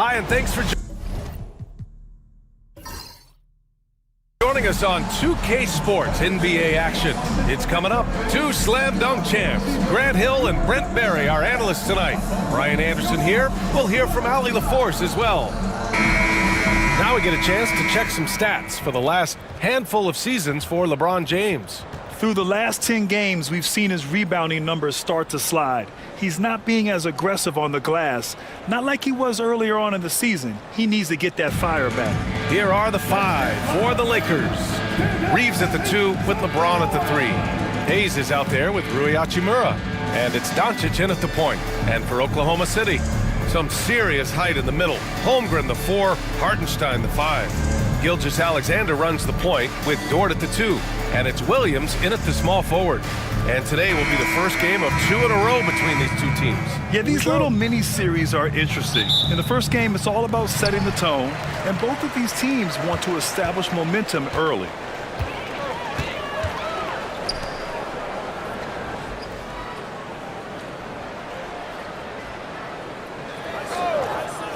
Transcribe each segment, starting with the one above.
Hi, and thanks for joining us on 2K Sports NBA action. It's coming up. Two slam dunk champs, Grant Hill and Brent Berry, our analysts tonight. Brian Anderson here. We'll hear from Allie LaForce as well. Now we get a chance to check some stats for the last handful of seasons for LeBron James. Through the last 10 games, we've seen his rebounding numbers start to slide. He's not being as aggressive on the glass, not like he was earlier on in the season. He needs to get that fire back. Here are the five for the Lakers. Reeves at the 2 with LeBron at the 3. Hayes is out there with Rui Hachimura. And it's Doncic in at the point. And for Oklahoma City, some serious height in the middle. Holmgren the 4, Hartenstein the 5. Gilgeous-Alexander runs the point with Dort at the 2. And it's Williams in at the small forward. And today will be the first game of 2 in a row between these two teams. Yeah, these little mini-series are interesting. In the first game, it's all about setting the tone, and both of these teams want to establish momentum early.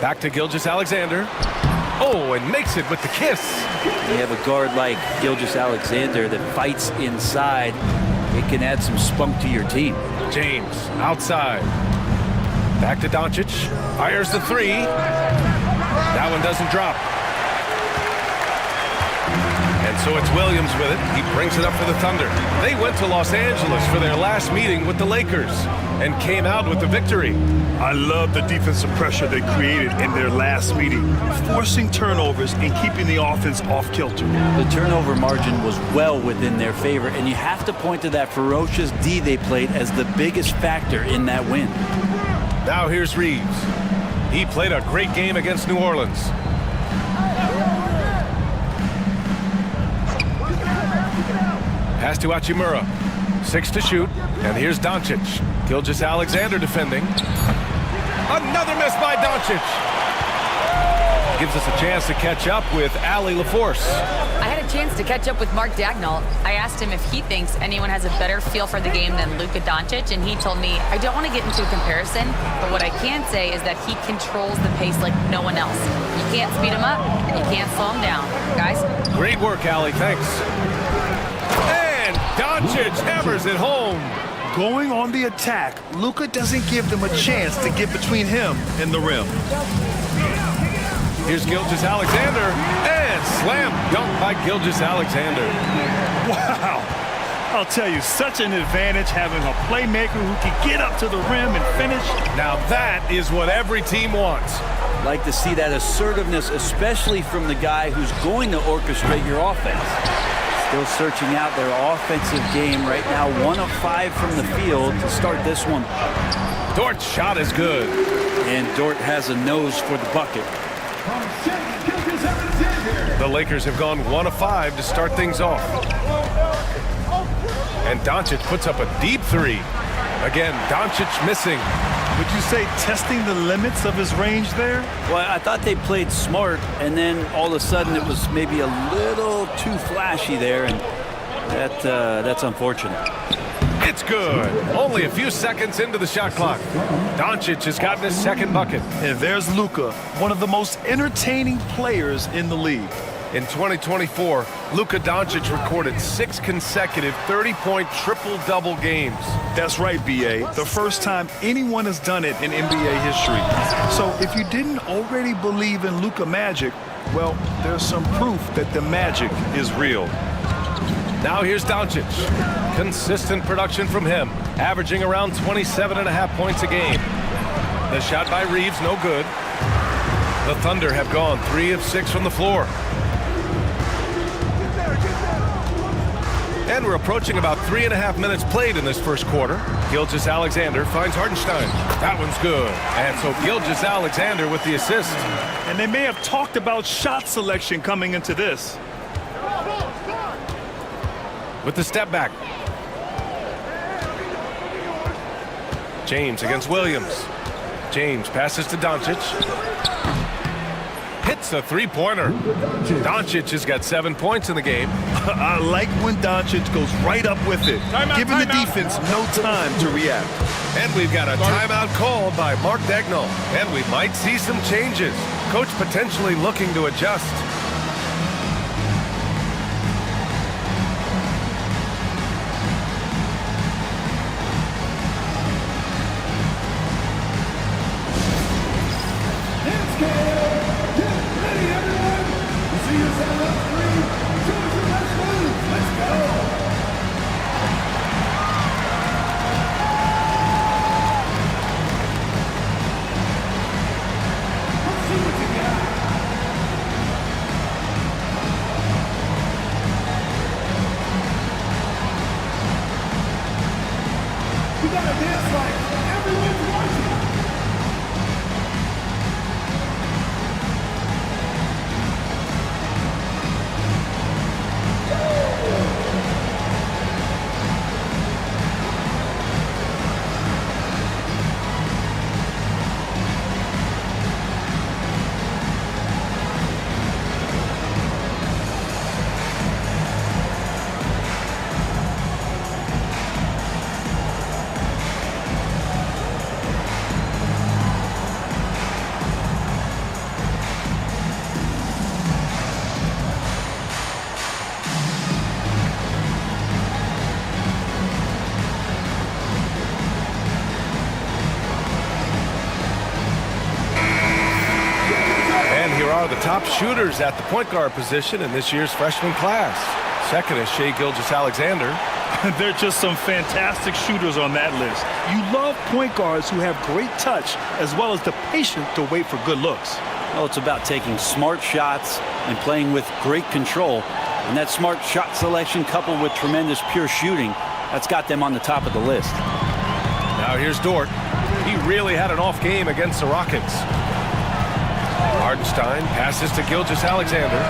Back to Gilgeous-Alexander. Oh, and makes it with the kiss. You have a guard like Gilgeous-Alexander that fights inside. It can add some spunk to your team. James outside. Back to Doncic. Fires the 3. That one doesn't drop. And so it's Williams with it. He brings it up for the Thunder. They went to Los Angeles for their last meeting with the Lakers and came out with the victory. I love the defensive pressure they created in their last meeting, forcing turnovers and keeping the offense off kilter. The turnover margin was well within their favor, and you have to point to that ferocious D they played as the biggest factor in that win. Now here's Reeves. He played a great game against New Orleans. Pass to Hachimura. 6 to shoot. And here's Doncic. Gilgeous-Alexander defending. Another miss by Doncic. Gives us a chance to catch up with Allie LaForce. I had a chance to catch up with Mark Dagnall. I asked him if he thinks anyone has a better feel for the game than Luka Doncic, and he told me, I don't want to get into a comparison, but what I can say is that he controls the pace like no one else. You can't speed him up, and you can't slow him down. Guys? Great work, Allie. Thanks. And Doncic hammers it home. Going on the attack, Luka doesn't give them a chance to get between him and the rim. Here's Gilgeous-Alexander, and slam dunk by Gilgeous-Alexander. Wow. I'll tell you, such an advantage having a playmaker who can get up to the rim and finish. Now that is what every team wants. Like to see that assertiveness, especially from the guy who's going to orchestrate your offense. Still searching out their offensive game right now. 1 of 5 from the field to start this one. Dort's shot is good. And Dort has a nose for the bucket. The Lakers have gone 1 of 5 to start things off. And Doncic puts up a deep 3. Again, Doncic missing. Would you say testing the limits of his range there? Well, I thought they played smart, and then all of a sudden it was maybe a little too flashy there, and that's unfortunate. It's good. Only a few seconds into the shot clock. Doncic has gotten his second bucket. And there's Luka, one of the most entertaining players in the league. In 2024, Luka Doncic recorded 6 consecutive 30-point triple-double games. That's right, B.A. The first time anyone has done it in NBA history. So if you didn't already believe in Luka magic, well, there's some proof that the magic is real. Now here's Doncic. Consistent production from him, averaging around 27.5 points a game. The shot by Reeves, no good. The Thunder have gone 3 of 6 from the floor. And we're approaching about 3.5 minutes played in this first quarter. Gilgeous-Alexander finds Hartenstein. That one's good. And so Gilgeous-Alexander with the assist. And they may have talked about shot selection coming into this. With the step back. James against Williams. James passes to Doncic. Hits a three-pointer. Doncic has got 7 points in the game. I like when Doncic goes right up with it, giving the defense no time to react. And we've got a timeout called by Mark Dagnall. And we might see some changes. Coach potentially looking to adjust. The top shooters at the point guard position in this year's freshman class. Second is Shai Gilgeous-Alexander. They're just some fantastic shooters on that list. You love point guards who have great touch as well as the patience to wait for good looks. Well, it's about taking smart shots and playing with great control. And that smart shot selection coupled with tremendous pure shooting, that's got them on the top of the list. Now here's Dort. He really had an off game against the Rockets. Hardenstein passes to Gilgeous-Alexander.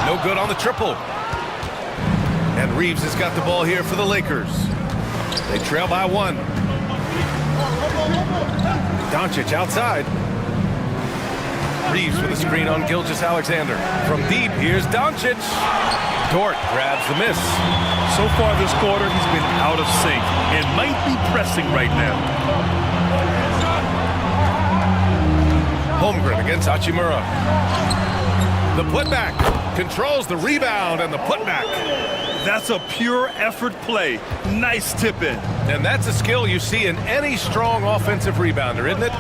No good on the triple. And Reeves has got the ball here for the Lakers. They trail by 1. Doncic outside. Reeves with a screen on Gilgeous-Alexander. From deep, here's Doncic. Dort grabs the miss. So far this quarter, he's been out of sync and might be pressing right now. Holmgren against Hachimura. The putback controls the rebound and the putback. That's a pure effort play. Nice tip in. And that's a skill you see in any strong offensive rebounder, isn't it?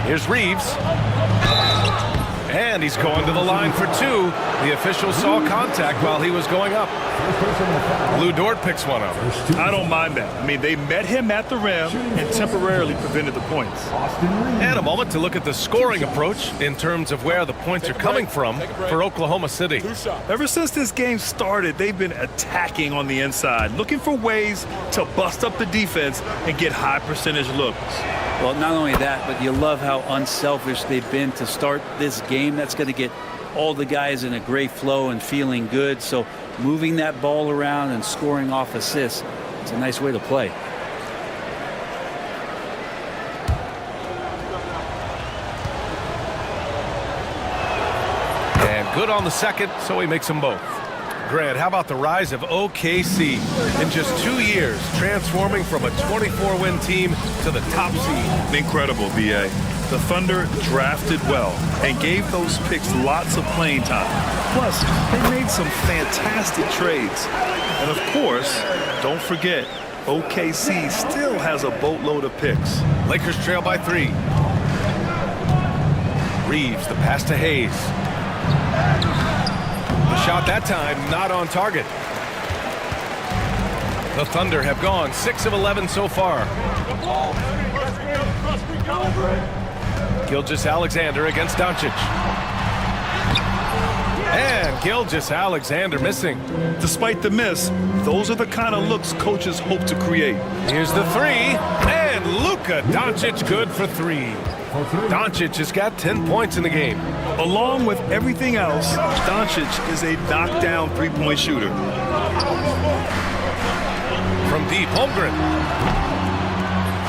Here's Reeves. And he's going to the line for 2. The official saw contact while he was going up. Lou Dort picks one up. I don't mind that. I mean, they met him at the rim and temporarily prevented the points. And a moment to look at the scoring approach in terms of where the points are coming from for Oklahoma City. Ever since this game started, they've been attacking on the inside, looking for ways to bust up the defense and get high percentage looks. Well, not only that, but you love how unselfish they've been to start this game. That's going to get all the guys in a great flow and feeling good. So moving that ball around and scoring off assists, it's a nice way to play. And good on the second, so he makes them both. Grant, how about the rise of OKC in just 2 years, transforming from a 24-win team to the top seed? Incredible, B.A. The Thunder drafted well and gave those picks lots of playing time. Plus, they made some fantastic trades. And of course, don't forget, OKC still has a boatload of picks. Lakers trail by 3. Reeves, the pass to Hayes. The shot that time not on target. The Thunder have gone 6 of 11 so far. Gilgeous-Alexander against Doncic. And Gilgeous-Alexander missing. Despite the miss, those are the kind of looks coaches hope to create. Here's the 3, and Luka Doncic good for 3. Doncic has got 10 points in the game. Along with everything else, Doncic is a knockdown three-point shooter. From deep, Holmgren.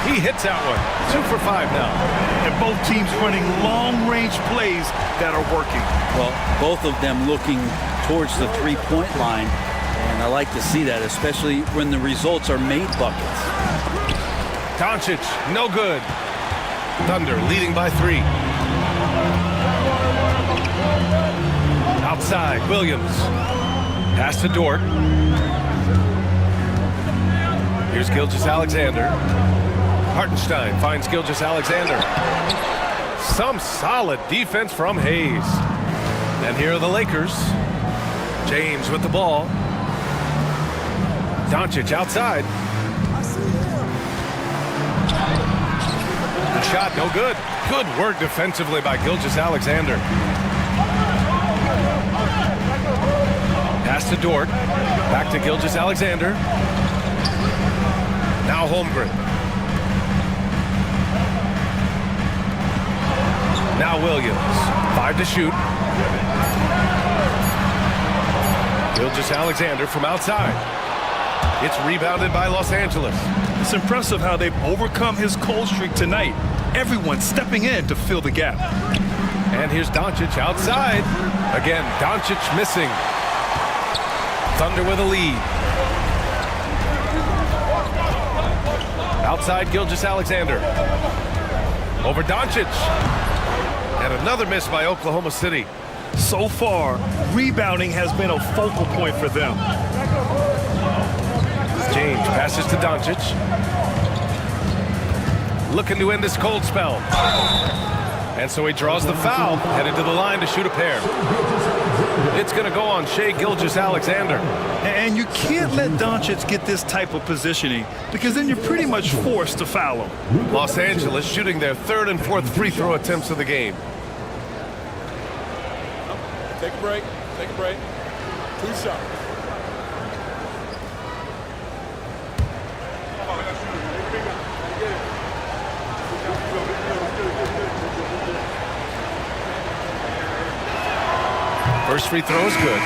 He hits that one. 2 for 5 now. And both teams running long-range plays that are working. Well, both of them looking towards the three-point line. And And I like to see that, especially when the results are made buckets. Doncic, no good. Thunder leading by 3. Outside, Williams. Pass to Dort. Here's Gilgeous-Alexander. Hartenstein finds Gilgeous-Alexander. Some solid defense from Hayes. And here are the Lakers. James with the ball. Doncic outside. The shot, no good. Good work defensively by Gilgeous-Alexander. Pass to Dort. Back to Gilgeous-Alexander. Now Holmgren. Now Williams. 5 to shoot. Gilgeous-Alexander from outside. It's rebounded by Los Angeles. It's impressive how they've overcome his cold streak tonight. Everyone stepping in to fill the gap. And here's Doncic outside. Again, Doncic missing. Thunder with a lead. Outside Gilgeous-Alexander. Over Doncic. And another miss by Oklahoma City. So far, rebounding has been a focal point for them. James passes to Doncic. Looking to end this cold spell. And so he draws the foul, headed to the line to shoot a pair. It's going to go on Shai Gilgeous-Alexander. And you can't let Doncic get this type of positioning, because then you're pretty much forced to foul him. Los Angeles shooting their 3rd and 4th free throw attempts of the game. Take a break. Take a break. 2 shots. First free throw is good.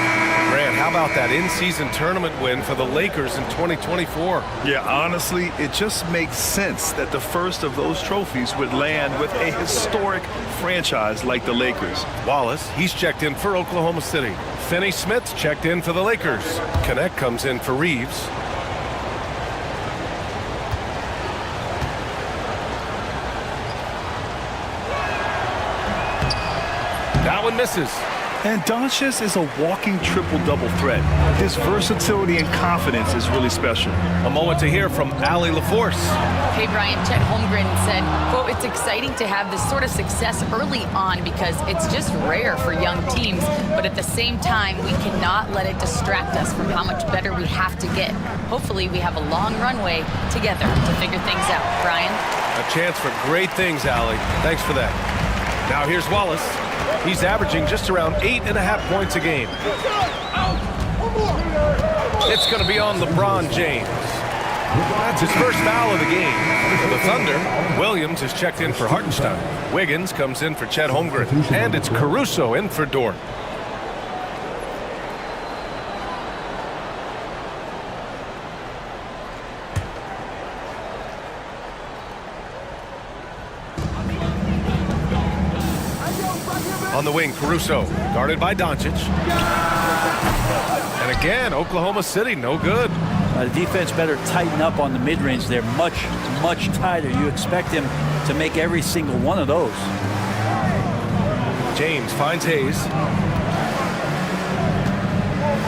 Grant, how about that in-season tournament win for the Lakers in 2024? Yeah, honestly, it just makes sense that the first of those trophies would land with a historic franchise like the Lakers. Wallace, he's checked in for Oklahoma City. Finney-Smith's checked in for the Lakers. Connect comes in for Reeves. That one misses. And Doncic is a walking triple-double threat. His versatility and confidence is really special. A moment to hear from Allie LaForce. Hey, Brian, Chet Holmgren said, quote, "It's exciting to have this sort of success early on because it's just rare for young teams. But at the same time, we cannot let it distract us from how much better we have to get. Hopefully, we have a long runway together to figure things out." Brian? A chance for great things, Allie. Thanks for that. Now here's Wallace. He's averaging just around 8.5 points a game. It's going to be on LeBron James. That's his first foul of the game. For the Thunder, Williams is checked in for Hartenstein. Wiggins comes in for Chet Holmgren. And it's Caruso in for Dort. On the wing, Caruso, guarded by Doncic. And again, Oklahoma City, no good. The defense better tighten up on the mid-range. They're much, much tighter. You expect him to make every single one of those. James finds Hayes.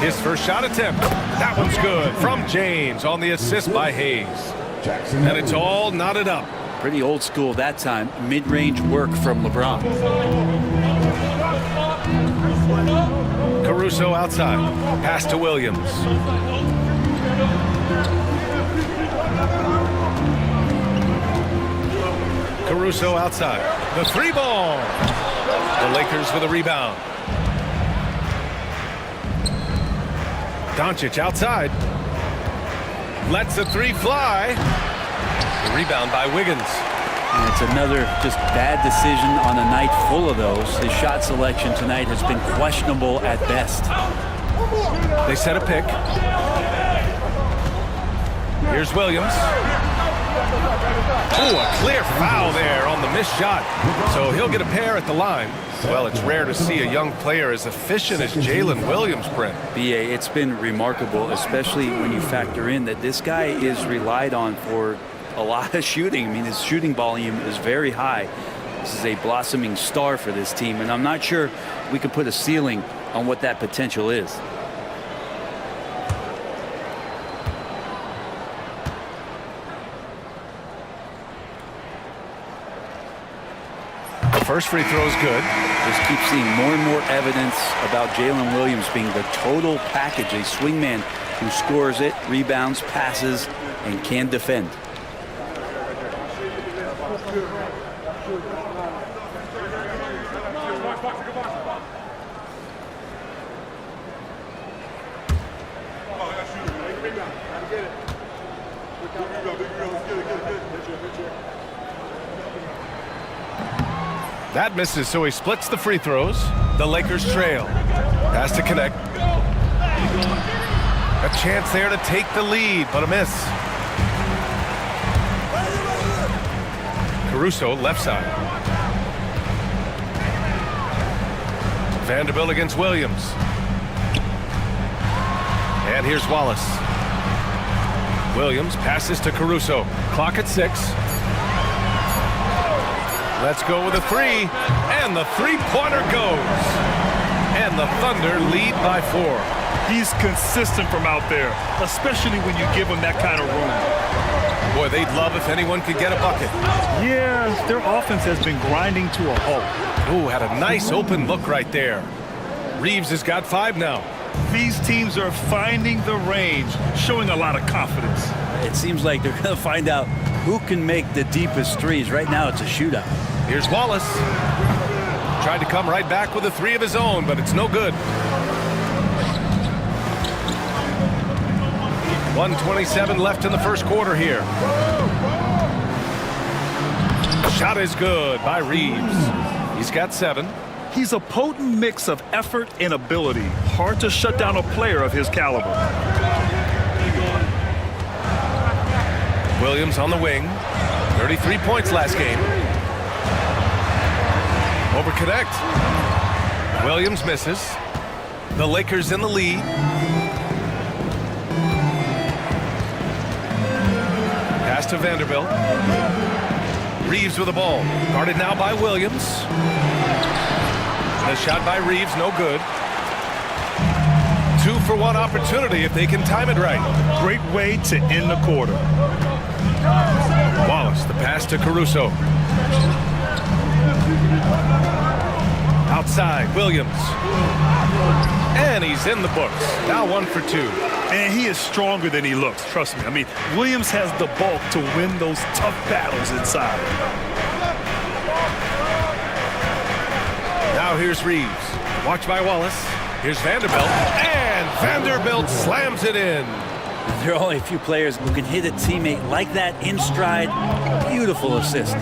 His first shot attempt. That one's good from James on the assist by Hayes. And it's all knotted up. Pretty old school that time. Mid-range work from LeBron. Caruso outside. Pass to Williams. Caruso outside. The 3 ball. The Lakers with a rebound. Doncic outside. Lets the 3 fly. The rebound by Wiggins. And it's another just bad decision on a night full of those. His shot selection tonight has been questionable at best. They set a pick. Here's Williams. Ooh, a clear foul there on the missed shot. So he'll get a pair at the line. Well, it's rare to see a young player as efficient as Jalen Williams, Brent. BA, it's been remarkable, especially when you factor in that this guy is relied on for a lot of shooting. I mean, his shooting volume is very high. This is a blossoming star for this team, and I'm not sure we can put a ceiling on what that potential is. First free throw is good. Just keep seeing more and more evidence about Jalen Williams being the total package, a swingman who scores it, rebounds, passes, and can defend. That misses, so he splits the free throws. The Lakers trail. Has to connect. A chance there to take the lead, but a miss. Caruso, left side. Vanderbilt against Williams. And here's Wallace. Williams passes to Caruso. Clock at 6. Let's go with a three, and the three-pointer goes. And the Thunder lead by 4. He's consistent from out there, especially when you give him that kind of room. Boy, they'd love if anyone could get a bucket. Yeah, their offense has been grinding to a halt. Ooh, had a nice open look right there. Reeves has got 5 now. These teams are finding the range, showing a lot of confidence. It seems like they're going to find out who can make the deepest threes. Right now, it's a shootout. Here's Wallace. Tried to come right back with a 3 of his own, but it's no good. 1:27 left in the first quarter here. Shot is good by Reeves. He's got 7. He's a potent mix of effort and ability. Hard to shut down a player of his caliber. Williams on the wing. 33 points last game. Over connect. Williams misses. The Lakers in the lead. Pass to Vanderbilt. Reeves with the ball. Guarded now by Williams. The shot by Reeves, no good. 2-for-1 opportunity if they can time it right. Great way to end the quarter. Wallace, the pass to Caruso. Outside, Williams. And he's in the books. Now 1 for 2. And he is stronger than he looks, trust me. I mean, Williams has the bulk to win those tough battles inside. Now here's Reeves. Watched by Wallace. Here's Vanderbilt. And Vanderbilt slams it in. There are only a few players who can hit a teammate like that in stride. Beautiful assist.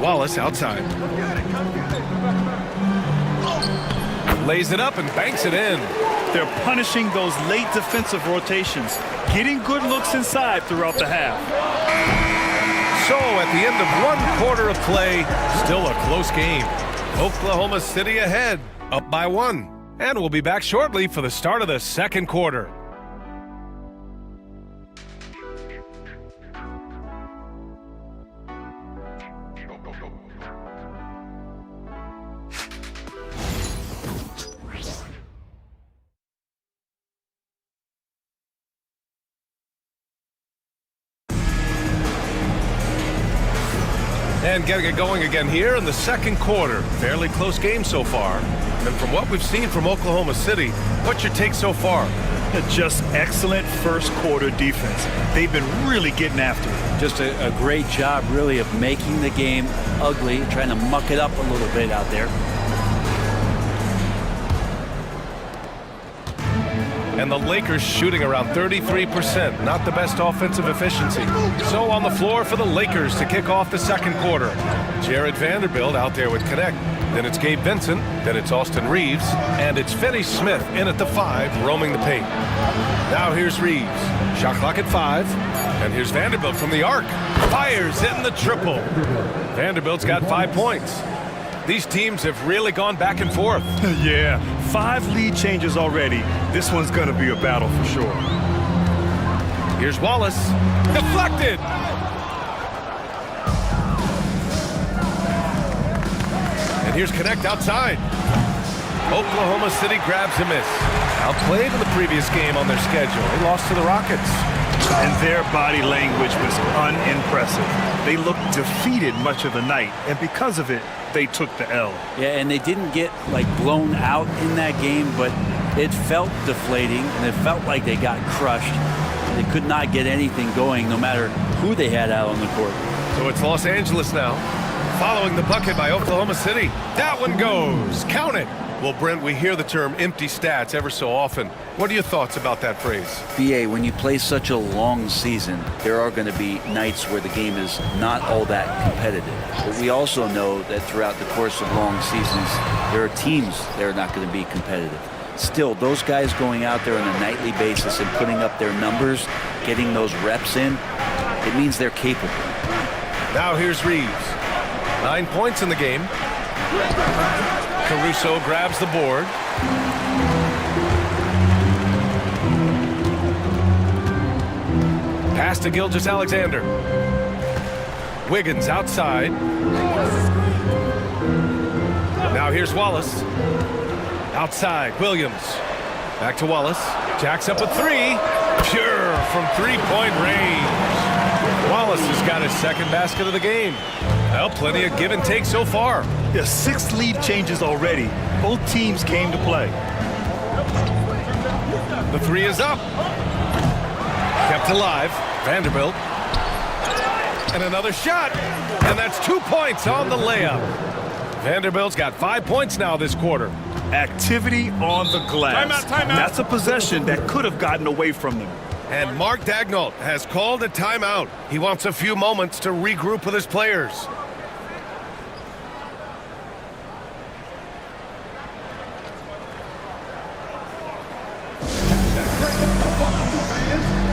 Wallace outside. Lays it up and banks it in. They're punishing those late defensive rotations, getting good looks inside throughout the half. So at the end of 1 quarter of play, still a close game. Oklahoma City ahead, up by 1. And we'll be back shortly for the start of the second quarter. And getting it going again here in the second quarter. Fairly close game so far. And from what we've seen from Oklahoma City, what's your take so far? Just excellent first quarter defense. They've been really getting after it. Just a great job, really, of making the game ugly, trying to muck it up a little bit out there. and the Lakers shooting around 33%. Not the best offensive efficiency. So on the floor for the Lakers to kick off the second quarter. Jared Vanderbilt out there with Connect. Then it's Gabe Vincent. Then it's Austin Reeves. And it's Finney Smith in at the 5, roaming the paint. Now here's Reeves. Shot clock at 5. And here's Vanderbilt from the arc. Fires, hitting the triple. Vanderbilt's got 5 points. These teams have really gone back and forth. Yeah, 5 lead changes already. This one's gonna be a battle for sure. Here's Wallace. Deflected. And here's Connect outside. Oklahoma City grabs a miss. Outplayed in the previous game on their schedule. They lost to the Rockets. And their body language was unimpressive. They looked defeated much of the night, and because of it, they took the L. Yeah, and they didn't get like blown out in that game, but it felt deflating, and it felt like they got crushed. They could not get anything going, no matter who they had out on the court. So it's Los Angeles now, following the bucket by Oklahoma City. That one goes. Count it. Well, Brent, we hear the term empty stats ever so often. What are your thoughts about that phrase? BA, when you play such a long season, there are going to be nights where the game is not all that competitive. But we also know that throughout the course of long seasons, there are teams that are not going to be competitive. Still, those guys going out there on a nightly basis and putting up their numbers, getting those reps in, it means they're capable. Now here's Reeves. 9 points in the game. Caruso grabs the board. Pass to Gilgeous-Alexander. Wiggins outside. Now here's Wallace. Outside, Williams. Back to Wallace. Jacks up a 3. Pure from three-point range. Wallace has got his second basket of the game. Well, plenty of give and take so far. Yeah, 6 lead changes already. Both teams came to play. The 3 is up. Kept alive. Vanderbilt. And another shot. And that's 2 points on the layup. Vanderbilt's got 5 points now this quarter. Activity on the glass. Timeout. That's a possession that could have gotten away from them. And Mark Daigneault has called a timeout. He wants a few moments to regroup with his players.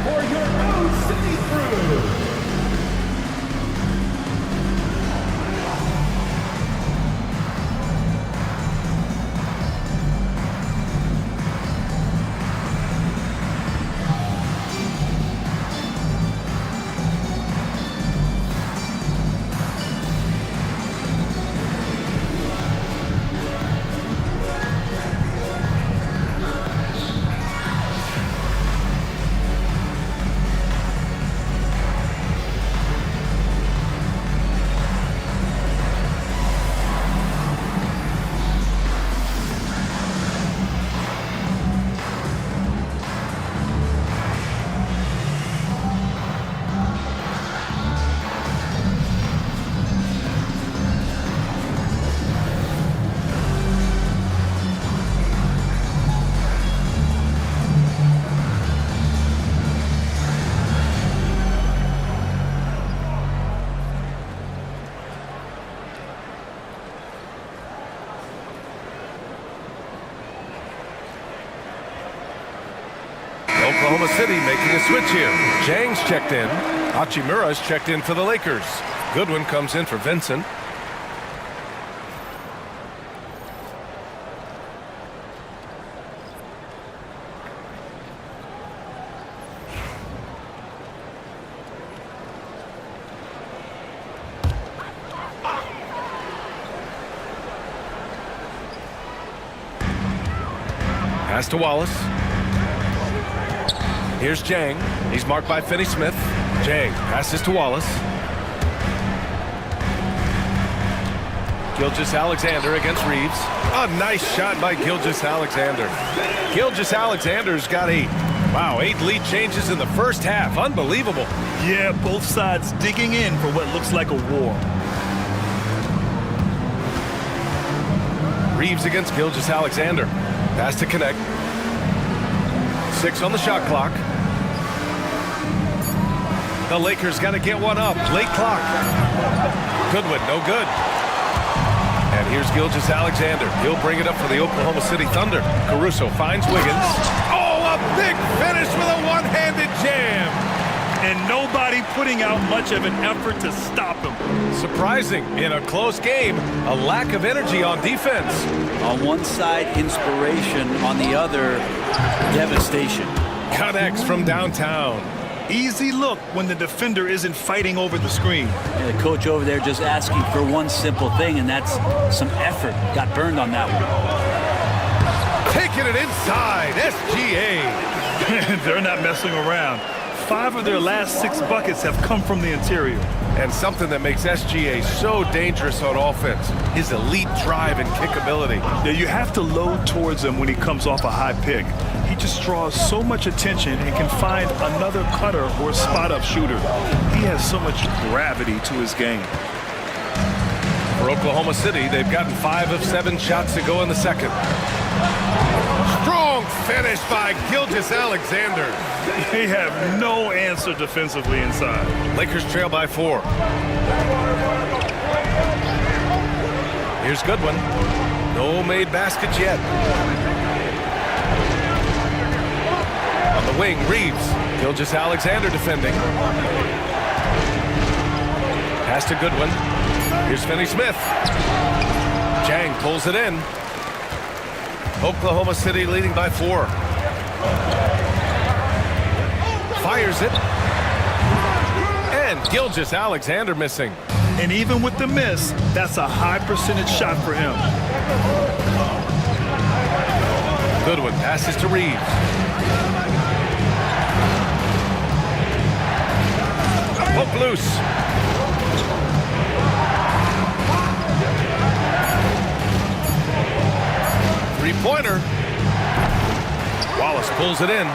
For your own city crew. Oklahoma City making a switch here. Jang's checked in. Hachimura's checked in for the Lakers. Goodwin comes in for Vincent. Pass to Wallace. Here's Jang. He's marked by Finney Smith. Jang passes to Wallace. Gilgeous-Alexander against Reeves. A nice shot by Gilgeous-Alexander. Gilgeous-Alexander's got 8 lead changes in the first half. Unbelievable. Yeah, both sides digging in for what looks like a war. Reeves against Gilgeous-Alexander. Pass to Connect. 6 on the shot clock. The Lakers got to get one up. Late clock. Goodwin, no good. And here's Gilgeous-Alexander. He'll bring it up for the Oklahoma City Thunder. Caruso finds Wiggins. Oh, a big finish with a one-handed jam. And nobody putting out much of an effort to stop him. Surprising in a close game, a lack of energy on defense. On one side, inspiration. On the other, devastation. Connects from downtown. Easy look when the defender isn't fighting over the screen. And the coach over there just asking for one simple thing, and that's some effort. Got burned on that one. Taking it inside, SGA. They're not messing around. 5 of their last 6 buckets have come from the interior. And something that makes SGA so dangerous on offense, his elite drive and kickability. Yeah, you have to load towards him when he comes off a high pick. He just draws so much attention and can find another cutter or spot-up shooter. He has so much gravity to his game. For Oklahoma City, they've gotten 5 of 7 shots to go in the second. Strong finish by Gilgeous-Alexander. They have no answer defensively inside. Lakers trail by 4. Here's Goodwin. No made baskets yet. On the wing, Reeves. Gilgeous-Alexander defending. Pass to Goodwin. Here's Finney-Smith. Jang pulls it in. Oklahoma City leading by 4. Fires it. And Gilgeous-Alexander missing. And even with the miss, that's a high percentage shot for him. Goodwin passes to Reeves. Poke loose. Three-pointer. Wallace pulls it in.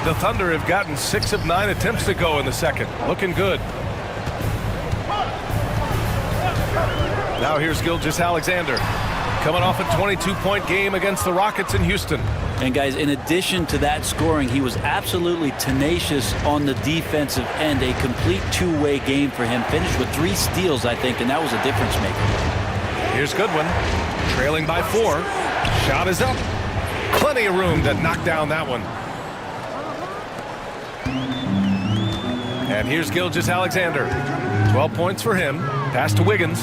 The Thunder have gotten 6 of 9 attempts to go in the second. Looking good. Now here's Gilgeous-Alexander. Coming off a 22-point game against the Rockets in Houston. And guys, in addition to that scoring, he was absolutely tenacious on the defensive end. A complete two-way game for him. Finished with 3 steals, I think, and that was a difference maker. Here's Goodwin. Trailing by 4. Shot is up. Plenty of room to knock down that one. And here's Gilgeous-Alexander. 12 points for him. Pass to Wiggins.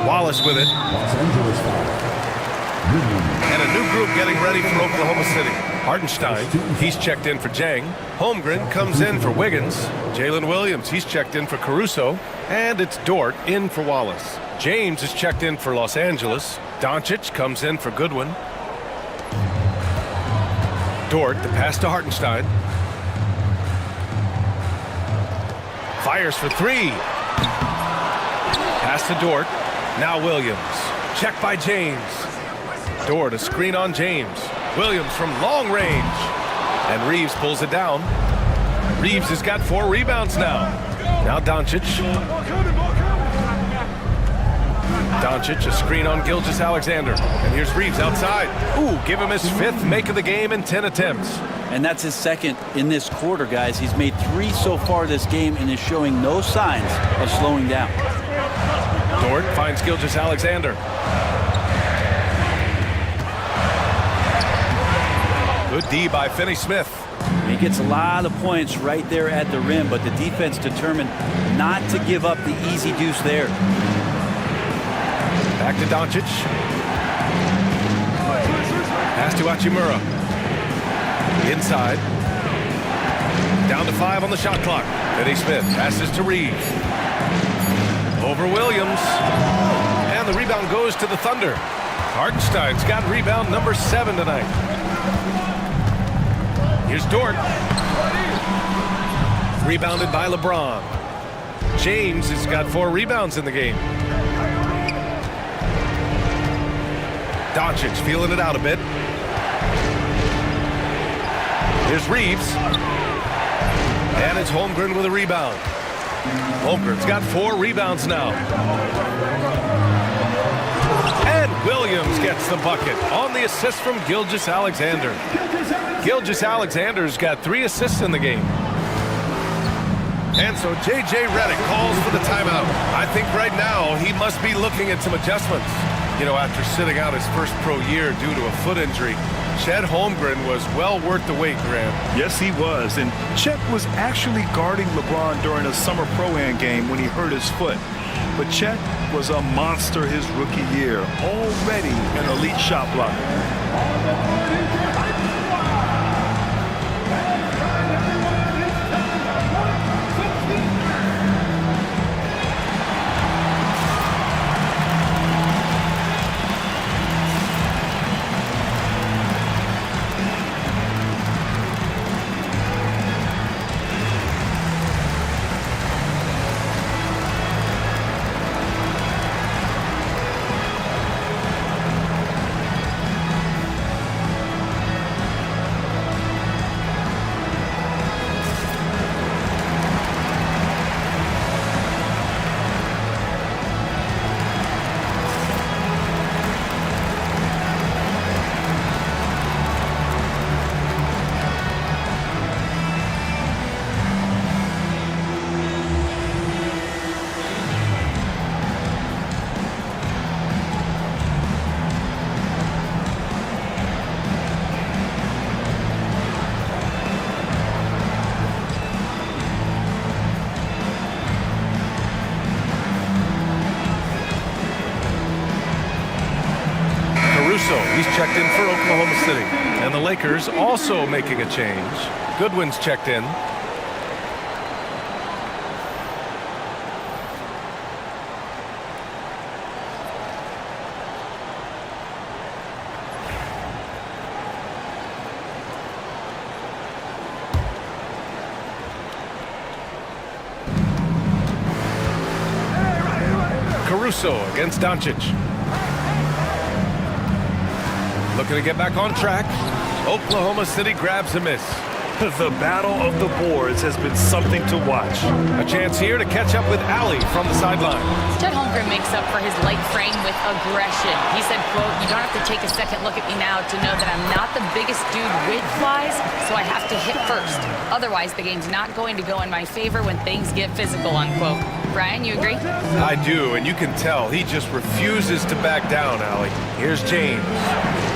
Wallace with it. And a new group getting ready for Oklahoma City. Hartenstein, he's checked in for Jang. Holmgren comes in for Wiggins. Jalen Williams, he's checked in for Caruso. And it's Dort in for Wallace. James is checked in for Los Angeles. Doncic comes in for Goodwin. Dort, the pass to Hartenstein. Fires for 3. Pass to Dort. Now Williams. Check by James. Dort, a screen on James. Williams from long range. And Reeves pulls it down. Reeves has got 4 rebounds now. Now Doncic. Doncic, a screen on Gilgeous-Alexander. And here's Reeves outside. Ooh, give him his 5th make of the game in 10 attempts. And that's his 2nd in this quarter, guys. He's made 3 so far this game and is showing no signs of slowing down. Dort finds Gilgeous-Alexander. Good D by Finney-Smith. He gets a lot of points right there at the rim, but the defense determined not to give up the easy deuce there. Back to Doncic. Pass to Hachimura. Inside. Down to 5 on the shot clock. Finney-Smith passes to Reeves. Over Williams. And the rebound goes to the Thunder. Hartenstein's got rebound number 7 tonight. Here's Dort. Rebounded by LeBron. James has got 4 rebounds in the game. Doncic feeling it out a bit. Here's Reeves. And it's Holmgren with a rebound. Holmgren's got 4 rebounds now. And Williams gets the bucket on the assist from Gilgeous-Alexander. Gilgeous-Alexander's got 3 assists in the game. And so J.J. Redick calls for the timeout. I think right now he must be looking at some adjustments. You know, after sitting out his first pro year due to a foot injury, Chet Holmgren was well worth the wait, Grant. Yes, he was. And Chet was actually guarding LeBron during a summer Pro-Am game when he hurt his foot. But Chet was a monster his rookie year, already an elite shot blocker. He's checked in for Oklahoma City. And the Lakers also making a change. Goodwin's checked in. Caruso against Doncic. Looking to get back on track. Oklahoma City grabs a miss. The battle of the boards has been something to watch. A chance here to catch up with Allie from the sideline. Chet Holmgren makes up for his light frame with aggression. He said, quote, "You don't have to take a second look at me now to know that I'm not the biggest dude width-wise, so I have to hit first. Otherwise, the game's not going to go in my favor when things get physical," unquote. Brian, you agree? I do, and you can tell he just refuses to back down, Allie. Here's James.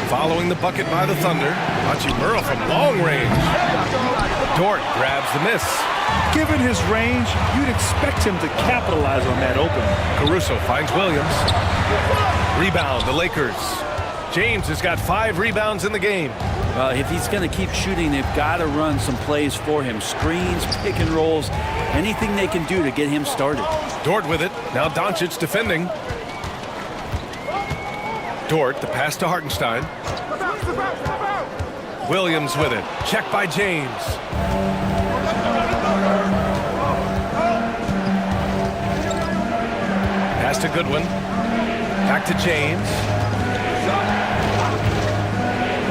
Following the bucket by the Thunder, Hachimura from long range. Dort grabs the miss. Given his range, you'd expect him to capitalize on that opening. Caruso finds Williams. Rebound, the Lakers. James has got 5 rebounds in the game. Well, if he's going to keep shooting, they've got to run some plays for him. Screens, pick and rolls, anything they can do to get him started. Dort with it. Now Doncic defending. Dort, the pass to Hartenstein. Williams with it. Check by James. Pass to Goodwin. Back to James.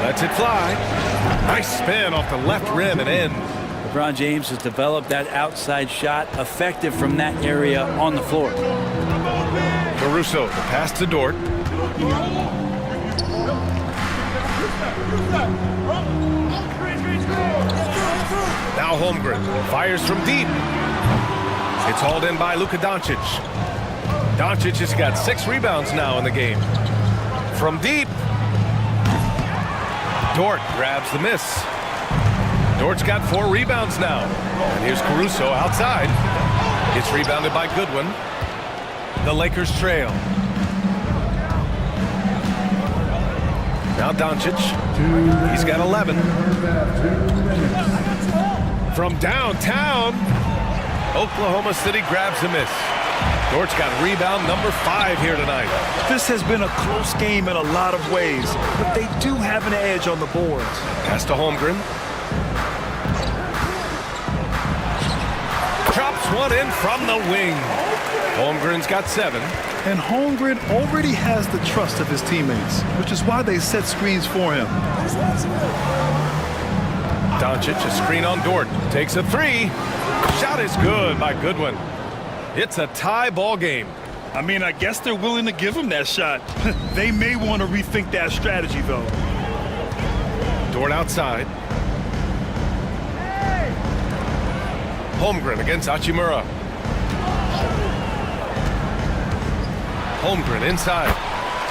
Lets it fly. Nice spin off the left rim and in. LeBron James has developed that outside shot, effective from that area on the floor. Caruso, the pass to Dort. Now Holmgren fires from deep. It's hauled in by Luka Doncic. Doncic has got 6 rebounds now in the game. From deep. Dort grabs the miss. Dort's got 4 rebounds now. And here's Caruso outside. It's rebounded by Goodwin. The Lakers trail. Now Doncic. He's got 11. From downtown, Oklahoma City grabs a miss. Dort's got rebound number 5 here tonight. This has been a close game in a lot of ways, but they do have an edge on the boards. Pass to Holmgren. Drops one in from the wing. Holmgren's got 7. And Holmgren already has the trust of his teammates, which is why they set screens for him. Doncic, a screen on Dort. Takes a 3. Shot is good by Goodwin. It's a tie ball game. I mean, I guess they're willing to give him that shot. They may want to rethink that strategy, though. Dort outside. Holmgren against Hachimura. Holmgren inside.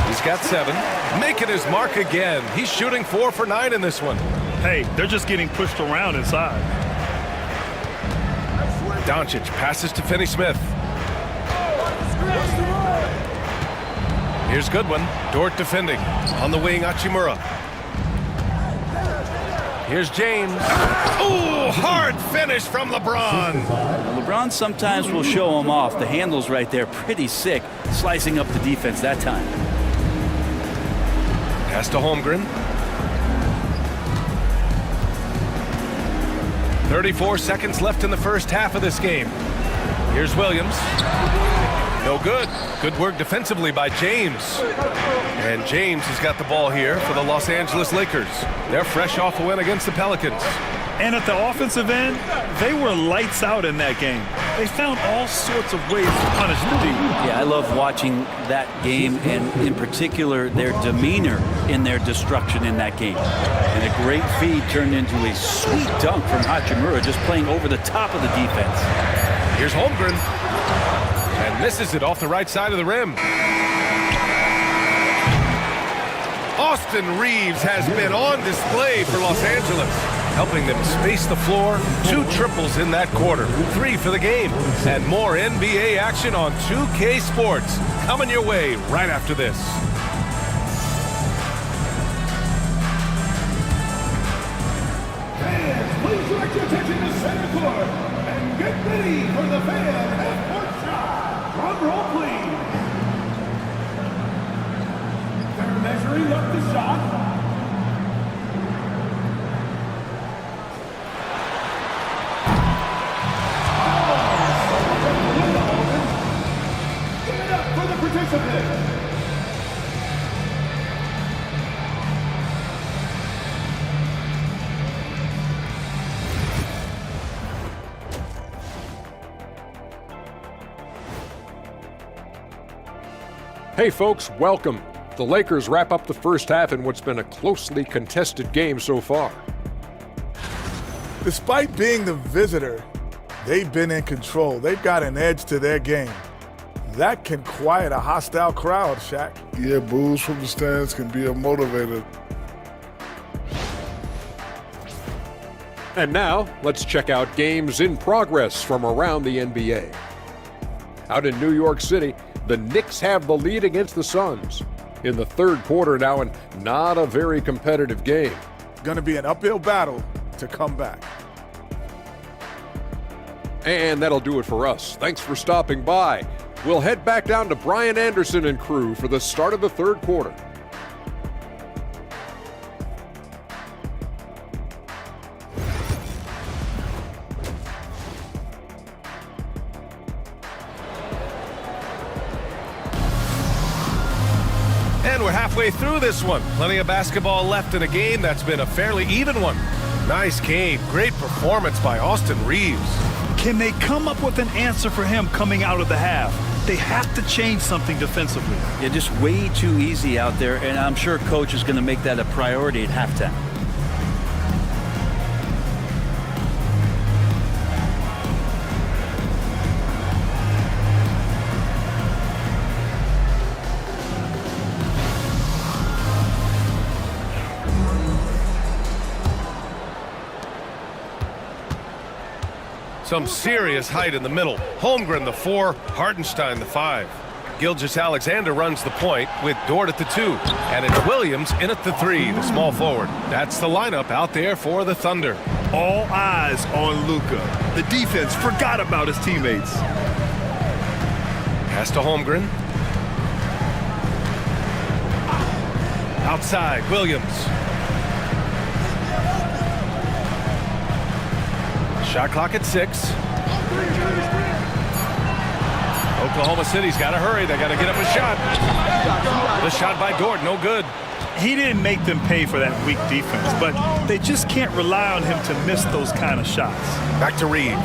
He's got 7. Making his mark again. He's shooting 4 for 9 in this one. Hey, they're just getting pushed around inside. Doncic passes to Finney-Smith. Here's Goodwin. Dort defending. On the wing, Hachimura. Here's James. Ooh, hard finish from LeBron. LeBron sometimes will show him off. The handle's right there, pretty sick, slicing up the defense that time. Pass to Holmgren. 34 seconds left in the first half of this game. Here's Williams. No good. Good work defensively by James. And James has got the ball here for the Los Angeles Lakers. They're fresh off a win against the Pelicans. And at the offensive end, they were lights out in that game. They found all sorts of ways to punish the D. Yeah, I love watching that game, and in particular, their demeanor in their destruction in that game. And a great feed turned into a sweet dunk from Hachimura, just playing over the top of the defense. Here's Holmgren. And misses it off the right side of the rim. Austin Reeves has been on display for Los Angeles, helping them space the floor. 2 triples in that quarter, 3 for the game. And more NBA action on 2K Sports coming your way right after this. Fans, please direct your attention to center court and get ready for the fan half-court shot. Drum roll, please. They're measuring up the shot. Give it up for the participants. Hey folks, welcome. The Lakers wrap up the first half in what's been a closely contested game so far. Despite being the visitor, they've been in control. They've got an edge to their game. That can quiet a hostile crowd, Shaq. Yeah, boos from the stands can be a motivator. And now, let's check out games in progress from around the NBA. Out in New York City, the Knicks have the lead against the Suns. In the third quarter now, and not a very competitive game. Going to be an uphill battle to come back. And that'll do it for us. Thanks for stopping by. We'll head back down to Brian Anderson and crew for the start of the third quarter. And we're halfway through this one. Plenty of basketball left in a game that's been a fairly even one. Nice game. Great performance by Austin Reeves. Can they come up with an answer for him coming out of the half? They have to change something defensively. Yeah, just way too easy out there, and I'm sure Coach is going to make that a priority at halftime. Some serious height in the middle. Holmgren the 4, Hartenstein the 5. Gilgeous-Alexander runs the point with Dort at the 2. And it's Williams in at the 3, the small forward. That's the lineup out there for the Thunder. All eyes on Luka. The defense forgot about his teammates. Pass to Holmgren. Outside, Williams. Shot clock at 6. Oklahoma City's got to hurry. They got to get up a shot. The shot by Dort, no good. He didn't make them pay for that weak defense, but they just can't rely on him to miss those kind of shots. Back to Reeves.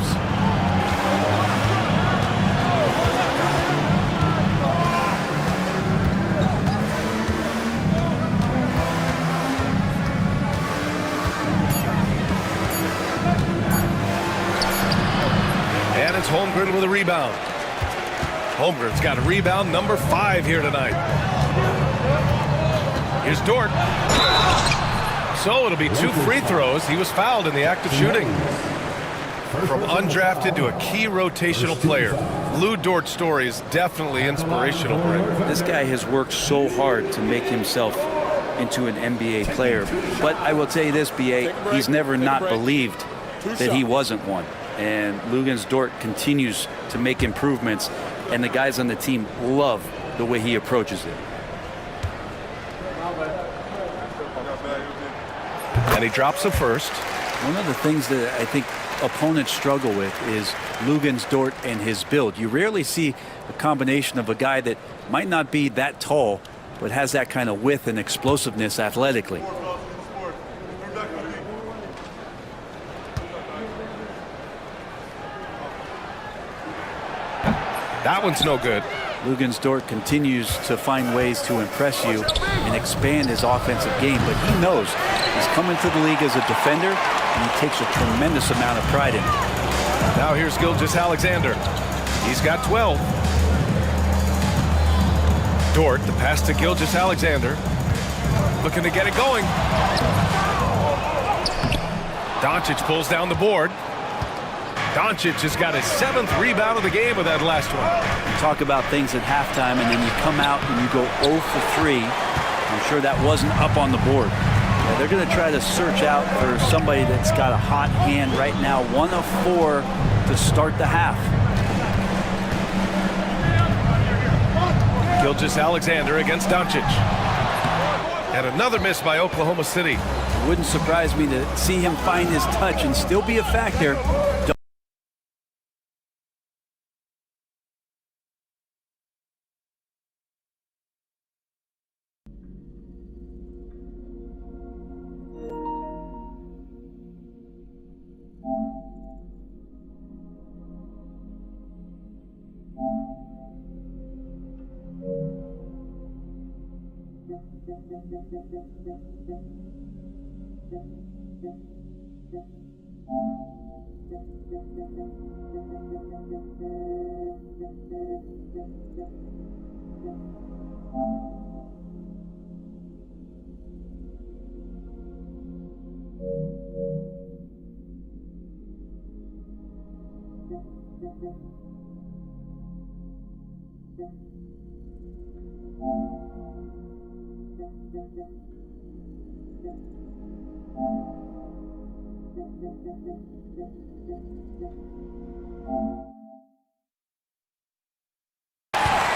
And it's Holmgren with a rebound. Holmgren's got a rebound number 5 here tonight. Here's Dort. So it'll be 2 free throws. He was fouled in the act of shooting. From undrafted to a key rotational player, Lou Dort's story is definitely inspirational, Greg. This guy has worked so hard to make himself into an NBA player. But I will tell you this, B.A., he's never not believed that he wasn't one. And Luguentz Dort continues to make improvements, and the guys on the team love the way he approaches it. And he drops the first. One of the things that I think opponents struggle with is Luguentz Dort and his build. You rarely see a combination of a guy that might not be that tall, but has that kind of width and explosiveness athletically. That one's no good. Luguentz Dort continues to find ways to impress you and expand his offensive game, but he knows he's coming to the league as a defender, and he takes a tremendous amount of pride in it. Now here's Gilgeous-Alexander. He's got 12. Dort, the pass to Gilgeous-Alexander. Looking to get it going. Doncic pulls down the board. Doncic has got his 7th rebound of the game with that last one. You talk about things at halftime, and then you come out and you go 0 for 3. I'm sure that wasn't up on the board. Yeah, they're going to try to search out for somebody that's got a hot hand right now. 1 of 4 to start the half. Gilgeous-Alexander against Doncic. And another miss by Oklahoma City. It wouldn't surprise me to see him find his touch and still be a factor.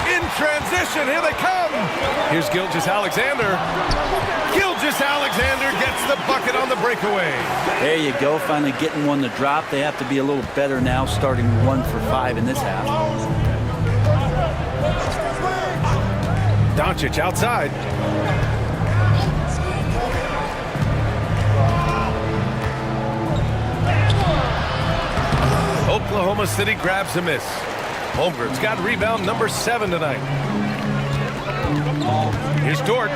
In transition, here they come. Here's Gilgeous-Alexander. Gilgeous-Alexander gets the bucket on the breakaway. There you go, finally getting one to drop. They have to be a little better now, starting 1 for 5 in this half. Doncic outside. Oklahoma City grabs a miss. Holmgren's got rebound number 7 tonight. Here's Dort.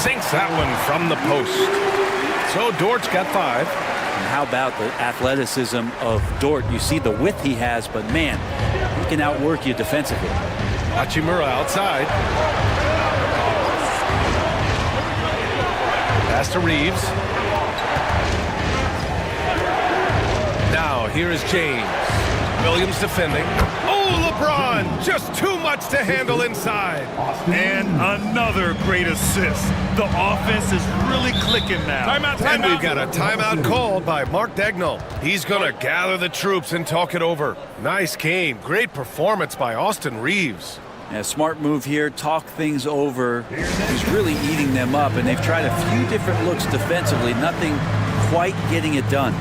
Sinks that one from the post. So Dort's got 5. And how about the athleticism of Dort? You see the width he has, but man, he can outwork you defensively. Hachimura outside. Pass to Reeves. Now here is James. Williams defending. Oh, LeBron! Just too much to handle inside. And another great assist. The offense is really clicking now. Timeout. And we've got a timeout called by Mark Dagnall. He's going to gather the troops and talk it over. Nice game. Great performance by Austin Reeves. Yeah, smart move here, talk things over. He's really eating them up, and they've tried a few different looks defensively, nothing quite getting it done.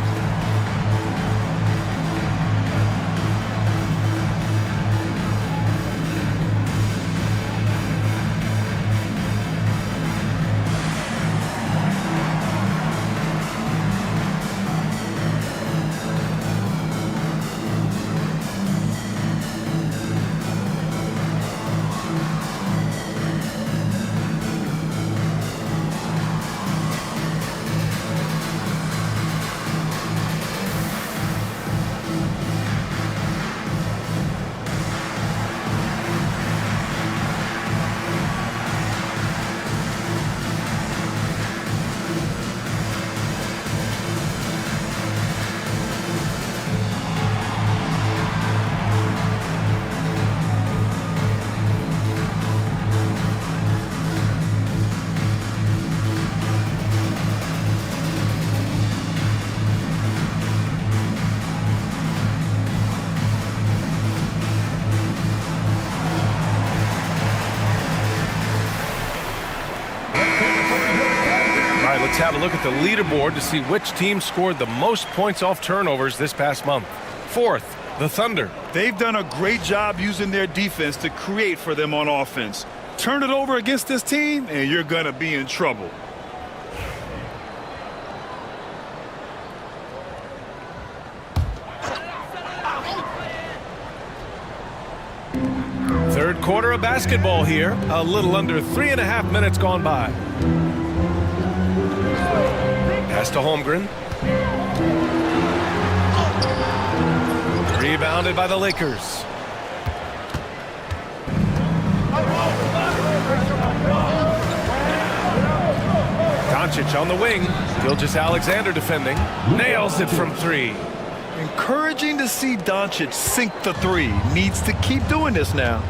Let's have a look at the leaderboard to see which team scored the most points off turnovers this past month. Fourth, the Thunder. They've done a great job using their defense to create for them on offense. Turn it over against this team, and you're going to be in trouble. Third quarter of basketball here. A little under 3.5 minutes gone by. Pass to Holmgren. Rebounded by the Lakers. Doncic on the wing. Gilgeous-Alexander defending. Nails it from three. Encouraging to see Doncic sink the three. Needs to keep doing this now.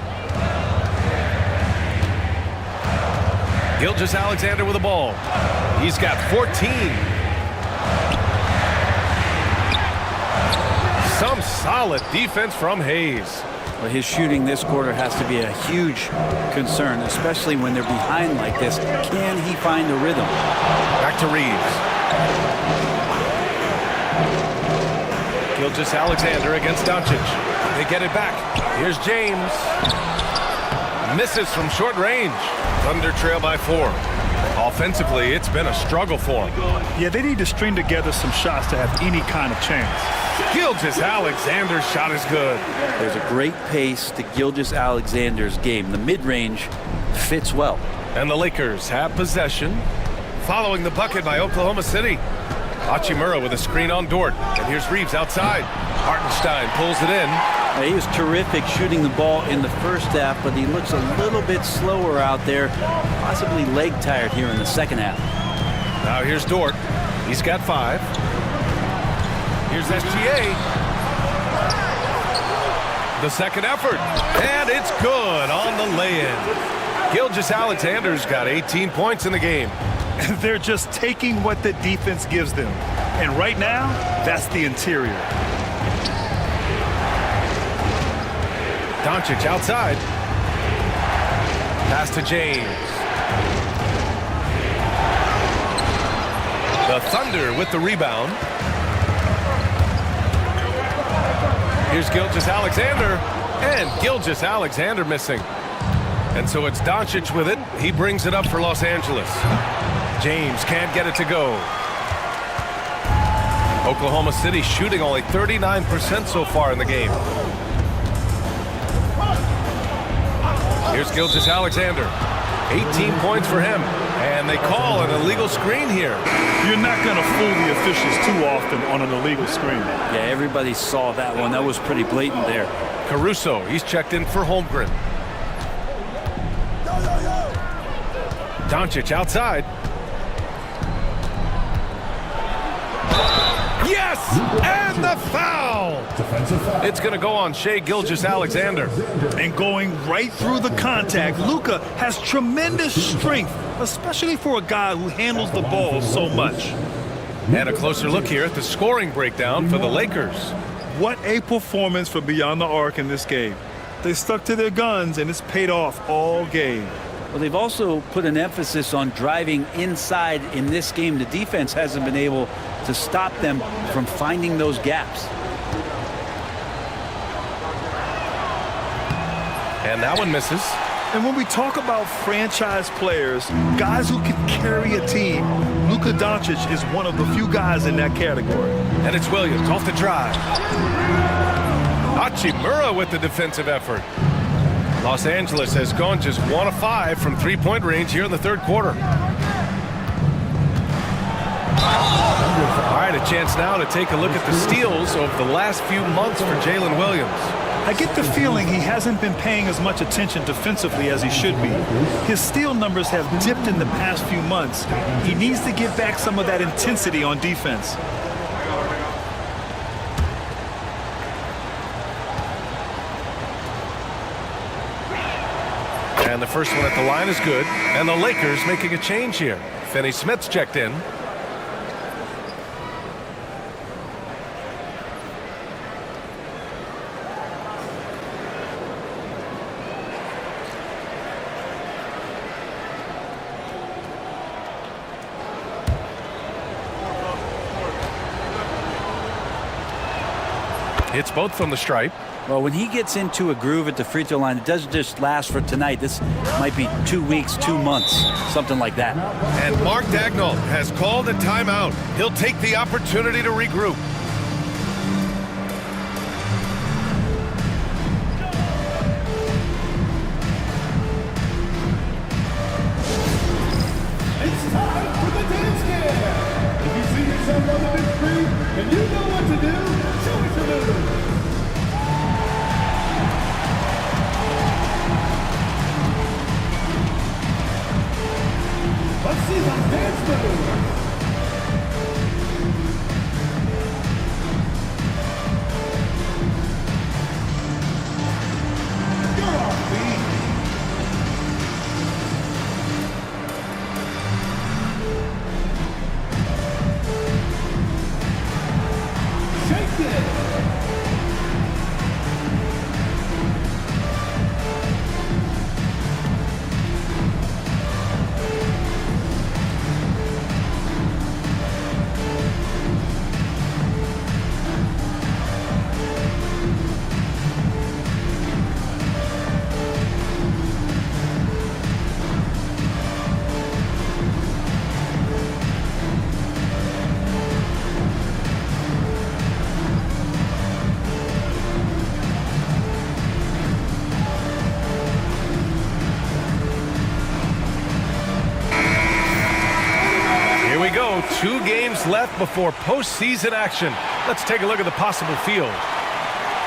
Gilgeous-Alexander with the ball. He's got 14. Some solid defense from Hayes. Well, his shooting this quarter has to be a huge concern, especially when they're behind like this. Can he find the rhythm? Back to Reeves. Gilgeous-Alexander against Doncic. They get it back. Here's James. Misses from short range. Thunder trail by 4. Offensively, it's been a struggle for them. Yeah, they need to string together some shots to have any kind of chance. Gilgeous-Alexander's shot is good. There's a great pace to Gilgeous-Alexander's game. The mid-range fits well. And the Lakers have possession. Following the bucket by Oklahoma City. Hachimura with a screen on Dort. And here's Reeves outside. Hartenstein pulls it in. He was terrific shooting the ball in the first half, but he looks a little bit slower out there, possibly leg tired here in the second half. Now here's Dort. He's got 5. Here's SGA. The second effort. And it's good on the lay-in. Gilgeous-Alexander's got 18 points in the game. They're just taking what the defense gives them. And right now, that's the interior. Doncic outside. Pass to James. The Thunder with the rebound. Here's Gilgeous-Alexander. And Gilgeous-Alexander missing. And so it's Doncic with it. He brings it up for Los Angeles. James can't get it to go. Oklahoma City shooting only 39% so far in the game. Here's Gilgeous-Alexander. 18 points for him. And they call an illegal screen here. You're not going to fool the officials too often on an illegal screen. Yeah, everybody saw that one. That was pretty blatant there. Caruso, he's checked in for Holmgren. Doncic outside. Yes! And the foul! It's going to go on Shai Gilgeous-Alexander. And going right through the contact, Luka has tremendous strength, especially for a guy who handles the ball so much. And a closer look here at the scoring breakdown for the Lakers. What a performance for Beyond the Arc in this game. They stuck to their guns, and it's paid off all game. Well, they've also put an emphasis on driving inside in this game. The defense hasn't been able to stop them from finding those gaps. And that one misses. And when we talk about franchise players, guys who can carry a team, Luka Doncic is one of the few guys in that category. And it's Williams off the drive. Hachimura with the defensive effort. Los Angeles has gone just 1 of 5 from three-point range here in the third quarter. All right, a chance now to take a look at the steals over the last few months for Jalen Williams. I get the feeling he hasn't been paying as much attention defensively as he should be. His steal numbers have dipped in the past few months. He needs to get back some of that intensity on defense. And the first one at the line is good. And the Lakers making a change here. Finney Smith's checked in. Hits both from the stripe. Well, when he gets into a groove at the free throw line, it doesn't just last for tonight. This might be 2 weeks, 2 months, something like that. And Mark Daigneault has called a timeout. He'll take the opportunity to regroup. It's time for the dance game. If you see yourself on the big screen and you know what to do, show us your move. Let's see those dance moves. You're off beat. Shake it. Here we go. 2 games left before postseason action. Let's take a look at the possible field.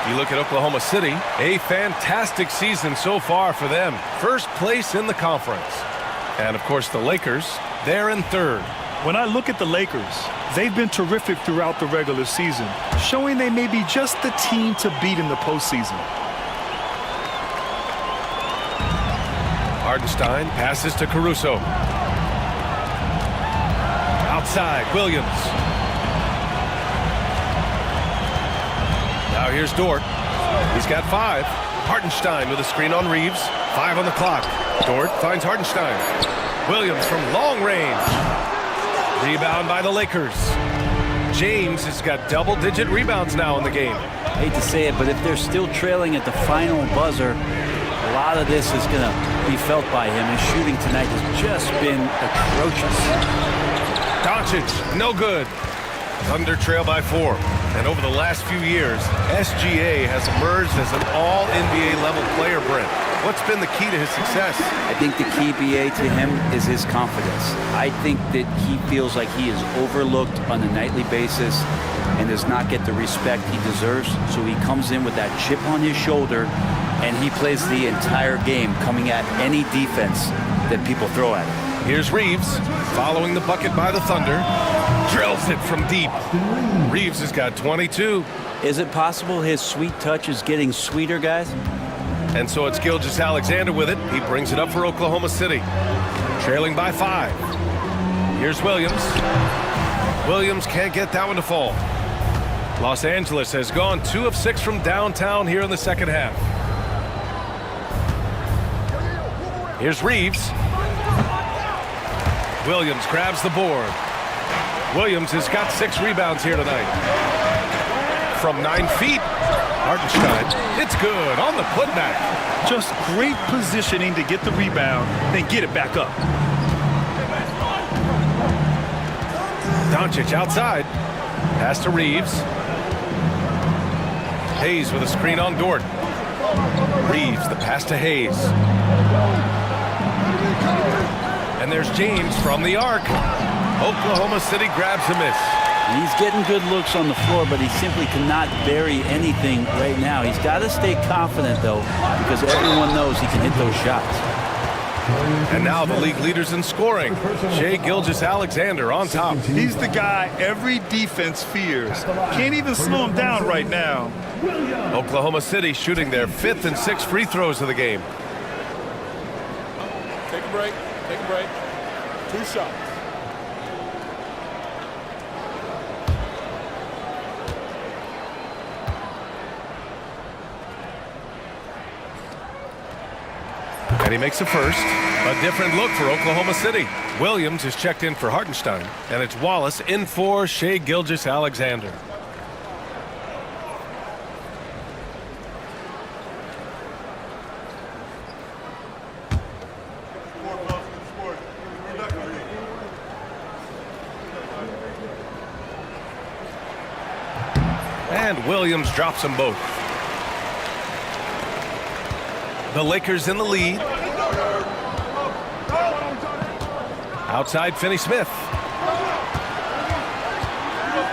You look at Oklahoma City, a fantastic season so far for them. First place in the conference. And of course the Lakers, they're in third. When I look at the Lakers, they've been terrific throughout the regular season, showing they may be just the team to beat in the postseason. Hardenstein passes to Caruso. Outside, Williams. Now here's Dort. He's got 5. Hardenstein with a screen on Reeves. 5 on the clock. Dort finds Hardenstein. Williams from long range. Rebound by the Lakers. James has got double-digit rebounds now in the game. I hate to say it, but if they're still trailing at the final buzzer, a lot of this is going to be felt by him. His shooting tonight has just been atrocious. Doncic, no good. Thunder trail by 4. And over the last few years, SGA has emerged as an all-NBA level player, Brent. What's been the key to his success? I think the key, BA, to him is his confidence. I think that he feels like he is overlooked on a nightly basis and does not get the respect he deserves. So he comes in with that chip on his shoulder and he plays the entire game, coming at any defense that people throw at him. Here's Reeves, following the bucket by the Thunder. Drills it from deep. Reeves has got 22. Is it possible his sweet touch is getting sweeter, guys? And so it's Gilgeous-Alexander with it. He brings it up for Oklahoma City. Trailing by 5. Here's Williams. Williams can't get that one to fall. Los Angeles has gone 2 of 6 from downtown here in the second half. Here's Reeves. Williams grabs the board. Williams has got 6 rebounds here tonight. From 9 feet, Hardenstein, it's good on the putback. Just great positioning to get the rebound, then get it back up. Doncic outside. Pass to Reeves. Hayes with a screen on Dort. Reeves, the pass to Hayes. And there's James from the arc. Oklahoma City grabs a miss. He's getting good looks on the floor, but he simply cannot bury anything right now. He's got to stay confident, though, because everyone knows he can hit those shots. And now the league leaders in scoring. Shai Gilgeous-Alexander on top. He's the guy every defense fears. Can't even slow him down right now. Oklahoma City shooting their 5th and 6th free throws of the game. Take a break. Take a break. 2 shots. And he makes a first. A different look for Oklahoma City. Williams is checked in for Hardenstein. And it's Wallace in for Shai Gilgeous-Alexander. And Williams drops them both. The Lakers in the lead. Outside, Finney-Smith.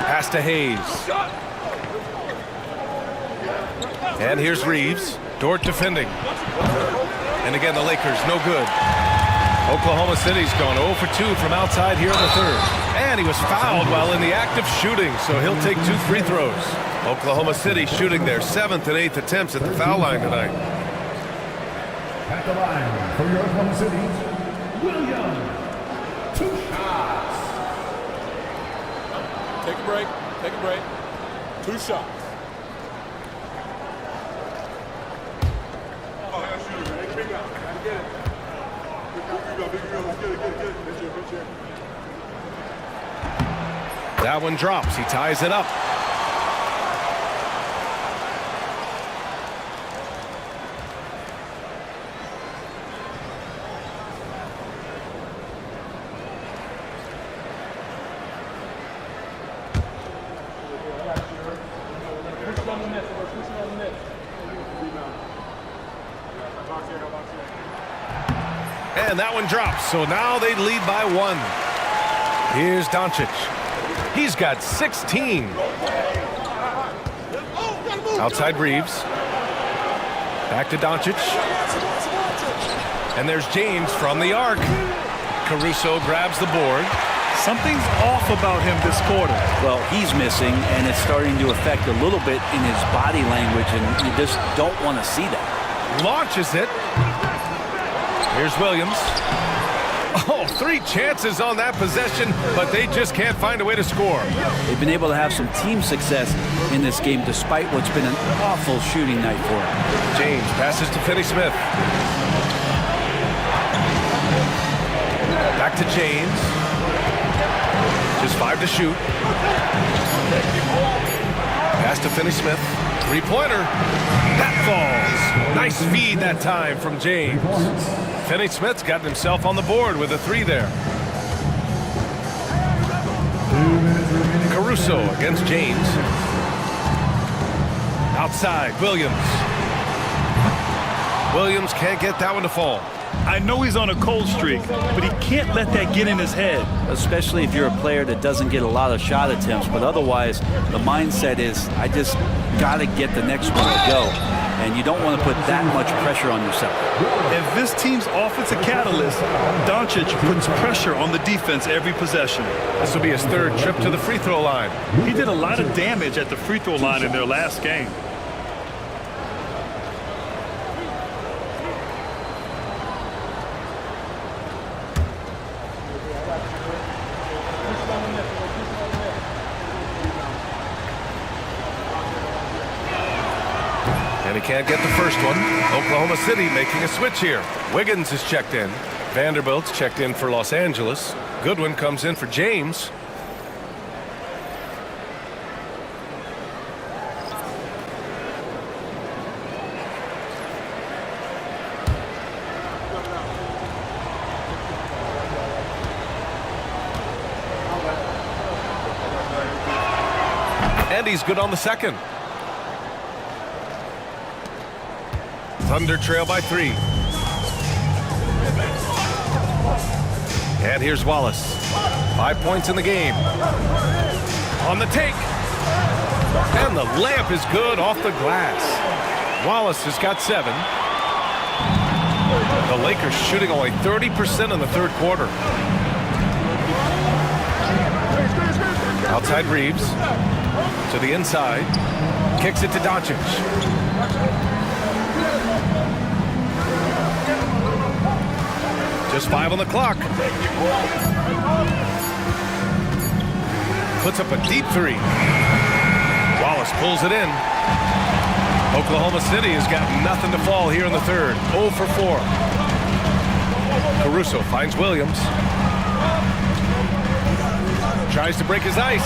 Pass to Hayes. And here's Reeves. Dort defending. And again, the Lakers, no good. Oklahoma City's gone 0 for 2 from outside here in the third. And he was fouled while in the act of shooting, so he'll take 2 free throws. Oklahoma City shooting their 7th and 8th attempts at the foul line tonight. At the line for your Oklahoma City, Williams. 2 shots. Take a break. Take a break. 2 shots. That one drops. He ties it up. And that one drops. So now they lead by 1. Here's Doncic. He's got 16. Outside Reeves. Back to Doncic. And there's James from the arc. Caruso grabs the board. Something's off about him this quarter. Well, he's missing, and it's starting to affect a little bit in his body language, and you just don't want to see that. Launches it. Here's Williams. Oh, 3 chances on that possession, but they just can't find a way to score. They've been able to have some team success in this game despite what's been an awful shooting night for them. James passes to Finney-Smith. Back to James. Just 5 to shoot. Pass to Finney-Smith. 3-pointer. That falls. Nice feed that time from James. Finney-Smith's gotten himself on the board with a 3 there. Caruso against James. Outside, Williams. Williams can't get that one to fall. I know he's on a cold streak, but he can't let that get in his head. Especially if you're a player that doesn't get a lot of shot attempts, but otherwise the mindset is, I just got to get the next one to go. And you don't want to put that much pressure on yourself. If this team's offensive catalyst, Doncic puts pressure on the defense every possession. This will be his 3rd trip to the free throw line. He did a lot of damage at the free throw line in their last game. And he can't get the first one. Oklahoma City making a switch here. Wiggins is checked in. Vanderbilt's checked in for Los Angeles. Goodwin comes in for James. And he's good on the second. Thunder trail by 3. And here's Wallace. 5 points in the game. On the take. And the layup is good off the glass. Wallace has got 7. The Lakers shooting only 30% in the 3rd quarter. Outside Reeves. To the inside. Kicks it to Doncic. Just 5 on the clock. Puts up a deep 3. Wallace pulls it in. Oklahoma City has got nothing to fall here in the 3rd. 0 for 4. Caruso finds Williams. Tries to break his ice.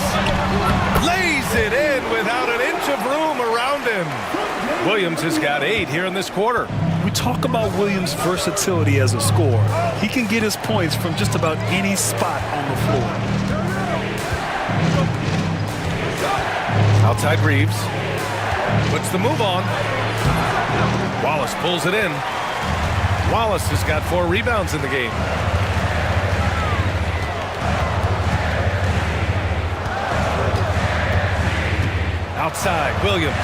Lays it in without an inch of room around him. Williams has got 8 here in this quarter. We talk about Williams' versatility as a scorer. He can get his points from just about any spot on the floor. Outside Reeves. Puts the move on. Wallace pulls it in. Wallace has got 4 rebounds in the game. Outside, Williams.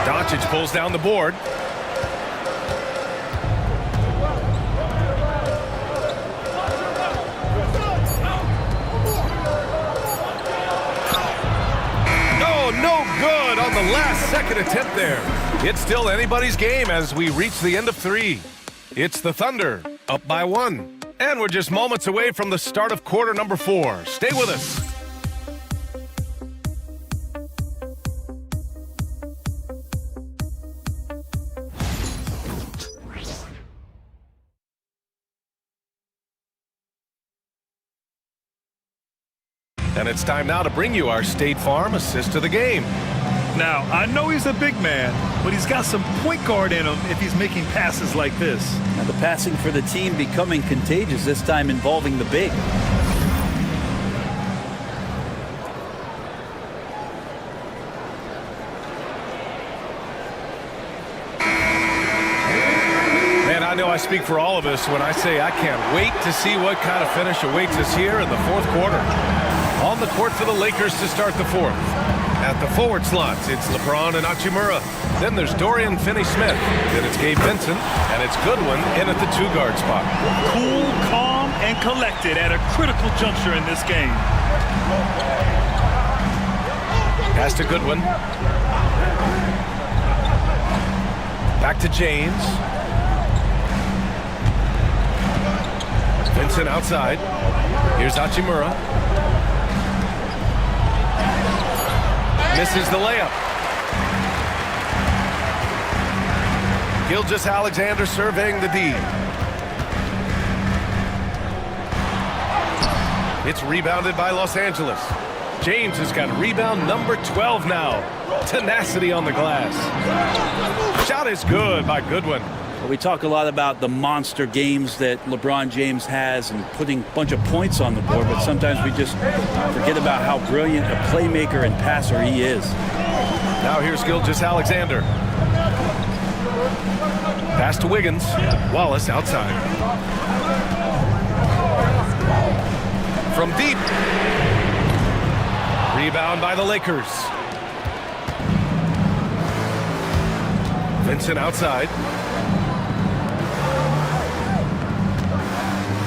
Doncic pulls down the board. No good on the last second attempt there. It's still anybody's game as we reach the end of 3. It's the Thunder up by 1. And we're just moments away from the start of quarter number 4. Stay with us. And it's time now to bring you our State Farm assist of the game. Now, I know he's a big man, but he's got some point guard in him if he's making passes like this. Now the passing for the team becoming contagious, this time involving the big. Man, I know I speak for all of us when I say I can't wait to see what kind of finish awaits us here in the 4th quarter. On the court for the Lakers to start the 4th. At the forward slots, it's LeBron and Hachimura. Then there's Dorian Finney-Smith. Then it's Gabe Vincent, and it's Goodwin in at the 2-guard spot. Cool, calm, and collected at a critical juncture in this game. Pass to Goodwin. Back to James. Vincent outside. Here's Hachimura. Misses the layup. Gilgeous-Alexander surveying the D. It's rebounded by Los Angeles. James has got rebound number 12 now. Tenacity on the glass. Shot is good by Goodwin. Well, we talk a lot about the monster games that LeBron James has and putting a bunch of points on the board, but sometimes we just forget about how brilliant a playmaker and passer he is. Now here's Gilgeous-Alexander. Pass to Wiggins. Wallace outside. From deep. Rebound by the Lakers. Vincent outside.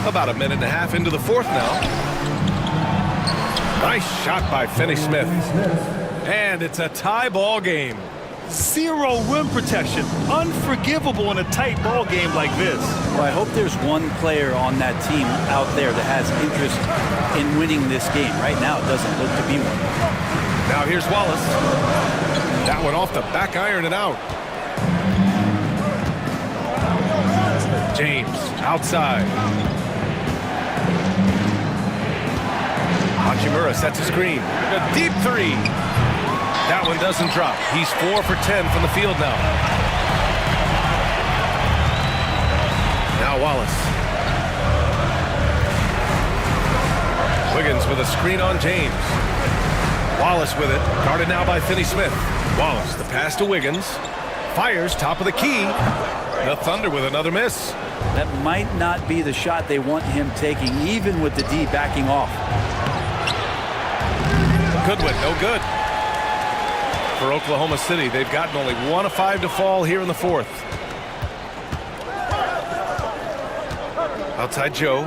About a minute and a half into the 4th now. Nice shot by Finney-Smith. And it's a tie ball game. Zero rim protection. Unforgivable in a tight ball game like this. Well, I hope there's one player on that team out there that has interest in winning this game. Right now, it doesn't look to be one. Now here's Wallace. That one off the back iron and out. James outside. Hachimura sets a screen. A deep 3. That one doesn't drop. He's 4 for 10 from the field now. Now Wallace. Wiggins with a screen on James. Wallace with it. Guarded now by Finney-Smith. Wallace, the pass to Wiggins. Fires top of the key. The Thunder with another miss. That might not be the shot they want him taking, even with the D backing off. Goodwin, no good. For Oklahoma City, they've gotten only 1 of 5 to fall here in the 4th. Outside Joe.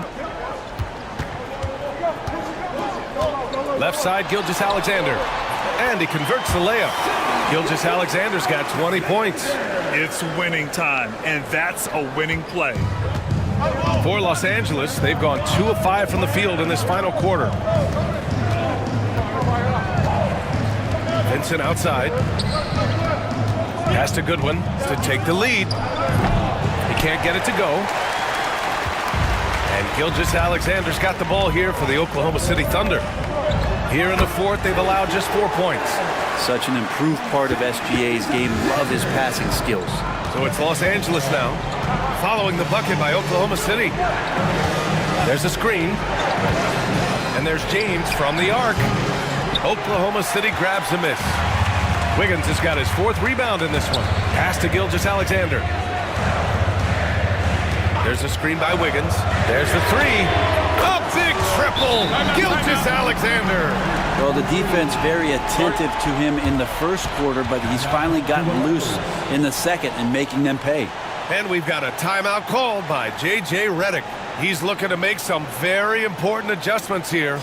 Left side, Gilgeous-Alexander. And he converts the layup. Gilgeous-Alexander's got 20 points. It's winning time, and that's a winning play. For Los Angeles, they've gone 2 of 5 from the field in this final quarter. Vincent outside. Pass to Goodwin to take the lead. He can't get it to go. And Gilgeous-Alexander's got the ball here for the Oklahoma City Thunder. Here in the 4th, they've allowed just 4 points. Such an improved part of SGA's game. Love his passing skills. So it's Los Angeles now, following the bucket by Oklahoma City. There's a screen. And there's James from the arc. Oklahoma City grabs a miss. Wiggins has got his 4th rebound in this one. Pass to Gilgeous-Alexander. There's a screen by Wiggins. There's the 3. A big triple. Gilgeous-Alexander. Well, the defense very attentive to him in the first quarter, but he's finally gotten loose in the second and making them pay. And we've got a timeout called by J.J. Redick. He's looking to make some very important adjustments here.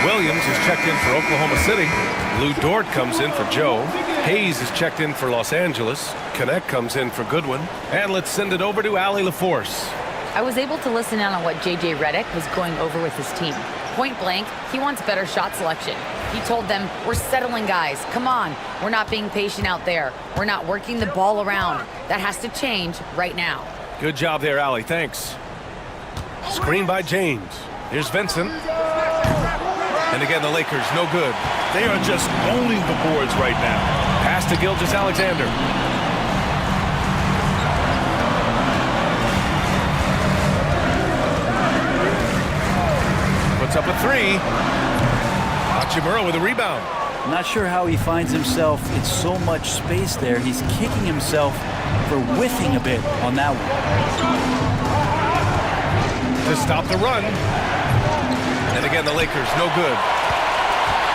Williams is checked in for Oklahoma City. Lou Dort comes in for Joe. Hayes is checked in for Los Angeles. Connect comes in for Goodwin. And let's send it over to Allie LaForce. I was able to listen in on what J.J. Redick was going over with his team. Point blank, he wants better shot selection. He told them, we're settling guys. Come on. We're not being patient out there. We're not working the ball around. That has to change right now. Good job there, Allie. Thanks. Screen by James. Here's Vincent. And again, the Lakers, no good. They are just owning the boards right now. Pass to Gilgeous-Alexander. Puts up a 3. Hachimura with a rebound. I'm not sure how he finds himself in so much space there. He's kicking himself for whiffing a bit on that one. To stop the run. And again, the Lakers, no good.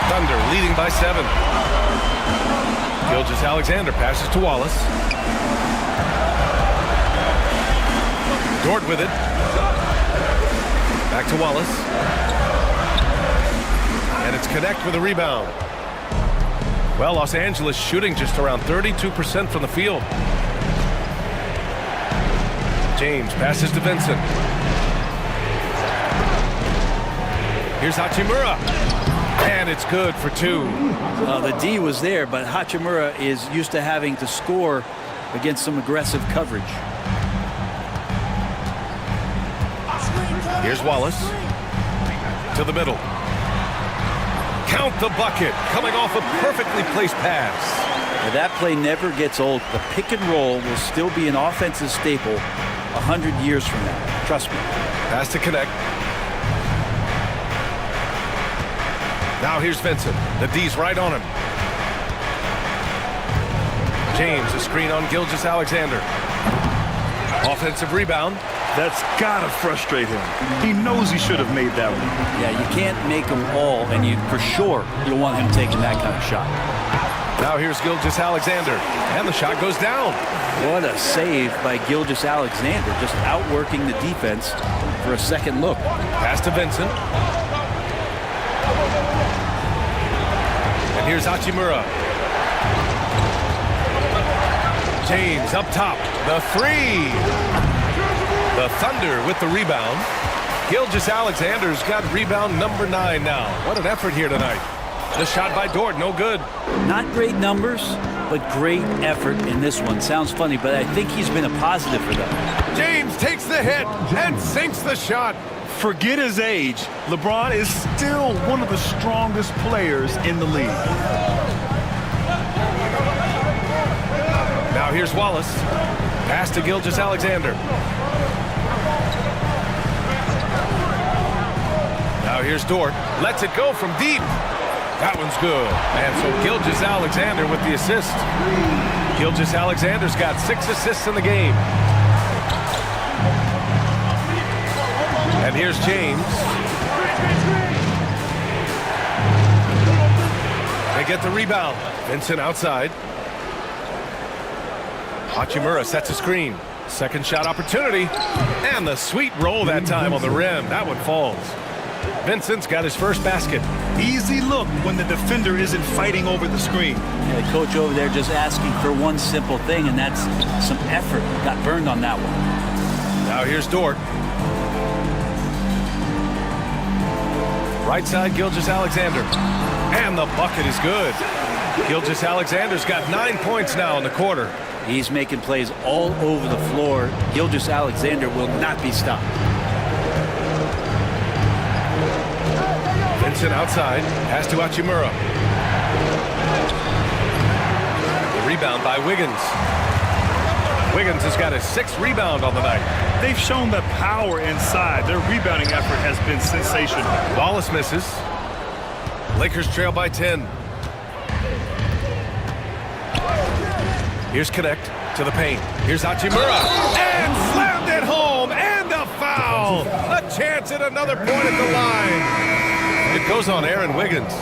Thunder leading by 7. Gilgeous-Alexander passes to Wallace. Dort with it. Back to Wallace. And it's Connect with a rebound. Well, Los Angeles shooting just around 32% from the field. James passes to Vincent. Here's Hachimura. And it's good for 2. The D was there, but Hachimura is used to having to score against some aggressive coverage. Here's Wallace. To the middle. Count the bucket. Coming off a perfectly placed pass. Now, that play never gets old. The pick and roll will still be an offensive staple 100 years from now. Trust me. Pass to Connect. Now here's Vincent. The D's right on him. James, a screen on Gilgeous-Alexander. Offensive rebound. That's gotta frustrate him. He knows he should have made that one. Yeah, you can't make them all, and you for sure you don't want him taking that kind of shot. Now here's Gilgeous-Alexander, and the shot goes down. What a save by Gilgeous-Alexander, just outworking the defense for a second look. Pass to Vincent. And here's Hachimura. James up top, the 3. The Thunder with the rebound. Gilgeous-Alexander's got rebound number 9 now. What an effort here tonight. The shot by Dort, no good. Not great numbers, but great effort in this one. Sounds funny, but I think he's been a positive for them. James takes the hit and sinks the shot. Forget his age. LeBron is still one of the strongest players in the league. Now here's Wallace. Pass to Gilgeous-Alexander. Now here's Dort. Lets it go from deep. That one's good. And so Gilgeous-Alexander with the assist. Gilgeous-Alexander's got 6 assists in the game. And here's James. They get the rebound. Vincent outside. Hachimura sets a screen. Second shot opportunity. And the sweet roll that time on the rim. That one falls. Vincent's got his first basket. Easy look when the defender isn't fighting over the screen. The coach over there just asking for one simple thing, and that's some effort. Got burned on that one. Now here's Dort. Right side, Gilgeous-Alexander. And the bucket is good. Gilgeous-Alexander's got 9 points now in the quarter. He's making plays all over the floor. Gilgeous-Alexander will not be stopped. Vincent outside, pass to Hachimura. The rebound by Wiggins. Wiggins has got his 6th rebound on the night. They've shown the power inside. Their rebounding effort has been sensational. Wallace misses. Lakers trail by 10. Here's Connect to the paint. Here's Hachimura. And slammed it home. And a foul. A chance at another point at the line. It goes on Aaron Wiggins.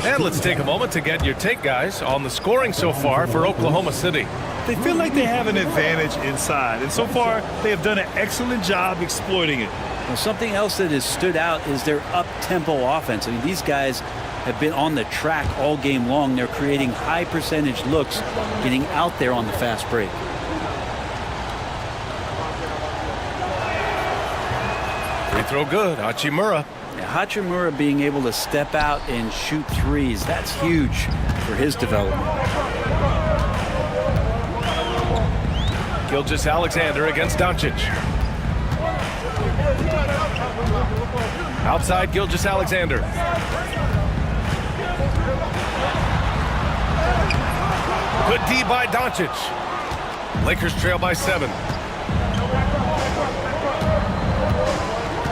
And let's take a moment to get your take, guys, on the scoring so far for Oklahoma City. They feel like they have an advantage inside, and so far they have done an excellent job exploiting it. Well, something else that has stood out is their up-tempo offense. I mean, these guys have been on the track all game long. They're creating high percentage looks, getting out there on the fast break. Free throw good. Hachimura. Hachimura being able to step out and shoot threes, that's huge for his development. Gilgeous-Alexander against Doncic. Outside, Gilgeous-Alexander. Good D by Doncic. Lakers trail by 7.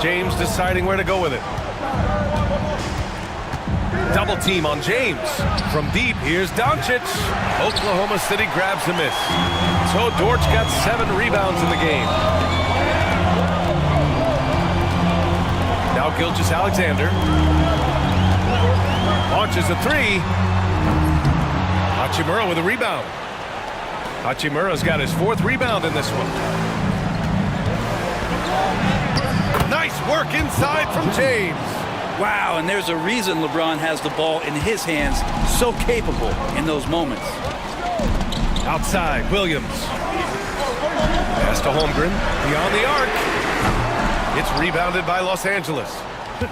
James deciding where to go with it. Double team on James. From deep, here's Doncic. Oklahoma City grabs the miss. So Dort's got 7 rebounds in the game. Now Gilgeous-Alexander. Launches a 3. Hachimura with a rebound. Hachimura's got his 4th rebound in this one. Nice work inside from James. Wow, and there's a reason LeBron has the ball in his hands, so capable in those moments. Outside, Williams. Pass to Holmgren, beyond the arc. It's rebounded by Los Angeles.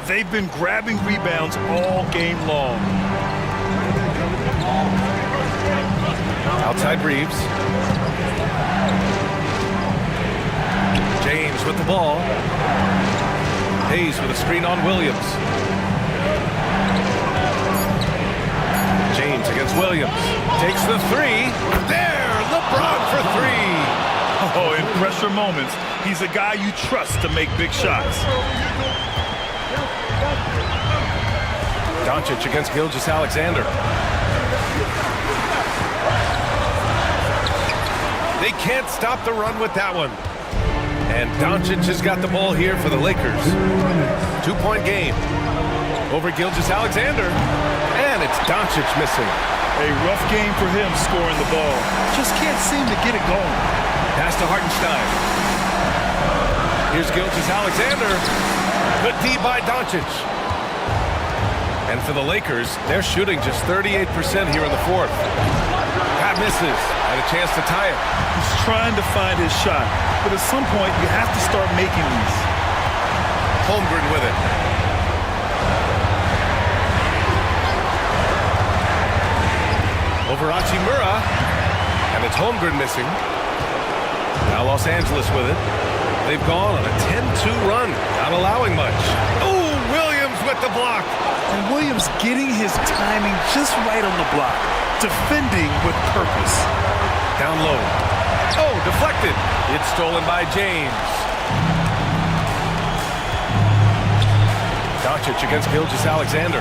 They've been grabbing rebounds all game long. Outside Reeves. James with the ball. Hayes with a screen on Williams. James against Williams. Takes the 3. There, LeBron for 3. Oh, in pressure moments, he's a guy you trust to make big shots. Doncic against Gilgeous-Alexander. They can't stop the run with that one. And Doncic has got the ball here for the Lakers. 2-point game. Over Gilgeous-Alexander. And it's Doncic missing. A rough game for him scoring the ball. Just can't seem to get it going. Pass to Hartenstein. Here's Gilgeous-Alexander. Good D by Doncic. And for the Lakers, they're shooting just 38% here in the 4th. That misses. And a chance to tie it. He's trying to find his shot. But at some point, you have to start making these. Holmgren with it. Over Hachimura. And it's Holmgren missing. Now Los Angeles with it. They've gone on a 10-2 run, not allowing much. Oh, Williams with the block. And Williams getting his timing just right on the block. Defending with purpose. Down low. Oh, deflected. It's stolen by James. Doncic against Gilgeous-Alexander.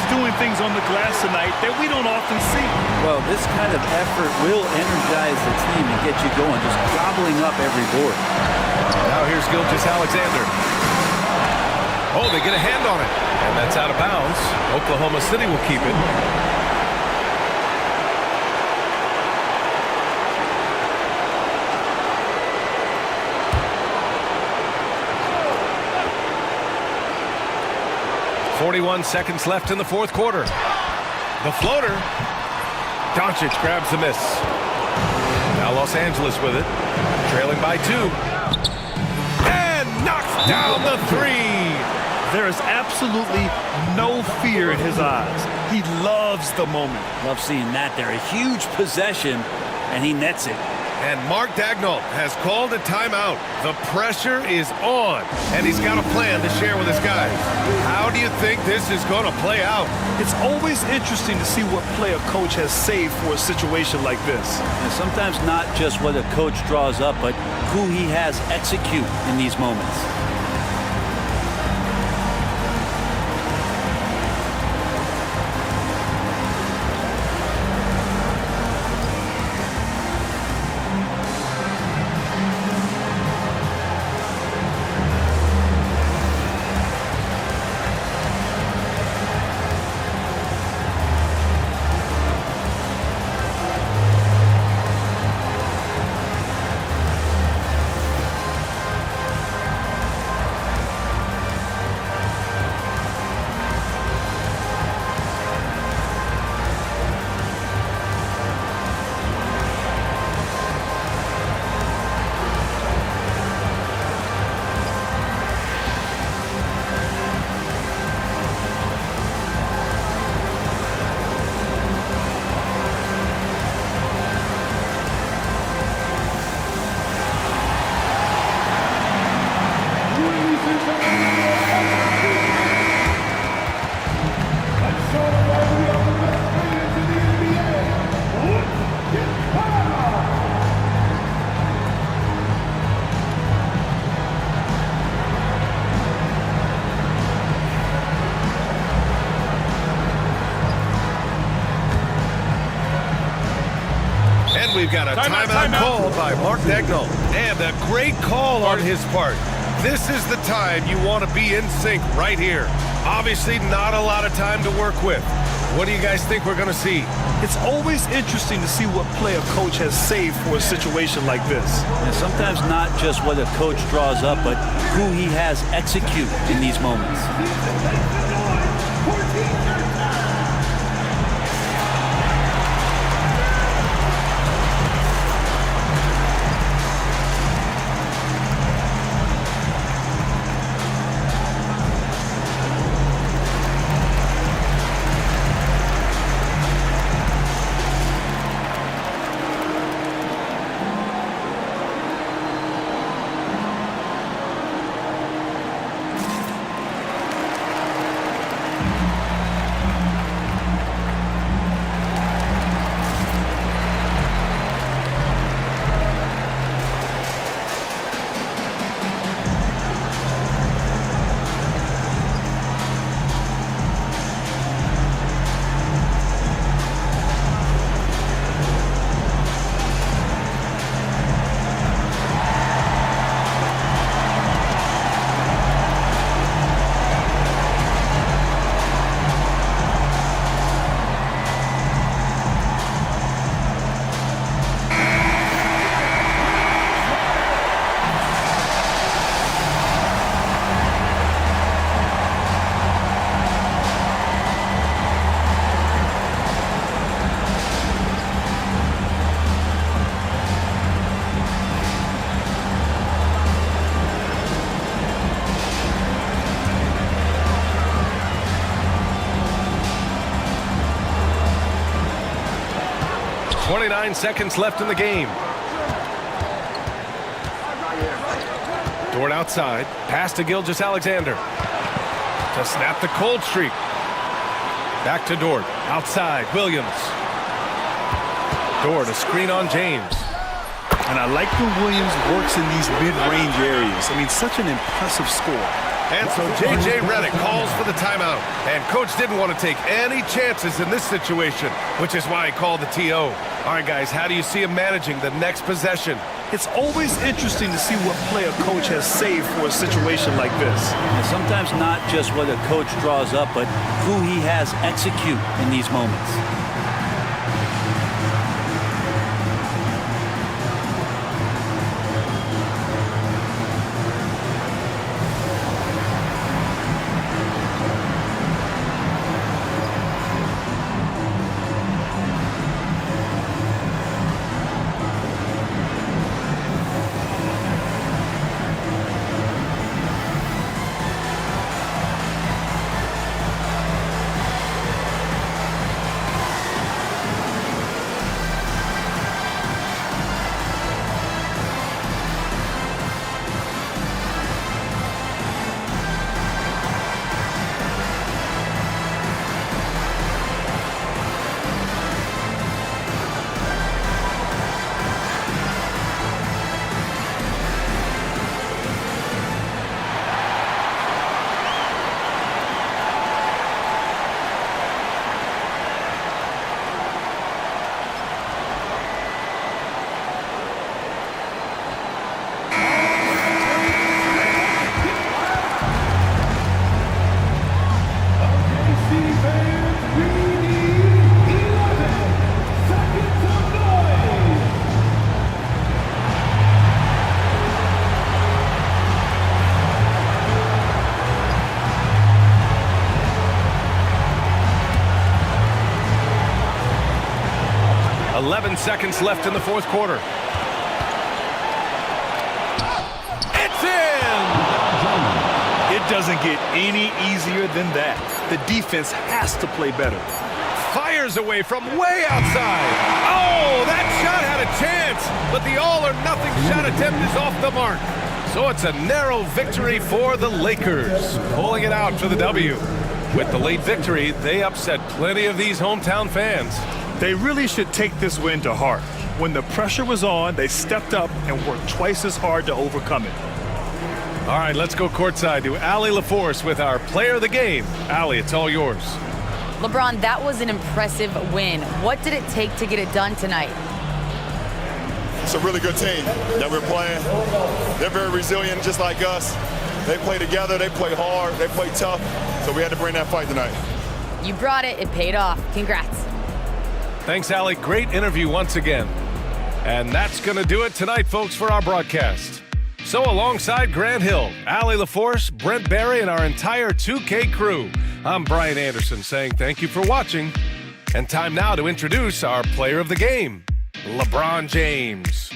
doing things on the glass tonight that we don't often see. Well, this kind of effort will energize the team and get you going, just gobbling up every board. Now here's Gilgeous-Alexander. Oh, they get a hand on it. And that's out of bounds. Oklahoma City will keep it. .41 seconds left in the fourth quarter. The floater. Doncic grabs the miss. Now Los Angeles with it. Trailing by 2. And knocks down the 3. There is absolutely no fear in his eyes. He loves the moment. Love seeing that there. A huge possession, and he nets it. And Mark Daigneault has called a timeout. The pressure is on, and he's got a plan to share with his guys. How do you think this is going to play out? It's always interesting to see what play a coach has saved for a situation like this. And sometimes not just what a coach draws up, but who he has execute in these moments. We've got a timeout called by Mark Daigneault. And a great call on his part. This is the time you want to be in sync right here. Obviously, not a lot of time to work with. What do you guys think we're going to see? It's always interesting to see what play a coach has saved for a situation like this. And sometimes not just what a coach draws up, but who he has execute in these moments. .29 seconds left in the game. Dort outside. Pass to Gilgeous-Alexander. To snap the cold streak. Back to Dort. Outside. Williams. Dort, a screen on James. And I like when Williams works in these mid-range areas. I mean, such an impressive score. And so J.J. Redick calls for the timeout. And Coach didn't want to take any chances in this situation, which is why he called the TO. All right, guys, how do you see him managing the next possession? It's always interesting to see what play a coach has saved for a situation like this. And sometimes not just what a coach draws up, but who he has execute in these moments. Seconds left in the fourth quarter. It's in! It doesn't get any easier than that. The defense has to play better. Fires away from way outside. Oh, that shot had a chance, but the all-or-nothing shot attempt is off the mark. So it's a narrow victory for the Lakers, pulling it out for the W. With the late victory, they upset plenty of these hometown fans. They really should take this win to heart. When the pressure was on, they stepped up and worked twice as hard to overcome it. All right, let's go courtside to Allie LaForce with our player of the game. Allie, it's all yours. LeBron, that was an impressive win. What did it take to get it done tonight? It's a really good team that we're playing. They're very resilient, just like us. They play together, they play hard, they play tough, so we had to bring that fight tonight. You brought it. It paid off. Congrats. Thanks, Allie. Great interview once again. And that's going to do it tonight, folks, for our broadcast. So alongside Grant Hill, Allie LaForce, Brent Barry, and our entire 2K crew, I'm Brian Anderson saying thank you for watching. And time now to introduce our player of the game, LeBron James.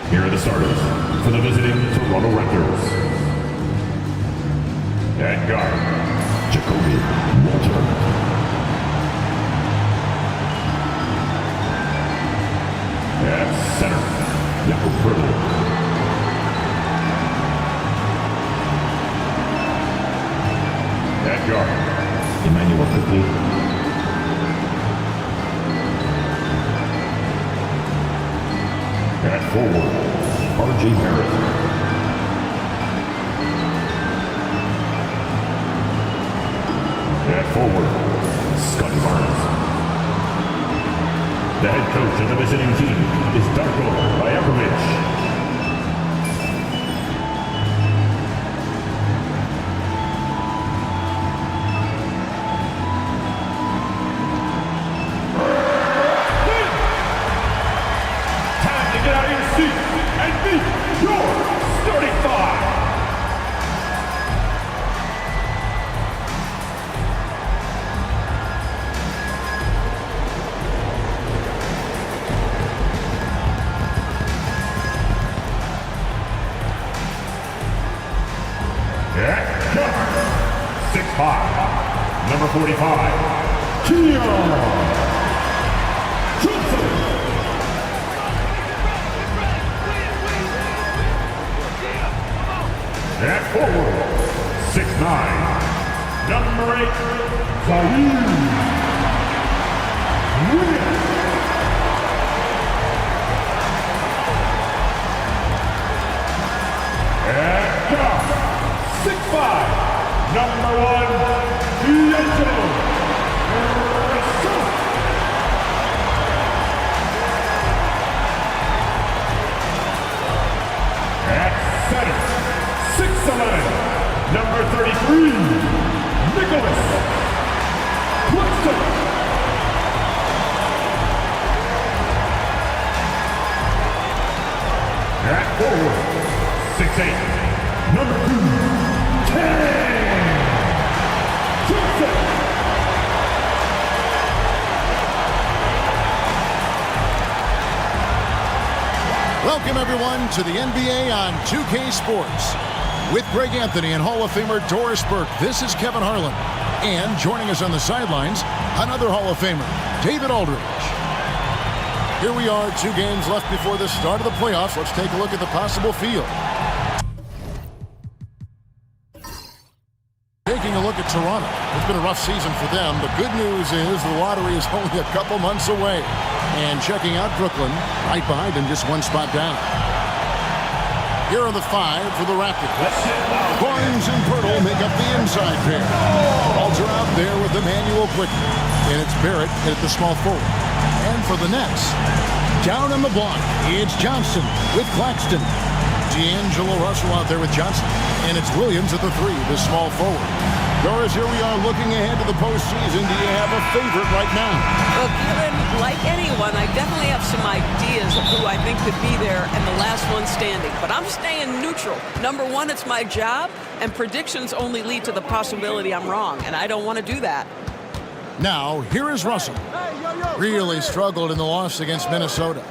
Here are the starters for the visiting Toronto Raptors. At guard, Jacoby Walter. At center, Jakob Poeltl. At guard, Emmanuel Quickly. At forward, R.J. Barrett. At forward, Scotty Barnes. The head coach of the visiting team is Darko Rajakovic. Get out of your seat and meet your 6'5", number 45, Keon. At forward, 6'9", number 8, Zaire. At top, 6'5", number 1, Diego. At center, 6'11", number 33, Nicholas Claxton. At forward, 6'8", number 2, Ken Johnson. Welcome everyone to the NBA on 2K Sports. With Greg Anthony and Hall of Famer Doris Burke, this is Kevin Harlan. And joining us on the sidelines, another Hall of Famer, David Aldridge. Here we are, 2 games left before the start of the playoffs. Let's take a look at the possible field. Taking a look at Toronto. It's been a rough season for them. The good news is the lottery is only a couple months away. And checking out Brooklyn, right behind them, just 1 spot down. Here are the 5 for the Raptors. Barnes and Pirtle make up the inside pair. Balls are out there with Emmanuel quickly. And it's Barrett at the small forward. And for the Nets, down on the block, it's Johnson with Claxton. D'Angelo Russell out there with Johnson. And it's Williams at the 3, the small forward. Doris, here we are looking ahead to the postseason. Do you have a favorite right now? Well, given, like anyone, I definitely have some ideas of who I think could be there and the last one standing. But I'm staying neutral. Number 1, it's my job, and predictions only lead to the possibility I'm wrong, and I don't want to do that. Now, here is Russell. Really struggled in the loss against Minnesota.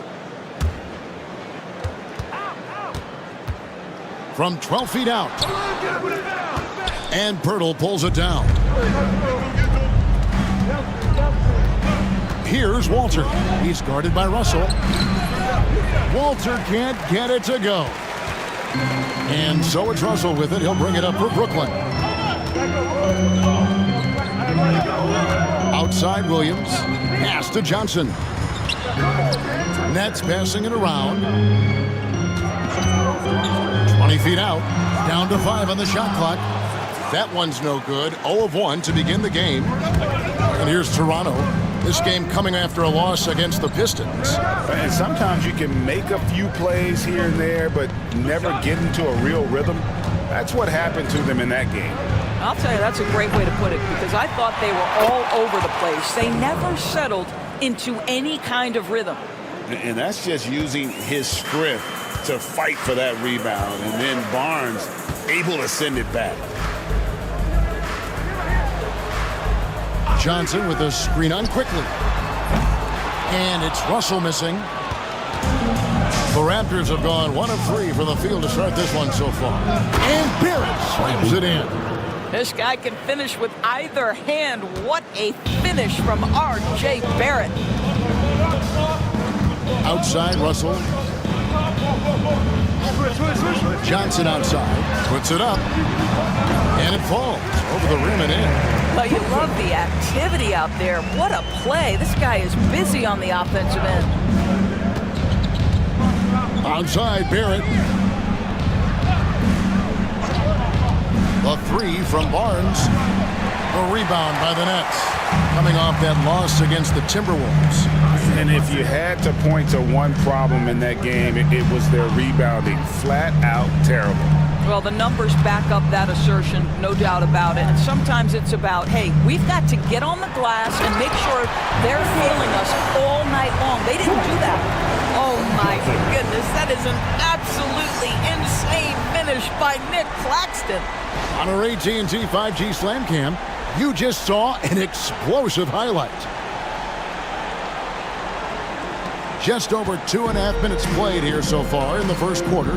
From 12 feet out. And Pirtle pulls it down. Here's Walter. He's guarded by Russell. Walter can't get it to go. And so it's Russell with it. He'll bring it up for Brooklyn. Outside Williams. Pass to Johnson. Nets passing it around. 20 feet out. Down to 5 on the shot clock. That one's no good. 0 of 1 to begin the game. And here's Toronto. This game coming after a loss against the Pistons. And sometimes you can make a few plays here and there, but never get into a real rhythm. That's what happened to them in that game. I'll tell you, that's a great way to put it, because I thought they were all over the place. They never settled into any kind of rhythm. And that's just using his strength to fight for that rebound. And then Barnes able to send it back. Johnson with a screen on quickly. And it's Russell missing. The Raptors have gone 1 of 3 from the field to start this one so far. And Barrett slams it in. This guy can finish with either hand. What a finish from R.J. Barrett. Outside Russell. Johnson outside. Puts it up. And it falls over the rim and in. Well, you love the activity out there. What a play. This guy is busy on the offensive end. Outside Barrett. The 3 from Barnes. A rebound by the Nets. Coming off that loss against the Timberwolves. And if you had to point to one problem in that game, it was their rebounding. Flat out terrible. Well, the numbers back up that assertion, no doubt about it. And sometimes it's about, hey, we've got to get on the glass and make sure they're failing us all night long. They didn't do that. Oh, my goodness. That is an absolutely insane finish by Nick Claxton. On our AT&T 5G Slam Cam, you just saw an explosive highlight. Just over 2.5 minutes played here so far in the first quarter.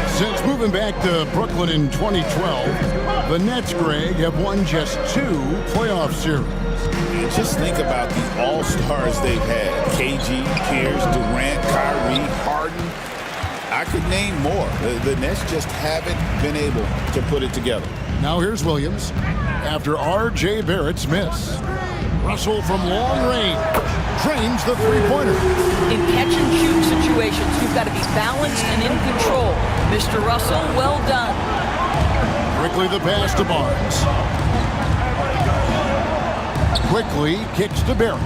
Since moving back to Brooklyn in 2012, The Nets, Greg, have won just 2 playoff series. Just think about the all-stars they've had. KG, Pierce, Durant, Kyrie, Harden. I could name more. The Nets just haven't been able to put it together. Now here's Williams after R.J. Barrett's miss. Russell from long range drains the three-pointer. In catch-and-shoot situations, you've got to be balanced and in control. Mr. Russell, well done. Quickly the pass to Barnes. Quickly kicks to Barrett.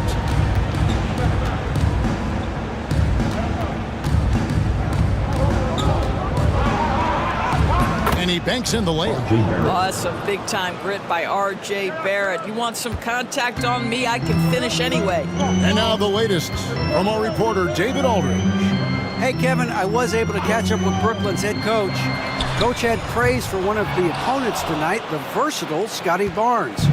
And he banks in the layup. Oh, that's some big-time grit by R.J. Barrett. You want some contact on me, I can finish anyway. And now the latest from our reporter, David Aldridge. Hey, Kevin, I was able to catch up with Brooklyn's head coach. Coach had praise for one of the opponents tonight, the versatile Scotty Barnes.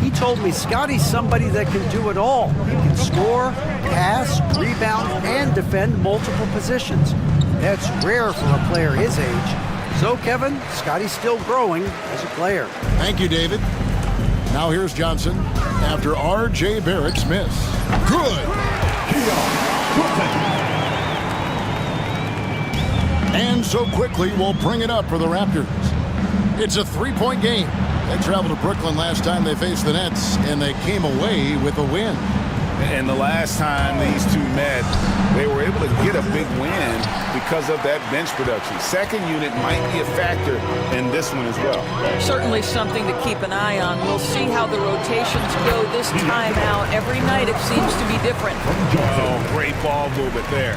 He told me Scotty's somebody that can do it all. He can score, pass, rebound, and defend multiple positions. That's rare for a player his age. So, Kevin, Scotty's still growing as a player. Thank you, David. Now here's Johnson after R.J. Barrett's miss. Good. And so quickly we'll bring it up for the Raptors. It's a 3-point game. They traveled to Brooklyn last time they faced the Nets, and they came away with a win. And the last time these two met, they were able to get a big win because of that bench production. Second unit might be a factor in this one as well. Certainly something to keep an eye on. We'll see how the rotations go this time out. Every night it seems to be different. Oh, great ball movement there.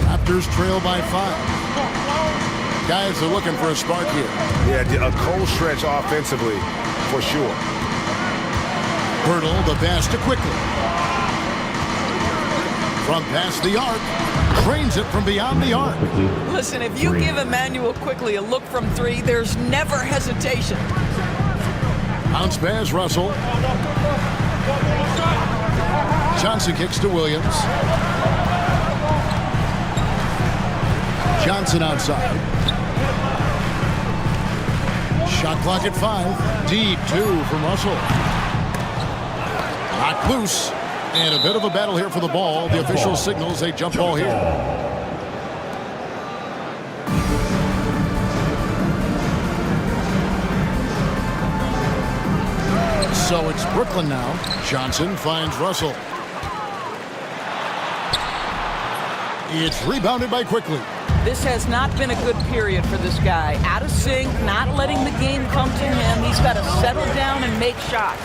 Raptors trail by 5. Guys are looking for a spark here. Yeah, a cold stretch offensively, for sure. Hurdle the pass to Quickly. From past the arc, drains it from beyond the arc. Listen, if you give Emmanuel Quickly a look from 3, there's never hesitation. Bounce pass, Russell. Johnson kicks to Williams. Johnson outside. Shot clock at 5. Deep 2 from Russell. Knocked loose. And a bit of a battle here for the ball. The official signals a jump ball here. So it's Brooklyn now. Johnson finds Russell. It's rebounded by Quickly. This has not been a good period for this guy. Out of sync, not letting the game come to him. He's got to settle down and make shots.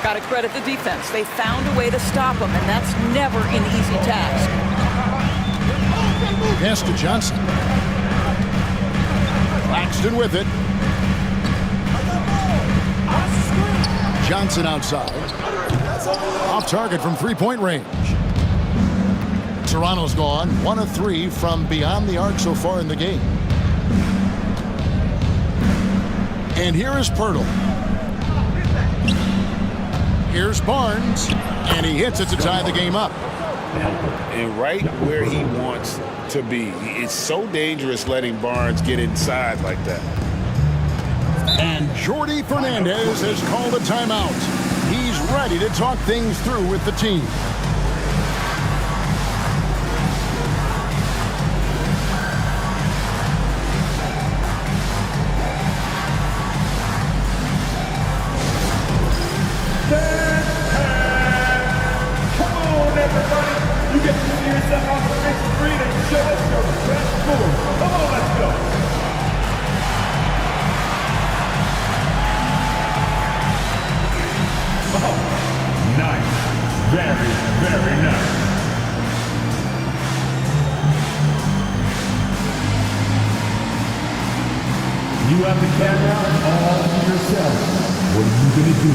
Got to credit the defense. They found a way to stop him, and that's never an easy task. Pass to Johnson. Claxton with it. Johnson outside. Off target from 3-point range. Toronto's gone 1 of 3 from beyond the arc so far in the game. And here is Pirtle. Here's Barnes, and he hits it to tie the game up. And right where he wants to be. It's so dangerous letting Barnes get inside like that. And Jordi Fernandez has called a timeout. He's ready to talk things through with the team. You have the camera all to yourself. What are you going to do?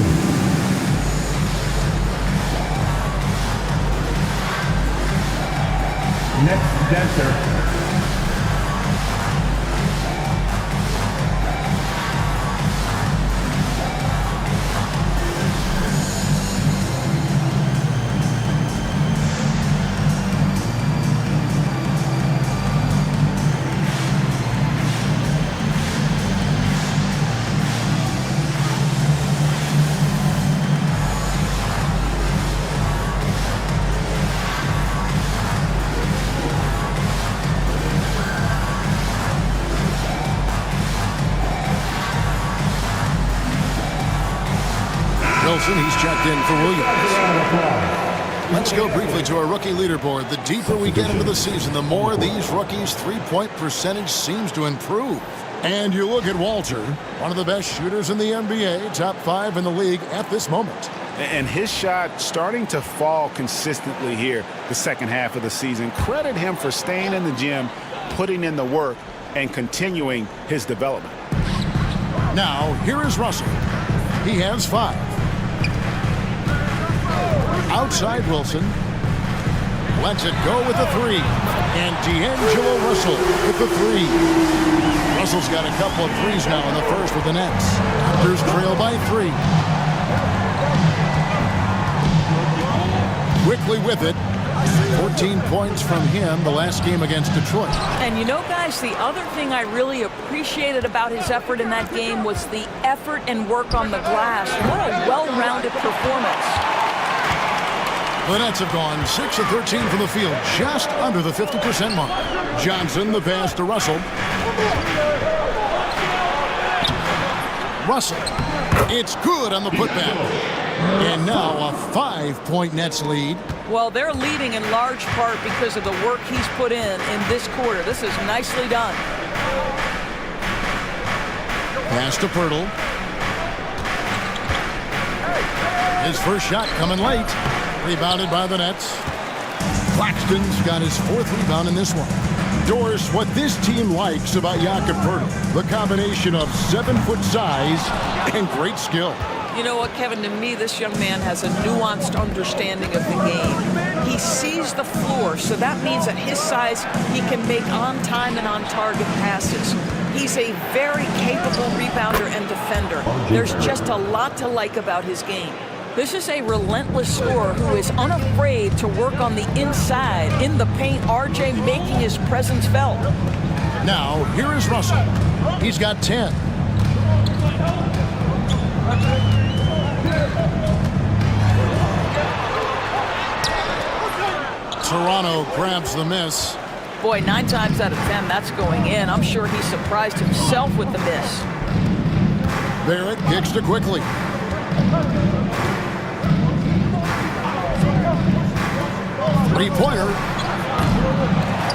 Next dancer. Wilson, he's checked in for Williams. Let's go briefly to our rookie leaderboard. The deeper we get into the season, the more these rookies' three-point percentage seems to improve. And you look at Walter, one of the best shooters in the NBA, top 5 in the league at this moment. And his shot starting to fall consistently here the second half of the season. Credit him for staying in the gym, putting in the work, and continuing his development. Now, here is Russell. He has 5. Outside Wilson. Lets it go with the 3. And D'Angelo Russell with the 3. Russell's got a couple of threes now in the first with the Nets. Raptors trail by 3. Quickly with it. 14 points from him the last game against Detroit. And you know, guys, the other thing I really appreciated about his effort in that game was the effort and work on the glass. What a well-rounded performance. The Nets have gone 6 of 13 from the field, just under the 50% mark. Johnson, the pass to Russell. Russell. It's good on the putback. And now a 5-point Nets lead. Well, they're leading in large part because of the work he's put in this quarter. This is nicely done. Pass to Pirtle. His first shot coming late. Rebounded by the Nets. Claxton's got his 4th rebound in this one. Doris, what this team likes about Jakob Pirtle, the combination of 7-foot size and great skill. You know what, Kevin, to me, this young man has a nuanced understanding of the game. He sees the floor, so that means at his size, he can make on-time and on-target passes. He's a very capable rebounder and defender. There's just a lot to like about his game. This is a relentless scorer who is unafraid to work on the inside, in the paint, RJ making his presence felt. Now, here is Russell. He's got 10. Toronto grabs the miss. Boy, 9 times out of 10, that's going in. I'm sure he surprised himself with the miss. Barrett kicks to quickly. Three-pointer.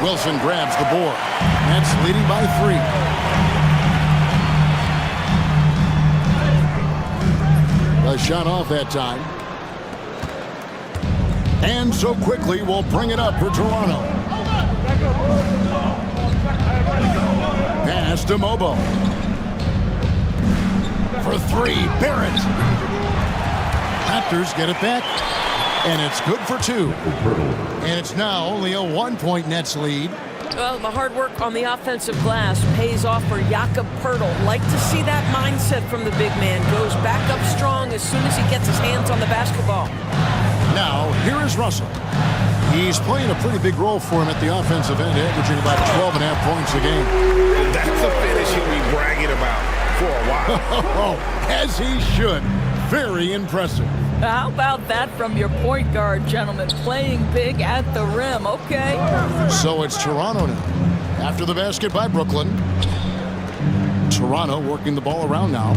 Wilson grabs the board. Nets leading by 3. A shot off that time. And so quickly we'll bring it up for Toronto. Pass to Mobo. For 3, Barrett. Raptors get it back. And it's good for 2. And it's now only a 1-point Nets lead. Well, the hard work on the offensive glass pays off for Jakob Pirtle. Like to see that mindset from the big man. Goes back up strong as soon as he gets his hands on the basketball. Now, here is Russell. He's playing a pretty big role for him at the offensive end, averaging about 12.5 points a game. That's a finish he'll be bragging about for a while. As he should. Very impressive. How about that from your point guard, gentlemen? Playing big at the rim, okay? So it's Toronto now. After the basket by Brooklyn. Toronto working the ball around now.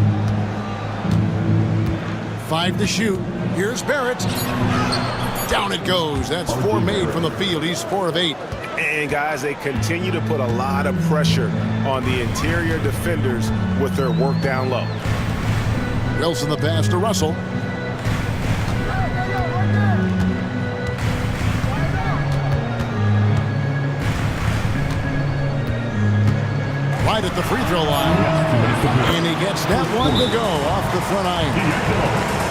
5 to shoot. Here's Barrett. Down it goes. That's 4 made from the field. He's 4 of 8. And guys, they continue to put a lot of pressure on the interior defenders with their work down low. Wilson the pass to Russell. Right at the free throw line. And he gets that one to go off the front iron.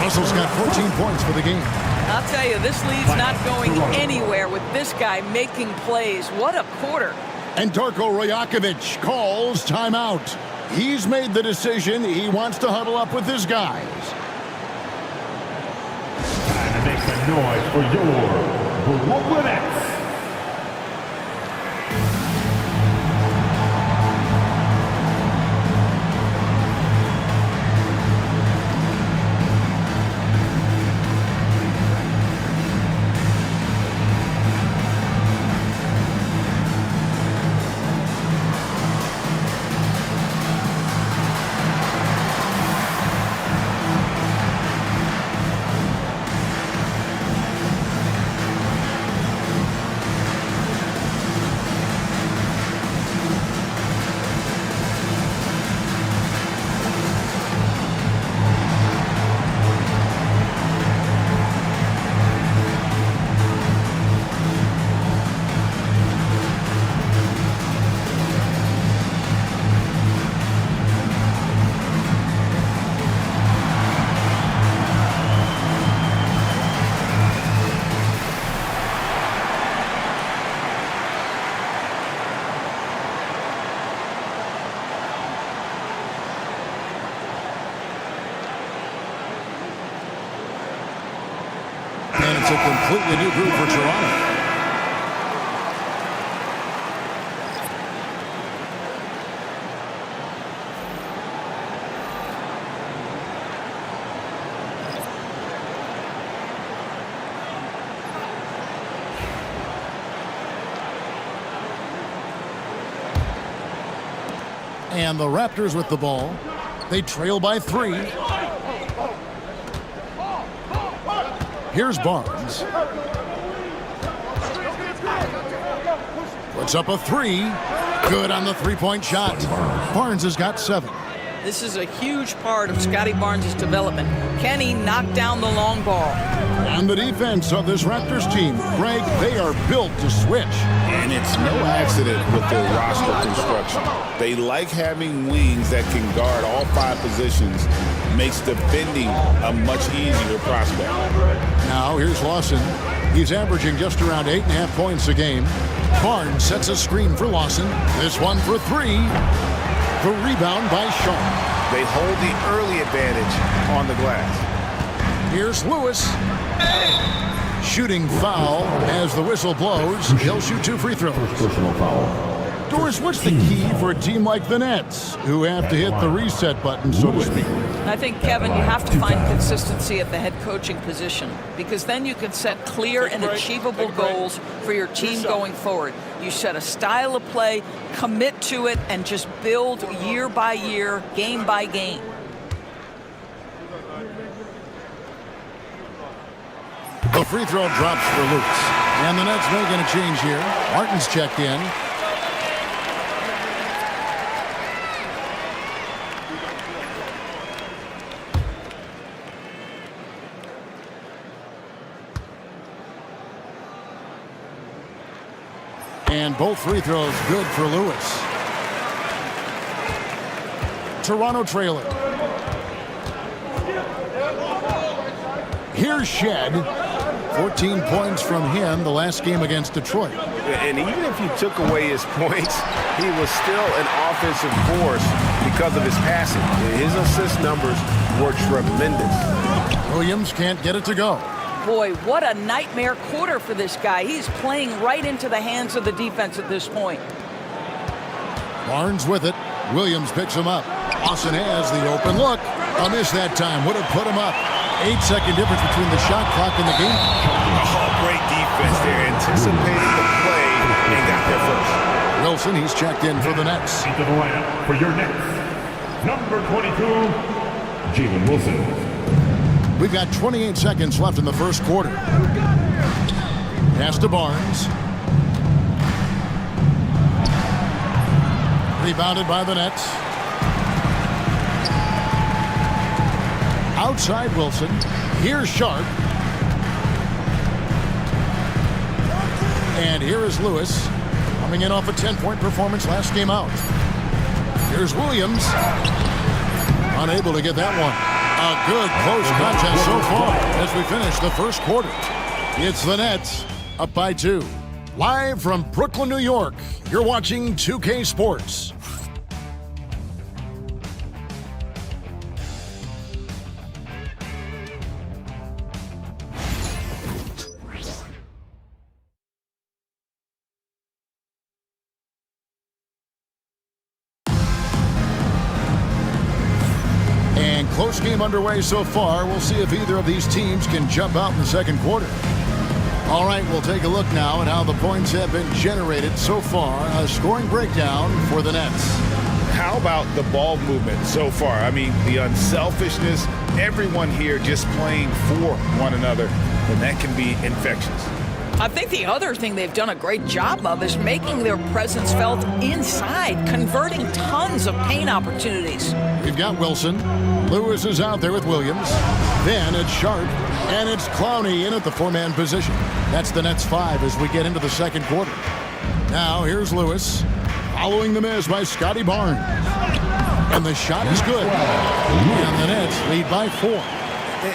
Russell's got 14 points for the game. I'll tell you, this lead's not going anywhere with this guy making plays. What a quarter. And Darko Rajakovic calls timeout. He's made the decision. He wants to huddle up with his guys. And make some noise for your Brooklyn Nets. And it's a completely new group for Toronto. And the Raptors with the ball. They trail by 3. Here's Barnes. Puts up a 3. Good on the three-point shot. Barnes has got 7. This is a huge part of Scotty Barnes' development. Can he knock down the long ball? And the defense of this Raptors team, Greg, they are built to switch. And it's no accident with their roster construction. They like having wings that can guard all 5 positions. Makes defending a much easier prospect. Now here's Lawson. He's averaging just around 8.5 points a game. Barnes sets a screen for Lawson. This one for 3. The rebound by Shaw. They hold the early advantage on the glass. Here's Lewis. Shooting foul as the whistle blows. He'll shoot 2 free throws. Personal foul. Doris, what's the key for a team like the Nets, who have to hit the reset button, so to speak? I think, Kevin, you have to find consistency at the head coaching position, because then you can set clear and achievable goals for your team going forward. You set a style of play, commit to it, and just build year by year, game by game. The free throw drops for Lewis. And the Nets making a change here. Martin's checked in. And both free throws good for Lewis. Toronto trailing. Here's Shed. 14 points from him the last game against Detroit. And even if you took away his points, he was still an offensive force because of his passing. His assist numbers were tremendous. Williams can't get it to go. Boy, what a nightmare quarter for this guy. He's playing right into the hands of the defense at this point. Barnes with it. Williams picks him up. Austin has the open look. A miss that time would have put him up. 8-second difference between the shot clock and the game. Oh, great defense there. Anticipating the play and got there first. Wilson, he's checked in for the Nets. Into the lineup for your Nets, number 22, Jalen Wilson. We've got 28 seconds left in the first quarter. Pass to Barnes. Rebounded by the Nets. Outside Wilson. Here's Sharp. And here is Lewis, coming in off a 10-point performance last game out. Here's Williams. Unable to get that one. A good close contest so far as we finish the first quarter. It's the Nets up by 2. Live from Brooklyn, New York, you're watching 2K Sports. Close game underway so far. We'll see if either of these teams can jump out in the second quarter. All right, we'll take a look now at how the points have been generated so far. A scoring breakdown for the Nets. How about the ball movement so far? I mean, the unselfishness, everyone here just playing for one another, and that can be infectious. I think the other thing they've done a great job of is making their presence felt inside, converting tons of paint opportunities. We've got Wilson. Lewis is out there with Williams. Then it's Sharp. And it's Clowney in at the 4-man position. That's the Nets 5 as we get into the second quarter. Now here's Lewis. Following the miss by Scotty Barnes. And the shot is good. And the Nets lead by 4.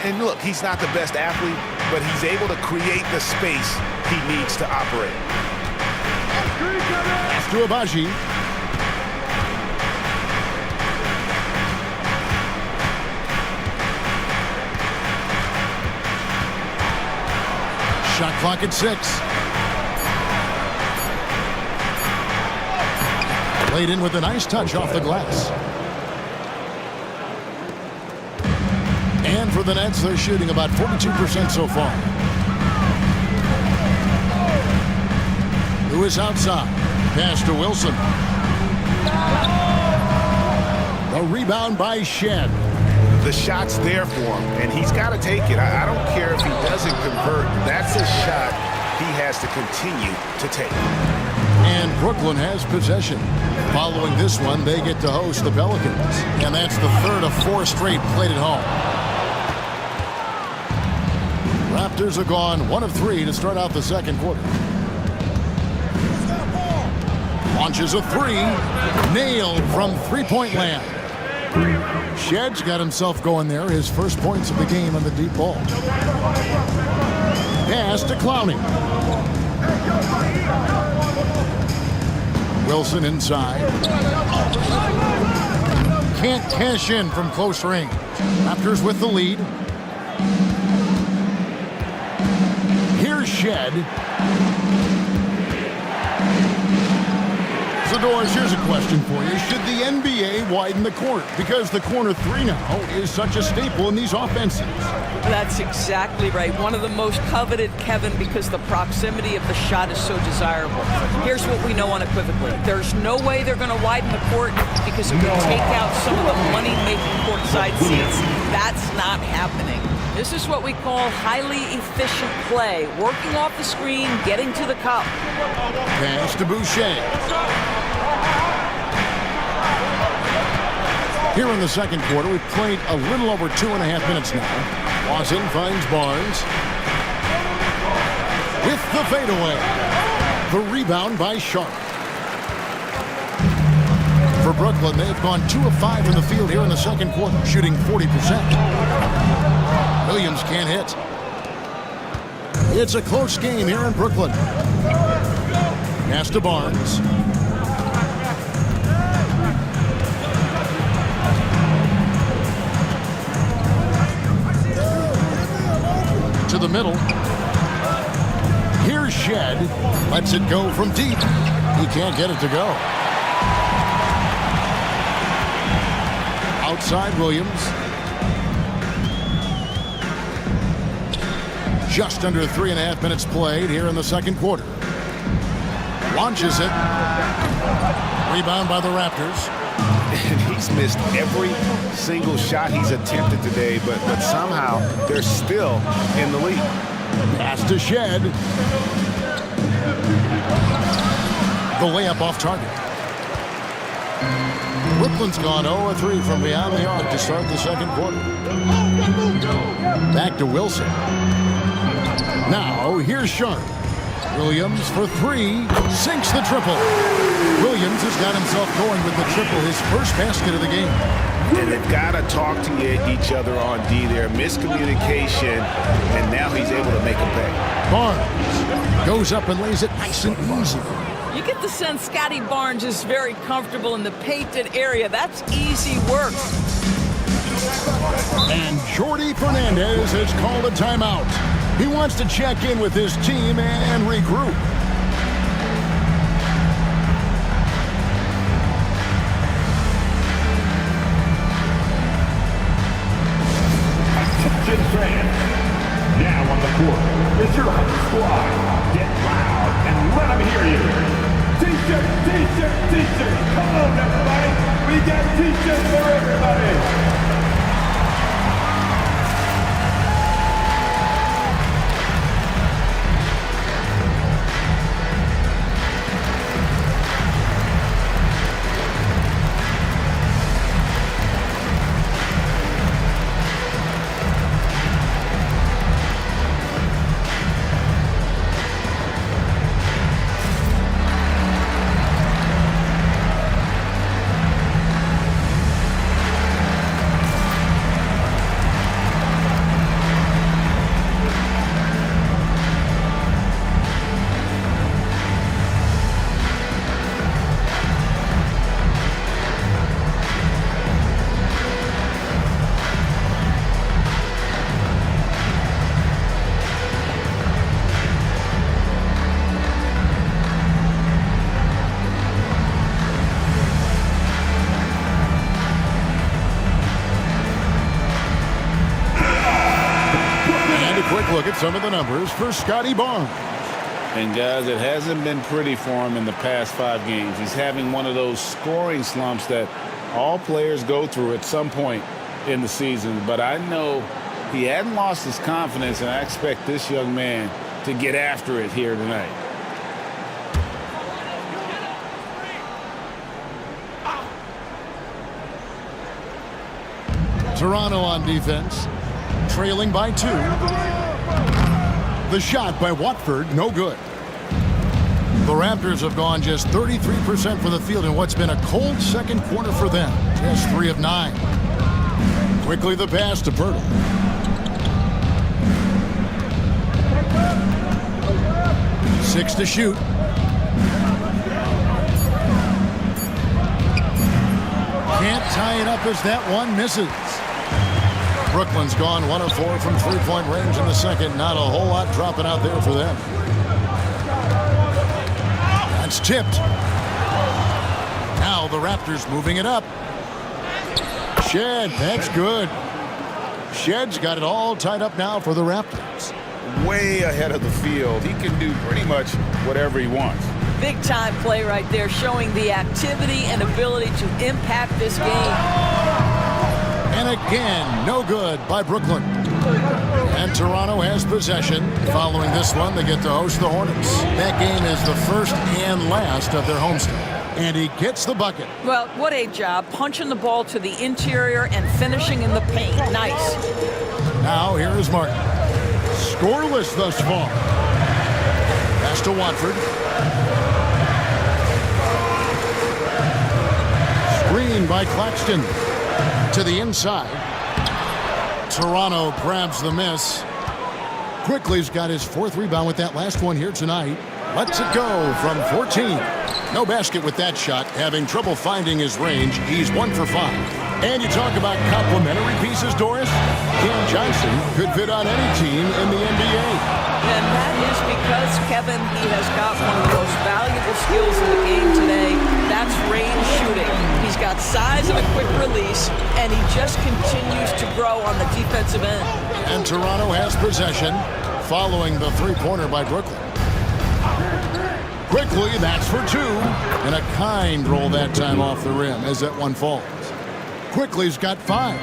And look, he's not the best athlete, but he's able to create the space he needs to operate. To Abaji. Shot clock at 6. Played in with a nice touch off the glass. And for the Nets, they're shooting about 42% so far. Lewis outside. Pass to Wilson. The rebound by Shed. The shot's there for him, and he's got to take it. I don't care if he doesn't convert. That's a shot he has to continue to take. And Brooklyn has possession. Following this one, they get to host the Pelicans. And that's the third of 4 straight played at home. Raptors are gone 1 of 3 to start out the second quarter. Launches a 3. Nailed from three-point land. Shed's got himself going there. His first points of the game on the deep ball. Pass to Clowney. Wilson inside. Can't cash in from close range. Raptors with the lead. Here's Shed. Zadors, here's a question for you. Should the NBA widen the corner? Because the corner 3 now is such a staple in these offenses. That's exactly right. One of the most coveted, Kevin, because the proximity of the shot is so desirable. Here's what we know unequivocally. There's no way they're going to widen the court because it would take out some of the money-making courtside seats. That's not happening. This is what we call highly efficient play. Working off the screen, getting to the cup. Pass to Boucher. Here in the second quarter, we've played a little over 2.5 minutes now. Lawson finds Barnes. With the fadeaway. The rebound by Sharp. For Brooklyn, they've gone 2 of 5 from the field here in the second quarter, shooting 40%. Williams can't hit. It's a close game here in Brooklyn. Pass to Barnes. To the middle. Here's Shed. Lets it go from deep. He can't get it to go. Outside Williams. Just under 3.5 minutes played here in the second quarter. Launches it. Rebound by the Raptors. And he's missed every single shot he's attempted today, but somehow they're still in the lead. Pass to Shed. The layup off target. Brooklyn's gone 0 of 3 from beyond the arc to start the second quarter. Back to Wilson. Now here's Sharp. Williams for 3. Sinks the triple. Williams has got himself going with the triple, his first basket of the game. And they've got to talk to each other on D there. Miscommunication, and now he's able to make a pay. Barnes goes up and lays it nice and easy. You get the sense Scotty Barnes is very comfortable in the painted area. That's easy work. And Jordi Fernandez has called a timeout. He wants to check in with his team and regroup. Attention fans. Now on the court is your home squad. Get loud and let them hear you. T-shirt, T-shirt, T-shirt. Come on, everybody. We got T-shirts for everybody. look at some of the numbers for Scotty Barnes. And guys, it hasn't been pretty for him in the past 5 games. He's having one of those scoring slumps that all players go through at some point in the season. But I know he hadn't lost his confidence, and I expect this young man to get after it here tonight. Toronto on defense, trailing by 2. The shot by Watford, no good. The Raptors have gone just 33% from the field in what's been a cold second quarter for them. Just 3 of 9. Quickly the pass to Pirtle. Six to shoot. Can't tie it up as that one misses. Brooklyn's gone 1 of 4 from three-point range in the second. Not a whole lot dropping out there for them. That's tipped. Now the Raptors moving it up. Shed, that's good. Shed's got it all tied up now for the Raptors. Way ahead of the field. He can do pretty much whatever he wants. Big time play right there, showing the activity and ability to impact this game. And again, no good by Brooklyn. And Toronto has possession. Following this one, they get to host the Hornets. That game is the first and last of their homestand. And he gets the bucket. Well, what a job, punching the ball to the interior and finishing in the paint. Nice. Now here is Martin. Scoreless thus far. Pass to Watford. Screen by Claxton. To the inside. Toronto grabs the miss. Quickly's got his 4th rebound with that last one here tonight. Lets it go from 14. No basket with that shot. Having trouble finding his range. He's 1 for 5. And you talk about complimentary pieces, Doris. Cam Johnson could fit on any team in the NBA. And that is because, Kevin, he has got one of the most valuable skills in the game today. That's range shooting. He's got size and a quick release, and he just continues to grow on the defensive end. And Toronto has possession following the three-pointer by Brooklyn. Quickly, that's for 2. And a kind roll that time off the rim as that one falls. Quickly's got 5.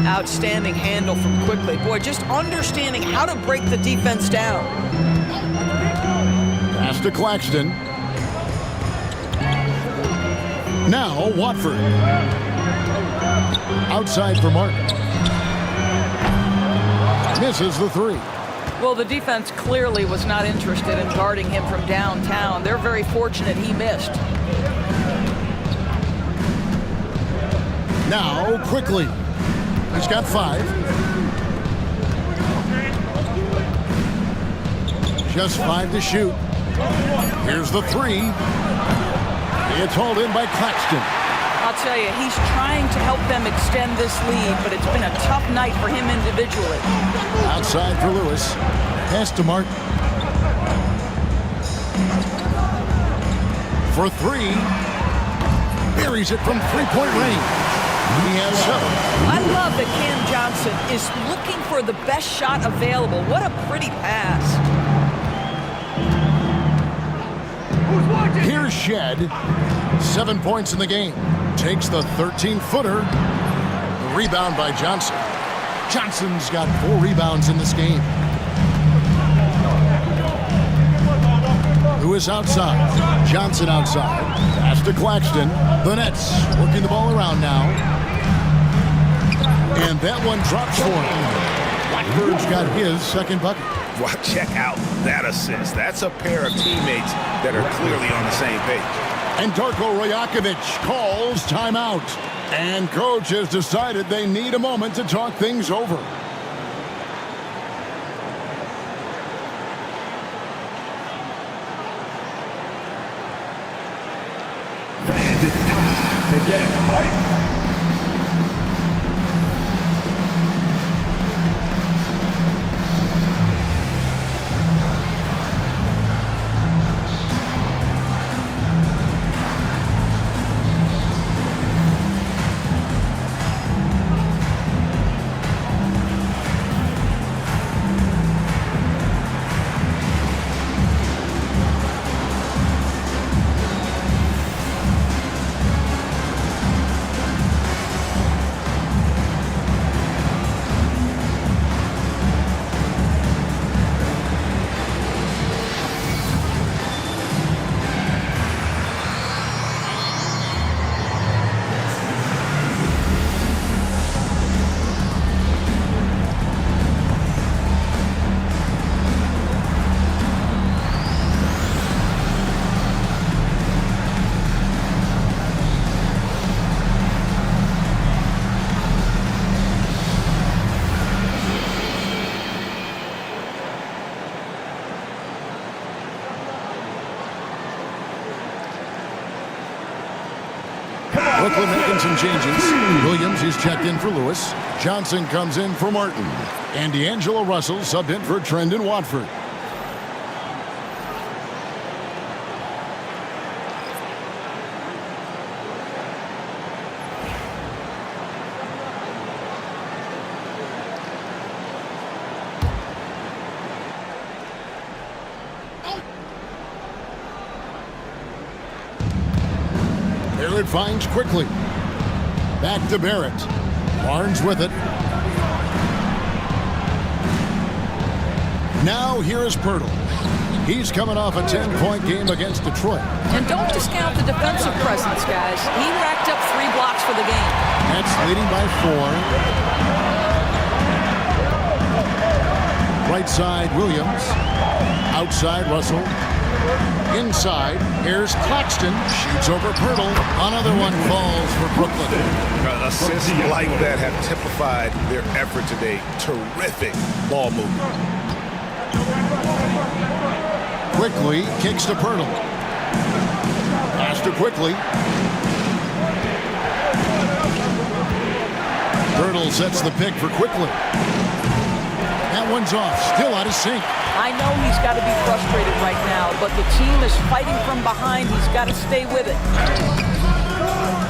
Outstanding handle from Quickly. Boy, just understanding how to break the defense down. Pass to Claxton. Now Watford. Outside for Martin. Misses the 3. Well, the defense clearly was not interested in guarding him from downtown. They're very fortunate he missed. Now, Quickly. He's got 5. Just 5 to shoot. Here's the 3. It's hauled in by Claxton. I'll tell you, he's trying to help them extend this lead, but it's been a tough night for him individually. Outside for Lewis. Pass to Martin. For 3. Buries it from three-point range. He has 7. I love that Cam Johnson is looking for the best shot available. What a pretty pass. Here's Shed. 7 points in the game. Takes the 13-footer. The rebound by Johnson. Johnson's got 4 rebounds in this game. Who is outside? Johnson outside. Pass to Claxton. The Nets working the ball around now. And that one drops for him. Blackbird's got his second bucket. Well, check out that assist. That's a pair of teammates that are clearly on the same page. And Darko Rajakovic calls timeout. And coach has decided they need a moment to talk things over. It's time to get hyped. Brooklyn making some changes. Williams, he's checked in for Lewis. Johnson comes in for Martin. And D'Angelo Russell subbed in for Trendon Watford. There it finds quickly. Back to Barrett. Barnes with it. Now here is Pirtle. He's coming off a 10-point game against Detroit. And don't discount the defensive presence, guys. He racked up 3 blocks for the game. Nets leading by 4. Right side, Williams. Outside, Russell. Inside, here's Claxton. Shoots over Pirtle. Another one falls for Brooklyn. Assists like that have typified their effort today. Terrific ball movement. Quickly kicks to Pirtle. Pass to Quickly. Pirtle sets the pick for Quickly. That one's off. Still out of sync. I know he's got to be frustrated right now, but the team is fighting from behind. He's got to stay with it.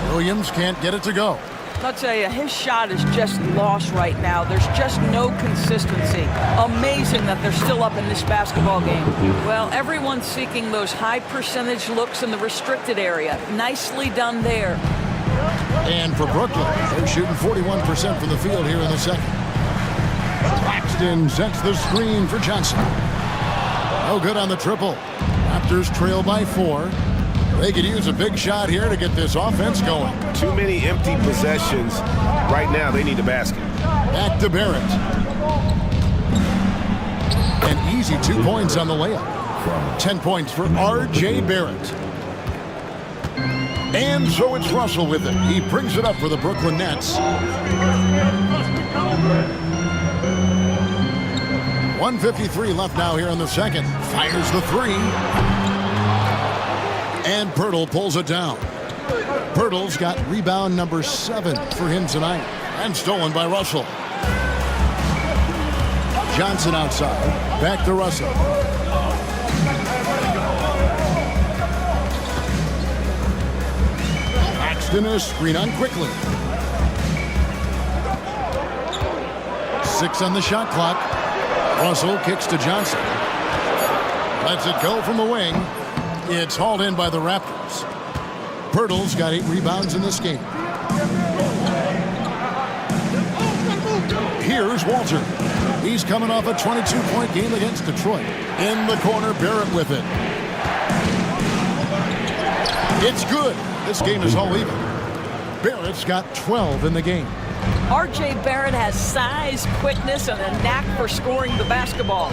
Williams can't get it to go. I'll tell you, his shot is just lost right now. There's just no consistency. Amazing that they're still up in this basketball game. Well, everyone's seeking those high percentage looks in the restricted area. Nicely done there. And for Brooklyn, they're shooting 41% from the field here in the second. Claxton sets the screen for Johnson. No good on the triple. Raptors trail by 4. They could use a big shot here to get this offense going. Too many empty possessions. Right now, they need a basket. Back to Barrett. An easy 2 points on the layup. 10 points for R.J. Barrett. And so it's Russell with it. He brings it up for the Brooklyn Nets. 1:53 left now here in the second. Fires the 3. And Pirtle pulls it down. Pirtle's got rebound number 7 for him tonight. And stolen by Russell. Johnson outside. Back to Russell. Paxton a screen on Quickly. 6 on the shot clock. Russell kicks to Johnson. Lets it go from the wing. It's hauled in by the Raptors. Pirtle's got 8 rebounds in this game. Here's Walter. He's coming off a 22-point game against Detroit. In the corner, Barrett with it. It's good. This game is all even. Barrett's got 12 in the game. R.J. Barrett has size, quickness, and a knack for scoring the basketball.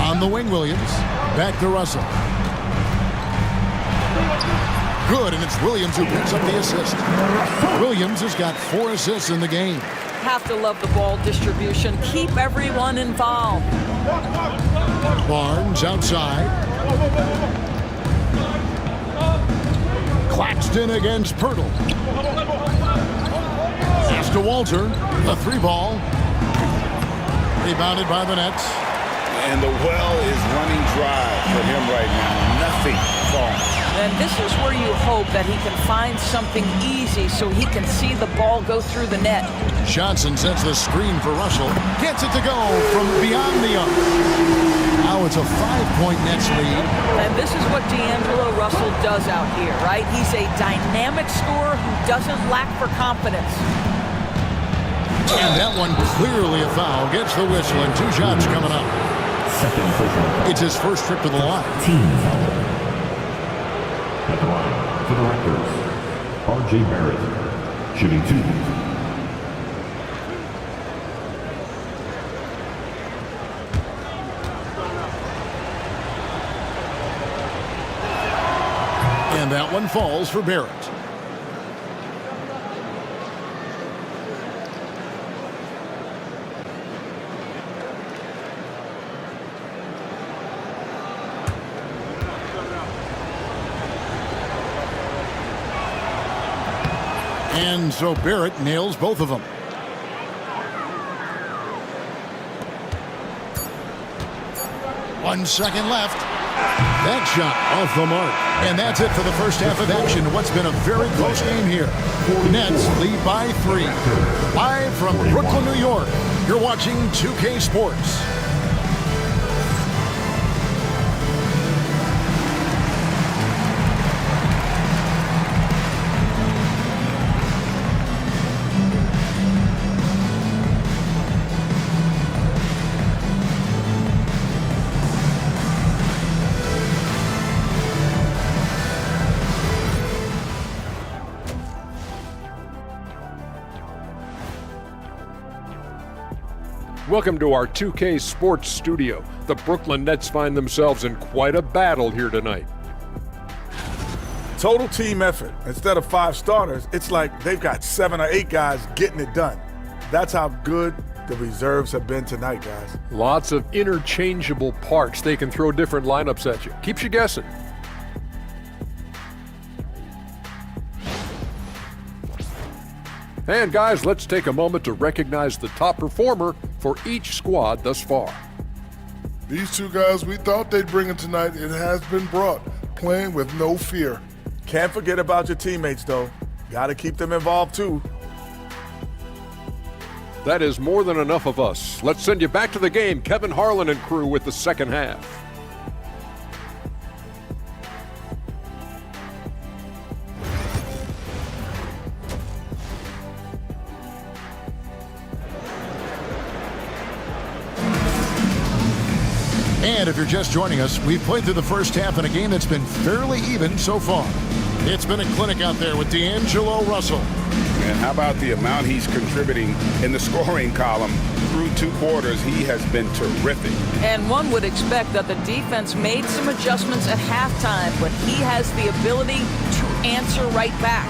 On the wing, Williams. Back to Russell. Good, and it's Williams who picks up the assist. Williams has got 4 assists in the game. Have to love the ball distribution. Keep everyone involved. Barnes outside. Claxton against Pirtle. Pass to Walter. A 3-ball. Rebounded by the Nets. And the well is running dry for him right now. Nothing falling. And this is where you hope that he can find something easy so he can see the ball go through the net. Johnson sets the screen for Russell. Gets it to go from beyond the arc. Now it's a 5-point Nets lead. And this is what D'Angelo Russell does out here, right? He's a dynamic scorer who doesn't lack for confidence. And that one clearly a foul. Gets the whistle and 2 shots coming up. It's his first trip to the line. At the line for the Raptors, R.J. Barrett, shooting 2. And that one falls for Barrett. And so Barrett nails both of them. One second left. That shot off the mark. And that's it for the first half of action. What's been a very close game here. Nets lead by 3. Live from Brooklyn, New York, you're watching 2K Sports. Welcome to our 2K Sports studio. The Brooklyn Nets find themselves in quite a battle here tonight. Total team effort. Instead of 5 starters, it's like they've got 7 or 8 guys getting it done. That's how good the reserves have been tonight, guys. Lots of interchangeable parts. They can throw different lineups at you. Keeps you guessing. And guys, let's take a moment to recognize the top performer for each squad thus far. These 2 guys we thought they'd bring it tonight, it has been brought, playing with no fear. Can't forget about your teammates, though. Got to keep them involved, too. That is more than enough of us. Let's send you back to the game, Kevin Harlan and crew with the second half. And if you're just joining us, we've played through the first half in a game that's been fairly even so far. It's been a clinic out there with D'Angelo Russell. And how about the amount he's contributing in the scoring column? Through 2 quarters, he has been terrific. And one would expect that the defense made some adjustments at halftime, but he has the ability to answer right back.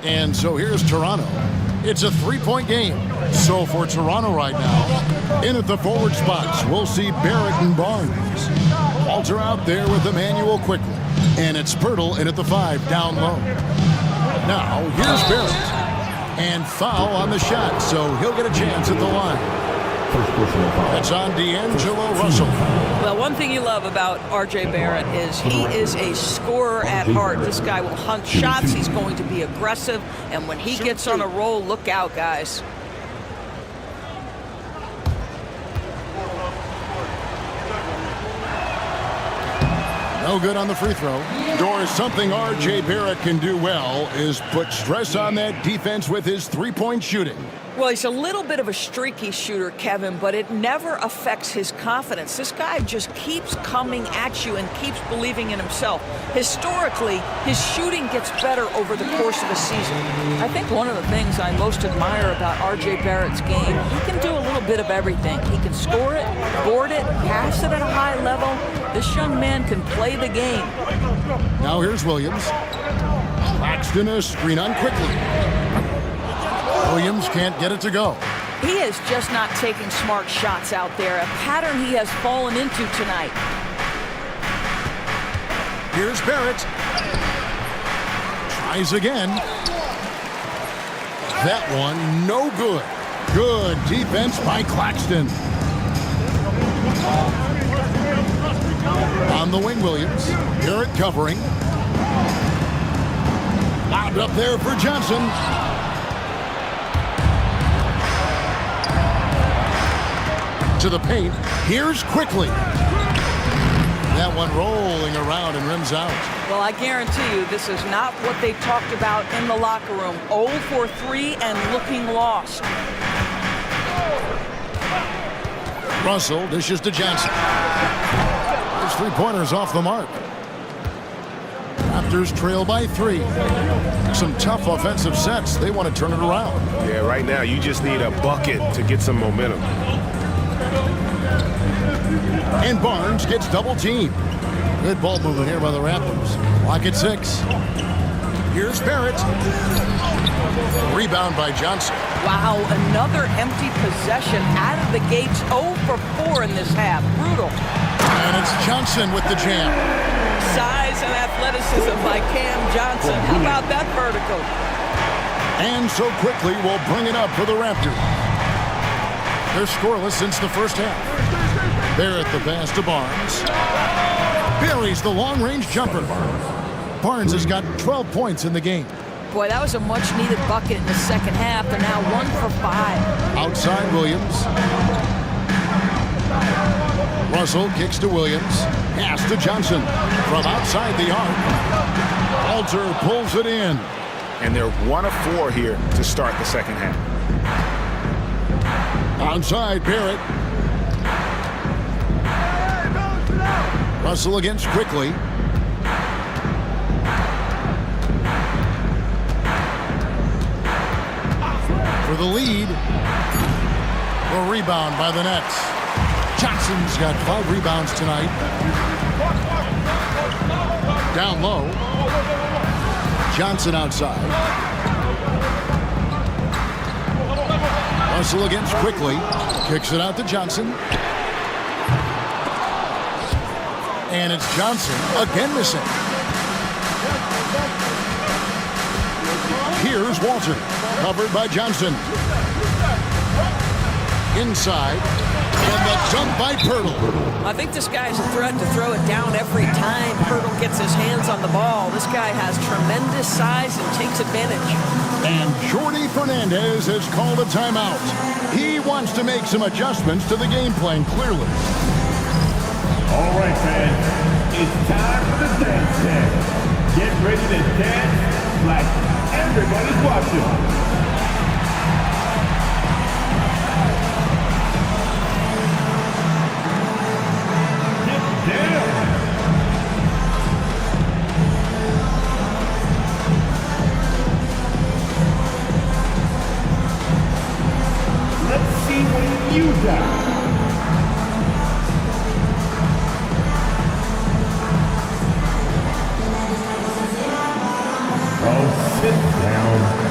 And so here's Toronto. It's a 3-point game. So for Toronto right now, in at the forward spots, we'll see Barrett and Barnes. Walter out there with Emmanuel quickly. And it's Pirtle in at the 5 down low. Now here's Barrett. And foul on the shot, so he'll get a chance at the line. That's on D'Angelo Russell. Well, one thing you love about R.J. Barrett is he is a scorer at heart. This guy will hunt shots. He's going to be aggressive. And when he gets on a roll, look out, guys. No good on the free throw. Or something R.J. Barrett can do well is put stress on that defense with his 3-point shooting. Well, he's a little bit of a streaky shooter, Kevin, but it never affects his confidence. This guy just keeps coming at you and keeps believing in himself. Historically, his shooting gets better over the course of a season. I think one of the things I most admire about R.J. Barrett's game, he can do a little bit of everything. He can score it, board it, pass it at a high level. This young man can play the game. Now here's Williams. Claxton a screen on quickly. Williams can't get it to go. He is just not taking smart shots out there, a pattern he has fallen into tonight. Here's Barrett. Tries again. That one, no good. Good defense by Claxton. On the wing, Williams. Barrett covering. Lobbed up there for Johnson. To the paint. Here's quickly. That one rolling around and rims out. Well, I guarantee you this is not what they talked about in the locker room. 0 for 3 and looking lost. Russell dishes to Johnson. His 3-pointers off the mark. Raptors trail by 3. Some tough offensive sets. They want to turn it around. Yeah, right now you just need a bucket to get some momentum. And Barnes gets double teamed. Good ball movement here by the Raptors. Clock at 6. Here's Barrett. Rebound by Johnson. Wow, another empty possession out of the gates. 0 for 4 in this half. Brutal. And it's Johnson with the jam. Size and athleticism by Cam Johnson. How about that vertical? And so quickly we'll bring it up for the Raptors. They're scoreless since the first half. Barrett the pass to Barnes. Buries the long-range jumper. Barnes has got 12 points in the game. Boy, that was a much-needed bucket in the second half. They're now 1 for 5. Outside Williams. Russell kicks to Williams. Pass to Johnson. From outside the arc. Alter pulls it in. And they're 1 of 4 here to start the second half. Outside Barrett. Russell against Quickly. For the lead. A rebound by the Nets. Johnson's got 5 rebounds tonight. Down low. Johnson outside. Russell against Quickly. Kicks it out to Johnson. And it's Johnson again missing. Here's Walter. Covered by Johnson. Inside. And the jump by Pirtle. I think this guy's a threat to throw it down every time Pirtle gets his hands on the ball. This guy has tremendous size and takes advantage. And Jordi Fernandez has called a timeout. He wants to make some adjustments to the game plan, clearly. All right, fans. It's time for the dance dance. Get ready to dance like everybody's watching. You got. Oh, sit down.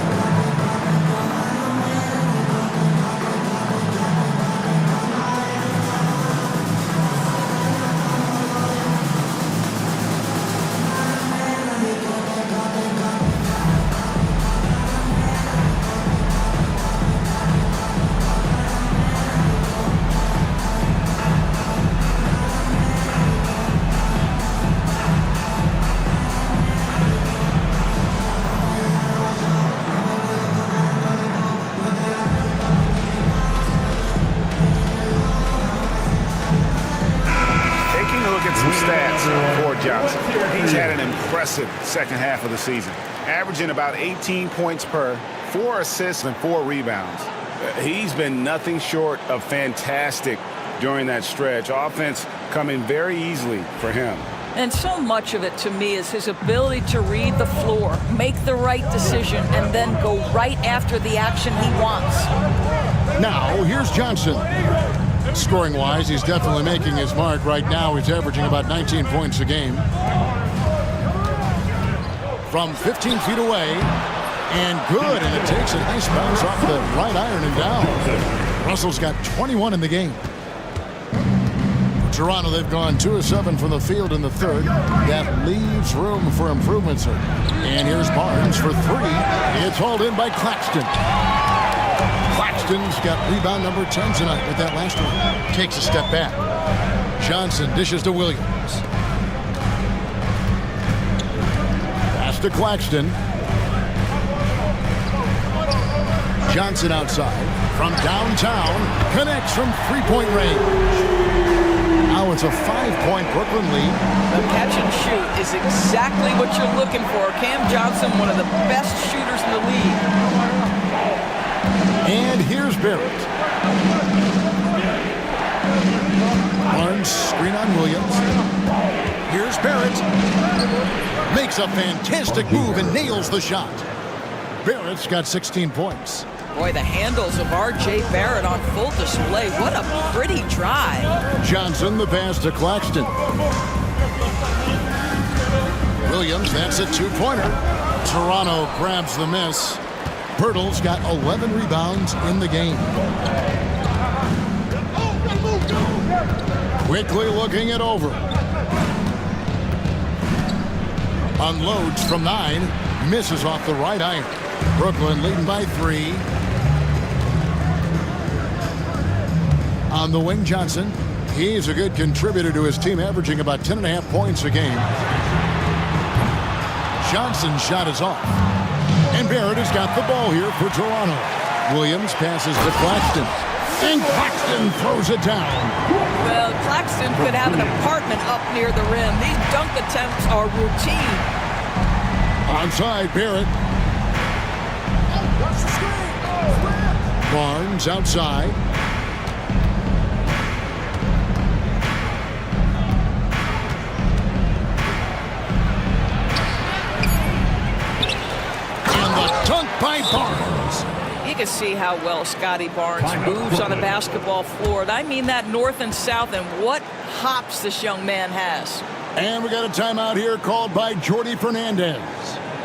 He's had an impressive second half of the season, averaging about 18 points per, 4 assists and 4 rebounds. He's been nothing short of fantastic during that stretch. Offense coming very easily for him. And so much of it to me is his ability to read the floor, make the right decision, and then go right after the action he wants. Now, here's Johnson. Scoring-wise, he's definitely making his mark. Right now, he's averaging about 19 points a game. From 15 feet away, and good, and it takes a nice bounce off the right iron and down. Russell's got 21 in the game. For Toronto, they've gone 2 of 7 from the field in the third. That leaves room for improvement, sir. And here's Barnes for 3. It's hauled in by Claxton. Claxton's got rebound number 10 tonight with that last one. Takes a step back. Johnson dishes to Williams. Pass to Claxton. Johnson outside. From downtown. Connects from three-point range. Now it's a 5-point Brooklyn lead. The catch and shoot is exactly what you're looking for. Cam Johnson, one of the best shooters in the league. And here's Barrett. Barnes screen on Williams. Here's Barrett. Makes a fantastic move and nails the shot. Barrett's got 16 points. Boy, the handles of R.J. Barrett on full display. What a pretty drive. Johnson, the pass to Claxton. Williams, that's a 2-pointer. Toronto grabs the miss. Pirtle's got 11 rebounds in the game. Quickly looking it over. Unloads from 9. Misses off the right iron. Brooklyn leading by 3. On the wing, Johnson. He's a good contributor to his team, averaging about 10.5 points a game. Johnson's shot is off. And Barrett has got the ball here for Toronto. Williams passes to Claxton. And Claxton throws it down. Well, Claxton could have an apartment up near the rim. These dunk attempts are routine. Onside, Barrett. Barnes outside. Dunk by Barnes. You can see how well Scotty Barnes moves on a basketball floor. I mean that north and south, and what hops this young man has. And we got a timeout here called by Jordi Fernandez.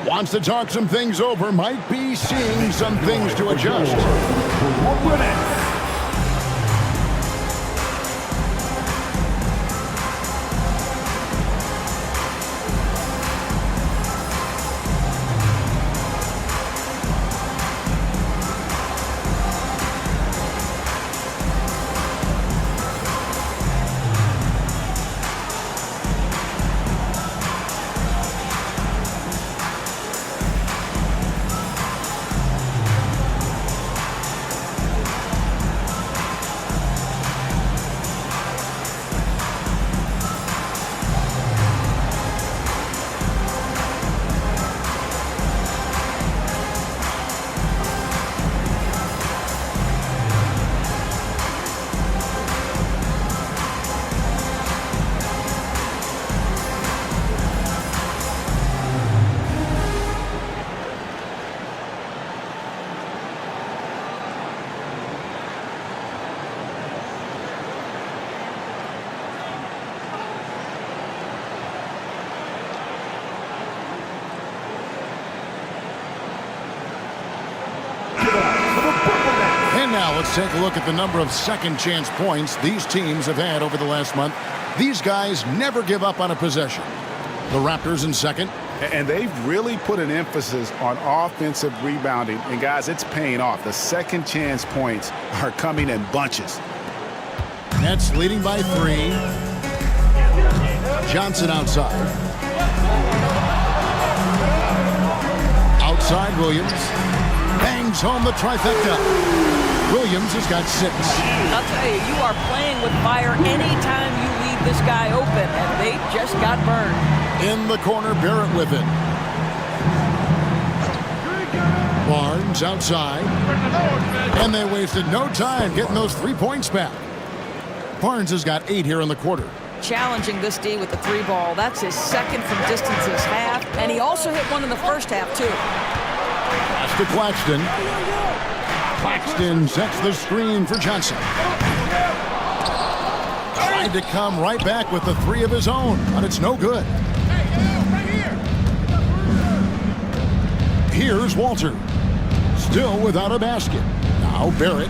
Wants to talk some things over. Might be seeing some things to adjust. And now let's take a look at the number of second chance points these teams have had over the last month. These guys never give up on a possession. The Raptors in second. And they've really put an emphasis on offensive rebounding. And guys, it's paying off. The second chance points are coming in bunches. Nets leading by 3. Johnson outside. Outside Williams. Bangs home the trifecta. Williams has got 6. I'll tell you, you are playing with fire anytime you leave this guy open, and they just got burned. In the corner, Barrett with it. Barnes outside. And they wasted no time getting those 3 points back. Barnes has got 8 here in the quarter. Challenging this D with the 3 ball. That's his second from distance this half, and he also hit one in the first half, too. Pass to Claxton. Claxton sets the screen for Johnson. Tried to come right back with the 3 of his own, but it's no good. Here's Walter. Still without a basket. Now Barrett.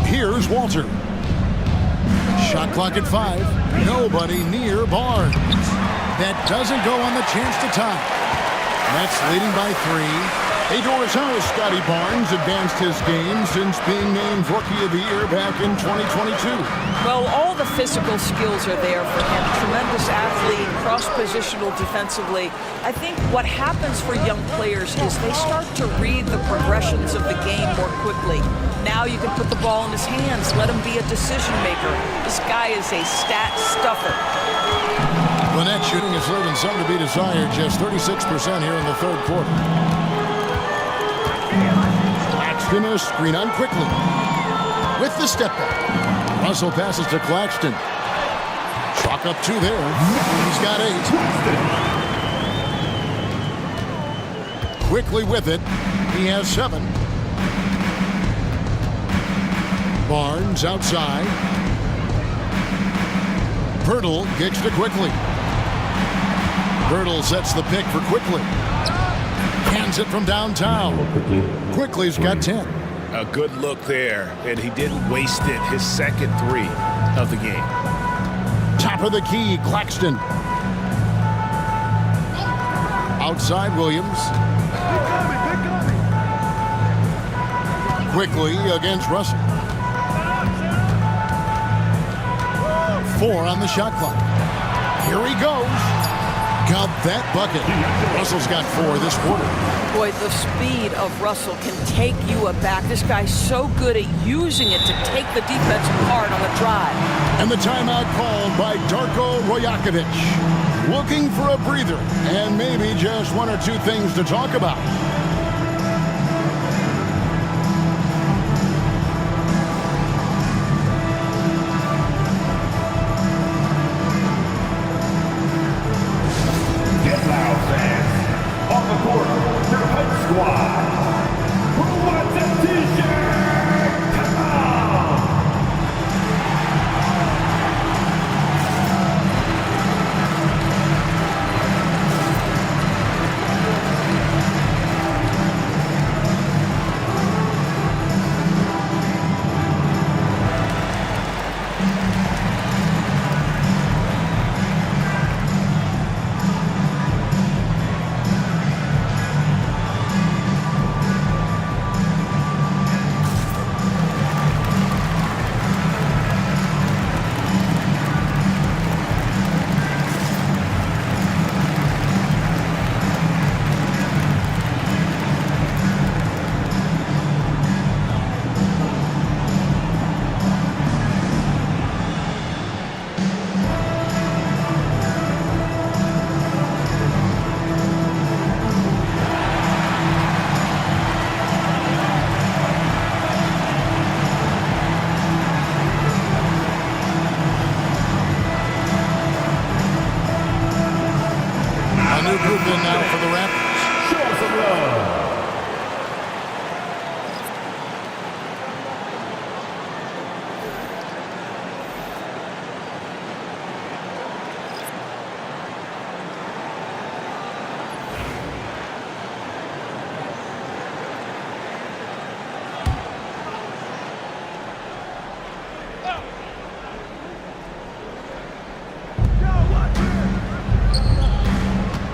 Here's Walter. Shot clock at 5. Nobody near Barnes. That doesn't go on the chance to tie. Nets leading by 3. Hey, Doris, how has Scotty Barnes advanced his game since being named Rookie of the Year back in 2022? Well, all the physical skills are there for him. Tremendous athlete, cross-positional defensively. I think what happens for young players is they start to read the progressions of the game more quickly. Now you can put the ball in his hands, let him be a decision maker. This guy is a stat stuffer. The net shooting is leaving some to be desired, just 36% here in the third quarter. Claxton is screen on quickly. With the step back. Russell passes to Claxton. Chalk up 2 there. He's got 8. Quickly with it. He has 7. Barnes outside. Pirtle kicks to quickly. Birtle sets the pick for Quickly. Hands it from downtown. Quickly's got 10. A good look there, and he didn't waste it. His second 3 of the game. Top of the key, Claxton. Outside Williams. Quickly against Russell. 4 on the shot clock. Here he goes. Got that bucket. Russell's got 4 this quarter. Boy, the speed of Russell can take you aback. This guy's so good at using it to take the defense apart on the drive. And the timeout called by Darko Rojakovic. Looking for a breather and maybe just 1 or 2 things to talk about. Now for the Raptors. Show some love.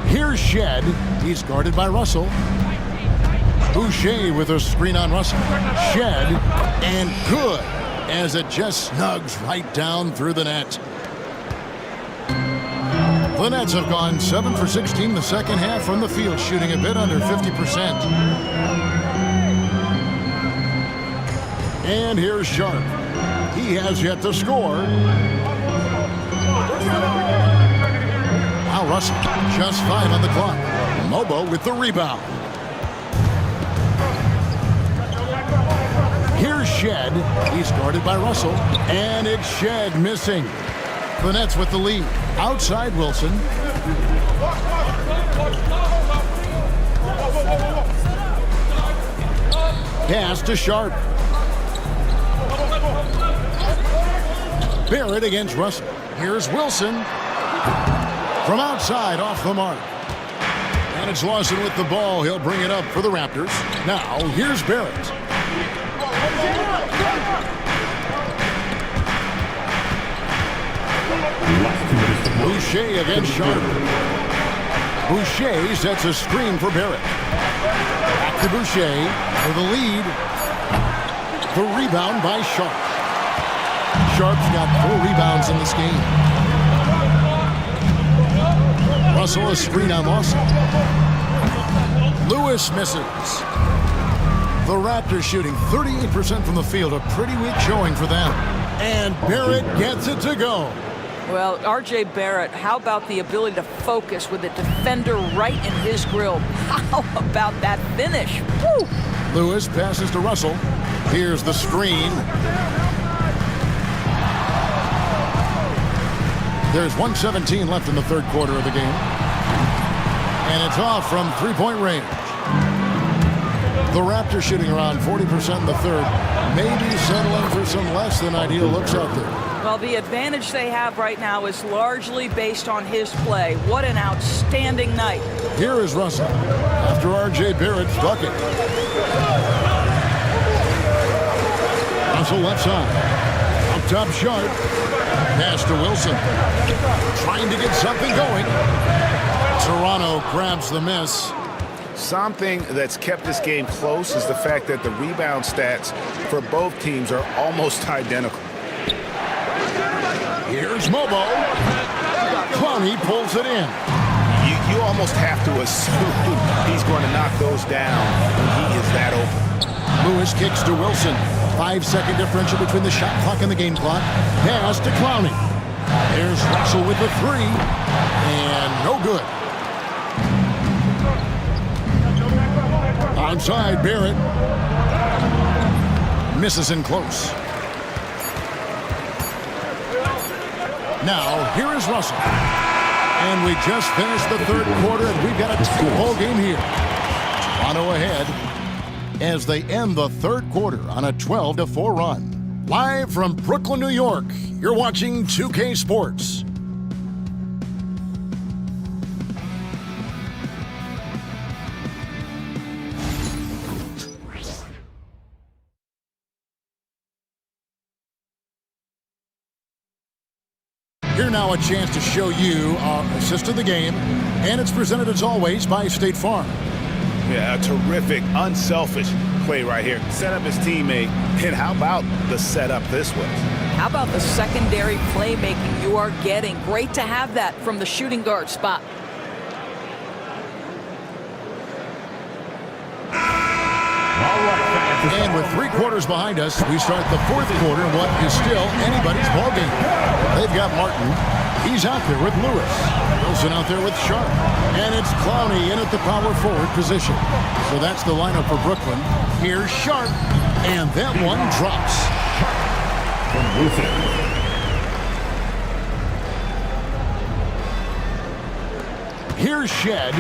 Here's Shed. He's guarded by Russell. Boucher with a screen on Russell. Shed, and good, as it just snugs right down through the net. The Nets have gone 7 for 16 the second half from the field, shooting a bit under 50%. And here's Sharp. He has yet to score. Now Russell, just 5 on the clock. Mobo with the rebound. Here's Shed. He's guarded by Russell. And it's Shed missing. The Nets with the lead. Outside Wilson. Pass to Sharp. Barrett against Russell. Here's Wilson. From outside, off the mark. And it's Lawson with the ball. He'll bring it up for the Raptors. Now, here's Barrett. Boucher against Sharp. Boucher sets a screen for Barrett. Back to Boucher for the lead. The rebound by Sharp. Sharp's got 4 rebounds in this game. Russell a screen on Lawson. Lewis misses. The Raptors shooting 38% from the field. A pretty weak showing for them. And Barrett gets it to go. Well, R.J. Barrett, how about the ability to focus with a defender right in his grill? How about that finish? Woo! Lewis passes to Russell. Here's the screen. There's 1:17 left in the third quarter of the game. And it's off from three-point range. The Raptors shooting around 40% in the third. Maybe settling for some less than ideal looks out there. Well, the advantage they have right now is largely based on his play. What an outstanding night. Here is Russell after R.J. Barrett's bucket. Russell left side. Up top Sharp. Pass to Wilson. Trying to get something going. Toronto grabs the miss. Something that's kept this game close is the fact that the rebound stats for both teams are almost identical. Here's Mobo. Clowney pulls it in. You almost have to assume he's going to knock those down when he is that open. Lewis kicks to Wilson. 5-second differential between the shot clock and the game clock. Pass to Clowney. There's Russell with the three. And no good. Outside, Barrett. Misses in close. Now, here is Russell. And we just finished the third quarter, and we've got a tight ball game here. Toronto ahead as they end the third quarter on a 12-4 run. Live from Brooklyn, New York, you're watching 2K Sports. Here now a chance to show you our assist of the game, and it's presented as always by State Farm. Yeah, a terrific, unselfish play right here. Set up his teammate, and how about the setup this was? How about the secondary playmaking you are getting? Great to have that from the shooting guard spot. And with 3 quarters behind us, we start the fourth quarter in what is still anybody's ballgame. They've got Martin. He's out there with Lewis. Wilson out there with Sharp. And it's Clowney in at the power forward position. So that's the lineup for Brooklyn. Here's Sharp. And that one drops. Here's Shed.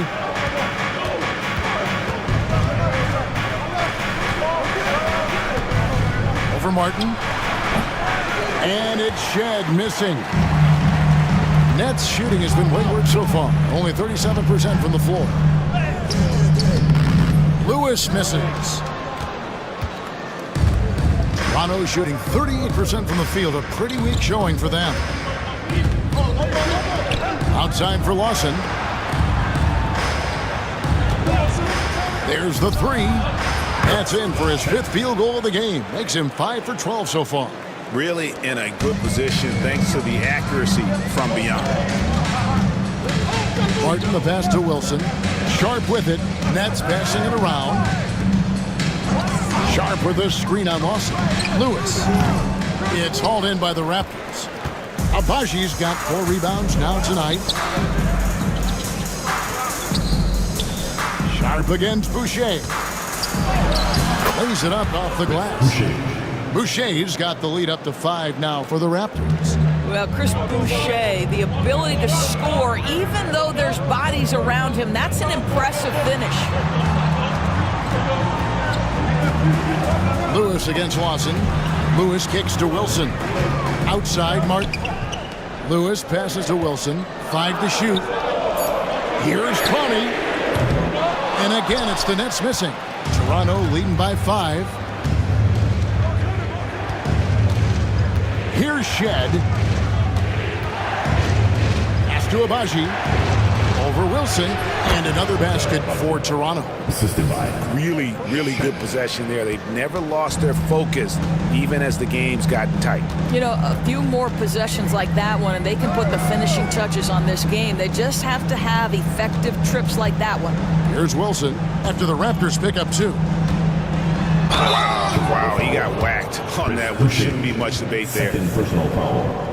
For Martin. And it's Shed missing. Nets shooting has been wayward so far. Only 37% from the floor. Lewis misses. Toronto shooting 38% from the field. A pretty weak showing for them. Outside for Lawson. There's the three. That's in for his 5th field goal of the game. Makes him 5 for 12 so far. Really in a good position thanks to the accuracy from beyond. Martin the pass to Wilson. Sharp with it. Nets passing it around. Sharp with a screen on Lawson. Lewis. It's hauled in by the Raptors. Abaji's got 4 rebounds now tonight. Sharp against Boucher. Lays it up off the glass. Boucher's got the lead up to 5 now for the Raptors. Well, Chris Boucher, the ability to score, even though there's bodies around him, that's an impressive finish. Lewis against Lawson. Lewis kicks to Wilson. Outside, Martin. Lewis passes to Wilson. 5 to shoot. Here's Clowney. And again, it's the Nets missing. Toronto leading by 5. Here's Shed. Pass to Abaji. Over Wilson. And another basket for Toronto. Assisted by. Really, really good possession there. They've never lost their focus, even as the game's gotten tight. You know, a few more possessions like that one, and they can put the finishing touches on this game. They just have to have effective trips like that one. Here's Wilson after the Raptors pick up 2. Wow, he got whacked on that. There shouldn't be much debate there. Personal foul.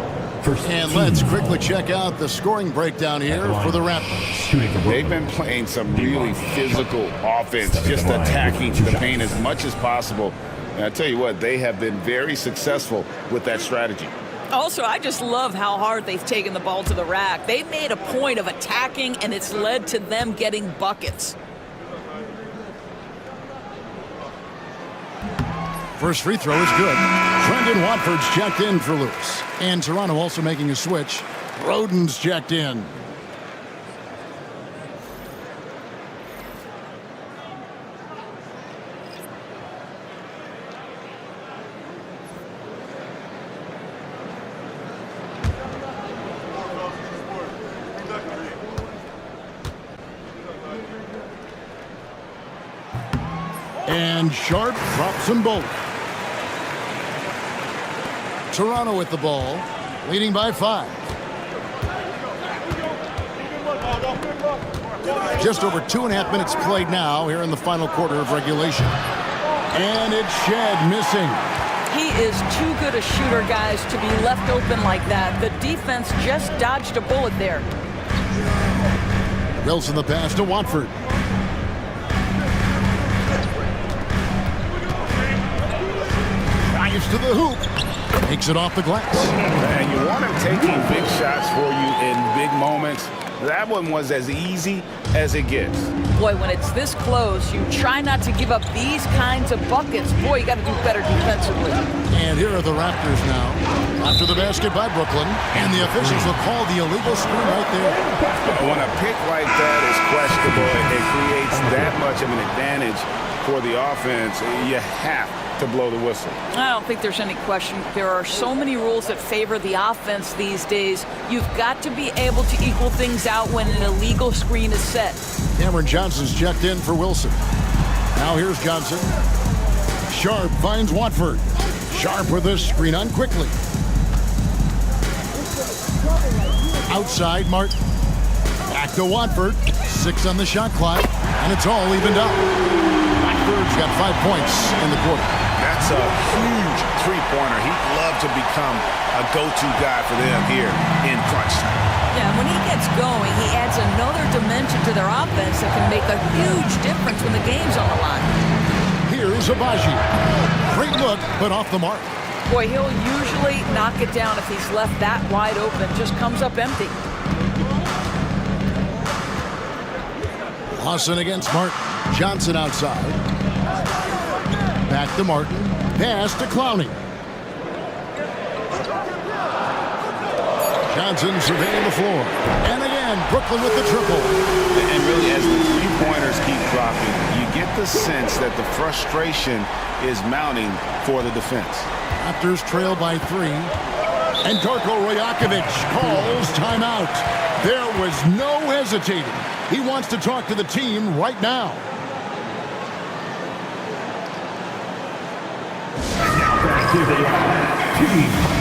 And let's quickly check out the scoring breakdown here for the Raptors. They've been playing some really physical offense, just attacking the paint as much as possible. And I tell you what, they have been very successful with that strategy. Also, I just love how hard they've taken the ball to the rack. They've made a point of attacking, and it's led to them getting buckets. First free throw is good. Trendon Watford's checked in for Lewis. And Toronto also making a switch. Roden's checked in. And Sharp drops them both. Toronto with the ball, leading by 5. Just over 2.5 minutes played now here in the final quarter of regulation. And it's Shed missing. He is too good a shooter, guys, to be left open like that. The defense just dodged a bullet there. Wilson the pass to Watford. Drives to the hoop. Takes it off the glass. And you want him taking big shots for you in big moments. That one was as easy as it gets. Boy, when it's this close, you try not to give up these kinds of buckets. Boy, you got to do better defensively. And here are the Raptors now. After the basket by Brooklyn. And the officials will call the illegal screen right there. When a pick like that is questionable, it creates that much of an advantage for the offense. You have to blow the whistle. I don't think there's any question. There are so many rules that favor the offense these days. You've got to be able to equal things out when an illegal screen is set. Cameron Johnson's checked in for Wilson. Now here's Johnson. Sharp finds Watford. Sharp with this screen on quickly. Outside Martin. Back to Watford. 6 on the shot clock. And it's all evened up. Watford's got 5 points in the quarter. That's a huge three-pointer. He'd love to become a go-to guy for them here in crunch time. Yeah, when he gets going, he adds another dimension to their offense that can make a huge difference when the game's on the line. Here's Abaji. Great look, but off the mark. Boy, he'll usually knock it down if he's left that wide open. Just comes up empty. Lawson against Martin. Johnson outside. Back to Martin. Pass to Clowney. Johnson surveying the floor. And again, Brooklyn with the triple. And really, as the three-pointers keep dropping, you get the sense that the frustration is mounting for the defense. Raptors trail by 3. And Darko Rajakovic calls timeout. There was no hesitating. He wants to talk to the team right now. Back to the team.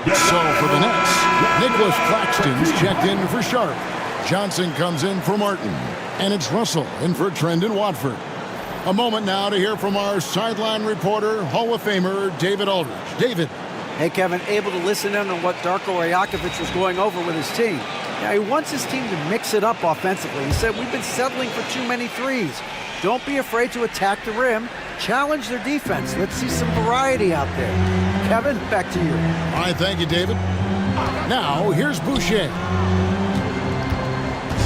So for the Nets, Nicholas Claxton's checked in for Sharp. Johnson comes in for Martin. And it's Russell in for Trendon Watford. A moment now to hear from our sideline reporter, Hall of Famer David Aldridge. David. Hey, Kevin, able to listen in on what Darko Rajakovic was going over with his team. Yeah, he wants his team to mix it up offensively. He said, we've been settling for too many threes. Don't be afraid to attack the rim. Challenge their defense. Let's see some variety out there. Kevin, back to you. All right, thank you, David. Now, here's Boucher.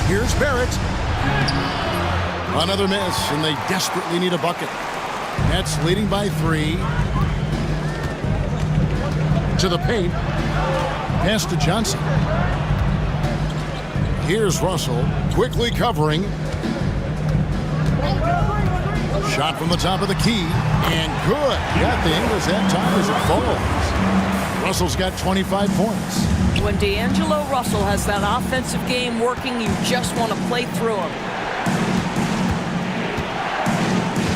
Here's Barrett. Another miss, and they desperately need a bucket. Nets leading by 3. To the paint. Pass to Johnson. Here's Russell, quickly covering. Shot from the top of the key, and good. Got the English that time as it falls. Russell's got 25 points. When D'Angelo Russell has that offensive game working, you just want to play through him.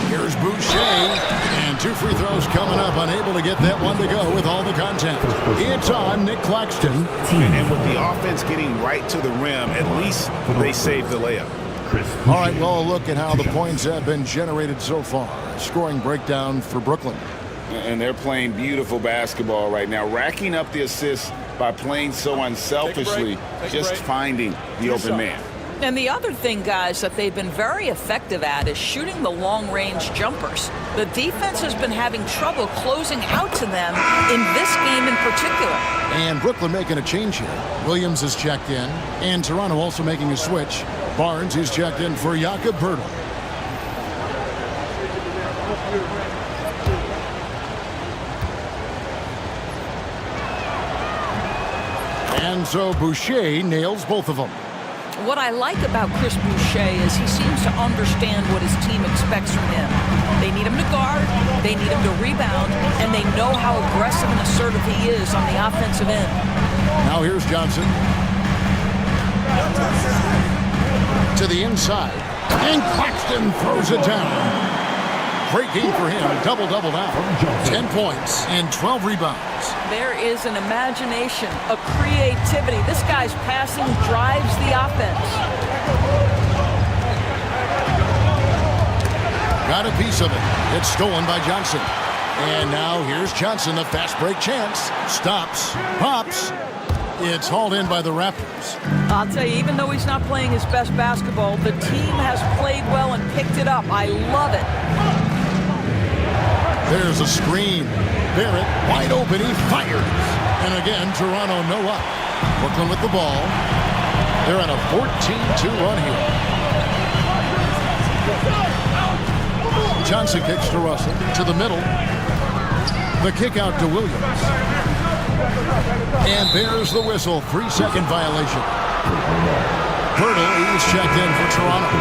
Here's Boucher, and 2 free throws coming up. Unable to get that one to go with all the contact. It's on Nick Claxton. And with the offense getting right to the rim, at least they saved the layup. All right, well, a look at how the points have been generated so far. Scoring breakdown for Brooklyn. And they're playing beautiful basketball right now, racking up the assists by playing so unselfishly, just finding the open man. And the other thing, guys, that they've been very effective at is shooting the long-range jumpers. The defense has been having trouble closing out to them in this game in particular. And Brooklyn making a change here. Williams is checked in, and Toronto also making a switch. Barnes is checked in for Jakob Poeltl. And so Boucher nails both of them. What I like about Chris Boucher is he seems to understand what his team expects from him. They need him to guard, they need him to rebound, and they know how aggressive and assertive he is on the offensive end. Now here's Johnson. To the inside. And Claxton throws it down. Great game for him. Double-double now. 10 points and 12 rebounds. There is an imagination, a creativity. This guy's passing drives the offense. Got a piece of it. It's stolen by Johnson. And now here's Johnson, a fast break chance. Stops, pops. It's hauled in by the Raptors. I'll tell you, even though he's not playing his best basketball, the team has played well and picked it up. I love it. There's a screen. Barrett wide open. He fires. And again, Toronto no up. Brooklyn with the ball. They're on a 14-2 run here. Johnson kicks to Russell. To the middle. The kick out to Williams. And there's the whistle. 3-second violation. Poeltl is checked in for Toronto.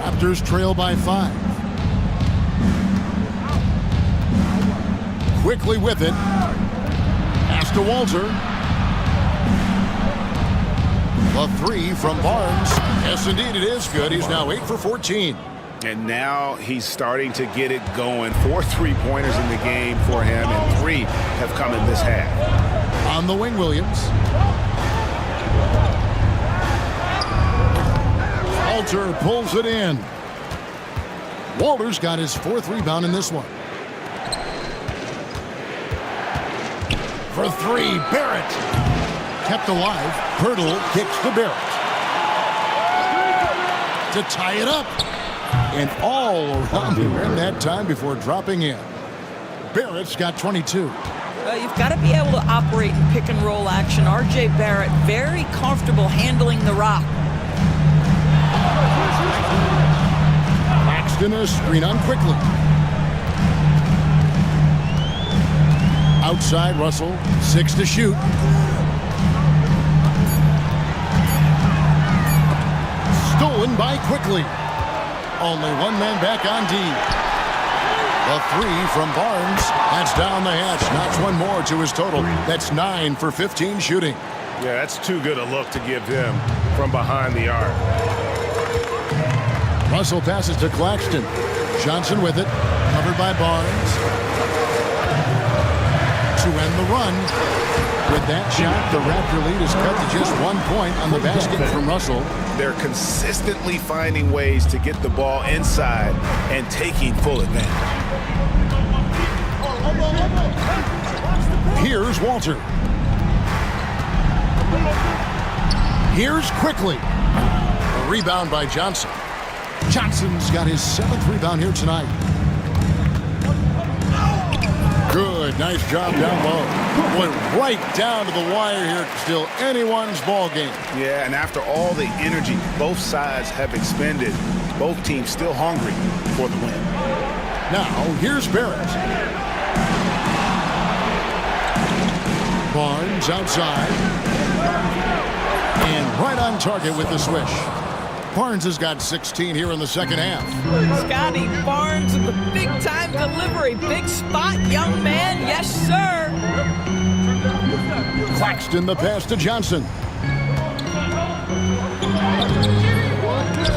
Raptors trail by 5. Quickly with it. Pass to Walter. A 3 from Barnes. Yes, indeed, it is good. He's now 8 for 14. And now he's starting to get it going. 4 3-pointers in the game for him, and 3 have come in this half. On the wing, Williams. Walter pulls it in. Walter's got his 4th rebound in this one. For 3, Barrett. Kept alive. Poeltl kicks to Barrett. To tie it up. And all around the rim that time before dropping in. Barrett's got 22. You've got to be able to operate in pick and roll action. R.J. Barrett very comfortable handling the rock. Claxton is screen on quickly. Outside Russell, 6 to shoot. Stolen by Quickly. Only one man back on D. A 3 from Barnes. That's down the hatch. Knocks one more to his total. That's 9 for 15 shooting. Yeah, that's too good a look to give him from behind the arc. Russell passes to Claxton. Johnson with it. Covered by Barnes. To end the run. With that shot, the Raptor lead is cut to just 1 point on the basket from Russell. They're consistently finding ways to get the ball inside and taking full advantage. Here's Walter. Here's Quickly. A rebound by Johnson. Johnson's got his 7th rebound here tonight. Good, nice job down low. Went right down to the wire here. Still anyone's ball game. Yeah, and after all the energy both sides have expended, Both teams still hungry for the win. Now, here's Barrett. Barnes outside. And right on target with the swish. Barnes has got 16 here in the second half. Scotty Barnes with the big-time delivery. Big spot, young man. Yes, sir. Claxton the pass to Johnson.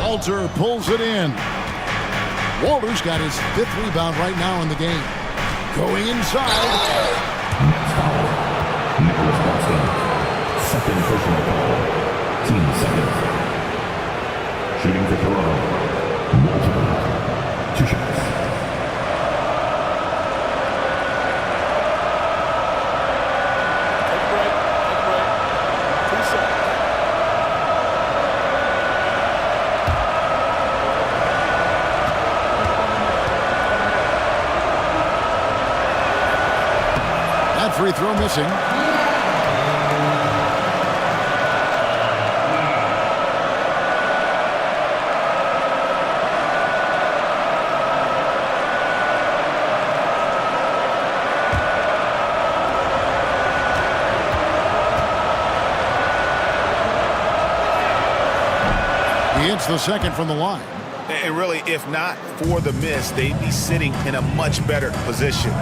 Alter pulls it in. Walter's got his 5th rebound right now in the game. Going inside. Second personal foul. Team seconds. Shooting for Toronto. Walter. 2 shots. Take a break. 2 seconds. That free throw missing. He hits the second from the line. And really, if not for the miss, they'd be sitting in a much better position.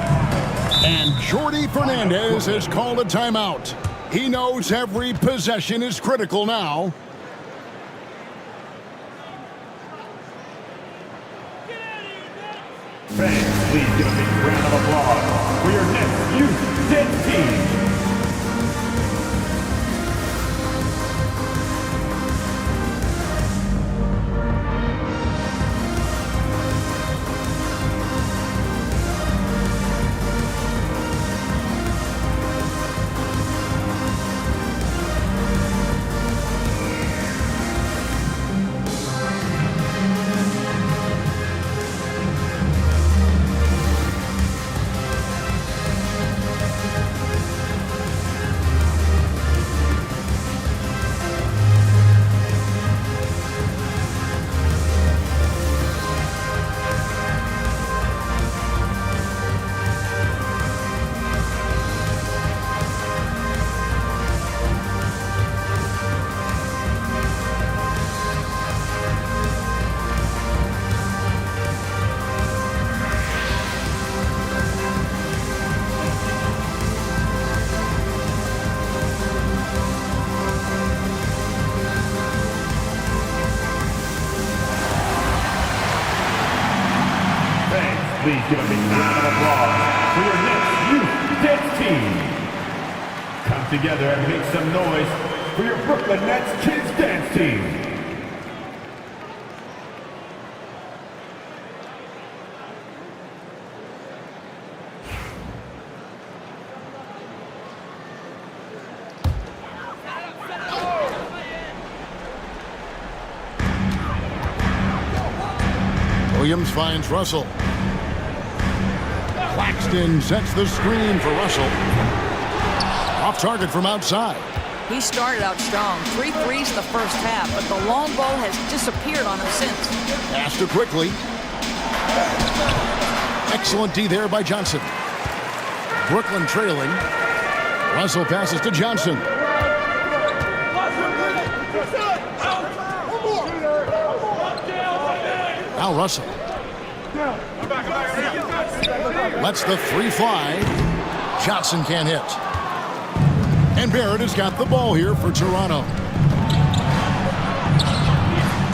And Jordi Fernandez has called a timeout. He knows every possession is critical now. Fans, please give a big round of applause for your next youth dance team. Please give a big round of applause for your next youth dance team. Come together and make some noise for your Brooklyn Nets Kids Dance Team. Williams finds Russell. Claxton sets the screen for Russell. Off target from outside. He started out strong. 3 threes in the first half, but the long ball has disappeared on him since. Pass to quickly. Excellent D there by Johnson. Brooklyn trailing. Russell passes to Johnson. Now Russell. Lets the 3 fly. Johnson can't hit. And Barrett has got the ball here for Toronto.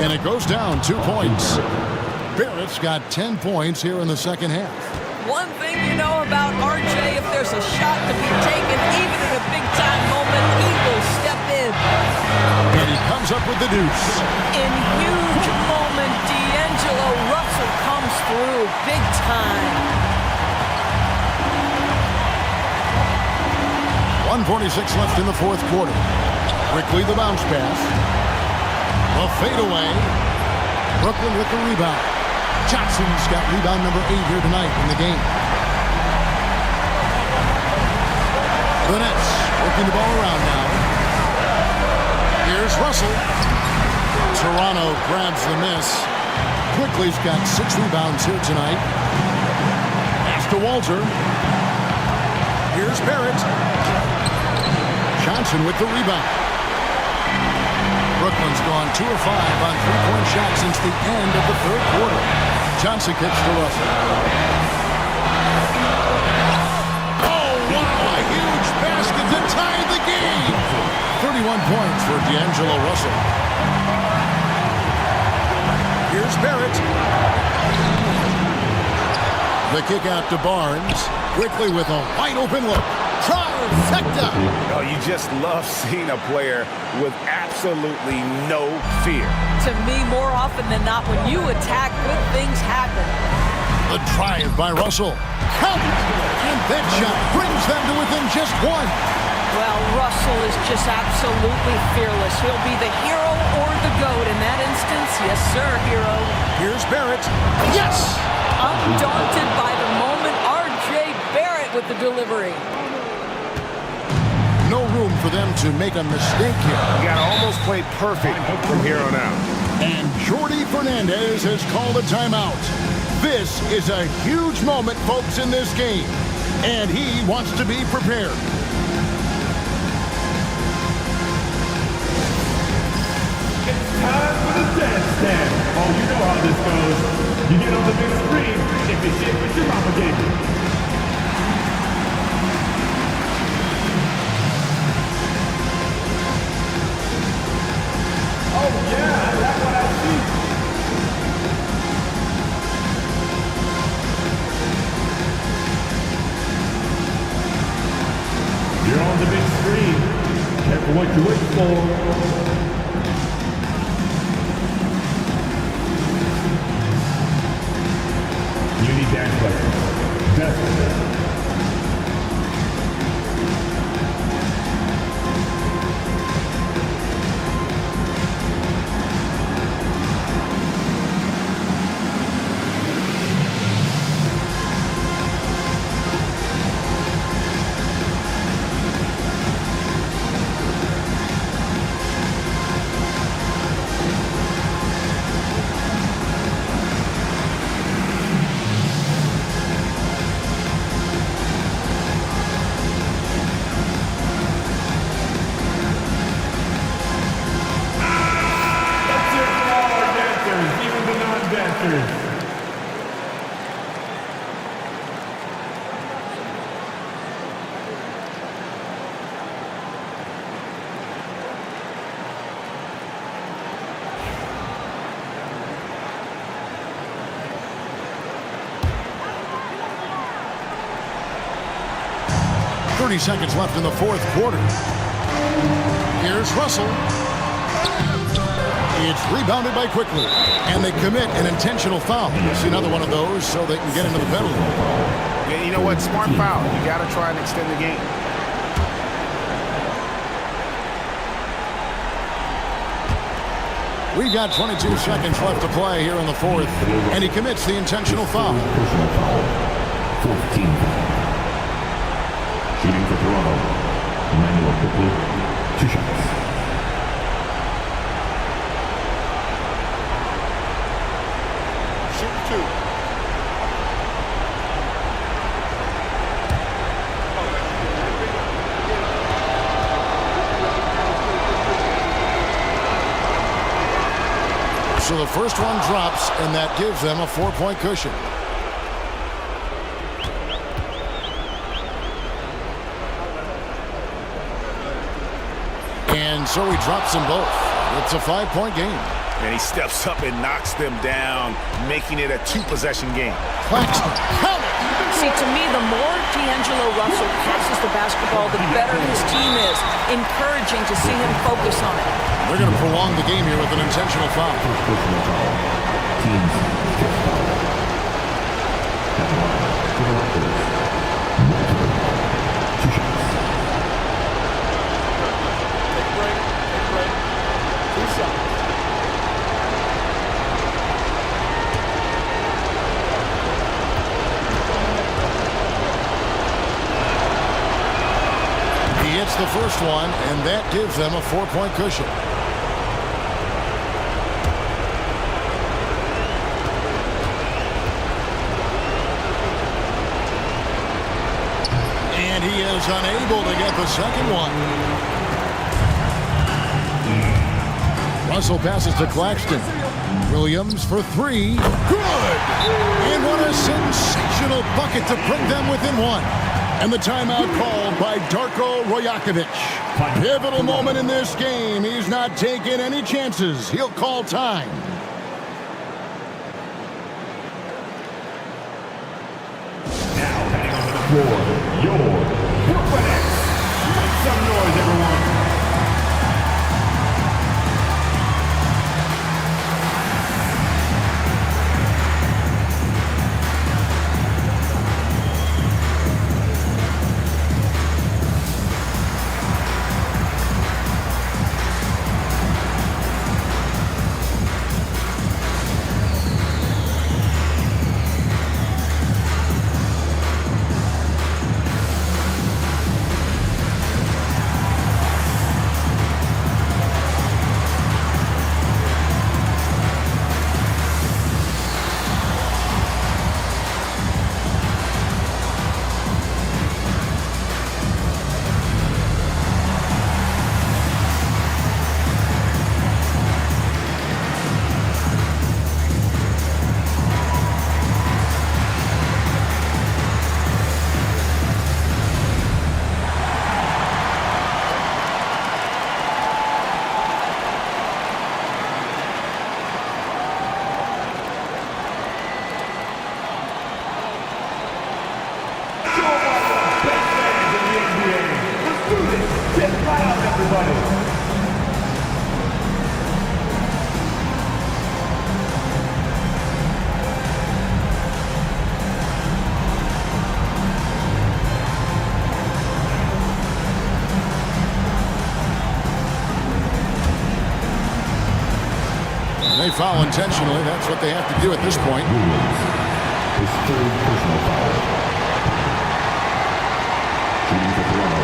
And it goes down 2 points. Barrett's got 10 points here in the second half. One thing you know about RJ, if there's a shot to be taken, even in a big-time moment, he will step in. And he comes up with the deuce. In huge moment, D'Angelo Russell comes through big time. 1:46 left in the fourth quarter. Quickly the bounce pass. The fadeaway. Brooklyn with the rebound. Johnson's got rebound number 8 here tonight in the game. The Nets working the ball around now. Here's Russell. Toronto grabs the miss. Quickly's got 6 rebounds here tonight. Pass to Walter. Here's Barrett. Johnson with the rebound. Brooklyn's gone 2 of 5 on three-point shots since the end of the third quarter. Johnson kicks to Russell. Oh, wow, a huge basket to tie the game. 31 points for D'Angelo Russell. Here's Barrett. The kick out to Barnes. Quickly with a wide open look. Trifecta. Oh, you just love seeing a player with absolutely no fear. To me, more often than not, when you attack, good things happen. The drive by Russell. Count it. And that shot brings them to within just 1. Well, Russell is just absolutely fearless. He'll be the hero or the GOAT. In that instance, yes, sir, hero. Here's Barrett. Yes! Undaunted by the moment, R.J. Barrett with the delivery. No room for them to make a mistake here. You got to almost play perfect from here on out. And Jordi Fernandez has called a timeout. This is a huge moment, folks, in this game. And he wants to be prepared. Time for the dance stand. Oh, you know how this goes. You get on the big screen if it's shit what your mama gave you. Oh yeah, that's what I see. You're on the big screen. Careful what you wait for. Dance player. Definitely. Seconds left in the fourth quarter. Here's Russell. It's rebounded by Quickly. And they commit an intentional foul. It's another one of those so they can get into the penalty. Yeah, you know what? Smart foul. You got to try and extend the game. We've got 22 seconds left to play here in the fourth. And he commits the intentional foul. 14. Shooting for Toronto, Emmanuel Quickly, 2 shots. Shoot 2. So the first one drops, and that gives them a 4-point cushion. And so he drops them both. It's a 5-point game. And he steps up and knocks them down, making it a 2-possession game. Claxton, count it! See, to me, the more D'Angelo Russell passes the basketball, the better his team is. Encouraging to see him focus on it. They're going to prolong the game here with an intentional foul. The first one, and that gives them a 4-point cushion. And he is unable to get the second one. Russell passes to Claxton. Williams for three. Good! And what a sensational bucket to put them within one. And the timeout called by Darko Rojakovic. Pivotal moment in this game. He's not taking any chances. He'll call time. Now heading onto the floor, your Brooklyn Nets. Make some noise, everyone. They foul intentionally. That's what they have to do at this point. His third personal foul. Shooting for Toronto.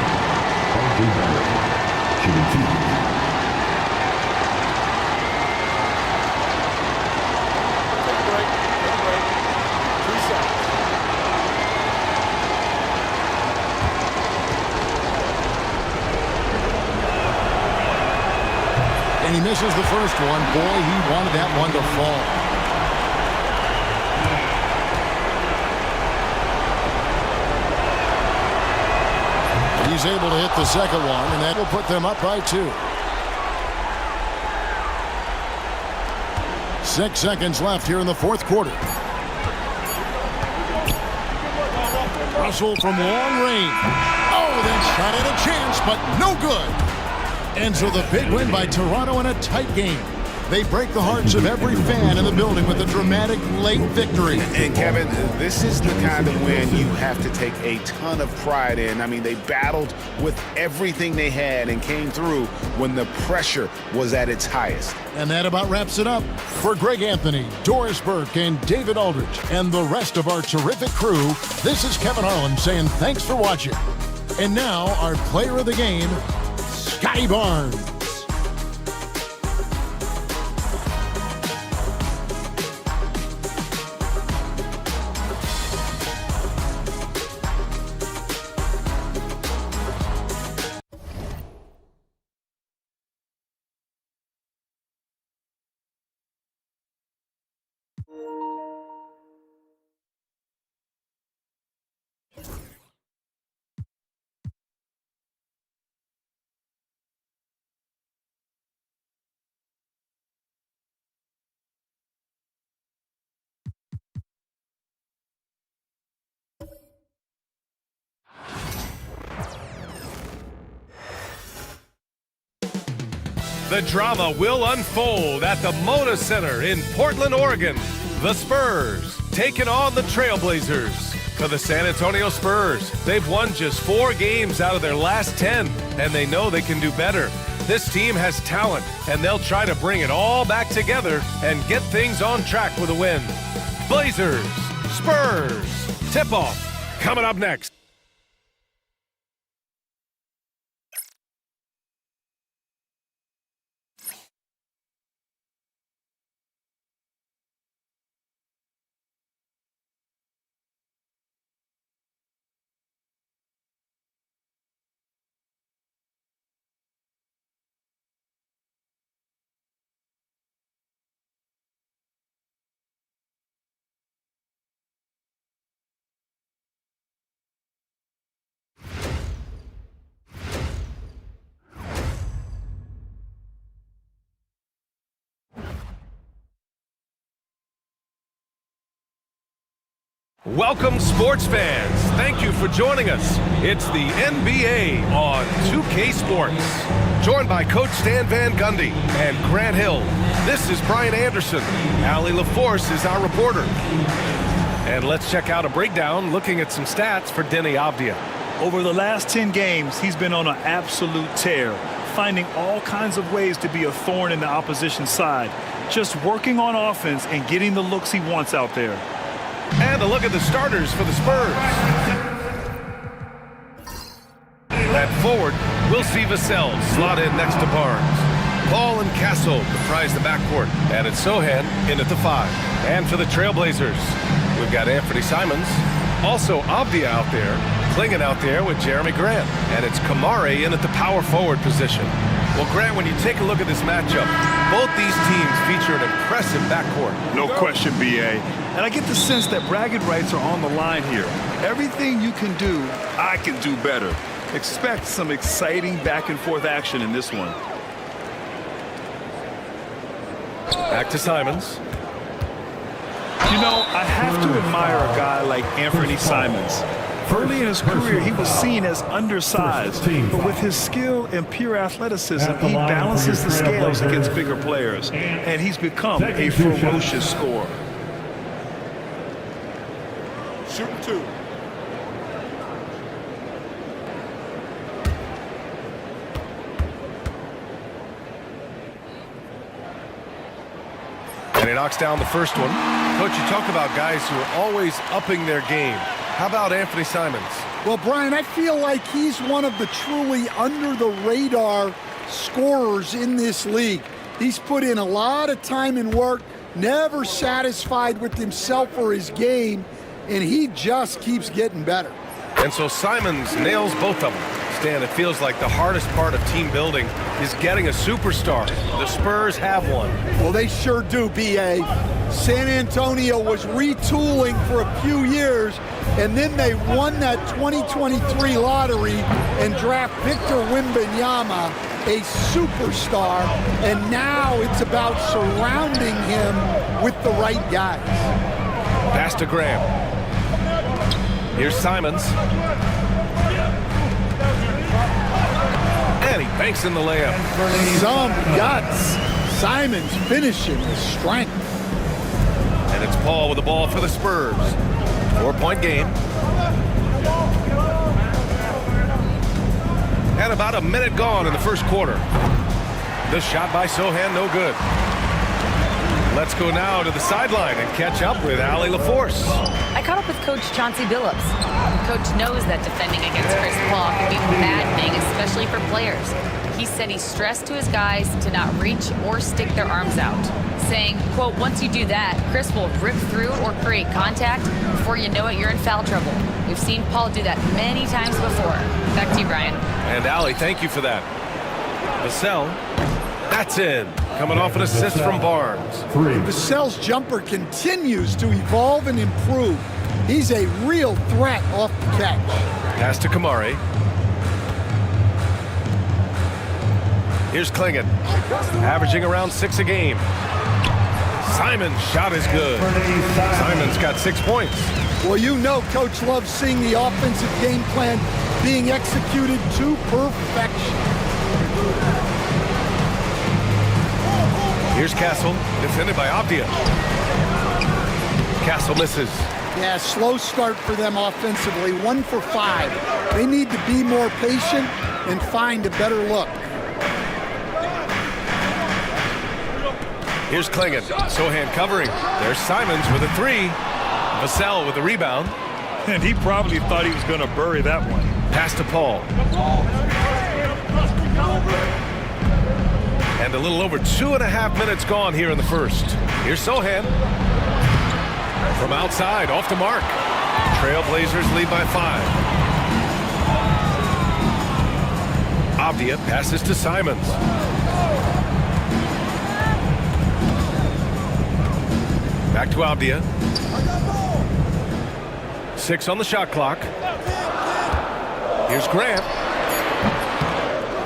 RJ Barrett. Shooting two. Take a break. Take a break. 3 seconds. And he misses the first one. Boy, he wanted that one to fall. He's able to hit the second one, and that will put them up by 2. 6 seconds left here in the fourth quarter. Russell from long range. Oh, then shot at a chance, but no good. And so the big win by Toronto in a tight game. They break the hearts of every fan in the building with a dramatic late victory. And Kevin, this is the kind of win you have to take a ton of pride in. I mean, they battled with everything they had and came through when the pressure was at its highest. And that about wraps it up. For Greg Anthony, Doris Burke, and David Aldridge, and the rest of our terrific crew, this is Kevin Harlan saying thanks for watching. And now, our player of the game, Scotty Barnes. The drama will unfold at the Moda Center in Portland, Oregon. The Spurs taking on the Trailblazers. For the San Antonio Spurs, they've won just 4 games out of their last 10, and they know they can do better. This team has talent, and they'll try to bring it all back together and get things on track with a win. Blazers, Spurs, tip-off coming up next. Welcome, sports fans. Thank you for joining us. It's the NBA on 2K Sports. Joined by Coach Stan Van Gundy and Grant Hill. This is Brian Anderson. Allie LaForce is our reporter. And let's check out a breakdown looking at some stats for Deni Avdija. Over the last 10 games, he's been on an absolute tear, finding all kinds of ways to be a thorn in the opposition side, just working on offense and getting the looks he wants out there. And a look at the starters for the Spurs. At forward, we'll see Vassell slot in next to Barnes. Paul and Castle comprise the backcourt. And it's Sohan in at the 5. And for the Trailblazers, we've got Anthony Simons. Also Avdija out there, Klingon out there with Jeremy Grant. And it's Kamari in at the power forward position. Well, Grant, when you take a look at this matchup, both these teams feature an impressive backcourt. No question, B.A. And I get the sense that bragging rights are on the line here. Everything you can do, I can do better. Expect some exciting back-and-forth action in this one. Back to Simons. You know, I have to admire a guy like Anthony Simons. Early in his career, he was seen as undersized, but with his skill and pure athleticism, he balances the scales against bigger players, and he's become a ferocious scorer. Shooting 2. And he knocks down the first one. Coach, you talk about guys who are always upping their game. How about Anthony Simons? Well, Brian, I feel like he's one of the truly under-the-radar scorers in this league. He's put in a lot of time and work, never satisfied with himself or his game, and he just keeps getting better. And so Simons nails both of them. Stan, it feels like the hardest part of team building is getting a superstar. The Spurs have one. Well, they sure do, B.A. San Antonio was retooling for a few years, and then they won that 2023 lottery and draft Victor Wembanyama, a superstar, and now it's about surrounding him with the right guys. Pass to Graham. Here's Simons. And he banks in the layup. Some guts. Simons finishing with strength. And it's Paul with the ball for the Spurs. 4-point game. And about a minute gone in the first quarter. The shot by Sohan, no good. Let's go now to the sideline and catch up with Allie LaForce. I caught up with Coach Chauncey Billups. Coach knows that defending against Chris Paul can be maddening, especially for players. He said he stressed to his guys to not reach or stick their arms out, saying, quote, once you do that, Chris will rip through or create contact. Before you know it, you're in foul trouble. We've seen Paul do that many times before. Back to you, Brian. And Allie, thank you for that. Vassell, that's in. Coming off an assist from Barnes. Vassell's jumper continues to evolve and improve. He's a real threat off the catch. Pass to Kamari. Here's Klingon, averaging around 6 a game. Simon's shot is good. Simon's got 6 points. Well, you know Coach loves seeing the offensive game plan being executed to perfection. Here's Castle, defended by Avdija. Castle misses. Yeah, slow start for them offensively, 1 for 5. They need to be more patient and find a better look. Here's Klingon, Sohan covering. There's Simons with a 3. Vassell with a rebound. And he probably thought he was going to bury that one. Pass to Paul. And a little over 2.5 minutes gone here in the first. Here's Sohan. From outside, off the mark. Trailblazers lead by 5. Avdija passes to Simons. Back to Avdija. 6 on the shot clock. Here's Grant.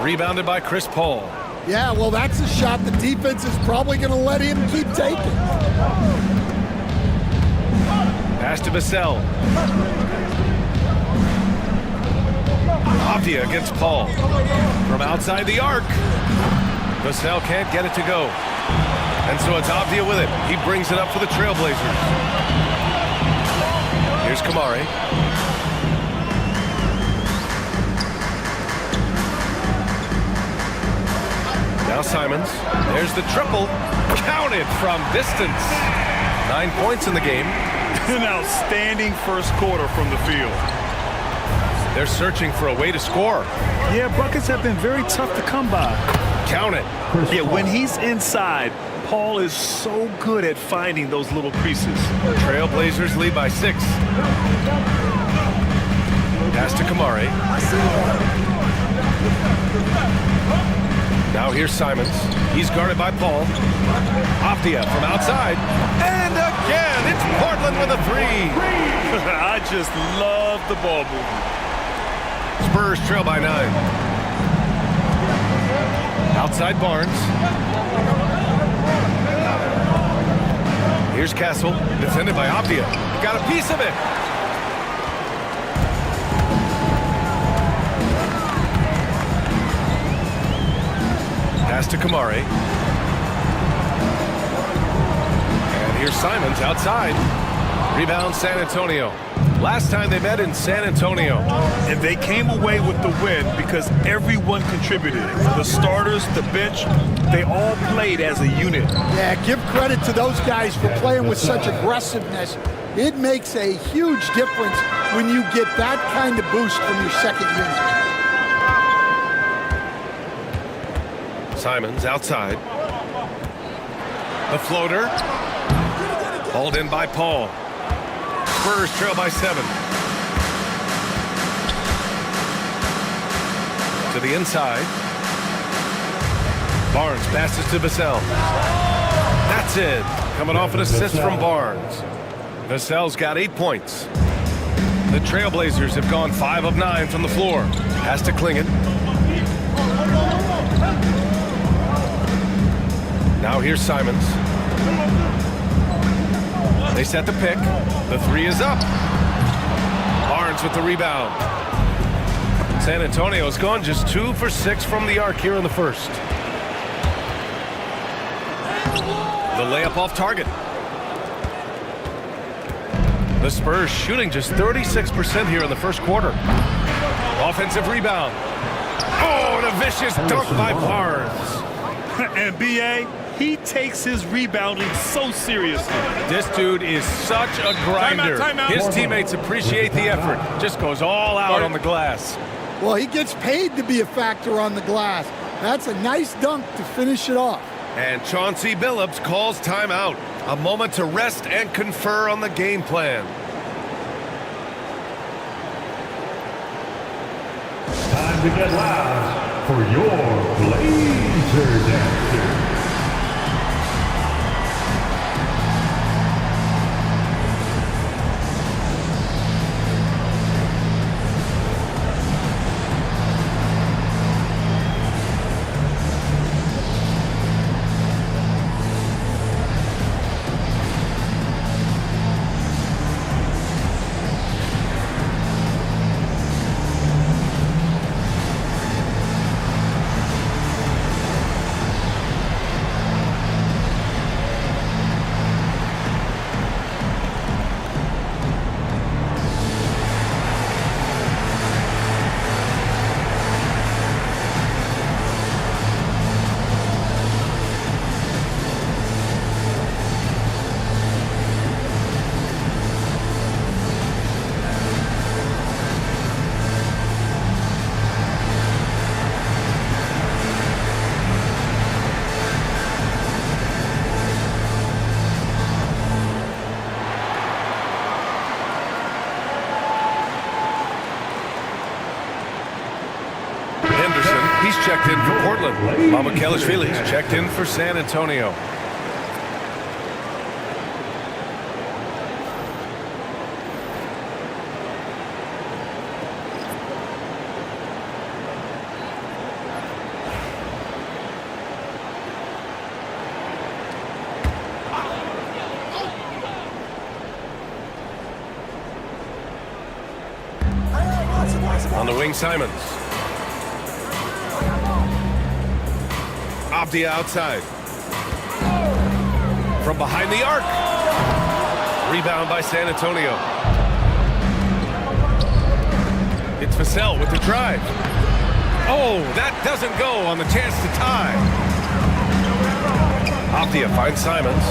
Rebounded by Chris Paul. Yeah, well, that's a shot the defense is probably going to let him keep taking. Pass to Vassell. Avdia against Paul. From outside the arc. Vassell can't get it to go. And so it's Avdia with it. He brings it up for the Trailblazers. Here's Kamari. Now Simons. There's the triple. Counted from distance. 9 points in the game. An outstanding first quarter from the field. They're searching for a way to score. Yeah, buckets have been very tough to come by. Count it. Yeah, when he's inside, Paul is so good at finding those little creases. Trailblazers lead by 6. Pass to Kamari. Now here's Simons. He's guarded by Paul. Avdia from outside. And again, it's Portland with a 3. I just love the ball movement. Spurs trail by 9. Outside Barnes. Here's Castle, defended by Avdia. Got a piece of it. Pass to Kamari. And here's Simons outside. Rebound San Antonio. Last time they met in San Antonio. And they came away with the win because everyone contributed. The starters, the bench, they all played as a unit. Yeah, give credit to those guys for playing with such aggressiveness. It makes a huge difference when you get that kind of boost from your second unit. Simons outside. The floater. Hauled in by Paul. Spurs trail by 7. To the inside. Barnes passes to Vassell. That's it. Coming off an assist from Barnes. Vassell's got 8 points. The Trailblazers have gone 5 of 9 from the floor. Pass to Klingon. Now here's Simons. They set the pick. The 3 is up. Barnes with the rebound. San Antonio's gone just 2 for 6 from the arc here in the first. The layup off target. The Spurs shooting just 36% here in the first quarter. Offensive rebound. Oh, and a vicious dunk by Barnes. And B.A., he takes his rebounding so seriously. This dude is such a grinder. Timeout. His teammates appreciate the effort. Just goes all out on the glass. Well, he gets paid to be a factor on the glass. That's a nice dunk to finish it off. And Chauncey Billups calls timeout. A moment to rest and confer on the game plan. Time to get loud for your Blazer Dancers. He's checked in for Portland. Mamukelashvili's checked in for San Antonio. the wing, Simons. Avdia outside. From behind the arc. Rebound by San Antonio. It's Vassell with the drive. Oh, that doesn't go on the chance to tie. Avdia finds Simons.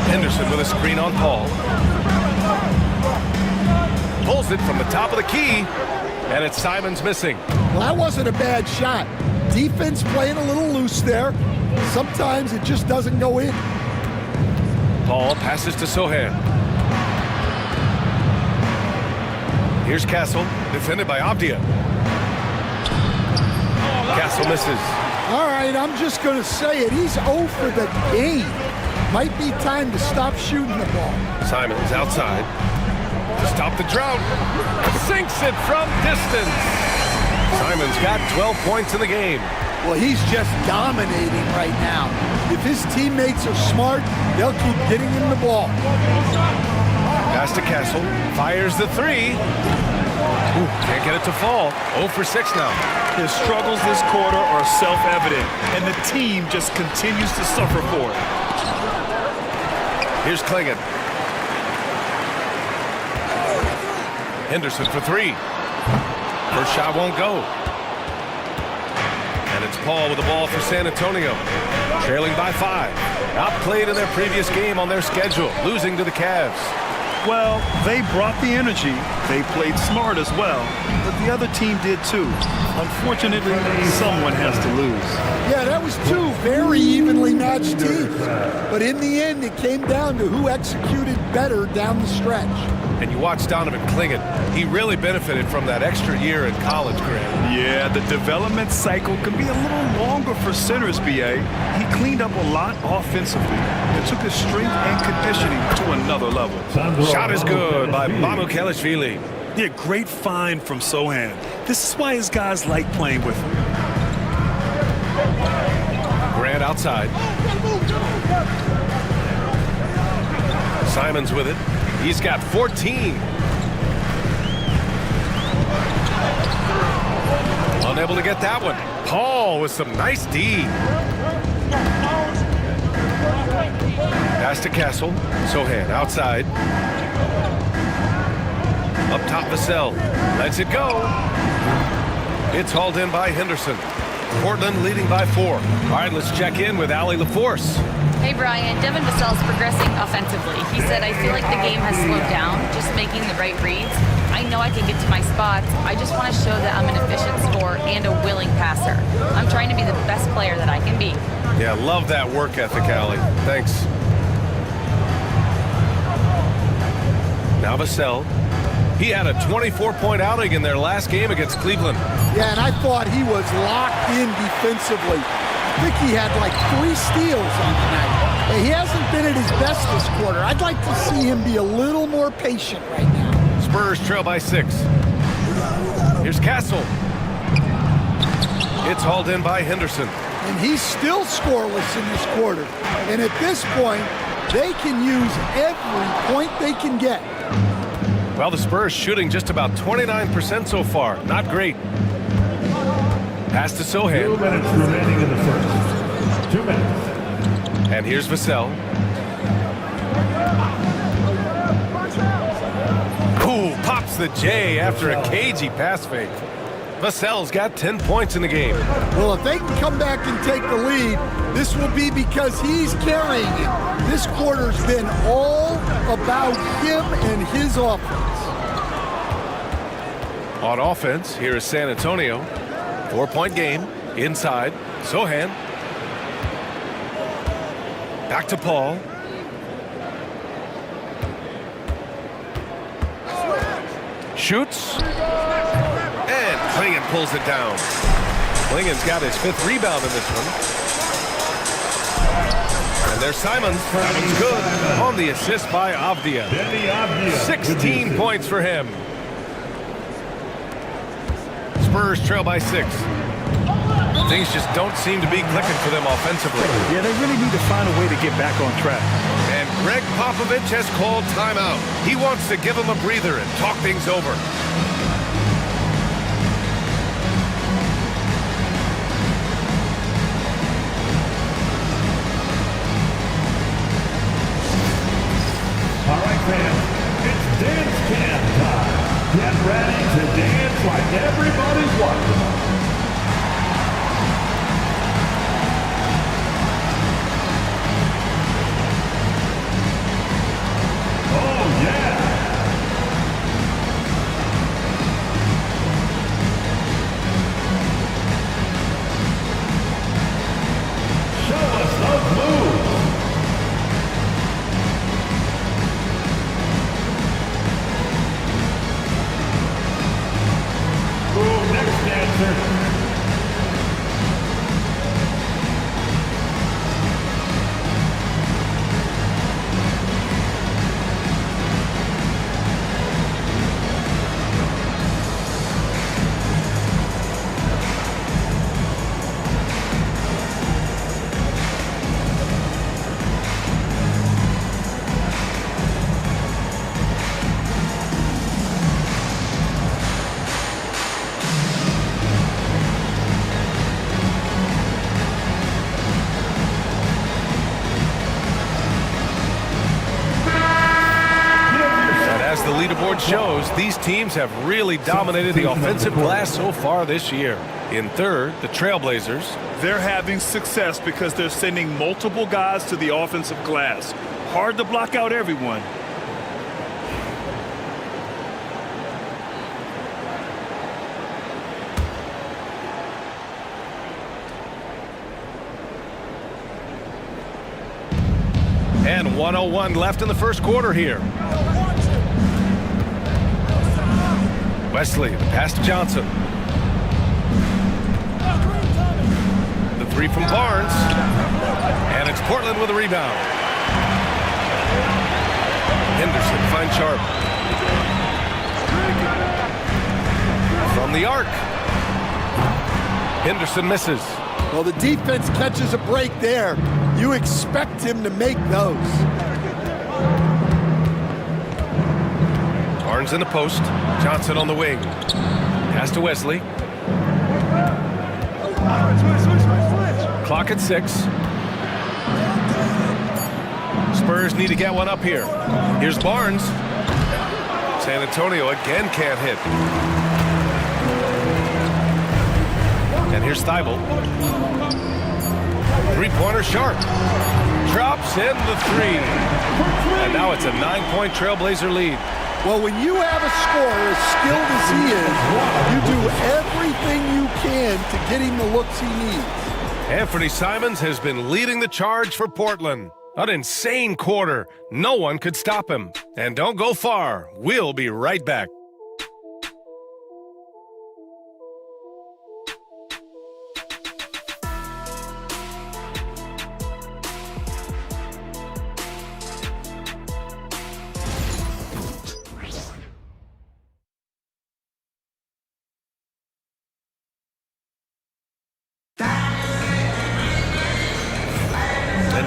Henderson with a screen on Paul. Pulls it from the top of the key, and it's Simons missing. Well, that wasn't a bad shot. Defense playing a little loose there. Sometimes it just doesn't go in. Paul passes to Sohan. Here's Castle, defended by Avdia. Castle misses. All right, I'm just going to say it. He's 0 for the game. Might be time to stop shooting the ball. Simons outside to stop the drought. Sinks it from distance. Simons got 12 points in the game. Well, he's just dominating right now. If his teammates are smart, they'll keep getting him the ball. Pass to Castle. Fires the three. Ooh, can't get it to fall. 0 for 6 now. His struggles this quarter are self-evident, and the team just continues to suffer for it. Here's Klingon. Henderson for 3. First shot won't go. And it's Paul with the ball for San Antonio. Trailing by 5. Outplayed in their previous game on their schedule, losing to the Cavs. Well, they brought the energy. They played smart as well, but the other team did too. Unfortunately, someone has to lose. Yeah, that was 2 very evenly matched teams. But in the end, it came down to who executed better down the stretch. And you watch Donovan Klingon. He really benefited from that extra year in college, Grant. Yeah, the development cycle can be a little longer for centers, B.A. He cleaned up a lot offensively and took his strength and conditioning to another level. Shot is good by Mamukelishvili. Yeah, great find from Sohan. This is why his guys like playing with him. Grant outside. Simons with it. He's got 14. Unable to get that one. Paul with some nice D. Pass to Castle. Sohan outside. Up top, Vassell. Lets it go. It's hauled in by Henderson. Portland leading by 4. All right, let's check in with Allie LaForce. Hey, Brian. Devin Vassell's progressing offensively. He said, I feel like the game has slowed down, just making the right reads. I know I can get to my spots. I just want to show that I'm an efficient scorer and a willing passer. I'm trying to be the best player that I can be. Yeah, love that work ethic, Allie. Thanks. Now Vassell. He had a 24-point outing in their last game against Cleveland. Yeah, and I thought he was locked in defensively. I think he had like 3 steals on the night. He hasn't been at his best this quarter. I'd like to see him be a little more patient right now. Spurs trail by 6. Here's Castle. It's hauled in by Henderson. And he's still scoreless in this quarter. And at this point, they can use every point they can get. Well, the Spurs shooting just about 29% so far. Not great. Pass to Sohan. 2 minutes remaining in the first. 2 minutes. And here's Vassell. Ooh, pops the J after a cagey pass fake. Vassell's got 10 points in the game. Well, if they can come back and take the lead, this will be because he's carrying it. This quarter's been all about him and his offense. On offense, here is San Antonio. 4-point game. Inside. Sohan. Back to Paul. Shoots. And Klingon pulls it down. Klingon's got his 5th rebound in this one. And there's Simons. That one's good on the assist by Avdia. 16 points for him. Spurs trail by 6. Things just don't seem to be clicking for them offensively. Yeah, they really need to find a way to get back on track. And Greg Popovich has called timeout. He wants to give them a breather and talk things over. All right, fans, it's dance cam time. Get ready to dance like everybody's watching. Oh, yeah. Show us those moves. Ooh, next dancer. The leaderboard shows these teams have really dominated the offensive glass so far this year. In third, the Trailblazers. They're having success because they're sending multiple guys to the offensive glass. Hard to block out everyone. And 1:01 left in the first quarter here. Wesley, the pass to Johnson. The three from Barnes. And it's Portland with a rebound. Henderson finds Sharp. From the arc. Henderson misses. Well, the defense catches a break there. You expect him to make those. Barnes in the post. Johnson on the wing. Pass to Wesley. Clock at 6. Spurs need to get one up here. Here's Barnes. San Antonio again can't hit. And here's Thibault. Three-pointer Sharp. Drops in the 3. And now it's a 9-point Trailblazer lead. Well, when you have a scorer as skilled as he is, you do everything you can to get him the looks he needs. Anthony Simons has been leading the charge for Portland. An insane quarter. No one could stop him. And don't go far. We'll be right back.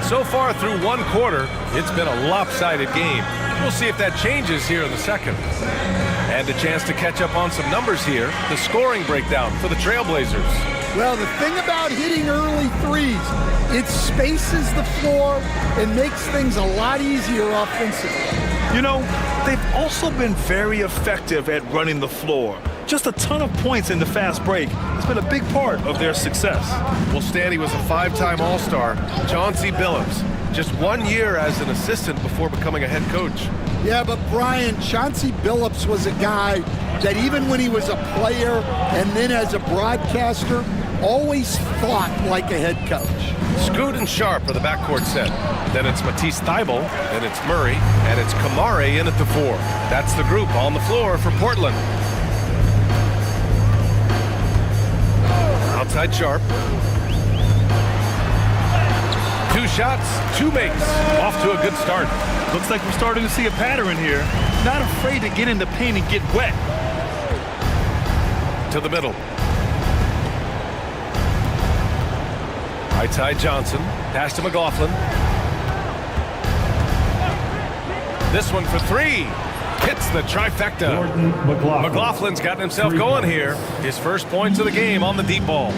So far through one quarter, it's been a lopsided game. We'll see if that changes here in the second. And a chance to catch up on some numbers here. The scoring breakdown for the Trailblazers. Well, the thing about hitting early threes, it spaces the floor and makes things a lot easier offensively. You know, they've also been very effective at running the floor. Just a ton of points in the fast break has been a big part of their success. Well, Stanley was a 5-time All-Star. Chauncey Billups, just 1 year as an assistant before becoming a head coach. Yeah, but Brian, Chauncey Billups was a guy that even when he was a player and then as a broadcaster, always thought like a head coach. Scoot and Sharp are the backcourt set. Then it's Matisse Thybulle, then it's Murray, and it's Kamare in at the 4. That's the group on the floor for Portland. Outside Sharp. 2 shots, 2 makes. Off to a good start. Looks like we're starting to see a pattern here. Not afraid to get in the paint and get wet. To the middle. Right side Johnson. Pass to McLaughlin. This one for three. Hits the trifecta. McLaughlin's gotten himself going here. His first points of the game on the deep ball.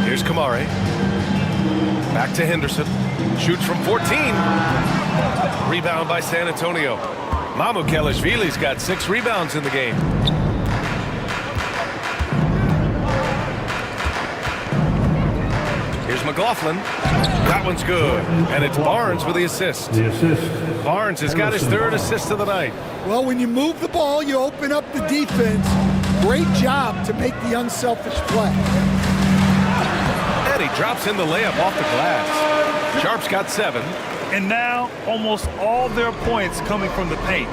Here's Kamari. Back to Henderson. Shoots from 14. Rebound by San Antonio. Mamukelashvili's got 6 rebounds in the game. Here's McLaughlin. That one's good. And it's Barnes with the assist. Barnes has got his 3rd assist of the night. Well, when you move the ball, you open up the defense. Great job to make the unselfish play. And he drops in the layup off the glass. Sharp's got 7. And now almost all their points coming from the paint.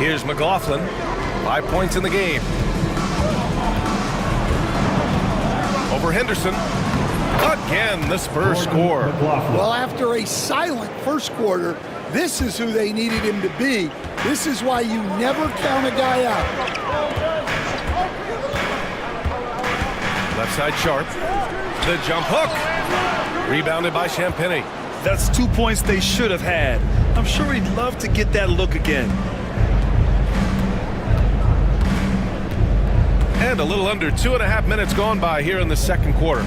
Here's McLaughlin. 5 points in the game. Over Henderson. Again, the Spurs score. Well, after a silent first quarter, this is who they needed him to be. This is why you never count a guy out. Left side Sharp. The jump hook. Rebounded by Champagnie. That's 2 points they should have had. I'm sure he'd love to get that look again. And a little under 2.5 minutes gone by here in the second quarter.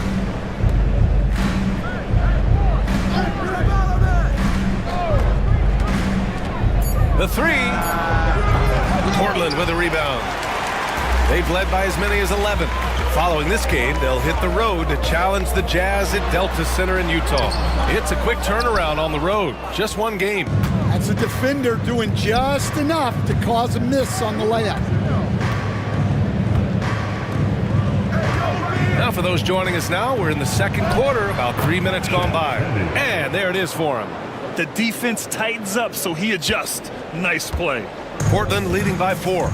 The 3. Portland with a rebound. They've led by as many as 11. Following this game, they'll hit the road to challenge the Jazz at Delta Center in Utah. It's a quick turnaround on the road. Just 1 game. That's a defender doing just enough to cause a miss on the layup. Now for those joining us now, we're in the second quarter, about 3 minutes gone by. And there it is for him. The defense tightens up, so he adjusts. Nice play. Portland leading by 4.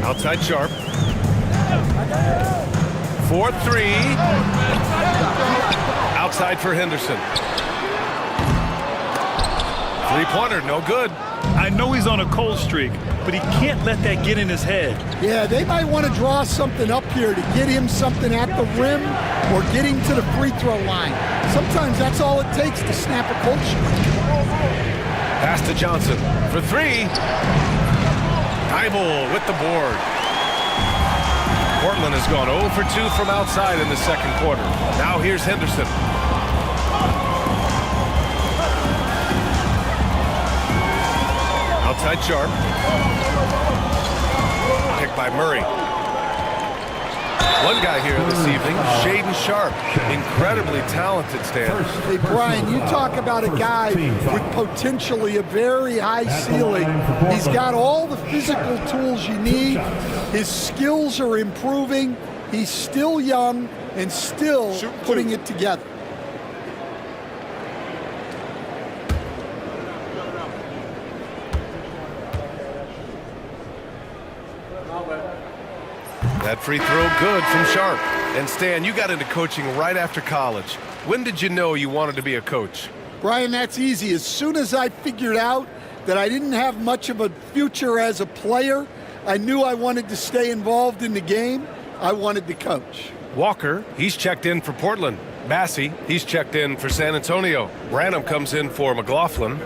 Outside Sharp. 4-3. Outside for Henderson. 3-pointer, no good. I know he's on a cold streak, but he can't let that get in his head. Yeah, they might want to draw something up here to get him something at the rim or get him to the free throw line. Sometimes that's all it takes to snap a cold streak. Pass to Johnson for 3. Thibault with the board. Portland has gone 0 for 2 from outside in the second quarter. Now here's Henderson. Outside Sharp. Picked by Murray. One guy here this evening, Shaedon Sharp. Incredibly talented, Stan. Hey, Brian, you talk about a guy with potentially a very high ceiling. He's got all the physical tools you need. His skills are improving. He's still young and still putting it together. That free throw good from Sharp. And Stan, you got into coaching right after college. When did you know you wanted to be a coach? Brian, that's easy. As soon as I figured out that I didn't have much of a future as a player, I knew I wanted to stay involved in the game. I wanted to coach. Walker, he's checked in for Portland. Massey, he's checked in for San Antonio. Branham comes in for McLaughlin.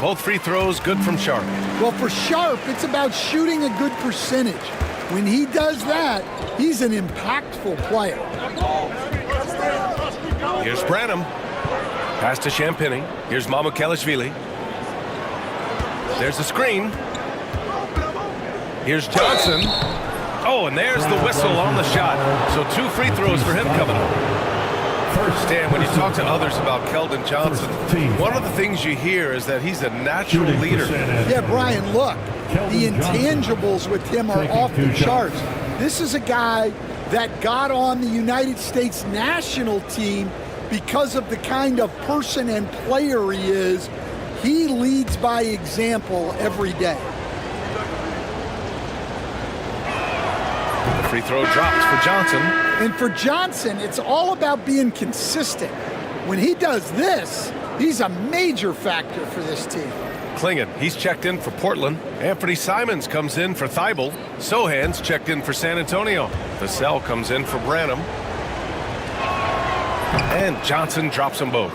Both free throws good from Sharp. Well, for Sharp, it's about shooting a good percentage. When he does that, he's an impactful player. Here's Branham. Pass to Champagnie. Here's Mamukelashvili. There's the screen. Here's Johnson. Oh, and there's the whistle on the shot. So 2 free throws for him coming up. Stan, when you talk to others about Keldon Johnson, one of the things you hear is that he's a natural leader. Yeah, Brian, look, the intangibles with him are off the charts. This is a guy that got on the United States national team because of the kind of person and player he is. He leads by example every day. The free throw drops for Johnson. And for Johnson, it's all about being consistent. When he does this, He's a major factor for this team. Klingon, he's checked in for Portland. Anthony Simons comes in for Thibault. Sohan's checked in for San Antonio. Vassell comes in for Branham. And Johnson drops them both.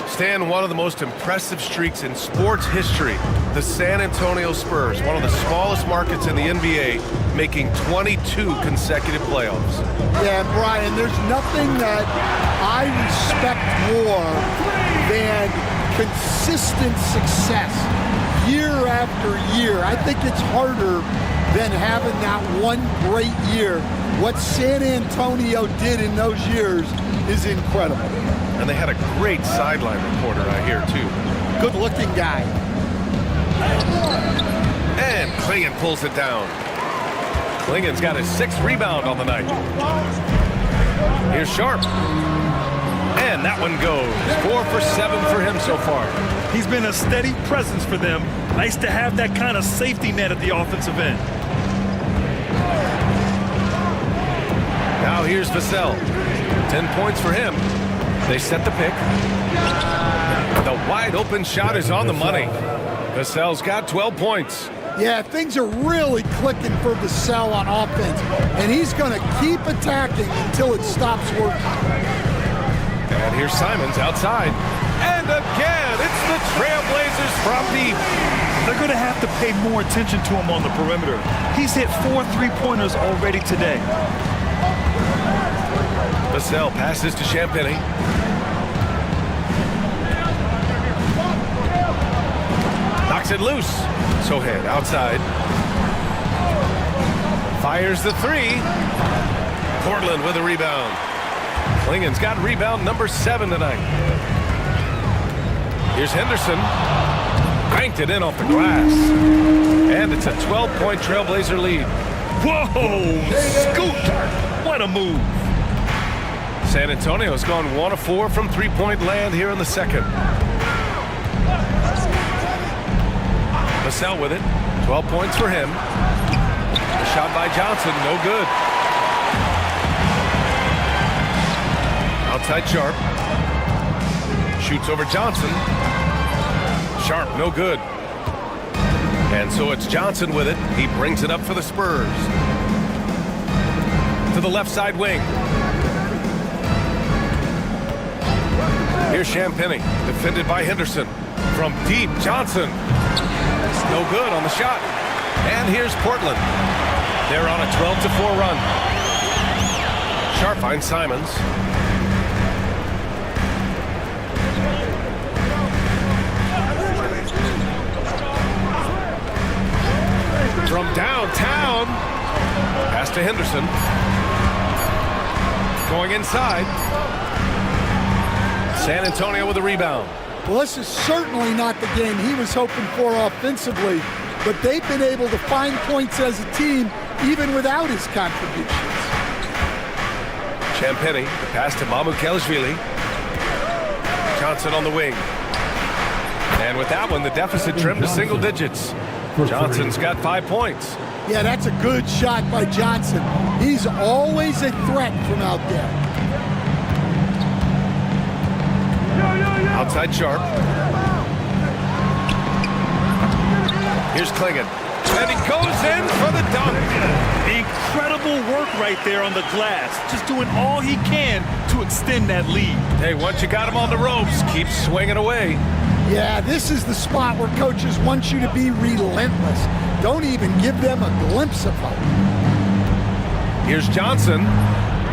Stan, one of the most impressive streaks in sports history. The San Antonio Spurs, one of the smallest markets in the NBA, making 22 consecutive playoffs. Yeah, Brian, there's nothing that I respect more than consistent success year after year. I think it's harder than having that one great year. What San Antonio did in those years is incredible. And they had a great sideline reporter, I hear, too. Good-looking guy. And Klingon pulls it down. Klingon's got his 6th rebound on the night. Here's Sharp. And that one goes. 4 for 7 for him so far. He's been a steady presence for them. Nice to have that kind of safety net at the offensive end. Now here's Vassell. 10 points for him. They set the pick. The wide open shot is on the money. Vassell's got 12 points. Yeah, things are really clicking for Vassell on offense, and he's going to keep attacking until it stops working. And here's Simons outside. And again, it's the Trailblazers from deep. They're going to have to pay more attention to him on the perimeter. He's hit 4 3-pointers already today. Vassell passes to Champagny. Knocks it loose. Sohan outside. Fires the 3. Portland with a rebound. Klingon's got rebound number 7 tonight. Here's Henderson. Cranked it in off the glass. And it's a 12-point Trailblazer lead. Whoa! Scoot! What a move. San Antonio's gone 1 of 4 from three-point land here in the second. Vassell with it. 12 points for him. A shot by Johnson, no good. Outside Sharp. Shoots over Johnson. Sharp, no good. And so it's Johnson with it. He brings it up for the Spurs. To the left side wing. Here's Champagny, defended by Henderson. From deep, Johnson. No good on the shot. And here's Portland. They're on a 12-4 run. Sharp finds Simons. From downtown. Pass to Henderson. Going inside. San Antonio with a rebound. Well, this is certainly not the game he was hoping for offensively, but they've been able to find points as a team even without his contributions. Champagny, the pass to Mamukelashvili. Johnson on the wing. And with that one, the deficit trimmed to single digits. Johnson's got 5 points. Yeah, that's a good shot by Johnson. He's always a threat from out there. Outside Sharp. Here's Klingon. And he goes in for the dunk. Incredible work right there on the glass. Just doing all he can to extend that lead. Hey, once you got him on the ropes, keep swinging away. Yeah, this is the spot where coaches want you to be relentless. Don't even give them a glimpse of hope. Here's Johnson.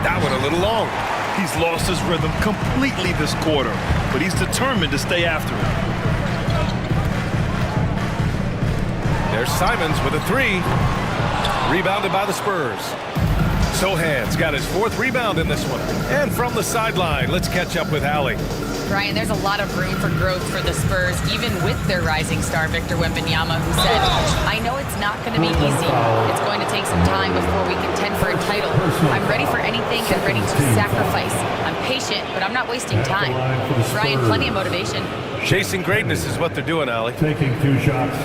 That one a little long. He's lost his rhythm completely this quarter, but he's determined to stay after it. There's Simons with a 3. Rebounded by the Spurs. Sohan's got his 4th rebound in this one. And from the sideline, let's catch up with Allie. Brian, there's a lot of room for growth for the Spurs, even with their rising star, Victor Wembanyama, who said, I know it's not going to be easy. It's going to take some time before we contend for a title. I'm ready for anything and ready to sacrifice. I'm patient, but I'm not wasting time. Brian, plenty of motivation. Chasing greatness is what they're doing, Allie. Taking 2 shots.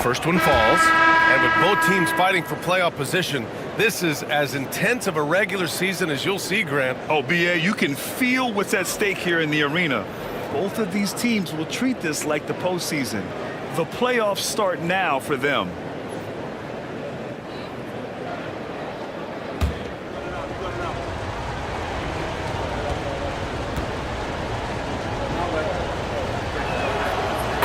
first one falls. And with both teams fighting for playoff position, this is as intense of a regular season as you'll see, Grant. Oh, B.A., you can feel what's at stake here in the arena. Both of these teams will treat this like the postseason. The playoffs start now for them.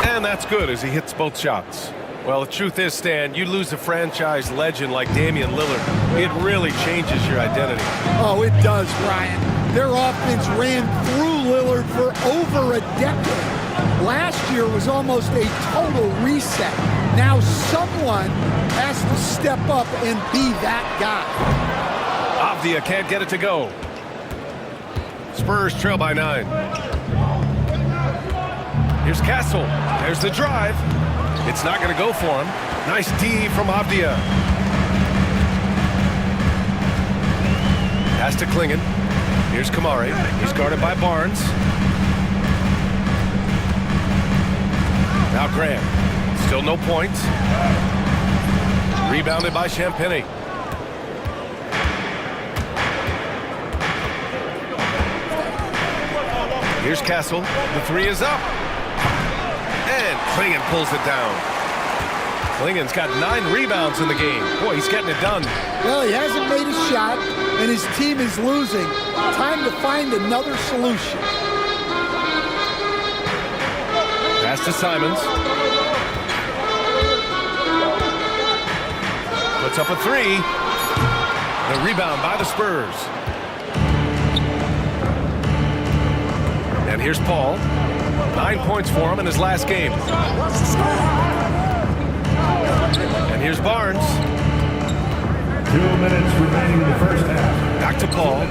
And that's good as he hits both shots. Well, the truth is, Stan, you lose a franchise legend like Damian Lillard, it really changes your identity. Oh, it does, Ryan. Their offense ran through Lillard for over a decade. Last year was almost a total reset. Now someone has to step up and be that guy. Avdia can't get it to go. Spurs trail by 9. Here's Castle. There's the drive. It's not going to go for him. Nice D from Avdia. Pass to Klingon. Here's Kamari. He's guarded by Barnes. Now Graham. Still no points. Rebounded by Champagny. Here's Castle. The 3 is up. And Klingon pulls it down. Klingon's got 9 rebounds in the game. Boy, he's getting it done. Well, he hasn't made a shot, and his team is losing. Time to find another solution. Pass to Simons. Puts up a 3. The rebound by the Spurs. And here's Paul. 9 points for him in his last game. And here's Barnes. 2 minutes remaining in the first half. Back to Paul.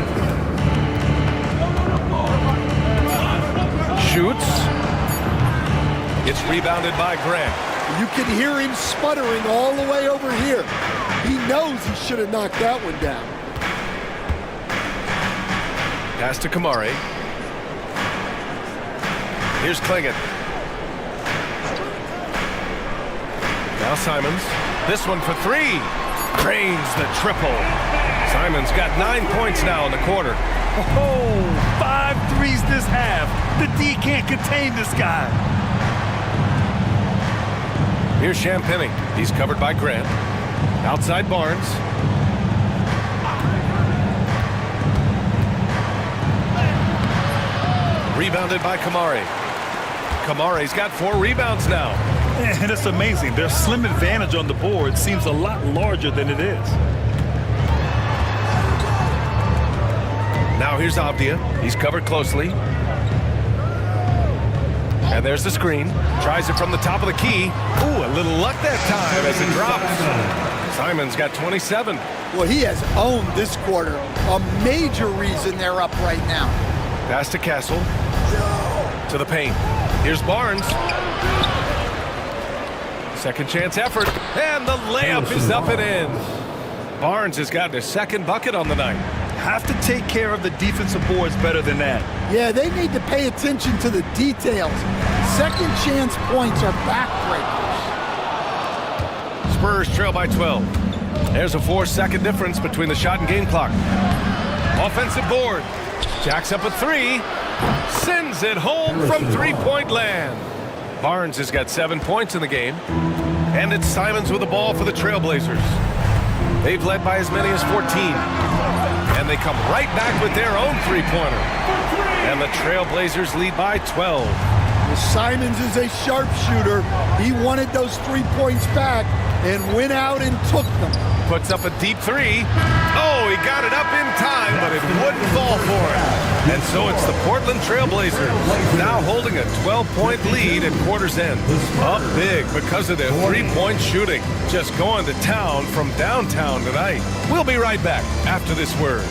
Shoots. It's rebounded by Grant. You can hear him sputtering all the way over here. He knows he should have knocked that one down. Pass to Kamari. Here's Klingon. Now Simons. This one for 3. Drains the triple. Simons got 9 points now in the quarter. Oh, 5 threes this half. The D can't contain this guy. Here's Champagny. He's covered by Grant. Outside Barnes. Rebounded by Kamari. Kamari's got 4 rebounds now. And it's amazing. Their slim advantage on the board seems a lot larger than it is. Now here's Avdia. He's covered closely. And there's the screen. Tries it from the top of the key. Ooh, a little luck that time as it drops. Simons got 27. Well, he has owned this quarter. A major reason they're up right now. Pass to Castle. To the paint. Here's Barnes. Second chance effort. And the layup is up and in. Barnes has gotten his second bucket on the night. Have to take care of the defensive boards better than that. Yeah, they need to pay attention to the details. Second chance points are backbreakers. Spurs trail by 12. There's a 4-second difference between the shot and game clock. Offensive board. Jacks up a 3. Sends it home from 3-point land. Barnes has got 7 points in the game. And it's Simons with the ball for the Trailblazers. They've led by as many as 14. And they come right back with their own 3-pointer. And the Trailblazers lead by 12. Well, Simons is a sharpshooter. He wanted those 3 points back and went out and took them. Puts up a deep 3. Oh, he got it up in time, but it wouldn't fall for him. And so it's the Portland Trailblazers now holding a 12-point lead at quarter's end. Up big because of their 3-point shooting. Just going to town from downtown tonight. We'll be right back after this word.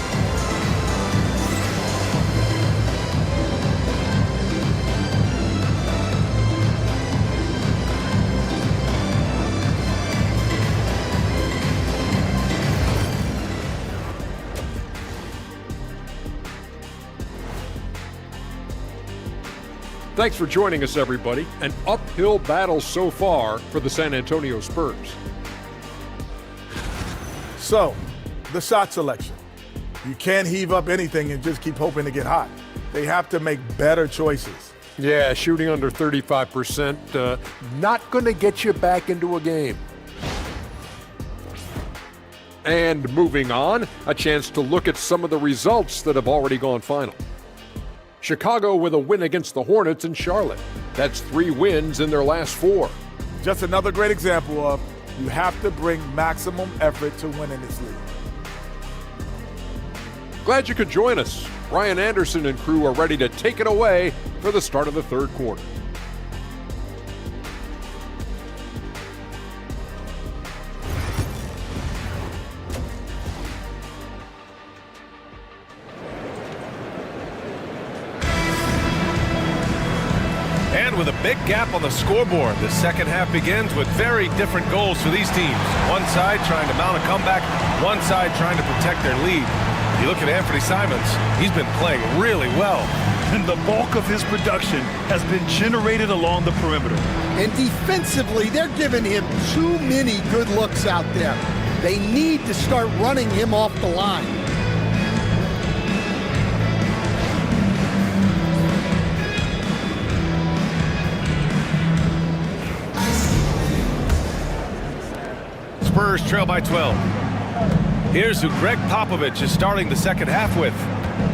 Thanks for joining us, everybody. An uphill battle so far for the San Antonio Spurs. So, the shot selection. You can't heave up anything and just keep hoping to get hot. They have to make better choices. Yeah, shooting under 35%, not going to get you back into a game. And moving on, a chance to look at some of the results that have already gone final. Chicago with a win against the Hornets in Charlotte. That's 3 wins in their last 4. Just another great example of you have to bring maximum effort to win in this league. Glad you could join us. Ryan Anderson and crew are ready to take it away for the start of the third quarter. And with a big gap on the scoreboard, the second half begins with very different goals for these teams. One side trying to mount a comeback, one side trying to protect their lead. You look at Anthony Simons, he's been playing really well. And the bulk of his production has been generated along the perimeter. And defensively, they're giving him too many good looks out there. They need to start running him off the line. Spurs trail by 12. Here's who Greg Popovich is starting the second half with.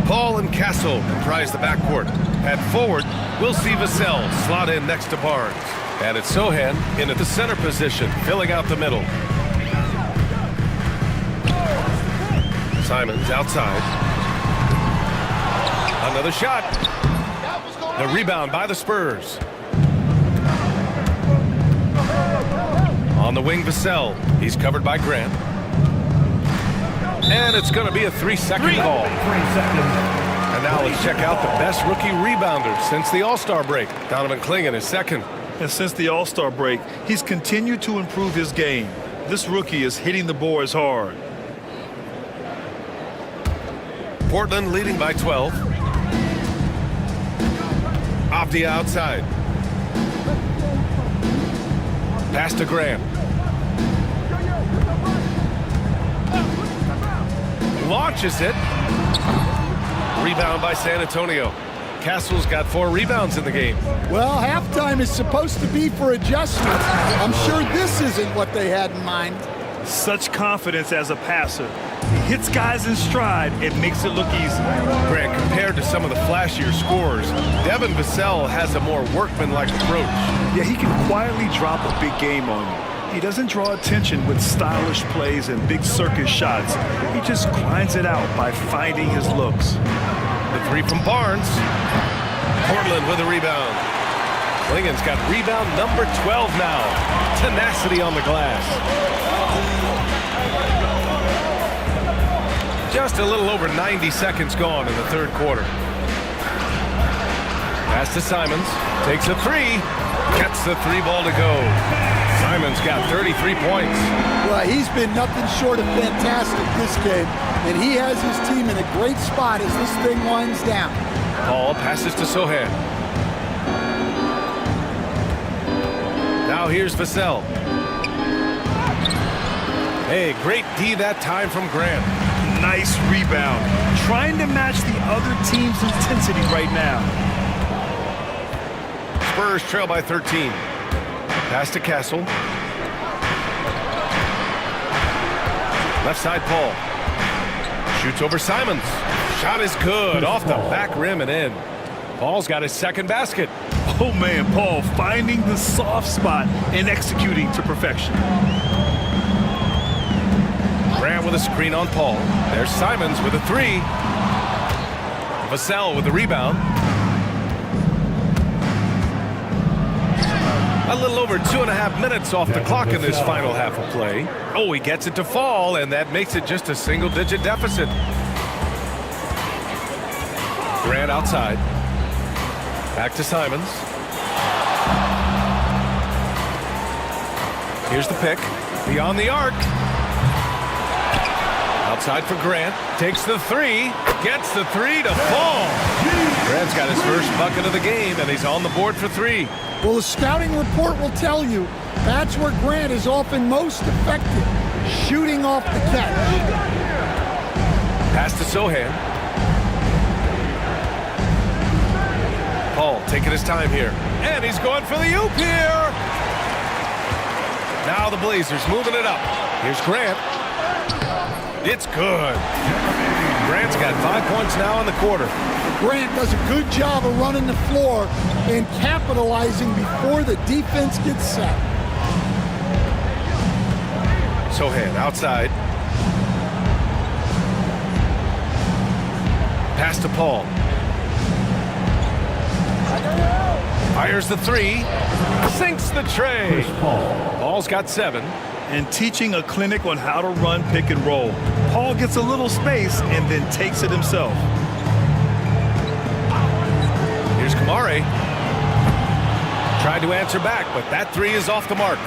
Paul and Castle comprise the backcourt. At forward, we'll see Vassell slot in next to Barnes. And it's Sohan in at the center position, filling out the middle. Simons outside. Another shot. The rebound by the Spurs. On the wing, Vassell. He's covered by Grant. And it's going to be a 3-second ball. 3 seconds. And now let's check out the best rookie rebounder since the All-Star break. Donovan Clingan is second. And since the All-Star break, he's continued to improve his game. This rookie is hitting the boards hard. Portland leading by 12. Avdia outside. Pass to Graham. Launches it. Rebound by San Antonio. Castle's got 4 rebounds in the game. Well, halftime is supposed to be for adjustments. I'm sure this isn't what they had in mind. Such confidence as a passer. He hits guys in stride and makes it look easy. Grant, compared to some of the flashier scorers, Devin Vassell has a more workmanlike approach. Yeah, he can quietly drop a big game on you. He doesn't draw attention with stylish plays and big circus shots. He just grinds it out by finding his looks. The 3 from Barnes. Portland with a rebound. Clingan's got rebound number 12 now. Tenacity on the glass. Just a little over 90 seconds gone in the third quarter. Pass to Simons. Takes a 3. Gets the 3 ball to go. Simons got 33 points. Well, he's been nothing short of fantastic this game, and he has his team in a great spot as this thing winds down. Paul passes to Sohan. Now here's Vassell. Hey, great D that time from Grant. Nice rebound. Trying to match the other team's intensity right now. Spurs trail by 13. Pass to Castle. Left side, Paul. Shoots over Simons. Shot is good. Off the back rim and in. Paul's got his second basket. Oh, man, Paul finding the soft spot and executing to perfection. Grant with a screen on Paul. There's Simons with a 3. Vassell with the rebound. A little over 2.5 minutes off the clock in this final half of play. Oh, he gets it to fall, and that makes it just a single-digit deficit. Grant outside. Back to Simons. Here's the pick. Beyond the arc. Outside for Grant. Takes the three. Gets the three to fall. Grant's got his first bucket of the game, and he's on the board for three. Well, the scouting report will tell you that's where Grant is often most effective, shooting off the catch. Pass to Sohan. Paul taking his time here. And he's going for the oop here. Now the Blazers moving it up. Here's Grant. It's good. Grant's got 5 points now in the quarter. Grant does a good job of running the floor and capitalizing before the defense gets set. Sohan outside. Pass to Paul. Fires the three. Sinks the tray. Paul's got 7. And teaching a clinic on how to run pick and roll. Paul gets a little space and then takes it himself. Here's Kamare. Tried to answer back, but that three is off the mark.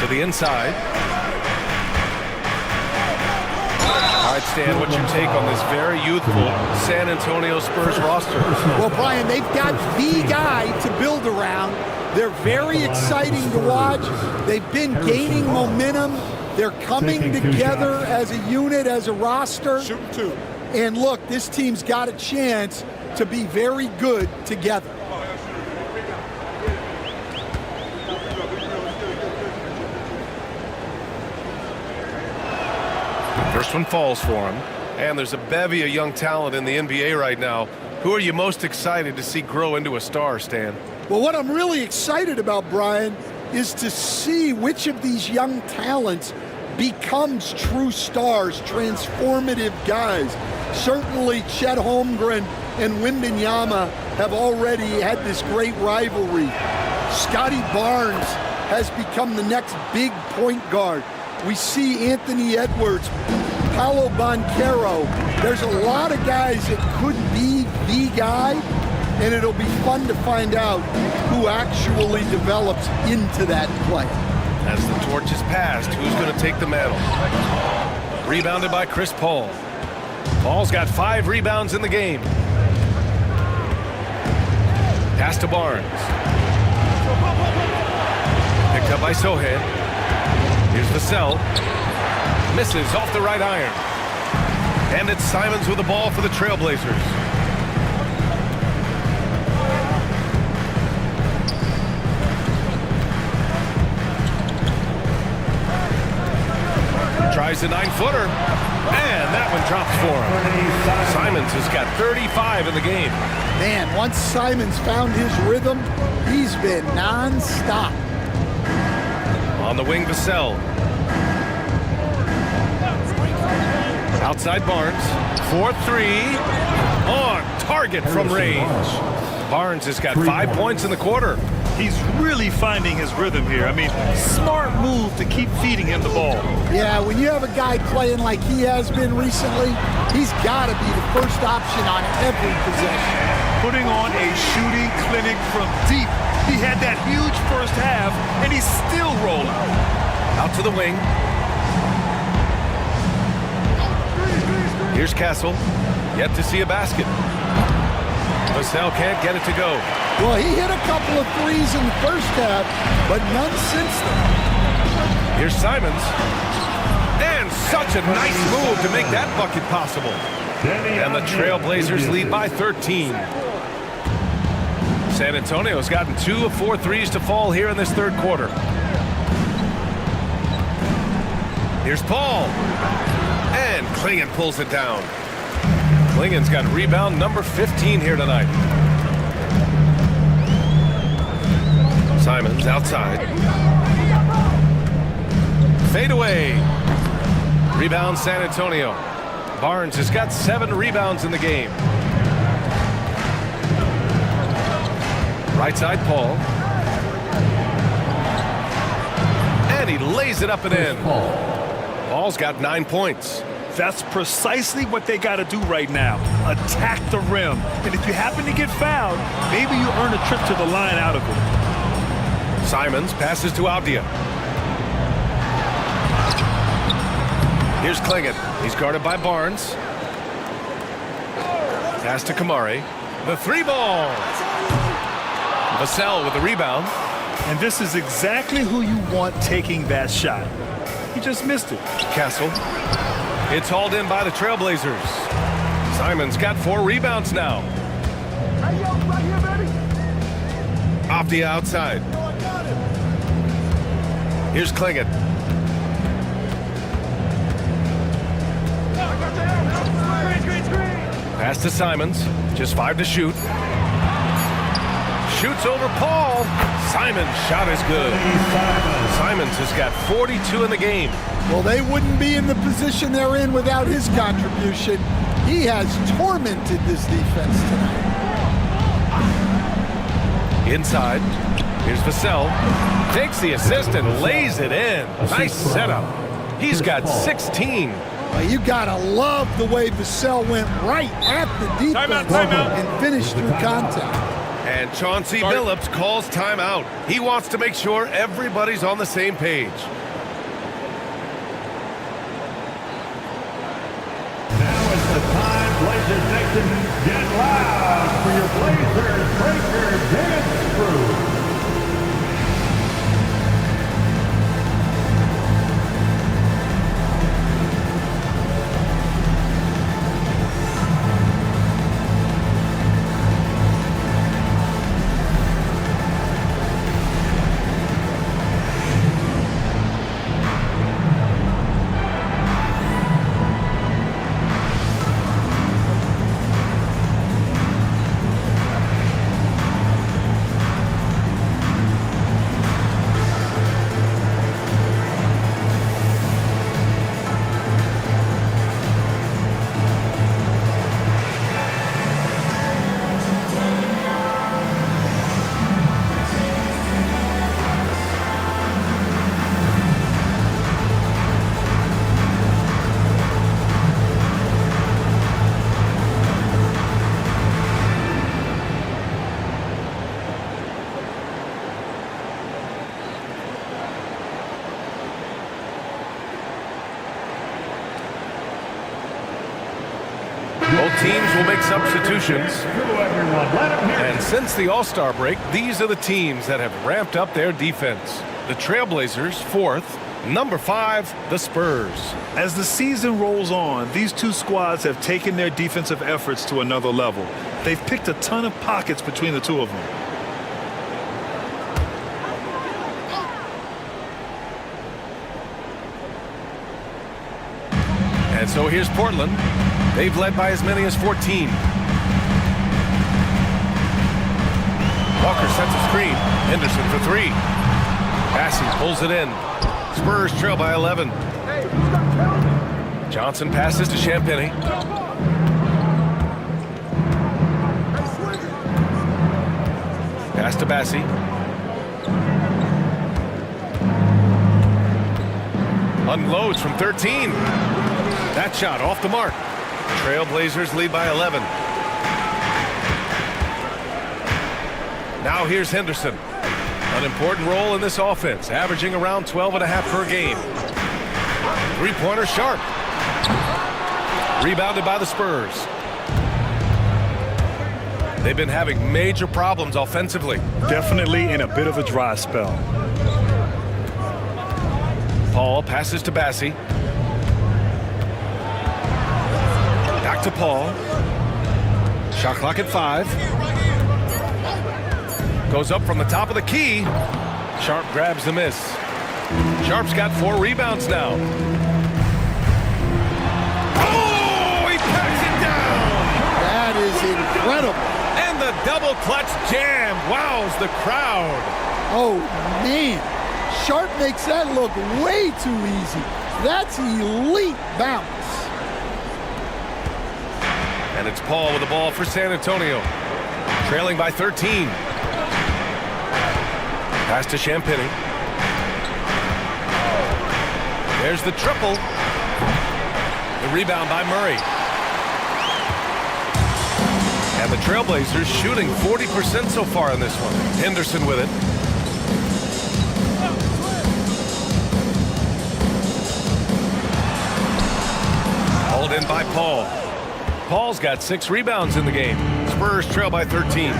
To the inside. All right, Stan, what's your take on this very youthful San Antonio Spurs roster? Well, Brian, they've got the guy to build around. They're very exciting to watch. They've been gaining momentum. They're coming together as a unit, as a roster. Shooting two. And look, this team's got a chance to be very good together. First one falls for him. And there's a bevy of young talent in the NBA right now. Who are you most excited to see grow into a star, Stan? Well, what I'm really excited about, Brian, is to see which of these young talents becomes true stars, transformative guys. Certainly Chet Holmgren and Wembanyama have already had this great rivalry. Scotty Barnes has become the next big point guard. We see Anthony Edwards, Paolo Banchero. There's a lot of guys that could be the guy, and it'll be fun to find out who actually develops into that player. As the torch is passed, who's going to take the mantle? Rebounded by Chris Paul. Paul's got 5 rebounds in the game. Pass to Barnes. Picked up by Sohan. Here's Vassell. Misses off the right iron. And it's Simons with the ball for the Trailblazers. Tries a 9-footer, and that one drops for him. Simons has got 35 in the game. Man, once Simons found his rhythm, he's been non-stop. On the wing, Vassell. Outside Barnes, 4-3, on target from range. Barnes has got 5 points in the quarter. He's really finding his rhythm here. I mean, smart move to keep feeding him the ball. Yeah, when you have a guy playing like he has been recently, he's got to be the first option on every possession. Putting on a shooting clinic from deep. He had that huge first half, and he's still rolling. Out to the wing. Here's Castle. Yet to see a basket. Vassell can't get it to go. Well, he hit a couple of threes in the first half, but none since then. Here's Simons. And such a nice move to make that bucket possible. And the Trailblazers lead by 13. San Antonio's gotten 2 of 4 threes to fall here in this third quarter. Here's Paul. And Klingon pulls it down. Klingon's got rebound number 15 here tonight. Simons outside. Fade away. Rebound San Antonio. Barnes has got 7 rebounds in the game. Right side, Paul. And he lays it up and in. Paul's got 9 points. That's precisely what they got to do right now. Attack the rim. And if you happen to get fouled, maybe you earn a trip to the line out of it. Simons passes to Avdia. Here's Klingon. He's guarded by Barnes. Pass to Kamari. The 3-ball. Vassell with the rebound. And this is exactly who you want taking that shot. He just missed it. Castle. It's hauled in by the Trailblazers. Simon's got 4 rebounds now. Off the outside. Here's Klingon. Pass to Simons. Just 5 to shoot. Shoots over Paul. Simon's shot is good. Simons has got 42 in the game. Well, they wouldn't be in the position they're in without his contribution. He has tormented this defense tonight. Inside. Here's Vassell. Takes the assist and lays it in. Nice setup. He's got 16. Well, you gotta love the way Vassell went right at the defense and finished through contact. And Chauncey Billups calls timeout. He wants to make sure everybody's on the same page. Now is the time Blazers Nation get loud for your Blazers Breaker Dance Crew. Both teams will make substitutions. And since the All-Star break, these are the teams that have ramped up their defense. The Trailblazers, 4th. Number 5, the Spurs. As the season rolls on, these two squads have taken their defensive efforts to another level. They've picked a ton of pockets between the two of them. And so here's Portland. They've led by as many as 14. Walker sets a screen. Henderson for 3. Bassey pulls it in. Spurs trail by 11. Johnson passes to Champagny. Pass to Bassey. Unloads from 13. That shot off the mark. Trailblazers lead by 11. Now here's Henderson. An important role in this offense, averaging around 12.5 per game. Three-pointer Sharp. Rebounded by the Spurs. They've been having major problems offensively. Definitely in a bit of a dry spell. Paul passes to Bassey. Back to Paul. Shot clock at 5. Goes up from the top of the key. Sharp grabs the miss. Sharp's got 4 rebounds now. Oh, he packs it down. That is incredible. And the double clutch jam wows the crowd. Oh, man. Sharp makes that look way too easy. That's elite bounce. And it's Paul with the ball for San Antonio. Trailing by 13. Pass to Champagny. There's the triple. The rebound by Murray. And the Trailblazers shooting 40% so far in this one. Henderson with it. in by Paul. Paul's got 6 rebounds in the game. Spurs trail by 13.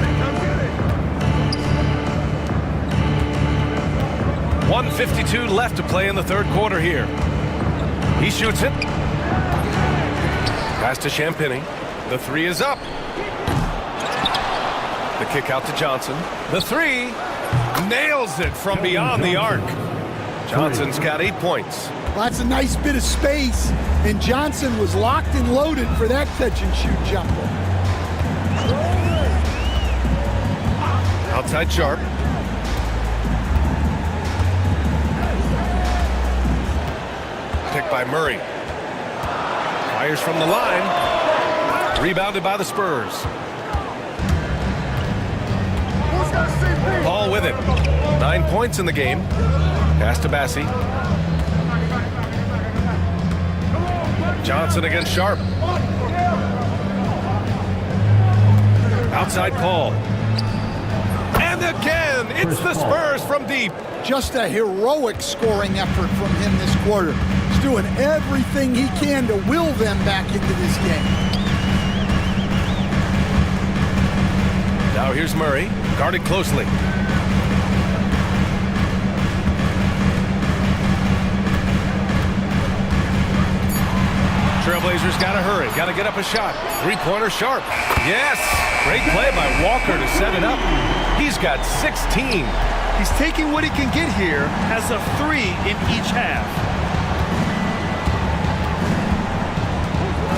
1:52 left to play in the third quarter here. He shoots it. Pass to Champagny. The 3 is up. The kick out to Johnson. The 3 nails it from beyond the arc. Johnson's got 8 points. Well, that's a nice bit of space, and Johnson was locked and loaded for that catch-and-shoot jumper. Outside Sharp. Picked by Murray. Fires from the line. Rebounded by the Spurs. Paul with it. 9 points in the game. Pass to Bassi. Johnson against Sharp. Outside Paul. And again, it's the Spurs from deep. Just a heroic scoring effort from him this quarter. He's doing everything he can to will them back into this game. Now here's Murray, guarded closely. Trailblazers got to hurry, got to get up a shot. 3-pointer Sharp. Yes! Great play by Walker to set it up. He's got 16. He's taking what he can get here as a 3 in each half.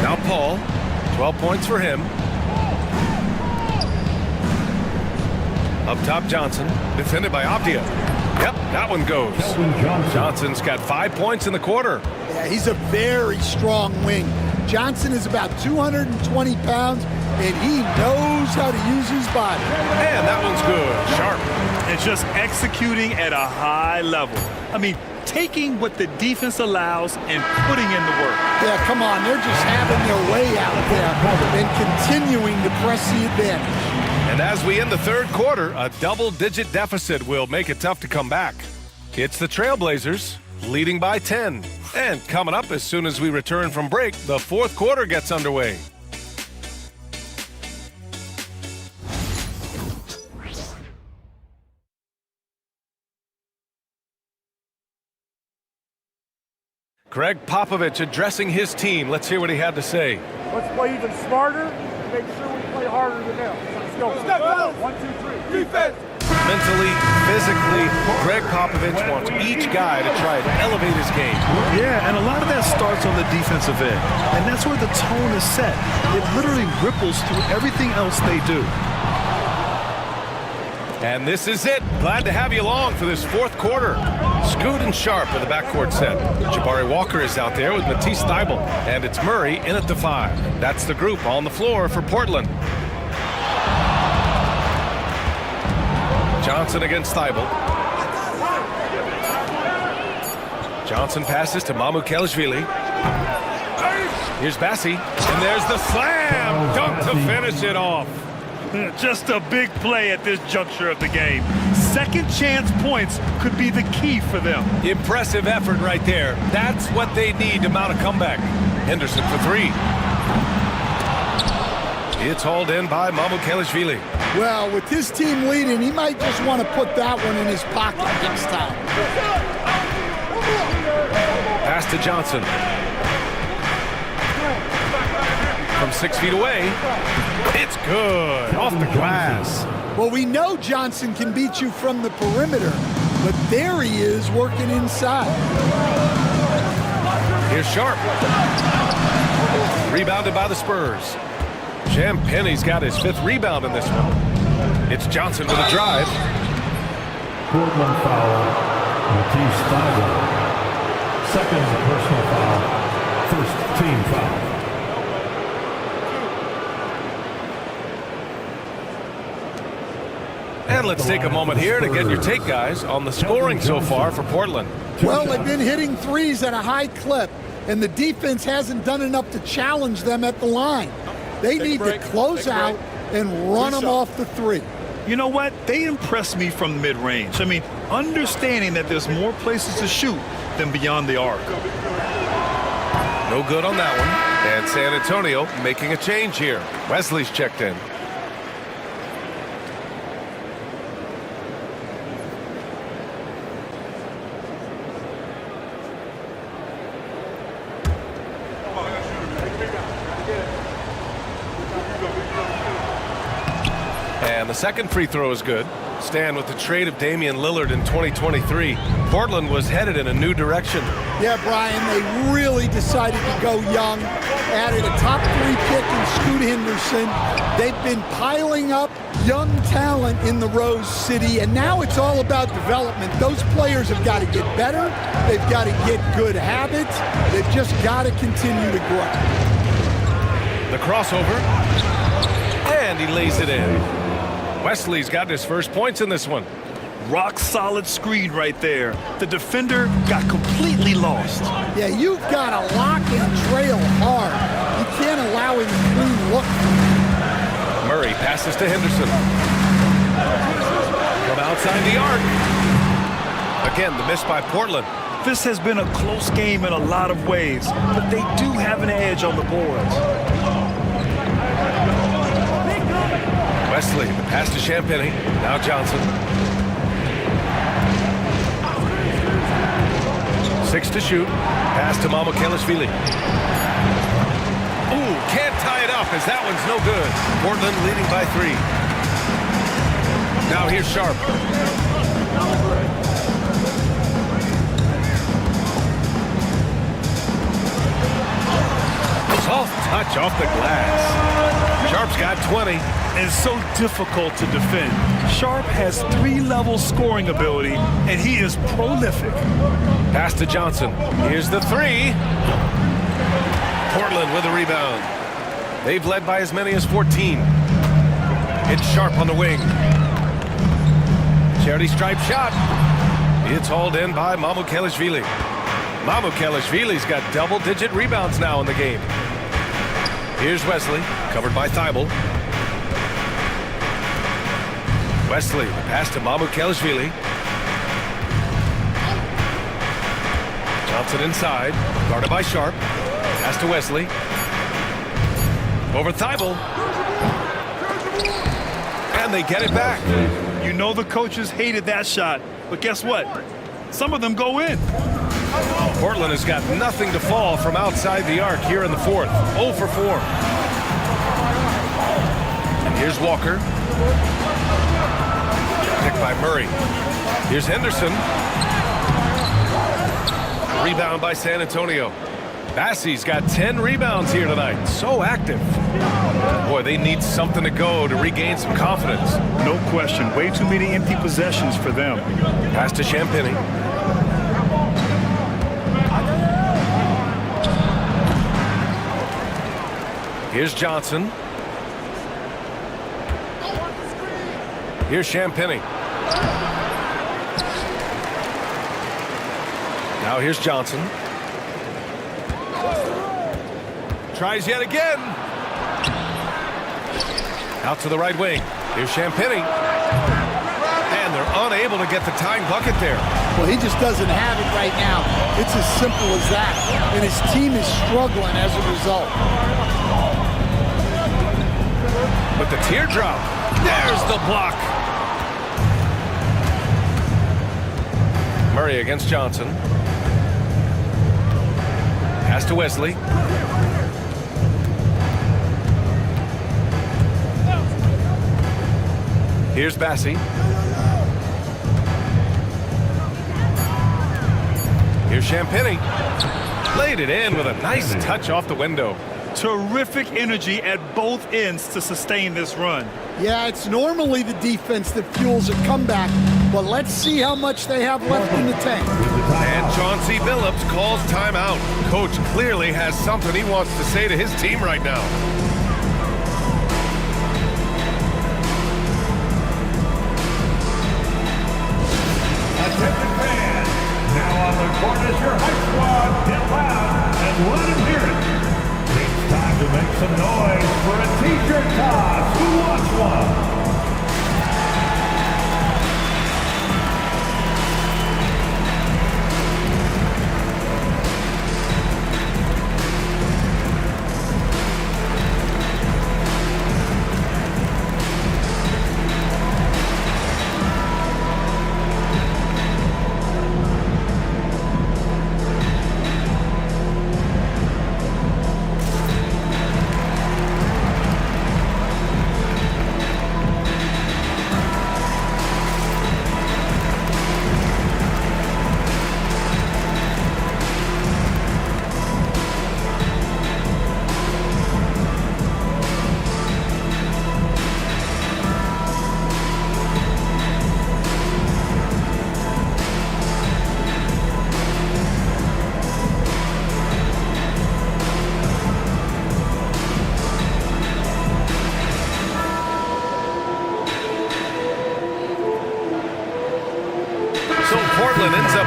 Now Paul, 12 points for him. Up top Johnson, defended by Abdia. Yep, that one goes. Johnson's got 5 points in the quarter. Yeah, he's a very strong wing. Johnson is about 220 pounds, and he knows how to use his body. And that one's good. Sharp. And just executing at a high level. I mean, taking what the defense allows and putting in the work. Yeah, come on. They're just having their way out there and continuing to press the advantage. And as we end the third quarter, a double-digit deficit will make it tough to come back. It's the Trailblazers leading by 10. And coming up as soon as we return from break, the fourth quarter gets underway. Greg Popovich addressing his team. Let's hear what he had to say. Let's play even smarter and make sure we play harder than them. Let's go. Step out. 1, 2, 3. Defense. Mentally, physically, Greg Popovich wants each guy to try to elevate his game. Yeah, and a lot of that starts on the defensive end. And that's where the tone is set. It literally ripples through everything else they do. And this is it. Glad to have you along for this fourth quarter. Scoot and Sharp are the backcourt set. Jabari Walker is out there with Matisse Thybulle. And it's Murray in at the 5. That's the group on the floor for Portland. Johnson against Thybulle. Johnson passes to Mamukelashvili. Here's Bassi. And there's the slam. Dunk to finish it off. Just a big play at this juncture of the game. Second chance points could be the key for them. Impressive effort right there. That's what they need to mount a comeback. Henderson for 3. It's hauled in by Mamukelashvili. Well, with his team leading, he might just want to put that one in his pocket next time. Pass to Johnson. From 6 feet away. It's good. Off the glass. Well, we know Johnson can beat you from the perimeter, but there he is working inside. Here's Sharp. Rebounded by the Spurs. Champagny's got his 5th rebound in this one. It's Johnson with a drive. Portland foul, Matisse Thybulle. Second personal foul, first team foul. And let's take a moment here to get your take, guys, on the scoring so far for Portland. Well, they've been hitting threes at a high clip, and the defense hasn't done enough to challenge them at the line. They need to close out and run them off the 3. You know what? They impress me from mid-range. I mean, understanding that there's more places to shoot than beyond the arc. No good on that one. And San Antonio making a change here. Wesley's checked in. And the second free throw is good. Stan, with the trade of Damian Lillard in 2023, Portland was headed in a new direction. Yeah, Brian, they really decided to go young, added a top 3 pick in Scoot Henderson. They've been piling up young talent in the Rose City, and now it's all about development. Those players have got to get better. They've got to get good habits. They've just got to continue to grow. The crossover, and he lays it in. Wesley's got his first points in this one. Rock solid screen right there. The defender got completely lost. Yeah, you've got to lock and trail hard. You can't allow him to clean look. Murray passes to Henderson. From outside the arc. Again, the miss by Portland. This has been a close game in a lot of ways, but they do have an edge on the boards. Wesley, the pass to Champagny. Now Johnson. 6 to shoot. Pass to Mamukelashvili. Ooh, can't tie it up as that one's no good. Portland leading by 3. Now here's Sharp. Soft touch off the glass. Sharp's got 20. It's so difficult to defend. Sharp has 3-level scoring ability, and he is prolific. Pass to Johnson. Here's the 3. Portland with a rebound. They've led by as many as 14. It's Sharp on the wing. Charity stripe shot. It's hauled in by Mamukelashvili. Mamukelashvili's got double-digit rebounds now in the game. Here's Wesley, covered by Thibault. Wesley, the pass to Mamukelashvili. Johnson inside, guarded by Sharp. Pass to Wesley. Over Thibault. And they get it back. You know the coaches hated that shot, but guess what? Some of them go in. Portland has got nothing to fall from outside the arc here in the fourth. 0 for 4. And here's Walker. Picked by Murray. Here's Henderson. Rebound by San Antonio. Bassey's got 10 rebounds here tonight. So active. Boy, they need something to go to regain some confidence. No question. Way too many empty possessions for them. Pass to Champagny. Here's Johnson. Here's Champagny. Now here's Johnson. Tries yet again. Out to the right wing. Here's Champagny. And they're unable to get the tying bucket there. Well, he just doesn't have it right now. It's as simple as that. And his team is struggling as a result. With the teardrop. There's the block. Murray against Johnson. Pass to Wesley. Here's Bassey. Here's Champagny. Laid it in with a nice touch off the window. Terrific energy at both ends to sustain this run. Yeah, it's normally the defense that fuels a comeback, but let's see how much they have left in the tank. And Chauncey Billups calls timeout. Coach clearly has something he wants to say to his team right now. Attention fans, now on the court is your hype squad. Get loud and let him hear it. It's time to make some noise for a t-shirt toss. Who wants one?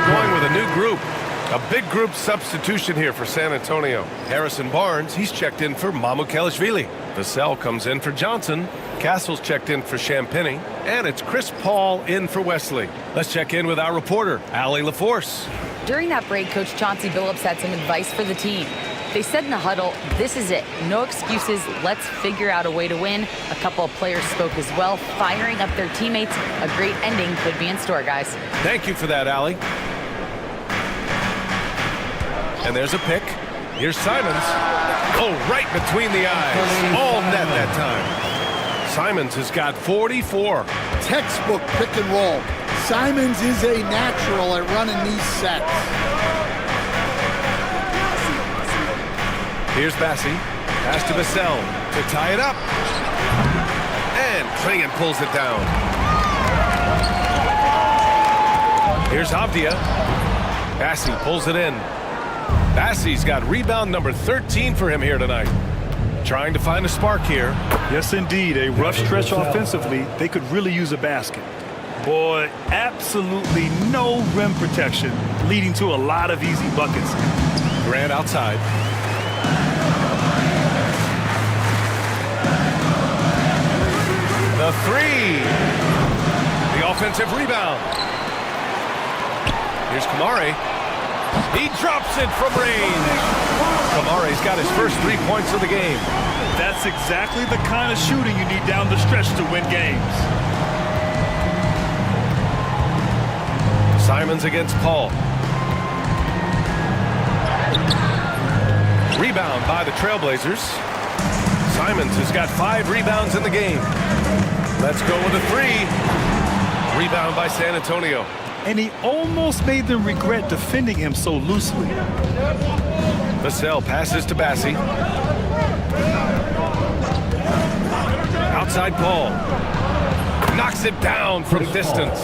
going with a new group. A big group substitution here for San Antonio. Harrison Barnes, he's checked in for Mamukelashvili. Vassell comes in for Johnson. Castle's checked in for Champagny. And it's Chris Paul in for Wesley. Let's check in with our reporter, Allie LaForce. During that break, Coach Chauncey Billups had some advice for the team. They said in the huddle, this is it. No excuses. Let's figure out a way to win. A couple of players spoke as well, firing up their teammates. A great ending could be in store, guys. Thank you for that, Allie. And there's a pick. Here's Simons. Oh, right between the eyes. All net that time. Simons has got 44. Textbook pick and roll. Simons is a natural at running these sets. Here's Bassi. Pass to Vassell to tie it up. And Klingon pulls it down. Here's Avdia. Bassi pulls it in. Bassi's got rebound number 13 for him here tonight. Trying to find a spark here. Yes, indeed. A rough stretch offensively. They could really use a basket. Boy, absolutely no rim protection, leading to a lot of easy buckets. Grant outside. The three. The offensive rebound. Here's Kamari. He drops it from range. Kamari's got his first 3 points of the game. That's exactly the kind of shooting you need down the stretch to win games. Simons against Paul. Rebound by the Trailblazers. Simons has got 5 rebounds in the game. Let's go with a 3. Rebound by San Antonio. And he almost made them regret defending him so loosely. Vassell passes to Bassi. Outside Paul. Knocks it down from distance.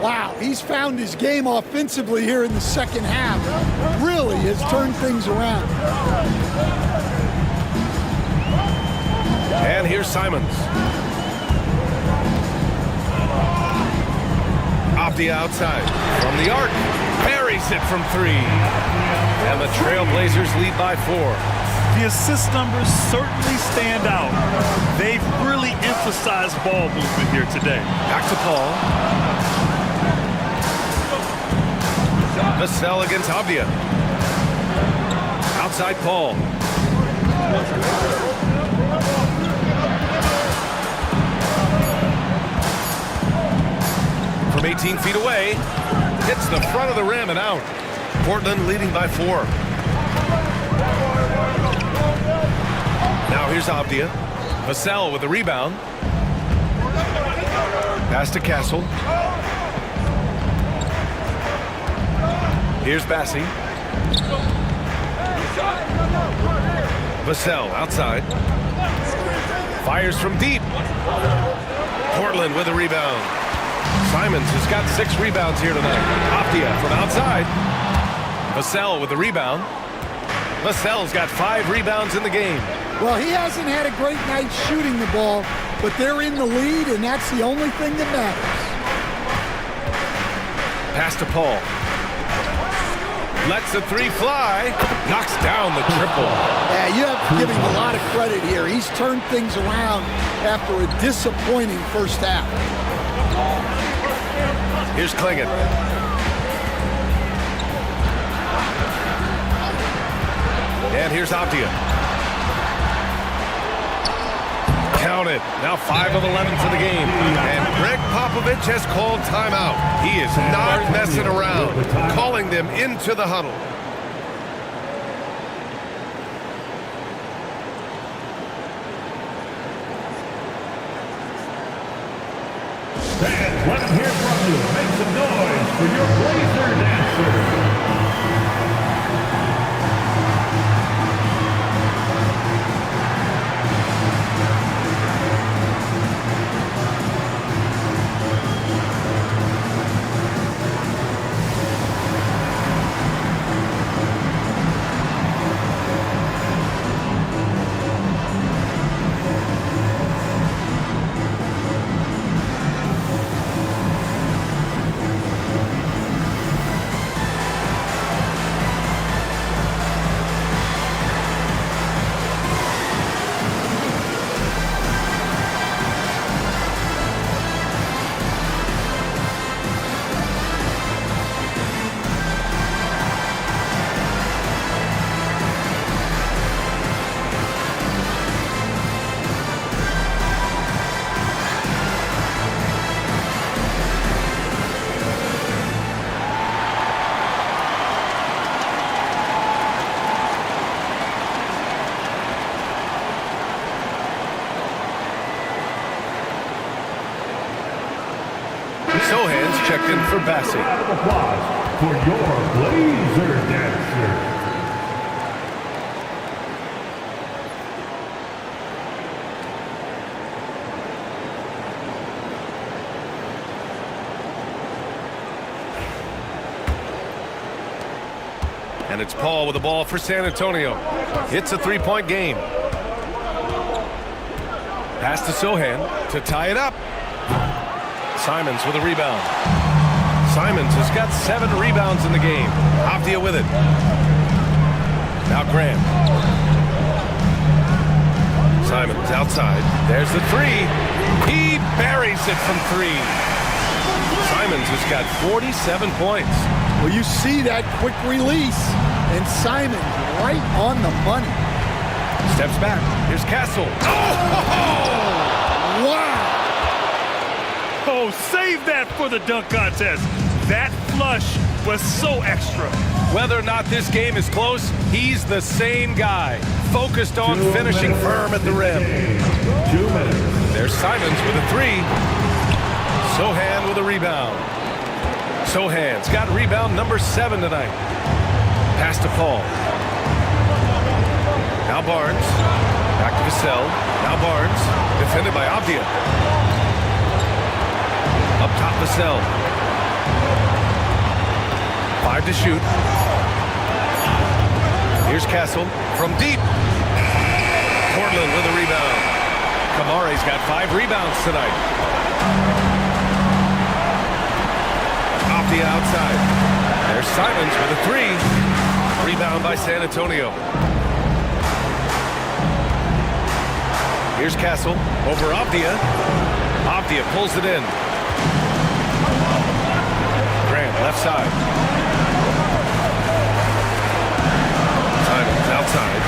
Wow, he's found his game offensively here in the second half. Really has turned things around. And here's Simons. Off the outside. From the arc. Buries it from 3. And the Trailblazers lead by 4. The assist numbers certainly stand out. They've really emphasized ball movement here today. Back to Paul. Vassell against Avdia. Outside Paul. From 18 feet away, hits the front of the rim and out. Portland leading by 4. Now here's Avdia. Vassell with the rebound. Pass to Castle. Here's Bassi. Vassell outside. Fires from deep. Portland with a rebound. Simons has got 6 rebounds here tonight. Avdia from outside. Vassell with the rebound. Vassell's got 5 rebounds in the game. Well, he hasn't had a great night shooting the ball, but they're in the lead, and that's the only thing that matters. Pass to Paul. Lets the 3 fly. Knocks down the triple. Yeah, you have to give him a lot of credit here. He's turned things around after a disappointing first half. Here's Klingon. And here's Avdia. Count it. Now 5 of 11 for the game. And Greg Popovich has called timeout. He is not messing around. Calling them into the huddle. Fans, let's hear from you. Make some noise for your Blazer dancers. Sohan's checked in for Bassi. Applause for your Blazer dancer. And it's Paul with the ball for San Antonio. It's a three-point game. Pass to Sohan to tie it up. Simons with a rebound. Simons has got 7 rebounds in the game. Avdia with it. Now Graham. Simons outside. There's the three. He buries it from 3. Simons has got 47 points. Well, you see that quick release, and Simon right on the money. Steps back. Here's Castle. Oh! Wow! Oh, save that for the dunk contest. That flush was so extra. Whether or not this game is close, he's the same guy. Focused on finishing firm at the rim. 2 minutes. There's Simons with a 3. Sohan with a rebound. Sohan's got rebound number 7 tonight. Pass to Paul. Now Barnes. Back to Vassell. Now Barnes. Defended by Avdia. Up top Vassell. 5 to shoot. Here's Castle from deep. Portland with a rebound. Kamare's got 5 rebounds tonight. Avdia outside. There's Simons with a 3. Rebound by San Antonio. Here's Castle over Avdia. Avdia pulls it in. Grant left side. Simons outside.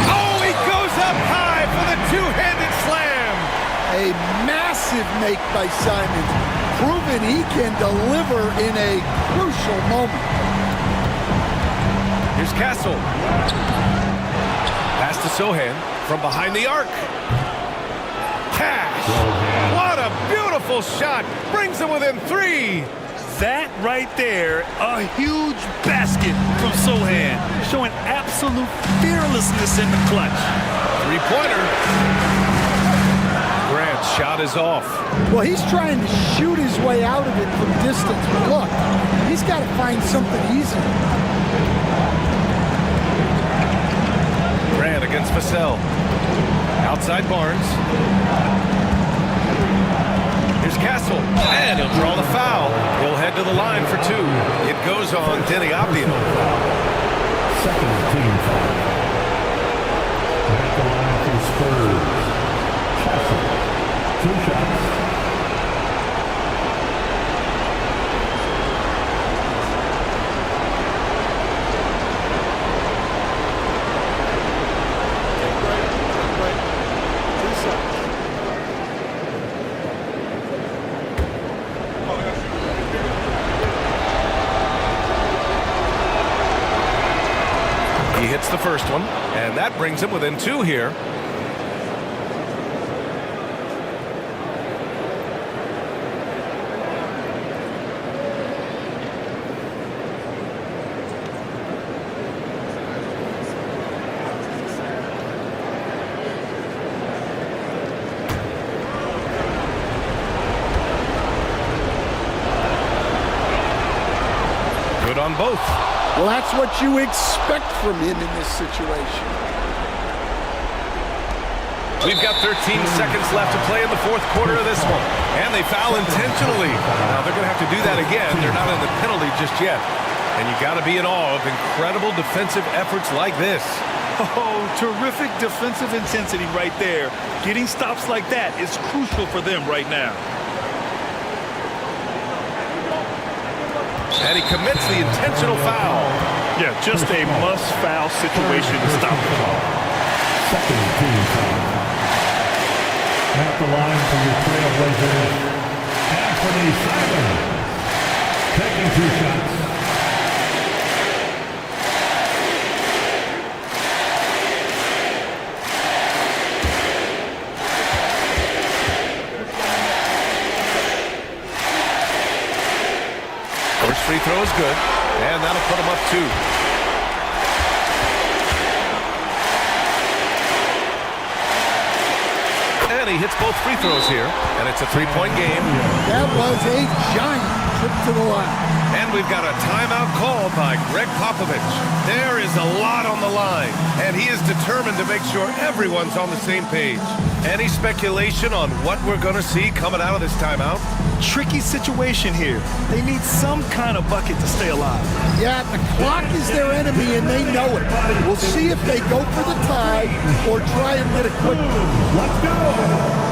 Oh, he goes up high for the two-handed slam. A massive make by Simons, proving he can deliver in a crucial moment. Here's Castle. Pass to Sohan from behind the arc. Cash. What a beautiful shot. Brings him within 3. That right there, a huge basket from Sohan, showing absolute fearlessness in the clutch. 3-pointer. Grant's shot is off. Well, he's trying to shoot his way out of it from distance, but look, he's got to find something easy. Grant against Vassell. Outside Barnes. Here's Castle. And he'll draw the foul. He'll head to the line for 2. It goes on Denny Avdia. Second team foul. At the line for Spurs. Castle. 2 shots. He hits the first one, and that brings him within 2 here. Good on both. Well, that's what you expect from him in this situation. We've got 13 seconds left to play in the 4th quarter of this one. And they foul intentionally. Now they're going to have to do that again. They're not in the penalty just yet. And you got to be in awe of incredible defensive efforts like this. Oh, terrific defensive intensity right there. Getting stops like that is crucial for them right now. And he commits the intentional foul. Yeah, just a must-foul situation to stop the ball. Second team foul. At the line for your Trailblazers, Anthony Simons. Taking 2 shots. good, and that'll put him up 2. And he hits both free throws here, and it's a 3-point game. That was a giant trip to the line. And we've got a timeout called by Greg Popovich. There is a lot on the line, and he is determined to make sure everyone's on the same page. Any speculation on what we're going to see coming out of this timeout? Tricky situation here. They need some kind of bucket to stay alive. Yeah, the clock is their enemy, and they know it. We'll see if they go for the tie or try and get a quick move. Let's go!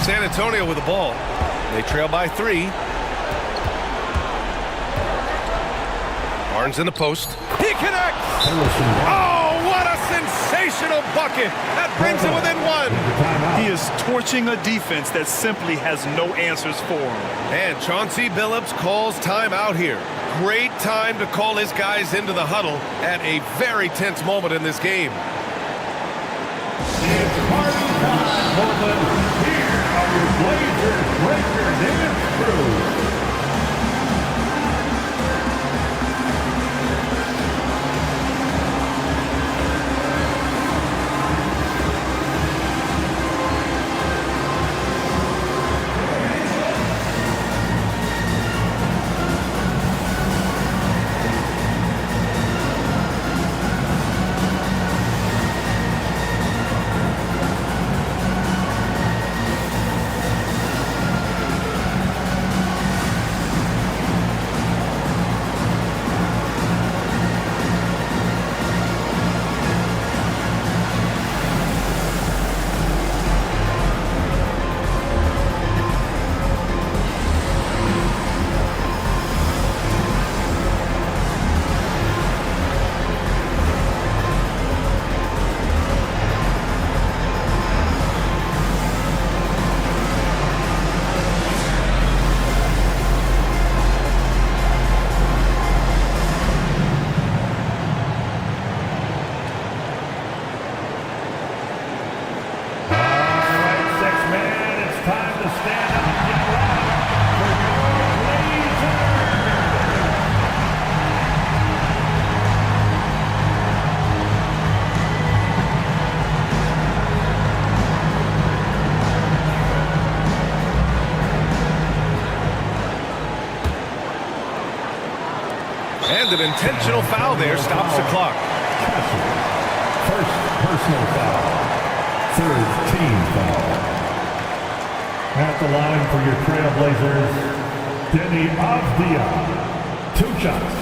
San Antonio with the ball. They trail by 3. Barnes in the post. He connects! Oh, what a sensational bucket! That brings him within 1. He is torching a defense that simply has no answers for him. And Chauncey Billups calls timeout here. Great time to call his guys into the huddle at a very tense moment in this game. It's party time, Portland. Here are your Blazers Breakers dance crew. And an intentional foul there stops the clock. First personal foul. Third team foul. At the line for your Trailblazers, Denny Avdia. 2 shots.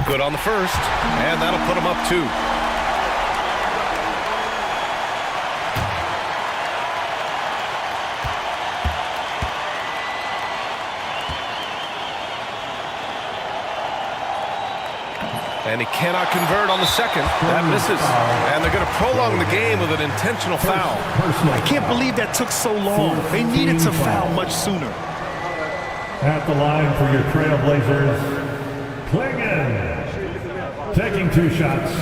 Good on the first, and that'll put him up 2. And he cannot convert on the second. That misses. And they're going to prolong the game with an intentional foul. I can't believe that took so long. They needed to foul much sooner. At the line for your Trailblazers, Klingon, taking 2 shots.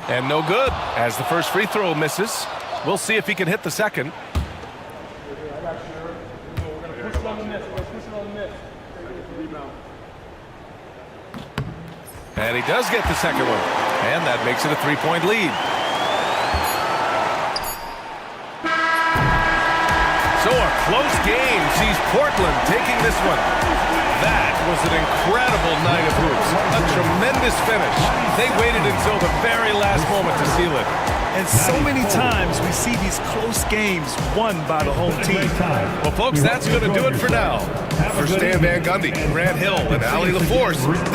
And no good, as the first free throw misses. We'll see if he can hit the second. And he does get the second one. And that makes it a 3-point lead. So a close game sees Portland taking this one. That was an incredible night of hoops. A tremendous finish. They waited until the very last moment to seal it. And so many times we see these close games won by the home team. Well, folks, that's going to do it for now. For Stan Van Gundy, Grant Hill, and Ali LaForce,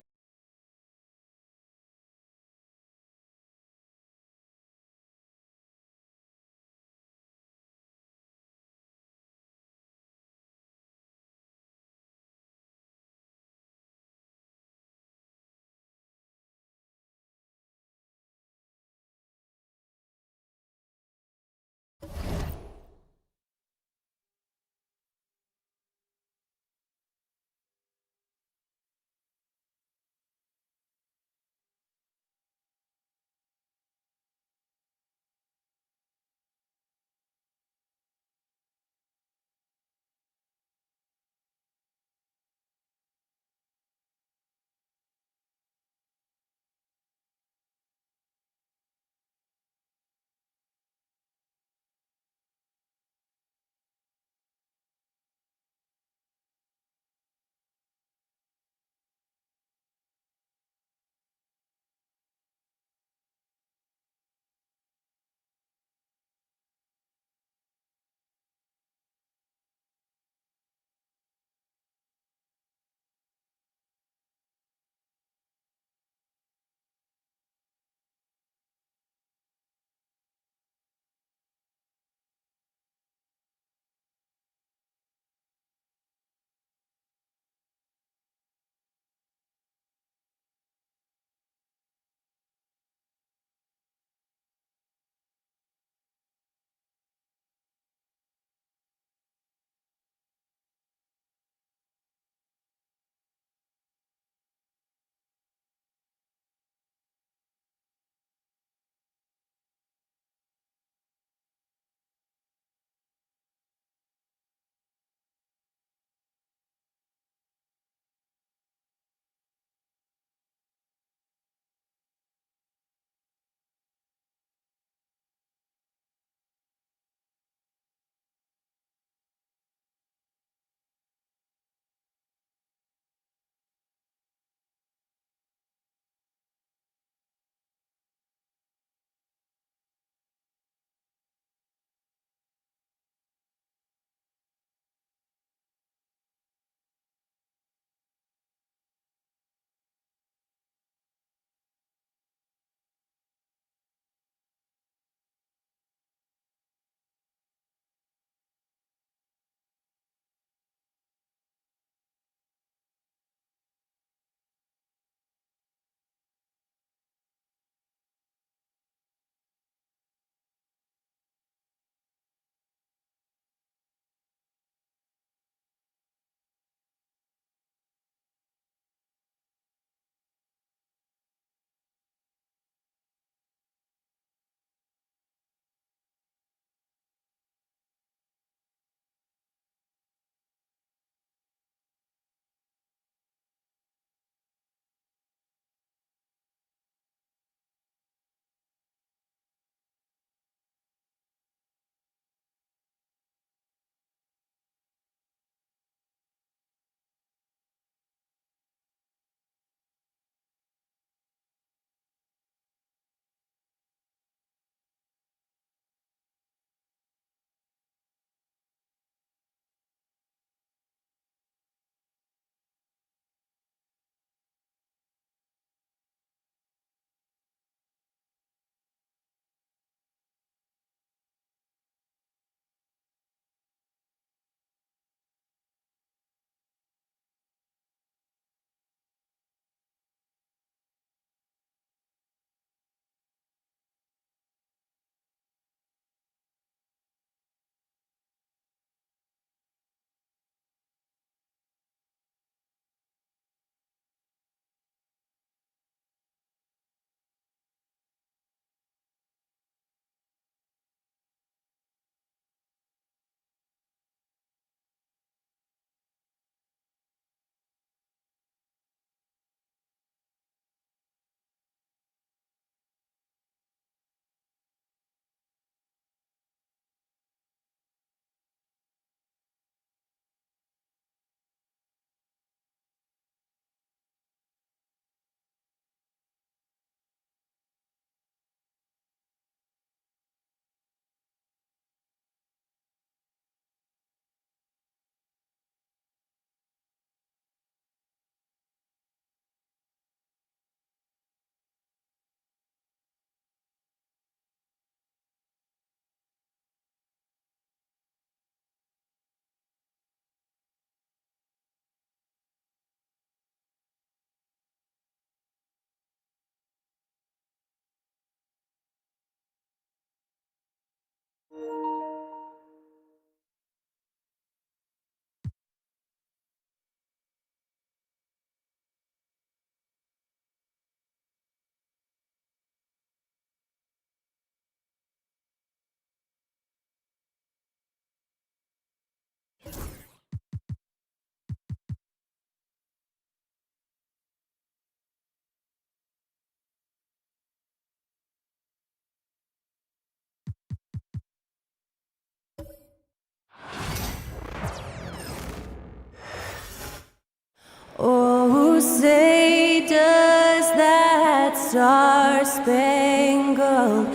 say, does that star-spangled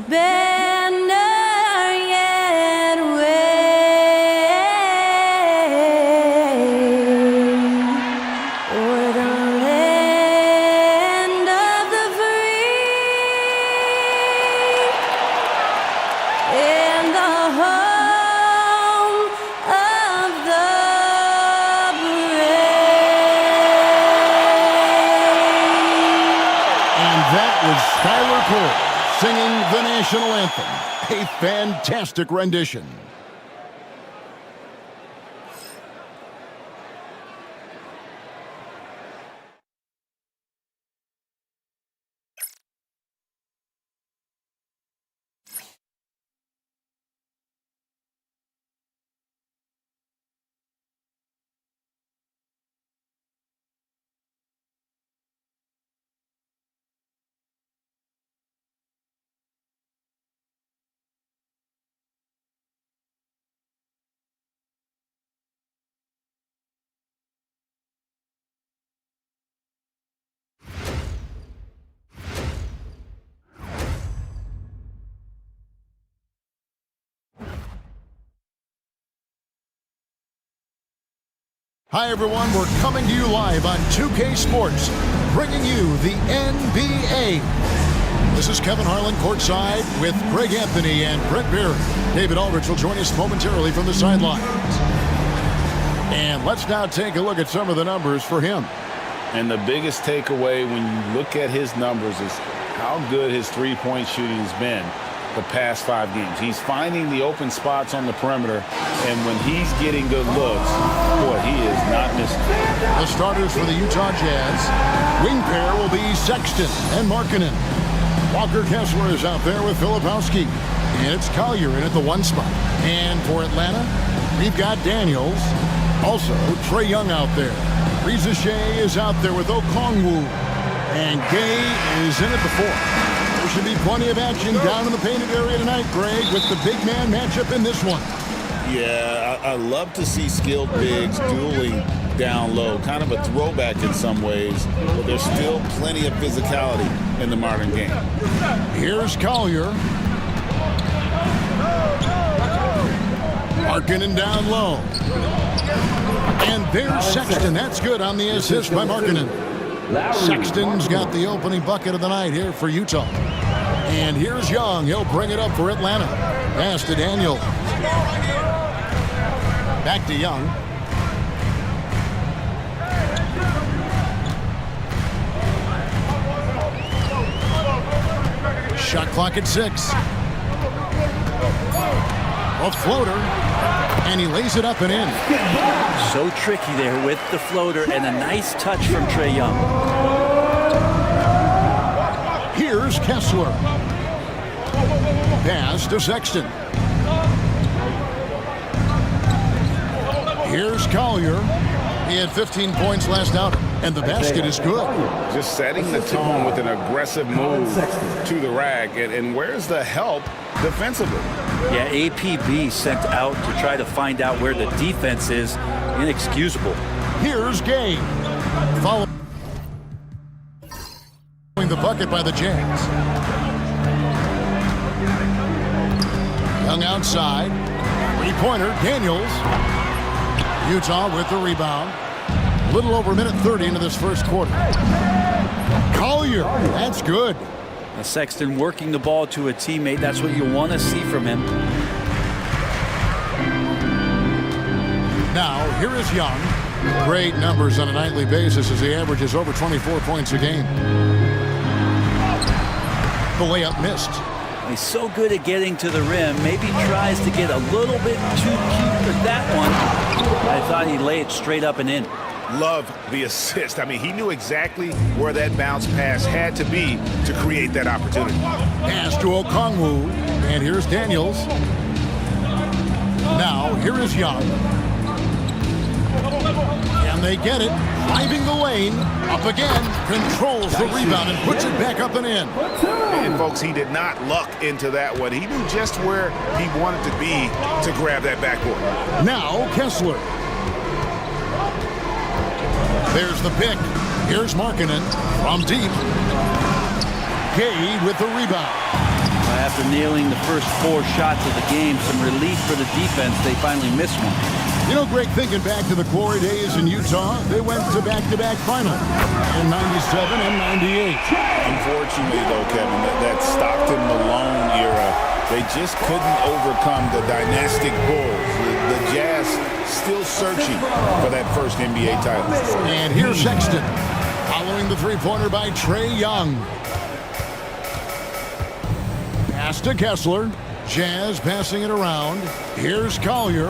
banner yet wave o'er the land of the free and the home of the Skylar Cole singing the national anthem. A fantastic rendition. Hi, everyone. We're coming to you live on 2K Sports, bringing you the NBA. This is Kevin Harlan courtside with Greg Anthony and Brett Beard. David Aldrich will join us momentarily from the sidelines. And let's now take a look at some of the numbers for him. And the biggest takeaway when you look at his numbers is how good his three-point shooting has been the past 5 games. He's finding the open spots on the perimeter, and when he's getting good looks, boy, he is not missing. The starters for the Utah Jazz, wing pair will be Sexton and Markkanen. Walker Kessler is out there with Filipowski, and it's Collier in at the 1 spot. And for Atlanta, we've got Daniels, also Trae Young out there. Reza Shea is out there with Okongwu, and Gay is in at the 4. There should be plenty of action down in the painted area tonight, Greg, with the big man matchup in this one. Yeah, I love to see skilled bigs dueling down low. Kind of a throwback in some ways, but there's still plenty of physicality in the modern game. Here's Collier. Markkanen down low. And there's Sexton. That's good on the assist by Markkanen. Sexton's got the opening bucket of the night here for Utah. And here's Young. He'll bring it up for Atlanta. Pass to Daniel. Back to Young. Shot clock at 6. A floater. And he lays it up and in. So tricky there with the floater and a nice touch from Trae Young. Here's Kessler. Pass to Sexton. Here's Collier. He had 15 points last outing, and the basket is good. Just setting the tone with an aggressive move to the rack. And where's the help defensively? Yeah, APB sent out to try to find out where the defense is. Inexcusable. Here's Gay. Following the bucket by the Jazz. Young outside. 3-pointer, Daniels. Utah with the rebound. A little over a minute 30 into this first quarter. Collier, that's good. Sexton working the ball to a teammate. That's what you want to see from him. Now, here is Young. Great numbers on a nightly basis as he averages over 24 points a game. The layup missed. He's so good at getting to the rim. Maybe tries to get a little bit too cute with that one. I thought he'd lay it straight up and in. Love the assist. I mean, he knew exactly where that bounce pass had to be to create that opportunity. Pass to Okongwu. And here's Daniels. Now, here is Young. And they get it. Driving the lane. Up again. Controls the rebound and puts it back up and in. And, folks, he did not luck into that one. He knew just where he wanted to be to grab that backboard. Now, Kessler. There's the pick. Here's Markkanen from deep. Gay with the rebound. After nailing the first 4 shots of the game, some relief for the defense. They finally missed one. You know, Greg, thinking back to the glory days in Utah, they went to back-to-back finals in 97 and 98. Unfortunately, though, Kevin, that Stockton-Malone era, they just couldn't overcome the dynastic Bulls. The Jazz still searching for that first NBA title. And here's Sexton, following the three-pointer by Trae Young. Pass to Kessler. Jazz passing it around. Here's Collier.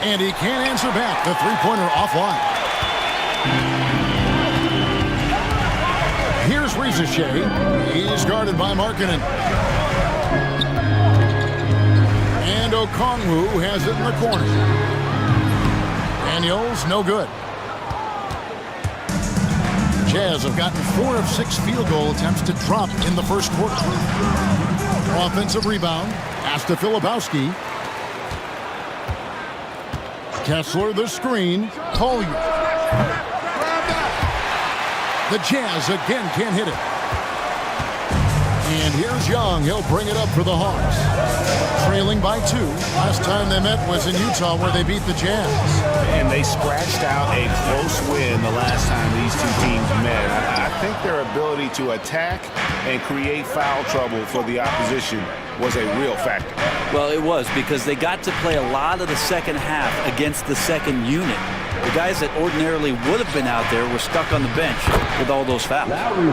And he can't answer back. The three-pointer offline. Here's Rizichet. He's guarded by Markkanen. And Okongwu has it in the corner. Daniels, no good. Jazz have gotten 4 of 6 field goal attempts to drop in the first quarter. Offensive rebound. Pass to Filipowski. Kessler the screen. Collier. The Jazz again can't hit it. And here's Young. He'll bring it up for the Hawks. Trailing by 2. Last time they met was in Utah where they beat the Jazz. And they scratched out a close win the last time these two teams met. I think their ability to attack and create foul trouble for the opposition was a real factor. Well, it was, because they got to play a lot of the second half against the second unit. The guys that ordinarily would have been out there were stuck on the bench with all those fouls.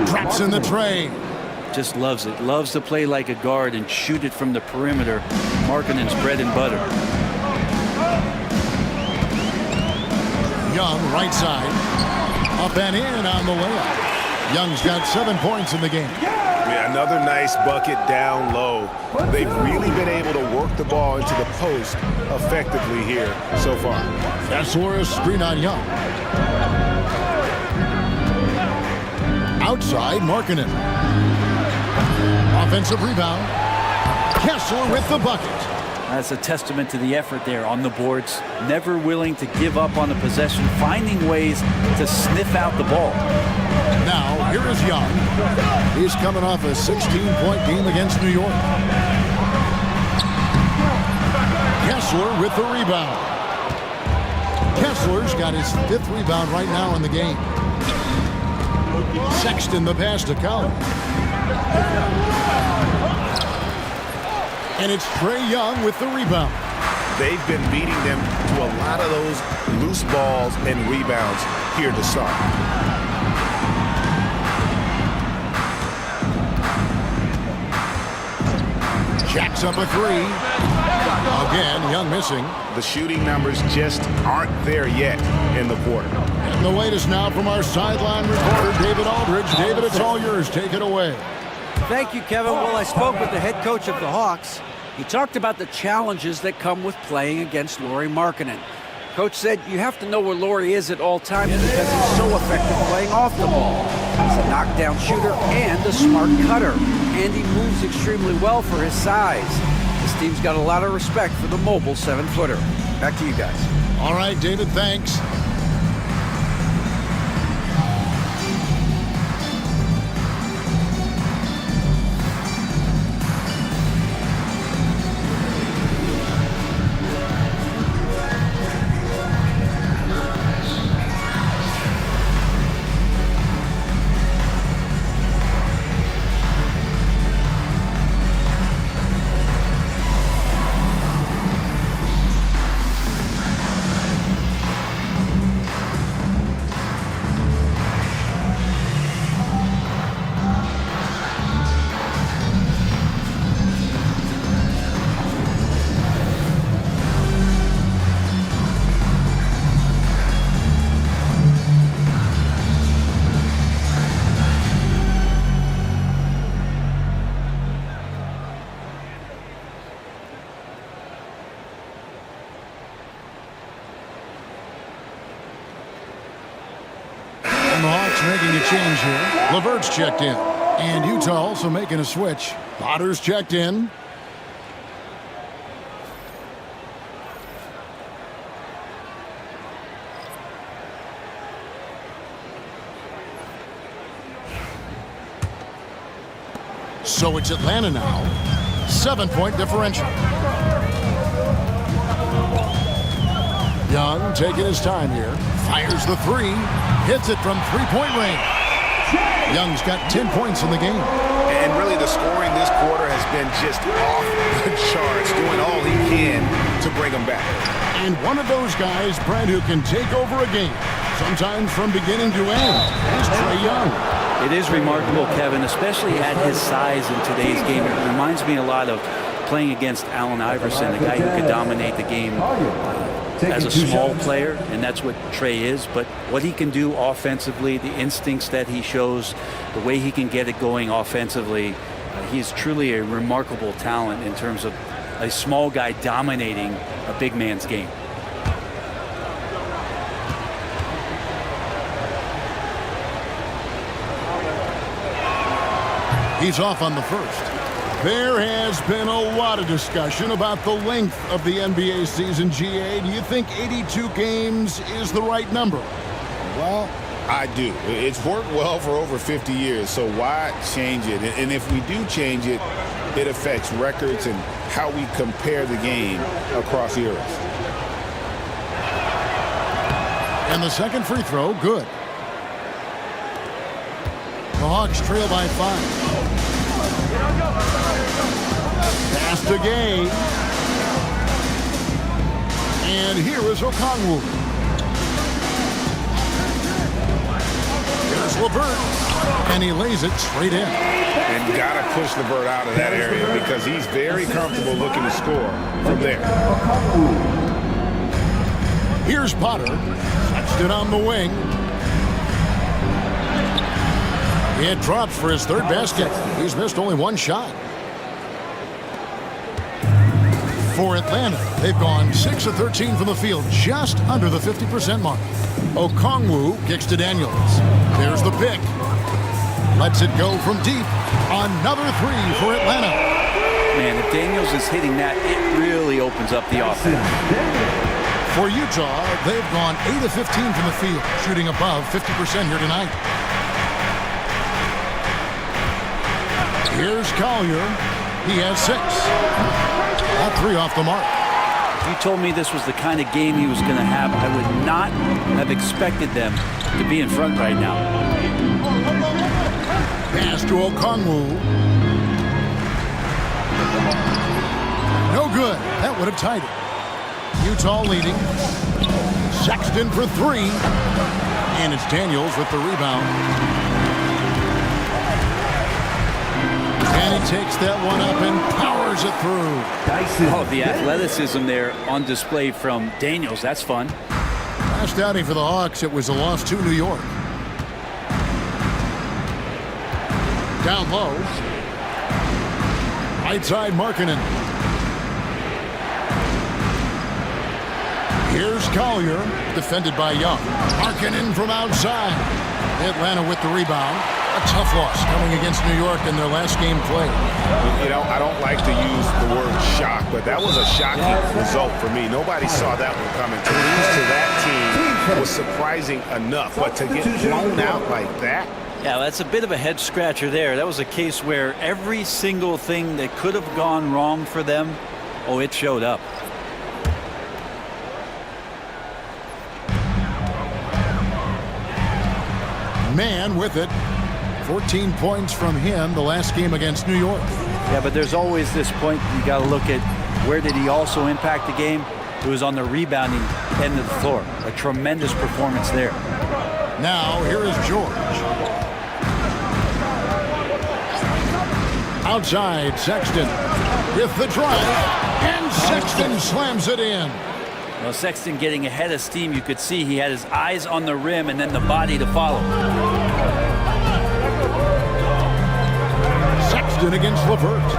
Drops in the tray. Just loves it. Loves to play like a guard and shoot it from the perimeter. Markkanen's bread and butter. Young, right side. Up and in on the layup. Young's got 7 points in the game. Yeah, another nice bucket down low. They've really been able to work the ball into the post effectively here so far. Kessler screen on Young. Outside, Markkanen. Offensive rebound. Kessler with the bucket. That's a testament to the effort there on the boards. Never willing to give up on the possession, finding ways to sniff out the ball. Now, here is Young. He's coming off a 16-point game against New York. Kessler with the rebound. Kessler's got his 5th rebound right now in the game. Sexton the pass to Collins. And it's Trae Young with the rebound. They've been beating them to a lot of those loose balls and rebounds here to start. Jacks up a 3. Again, Young missing. The shooting numbers just aren't there yet in the quarter. And the latest now from our sideline reporter, David Aldridge. David, it's all yours. Take it away. Thank you, Kevin. Well, I spoke with the head coach of the Hawks. He talked about the challenges that come with playing against Lauri Markkanen. Coach said you have to know where Lauri is at all times because he's so effective playing off the ball. He's a knockdown shooter and a smart cutter. And he moves extremely well for his size. This team's got a lot of respect for the mobile 7-footer. Back to you guys. All right, David, thanks. And the Hawks making a change here. LeVert's checked in. And Utah also making a switch. Potter's checked in. So it's Atlanta now. 7-point differential. Young taking his time here. Fires the three. Hits it from three-point range. Young's got 10 points in the game. And really the scoring this quarter has been just off the charts, doing all he can to bring them back. And one of those guys, Brent, who can take over a game, sometimes from beginning to end, is Trae Young. It is remarkable, Kevin, especially at his size in today's game. It reminds me a lot of playing against Allen Iverson, a guy who could dominate the game as a small player, and that's what Trae is. But what he can do offensively, the instincts that he shows, the way he can get it going offensively, he's truly a remarkable talent in terms of a small guy dominating a big man's game. He's off on the first. There has been a lot of discussion about the length of the NBA season, GA. Do you think 82 games is the right number? Well, I do. It's worked well for over 50 years, so why change it? And if we do change it, it affects records and how we compare the game across eras. And the second free throw, good. The Hawks trail by 5. Pass to Gay. And here is Okongwu. Here's LeVert. And he lays it straight in. And got to push LeVert out of that area because he's very comfortable looking to score from there. Here's Potter. Touched it on the wing. It drops for his third basket. He's missed only one shot. For Atlanta, they've gone 6 of 13 from the field, just under the 50% mark. Okongwu kicks to Daniels. There's the pick. Lets it go from deep. Another three for Atlanta. Man, if Daniels is hitting that, it really opens up the offense. For Utah, they've gone 8 of 15 from the field, shooting above 50% here tonight. Here's Collier. He has 6. All 3 off the mark. If you told me this was the kind of game he was going to have, I would not have expected them to be in front right now. Pass to Okongwu. No good. That would have tied it. Utah leading. Sexton for 3. And it's Daniels with the rebound. And he takes that one up and powers it through. Oh, the athleticism there on display from Daniels. That's fun. Last outing for the Hawks, it was a loss to New York. Down low. Right side, Markkanen. Here's Collier, defended by Young. Markkanen from outside. Atlanta with the rebound. A tough loss coming against New York in their last game played. You know, I don't like to use the word shock, but that was a shocking result for me. Nobody saw that one coming. To lose to that team was surprising enough, but to get blown out like that? Yeah, that's a bit of a head scratcher there. That was a case where every single thing that could have gone wrong for them, oh, it showed up. Man with it. 14 points from him the last game against New York. Yeah, but there's always this point you got to look at where did he also impact the game? It was on the rebounding end of the floor. A tremendous performance there. Now here is George. Outside, Sexton with the drive, and Sexton slams it in. Well, Sexton getting ahead of steam. You could see he had his eyes on the rim and then the body to follow. Sexton against LeVert.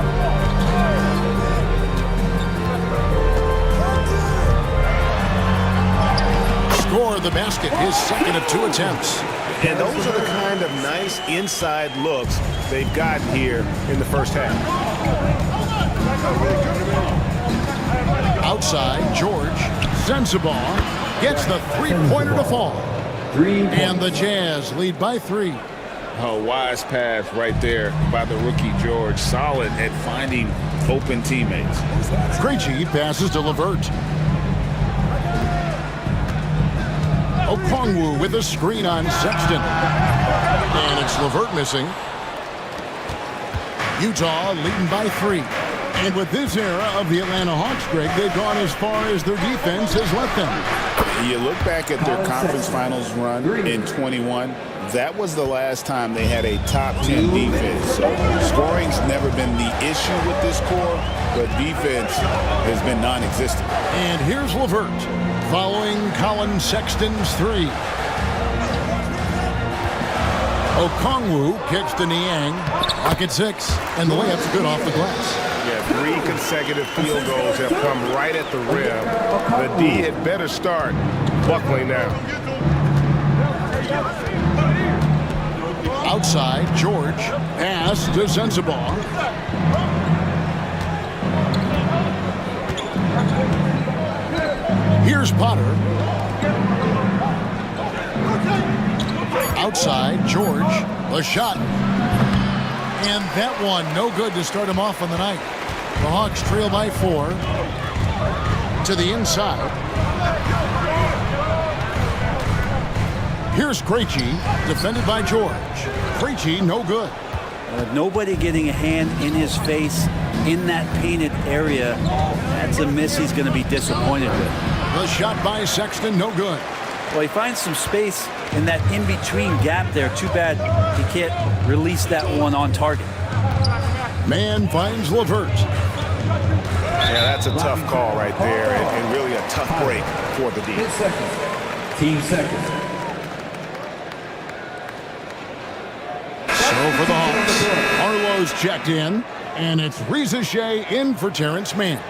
Score the basket, his second of 2 attempts. And those are the kind of nice inside looks they've gotten here in the first half. Outside, George. Sensabaugh gets the three-pointer to fall. And the Jazz lead by 3. A wise pass right there by the rookie George. Solid at finding open teammates. Krejci passes to LeVert. Okongwu with a screen on Sexton. And it's LeVert missing. Utah leading by 3. And with this era of the Atlanta Hawks, Greg, they've gone as far as their defense has let them. You look back at their conference finals run in 21. That was the last time they had a top 10 defense. So scoring's never been the issue with this core, but defense has been non-existent. And here's LeVert following Colin Sexton's 3. Okongwu kicks to Niang. Pocket 6, and the layup's good off the glass. Yeah, 3 consecutive field goals have come right at the rim. The D had better start buckling now. Outside, George. Pass to Sensabaugh. Here's Potter. Outside, George. A shot. And that one, no good to start him off on the night. The Hawks trail by 4. To the inside. Here's Krejci, defended by George. Krejci, no good. Nobody getting a hand in his face in that painted area. That's a miss he's going to be disappointed with. The shot by Sexton, no good. Well, he finds some space in that in-between gap there. Too bad he can't release that one on target. Man finds LeVert. Yeah, that's a tough call right there, and really a tough break for the D. 10 seconds. Team seconds. So for the Hawks, Arlo's checked in, and it's Reza Shea in for Terrence Mann.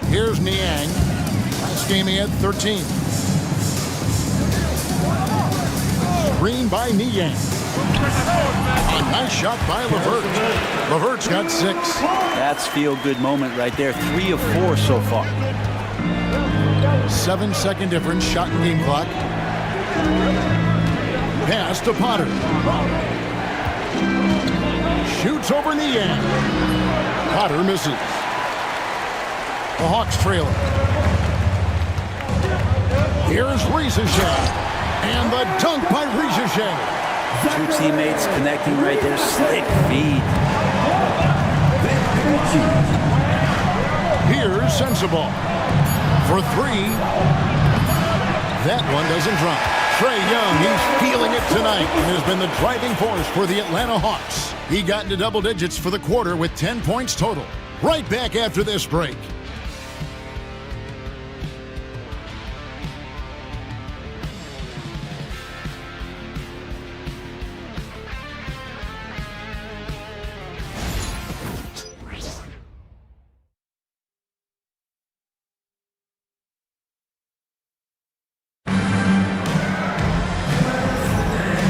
Here's Niang. Last game he had 13. Screen by Niang. A nice shot by LeVert. LeVert's got 6. That's feel-good moment right there. 3 of 4 so far. 7-second difference, shot and game clock. Pass to Potter. Shoots over Niang. Potter misses. The Hawks trailing. Here's Reza Shea. And the dunk by Reza Shea. 2 teammates connecting right there. Slick feed. Here's Sensabaugh for 3. That one doesn't drop. Trae Young, he's feeling it tonight and has been the driving force for the Atlanta Hawks. He got into double digits for the quarter with 10 points total. Right back after this break.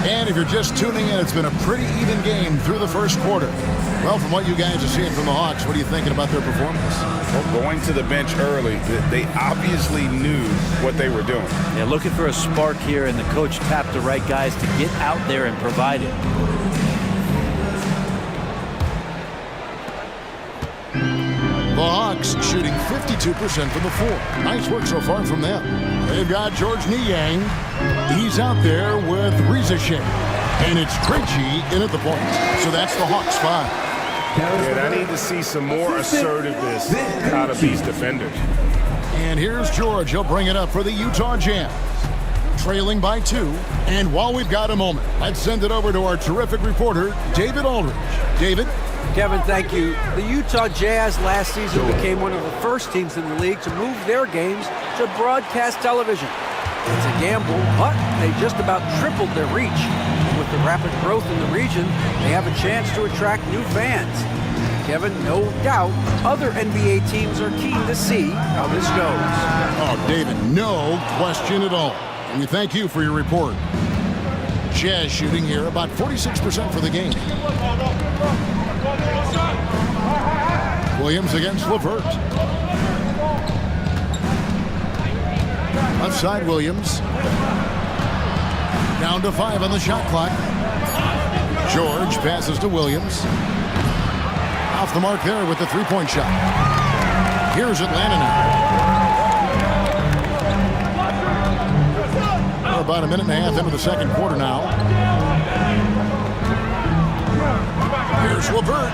And if you're just tuning in, it's been a pretty even game through the first quarter. Well, from what you guys are seeing from the Hawks, what are you thinking about their performance? Well, going to the bench early, they obviously knew what they were doing. Yeah, looking for a spark here, and the coach tapped the right guys to get out there and provide it. The Hawks shooting 52% from the floor. Nice work so far from them. They've got George Niang. He's out there with Reza Shea. And it's Krejci in at the point. So that's the Hawks 5. And I need to see some more assertiveness out of these defenders. And here's George. He'll bring it up for the Utah Jazz. Trailing by 2. And while we've got a moment, let's send it over to our terrific reporter, David Aldridge. David? Kevin, thank you. The Utah Jazz last season became one of the first teams in the league to move their games to broadcast television. It's a gamble, but they just about tripled their reach. And with the rapid growth in the region, they have a chance to attract new fans. Kevin, no doubt, other NBA teams are keen to see how this goes. Oh, David, no question at all. And we thank you for your report. Jazz shooting here about 46% for the game. Williams against LeVert. Left side, Williams. Down to 5 on the shot clock. George passes to Williams. Off the mark there with the three-point shot. Here's Atlanta now. We're about a minute and a half into the second quarter now. Here's LeVert.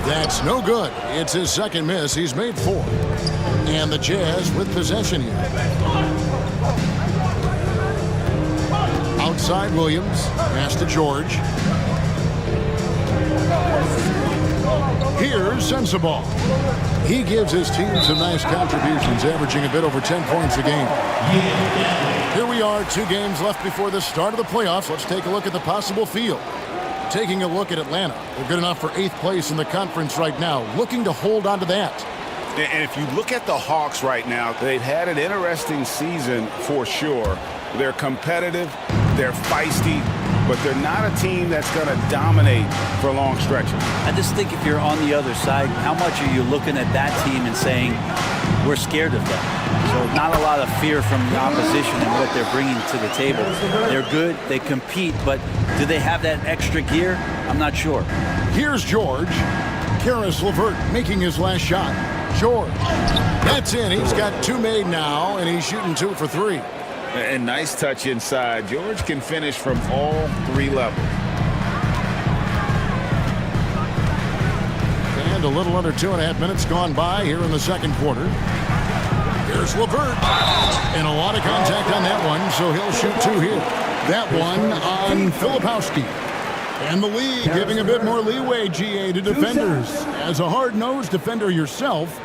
That's no good. It's his second miss. He's made 4. And the Jazz with possession here. Outside Williams. Pass to George. Here's Sensabaugh. He gives his team some nice contributions, averaging a bit over 10 points a game. Here we are, 2 games left before the start of the playoffs. Let's take a look at the possible field. Taking a look at Atlanta. They're good enough for 8th place in the conference right now, looking to hold on to that. And if you look at the Hawks right now, they've had an interesting season for sure. They're competitive, they're feisty, but they're not a team that's going to dominate for long stretches. I just think if you're on the other side, how much are you looking at that team and saying, we're scared of them? So not a lot of fear from the opposition and what they're bringing to the table. They're good, they compete, but do they have that extra gear? I'm not sure. Here's George. Karis LeVert making his last shot. George. That's in. He's got 2 made now, and he's shooting 2 for 3. And nice touch inside. George can finish from all 3 levels. And a little under 2.5 minutes gone by here in the second quarter. Here's LeVert. And a lot of contact on that one, so he'll shoot 2 here. That one on Filipowski. And the league giving a bit more leeway, GA, to defenders. As a hard-nosed defender yourself,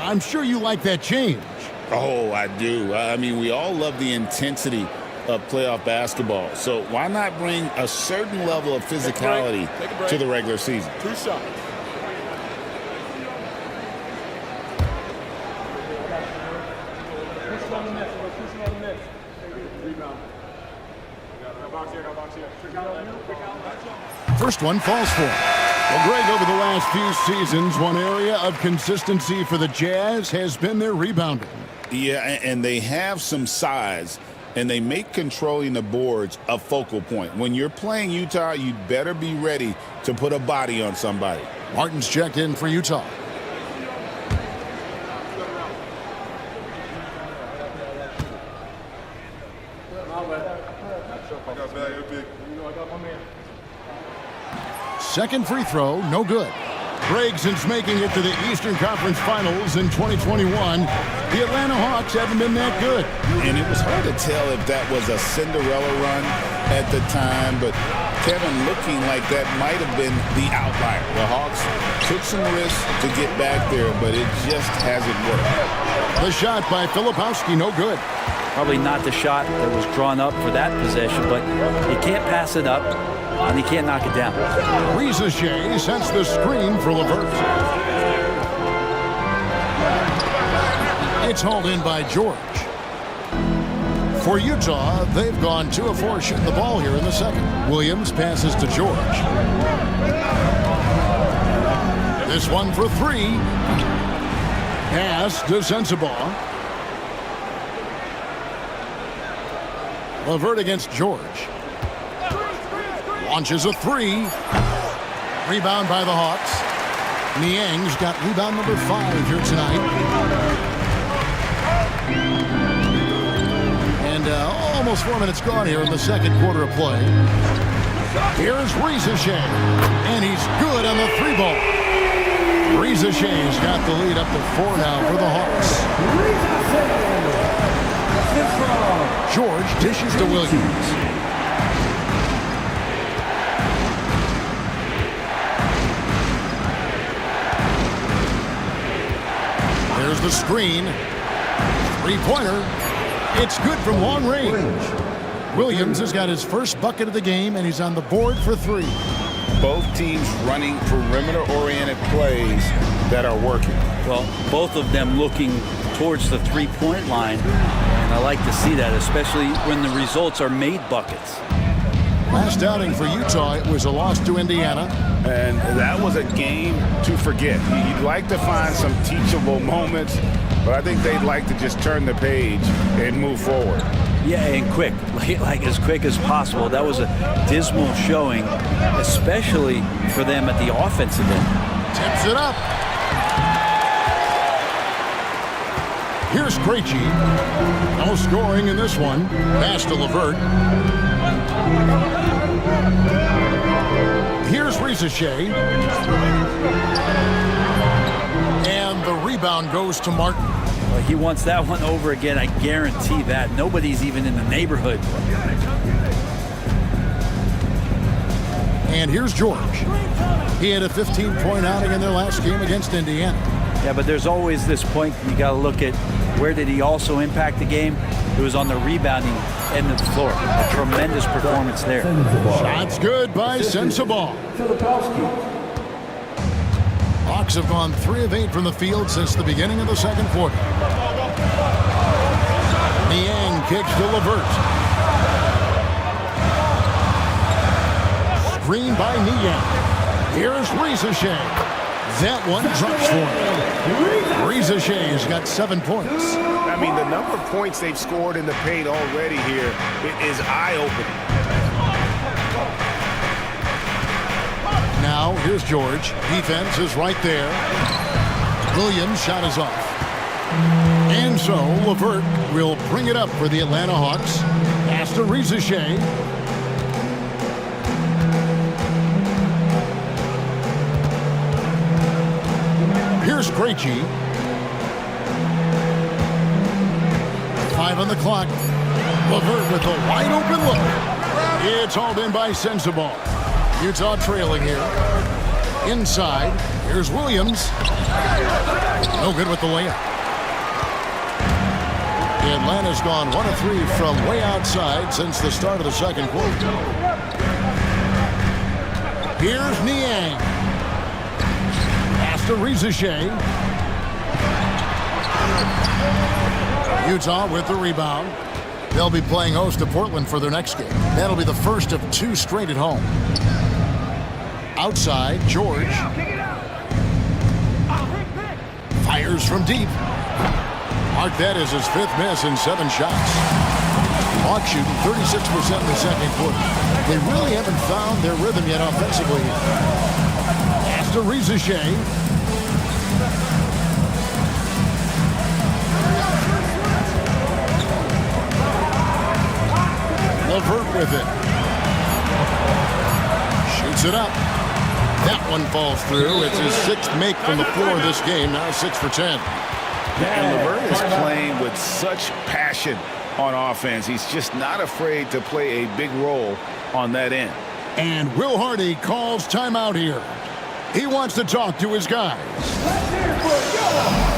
I'm sure you like that change. Oh, I do. I mean, we all love the intensity of playoff basketball. So why not bring a certain level of physicality to the regular season? 2 shots. First one falls for him. Well, Greg, over the last few seasons, one area of consistency for the Jazz has been their rebounding. Yeah, and they have some size, and they make controlling the boards a focal point. When you're playing Utah, you better be ready to put a body on somebody. Martin's checked in for Utah. Second free throw, no good. Greg, since making it to the Eastern Conference Finals in 2021, the Atlanta Hawks haven't been that good. And it was hard to tell if that was a Cinderella run at the time, but Kevin, looking like that might have been the outlier. The Hawks took some risks to get back there, but it just hasn't worked. The shot by Filipowski, no good. Probably not the shot that was drawn up for that possession, but you can't pass it up, and you can't knock it down. Rizachet sends the screen for LeVert. It's hauled in by George. For Utah, they've gone 2 of 4 shooting the ball here in the second. Williams passes to George. This one for 3. Pass to Sensabaugh. LeVert against George. Launches a 3. Rebound by the Hawks. Niang's got rebound number 5 here tonight. And almost 4 minutes gone here in the second quarter of play. Here's Rizachet. And he's good on the 3 ball. Rizachet's got the lead up to 4 now for the Hawks. George dishes to Williams. There's the screen. 3-pointer. It's good from long range. Williams has got his first bucket of the game, and he's on the board for 3. Both teams running perimeter-oriented plays that are working. Well, both of them looking towards the 3-point line, and I like to see that, especially when the results are made buckets. Last outing for Utah, it was a loss to Indiana. And that was a game to forget. You'd like to find some teachable moments, but I think they'd like to just turn the page and move forward. Yeah, and quick, like as quick as possible. That was a dismal showing, especially for them at the offensive end. Tips it up. Here's Krejci. No scoring in this one. Pass to Levert. Here's Rizachet. And the rebound goes to Martin. Well, he wants that one over again, I guarantee that. Nobody's even in the neighborhood. And here's George. He had a 15-point outing in their last game against Indiana. Yeah, but there's always this point you got to look at where did he also impact the game? It was on the rebounding end of the floor. A tremendous performance there. Shots good by Sensabaugh. Hawks have gone 3 of 8 from the field since the beginning of the second quarter. Niang kicks to Levert. Screen by Niang. Here's Rizachet. That one drops for him. Rizachet's got 7 points. I mean, the number of points they've scored in the paint already here is eye-opening. Now, here's George. Defense is right there. Williams' shot is off. And so, Levert will bring it up for the Atlanta Hawks. Pass to Rizachet. Here's Krejci. 5 on the clock. Levert with a wide open look. It's hauled in by Sensabaugh. Utah trailing here. Inside. Here's Williams. No good with the layup. Atlanta's gone 1 of 3 from way outside since the start of the second quarter. Here's Niang. Pass to Rizachet. Utah with the rebound. They'll be playing host to Portland for their next game. That'll be the first of 2 straight at home. Outside, George. Fires from deep. Mark that as his 5th miss in 7 shots. Hawks shooting 36% in the second quarter. They really haven't found their rhythm yet offensively. Pass to Rizachet. Levert with it. Shoots it up. That one falls through. It's his 6th make from the floor this game. Now 6 for 10. And Levert is playing with such passion on offense. He's just not afraid to play a big role on that end. And Will Hardy calls timeout here. He wants to talk to his guys. Let's hear it for Jowa.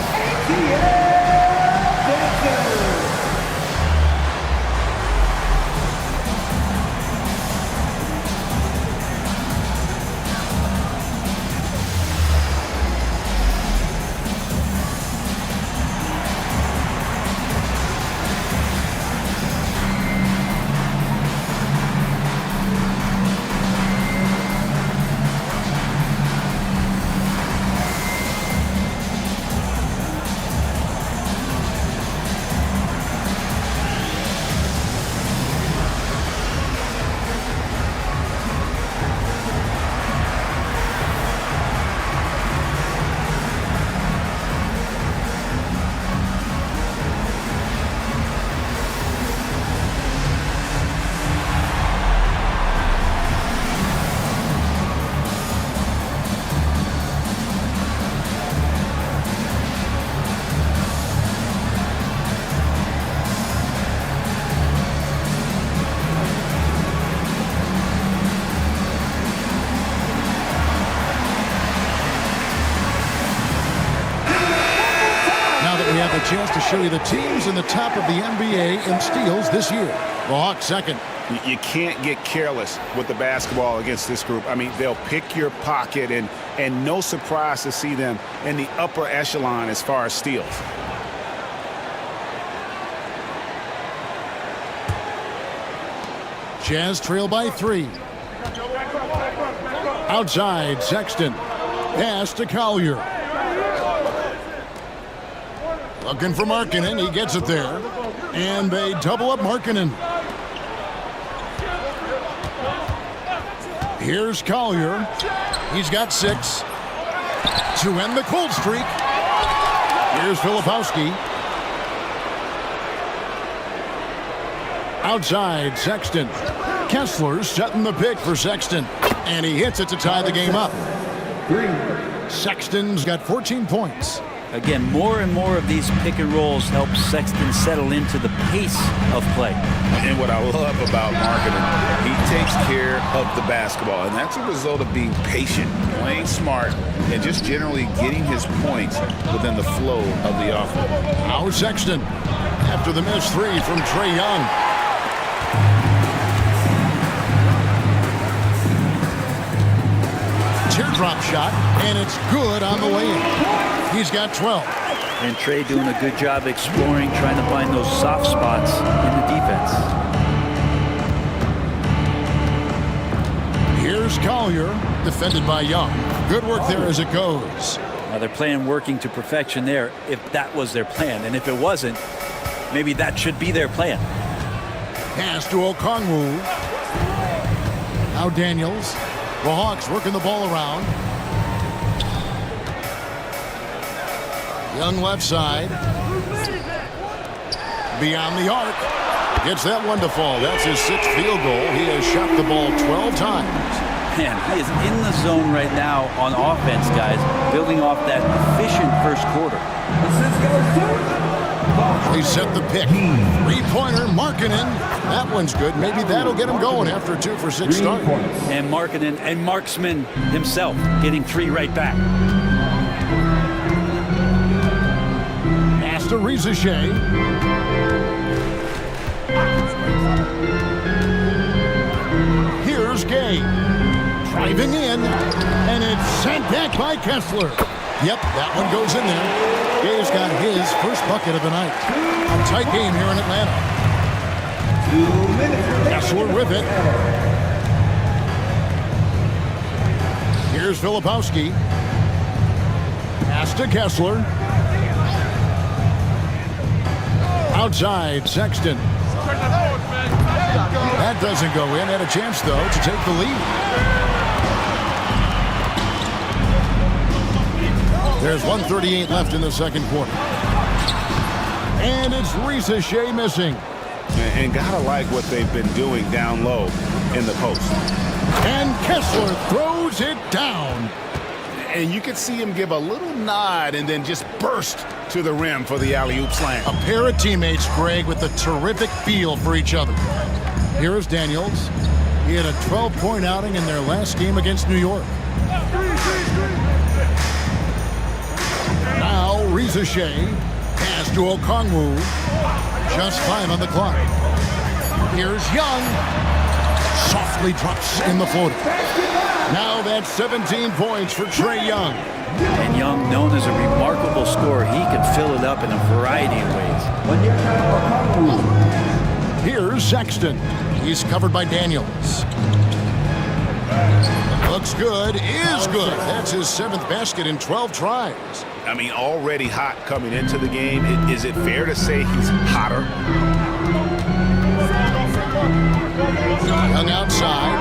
Chance to show you the teams in the top of the NBA in steals this year. The Hawks second. You can't get careless with the basketball against this group. I mean, they'll pick your pocket, and no surprise to see them in the upper echelon as far as steals. Jazz trail by 3. Outside, Sexton. Pass to Collier. Looking for Markkanen. He gets it there. And they double up Markkanen. Here's Collier. He's got 6 to end the cold streak. Here's Filipowski. Outside, Sexton. Kessler's setting the pick for Sexton. And he hits it to tie the game up. Sexton's got 14 points. Again, more and more of these pick and rolls help Sexton settle into the pace of play. And what I love about Markkanen, he takes care of the basketball, and that's a result of being patient, playing smart, and just generally getting his points within the flow of the offense. Now Sexton, after the missed 3 from Trae Young. Teardrop shot, and it's good on the way in. He's got 12. And Trae doing a good job exploring, trying to find those soft spots in the defense. Here's Collier, defended by Young. Good work there as it goes. Now they're playing working to perfection there, if that was their plan. And if it wasn't, maybe that should be their plan. Pass to Okongwu. Now Daniels. The Hawks working the ball around. Young left side. Beyond the arc. Gets that one to fall. That's his 6th field goal. He has shot the ball 12 times. Man, he is in the zone right now on offense, guys, building off that efficient first quarter. They set the pick. 3-pointer, Markkanen. That one's good. Maybe that'll get him going after a 2 for 6 start. And Markkanen and Marksman himself getting 3 right back. Pass to Rizachet. Here's Gay. Driving in. And it's sent back by Kessler. Yep, that one goes in there. Gay's got his first bucket of the night. A tight game here in Atlanta. 2 minutes. Kessler with it. Here's Filipowski. Pass to Kessler. Outside, Sexton. That doesn't go in. Had a chance, though, to take the lead. There's 1:38 left in the second quarter. And it's Rizachet missing. And gotta like what they've been doing down low in the post. And Kessler throws it down. And you can see him give a little nod and then just burst to the rim for the alley-oop slam. A pair of teammates, Greg, with a terrific feel for each other. Here is Daniels. He had a 12-point outing in their last game against New York. Now Rizachet. Pass to Okongwu. Just 5 on the clock. Here's Young. Softly drops in the floater. Now that's 17 points for Trae Young. And Young, known as a remarkable scorer, he can fill it up in a variety of ways. Here's Sexton. He's covered by Daniels. Looks good, is good. That's his 7th basket in 12 tries. I mean, already hot coming into the game. Is it fair to say he's hotter? Young outside.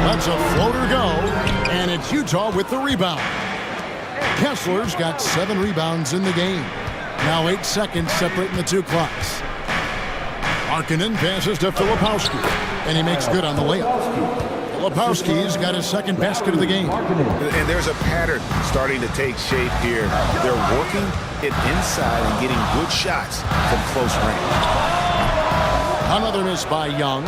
Lets a floater go, and it's Utah with the rebound. Kessler's got 7 rebounds in the game. Now 8 seconds separating the 2 clocks. Markkanen passes to Filipowski, and he makes good on the layup. Filipowski's got his 2nd basket of the game. And there's a pattern starting to take shape here. They're working it inside and getting good shots from close range. Another miss by Young.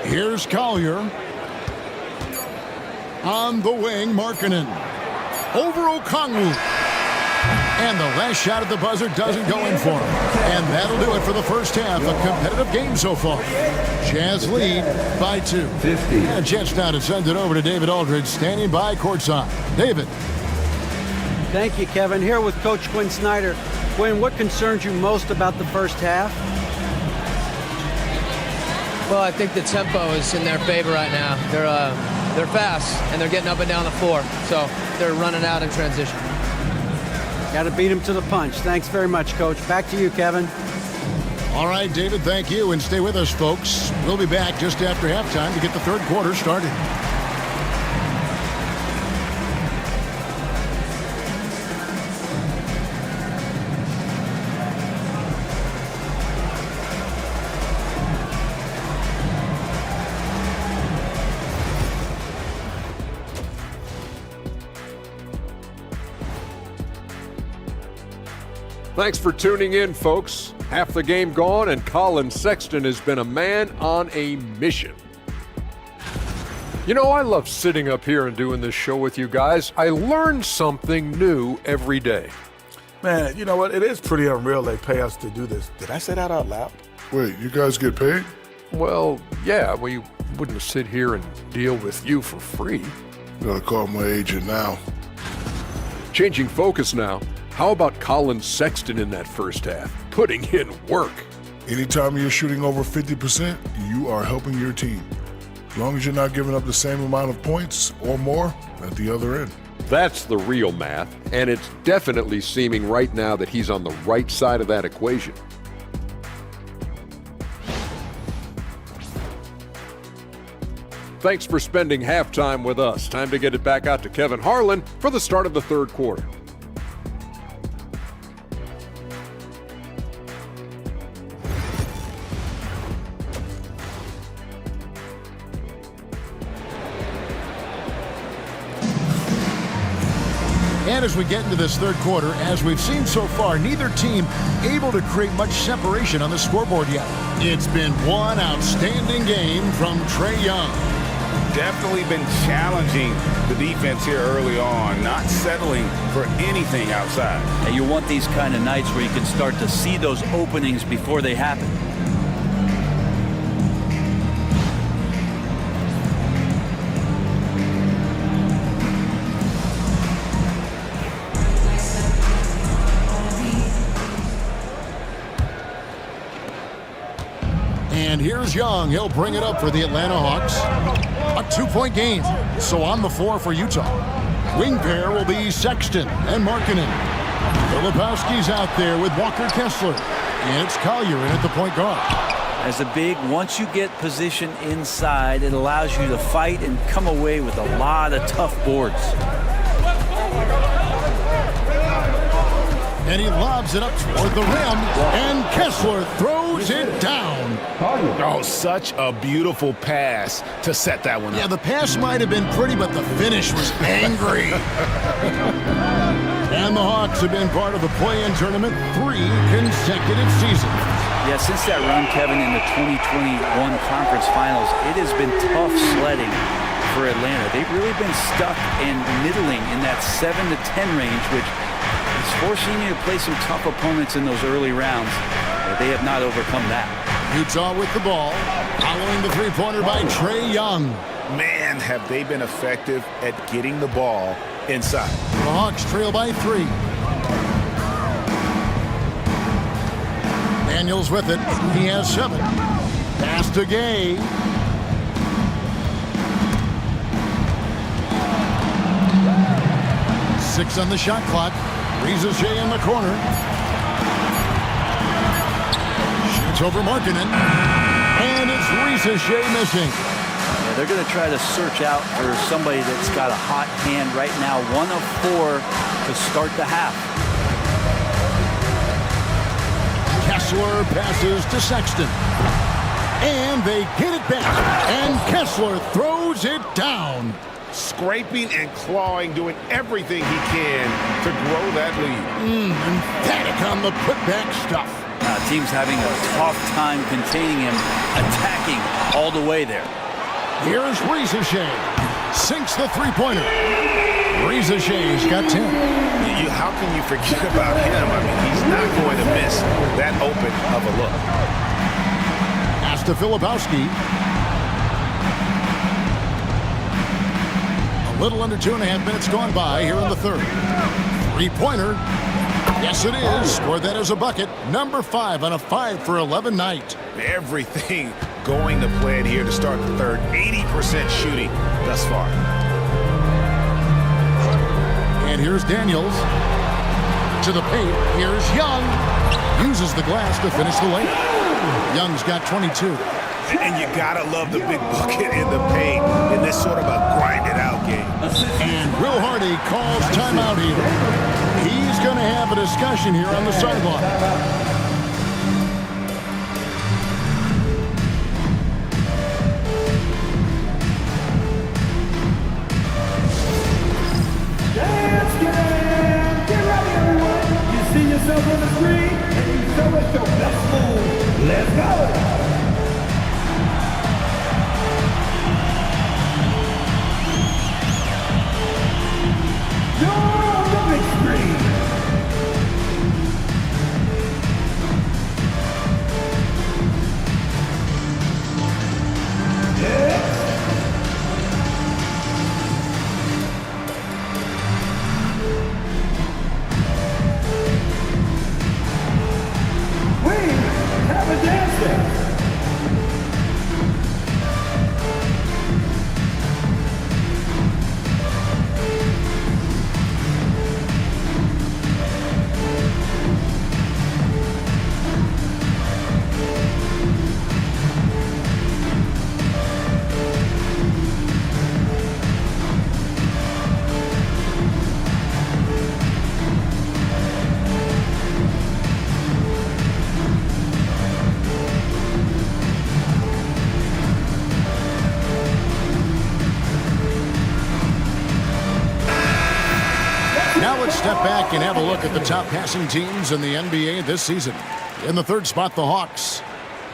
Here's Collier. On the wing, Markkanen. Over Okongwu. And the last shot at the buzzer doesn't go in for him. And that'll do it for the first half. A competitive game so far. Jazz lead by 2. 50. And Jets now to send it over to David Aldridge, standing by courtside. David. Thank you, Kevin. Here with Coach Quinn Snyder. Quinn, what concerns you most about the first half? Well, I think the tempo is in their favor right now. They're fast, and they're getting up and down the floor, so they're running out in transition. Got to beat them to the punch. Thanks very much, Coach. Back to you, Kevin. All right, David, thank you. And stay with us, folks. We'll be back just after halftime to get the third quarter started. Thanks for tuning in, folks. Half the game gone, and Colin Sexton has been a man on a mission. You know, I love sitting up here and doing this show with you guys. I learn something new every day. Man, you know what? It is pretty unreal they pay us to do this. Did I say that out loud? Wait, you guys get paid? Well, yeah, we wouldn't sit here and deal with you for free. Gotta call my agent now. Changing focus now. How about Colin Sexton in that first half? Putting in work. Anytime you're shooting over 50%, you are helping your team. As long as you're not giving up the same amount of points or more at the other end. That's the real math, and it's definitely seeming right now that he's on the right side of that equation. Thanks for spending halftime with us. Time to get it back out to Kevin Harlan for the start of the third quarter. And as we get into this third quarter, as we've seen so far, neither team able to create much separation on the scoreboard yet. It's been one outstanding game from Trae Young. Definitely been challenging the defense here early on, not settling for anything outside. And you want these kind of nights where you can start to see those openings before they happen. And here's Young. He'll bring it up for the Atlanta Hawks. A 2-point game. So on the floor for Utah. Wing pair will be Sexton and Markkanen. Filipowski's out there with Walker Kessler. And it's Collier in at the point guard. As a big, once you get position inside, it allows you to fight and come away with a lot of tough boards. And he lobs it up toward the rim, and Kessler throws it down. Oh, such a beautiful pass to set that one up. Yeah, the pass might have been pretty, but the finish was angry. And the Hawks have been part of the play-in tournament 3 consecutive seasons. Yeah, since that run, Kevin, in the 2021 conference finals, it has been tough sledding for Atlanta. They've really been stuck and middling in that 7 to 10 range, which is forcing you to play some tough opponents in those early rounds. They have not overcome that. Utah with the ball, following the three-pointer by Trae Young. Man, have they been effective at getting the ball inside. The Hawks trail by 3. Daniels with it. He has 7. Pass to Gay. Six on the shot clock. Reza Shea in the corner. Shoots over Markkanen. And it's Reza Shea missing. Yeah, they're going to try to search out for somebody that's got a hot hand right now. 1 of 4 to start the half. Kessler passes to Sexton. And they get it back. And Kessler throws it down. Scraping and clawing, doing everything he can to grow that lead. Emphatic on the putback stuff. Team's having a tough time containing him, attacking all the way there. Here's Reza Shea. Sinks the three-pointer. Reza Shea's got 10. How can you forget about him? I mean, he's not going to miss that open of a look. Pass to Filipowski. A little under 2.5 minutes gone by here in the third. Three-pointer Yes, it is. Scored that as a bucket. Number 5 on a 5 for 11 night. Everything going to plan here to start the third. 80% shooting thus far. And here's Daniels. To the paint. Here's Young. Uses the glass to finish the lane. Young's got 22. And you gotta love the big bucket in the paint in this sort of a grinded-out game. And Will Hardy calls timeout here. He's going to have a discussion here on the sideline. Get ready, everyone. You see yourself on the screen, and you show us your best move. Let's go. You're on the big screen. Have a dance there. Now let's step back and have a look at the top passing teams in the NBA this season. In the third spot, the Hawks.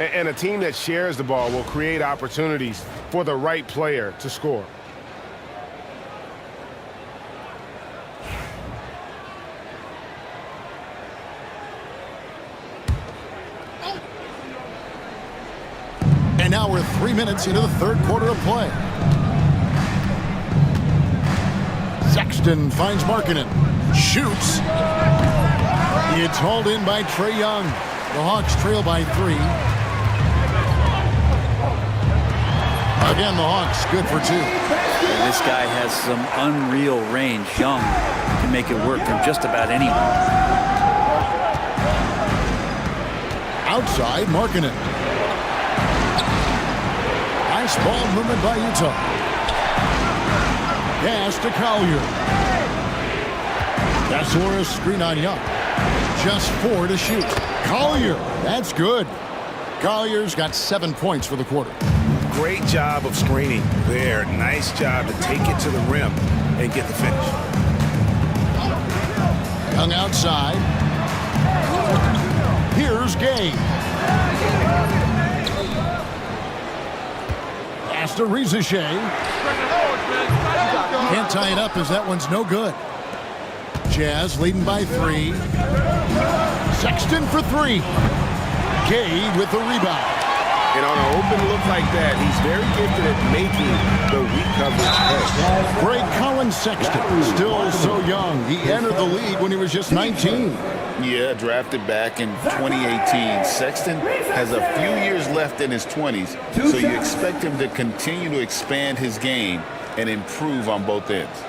And a team that shares the ball will create opportunities for the right player to score. And now we're 3 minutes into the third quarter of play. Sexton finds Markkanen. Shoots. It's hauled in by Trae Young. The Hawks trail by 3. Again, the Hawks good for 2. And this guy has some unreal range. Young can make it work from just about anyone. Outside, Markkanen. Nice ball movement by Utah. Pass to Collier. That's Horace screen on Young. Just 4 to shoot. Collier, that's good. Collier's got 7 points for the quarter. Great job of screening there. Nice job to take it to the rim and get the finish. Young outside. Here's Gay. Pass to Rizashea. Can't tie it up as that one's no good. Jazz leading by 3. Sexton for 3. Gay with the rebound. And on an open look like that, he's very gifted at making the weak coverage play. Great Colin Sexton, still so young. He entered the league when he was just 19. Yeah, drafted back in 2018. Sexton has a few years left in his 20s, so you expect him to continue to expand his game and improve on both ends.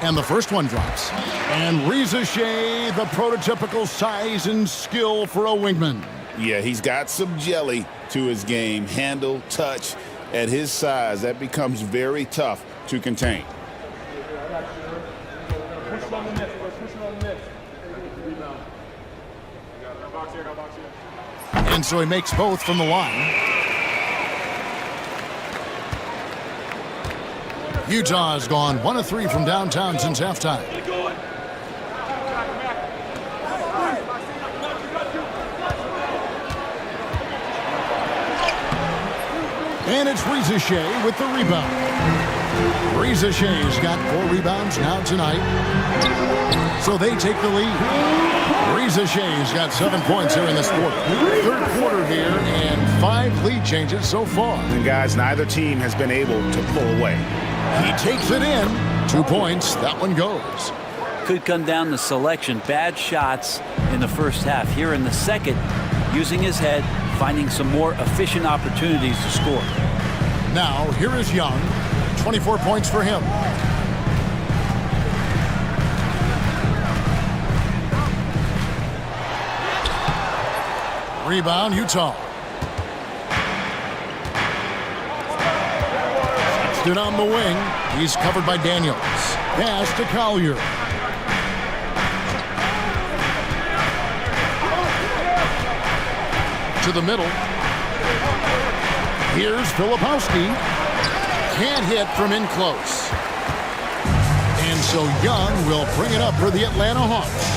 And the first one drops. And Rizashea, the prototypical size and skill for a wingman. Yeah, he's got some jelly to his game. Handle, touch. At his size, that becomes very tough to contain. And so he makes both from the line. Utah's gone 1 of 3 from downtown since halftime. And it's Rizashea with the rebound. Rizashea's got 4 rebounds now tonight. So they take the lead. Reza Shea's got 7 points here in this quarter. Third quarter here and 5 lead changes so far. And guys, neither team has been able to pull away. He takes it in. 2 points. That one goes. Could come down to selection. Bad shots in the first half. Here in the second, using his head, finding some more efficient opportunities to score. Now, here is Young. 24 points for him. Rebound, Utah. Sexton on the wing. He's covered by Daniels. Pass to Collier. To the middle. Here's Filipowski. Can't hit from in close. And so Young will bring it up for the Atlanta Hawks.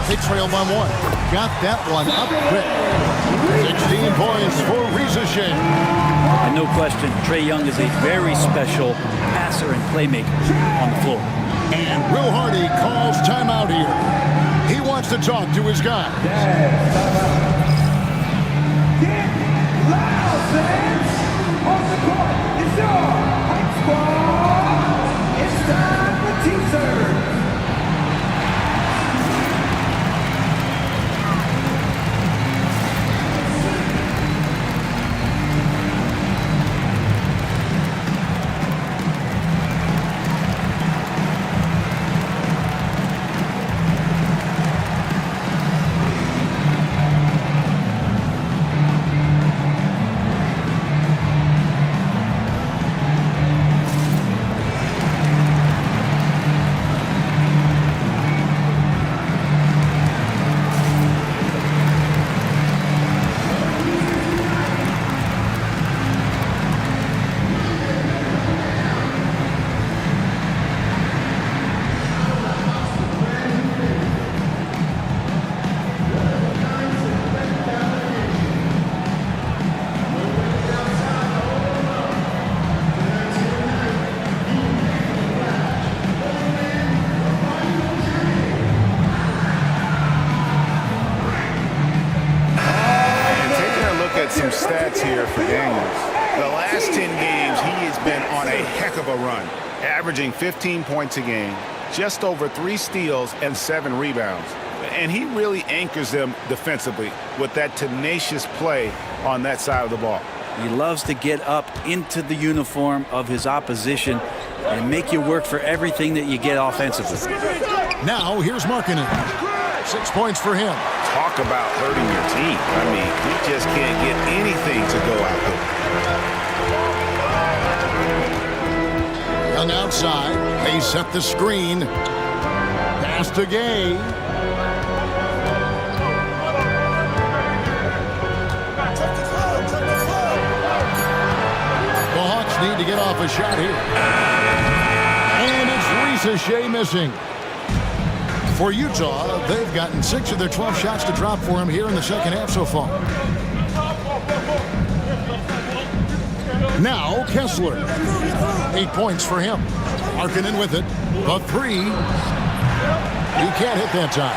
They trail by 1. Got that one up quick. 16 points for Reza Shea. And no question, Trae Young is a very special passer and playmaker on the floor. And Will Hardy calls timeout here. He wants to talk to his guy. Get loud, fans! On the court is your hype squad! It's time for teaser! Some stats here for Daniels. The last 10 games, he has been on a heck of a run, averaging 15 points a game, just over 3 steals and 7 rebounds. And he really anchors them defensively with that tenacious play on that side of the ball. He loves to get up into the uniform of his opposition and make you work for everything that you get offensively. Now, here's Markkanen. 6 points for him. Talk about hurting your team. I mean, he just can't get anything to go out there. Young outside. They set the screen. Pass to Gay. The Hawks need to get off a shot here. And it's Reza Shea missing. For Utah, they've gotten 6 of their 12 shots to drop for him here in the second half so far. Now Kessler. 8 points for him. Markkanen with it. The 3. He can't hit that time.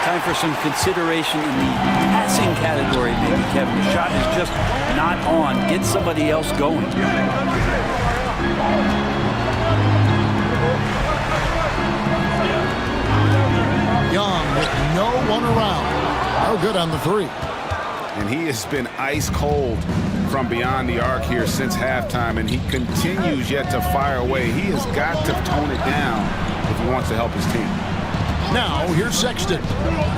Time for some consideration in the passing category, maybe, Kevin. The shot is just not on. Get somebody else going. Young with no one around. No good on the 3. And he has been ice cold from beyond the arc here since halftime, and he continues yet to fire away. He has got to tone it down if he wants to help his team. Now, here's Sexton.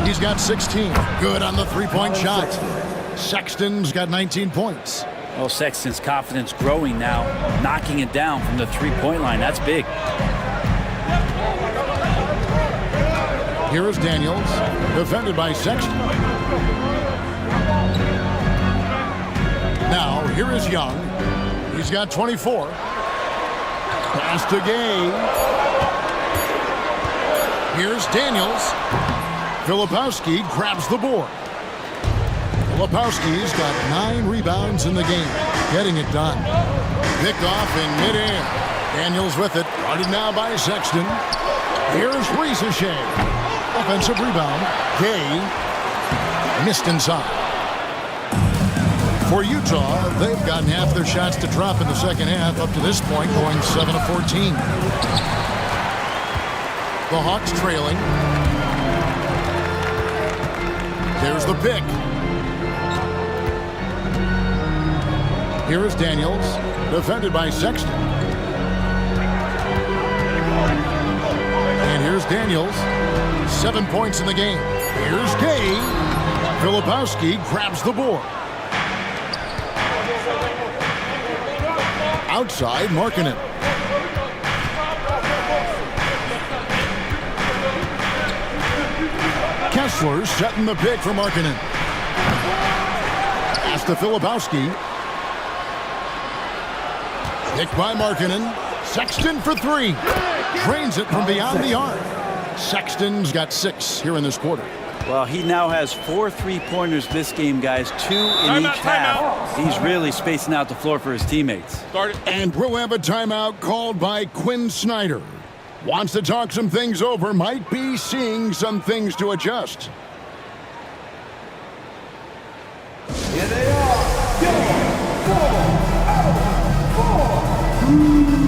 He's got 16. Good on the 3-point shot. Sexton's got 19 points. Well, Sexton's confidence growing now, knocking it down from the 3-point line. That's big. Here is Daniels, defended by Sexton. Now, here is Young. He's got 24. Pass to Gay. Here's Daniels. Filipowski grabs the board. Filipowski's got 9 rebounds in the game, getting it done. Picked off in midair. Daniels with it, guarded now by Sexton. Here's Reza Shea. Offensive rebound. Gay missed inside. For Utah, they've gotten half their shots to drop in the second half up to this point, going 7 of 14. The Hawks trailing. There's the pick. Here is Daniels, defended by Sexton. And here's Daniels, 7 points in the game. Here's Gay. Filipowski grabs the board. Outside, Markkanen. Kessler setting the pick for Markkanen. Pass to Filipowski. Picked by Markkanen. Sexton for 3. Drains it from beyond the arc. Sexton's got 6 here in this quarter. Well, he now has 4 3-pointers this game, guys. 2 in each half. He's really spacing out the floor for his teammates. And we'll have a timeout called by Quinn Snyder. Wants to talk some things over. Might be seeing some things to adjust. Here they are. Go. 4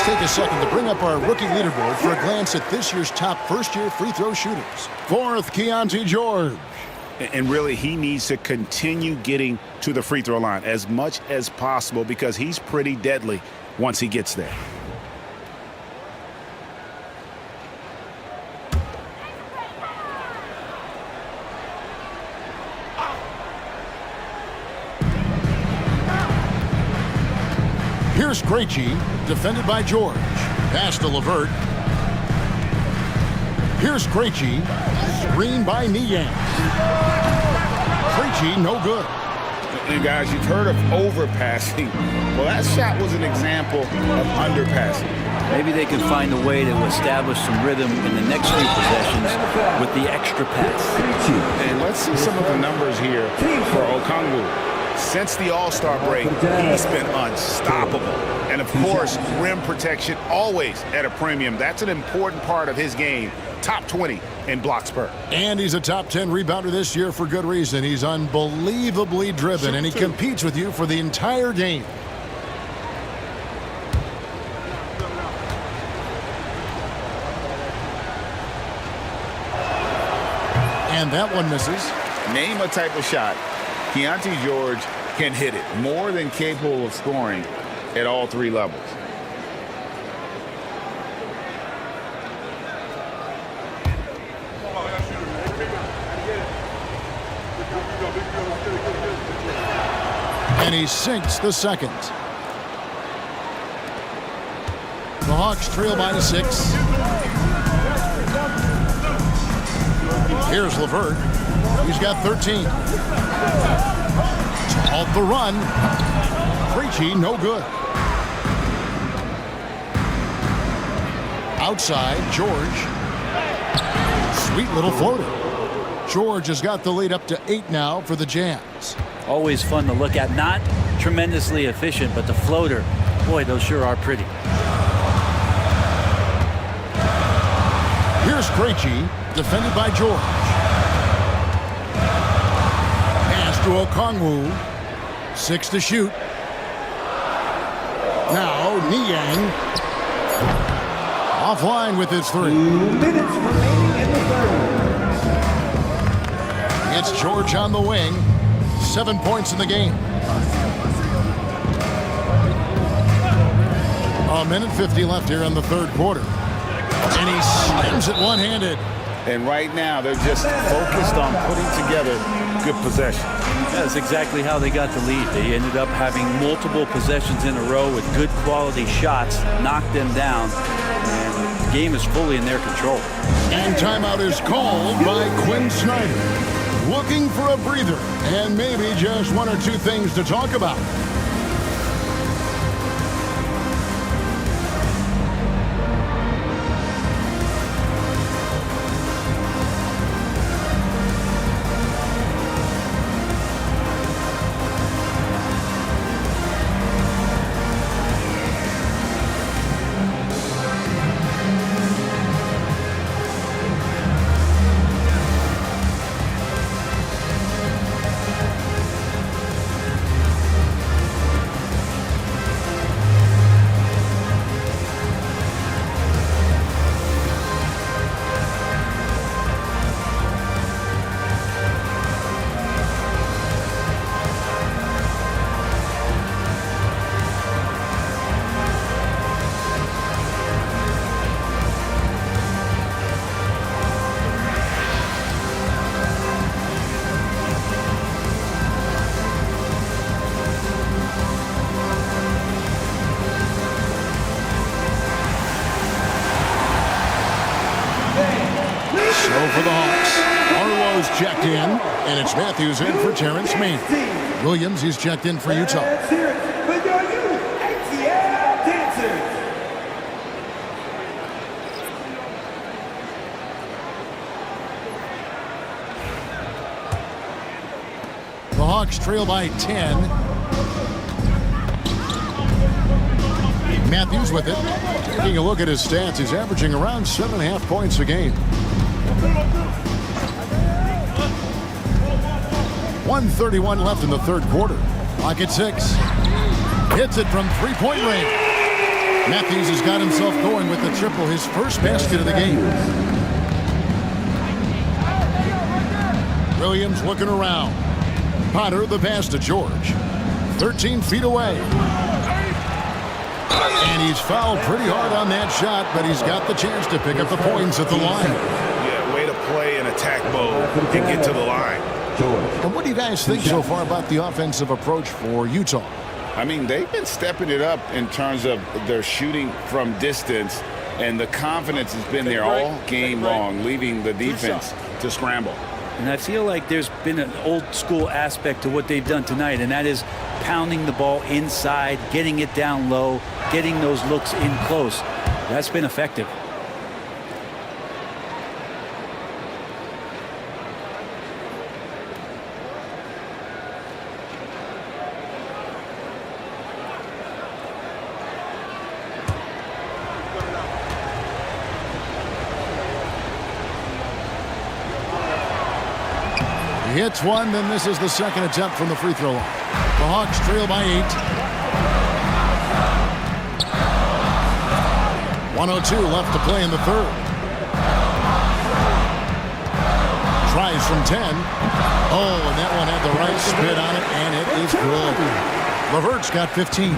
Take a second to bring up our rookie leaderboard for a glance at this year's top first-year free throw shooters. 4th, Keontae George. And really, he needs to continue getting to the free throw line as much as possible because he's pretty deadly once he gets there. Here's Krejci, defended by George. Pass to LeVert. Here's Krejci, screened by Niang. Krejci, no good. And guys, you've heard of overpassing. Well, that shot was an example of underpassing. Maybe they can find a way to establish some rhythm in the next few possessions with the extra pass. And let's see some of the numbers here for Okongwu. Since the All-Star break, he's been unstoppable. And, of course, rim protection always at a premium. That's an important part of his game. Top 20 in blocks per. And he's a top 10 rebounder this year for good reason. He's unbelievably driven, and he competes with you for the entire game. And that one misses. Name a type of shot Keontae George can hit it, more than capable of scoring at all 3 levels. And he sinks the second. The Hawks trail by 6. Here's LeVert. He's got 13. To halt the run. Krejci, no good. Outside, George. Sweet little floater. George has got the lead up to 8 now for the Jazz. Always fun to look at. Not tremendously efficient, but the floater, boy, those sure are pretty. Here's Krejci, defended by George. to Okongwu. 6 to shoot. Now, Niang. Offline with his 3. 2 minutes remaining in the third. It's George on the wing. 7 points in the game. A minute 50 left here in the third quarter. And he slams it one-handed. And right now, they're just focused on putting together good possession. That's exactly how they got the lead. They ended up having multiple possessions in a row with good quality shots, knocked them down, and the game is fully in their control. And timeout is called by Quinn Snyder. Looking for a breather and maybe just 1 or 2 things to talk about. For the Hawks, Arlo's checked in, and it's Matthews in for Terrence Main. Williams, he's checked in for Utah. Let's hear it with your ATL dancers. The Hawks trail by 10. Matthews with it. Taking a look at his stats, he's averaging around 7.5 points a game. 1:31 left in the third quarter. Clock at 6. Hits it from three-point range. Matthews has got himself going with the triple, his first basket of the game. Williams looking around. Potter the pass to George. 13 feet away. And he's fouled pretty hard on that shot, but he's got the chance to pick up the points at the line. Yeah, way to play in attack mode and get to the line. And what do you guys think so far about the offensive approach for Utah? I mean, they've been stepping it up in terms of their shooting from distance, and the confidence has been there all game long, leaving the defense to scramble. And I feel like there's been an old school aspect to what they've done tonight, and that is pounding the ball inside, getting it down low, getting those looks in close. That's been effective. He hits one, then this is the second attempt from the free throw line. The Hawks trail by 8. 1:02 left to play in the third. Tries from 10. Oh, and that one had the right spin on it, and it is good. LeVert's got 15.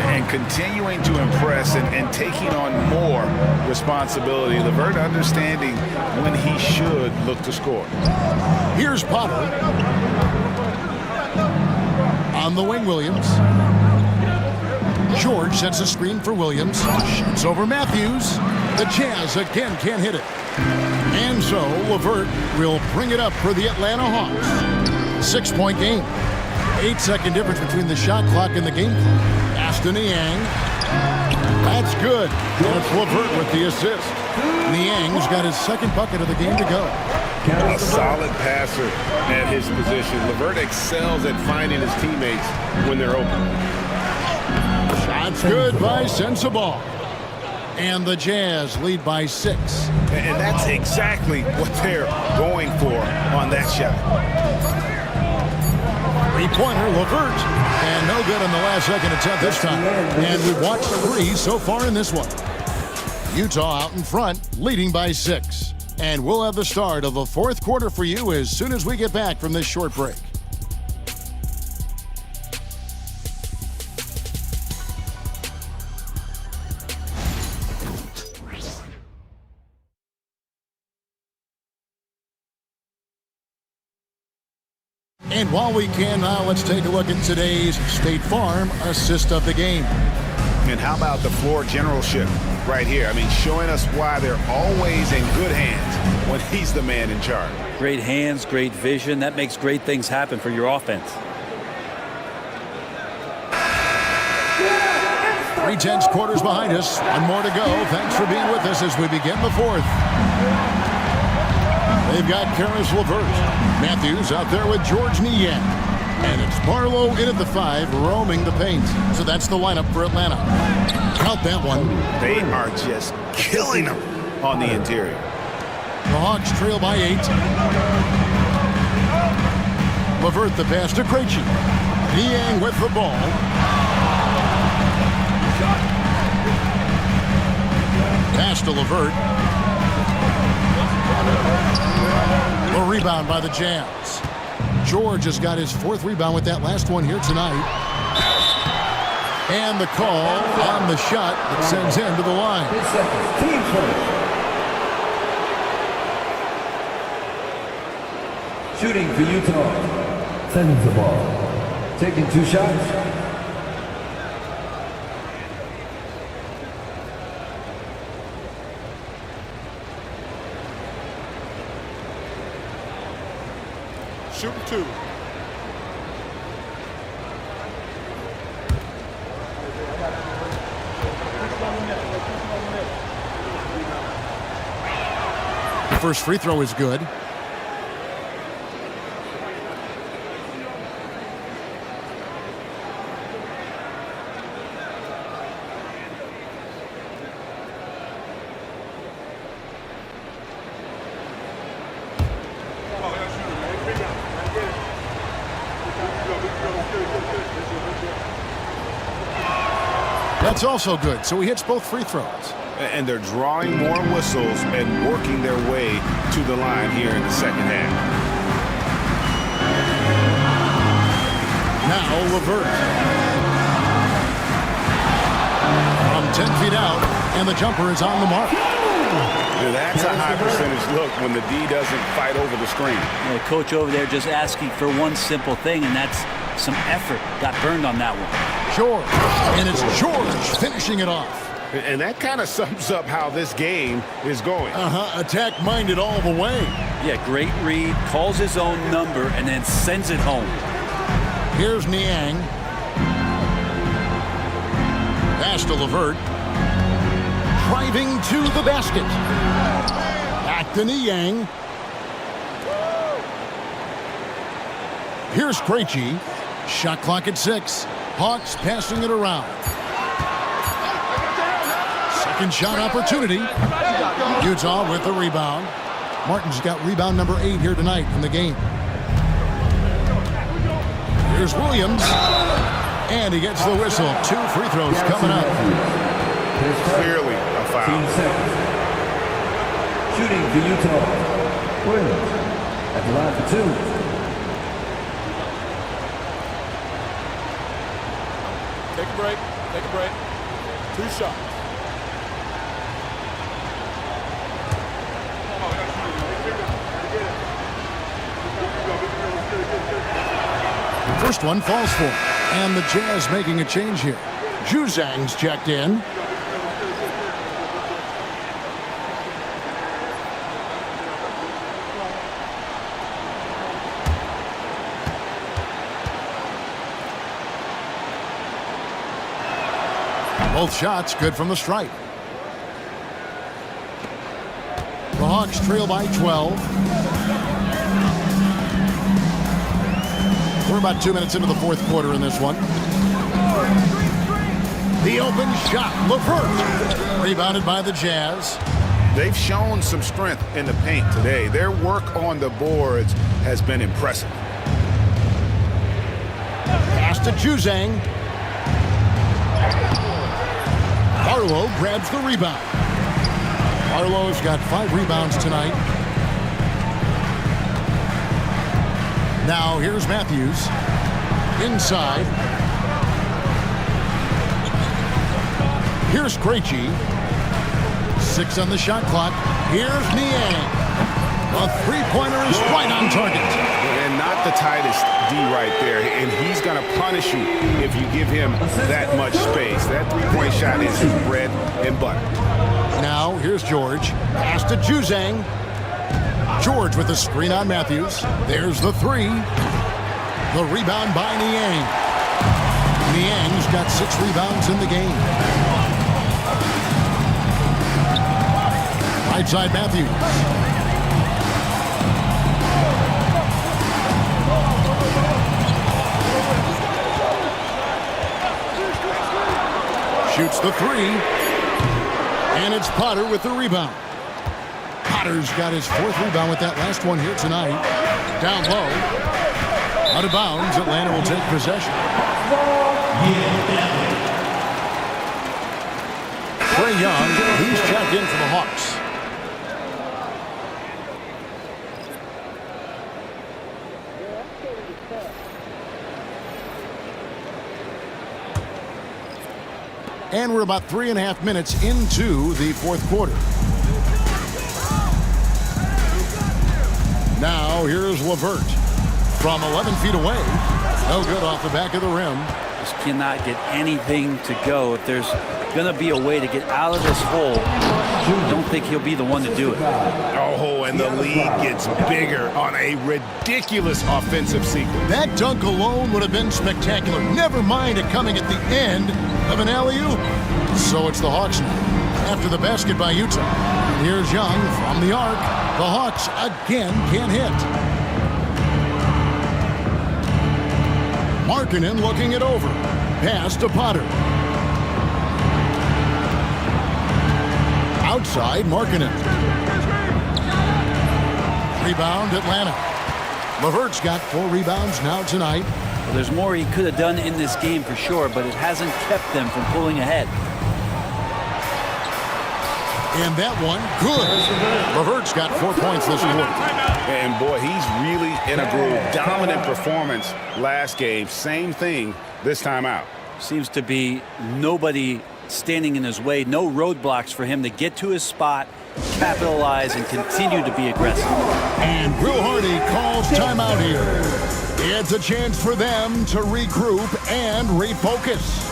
And continuing to impress and taking on more responsibility. LeVert understanding when he should look to score. Here's Potter. On the wing, Williams. George sets a screen for Williams. Shoots over Matthews. The Jazz again can't hit it. And so LeVert will bring it up for the Atlanta Hawks. 6-point game. 8-second difference between the shot clock and the game clock. Aston Niang. That's good. And it's LeVert with the assist. Niang's got his second bucket of the game to go. A solid passer at his position. LeVert excels at finding his teammates when they're open. Shot's good by Sensabaugh. And the Jazz lead by 6. And that's exactly what they're going for on that shot. Three-pointer, LeVert. And no good on the last second attempt this time. And we've watched 3 so far in this one. Utah out in front, leading by 6. And we'll have the start of the fourth quarter for you as soon as we get back from this short break. And while we can now, let's take a look at today's State Farm assist of the game. And how about the floor generalship right here? I mean, showing us why they're always in good hands when he's the man in charge. Great hands, great vision. That makes great things happen for your offense. 3/10 quarters behind us. One more to go. Thanks for being with us as we begin the fourth. They've got Karis LeVert. Matthews out there with George Niang. And it's Barlow in at the 5, roaming the paint. So that's the lineup for Atlanta. Count that one. They are just killing them on the interior. The Hawks trail by 8. LeVert the pass to Krejci. Niang with the ball. Pass to LeVert. A rebound by the Jazz. George has got his 4th rebound with that last one here tonight. And the call on the shot that sends him to the line. Team first. Shooting for Utah. Sends the ball. Taking 2 shots. Shooting 2. The first free throw is good. That's also good. So he hits both free throws. And they're drawing more whistles and working their way to the line here in the second half. Now LeVert. From 10 feet out, and the jumper is on the mark. That's a high percentage look when the D doesn't fight over the screen. Yeah, coach over there just asking for one simple thing, and that's some effort. Got burned on that one. George, and it's George finishing it off. And that kind of sums up how this game is going. Attack-minded all the way. Yeah, great read, calls his own number, and then sends it home. Here's Niang. Pass to LeVert. Driving to the basket. Back to Niang. Here's Krejci. Shot clock at 6. Hawks passing it around. Second shot opportunity. Utah with the rebound. Martin's got rebound number 8 here tonight in the game. Here's Williams. And he gets the whistle. 2 free throws coming up. Clearly a foul. Shooting for Utah. Williams at the line for 2. Take a break. Take a break. 2 shots. The first one falls for him. And the Jazz making a change here. Juzang's checked in. Both shots good from the stripe. The Hawks trail by 12. We're about 2 minutes into the fourth quarter in this one. The open shot, LeVert. Rebounded by the Jazz. They've shown some strength in the paint today. Their work on the boards has been impressive. Pass to Juzang. Barlow grabs the rebound. Barlow's got 5 rebounds tonight. Now here's Matthews. Inside. Here's Krejci. 6 on the shot clock. Here's Niang. A three-pointer is right on target. And not the tightest D right there. And he's going to punish you if you give him that much space. That three-point shot is his bread and butter. Now here's George. Pass to Juzang. George with a screen on Matthews. There's the 3. The rebound by Niang. Niang's got 6 rebounds in the game. Right side Matthews. Shoots the 3. And it's Potter with the rebound. Potter's got his 4th rebound with that last one here tonight. Down low. Out of bounds. Atlanta will take possession. Trae Young, he's checked in for the Hawks. And we're about 3.5 minutes into the 4th quarter. Now here's LeVert from 11 feet away. No good off the back of the rim. Just cannot get anything to go. If there's going to be a way to get out of this hole, I don't think he'll be the one to do it. Oh, and the lead gets bigger on a ridiculous offensive sequence. That dunk alone would have been spectacular. Never mind it coming at the end of an alley-oop. So it's the Hawks now. After the basket by Utah. Here's Young from the arc. The Hawks again can't hit. Markkanen looking it over. Pass to Potter. Outside, Markkanen. Rebound, Atlanta. LeVert's got 4 rebounds now tonight. Well, there's more he could have done in this game for sure, but it hasn't kept them from pulling ahead. And that one, good. LeVert's got 4 points this quarter. And boy, he's really in a groove. Dominant performance last game. Same thing this time out. Seems to be nobody standing in his way. No roadblocks for him to get to his spot, capitalize, and continue to be aggressive. And Will Hardy calls timeout here. It's a chance for them to regroup and refocus.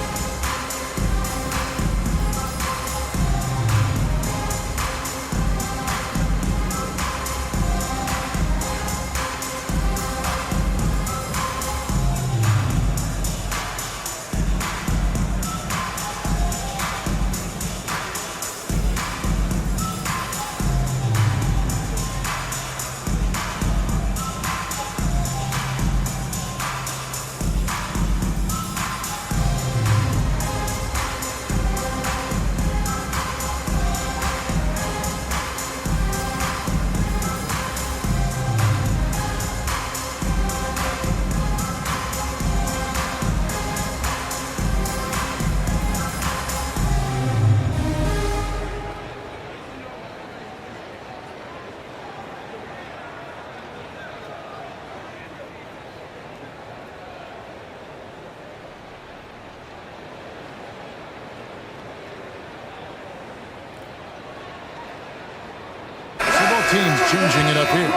Teams changing it up here.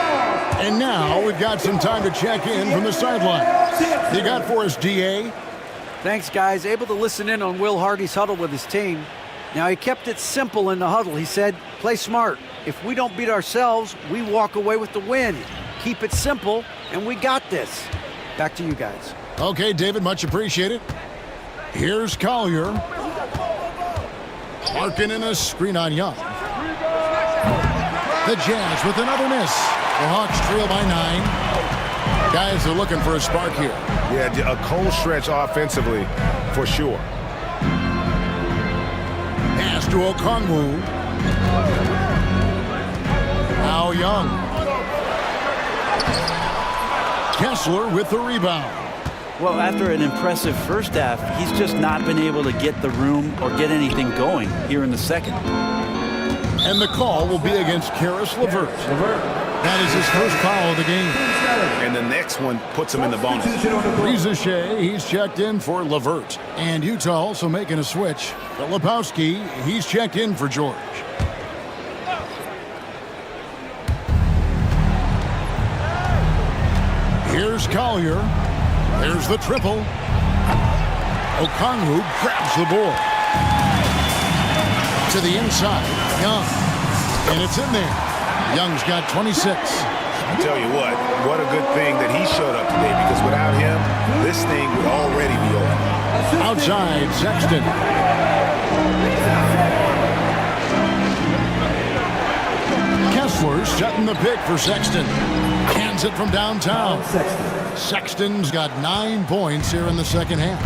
And now we've got some time to check in from the sideline. You got for us, DA? Thanks, guys. Able to listen in on Will Hardy's huddle with his team. Now, he kept it simple in the huddle. He said, play smart. If we don't beat ourselves, we walk away with the win. Keep it simple, and we got this. Back to you guys. Okay, David, much appreciated. Here's Collier. Markkanen a screen on Young. The Jazz with another miss. The Hawks trail by 9. Guys are looking for a spark here. Yeah, a cold stretch offensively for sure. Pass to Okongwu. Now Young. Kessler with the rebound. Well, after an impressive first half, he's just not been able to get the room or get anything going here in the second. And the call will be against Karis LeVert. That is his first foul of the game. And the next one puts him in the bonus. Reza Shea, he's checked in for LeVert. And Utah also making a switch. Filipowski, he's checked in for George. Here's Collier. There's the triple. Okongwu grabs the ball. To the inside. Young. And it's in there. Young's got 26. I tell you what a good thing that he showed up today, because without him, this thing would already be over. Outside, Sexton. Kessler setting the pick for Sexton. Hands it from downtown. Sexton's got 9 points here in the second half.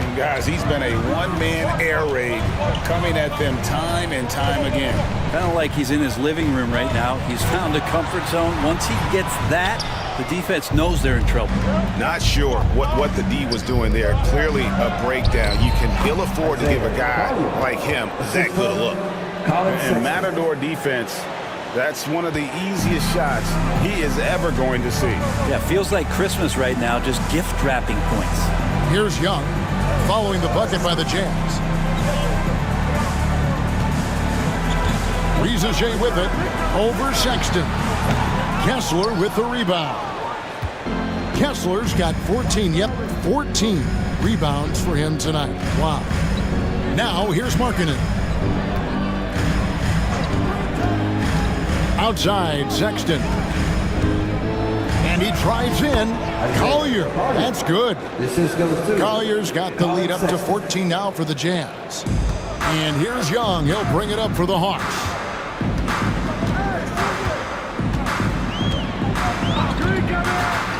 And guys, he's been a one-man air raid, coming at them time and time again. Kind of like he's in his living room right now. He's found a comfort zone. Once he gets that, the defense knows they're in trouble. Not sure what the D was doing there. Clearly a breakdown. You can ill afford to give a guy like him that good a look. And Matador defense, that's one of the easiest shots he is ever going to see. Yeah, feels like Christmas right now, just gift wrapping points. Here's Young, following the bucket by the Jazz. Reza Shea with it, over Sexton. Kessler with the rebound. Kessler's got 14 rebounds for him tonight. Wow. Now, here's Markkanen. Outside, Sexton. And he drives in. Collier. That's good. Collier's got the lead up to 14 now for the Jazz. And here's Young. He'll bring it up for the Hawks.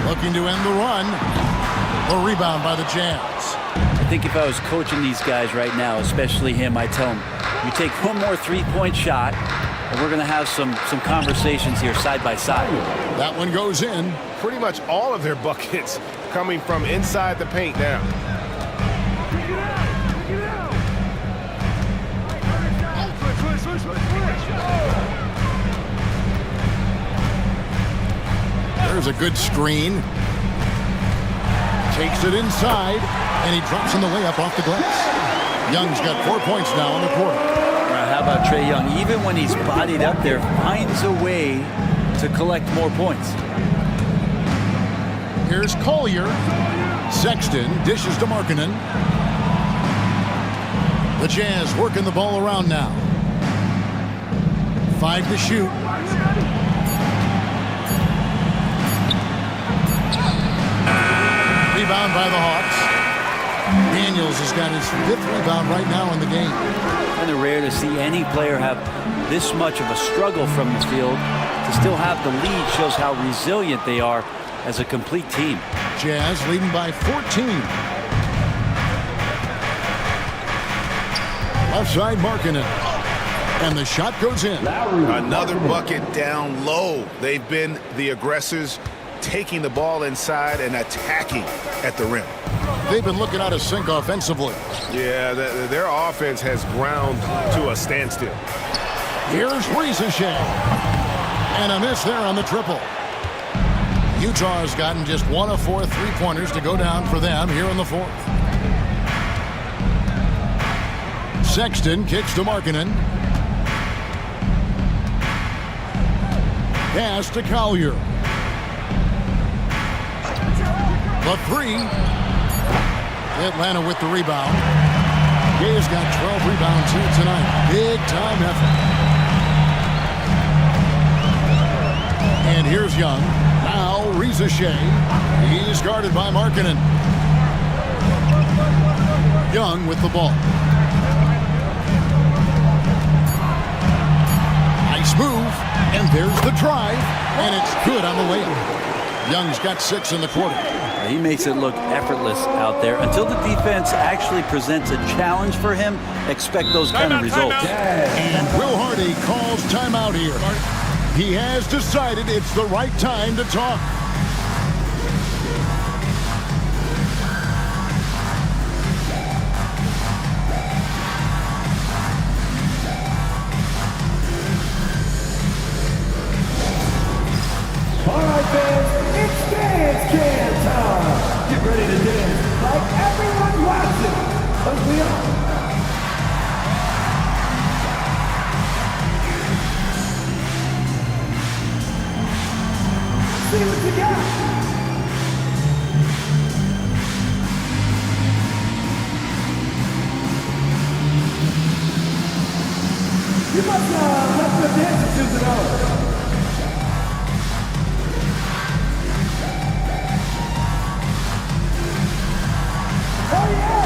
Looking to end the run. The rebound by the Jazz. I think if I was coaching these guys right now, especially him, I'd tell him, you take one more three-point shot, and we're going to have some conversations here side by side. That one goes in. Pretty much all of their buckets coming from inside the paint now. There's a good screen. Takes it inside, and he drops in the layup off the glass. Young's got 4 points now in the quarter. How about Trae Young? Even when he's bodied up there, finds a way to collect more points. Here's Collier. Sexton dishes to Markkanen. The Jazz working the ball around now. 5 to shoot. Rebound by the Hawks. Daniels has got his 5th rebound right now in the game. Kind of rare to see any player have this much of a struggle from the field. To still have the lead shows how resilient they are as a complete team. Jazz leading by 14. Left side, Markkanen. And the shot goes in. Another bucket down low. They've been the aggressors, taking the ball inside and attacking at the rim. They've been looking out of sync offensively. Yeah, their offense has ground to a standstill. Here's Reza Shea. And a miss there on the triple. Utah has gotten just 1 of 4 3-pointers to go down for them here in the 4th. Sexton kicks to Markkanen. Pass to Collier. The 3. Atlanta with the rebound. Gay's got 12 rebounds here tonight. Big time effort. And here's Young. Now Reza Shea. He's guarded by Markkanen. Young with the ball. Nice move. And there's the drive. And it's good on the layup. Young's got 6 in the quarter. He makes it look effortless out there. Until the defense actually presents a challenge for him, expect those kind of results. And Will Hardy calls timeout here. He has decided it's the right time to talk. You must let the dance to the door. Oh yeah!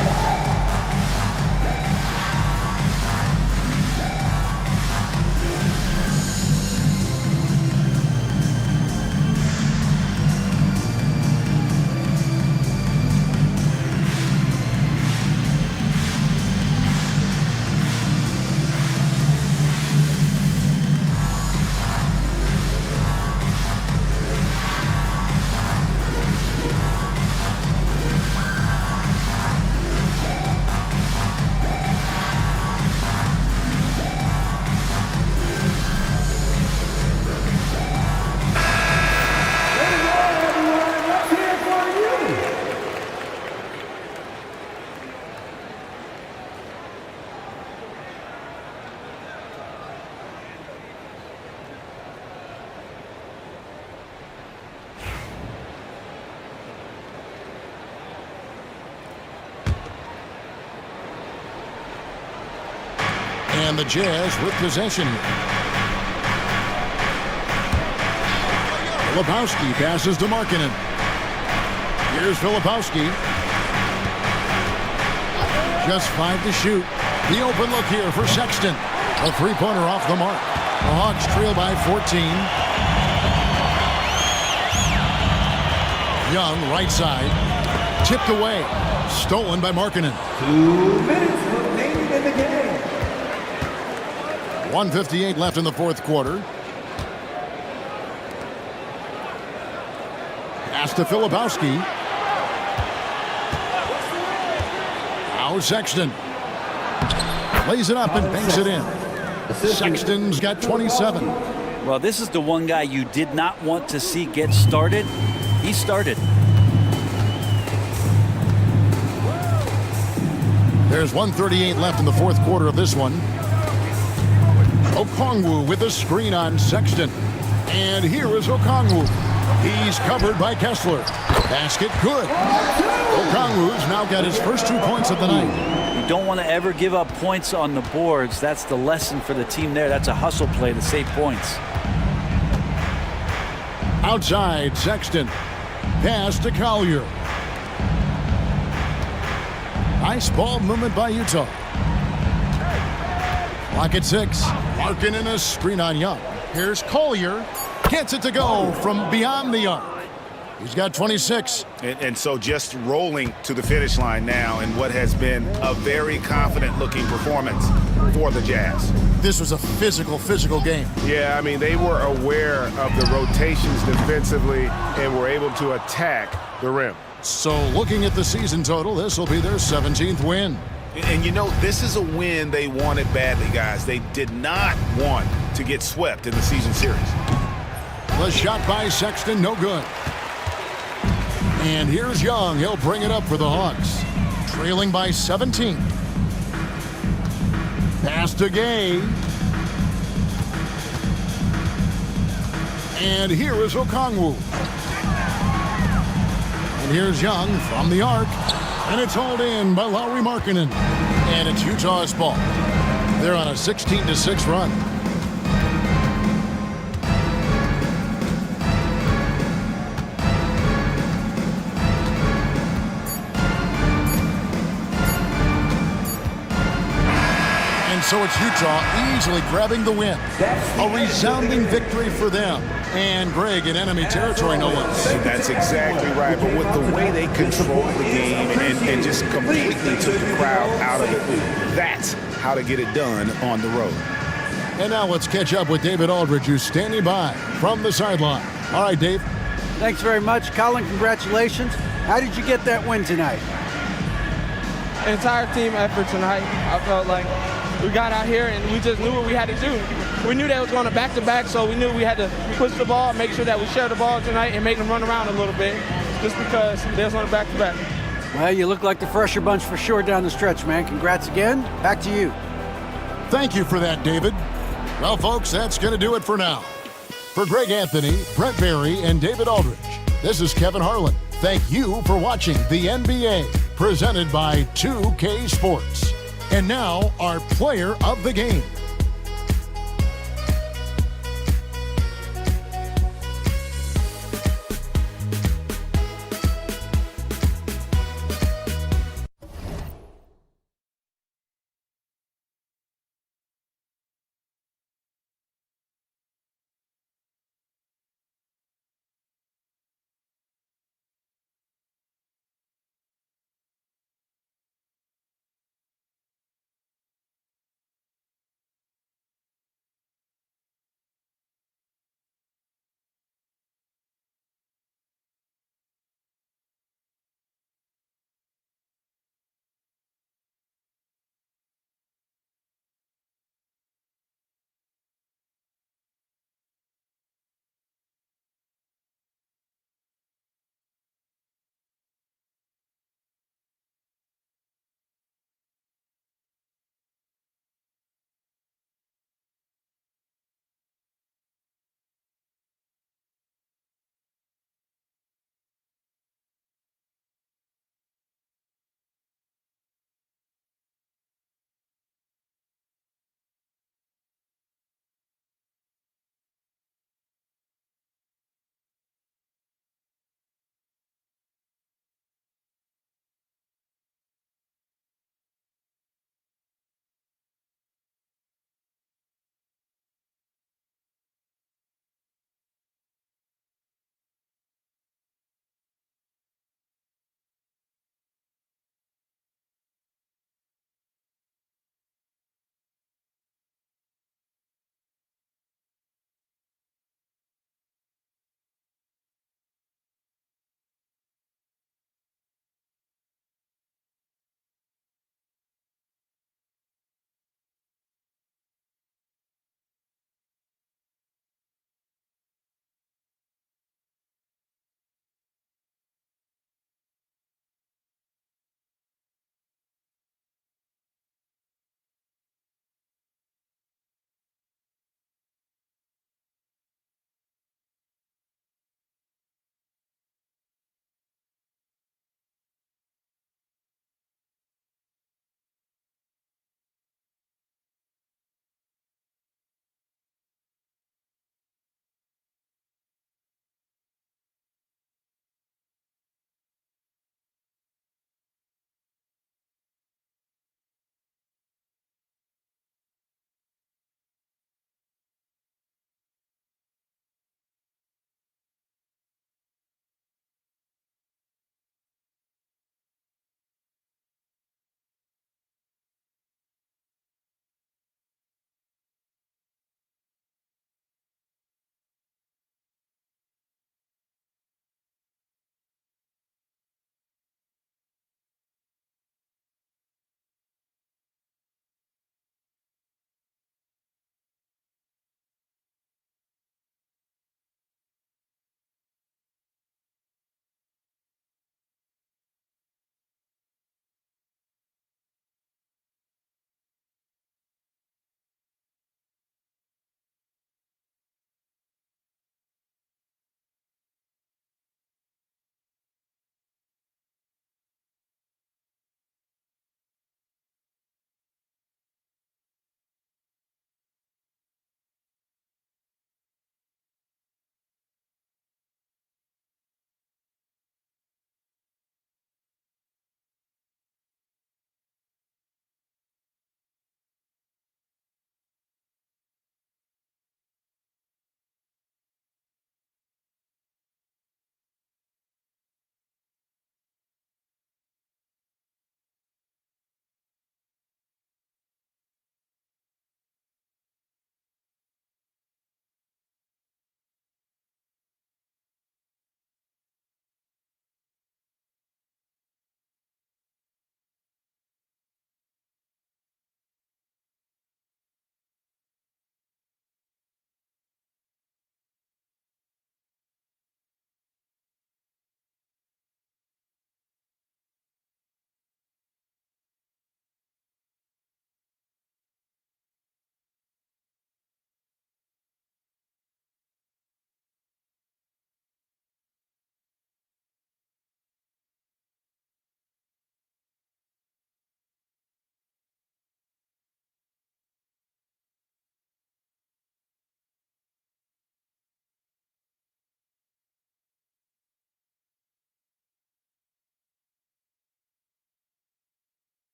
And the Jazz with possession. Filipowski passes to Markkanen. Here's Filipowski. Just 5 to shoot. The open look here for Sexton. A three-pointer off the mark. The Hawks trail by 14. Young, right side. Tipped away. Stolen by Markkanen. 2 minutes remaining in the game. 1:58 left in the fourth quarter. Pass to Filipowski. Now Sexton. Lays it up and banks it in. Sexton's got 27. Well, this is the one guy you did not want to see get started. He started. There's 1:38 left in the fourth quarter of this one. Okongwu with a screen on Sexton. And here is Okongwu. He's covered by Kessler. Basket good. Okongwu's now got his first 2 points of the night. You don't want to ever give up points on the boards. That's the lesson for the team there. That's a hustle play to save points. Outside, Sexton. Pass to Collier. Nice ball movement by Utah. Clock at 6. Markkanen a screen on Young. Here's Collier. Gets it to go from beyond the arc. He's got 26. And so just rolling to the finish line now in what has been a very confident-looking performance for the Jazz. This was a physical game. Yeah, I mean, they were aware of the rotations defensively and were able to attack the rim. So looking at the season total, this will be their 17th win. And you know, this is a win they wanted badly, guys. They did not want to get swept in the season series. The shot by Sexton, no good. And here's Young. He'll bring it up for the Hawks. Trailing by 17. Pass to Gay. And here is Okongwu. And here's Young from the arc. And it's hauled in by Lauri Markkanen. And it's Utah's ball. They're on a 16-6 run. And so it's Utah easily grabbing the win. A resounding victory for them. And Greg in enemy territory, no less. That's exactly right. But with the way they controlled the game and just completely took the crowd out of it, that's how to get it done on the road. And now let's catch up with David Aldridge, who's standing by from the sideline. All right, Dave. Thanks very much. Colin, congratulations. How did you get that win tonight? Entire team effort tonight. I felt like we got out here and we just knew what we had to do. We knew that it was going to back-to-back, so we knew we had to push the ball, make sure that we share the ball tonight, and make them run around a little bit, just because they was on a back-to-back. Well, you look like the fresher bunch for sure down the stretch, man. Congrats again. Back to you. Thank you for that, David. Well, folks, that's going to do it for now. For Greg Anthony, Brent Barry, and David Aldridge, this is Kevin Harlan. Thank you for watching the NBA, presented by 2K Sports. And now, our player of the game.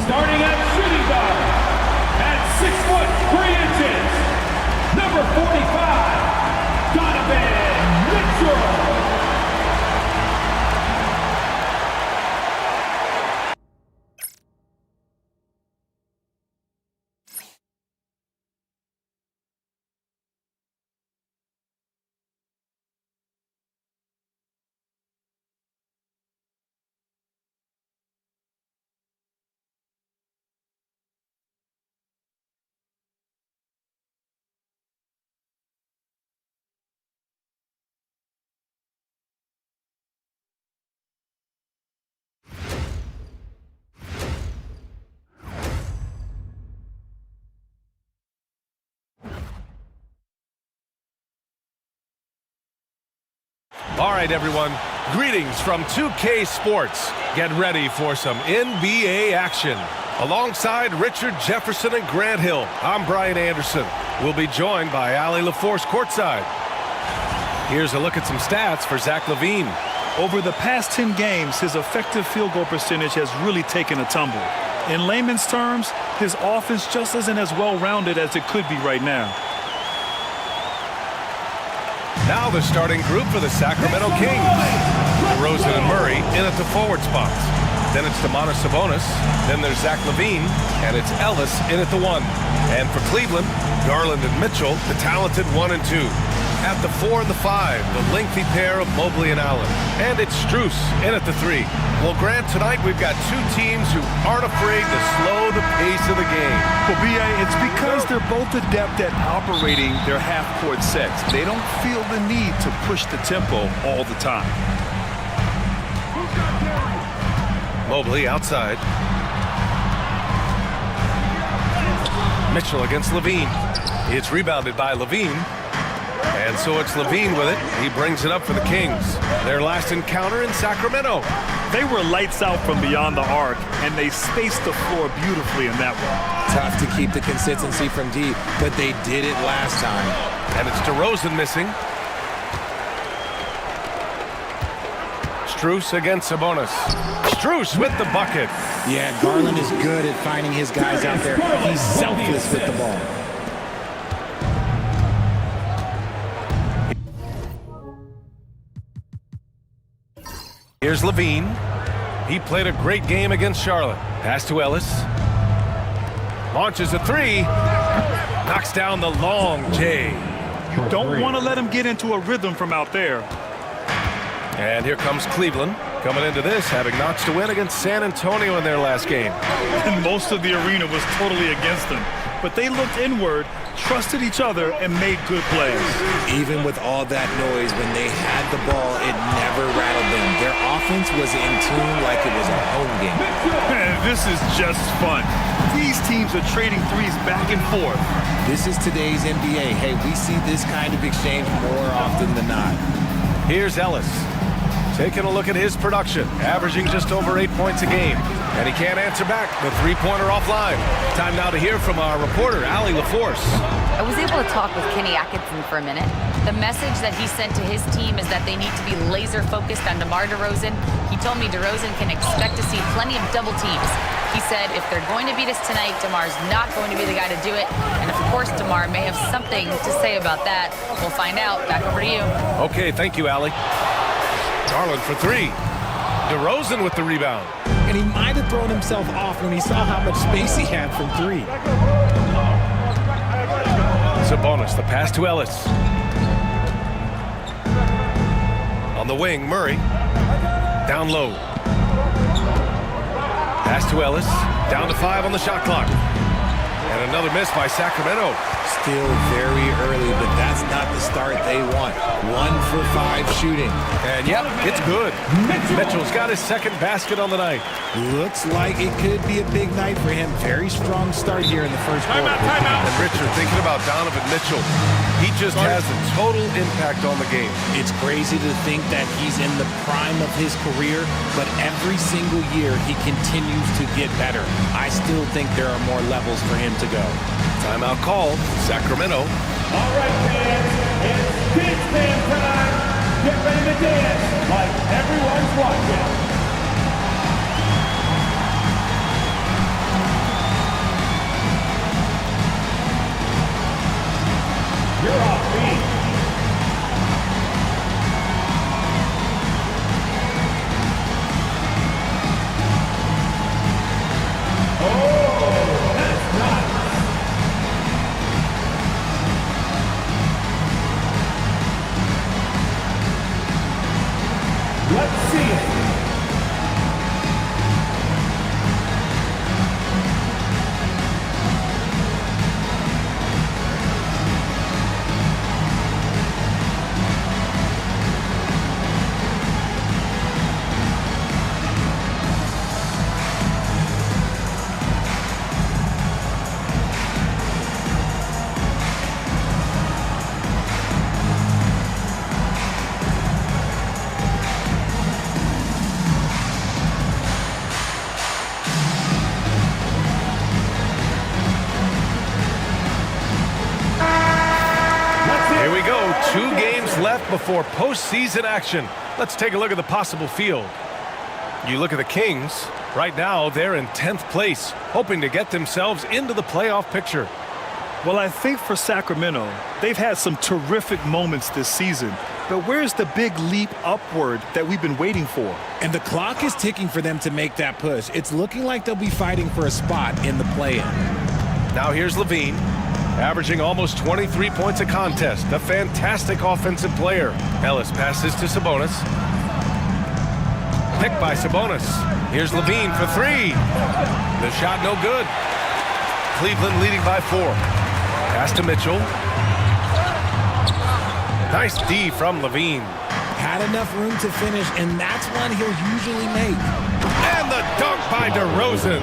Starting at shooting guard, at 6 foot 3 inches, number 45, Mitchell. All right, everyone. Greetings from 2K Sports. Get ready for some NBA action. Alongside Richard Jefferson and Grant Hill, I'm Brian Anderson. We'll be joined by Ali LaForce courtside. Here's a look at some stats for Zach LaVine. Over the past 10 games, his effective field goal percentage has really taken a tumble. In layman's terms, his offense just isn't as well-rounded as it could be right now. Now the starting group for the Sacramento Kings. DeRozan and Murray in at the forward spots. Then it's Sabonis. Then there's Zach LaVine. And it's Ellis in at the 1. And for Cleveland, Garland and Mitchell, the talented 1 and 2. At the 4 and the 5, the lengthy pair of Mobley and Allen. And it's Strus in at the 3. Well, Grant, tonight we've got two teams who aren't afraid to slow the pace of the game. Well, B.A., it's because they're both adept at operating their half-court sets. They don't feel the need to push the tempo all the time. Mobley outside. Mitchell against LaVine. It's rebounded by LaVine. And so it's LaVine with it. He brings it up for the Kings. Their last encounter in Sacramento. They were lights out from beyond the arc, and they spaced the floor beautifully in that one. Tough to keep the consistency from deep, but they did it last time. And it's DeRozan missing. Strus against Sabonis. Strus with the bucket. Yeah, Garland is good at finding his guys out there. He's selfless with the ball. Here's LaVine. He played a great game against Charlotte. Pass to Ellis. Launches a 3. Knocks down the long J. You don't want to let him get into a rhythm from out there. And here comes Cleveland. Coming into this, having notched a win against San Antonio in their last game. And most of the arena was totally against them. But they looked inward, trusted each other, and made good plays. Even with all that noise, when they had the ball, it never rattled them. Their offense was in tune like it was a home game. Man, this is just fun. These teams are trading threes back and forth. This is today's NBA. Hey, we see this kind of exchange more often than not. Here's Ellis. Taking a look at his production, averaging just over 8 points a game. And he can't answer back. The three-pointer offline. Time now to hear from our reporter, Ali LaForce. I was able to talk with Kenny Atkinson for a minute. The message that he sent to his team is that they need to be laser-focused on DeMar DeRozan. He told me DeRozan can expect to see plenty of double teams. He said if they're going to beat us tonight, DeMar's not going to be the guy to do it. And of course, DeMar may have something to say about that. We'll find out. Back over to you. Okay, thank you, Ali. Garland for 3. DeRozan with the rebound. And he might have thrown himself off when he saw how much space he had from 3. Sabonis, the pass to Ellis. On the wing, Murray. Down low. Pass to Ellis. Down to 5 on the shot clock. And another miss by Sacramento. still very early, but that's not the start they want. 1 for 5 shooting. And yep, it's good. Mitchell's got his second basket on the night. Looks like it could be a big night for him. Very strong start here in the first quarter. And Richard, thinking about Donovan Mitchell, he just has a total impact on the game. It's crazy to think that he's in the prime of his career, but every single year he continues to get better. I still think there are more levels for him to go. Timeout called, Sacramento. All right, fans, it's kids band time. Get ready to dance like everyone's watching. You're off beat. Oh, that's nice. Let's see it. Here we go, 2 games left before postseason action. Let's take a look at the possible field. You look at the Kings. Right now, they're in 10th place, hoping to get themselves into the playoff picture. Well, I think for Sacramento, they've had some terrific moments this season. But where's the big leap upward that we've been waiting for? And the clock is ticking for them to make that push. It's looking like they'll be fighting for a spot in the play-in. Now here's Levine, averaging almost 23 points a contest. A fantastic offensive player. Ellis passes to Sabonis. Picked by Sabonis. Here's Levine for 3. The shot no good. Cleveland leading by 4. Pass to Mitchell. Nice D from Levine. Had enough room to finish, and that's one he'll usually make. And the dunk by DeRozan.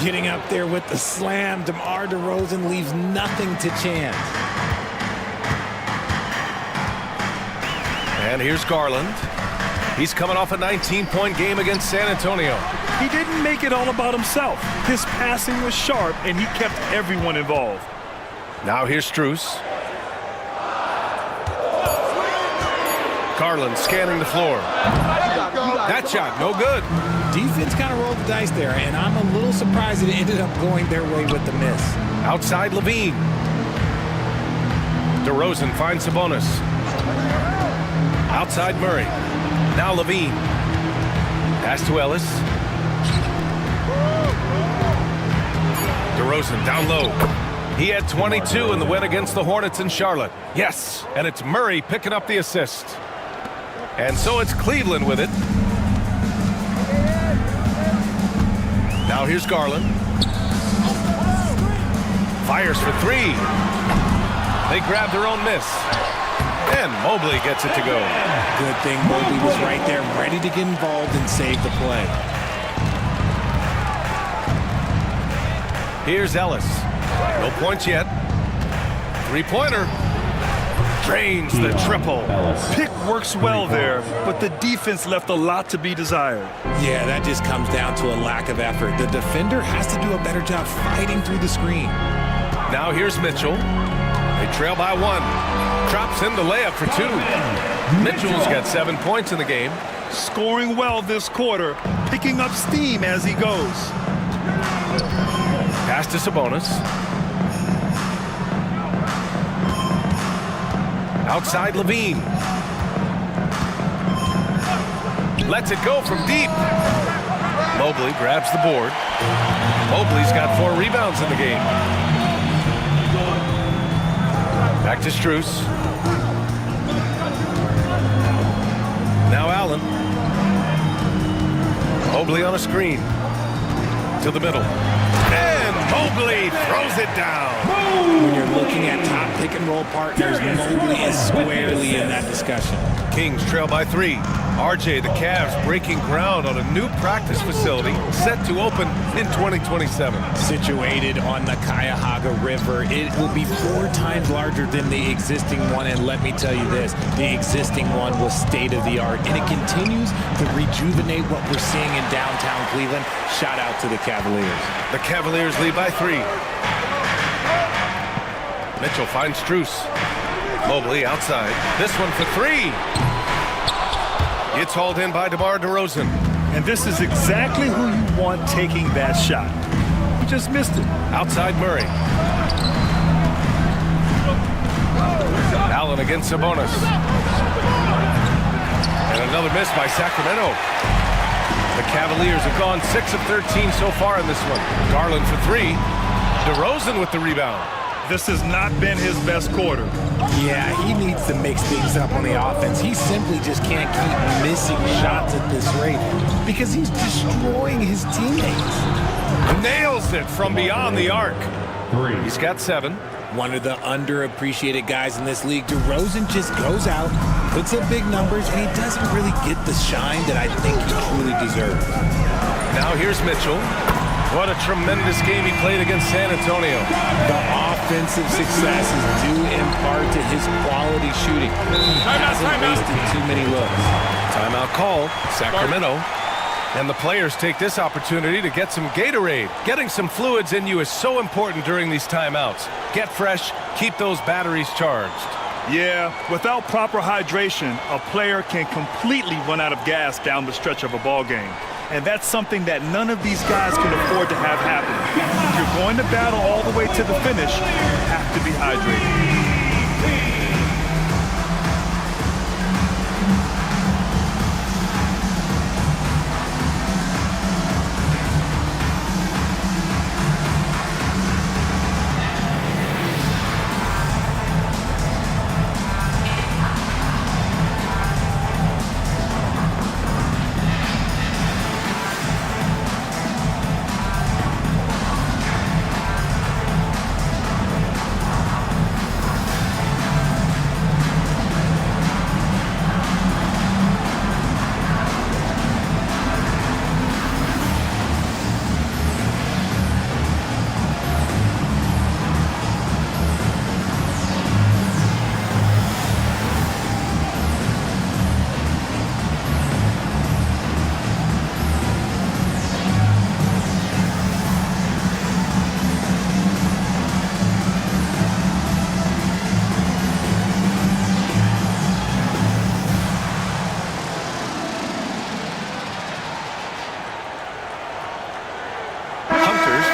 Getting up there with the slam, DeMar DeRozan leaves nothing to chance. And here's Garland. He's coming off a 19-point game against San Antonio. He didn't make it all about himself. His passing was sharp, and he kept everyone involved. Now here's Strus. Garland scanning the floor. That shot, no good. Defense kind of rolled the dice there, and I'm a little surprised it ended up going their way with the miss. Outside Levine. DeRozan finds Sabonis. Outside Murray. Now Levine. Pass to Ellis. DeRozan down low. He had 22 in the win against the Hornets in Charlotte. Yes, and it's Murray picking up the assist. And so it's Cleveland with it. Now here's Garland. Fires for 3. They grab their own miss. And Mobley gets it to go. Good thing Mobley was right there, ready to get involved and save the play. Here's Ellis. No points yet. 3-pointer. Drains the triple. Pick works well there, but the defense left a lot to be desired. Yeah, that just comes down to a lack of effort. The defender has to do a better job fighting through the screen. Now here's Mitchell. They trail by 1. Drops in the layup for 2. Mitchell's got 7 points in the game. Scoring well this quarter, picking up steam as he goes. Pass to Sabonis. Outside Levine. Lets it go from deep. Mobley grabs the board. Mobley's got 4 rebounds in the game. Back to Strus. Now Allen. Mobley on a screen. To the middle. And Mobley throws it down. When you're looking at top pick and roll partners, Mobley is squarely in that discussion. Kings trail by 3. RJ, the Cavs breaking ground on a new practice facility set to open in 2027. Situated on the Cuyahoga River, it will be 4 times larger than the existing one, and let me tell you this, the existing one was state-of-the-art, and it continues to rejuvenate what we're seeing in downtown Cleveland. Shout out to the Cavaliers. The Cavaliers lead by 3. Mitchell finds Strus. Mobley outside. This one for 3. It's hauled in by DeMar DeRozan. And this is exactly who you want taking that shot. You just missed it. Outside Murray. Allen against Sabonis. And another miss by Sacramento. The Cavaliers have gone 6 of 13 so far in this one. Garland for 3. DeRozan with the rebound. This has not been his best quarter. Yeah, he needs to mix things up on the offense. He simply just can't keep missing shots at this rate because he's destroying his teammates. Nails it from beyond the arc. 3. He's got 7. One of the underappreciated guys in this league. DeRozan just goes out, puts up big numbers, and he doesn't really get the shine that I think he truly deserves. Now here's Mitchell. What a tremendous game he played against San Antonio. The offensive success is due in part to his quality shooting. He hasn't wasted too many looks. Timeout called, Sacramento. And the players take this opportunity to get some Gatorade. Getting some fluids in you is so important during these timeouts. Get fresh, keep those batteries charged. Yeah, without proper hydration, a player can completely run out of gas down the stretch of a ball game. And that's something that none of these guys can afford to have happen. If you're going to battle all the way to the finish, you have to be hydrated.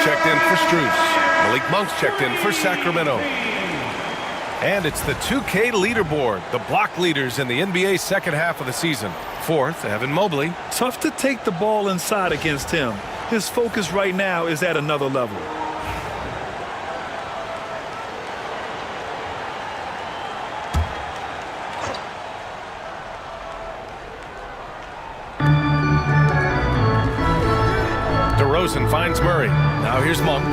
checked in for Strus. Malik Monk's checked in for Sacramento. And it's the 2K leaderboard, the block leaders in the NBA second half of the season. Fourth, Evan Mobley. Tough to take the ball inside against him. His focus right now is at another level. DeRozan finds Murray. Now here's Monk.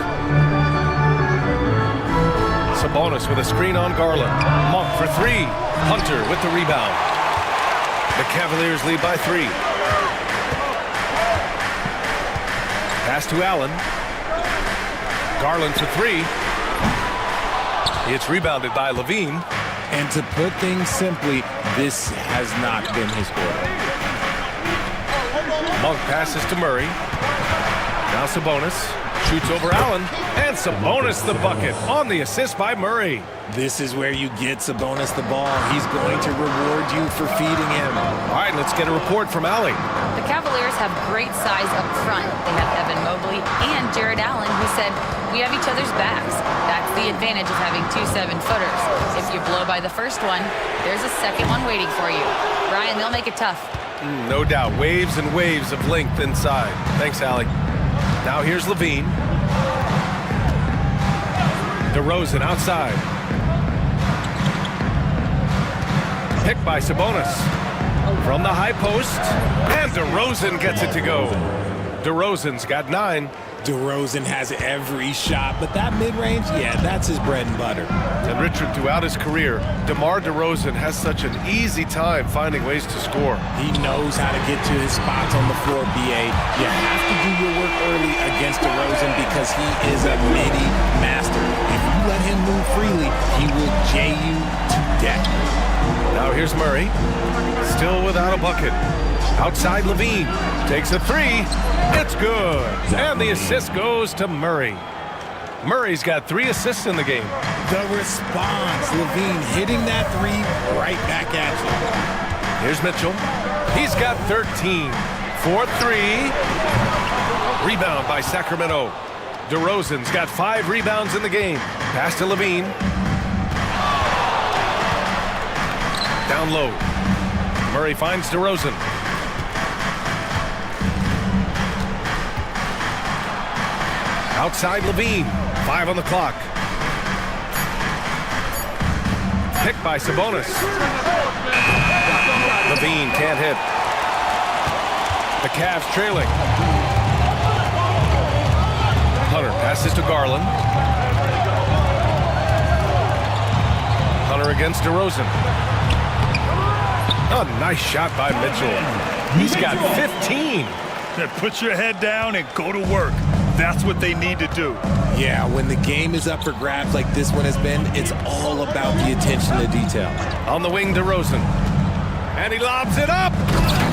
Sabonis with a screen on Garland. Monk for three. Hunter with the rebound. The Cavaliers lead by 3. Pass to Allen. Garland for 3. It's rebounded by Levine. And to put things simply, this has not been his quarter. Monk passes to Murray. Now Sabonis shoots over Allen, and Sabonis the bucket on the assist by Murray. This is where you get Sabonis the ball. He's going to reward you for feeding him. All right, let's get a report from Allie. The Cavaliers have great size up front. They have Evan Mobley and Jared Allen, who said, we have each other's backs. That's the advantage of having 2 7-footers. If you blow by the first one, there's a second one waiting for you. Brian, they'll make it tough. No doubt. Waves and waves of length inside. Thanks, Allie. Now here's Levine. DeRozan outside. Picked by Sabonis. From the high post. And DeRozan gets it to go. DeRozan's got 9. DeRozan has every shot, but that mid-range, yeah, that's his bread and butter. And Richard, throughout his career, DeMar DeRozan has such an easy time finding ways to score. He knows how to get to his spots on the floor, BA. You have to do your work early against DeRozan because he is a midi master. If you let him move freely, he will J you to death. Now here's Murray, still without a bucket. Outside Levine, takes a three, it's good. And the assist goes to Murray. Murray's got 3 assists in the game. The response, Levine hitting that three right back at you. Here's Mitchell, he's got 13, 4-3. Rebound by Sacramento. DeRozan's got 5 rebounds in the game. Pass to Levine. Down low. Murray finds DeRozan. Outside Levine, 5 on the clock. Pick by Sabonis. Levine can't hit. The Cavs trailing. Hunter passes to Garland. Hunter against DeRozan. A nice shot by Mitchell. He's got 15. Put your head down and go to work. That's what they need to do. Yeah, when the game is up for grabs like this one has been, it's all about the attention to detail. On the wing, DeRozan. And he lobs it up.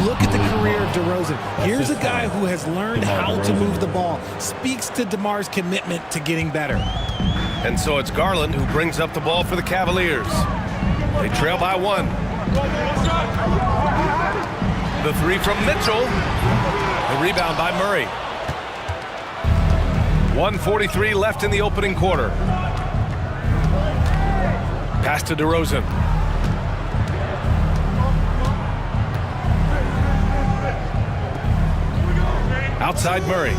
Look at the career of DeRozan. Here's a guy who has learned how to move the ball. Speaks to DeMar's commitment to getting better. And so it's Garland who brings up the ball for the Cavaliers. They trail by 1. The 3 from Mitchell. The rebound by Murray. 1:43 left in the opening quarter. Pass to DeRozan. Outside Murray.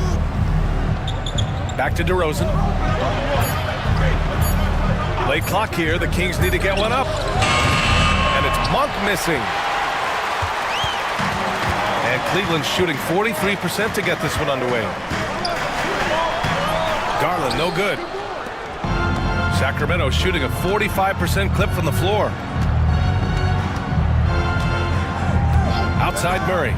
Back to DeRozan. Late clock here. The Kings need to get one up. And it's Monk missing. And Cleveland's shooting 43% to get this one underway. Garland, no good. Sacramento shooting a 45% clip from the floor. Outside Murray.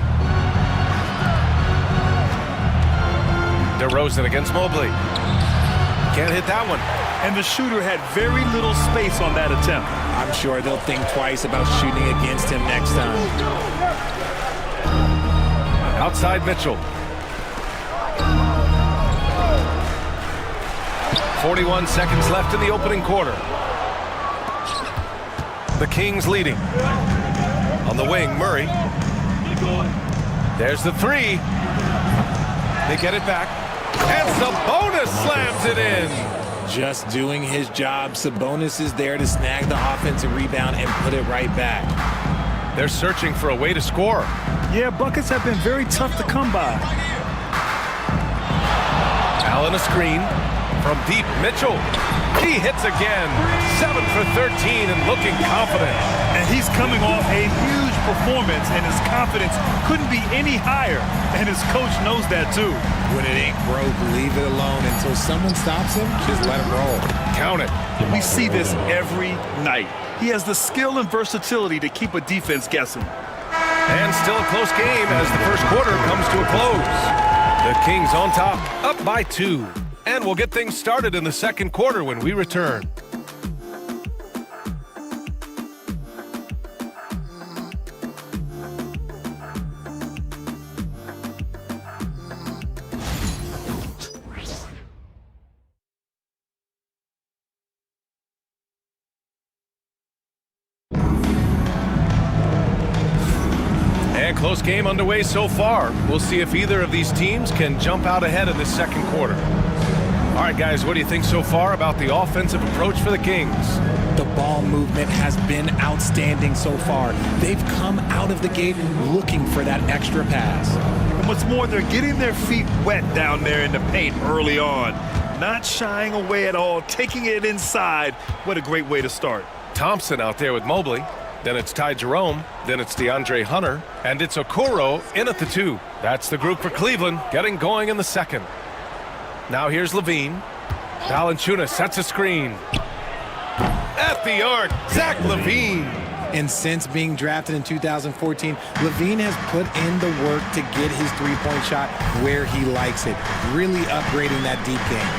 DeRozan against Mobley. Can't hit that one. And the shooter had very little space on that attempt. I'm sure they'll think twice about shooting against him next time. Outside Mitchell. 41 seconds left in the opening quarter. The Kings leading. On the wing, Murray. There's the 3. They get it back. And Sabonis slams it in. Just doing his job. Sabonis is there to snag the offensive rebound and put it right back. They're searching for a way to score. Yeah, buckets have been very tough to come by. Allen a screen. From deep, Mitchell. He hits again. 7 for 13 and looking confident. And he's coming off a huge performance, and his confidence couldn't be any higher. And his coach knows that too. When it ain't broke, leave it alone until someone stops him. Just let him roll. Count it. We see this every night. He has the skill and versatility to keep a defense guessing. And still a close game as the first quarter comes to a close. The Kings on top, up by 2. And we'll get things started in the second quarter when we return. And close game underway so far. We'll see if either of these teams can jump out ahead in the second quarter. All right, guys, what do you think so far about the offensive approach for the Kings? The ball movement has been outstanding so far. They've come out of the gate looking for that extra pass. And what's more, they're getting their feet wet down there in the paint early on. Not shying away at all, taking it inside. What a great way to start. Thompson out there with Mobley. Then it's Ty Jerome. Then it's DeAndre Hunter. And it's Okoro in at the 2. That's the group for Cleveland getting going in the second. Now here's Levine. Valanciunas sets a screen. At the arc, Zach Levine. And since being drafted in 2014, Levine has put in the work to get his three-point shot where he likes it, really upgrading that deep game.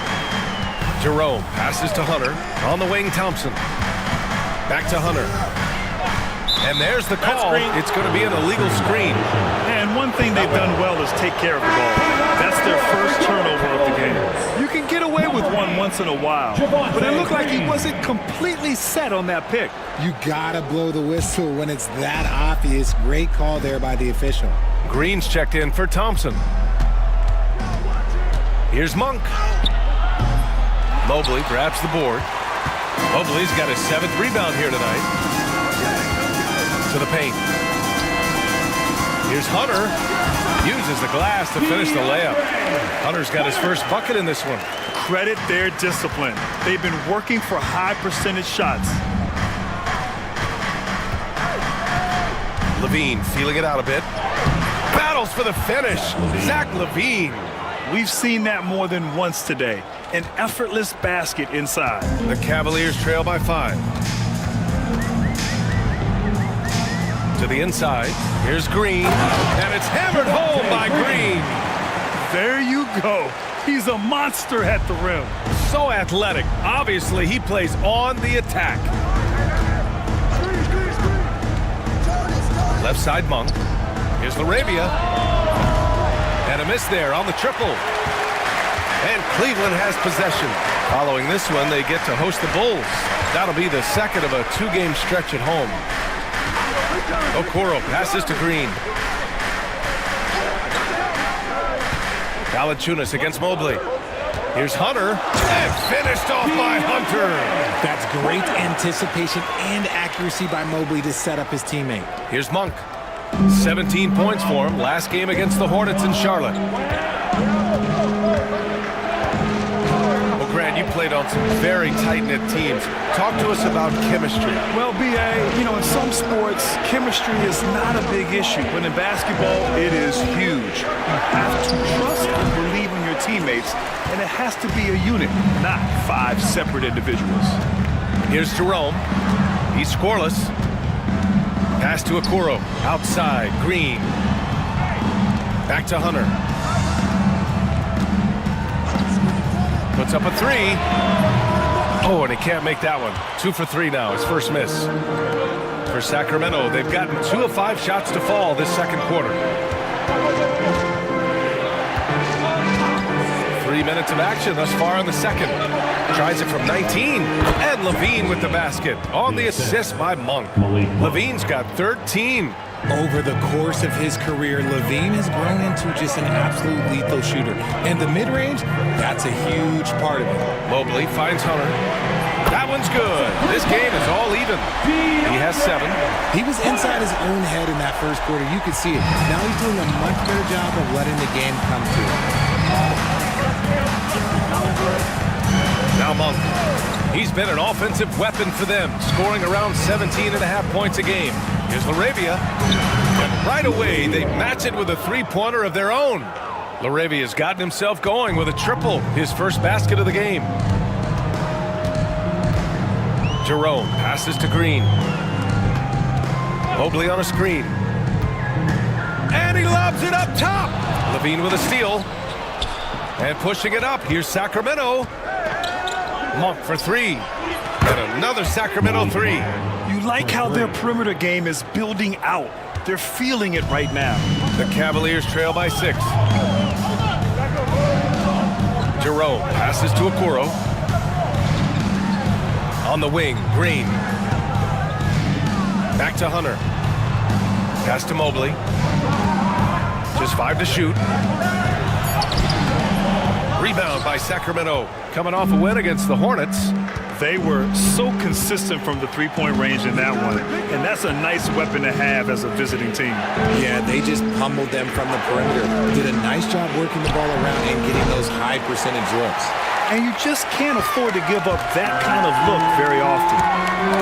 Jerome passes to Hunter. On the wing, Thompson. Back to Hunter. And there's the call. It's going to be an illegal screen. And one thing they've done well is take care of the ball. That's their first turnover of the game. You can get away with one once in a while, but it looked like he wasn't completely set on that pick. You gotta blow the whistle when it's that obvious. Great call there by the official. Green's checked in for Thompson. Here's Monk. Mobley grabs the board. Mobley's got his 7th rebound here tonight. To the paint. Here's Hunter. Uses the glass to finish the layup. Hunter's got his first bucket in this one. Credit their discipline. They've been working for high percentage shots. Levine feeling it out a bit. Battles for the finish. Zach Levine. We've seen that more than once today. An effortless basket inside. The Cavaliers trail by 5. To the inside. Here's Green. And it's hammered home by Green. There you go. He's a monster at the rim. So athletic. Obviously, he plays on the attack. Left side, Monk. Here's Laravia. And a miss there on the triple. And Cleveland has possession. Following this one, they get to host the Bulls. That'll be the second of a 2-game stretch at home. Okoro passes to Green. Valanciunas against Mobley. Here's Hunter. And finished off by Hunter. That's great anticipation and accuracy by Mobley to set up his teammate. Here's Monk. 17 points for him. Last game against the Hornets in Charlotte. Well, Grant, you played on some very tight-knit teams. Talk to us about chemistry. Well, B.A., you know, in some sports, chemistry is not a big issue. But in basketball, it is huge. You have to trust and believe in your teammates, and it has to be a unit, not 5 separate individuals. Here's Jerome. He's scoreless. Pass to Okoro. Outside, Green. Back to Hunter. Puts up a 3. Oh, and he can't make that one. 2 for 3 now, his first miss. For Sacramento, they've gotten 2 of 5 shots to fall this second quarter. 3 minutes of action thus far in the second. Tries it from 19. And Levine with the basket. On the assist by Monk. Levine's got 13. Over the course of his career, Levine has grown into just an absolute lethal shooter. And the mid-range, that's a huge part of it. Mobley finds Hunter. That one's good. This game is all even. He has 7. He was inside his own head in that first quarter. You could see it. Now he's doing a much better job of letting the game come to him. Now Monk. He's been an offensive weapon for them, scoring around 17.5 points a game. Here's Laravia. And right away, they match it with a 3-pointer of their own. Laravia's gotten himself going with a triple, his first basket of the game. Jerome passes to Green. Mobley on a screen. And he lobs it up top. Levine with a steal. And pushing it up. Here's Sacramento. Monk for 3. And another Sacramento 3. You like how their perimeter game is building out. They're feeling it right now. The Cavaliers trail by 6. Jerome passes to Okoro. On the wing, Green. Back to Hunter. Pass to Mobley. Just 5 to shoot. Rebound by Sacramento. Coming off a win against the Hornets. They were so consistent from the 3-point range in that one. And that's a nice weapon to have as a visiting team. Yeah, they just pummeled them from the perimeter. Did a nice job working the ball around and getting those high percentage looks. And you just can't afford to give up that kind of look very often.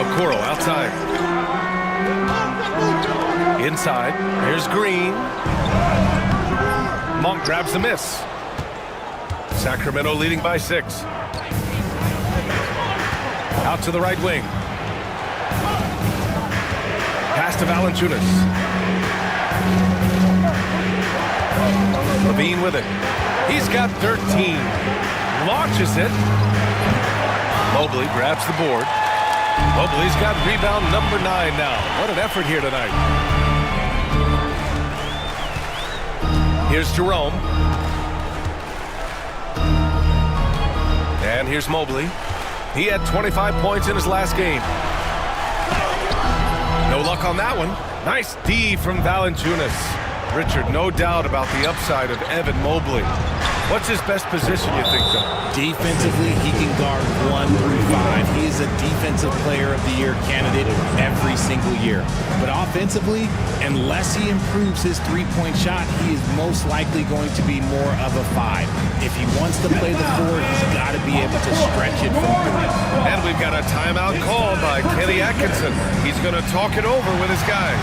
Okoro outside. Inside. Here's Green. Monk grabs the miss. Sacramento leading by 6. Out to the right wing. Pass to Valanciunas. Levine with it. He's got 13. Launches it. Mobley grabs the board. Mobley's got rebound number 9 now. What an effort here tonight. Here's Jerome. And here's Mobley. He had 25 points in his last game. No luck on that one. Nice D from Valanciunas. Richard, no doubt about the upside of Evan Mobley. What's his best position, you think, though? Defensively, he can guard 1 through 5. He is a Defensive Player of the Year candidate every single year. But offensively, unless he improves his three-point shot, he is most likely going to be more of a 5. If he wants to play the 4, he's got to be able to stretch it from 3. And we've got a timeout called by Kenny Atkinson. He's going to talk it over with his guys.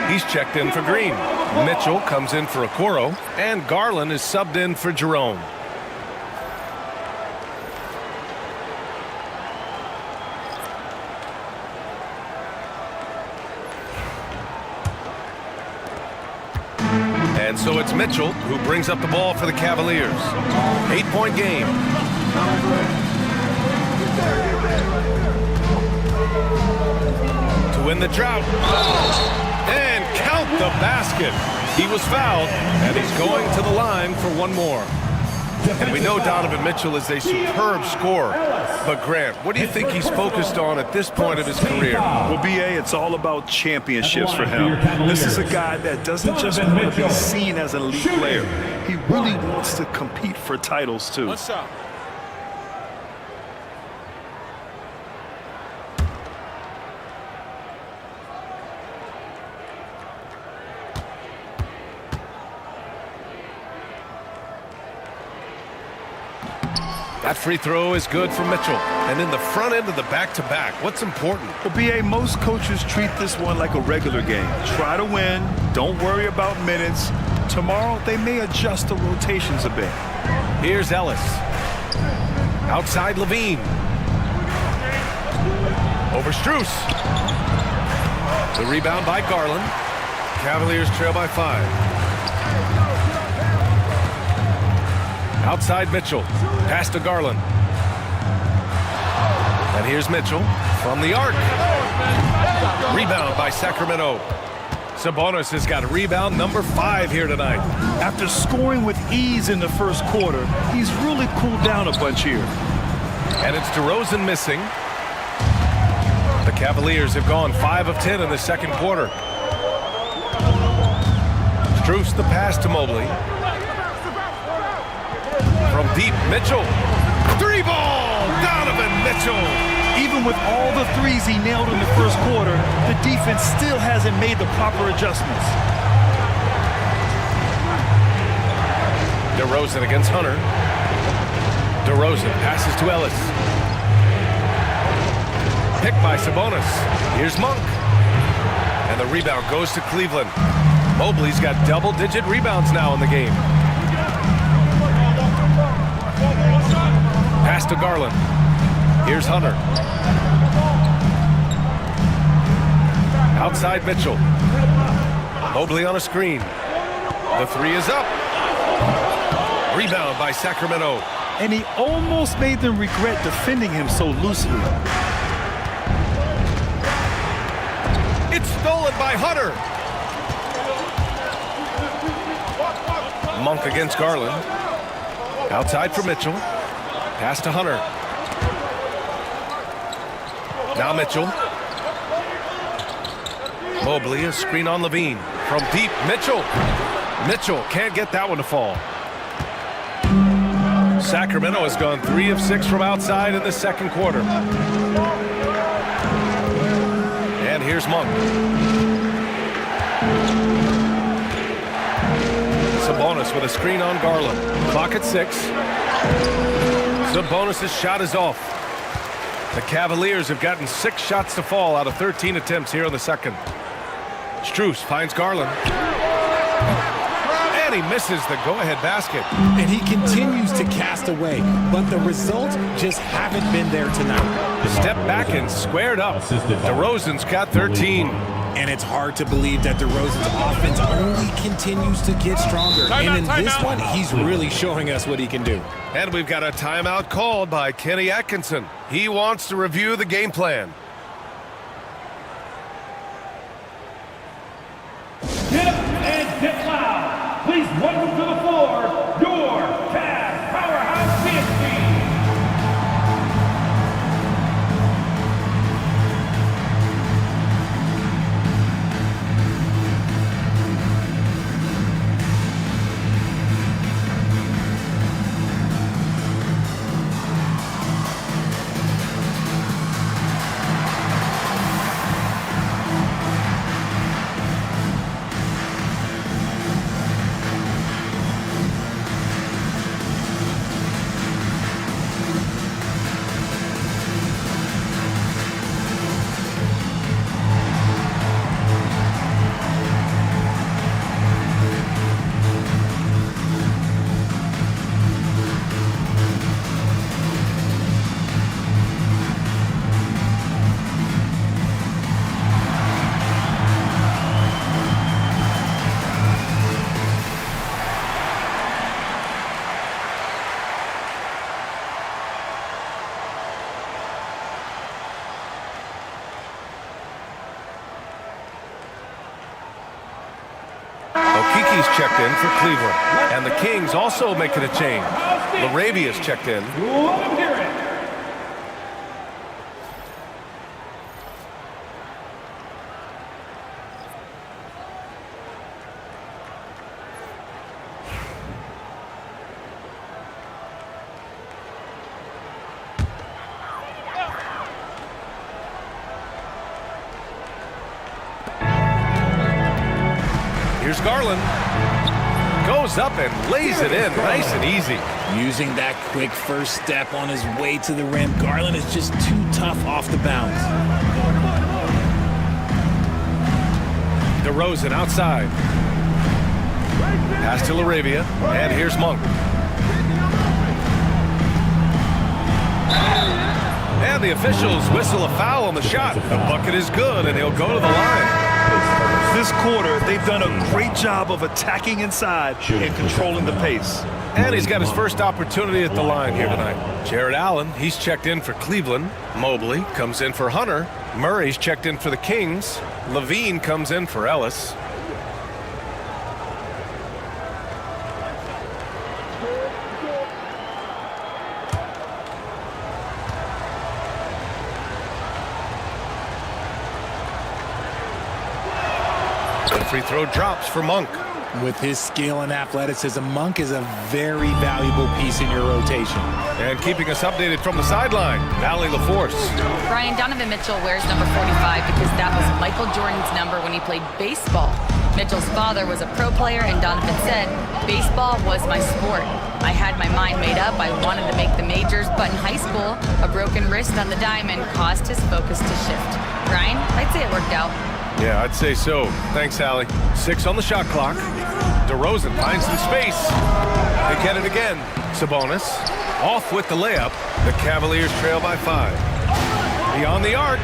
He's checked in for Green. Mitchell comes in for Okoro, and Garland is subbed in for Jerome. And so it's Mitchell who brings up the ball for the Cavaliers. 8-point game. To win the drought. And count the basket. He was fouled, and he's going to the line for one more. And we know Donovan Mitchell is a superb scorer. But Grant, what do you think he's focused on at this point of his career? Well, B.A., it's all about championships for him. This is a guy that doesn't just want to be seen as an elite player. He really wants to compete for titles, too. What's up? That free throw is good for Mitchell. And in the front end of the back-to-back, what's important? Well, B.A., most coaches treat this one like a regular game. Try to win. Don't worry about minutes. Tomorrow, they may adjust the rotations a bit. Here's Ellis. Outside Levine. Over Strus. The rebound by Garland. Cavaliers trail by 5. Outside Mitchell. Pass to Garland. And here's Mitchell from the arc. Rebound by Sacramento. Sabonis has got rebound number 5 here tonight. After scoring with ease in the first quarter, he's really cooled down a bunch here. And it's DeRozan missing. The Cavaliers have gone 5 of 10 in the second quarter. Strus the pass to Mobley. From deep, Mitchell. 3-ball, Donovan Mitchell. Even with all the threes he nailed in the first quarter, the defense still hasn't made the proper adjustments. DeRozan against Hunter. DeRozan passes to Ellis. Picked by Sabonis. Here's Monk. And the rebound goes to Cleveland. Mobley's got double-digit rebounds now in the game. Pass to Garland. Here's Hunter. outside Mitchell. Mobley on a screen. The three is up. Rebound by Sacramento. And he almost made them regret defending him so loosely. It's stolen by Hunter. Monk against Garland. Outside for Mitchell. Pass to Hunter. Now Mitchell. Mobley, a screen on Levine. From deep, Mitchell. Mitchell can't get that one to fall. Sacramento has gone 3 of 6 from outside in the second quarter. And here's Monk. Sabonis with a screen on Garland. Clock at 6. Sabonis' shot is off. The Cavaliers have gotten 6 shots to fall out of 13 attempts here in the second. Strus finds Garland. And he misses the go-ahead basket. And he continues to cast away, but the results just haven't been there tonight. Step back and squared up. DeRozan's got 13. And it's hard to believe that DeRozan's offense only continues to get stronger. And in this one, he's really showing us what he can do. And we've got a timeout called by Kenny Atkinson. He wants to review the game plan. Get up and get loud. Please welcome to the floor your Cavs powerhouse dance team. Okiki's checked in for Cleveland. And the Kings also making a change. Larabia's checked in. Here's Garland. Goes up and lays it in nice and easy. Using that quick first step on his way to the rim. Garland is just too tough off the bounce. DeRozan outside. Pass to Laravia. And here's Monk. And the officials whistle a foul on the shot. The bucket is good, and he'll go to the line. This quarter, they've done a great job of attacking inside and controlling the pace. And he's got his first opportunity at the line here tonight. Jared Allen, he's checked in for Cleveland. Mobley comes in for Hunter. Murray's checked in for the Kings. Levine comes in for Ellis. Free throw drops for Monk. With his skill and athleticism, Monk is a very valuable piece in your rotation. And keeping us updated from the sideline, Allie LaForce. Brian, Donovan Mitchell wears number 45 because that was Michael Jordan's number when he played baseball. Mitchell's father was a pro player, and Donovan said, "Baseball was my sport. I had my mind made up. I wanted to make the majors, but in high school, a broken wrist on the diamond caused his focus to shift." Brian, I'd say it worked out. Yeah, I'd say so. Thanks, Allie. 6 on the shot clock. DeRozan finds some space. They get it again. Sabonis off with the layup. The Cavaliers trail by 5. Beyond the arc.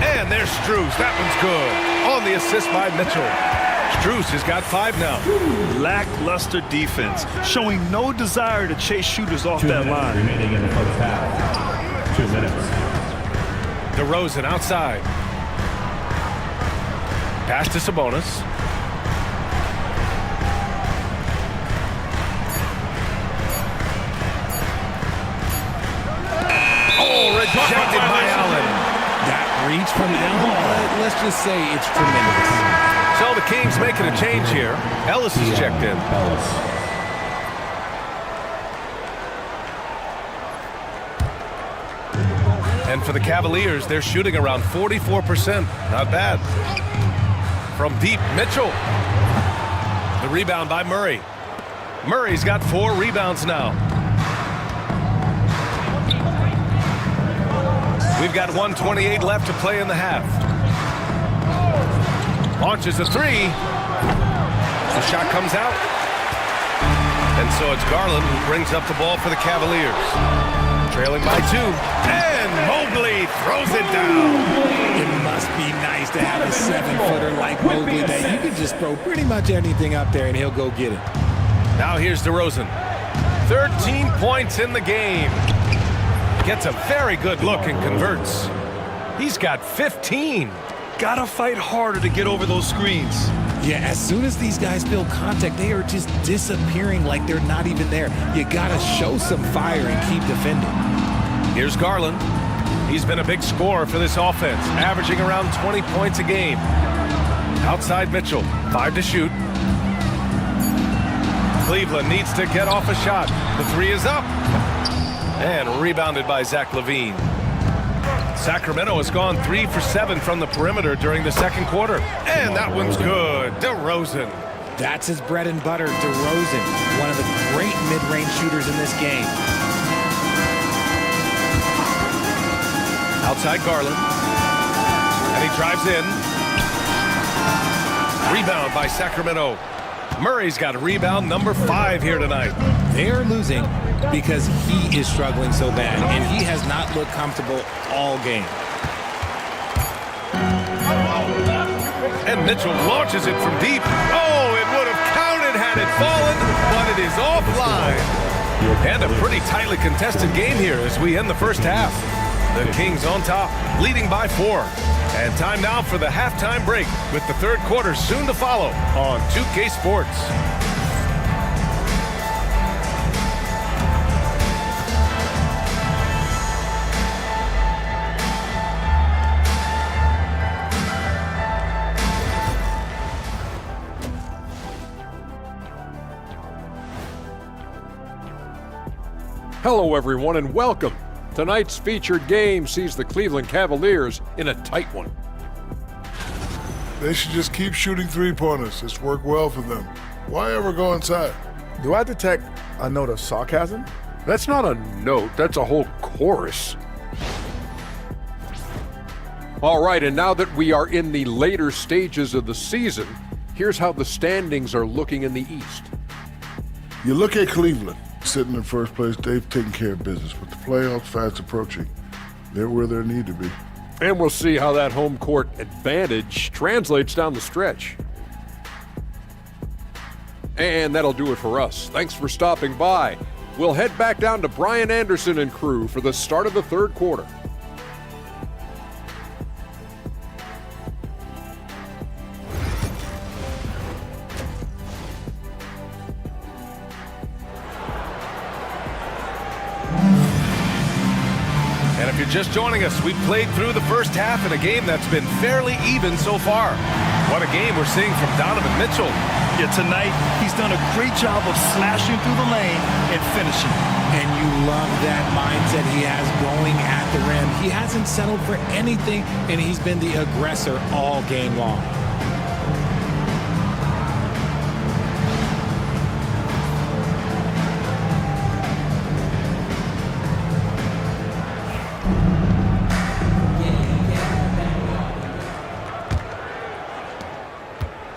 And there's Strus. That one's good. On the assist by Mitchell. Strus has got 5 now. Lackluster defense, showing no desire to chase shooters off that line. Remaining in the first half. 2 minutes. DeRozan outside. Pass to Sabonis. Oh, rejected by Allen. That reach from Allen, let's just say it's tremendous. So the Kings making a change here. Ellis is checked in. And for the Cavaliers, they're shooting around 44%. Not bad. From deep, Mitchell. The rebound by Murray. Murray's got 4 rebounds now. We've got 1:28 left to play in the half. Launches a 3. The shot comes out. And so it's Garland who brings up the ball for the Cavaliers. Trailing by 2. And Mobley throws it down. It must be nice to have a 7-footer like Mobley that you can just throw pretty much anything up there and he'll go get it. Now here's DeRozan. 13 points in the game. Gets a very good look and converts. He's got 15. Gotta fight harder to get over those screens. Yeah, as soon as these guys feel contact, they are just disappearing like they're not even there. You gotta show some fire and keep defending. Here's Garland. He's been a big scorer for this offense, averaging around 20 points a game. Outside Mitchell, 5 to shoot. Cleveland needs to get off a shot. The 3 is up. And rebounded by Zach LaVine. Sacramento has gone 3 for 7 from the perimeter during the second quarter. And that one's good. DeRozan. That's his bread and butter, DeRozan. One of the great mid-range shooters in this game. Outside Garland. And he drives in. Rebound by Sacramento. Murray's got rebound number 5 here tonight. They're losing because he is struggling so bad, and he has not looked comfortable all game. And Mitchell launches it from deep. Oh, it would have counted had it fallen, but it is offline. And a pretty tightly contested game here as we end the first half. The Kings on top, leading by 4. And time now for the halftime break with the third quarter soon to follow on 2K Sports. Hello, everyone, and welcome. Tonight's featured game sees the Cleveland Cavaliers in a tight one. They should just keep shooting three-pointers. It's worked well for them. Why ever go inside? Do I detect a note of sarcasm? That's not a note, that's a whole chorus. All right, and now that we are in the later stages of the season, here's how the standings are looking in the East. You look at Cleveland, sitting in first place. They've taken care of business. With the playoffs fast approaching, they're where they need to be. And we'll see how that home court advantage translates down the stretch. And that'll do it for us. Thanks for stopping by. We'll head back down to Brian Anderson and crew for the start of the third quarter. And if you're just joining us, we've played through the first half in a game that's been fairly even so far. What a game we're seeing from Donovan Mitchell. Yeah, tonight he's done a great job of slashing through the lane and finishing. And you love that mindset he has going at the rim. He hasn't settled for anything, and he's been the aggressor all game long.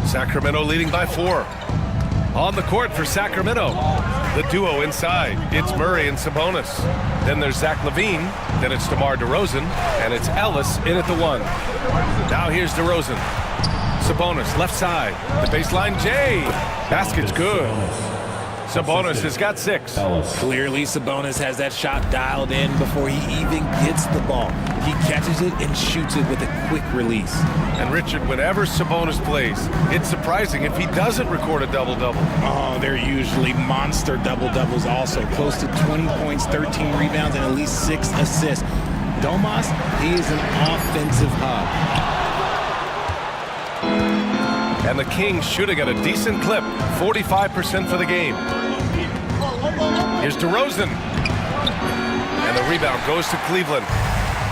Sacramento leading by 4. On the court for Sacramento, the duo inside. It's Murray and Sabonis. Then there's Zach LaVine. Then it's DeMar DeRozan. And it's Ellis in at the 1. Now here's DeRozan. Sabonis, left side. The baseline, Jay. Basket's good. Sabonis has got 6. Clearly, Sabonis has that shot dialed in before he even gets the ball. He catches it and shoots it with a quick release. And Richard, whenever Sabonis plays, it's surprising if he doesn't record a double-double. Oh, they're usually monster double-doubles also. Close to 20 points, 13 rebounds, and at least 6 assists. Domas, he is an offensive hub. And the Kings shooting at a decent clip, 45% for the game. Here's DeRozan. And the rebound goes to Cleveland.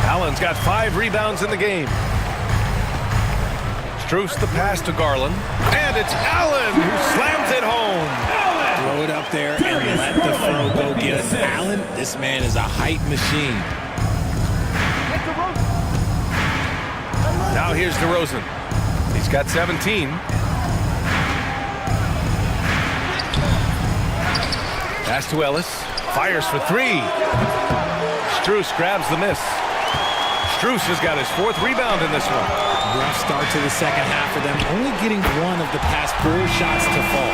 Allen's got 5 rebounds in the game. Strus the pass to Garland. And it's Allen who slams it home. Throw it up there and let the throw go get it. Allen, this man is a height machine. Now here's DeRozan. He's got 17. Pass to Ellis. Fires for 3. Strus grabs the miss. Strus has got his 4th rebound in this one. Rough start to the second half for them, only getting 1 of the past 4 shots to fall.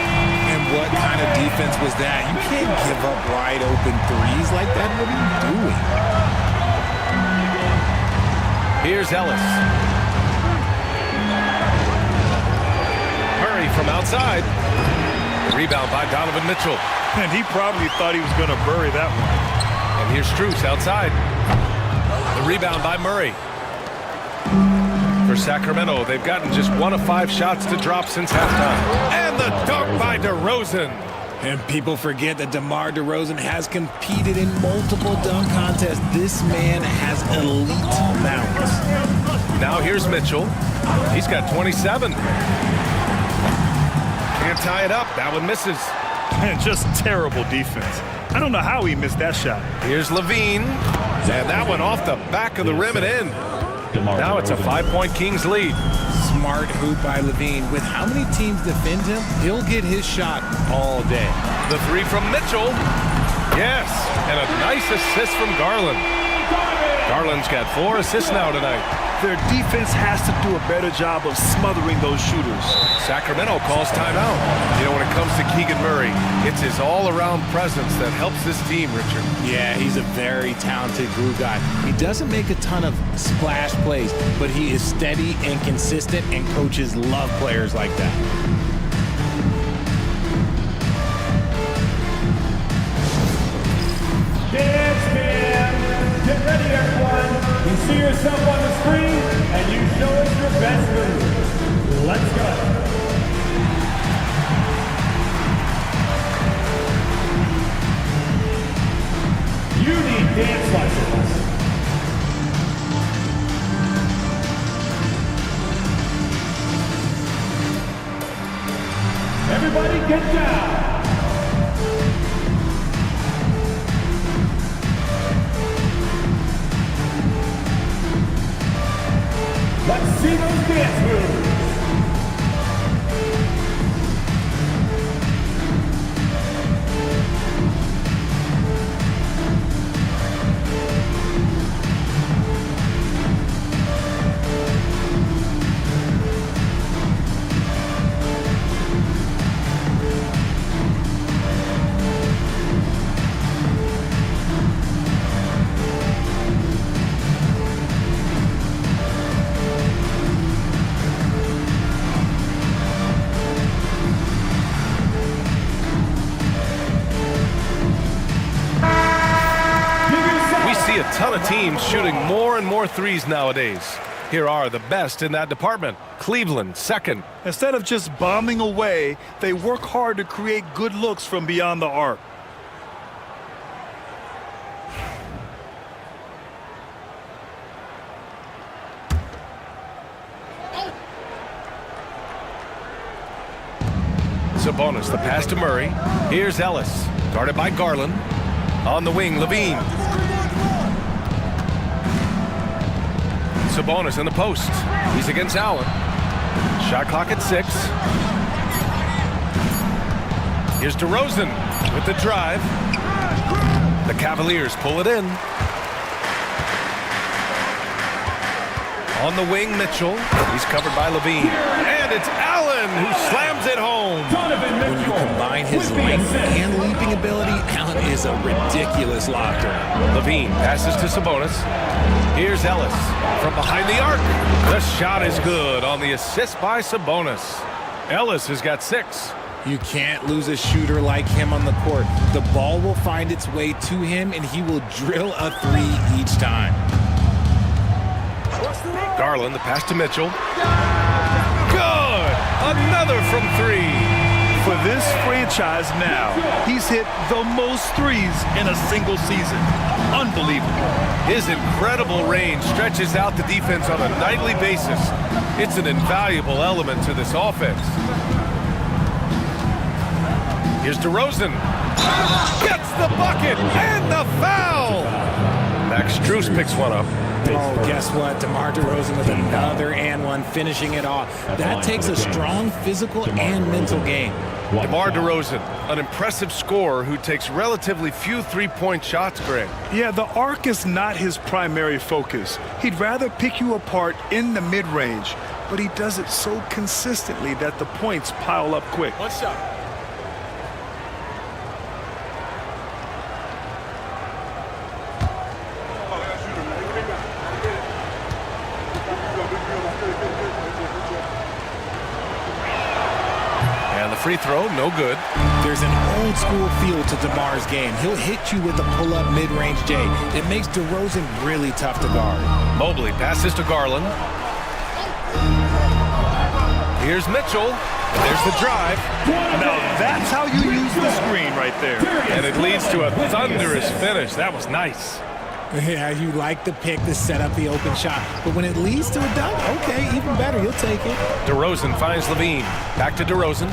And what kind of defense was that? You can't give up wide open threes like that. What are you doing? Here's Ellis. Murray from outside. Rebound by Donovan Mitchell. And he probably thought he was going to bury that one. And here's Strus outside. The rebound by Murray. For Sacramento, they've gotten just 1 of 5 shots to drop since halftime. And the dunk by DeRozan. And people forget that DeMar DeRozan has competed in multiple dunk contests. This man has elite bounce. Now here's Mitchell. He's got 27. Can't tie it up. That one misses. And just terrible defense. I don't know how he missed that shot. Here's LaVine. And that one off the back of the rim and in. Now it's a 5-point Kings lead. Smart hoop by LaVine. With how many teams defend him, he'll get his shot all day. The 3 from Mitchell. Yes, and a nice assist from Garland. Garland's got 4 assists now tonight. Their defense has to do a better job of smothering those shooters. Sacramento calls timeout. You know, when it comes to Keegan Murray, it's his all-around presence that helps this team, Richard. Yeah, he's a very talented glue guy. He doesn't make a ton of splash plays, but he is steady and consistent, and coaches love players like that. Dance Cam! Get ready, everyone! You see yourself on the screen, and you show us your best move. Let's go! You need dance lessons. Everybody get down! Let's see those dance moves. Ton of teams shooting more and more threes nowadays. Here are the best in that department. Cleveland, second. Instead of just bombing away, they work hard to create good looks from beyond the arc. Sabonis, the pass to Murray. Here's Ellis, guarded by Garland. On the wing, LaVine. Sabonis in the post. He's against Allen. Shot clock at 6. Here's DeRozan with the drive. The Cavaliers pull it in. On the wing, Mitchell. He's covered by Levine. And it's Allen who slams it home. When you combine his length and leaping ability, Allen is a ridiculous locker. Levine passes to Sabonis. Here's Ellis from behind the arc. The shot is good on the assist by Sabonis. Ellis has got 6. You can't lose a shooter like him on the court. The ball will find its way to him, and he will drill a 3 each time. Garland, the pass to Mitchell. Good! Another from 3. For this franchise now, he's hit the most threes in a single season. Unbelievable. His incredible range stretches out the defense on a nightly basis. It's an invaluable element to this offense. Here's DeRozan. Gets the bucket and the foul! Max Strus picks one up. Oh, guess what? DeMar DeRozan with another and one, finishing it off. That takes a strong physical and mental game. DeMar DeRozan, an impressive scorer who takes relatively few three-point shots, Greg. Yeah, the arc is not his primary focus. He'd rather pick you apart in the mid-range, but he does it so consistently that the points pile up quick. One shot. Free throw, no good. There's an old school feel to DeMar's game. He'll hit you with a pull-up mid-range J. It makes DeRozan really tough to guard. Mobley passes to Garland. Here's Mitchell. There's the drive. Now that's how you use the screen right there. And it leads to a thunderous finish. That was nice. Yeah, you like the pick to set up the open shot. But when it leads to a dunk, okay, even better, you'll take it. DeRozan finds Levine. Back to DeRozan.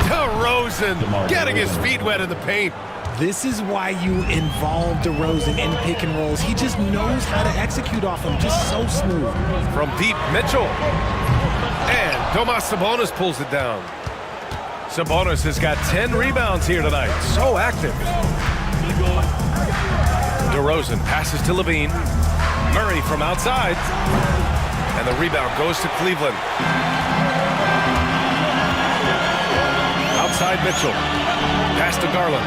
DeRozan getting his feet wet in the paint. This is why you involve DeRozan in pick and rolls. He just knows how to execute off them, just so smooth. From deep, Mitchell. And Domas Sabonis pulls it down. Sabonis has got 10 rebounds here tonight. So active. DeRozan passes to Levine. Murray from outside. And the rebound goes to Cleveland. Outside Mitchell. Pass to Garland.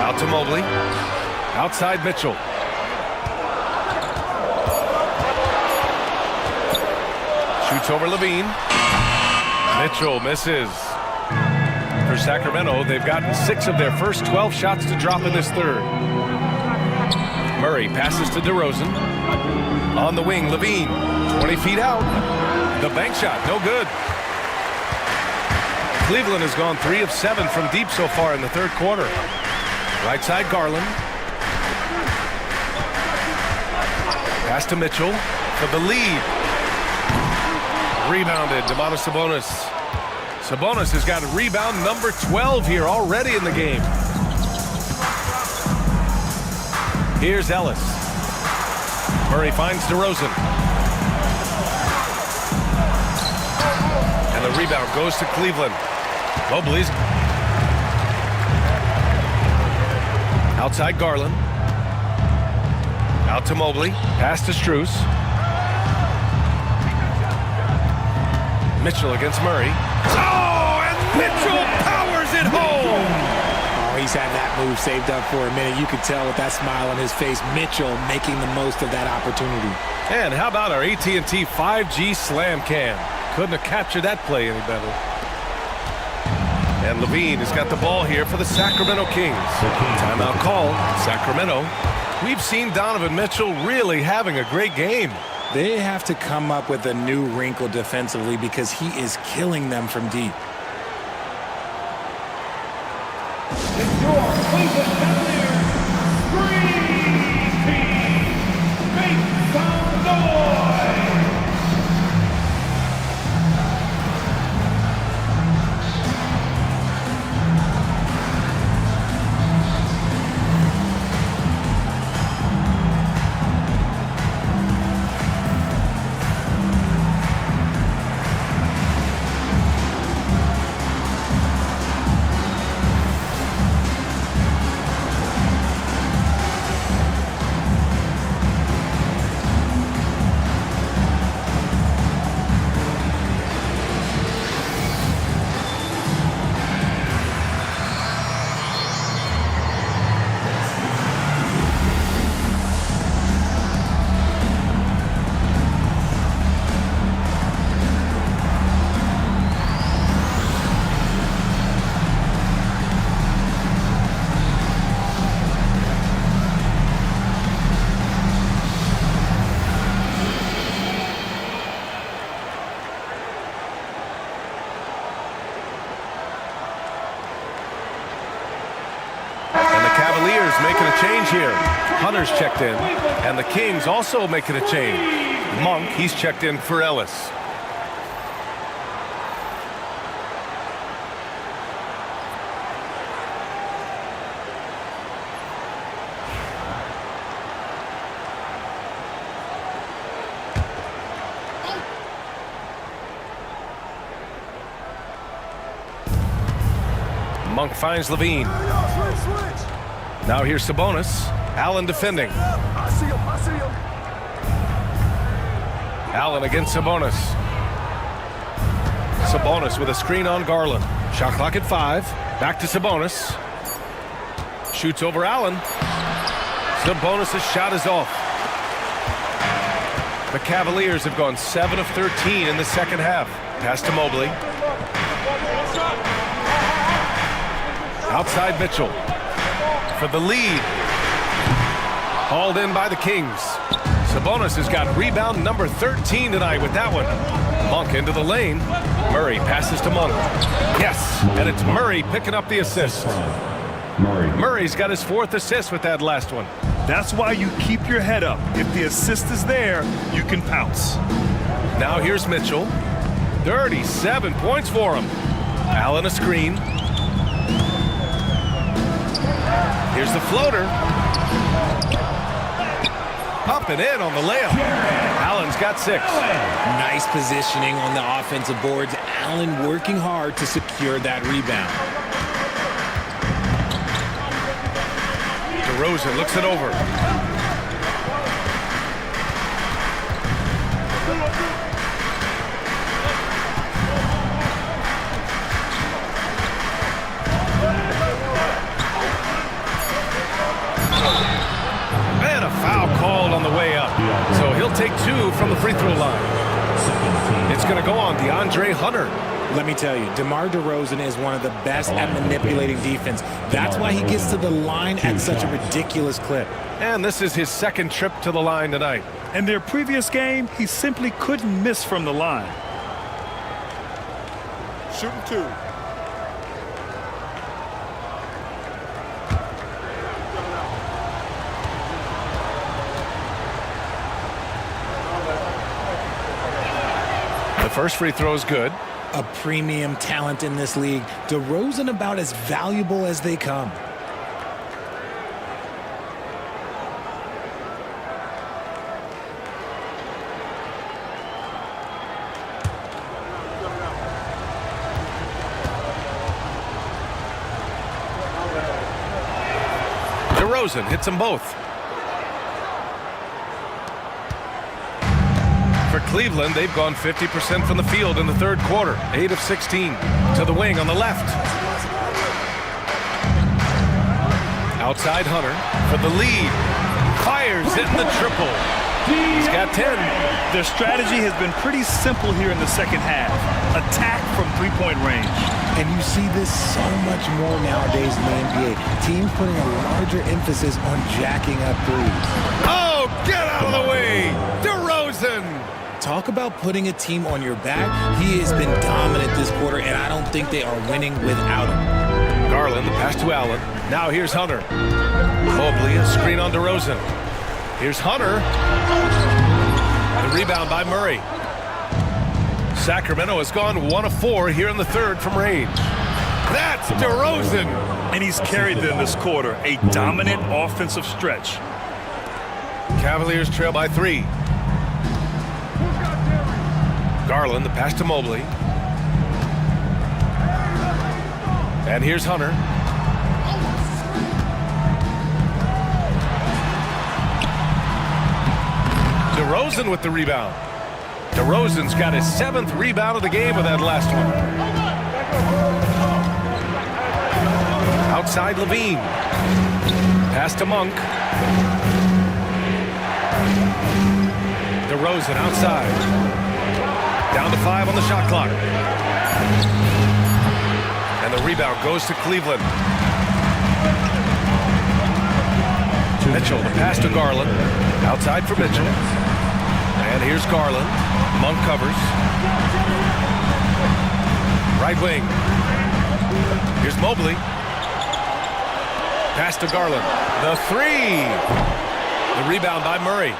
Out to Mobley. Outside Mitchell. Shoots over Levine. Mitchell misses. For Sacramento, they've gotten 6 of their first 12 shots to drop in this third. Murray passes to DeRozan. On the wing, Levine. 20 feet out. The bank shot, no good. Cleveland has gone 3 of 7 from deep so far in the third quarter. Right side, Garland. Pass to Mitchell for the lead. Rebounded, Domantas Sabonis. Sabonis has got rebound number 12 here already in the game. Here's Ellis. Murray finds DeRozan. And the rebound goes to Cleveland. Mobley's outside Garland. Out to Mobley. Pass to Strus. Mitchell against Murray. Oh, and Mitchell powers it home! Oh, he's had that move saved up for a minute. You could tell with that smile on his face, Mitchell making the most of that opportunity. And how about our AT&T 5G Slam Cam? Couldn't have captured that play any better. And Levine has got the ball here for the Sacramento Kings. Timeout call, Sacramento. We've seen Donovan Mitchell really having a great game. They have to come up with a new wrinkle defensively because he is killing them from deep. It's your Cleveland Cavaliers Screen Team. Make some noise! change here. Hunter's checked in, and the Kings also making a change. Monk, he's checked in for Ellis. Monk finds Levine. Now here's Sabonis. Allen defending. Allen against Sabonis. Sabonis with a screen on Garland. Shot clock at 5. Back to Sabonis. Shoots over Allen. Sabonis' shot is off. The Cavaliers have gone 7 of 13 in the second half. Pass to Mobley. Outside Mitchell for the lead. Hauled in by the Kings. Sabonis has got rebound number 13 tonight with that one. Monk into the lane. Murray passes to Monk. Yes, and it's Murray picking up the assist. Murray's got his 4th assist with that last one. That's why you keep your head up. If the assist is there, you can pounce. Now here's Mitchell. 37 points for him. Allen a screen. Here's the floater. Up and in on the layup. Allen's got 6. Nice positioning on the offensive boards. Allen working hard to secure that rebound. DeRozan looks it over. And a foul called on the way up. So he'll take 2 from the free throw line. It's going to go on DeAndre Hunter. Let me tell you, DeMar DeRozan is one of the best at manipulating defense. That's why he gets to the line at such a ridiculous clip. And this is his 2nd trip to the line tonight. In their previous game, he simply couldn't miss from the line. Shooting 2. The first free throw is good. A premium talent in this league. DeRozan about as valuable as they come. DeRozan hits them both. For Cleveland, they've gone 50% from the field in the 3rd quarter. 8 of 16 to the wing on the left. Outside Hunter for the lead. Fires, hitting the triple. He's got 10. Their strategy has been pretty simple here in the second half. Attack from 3-point range. And you see this so much more nowadays in the NBA. Teams putting a larger emphasis on jacking up threes. Oh, get out of the way! DeRozan! Talk about putting a team on your back. He has been dominant this quarter, and I don't think they are winning without him. Garland, the pass to Allen. Now here's Hunter. Mobley, a screen on DeRozan. Here's Hunter. The rebound by Murray. Sacramento has gone 1 of 4 here in the 3rd from range. That's DeRozan! And he's carried them this quarter. A dominant offensive stretch. Cavaliers trail by 3. Garland, the pass to Mobley. And here's Hunter. DeRozan with the rebound. DeRozan's got his 7th rebound of the game with that last one. Outside Levine. Pass to Monk. DeRozan outside. Down to 5 on the shot clock. And the rebound goes to Cleveland. Mitchell, the pass to Garland. Outside for Mitchell. And here's Garland. Monk covers. Right wing. Here's Mobley. Pass to Garland. The three. The rebound by Murray.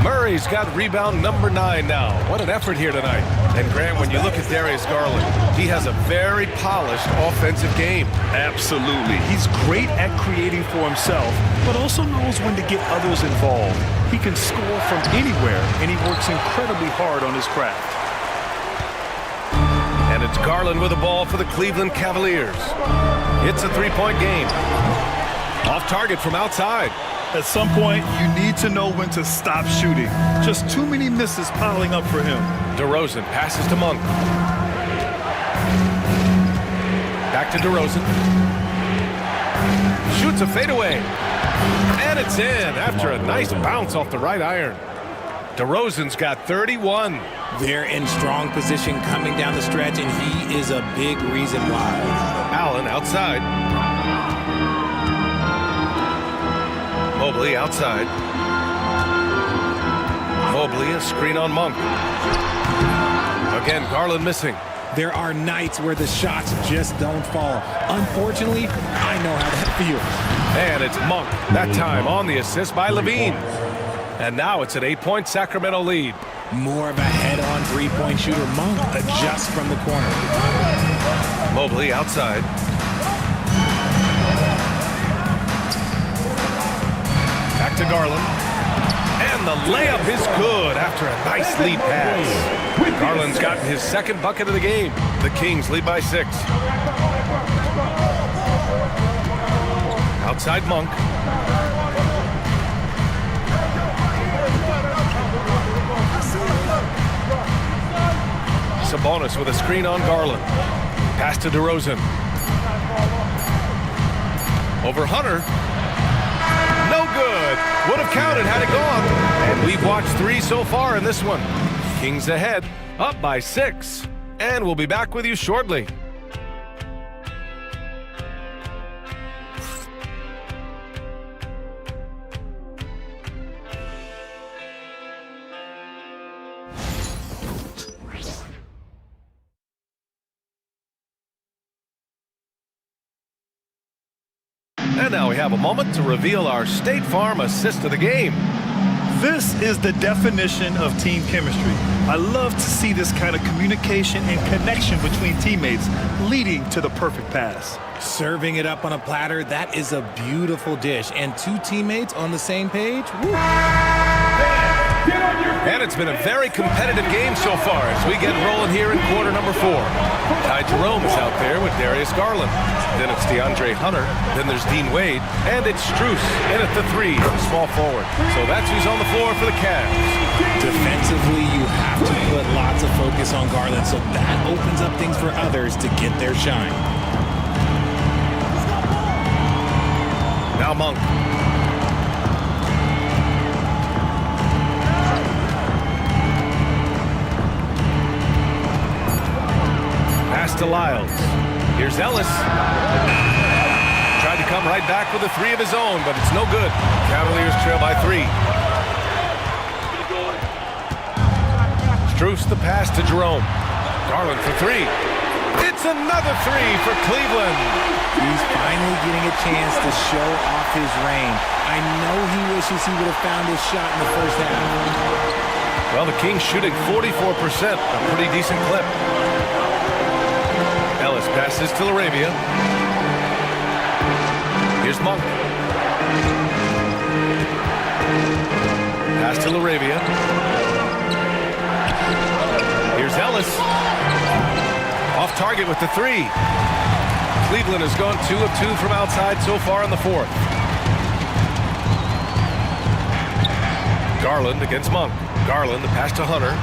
Murray's got rebound number 9 now. What an effort here tonight. And Grant, when you look at Darius Garland, he has a very polished offensive game. Absolutely. He's great at creating for himself, but also knows when to get others involved. He can score from anywhere, and he works incredibly hard on his craft. And it's Garland with the ball for the Cleveland Cavaliers. It's a 3-point game. Off target from outside. At some point, you need to know when to stop shooting. Just too many misses piling up for him. DeRozan passes to Monk. Back to DeRozan. Shoots a fadeaway. And it's in after a nice bounce off the right iron. DeRozan's got 31. They're in strong position coming down the stretch, and he is a big reason why. Allen outside. Mobley outside. Mobley, a screen on Monk. Again, Garland missing. There are nights where the shots just don't fall. Unfortunately, I know how that feels. And it's Monk, that time on the assist by Levine. And now it's an 8-point Sacramento lead. More of a head-on three-point shooter. Monk adjusts from the corner. Mobley outside. Back to Garland. And the layup is good after a nice lead pass. Garland's gotten his second bucket of the game. The Kings lead by 6. Outside Monk. Sabonis with a screen on Garland. Pass to DeRozan. Over Hunter. No good. Would have counted had it gone. And we've watched 3 so far in this one. Kings ahead, up by 6. And we'll be back with you shortly. And now we have a moment to reveal our State Farm assist of the game. This is the definition of team chemistry. I love to see this kind of communication and connection between teammates leading to the perfect pass. Serving it up on a platter, that is a beautiful dish. And 2 teammates on the same page. Woo. And it's been a very competitive game so far as we get rolling here in quarter number 4. Ty Jerome is out there with Darius Garland. Then it's DeAndre Hunter. Then there's Dean Wade. And it's Strus in at the 3, the small forward. So that's who's on the floor for the Cavs. Defensively, you have to put lots of focus on Garland, so that opens up things for others to get their shine. Now Monk. Pass to Lyles. Here's Ellis. Tried to come right back with a 3 of his own, but it's no good. Cavaliers trail by 3. Strus the pass to Jerome. Garland for 3. It's another 3 for Cleveland. He's finally getting a chance to show off his range. I know he wishes he would have found his shot in the first half. Well, the Kings shooting 44%, a pretty decent clip. Ellis passes to Laravia. Here's Monk. Pass to Laravia. Here's Ellis. Off target with the 3. Cleveland has gone 2 of 2 from outside so far in the 4th. Garland against Monk. Garland, the pass to Hunter.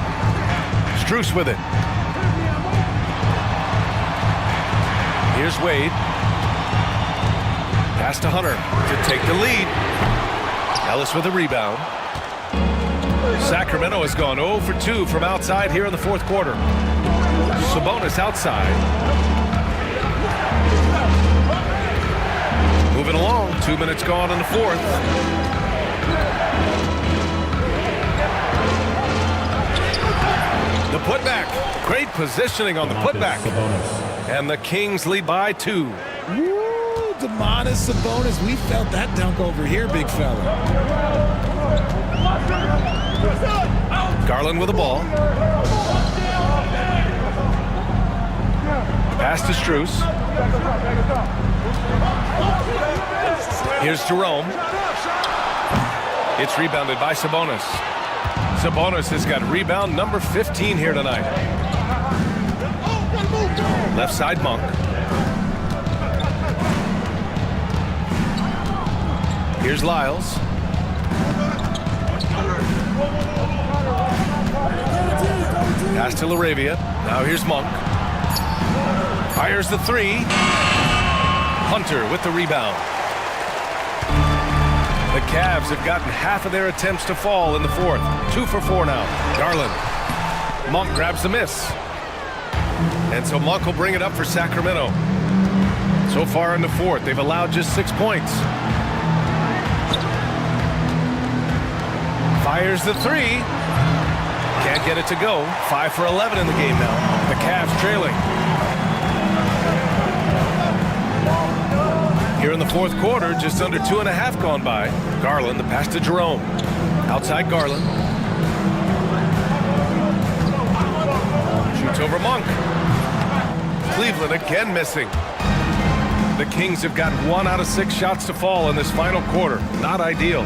Strus with it. Here's Wade. Pass to Hunter to take the lead. Ellis with a rebound. Sacramento has gone 0 for 2 from outside here in the 4th quarter. Sabonis outside. Moving along, 2 minutes gone in the 4th. The putback. Great positioning on the putback. And the Kings lead by 2. Woo! Domantas Sabonis, we felt that dunk over here, big fella. Garland with the ball. Pass to Strus. Here's Jerome. It's rebounded by Sabonis. Sabonis has got rebound number 15 here tonight. Left side, Monk. Here's Lyles. Pass to LaRavia. Now here's Monk. Fires the three. Hunter with the rebound. The Cavs have gotten half of their attempts to fall in the fourth. 2 for 4 now. Garland. Monk grabs the miss. And so Monk will bring it up for Sacramento. So far in the fourth, they've allowed just 6 points. Fires the three. Can't get it to go. 5 for 11 in the game now. The Cavs trailing. Here in the fourth quarter, just under 2.5 gone by. Garland, the pass to Jerome. Outside Garland. Shoots over Monk. Cleveland again missing. The Kings have got 1 out of 6 shots to fall in this final quarter. Not ideal.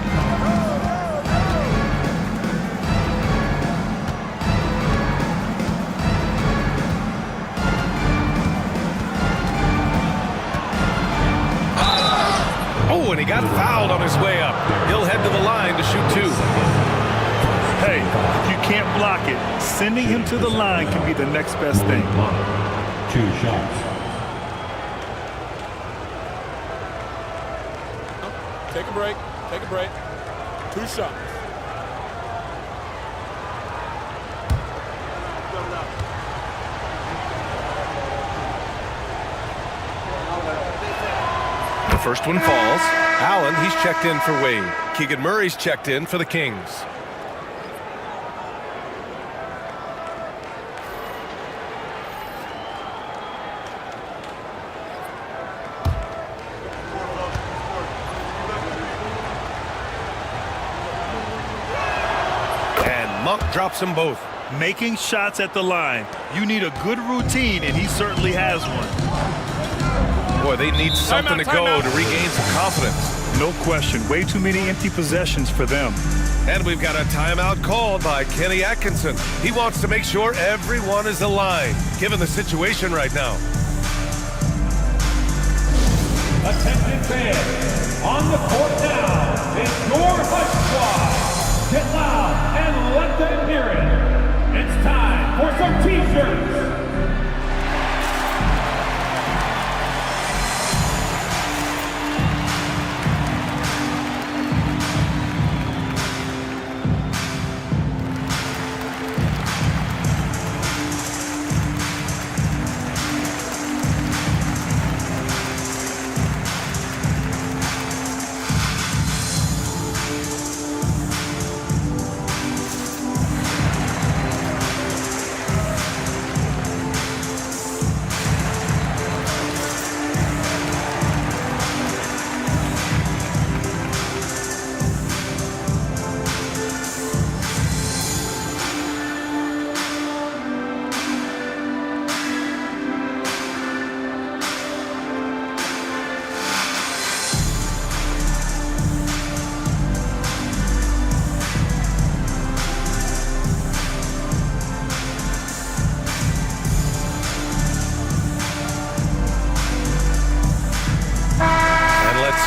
And he got fouled on his way up. He'll head to the line to shoot 2. Hey, if you can't block it, sending him to the line can be the next best thing. 2 shots. Take a break. Take a break. 2 shots. The first one falls. Allen, he's checked in for Wade. Keegan Murray's checked in for the Kings. And Monk drops them both. Making shots at the line. You need a good routine, and he certainly has one. Boy, they need something to go to regain some confidence. No question. Way too many empty possessions for them. And we've got a timeout called by Kenny Atkinson. He wants to make sure everyone is aligned, given the situation right now. Attention fans, on the court now, it's your Hush Squad. Get loud and let them hear it. It's time for some T-shirts.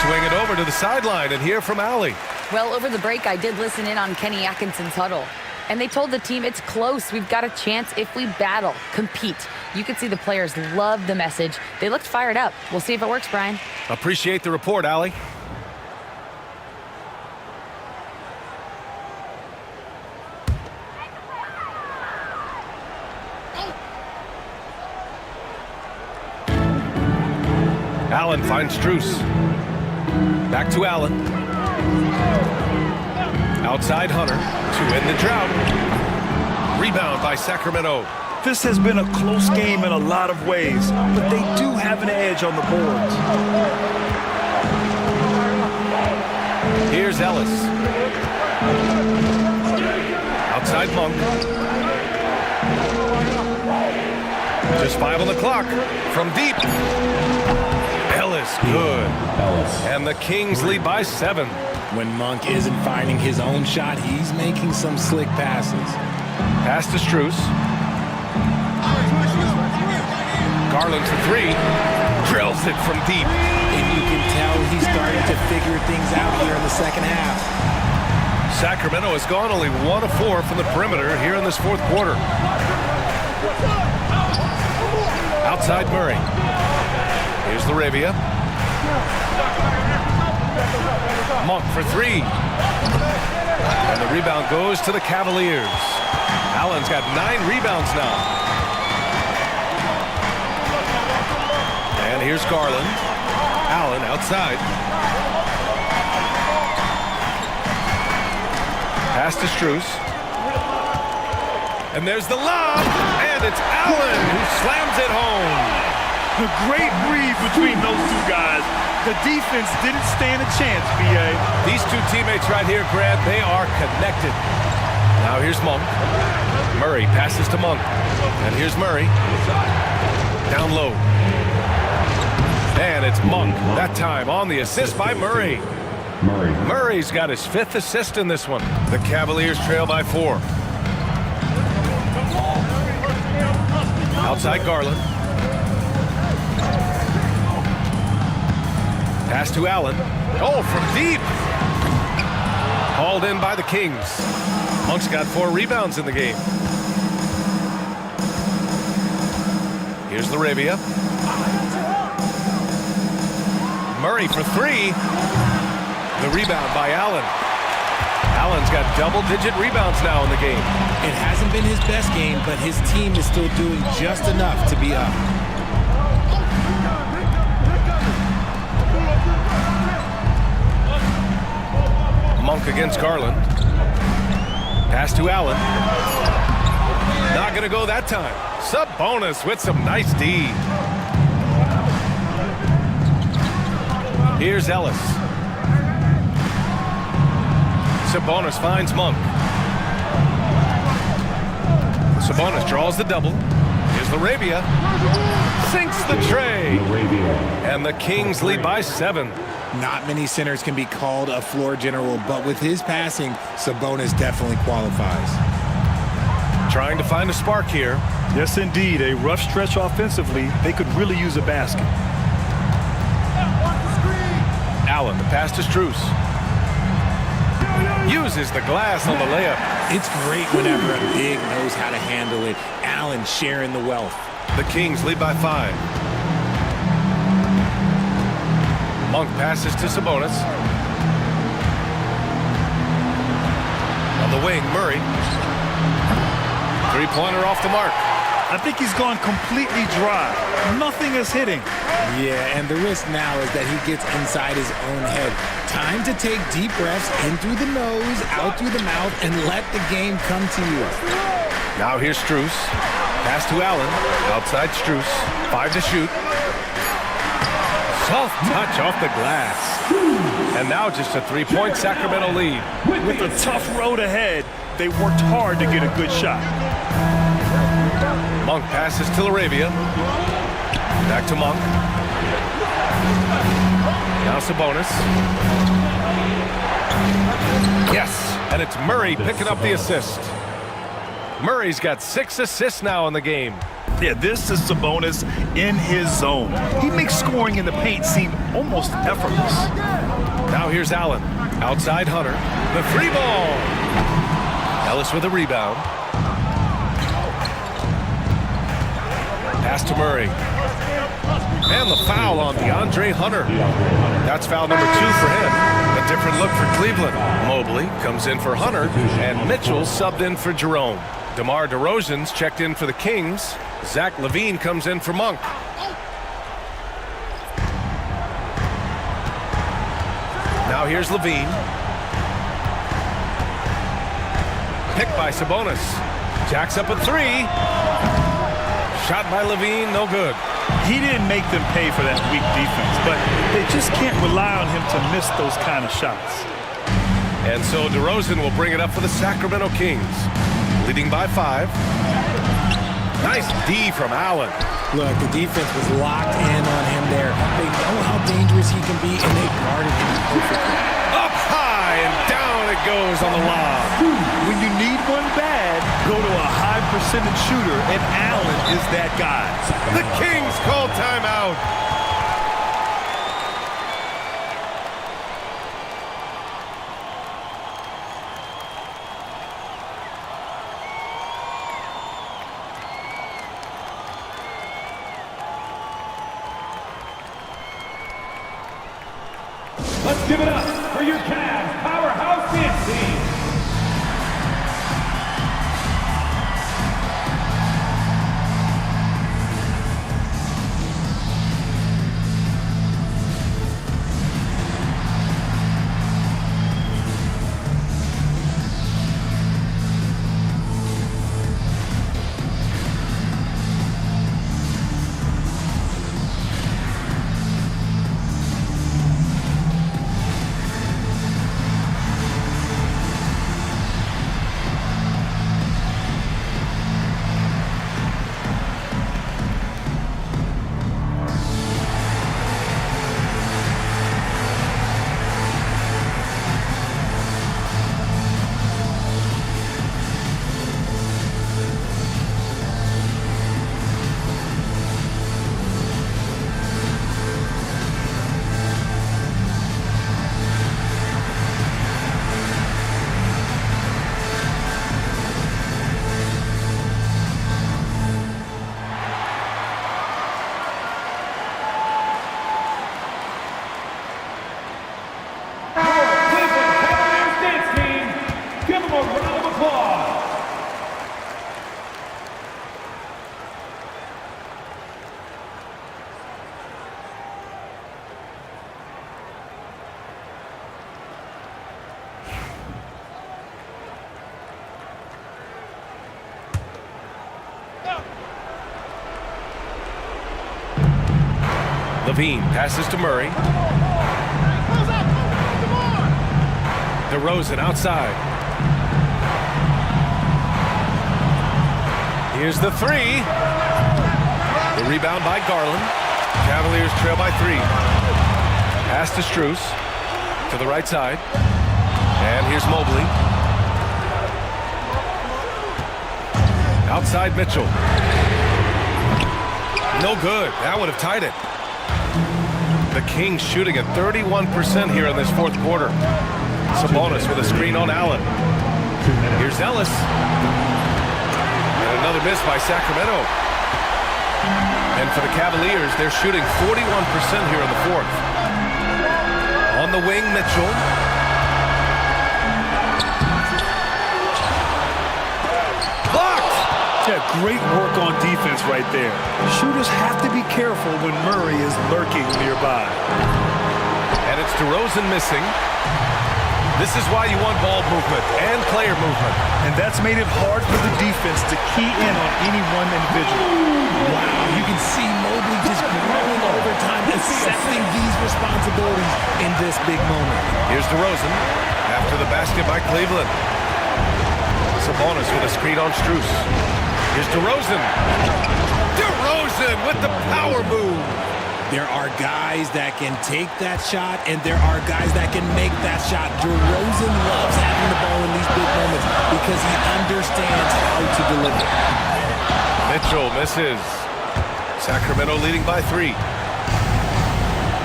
Swing it over to the sideline and hear from Allie. Well, over the break, I did listen in on Kenny Atkinson's huddle. And they told the team it's close. We've got a chance if we battle, compete. You could see the players love the message. They looked fired up. We'll see if it works, Brian. Appreciate the report, Allie. Allen finds Strus. Back to Allen. Outside Hunter to end the drought. Rebound by Sacramento. This has been a close game in a lot of ways, but they do have an edge on the boards. Here's Ellis. Outside Monk. Just 5 on the clock. From deep. Ellis, good. And the Kings lead by 7. When Monk isn't finding his own shot, he's making some slick passes. Pass to Strus. Garland for 3. Drills it from deep. And you can tell he's starting to figure things out here in the second half. Sacramento has gone only 1 of 4 from the perimeter here in this fourth quarter. Outside Murray. Here's Laravia. Monk for 3. And the rebound goes to the Cavaliers. Allen's got 9 rebounds now. And here's Garland. Allen outside. Pass to Strus. And there's the lob. And it's Allen who slams it home. A great read between those two guys. The defense didn't stand a chance, B.A. These two teammates right here, Grant, they are connected. Now here's Monk. Murray passes to Monk. And here's Murray. Down low. And it's Monk, that time on the assist by Murray. Murray's got his 5th assist in this one. The Cavaliers trail by 4. Outside Garland. Pass to Allen. Oh, from deep. Hauled in by the Kings. Monk's got 4 rebounds in the game. Here's Laravia. Murray for 3. The rebound by Allen. Allen's got double-digit rebounds now in the game. It hasn't been his best game, but his team is still doing just enough to be up. Monk against Garland. Pass to Allen. Not going to go that time. Sabonis with some nice D. Here's Ellis. Sabonis finds Monk. Sabonis draws the double. Here's Laravia. Sinks the tray. And the Kings lead by 7. Not many centers can be called a floor general, but with his passing, Sabonis definitely qualifies. Trying to find a spark here. Yes, indeed. A rough stretch offensively. They could really use a basket. Allen, the pass to Strus. Uses the glass on the layup. It's great whenever a big knows how to handle it. Allen sharing the wealth. The Kings lead by 5. Monk passes to Sabonis. On the wing, Murray. 3-pointer off the mark. I think he's gone completely dry. Nothing is hitting. Yeah, and the risk now is that he gets inside his own head. Time to take deep breaths in through the nose, out through the mouth, and let the game come to you. Now here's Strus. Pass to Allen. Outside Strus. 5 to shoot. Soft touch off the glass. And now just a 3-point Sacramento lead. With a tough road ahead, they worked hard to get a good shot. Monk passes to Laravia. Back to Monk. Now Sabonis. Yes, and it's Murray picking up the assist. Murray's got 6 assists now in the game. Yeah, this is Sabonis in his zone. He makes scoring in the paint seem almost effortless. Now here's Allen. Outside Hunter. The 3 ball. Ellis with a rebound. Pass to Murray. And the foul on DeAndre Hunter. That's foul number 2 for him. A different look for Cleveland. Mobley comes in for Hunter, and Mitchell subbed in for Jerome. DeMar DeRozan's checked in for the Kings. Zach LaVine comes in for Monk. Now here's LaVine. Picked by Sabonis. Jacks up a 3. Shot by LaVine, no good. He didn't make them pay for that weak defense, but they just can't rely on him to miss those kind of shots. And so DeRozan will bring it up for the Sacramento Kings, leading by 5. Nice D from Allen. Look, the defense was locked in on him there. They know how dangerous he can be, and they guarded him perfectly. Up high, and down it goes on the lob. When you need one bad, go to a high percentage shooter, and Allen is that guy. The Kings call timeout. Let's give it up for your Cavs powerhouse dance team. Levine passes to Murray. DeRozan outside. Here's the 3. The rebound by Garland. Cavaliers trail by 3. Pass to Strus. To the right side. And here's Mobley. Outside Mitchell. No good. That would have tied it. The Kings shooting at 31% here in this fourth quarter. Sabonis with a screen on Allen. Here's Ellis. And another miss by Sacramento. And for the Cavaliers, they're shooting 41% here in the fourth. On the wing, Mitchell. Blocked! Yeah, great work on defense right there. Shooters have to be careful when Murray is lurking nearby. And it's DeRozan missing. This is why you want ball movement and player movement. And that's made it hard for the defense to key in on any one individual. Wow, you can see Mobley just growing over time, accepting these responsibilities in this big moment. Here's DeRozan after the basket by Cleveland. Sabonis with a screen on Strus. Here's DeRozan. DeRozan with the power move. There are guys that can take that shot, and there are guys that can make that shot. DeRozan loves having the ball in these big moments because he understands how to deliver. Mitchell misses. Sacramento leading by 3.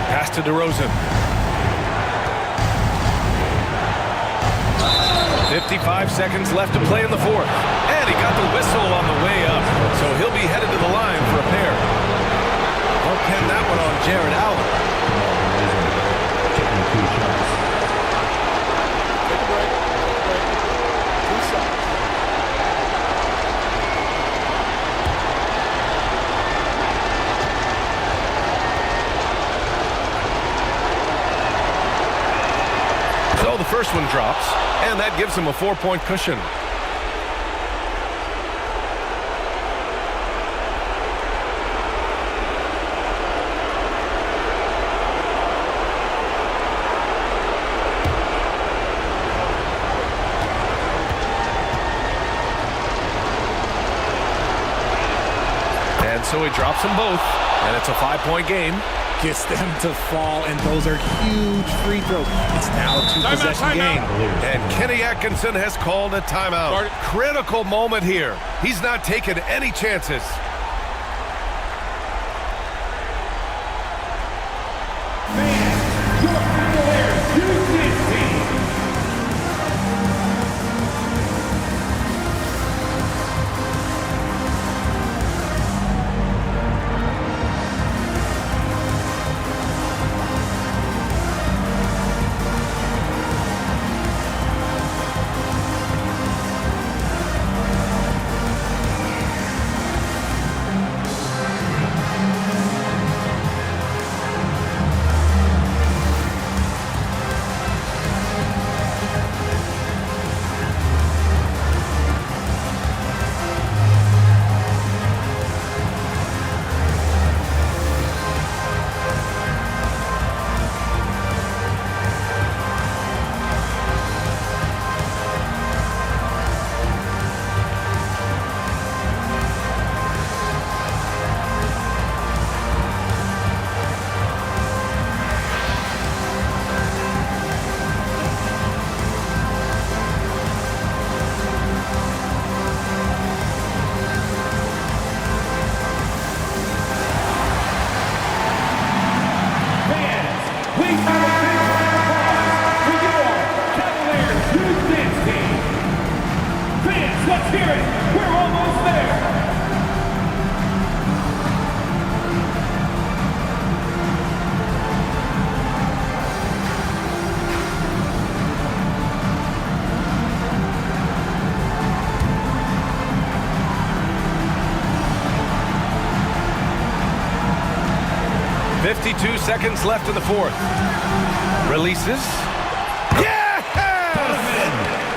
Pass to DeRozan. 55 seconds left to play in the fourth. And he got the whistle on the way up. So he'll be headed to the line for a pair. Don't pin that one on Jared Allen. So the first one drops, and that gives him a 4-point cushion. And so he drops them both, and it's a 5-point game. Gets them to fall, and those are huge free throws. It's now a 2-possession game. And Kenny Atkinson has called a timeout. Critical moment here. He's not taking any chances. Let's hear it. We're almost there. .52 seconds left in the fourth. Releases. Yes!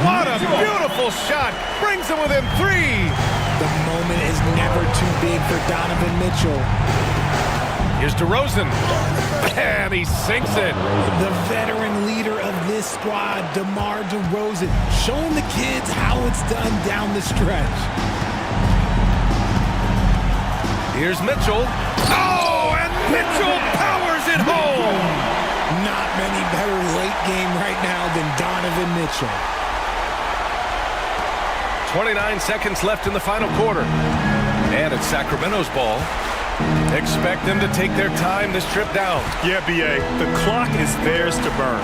What a beautiful shot. Brings him within 3. The moment is never too big for Donovan Mitchell. Here's DeRozan. And he sinks it. The veteran leader of this squad, DeMar DeRozan, showing the kids how it's done down the stretch. Here's Mitchell. Oh, and Mitchell powers it home. Not many better late game right now than Donovan Mitchell. 29 seconds left in the final quarter. And it's Sacramento's ball. Expect them to take their time this trip down. Yeah, B.A., the clock is theirs to burn.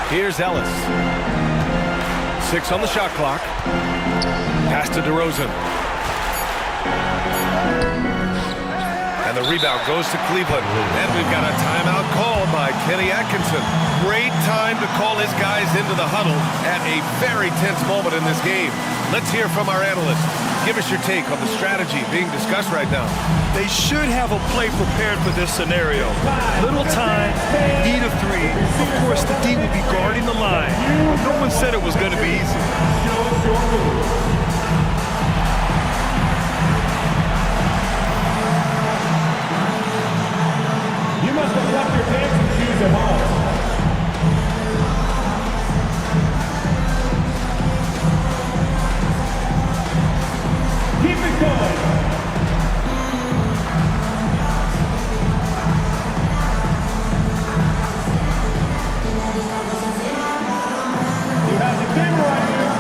Here's Ellis. 6 on the shot clock. Pass to DeRozan. And the rebound goes to Cleveland. And we've got a timeout called by Kenny Atkinson. Great time to call his guys into the huddle at a very tense moment in this game. Let's hear from our analyst. Give us your take on the strategy being discussed right now. They should have a play prepared for this scenario. Little time, need a 3. Of course, the D will be guarding the line. No one said it was going to be easy. You must have left your dancing shoes at home. Keep it going. You have the camera right here.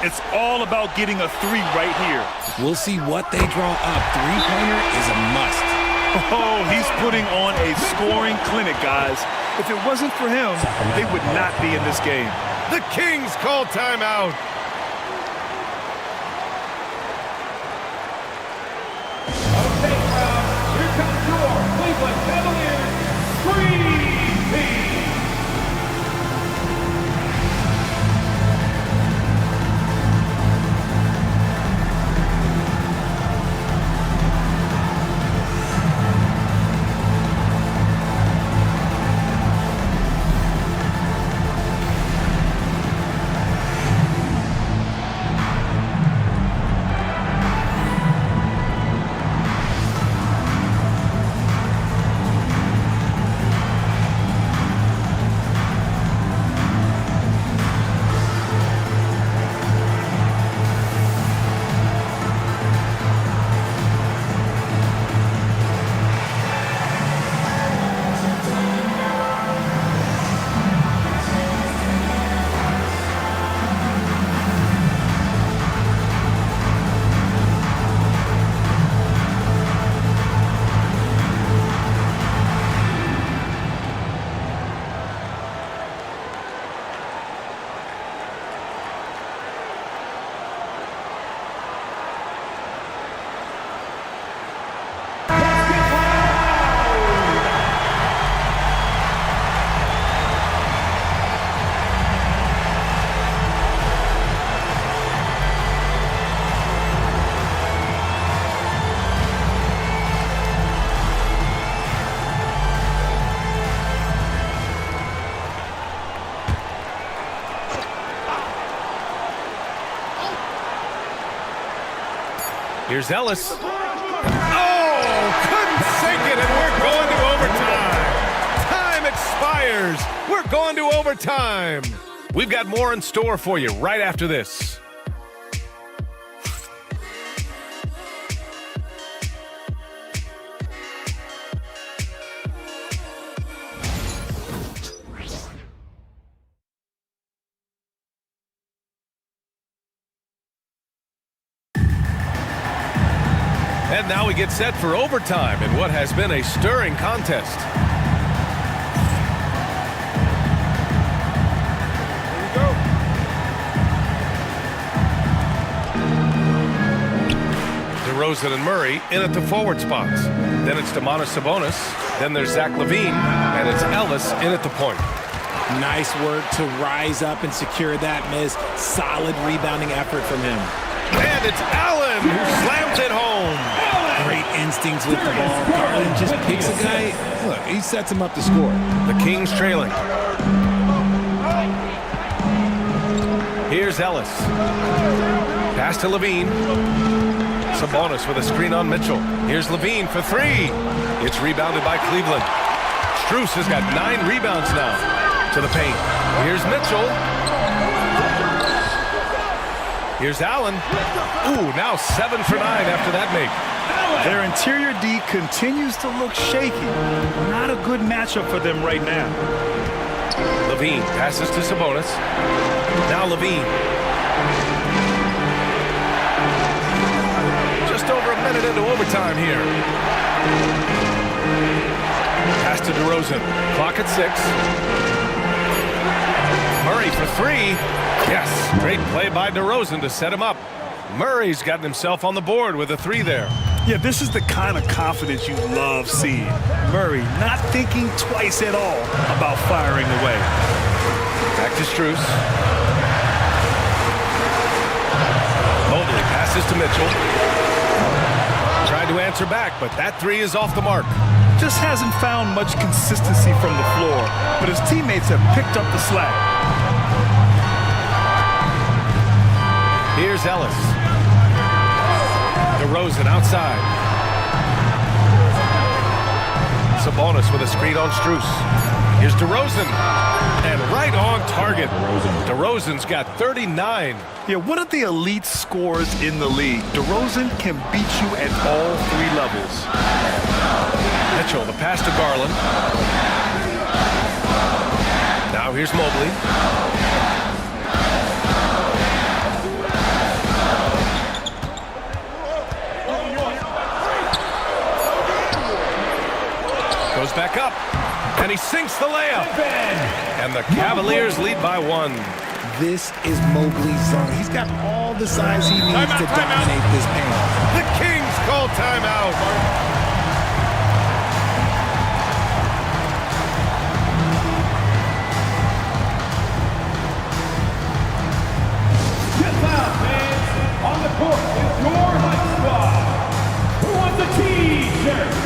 It's all about getting a three right here. We'll see what they draw up. Three-pointer is a must. Oh, he's putting on a scoring clinic, guys. If it wasn't for him, they would not be in this game. The Kings call timeout. Okay, crowd, here comes your Cleveland Cavaliers Dream Team. Here's Ellis. Oh, couldn't sink it, and we're going to overtime. Time expires. We're going to overtime. We've got more in store for you right after this. And now we get set for overtime in what has been a stirring contest. DeRozan and Murray in at the forward spots. Then it's Sabonis. Then there's Zach LaVine, and it's Ellis in at the point. Nice work to rise up and secure that miss. Solid rebounding effort from him. And it's Allen who slams it home. Great instincts with the ball. Garland just picks a guy. Look, he sets him up to score. The Kings trailing. Here's Ellis. Pass to LaVine. Sabonis with a screen on Mitchell. Here's LaVine for three. It's rebounded by Cleveland. Strus has got 9 rebounds now. To the paint. Here's Mitchell. Here's Allen. Ooh, now 7 for 9 after that make. Their interior D continues to look shaky. Not a good matchup for them right now. LaVine passes to Sabonis. Now LaVine. Just over a minute into overtime here. Pass to DeRozan. Clock at 6. Murray for 3. Yes, great play by DeRozan to set him up. Murray's gotten himself on the board with a 3 there. Yeah, this is the kind of confidence you love seeing. Murray not thinking twice at all about firing away. Back to Strus. Mobley passes to Mitchell. Tried to answer back, but that 3 is off the mark. Just hasn't found much consistency from the floor, but his teammates have picked up the slack. Here's Ellis. DeRozan outside. Sabonis with a screen on Strus. Here's DeRozan. And right on target. DeRozan's got 39. Yeah, one of the elite scorers in the league. DeRozan can beat you at all 3 levels. Mitchell, the pass to Garland. Now here's Mobley. And he sinks the layup. And the Cavaliers lead by 1. This is Mobley's zone. He's got all the size he needs to dominate this paint. The Kings call timeout. Get loud, fans. On the court is your Hype Squad. Who wants a T-shirt?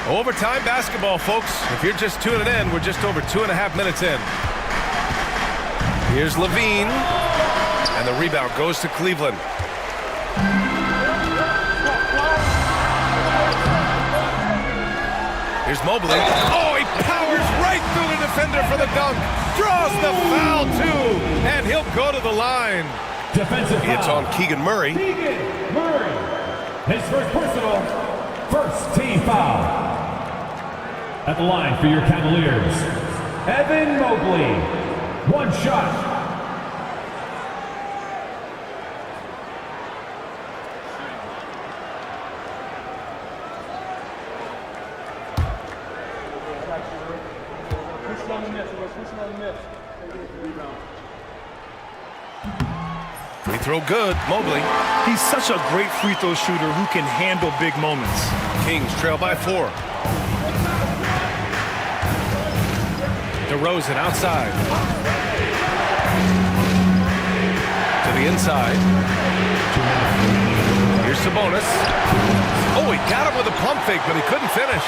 Overtime basketball, folks. If you're just tuning in, we're just over 2.5 minutes in. Here's Levine, and the rebound goes to Cleveland. Here's Mobley. Oh, he powers right through the defender for the dunk. Draws the foul, too, and he'll go to the line. Defensive foul. It's on Keegan Murray. Keegan Murray. His first personal, first team foul. At the line for your Cavaliers, Evan Mobley. One shot. Free throw good, Mobley. He's such a great free throw shooter who can handle big moments. Kings trail by 4. DeRozan outside. To the inside. Here's Sabonis. Oh, he got him with a pump fake, but he couldn't finish.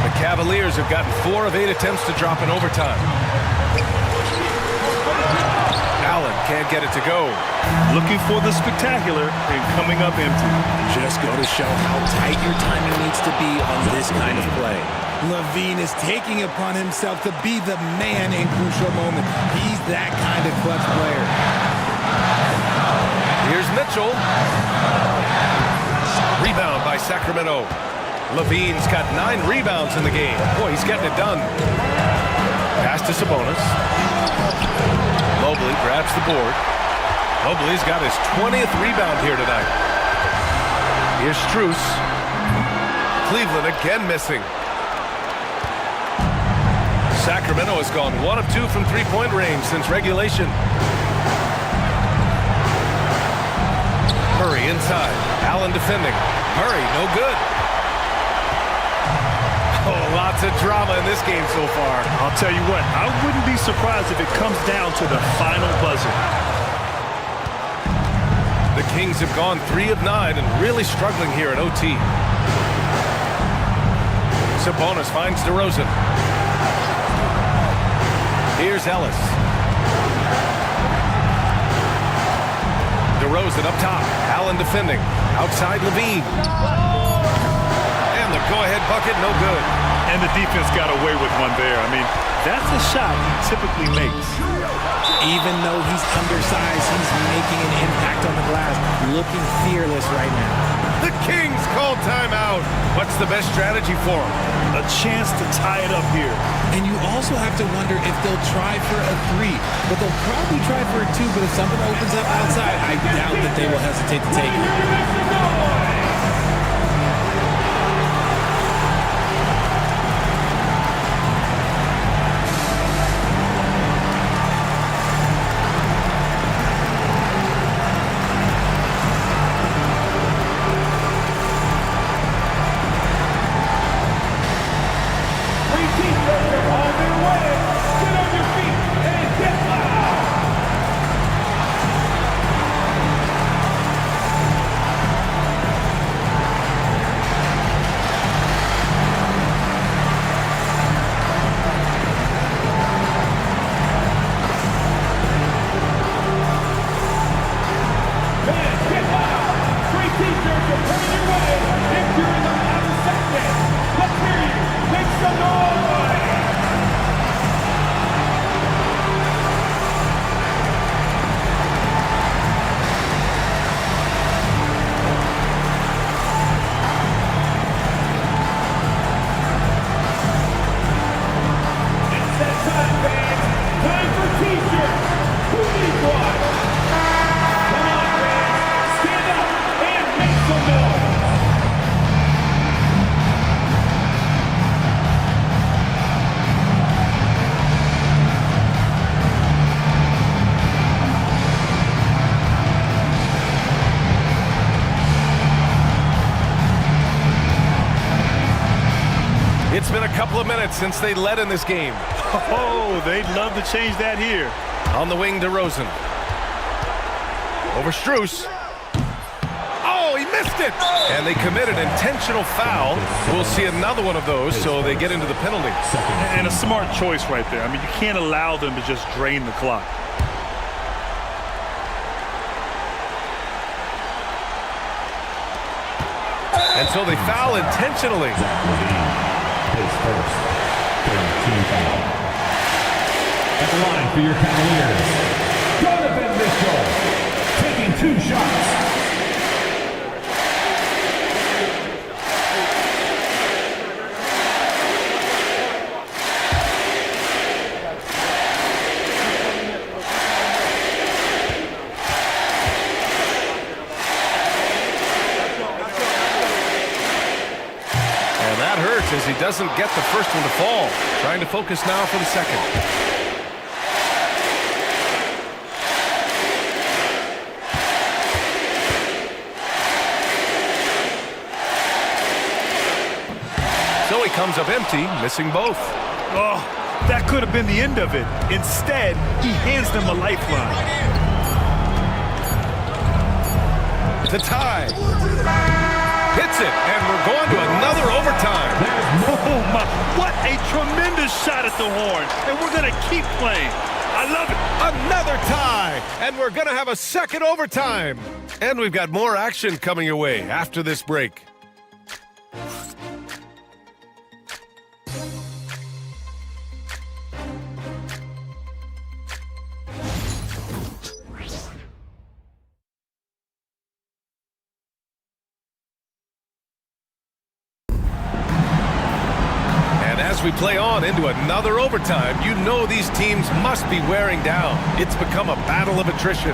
The Cavaliers have gotten 4 of 8 attempts to drop in overtime. Allen can't get it to go. Looking for the spectacular and coming up empty. Just go to show how tight your timing needs to be on this kind of play. Levine is taking upon himself to be the man in crucial moments. He's that kind of clutch player. Here's Mitchell. Rebound by Sacramento. Levine's got 9 rebounds in the game. Boy, he's getting it done. Pass to Sabonis. Mobley grabs the board. Mobley's got his 20th rebound here tonight. Here's Strus. Cleveland again missing. Sacramento has gone 1 of 2 from three-point range since regulation. Murray inside. Allen defending. Murray, no good. Oh, lots of drama in this game so far. I'll tell you what, I wouldn't be surprised if it comes down to the final buzzer. The Kings have gone 3 of 9 and really struggling here at OT. Sabonis finds DeRozan. Here's Ellis. DeRozan up top. Allen defending. Outside Levine. And the go-ahead bucket, no good. And the defense got away with one there. I mean, that's a shot he typically makes. Even though he's undersized, he's making an impact on the glass. Looking fearless right now. The Kings call timeout. What's the best strategy for them? A chance to tie it up here. And you also have to wonder if they'll try for a 3. But they'll probably try for a 2. But if something opens up outside, I doubt that they will hesitate to take it. It's been a couple of minutes since they led in this game. Oh, they'd love to change that here. On the wing, DeRozan. Over Strus. Oh, he missed it! And they committed intentional foul. We'll see another one of those, so they get into the penalty. And a smart choice right there. I mean, you can't allow them to just drain the clock. And so they foul intentionally. His first team foul. At the line for your Cavaliers, Donovan Mitchell, taking 2 shots. As he doesn't get the first one to fall. Trying to focus now for the second. So he comes up empty, missing both. Oh, that could have been the end of it. Instead, he hands them a lifeline. The tie. Hits it, and we're going to another overtime. Oh, my. What a tremendous shot at the horn. And we're going to keep playing. I love it. Another tie, and we're going to have a second overtime. And we've got more action coming your way after this break. As we play on into another overtime, you know these teams must be wearing down. It's become a battle of attrition.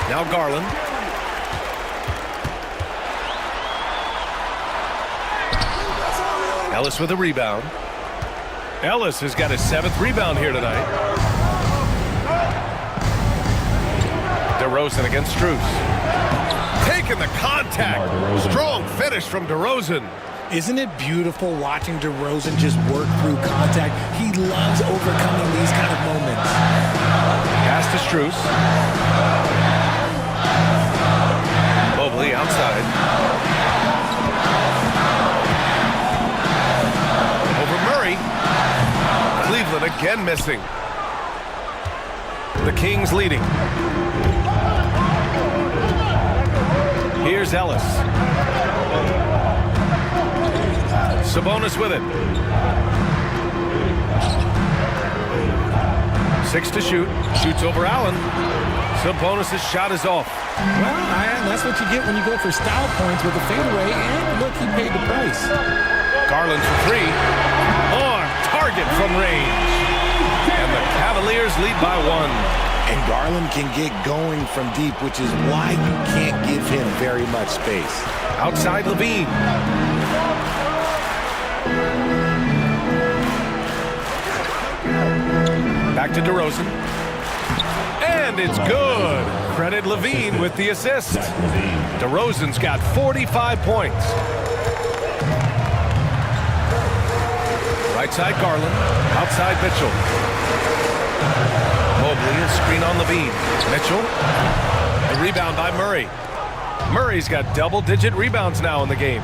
Now Garland. Ellis with a rebound. Ellis has got his 7th rebound here tonight. DeRozan against Strus. Taking the contact. Strong finish from DeRozan. Isn't it beautiful watching DeRozan just work through contact? He loves overcoming these kind of moments. Pass to Strus. Mobley outside. Over Murray. Cleveland again missing. The Kings leading. Here's Ellis. Sabonis with it. 6 to shoot. Shoots over Allen. Sabonis' shot is off. Well, that's what you get when you go for style points with a fadeaway. And look, he paid the price. Garland for 3. On target from range. And the Cavaliers lead by 1. And Garland can get going from deep, which is why you can't give him very much space. Outside Levine. Back to DeRozan. And it's good. Credit Levine with the assist. DeRozan's got 45 points. Right side Garland. Outside Mitchell. Mobley, a screen on Levine. Mitchell. The rebound by Murray. Murray's got double-digit rebounds now in the game.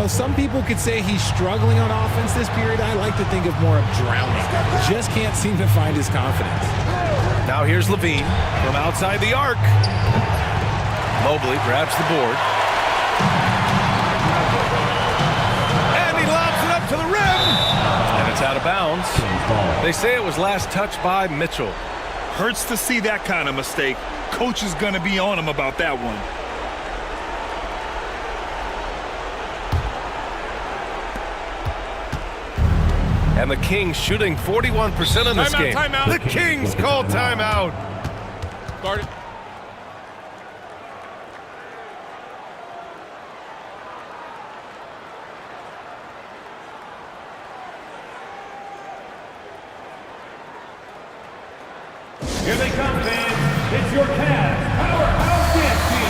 Some people could say he's struggling on offense this period. I like to think of more of drowning. Just can't seem to find his confidence. Now here's Levine from outside the arc. Mobley grabs the board. And he lobs it up to the rim. And it's out of bounds. They say it was last touched by Mitchell. Hurts to see that kind of mistake. Coach is going to be on him about that one. And the Kings shooting 41% in this game. Timeout. The Kings called timeout. Guard it. Here they come, fans. It's your Cavs Powerhouse Dance Team.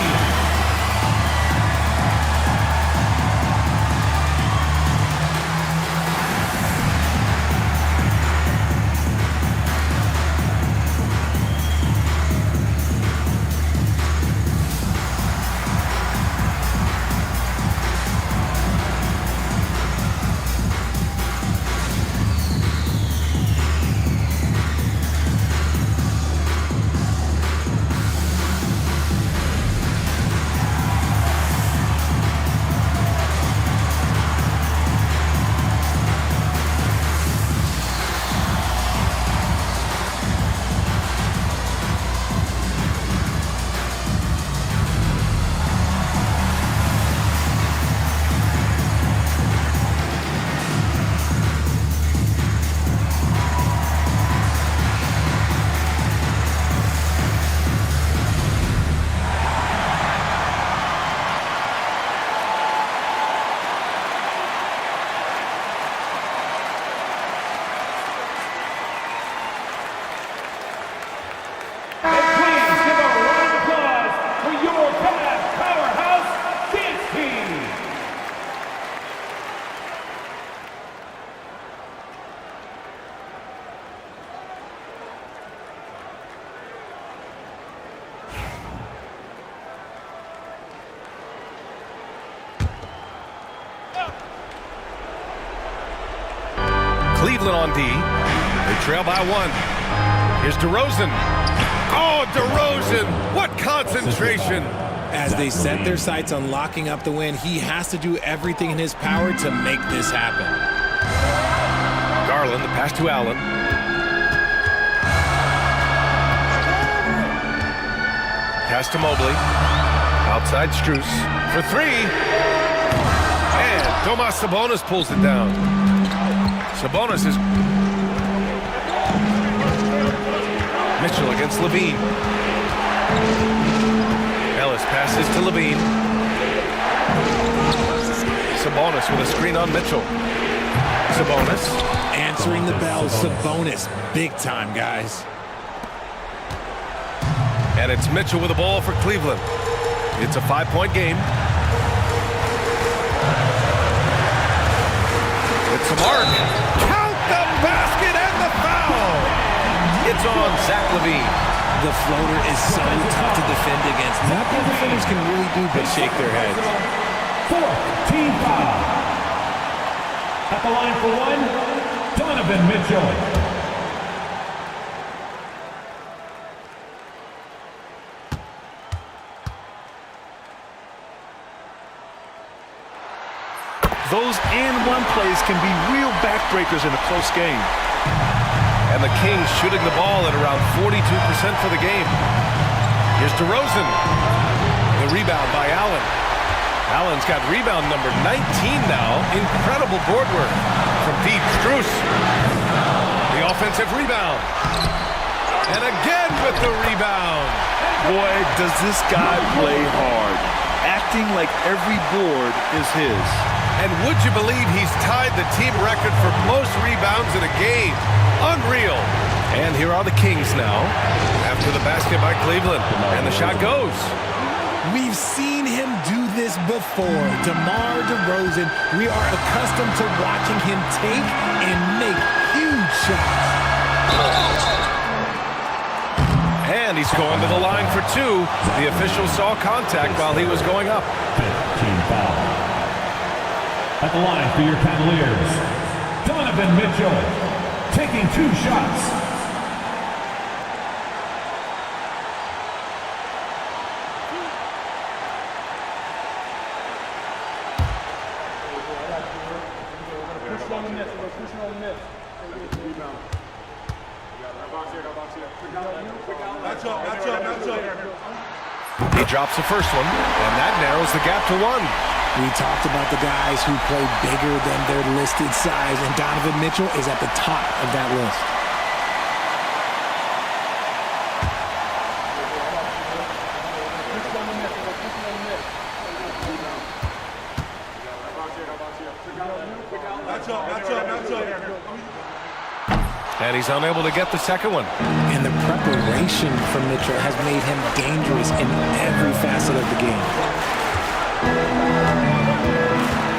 Cleveland on D. They trail by 1. Here's DeRozan. Oh, DeRozan! What concentration! As they set their sights on locking up the win, he has to do everything in his power to make this happen. Garland, the pass to Allen. Pass to Mobley. Outside Strus for 3. And Domas Sabonis pulls it down. Sabonis is... Mitchell against Levine. Ellis passes to Levine. Sabonis with a screen on Mitchell. Sabonis. Answering the bell. Sabonis. Big time, guys. And it's Mitchell with the ball for Cleveland. It's a 5-point game. It's a mark. Count the basket and the foul. It's on Zach LaVine. The floater is so tough to defend against. Nothing defenders can really do but shake their heads. 4th team foul. At the line for 1, Donovan Mitchell. Those and-one plays can be real backbreakers in a close game. And the Kings shooting the ball at around 42% for the game. Here's DeRozan. The rebound by Allen. Allen's got rebound number 19 now. Incredible board work from Pete Strus. The offensive rebound. And again with the rebound. Boy, does this guy play hard. Acting like every board is his. And would you believe he's tied the team record for most rebounds in a game? Unreal. And here are the Kings now after the basket by Cleveland. And the shot goes. We've seen him do this before. DeMar DeRozan, we are accustomed to watching him take and make huge shots. And he's going to the line for two. The official saw contact while he was going up. 15 foul. At the line for your Cavaliers, Donovan Mitchell taking 2 shots. He drops the first one, and that narrows the gap to 1. We talked about the guys who play bigger than their listed size, and Donovan Mitchell is at the top of that list. And he's unable to get the second one. And the preparation from Mitchell has made him dangerous in every facet of the game.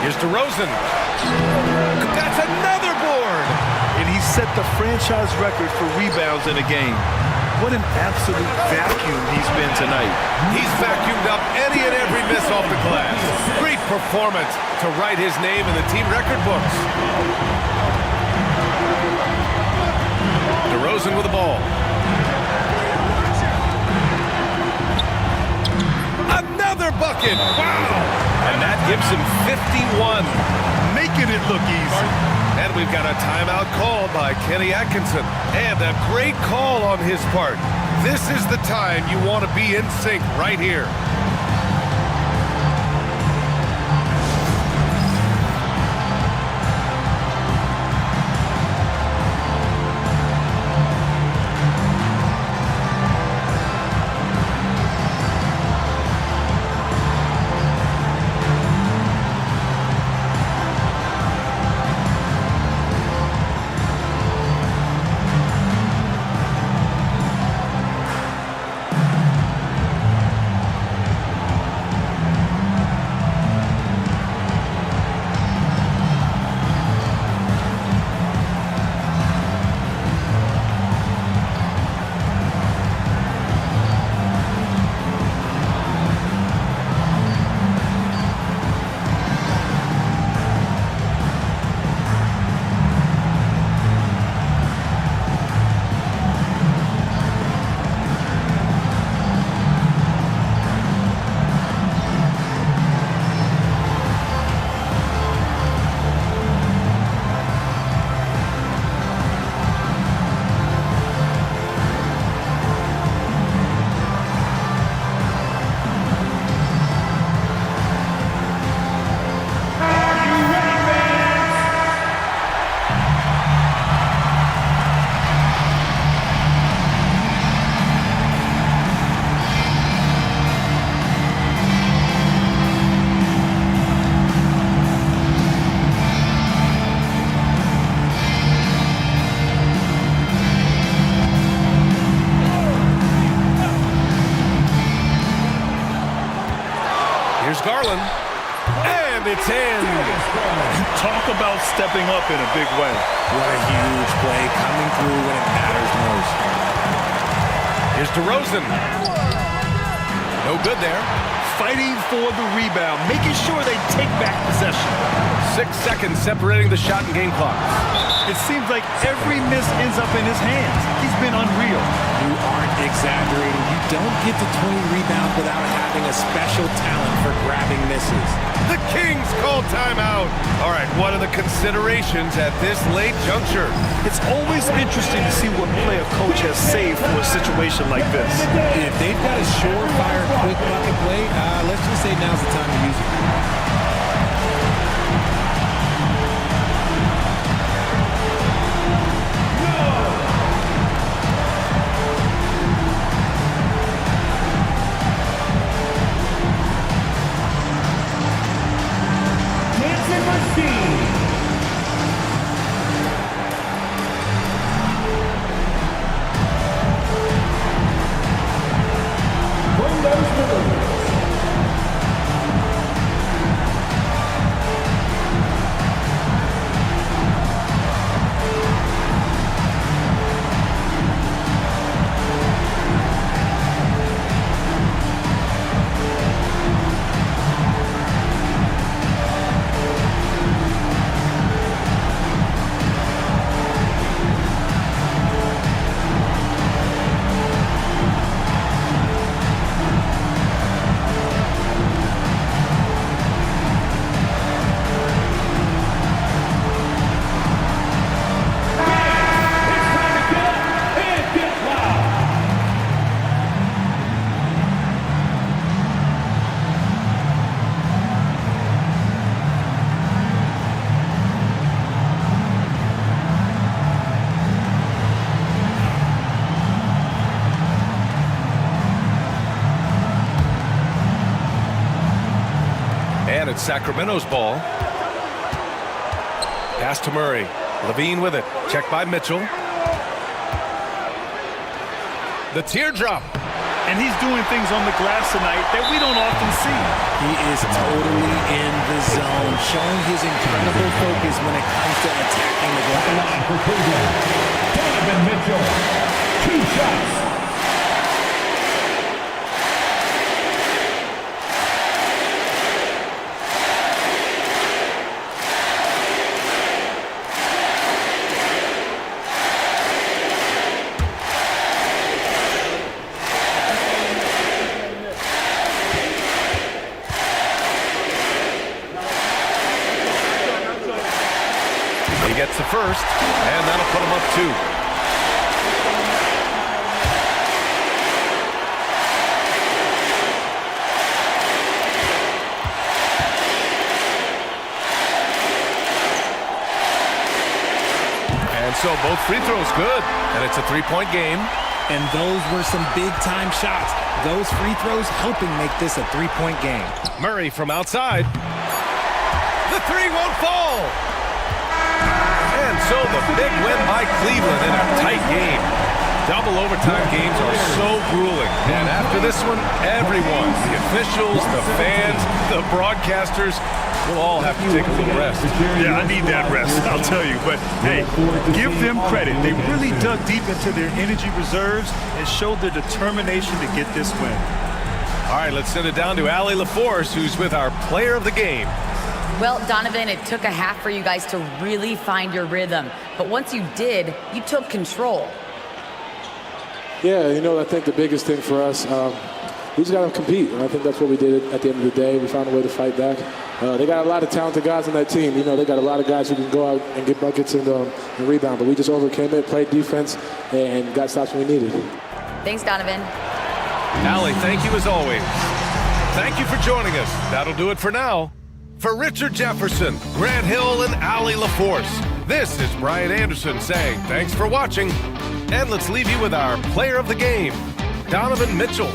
Here's DeRozan. That's another board. And he set the franchise record for rebounds in a game. What an absolute vacuum he's been tonight. He's vacuumed up any and every miss off the glass. Great performance to write his name in the team record books. DeRozan with the ball. Another bucket. Wow. And that gives him 51. Making it look easy. And we've got a timeout called by Kenny Atkinson. And a great call on his part. This is the time you want to be in sync right here. Garland, and it's in. Talk about stepping up in a big way. What a huge play, coming through when it matters most. Here's DeRozan. No good there. Fighting for the rebound, making sure they take back possession. 6 seconds separating the shot and game clock. It seems like every miss ends up in his hands. He's been unreal. You aren't exaggerating. You don't get to 20 rebounds without having a special talent for grabbing misses. The Kings call timeout. All right, what are the considerations at this late juncture? It's always interesting to see what play a coach has saved for a situation like this. If they've got a surefire, quick bucket play, let's just say now's the time to use it. And it's Sacramento's ball. Pass to Murray. Levine with it. Checked by Mitchell. The teardrop. And he's doing things on the glass tonight that we don't often see. He is totally in the zone, showing his incredible focus when it comes to attacking the glass. Donovan Mitchell, 2 shots. He gets the first, and that'll put him up 2. And so both free throws good, and it's a 3-point game. And those were some big-time shots. Those free throws helping make this a 3-point game. Murray from outside. The 3 won't fall. And so the big win by Cleveland in a tight game. Double overtime games are so grueling. And after this one, everyone, the officials, the fans, the broadcasters, we'll all have to take a little rest. Yeah, I need that rest, I'll tell you. But, hey, give them credit. They really dug deep into their energy reserves and showed their determination to get this win. All right, let's send it down to Allie LaForce, who's with our player of the game. Well, Donovan, it took a half for you guys to really find your rhythm. But once you did, you took control. Yeah, I think the biggest thing for us, we just got to compete. And I think that's what we did at the end of the day. We found a way to fight back. They got a lot of talented guys on that team. They got a lot of guys who can go out and get buckets and rebound. But we just overcame it, played defense, and got stops when we needed. Thanks, Donovan. Allie, thank you as always. Thank you for joining us. That'll do it for now. For Richard Jefferson, Grant Hill, and Allie LaForce, this is Brian Anderson saying thanks for watching. And let's leave you with our player of the game, Donovan Mitchell.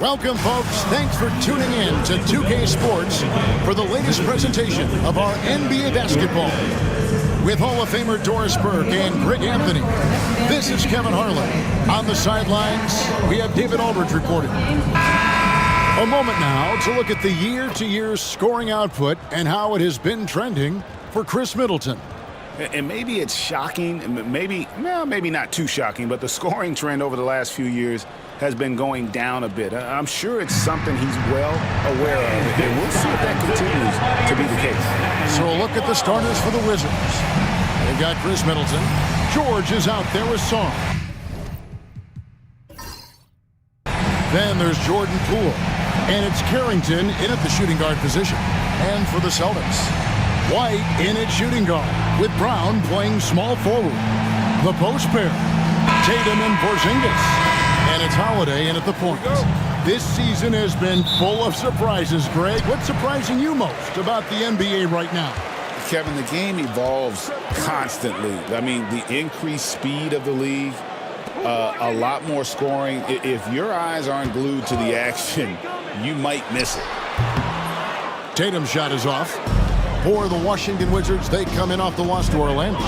Welcome, folks. Thanks for tuning in to 2K Sports for the latest presentation of our NBA basketball. With Hall of Famer Doris Burke and Greg Anthony, this is Kevin Harlan. On the sidelines, we have David Aldridge reporting. A moment now to look at the year-to-year scoring output and how it has been trending for Chris Middleton. And maybe it's shocking, maybe not too shocking, but the scoring trend over the last few years has been going down a bit. I'm sure it's something he's well aware of, and we'll see if that continues to be the case. So a look at the starters for the Wizards. They've got Chris Middleton. George is out there with Song. Then there's Jordan Poole. And it's Carrington in at the shooting guard position. And for the Celtics, White in at shooting guard, with Brown playing small forward. The post pair, Tatum and Porzingis. And it's Holiday in at the point. This season has been full of surprises, Greg. What's surprising you most about the NBA right now? Kevin, the game evolves constantly. I mean, the increased speed of the league, a lot more scoring. If your eyes aren't glued to the action, you might miss it. Tatum's shot is off. For the Washington Wizards, they come in off the loss to Orlando.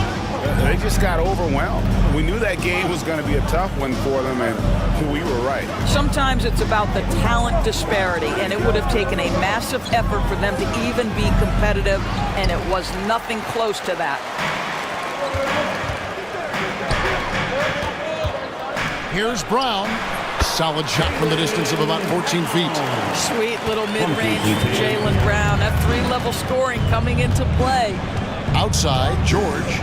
They just got overwhelmed. We knew that game was going to be a tough one for them, and we were right. Sometimes it's about the talent disparity, and it would have taken a massive effort for them to even be competitive, and it was nothing close to that. Here's Brown. Solid shot from the distance of about 14 feet. Sweet little mid-range for Jaylen Brown. That three-level scoring coming into play. Outside, George.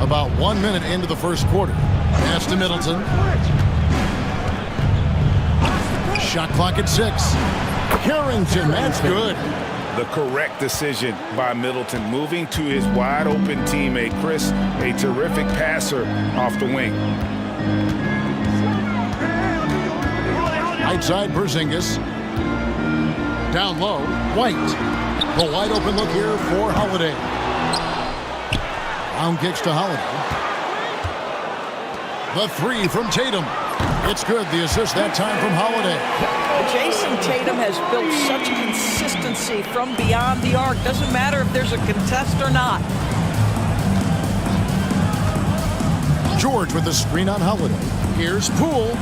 About 1 minute into the first quarter. Pass to Middleton. Shot clock at 6. Carrington, that's good. The correct decision by Middleton, moving to his wide-open teammate, Chris, a terrific passer off the wing. Outside Porzingis. Down low, White. The wide-open look here for Holiday. Brown kicks to Holiday. The three from Tatum. It's good. The assist that time from Holiday. Jason Tatum has built such consistency from beyond the arc. Doesn't matter if there's a contest or not. George with the screen on Holiday. Here's Poole.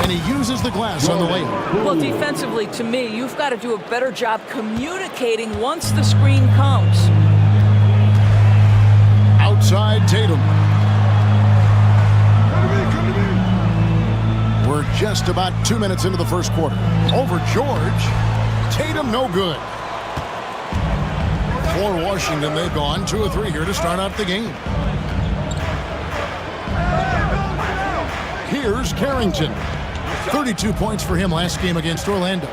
And he uses the glass on the layup. Well, defensively, to me, you've got to do a better job communicating once the screen comes. Outside Tatum. We're just about 2 minutes into the first quarter. Over George. Tatum no good. For Washington, they've gone 2 of 3 here to start out the game. Here's Carrington. 32 points for him last game against Orlando.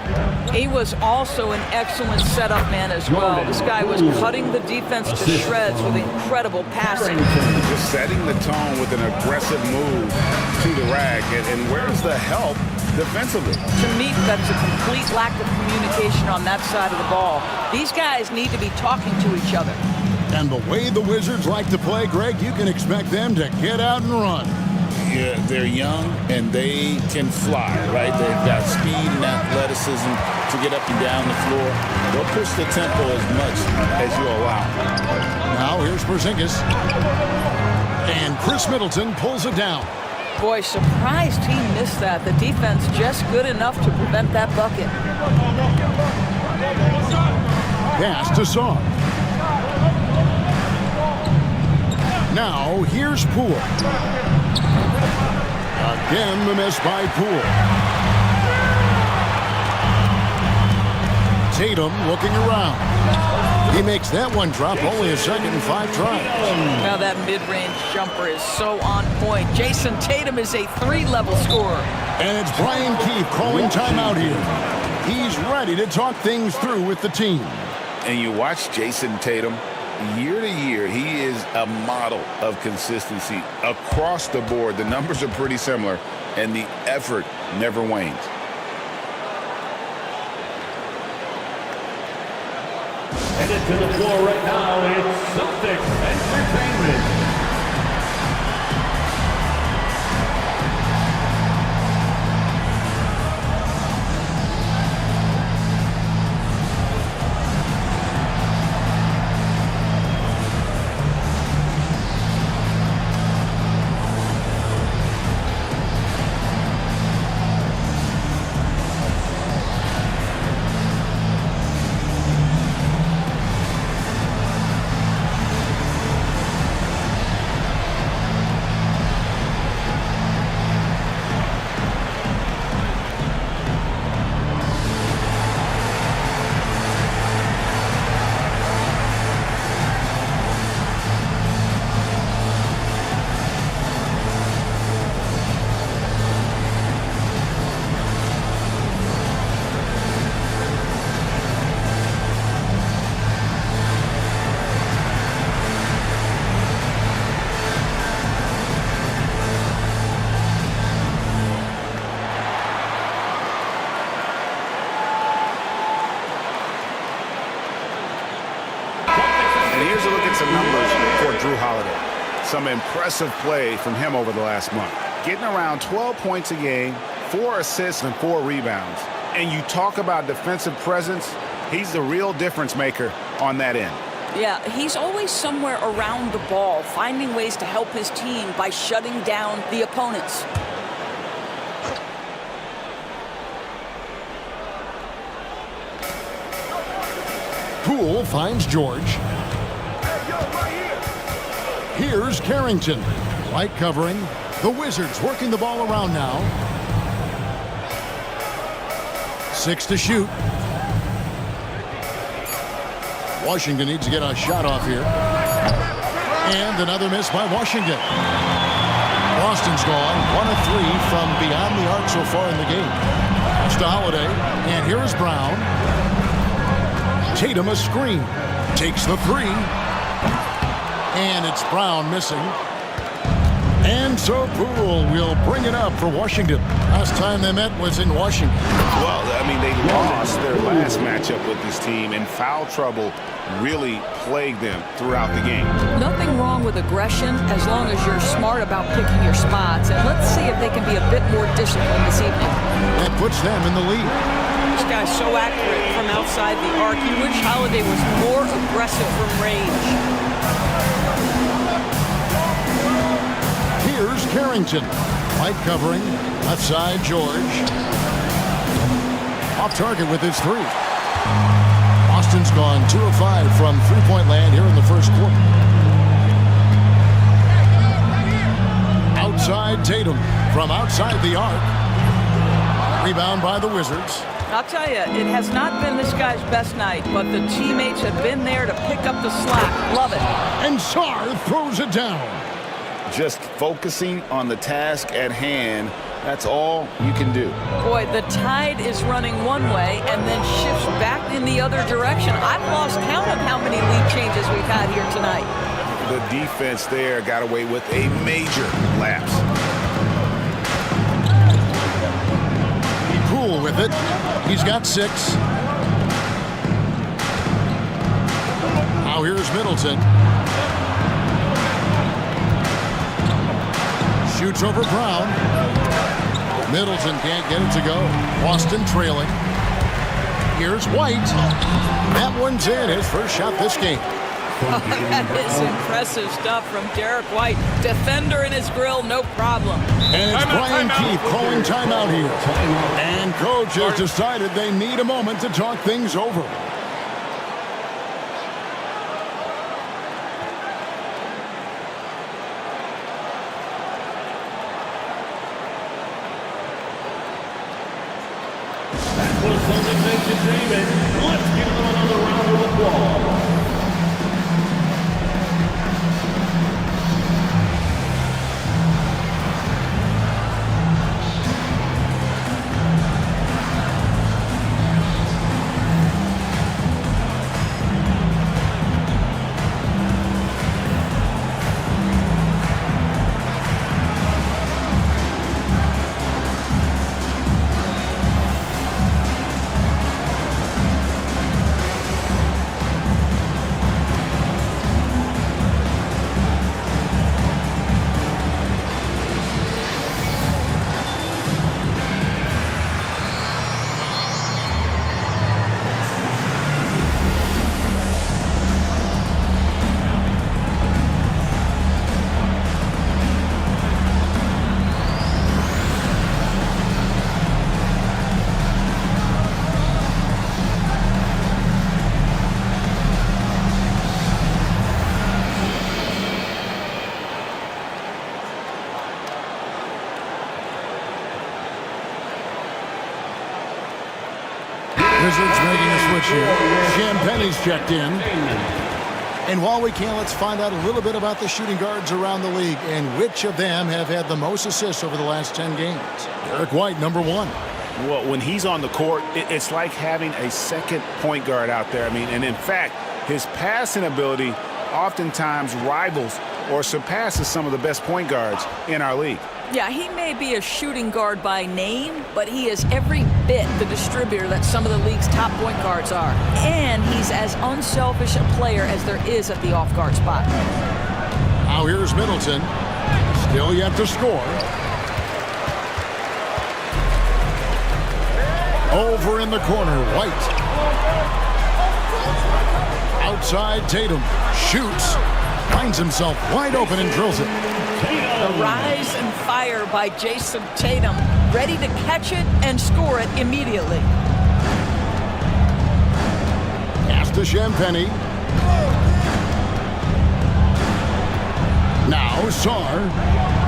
He was also an excellent setup man as well. This guy was cutting the defense to shreds with incredible passing. Just setting the tone with an aggressive move to the rack. And where's the help defensively? To me, that's a complete lack of communication on that side of the ball. These guys need to be talking to each other. And the way the Wizards like to play, Greg, you can expect them to get out and run. Yeah, they're young and they can fly, right? They've got speed and athleticism to get up and down the floor. They'll push the tempo as much as you allow. Now here's Porzingis. And Chris Middleton pulls it down. Boy, surprised he missed that. The defense just good enough to prevent that bucket. Pass to Song. Now here's Poole. Again, the miss by Poole. Tatum looking around. He makes that one drop, only a second and 5 tries. Now that mid-range jumper is so on point. Jason Tatum is a 3-level scorer. And it's Brian Keefe calling timeout here. He's ready to talk things through with the team. And you watch Jason Tatum. Year to year, he is a model of consistency across the board. The numbers are pretty similar, and the effort never wanes. Headed to the floor right now, it's Celtics Entertainment. some numbers for Drew Holiday. Some impressive play from him over the last month. Getting around 12 points a game, 4 assists, and 4 rebounds. And you talk about defensive presence, he's the real difference maker on that end. Yeah, he's always somewhere around the ball, finding ways to help his team by shutting down the opponents. Poole finds George. Here's Carrington. White covering. The Wizards working the ball around now. 6 to shoot. Washington needs to get a shot off here. And another miss by Washington. Boston's gone 1 of 3 from beyond the arc so far in the game. It's to Holiday. And here is Brown. Tatum a screen. Takes the 3. And it's Brown missing. And so Poole will bring it up for Washington. Last time they met was in Washington. Well, I mean, they lost their last matchup with this team, and foul trouble really plagued them throughout the game. Nothing wrong with aggression as long as you're smart about picking your spots. And let's see if they can be a bit more disciplined this evening. That puts them in the lead. This guy's so accurate from outside the arc. You wish Holiday was more aggressive from range. Here's Carrington. White covering. Left side, George. Off target with his 3. Boston's gone 2 of 5 from three-point land here in the first quarter. Outside Tatum from outside the arc. Rebound by the Wizards. I'll tell you, it has not been this guy's best night, but the teammates have been there to pick up the slack. Love it. And Sarr throws it down. Just focusing on the task at hand, that's all you can do. Boy, the tide is running one way and then shifts back in the other direction. I've lost count of how many lead changes we've had here tonight. The defense there got away with a major lapse. Poole with it. He's got 6. Now here's Middleton. Shoots over Brown. Middleton can't get it to go. Boston trailing. Here's White. That one's in. His first shot this game. That is impressive stuff from Derek White. Defender in his grill, no problem. And it's Brian Keith calling timeout here. And coach has decided they need a moment to talk things over. Let's give them another round of applause. Wizards making a switch here. Champagne's checked in. And while we can, let's find out a little bit about the shooting guards around the league and which of them have had the most assists over the last 10 games. Derek White, number 1. Well, when he's on the court, it's like having a second point guard out there. I mean, and in fact, his passing ability oftentimes rivals or surpasses some of the best point guards in our league. Yeah, he may be a shooting guard by name, but he is every bit the distributor that some of the league's top point guards are. And he's as unselfish a player as there is at the off-guard spot. Now here's Middleton. Still yet to score. Over in the corner, White. Outside, Tatum shoots. Finds himself wide open and drills it. The rise and fire by Jason Tatum, ready to catch it and score it immediately. Pass to Champagny. Now Sarr.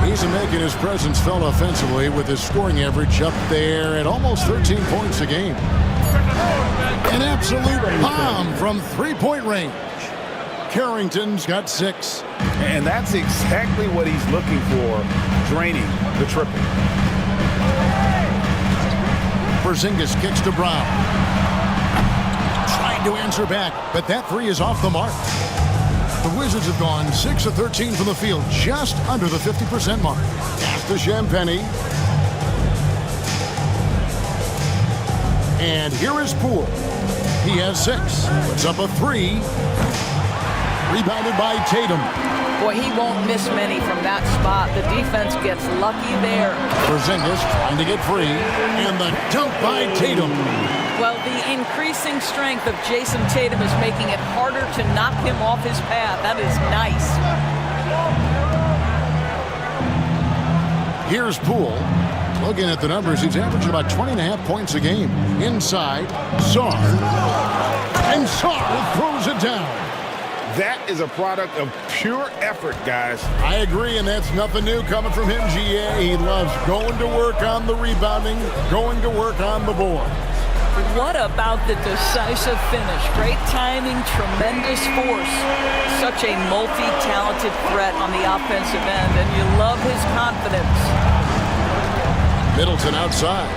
He's making his presence felt offensively with his scoring average up there at almost 13 points a game. An absolute bomb from three-point range. Carrington's got 6. And that's exactly what he's looking for, draining the triple. Porzingis kicks to Brown. Trying to answer back, but that 3 is off the mark. The Wizards have gone 6 of 13 from the field, just under the 50% mark. Pass to Champagny. And here is Poole. He has 6. Puts up a 3. Rebounded by Tatum. Boy, he won't miss many from that spot. The defense gets lucky there. Porzingis trying to get free. And the dunk by Tatum. Well, the increasing strength of Jason Tatum is making it harder to knock him off his path. That is nice. Here's Poole. Looking at the numbers, he's averaging about 20.5 points a game. Inside, Sarr. And Sarr throws it down. That is a product of pure effort, guys. I agree, and that's nothing new coming from him, GA. He loves going to work on the rebounding, going to work on the board. What about the decisive finish? Great timing, tremendous force. Such a multi-talented threat on the offensive end, and you love his confidence. Middleton outside.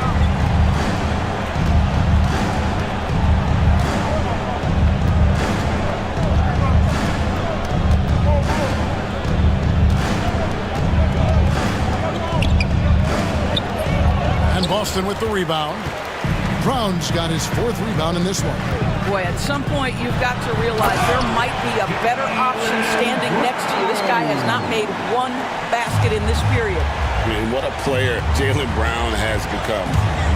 And Boston with the rebound. Brown's got his 4th rebound in this one. Boy, at some point you've got to realize there might be a better option standing next to you. This guy has not made one basket in this period. I mean, what a player Jaylen Brown has become.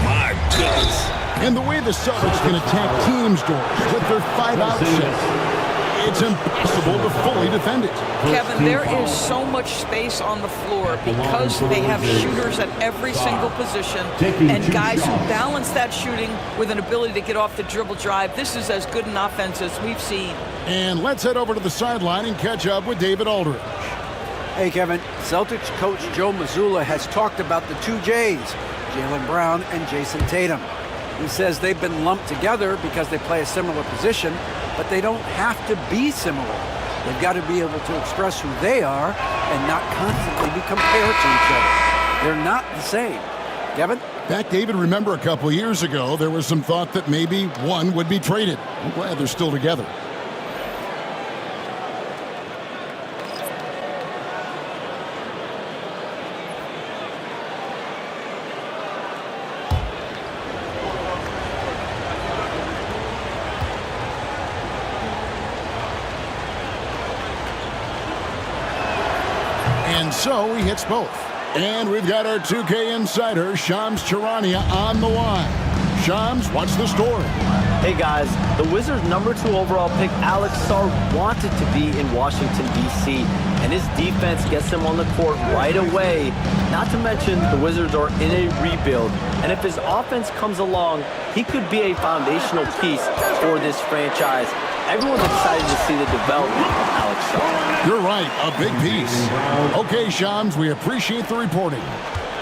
My goodness. And the way the Celtics can attack teams' doors with their 5-out set, it's impossible to fully defend it. Kevin, there is so much space on the floor because they have shooters at every single position and guys who balance that shooting with an ability to get off the dribble drive. This is as good an offense as we've seen. And let's head over to the sideline and catch up with David Aldridge. Hey, Kevin. Celtics coach Joe Mazzulla has talked about the 2 J's, Jaylen Brown and Jason Tatum. He says they've been lumped together because they play a similar position, but they don't have to be similar. They've got to be able to express who they are and not constantly be compared to each other. They're not the same. Kevin? Back, David, remember a couple years ago, there was some thought that maybe one would be traded. I'm glad they're still together. And so he hits both. And we've got our 2K insider, Shams Charania, on the line. Shams, what's the story? Hey guys, the Wizards' #2 overall pick, Alex Sarr, wanted to be in Washington, D.C., and his defense gets him on the court right away. Not to mention, the Wizards are in a rebuild, and if his offense comes along, he could be a foundational piece for this franchise. Everyone's excited to see the development of Alex Sarr. You're right, a big piece. Okay, Shams, we appreciate the reporting.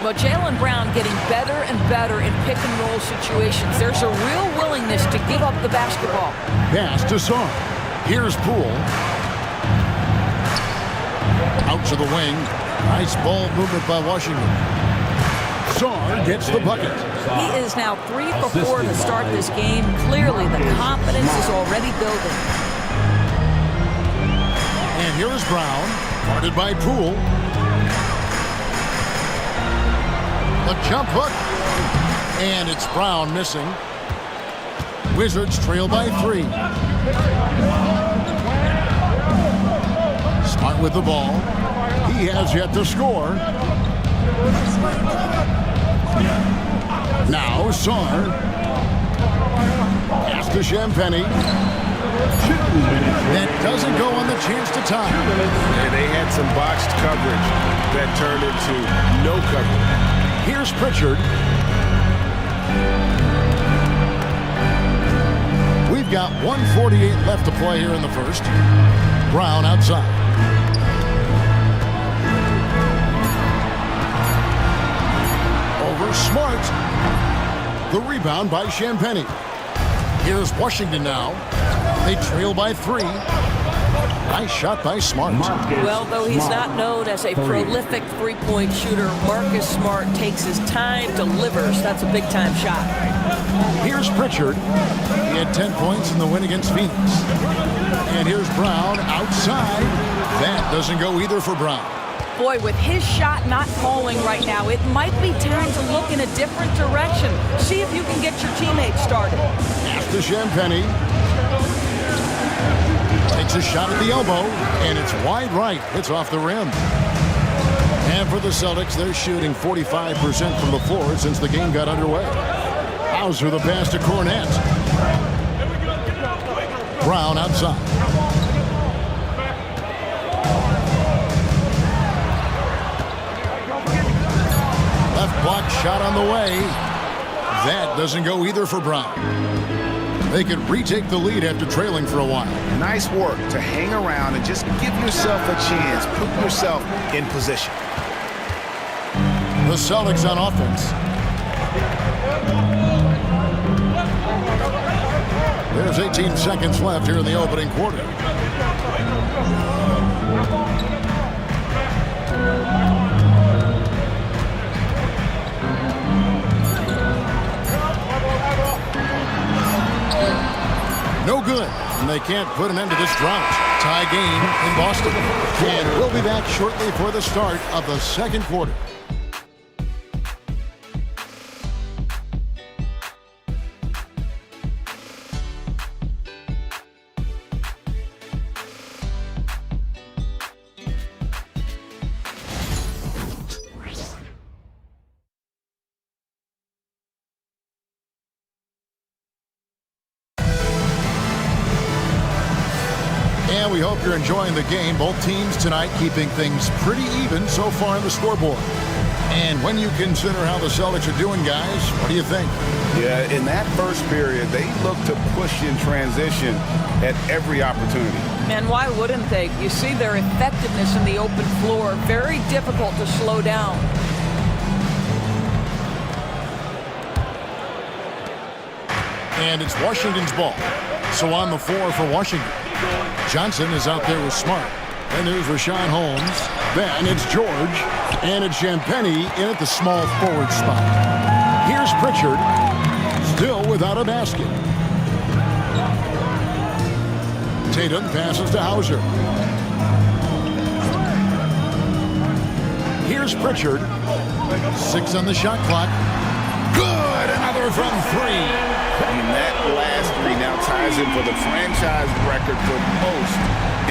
Well, Jaylen Brown getting better and better in pick-and-roll situations. There's a real willingness to give up the basketball. Pass to Sarr. Here's Poole. Out to the wing. Nice ball movement by Washington. Sarr gets the bucket. He is now 3 for 4 to start this game. Clearly, the confidence is already building. And here is Brown, guarded by Poole. The jump hook. And it's Brown missing. Wizards trail by 3. Smart with the ball. He has yet to score. Now Saar. Pass to Champagny. That doesn't go on the chance to tie. Yeah, they had some botched coverage that turned into no coverage. Here's Pritchard. We've got 1:48 left to play here in the first. Brown outside. Over Smart. The rebound by Champagny. Here's Washington now. They trail by 3. Nice shot by Smart. Well, though he's not known as a prolific three-point shooter, Marcus Smart takes his time, delivers. That's a big-time shot. Here's Pritchard. He had 10 points in the win against Phoenix. And here's Brown outside. That doesn't go either for Brown. Boy, with his shot not falling right now, it might be time to look in a different direction. See if you can get your teammates started. After Champagny. Takes a shot at the elbow, and it's wide right. It's off the rim. And for the Celtics, they're shooting 45% from the floor since the game got underway. Hauser the pass to Cornette. Brown outside. Left block shot on the way. That doesn't go either for Brown. They could retake the lead after trailing for a while. Nice work to hang around and just give yourself a chance. Put yourself in position. The Celtics on offense. There's 18 seconds left here in the opening quarter. No good, and they can't put an end to this drought. Tie game in Boston. And we'll be back shortly for the start of the second quarter. And we hope you're enjoying the game. Both teams tonight keeping things pretty even so far on the scoreboard. And when you consider how the Celtics are doing, guys, what do you think? Yeah, in that first period, they looked to push in transition at every opportunity. And why wouldn't they? You see their effectiveness in the open floor. Very difficult to slow down. And it's Washington's ball. So on the floor for Washington. Johnson is out there with Smart. And there's Rashawn Holmes. Then it's George. And it's Champagny in at the small forward spot. Here's Pritchard. Still without a basket. Tatum passes to Hauser. Here's Pritchard. 6 on the shot clock. Good! Another from 3. And that last 3 now ties him for the franchise record for most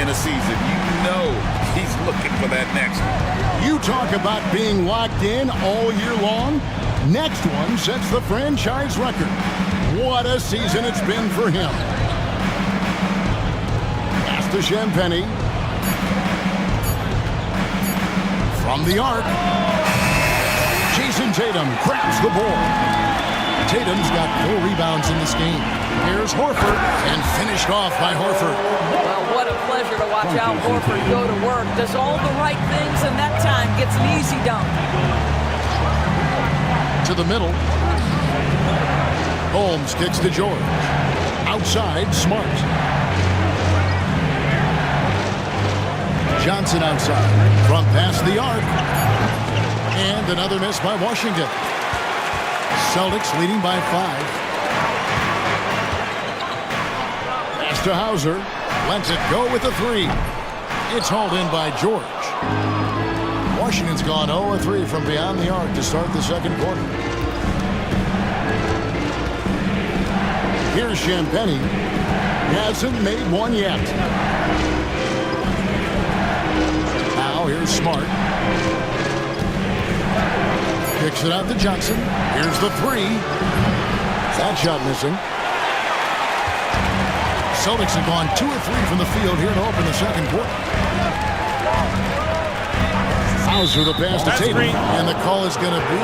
in a season. You know he's looking for that next one. You talk about being locked in all year long. Next one sets the franchise record. What a season it's been for him. Pass to Champagny. From the arc. Jason Tatum grabs the ball. Tatum's got 4 rebounds in this game. Here's Horford, and finished off by Horford. Well, what a pleasure to watch Al Horford go to work. Does all the right things, and that time gets an easy dunk. To the middle. Holmes kicks to George. Outside, Smart. Johnson outside. From past the arc. And another miss by Washington. Celtics leading by 5. Pass to Hauser. Lets it go with the 3. It's hauled in by George. Washington's gone 0-3 from beyond the arc to start the second quarter. Here's Champagny. He hasn't made one yet. Now here's Smart. Kicks it out to Johnson. Here's the three. That shot missing. Celtics have gone 2 of 3 from the field here to open the second quarter. Hauser the pass to Tatum, and the call is going to be,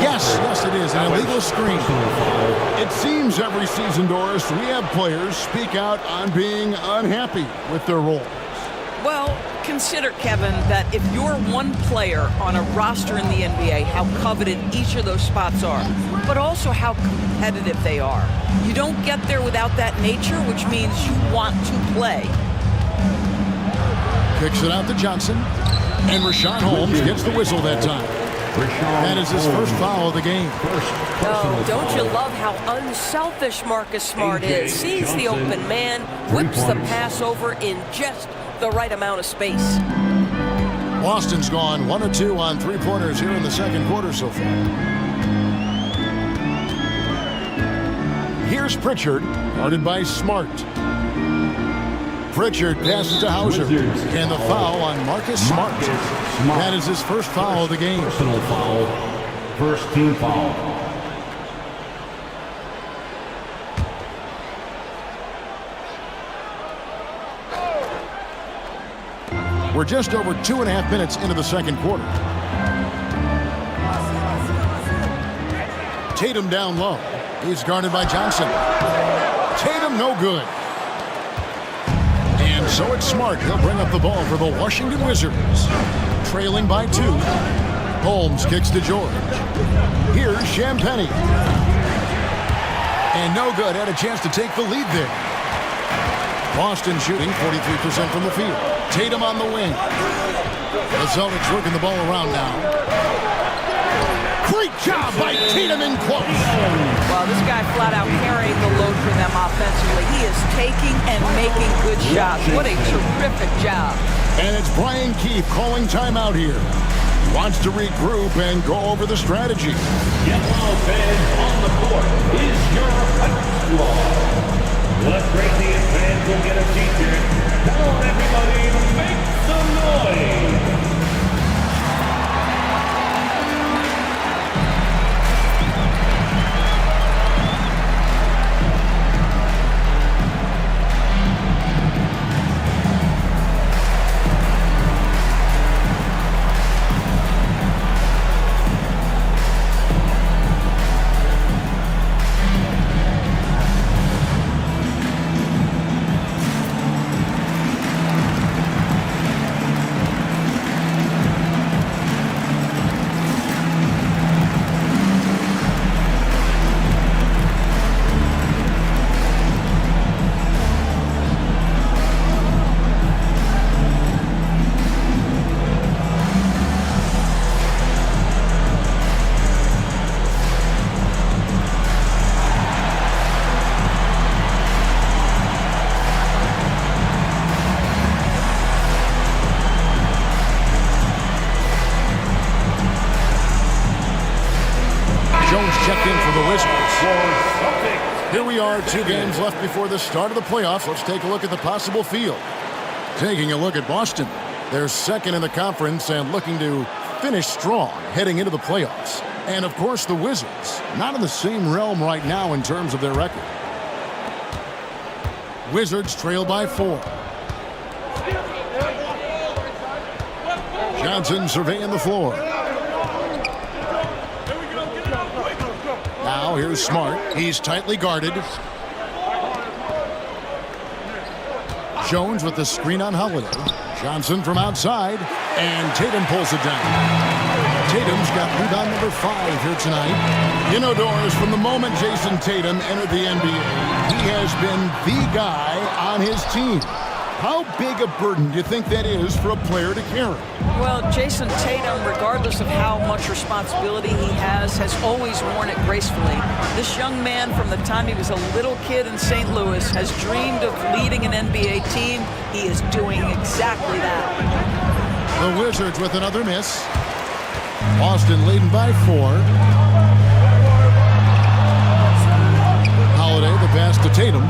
yes, it is, an illegal screen. It seems every season, Doris, we have players speak out on being unhappy with their roles. Well, consider, Kevin, that if you're one player on a roster in the NBA, how coveted each of those spots are, but also how competitive they are. You don't get there without that nature, which means you want to play. Kicks it out to Johnson, and Rashawn Holmes gets the whistle that time. That is his first foul of the game. Oh, don't you love how unselfish Marcus Smart is? Sees the open man, whips the pass over in just the right amount of space. Boston's gone 1 of 2 on three-pointers here in the second quarter so far. Here's Pritchard, guarded by Smart. Pritchard passes to Hauser, and the foul on Marcus Smart. That is his first foul of the game. Personal foul. First team foul. We're just over 2.5 minutes into the second quarter. Tatum down low. He's guarded by Johnson. Tatum no good. And so it's Smart. He'll bring up the ball for the Washington Wizards. Trailing by 2. Holmes kicks to George. Here's Champagny. And no good. Had a chance to take the lead there. Boston shooting 43% from the field. Tatum on the wing. The Celtics working the ball around now. Great job by Tatum in close. Well, this guy flat out carrying the load for them offensively. He is taking and making good shots. What a terrific job. And it's Brian Keefe calling timeout here. He wants to regroup and go over the strategy. Get well fans on the court is your hot squad. Let's break the fans will get a feature. Come on, everybody, make some noise. Here we are, 2 games left before the start of the playoffs. Let's take a look at the possible field. Taking a look at Boston. They're second in the conference and looking to finish strong heading into the playoffs. And, of course, the Wizards, not in the same realm right now in terms of their record. Wizards trail by 4. Johnson surveying the floor. Now here's Smart. He's tightly guarded. Jones with the screen on Holiday. Johnson from outside. And Tatum pulls it down. Tatum's got rebound number 5 here tonight. You know, Doris, from the moment Jason Tatum entered the NBA, he has been the guy on his team. How big a burden do you think that is for a player to carry? Well, Jason Tatum, regardless of how much responsibility he has always worn it gracefully. This young man, from the time he was a little kid in St. Louis, has dreamed of leading an NBA team. He is doing exactly that. The Wizards with another miss. Boston leading by 4. Holiday, the pass to Tatum.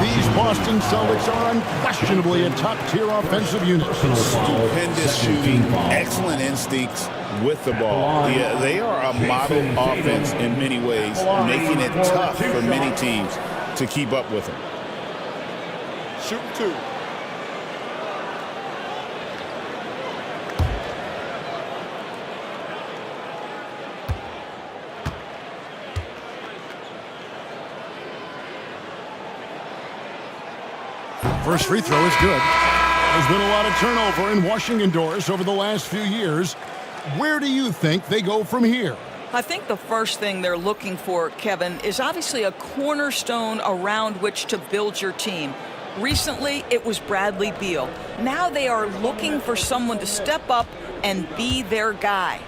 These Boston Celtics are unquestionably a top-tier offensive unit. Stupendous shooting, excellent instincts with the ball. Yeah, they are a model offense in many ways, making it tough for many teams to keep up with them. Shoot 2. First free throw is good. There's been a lot of turnover in Washington doors over the last few years. Where do you think they go from here? I think the first thing they're looking for, Kevin, is obviously a cornerstone around which to build your team. Recently, it was Bradley Beal. Now they are looking for someone to step up and be their guy.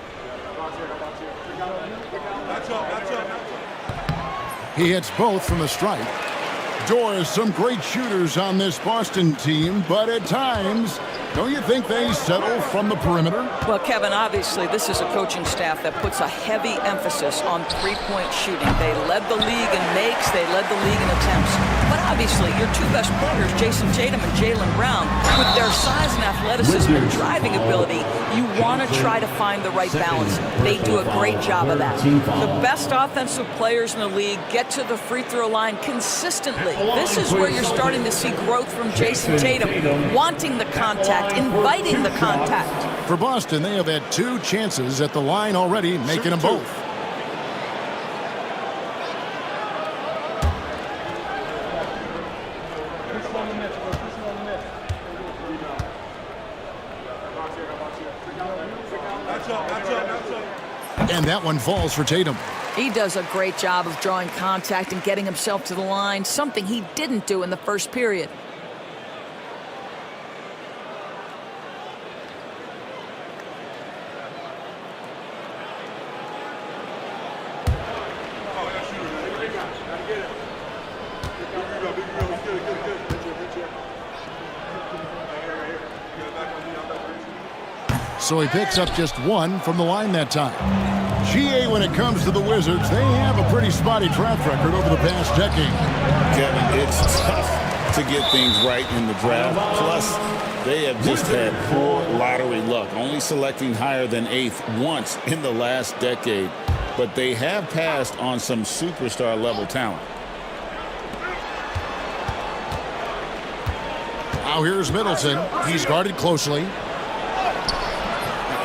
He hits both from the stripe. Doors, some great shooters on this Boston team, but at times, don't you think they settle from the perimeter? Well, Kevin, obviously, this is a coaching staff that puts a heavy emphasis on three-point shooting. They led the league in makes, they led the league in attempts. But obviously, your two best players, Jason Tatum and Jaylen Brown, with their size and athleticism and driving ability, you want to try to find the right balance. They do a great job of that. The best offensive players in the league get to the free throw line consistently. This is where you're starting to see growth from Jason Tatum, wanting the contact, inviting the contact. For Boston, they have had 2 chances at the line already, making them both. And that one falls for Tatum. He does a great job of drawing contact and getting himself to the line, something he didn't do in the first period. So he picks up just 1 from the line that time. GA, when it comes to the Wizards, they have a pretty spotty track record over the past decade. Kevin, it's tough to get things right in the draft. Plus, they have just had poor lottery luck, only selecting higher than 8th once in the last decade. But they have passed on some superstar-level talent. Now here's Middleton. He's guarded closely.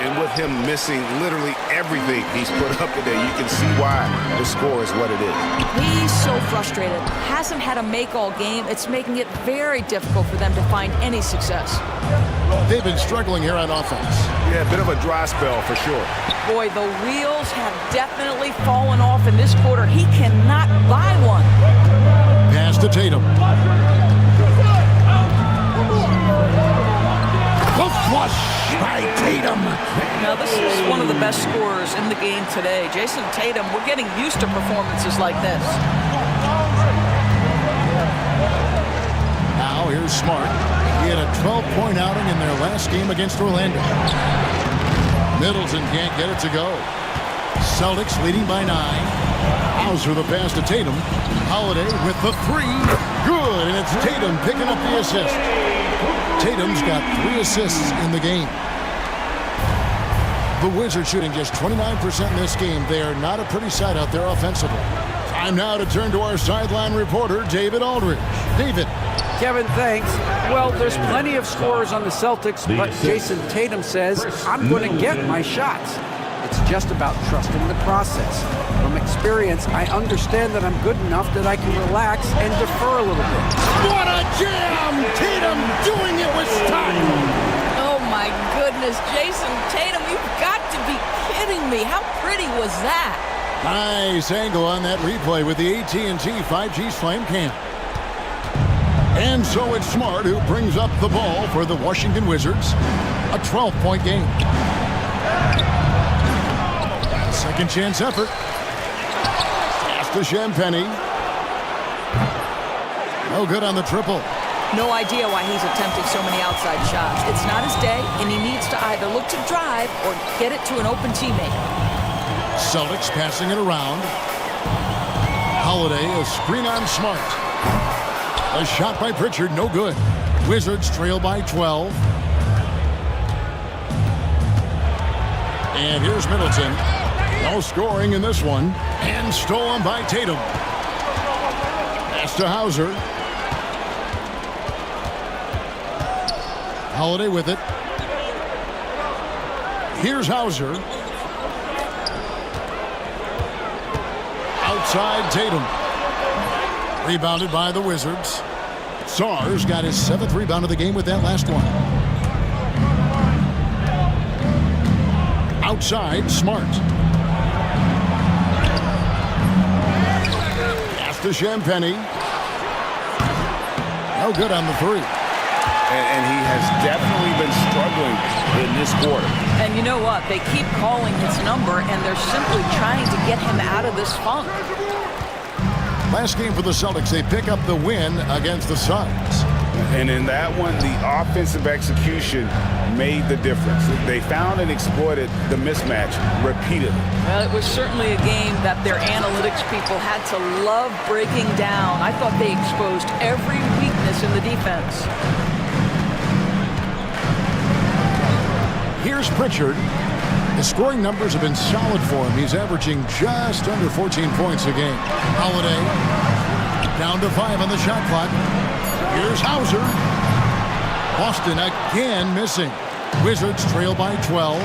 And with him missing literally everything he's put up today, you can see why the score is what it is. He's so frustrated. Hasn't had a make-all game. It's making it very difficult for them to find any success. They've been struggling here on offense. Yeah, a bit of a dry spell for sure. Boy, the wheels have definitely fallen off in this quarter. He cannot buy one. Pass to Tatum. The flush by Tatum. Now, this is one of the best scorers in the game today. Jason Tatum, we're getting used to performances like this. Now here's Smart. He had a 12-point outing in their last game against Orlando. Middleton can't get it to go. Celtics leading by 9. Hauser the pass to Tatum. Holiday with the 3. Good, and it's Tatum picking up the assist. Tatum's got 3 assists in the game. The Wizards shooting just 29% in this game. They are not a pretty sight out there offensively. Time now to turn to our sideline reporter, David Aldridge. David. Kevin, thanks. Well, there's plenty of scorers on the Celtics, but Jason Tatum says, I'm going to get my shots. It's just about trusting the process. From experience, I understand that I'm good enough that I can relax and defer a little bit. What a jam! Tatum doing it with style. Oh, my goodness. Jason Tatum, you've got to be kidding me. How pretty was that? Nice angle on that replay with the AT&T 5G Slam Cam. And so it's Smart who brings up the ball for the Washington Wizards. A 12-point game. Second chance effort. Pass to Champagny. No good on the triple. No idea why he's attempting so many outside shots. It's not his day, and he needs to either look to drive or get it to an open teammate. Celtics passing it around. Holiday, a screen on Smart. A shot by Pritchard, no good. Wizards trail by 12. And here's Middleton. No scoring in this one. And stolen by Tatum. Pass to Hauser. Holiday with it. Here's Hauser. Outside Tatum. Rebounded by the Wizards. Sars got his 7th rebound of the game with that last one. Outside, Smart. Pass to Champagny. No good on the three. And he has definitely been struggling in this quarter. And you know what? They keep calling his number, and they're simply trying to get him out of this funk. Last game for the Celtics, they pick up the win against the Suns. And in that one, the offensive execution made the difference. They found and exploited the mismatch repeatedly. Well, it was certainly a game that their analytics people had to love breaking down. I thought they exposed every weakness in the defense. Here's Pritchard. His scoring numbers have been solid for him. He's averaging just under 14 points a game. Holiday down to 5 on the shot clock. Here's Hauser. Boston again missing. Wizards trail by 12.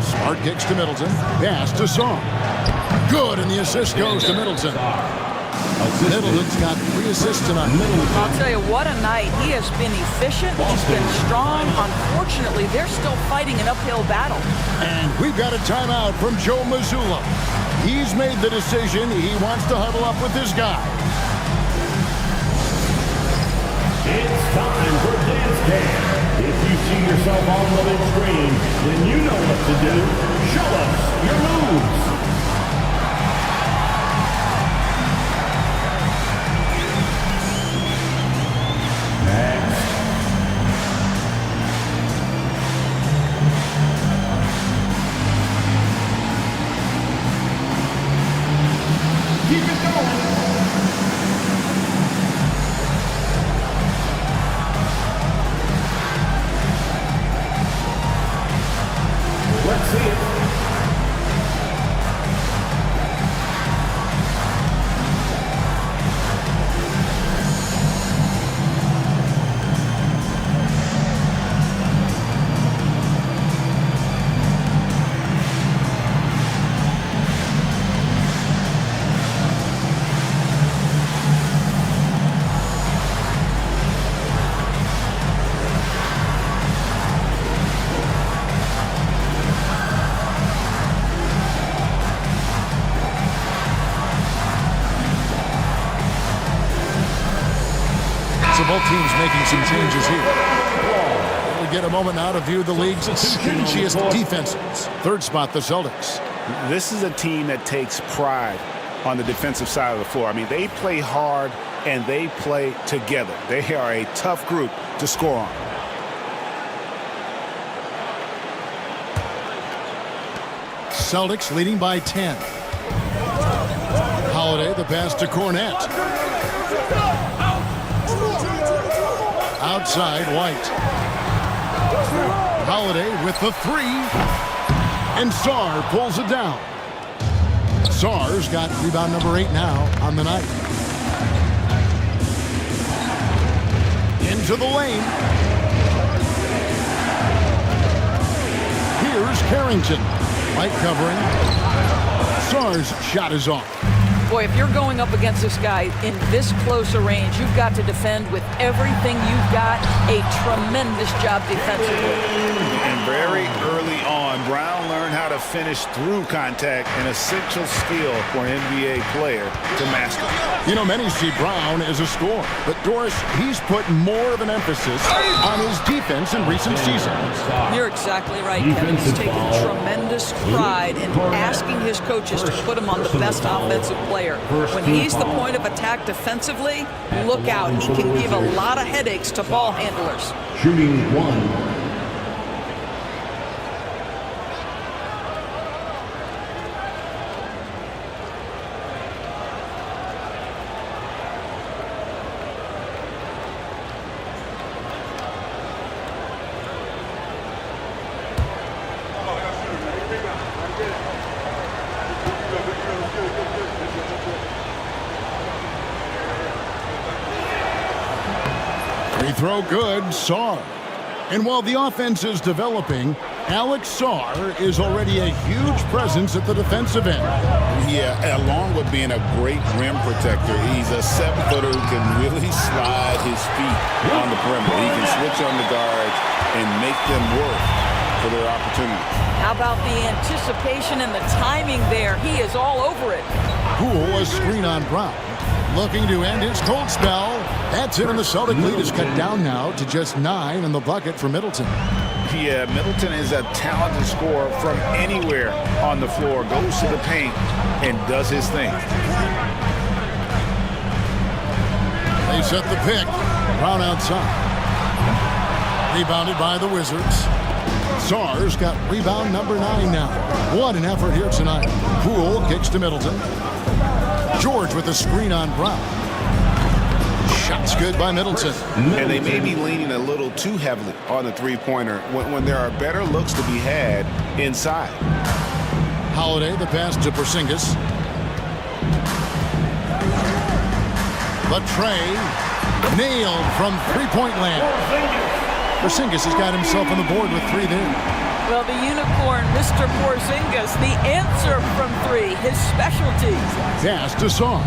Smart kicks to Middleton. Pass to Song. Good, and the assist goes to Middleton. Middleton's got 3 assists tonight. I'll tell you, what a night. He has been efficient. He's been strong. Unfortunately, they're still fighting an uphill battle. And we've got a timeout from Joe Mazzulla. He's made the decision. He wants to huddle up with his guy. It's time for Dance Camp. If you see yourself on the big screen, then you know what to do. Show us your moves. Keep it going. Let's see it. So both teams making some changes here. We get a moment now to view the league's stingiest defenses. Third spot, the Celtics. This is a team that takes pride on the defensive side of the floor. I mean, they play hard and they play together. They are a tough group to score on. Celtics leading by 10. Holiday, the pass to Cornette. Outside, White. Holiday with the 3. And Sarr pulls it down. Sarr's got rebound number 8 now on the night. Into the lane. Here's Carrington. White covering. Sarr's shot is off. Boy, if you're going up against this guy in this close a range, you've got to defend with everything you've got. A tremendous job defensively. And very early on, Brown learned how to finish through contact, an essential skill for an NBA player to master. You know, many see Brown as a scorer, but Doris, he's put more of an emphasis on his defense in recent seasons. You're exactly right, Kevin. He's taken tremendous pride in asking his coaches to put him on the best offensive play player. When he's the point of attack defensively, look out. He can give a lot of headaches to ball handlers. Shooting 1. Free throw good, Sarr. And while the offense is developing, Alex Sarr is already a huge presence at the defensive end. Yeah, along with being a great rim protector, he's a 7-footer who can really slide his feet on the perimeter. He can switch on the guards and make them work for their opportunities. How about the anticipation and the timing there? He is all over it. Poole, a screen on Brown. Looking to end his cold spell. That's it, and the Celtic lead is cut down now to just 9 in the bucket for Middleton. Yeah, Middleton is a talented scorer from anywhere on the floor. Goes to the paint and does his thing. They set the pick. Brown outside. Rebounded by the Wizards. Sarr's got rebound number 9 now. What an effort here tonight. Poole kicks to Middleton. George with a screen on Brown. Shots good by Middleton. And they may be leaning a little too heavily on the three-pointer when there are better looks to be had inside. Holiday, the pass to Porzingis. Latray nailed from three-point land. Porzingis has got himself on the board with 3 there. Well, the unicorn, Mr. Porzingis, the answer from 3, his specialty. Pass to Sarr.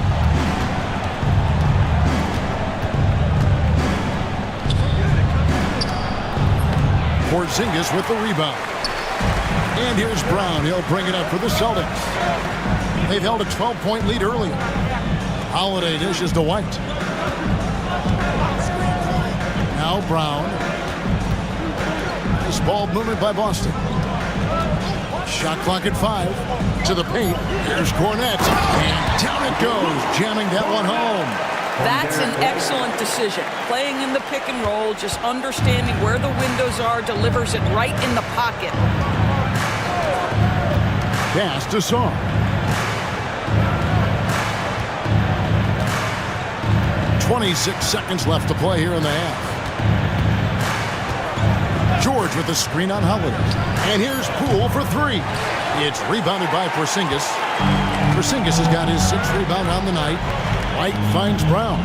Porzingis with the rebound. And here's Brown. He'll bring it up for the Celtics. They've held a 12-point lead earlier. Holiday dishes to White. Now Brown. Nice ball movement by Boston. Shot clock at 5. To the paint. Here's Cornette. And down it goes. Jamming that one home. That's an excellent decision. Playing in the pick and roll, just understanding where the windows are, delivers it right in the pocket. Pass to Sarr. .26 seconds left to play here in the half. George with the screen on Holiday. And here's Poole for 3. It's rebounded by Porzingis. Porzingis has got his 6th rebound on the night. White finds Brown.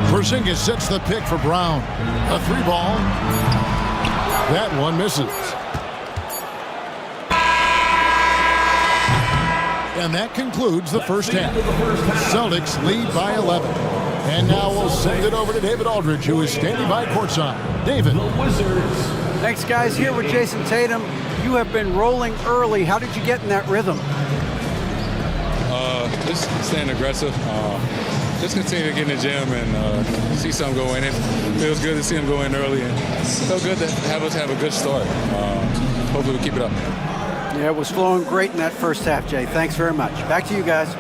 Porzingis sets the pick for Brown. A 3-ball. That one misses. And that concludes the first half. Celtics lead by 11. And now we'll send it over to David Aldridge, who is standing by courtside. David. Thanks, guys. Here with Jason Tatum. You have been rolling early. How did you get in that rhythm? Just staying aggressive. Just continue to get in the gym and see some go in. It feels good to see them go in early, and it felt good to have us have a good start. Hopefully we keep it up. Yeah, it was flowing great in that first half, Jay. Thanks very much. Back to you guys.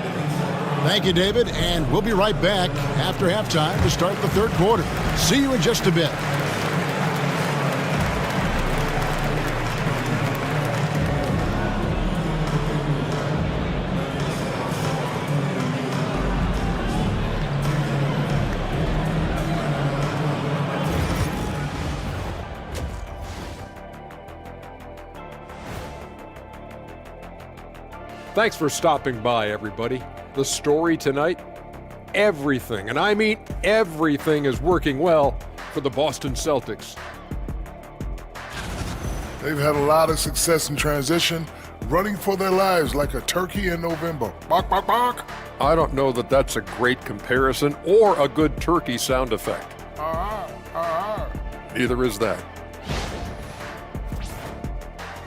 Thank you, David, and we'll be right back after halftime to start the third quarter. See you in just a bit. Thanks for stopping by, everybody. The story tonight, everything, and I mean everything, is working well for the Boston Celtics. They've had a lot of success in transition, running for their lives like a turkey in November. Bark, bark, bark. I don't know that that's a great comparison or a good turkey sound effect. Neither is that.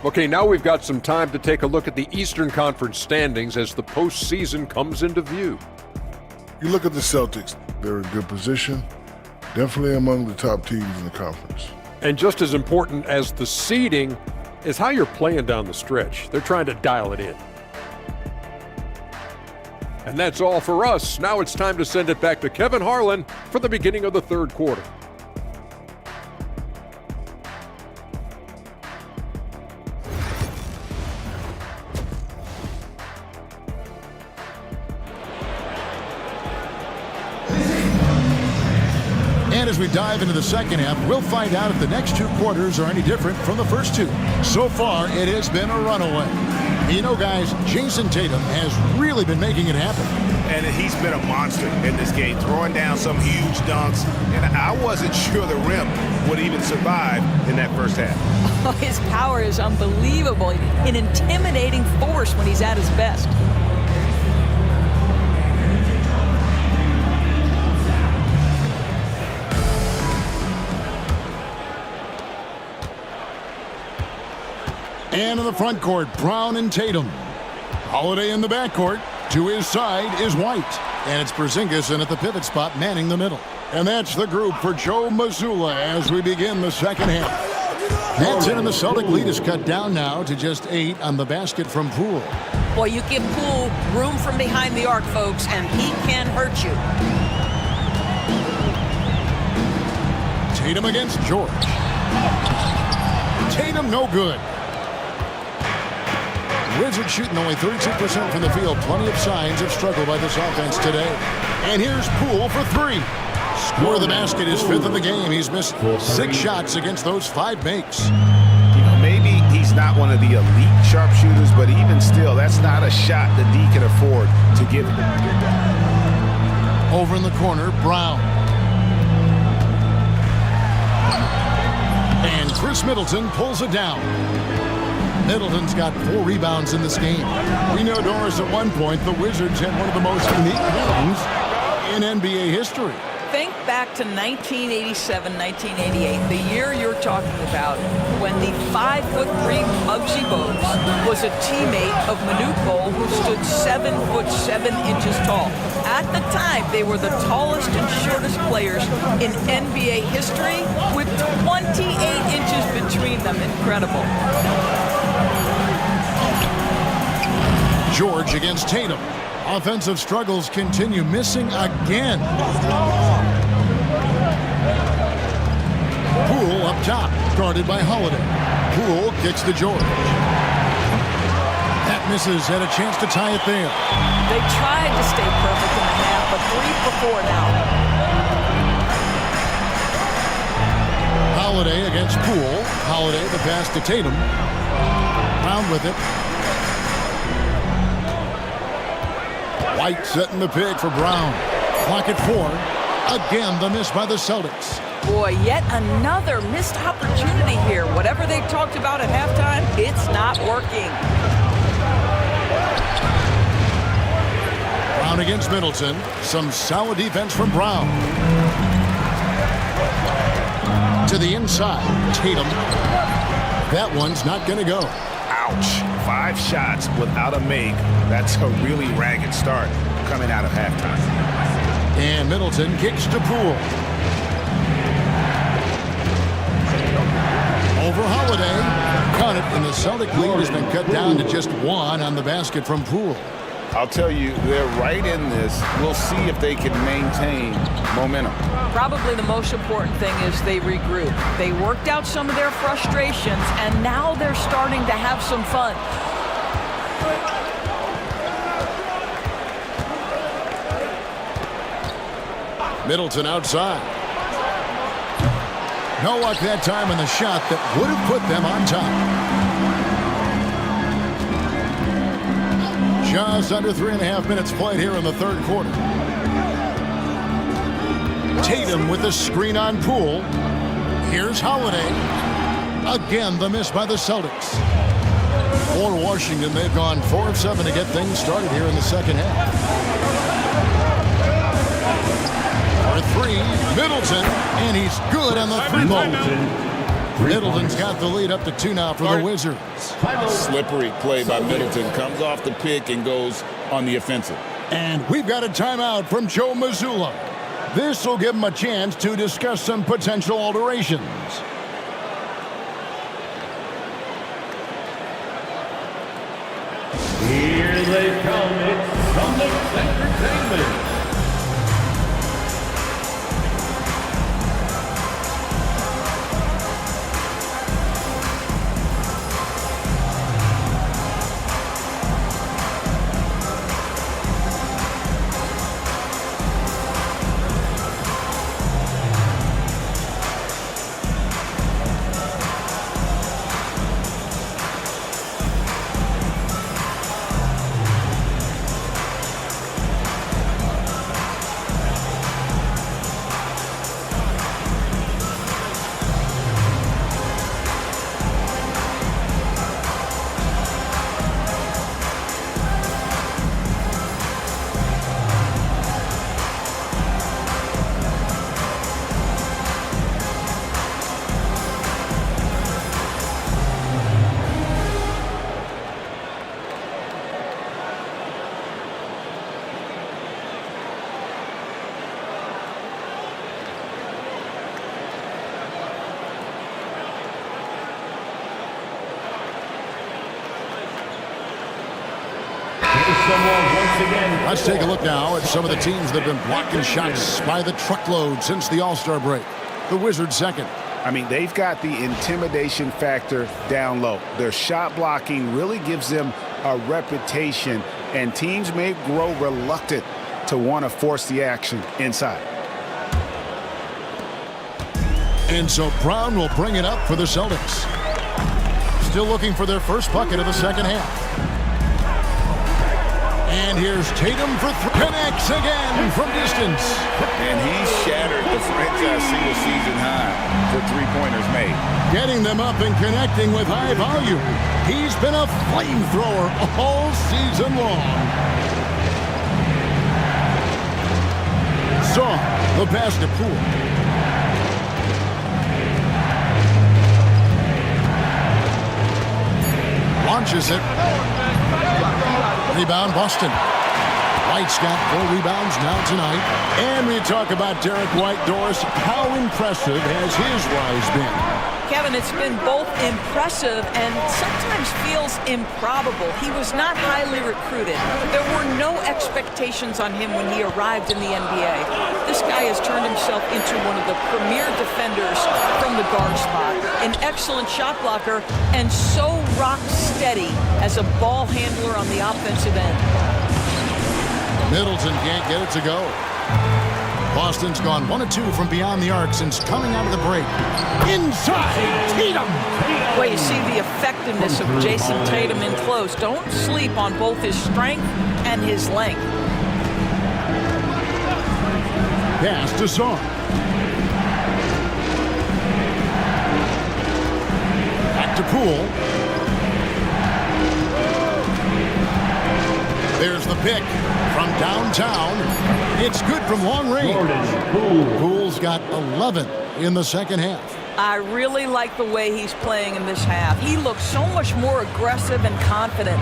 Okay, now we've got some time to take a look at the Eastern Conference standings as the postseason comes into view. You look at the Celtics, they're in good position, definitely among the top teams in the conference. And just as important as the seeding is how you're playing down the stretch. They're trying to dial it in. And that's all for us. Now it's time to send it back to Kevin Harlan for the beginning of the third quarter. And as we dive into the second half, we'll find out if the next two quarters are any different from the first two. So far, it has been a runaway. You know, guys, Jason Tatum has really been making it happen. And he's been a monster in this game, throwing down some huge dunks. And I wasn't sure the rim would even survive in that first half. Oh, his power is unbelievable. An intimidating force when he's at his best. And in the front court, Brown and Tatum. Holiday in the backcourt. To his side is White. And it's Porzingis in at the pivot spot, manning the middle. And that's the group for Joe Mazzulla as we begin the second half. That's it, and the Celtic lead is cut down now to just 8 on the basket from Poole. Boy, you give Poole room from behind the arc, folks, and he can hurt you. Tatum against George. Tatum no good. Wizards shooting only 32% from the field. Plenty of signs of struggle by this offense today. And here's Poole for 3. Score of the basket is 5th of the game. He's missed 6 shots against those 5 makes. You know, maybe he's not one of the elite sharpshooters, but even still, that's not a shot that D can afford to give him. Over in the corner, Brown. And Chris Middleton pulls it down. Middleton's got 4 rebounds in this game. We know, Doris, at one point, the Wizards had one of the most unique games in NBA history. Think back to 1987, 1988, the year you're talking about, when the 5'3" Muggsy Bogues was a teammate of Manute Bol, who stood 7'7" tall. At the time, they were the tallest and shortest players in NBA history, with 28 inches between them. Incredible. George against Tatum. Offensive struggles continue, missing again. Poole up top, guarded by Holiday. Poole kicks to George. That misses, had a chance to tie it there. They tried to stay perfect in the half, but 3 for 4 now. Holiday against Poole. Holiday, the pass to Tatum. Brown with it. White setting the pick for Brown. Clock at 4. Again, the miss by the Celtics. Boy, yet another missed opportunity here. Whatever they talked about at halftime, it's not working. Brown against Middleton. Some solid defense from Brown. To the inside. Tatum. That one's not going to go. Ouch. 5 shots without a make. That's a really ragged start coming out of halftime. And Middleton kicks to Poole. Over Holiday. Caught it, and the Celtic lead has been cut down to just 1 on the basket from Poole. I'll tell you, they're right in this. We'll see if they can maintain momentum. Probably the most important thing is they regroup. They worked out some of their frustrations, and now they're starting to have some fun. Middleton outside. No luck that time on the shot that would have put them on top. Just under 3.5 minutes played here in the third quarter. Tatum with the screen on Poole. Here's Holiday. Again, the miss by the Celtics. For Washington, they've gone 4 of 7 to get things started here in the second half. For 3, Middleton, and he's good on the 3-ball. Middleton's got the lead up to 2 now for the Wizards. Slippery play by Middleton. Comes off the pick and goes on the offensive. And we've got a timeout from Joe Mazzulla. This will give him a chance to discuss some potential alterations. Here they come. It's Celtics Let's take a look now at some of the teams that have been blocking shots by the truckload since the All-Star break. The Wizards second. I mean, they've got the intimidation factor down low. Their shot blocking really gives them a reputation, and teams may grow reluctant to want to force the action inside. And so Brown will bring it up for the Celtics. Still looking for their first bucket of the second half. And here's Tatum for three. Connects again from distance. And he's shattered the franchise single-season high for three-pointers made. Getting them up and connecting with high volume. He's been a flamethrower all season long. Saw the pass to Poole. Launches it. Rebound, Boston. White's got 4 rebounds now tonight. And we talk about Derek White. Doris, how impressive has his rise been? Kevin, it's been both impressive and sometimes feels improbable. He was not highly recruited. There were no expectations on him when he arrived in the NBA. This guy has turned himself into one of the premier defenders from the guard spot, an excellent shot blocker, and so rock steady as a ball handler on the offensive end. Middleton can't get it to go. Boston's gone 1 of 2 from beyond the arc since coming out of the break. Inside, Tatum! Well, you see the effectiveness of Jason Tatum in close. Don't sleep on both his strength and his length. Pass to Song. Back to Poole. There's the pick from downtown. It's good from long range. Poole's got 11 in the second half. I really like the way he's playing in this half. He looks so much more aggressive and confident.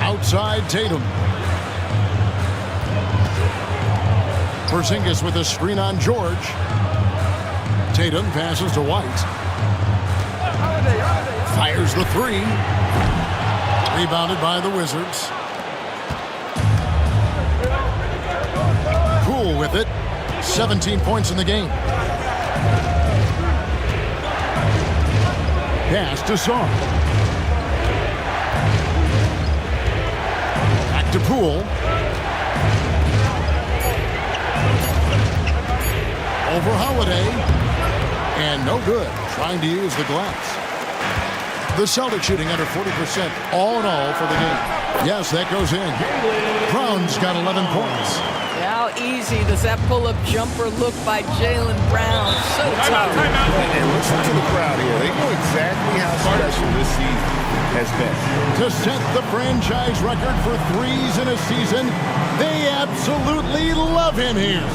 Outside Tatum. Porzingis with a screen on George. Tatum passes to White. Fires the three. Rebounded by the Wizards. Poole with it. 17 points in the game. Pass to Song. Back to Poole. Over Holiday. And no good. Trying to use the glass. The Celtics shooting under 40% all in all for the game. Yes, that goes in. Brown's got 11 points. How easy does that pull-up jumper look by Jaylen Brown? So tough. And listen to the crowd here. They know exactly how special this season has been. To set the franchise record for threes in a season, they absolutely love him here.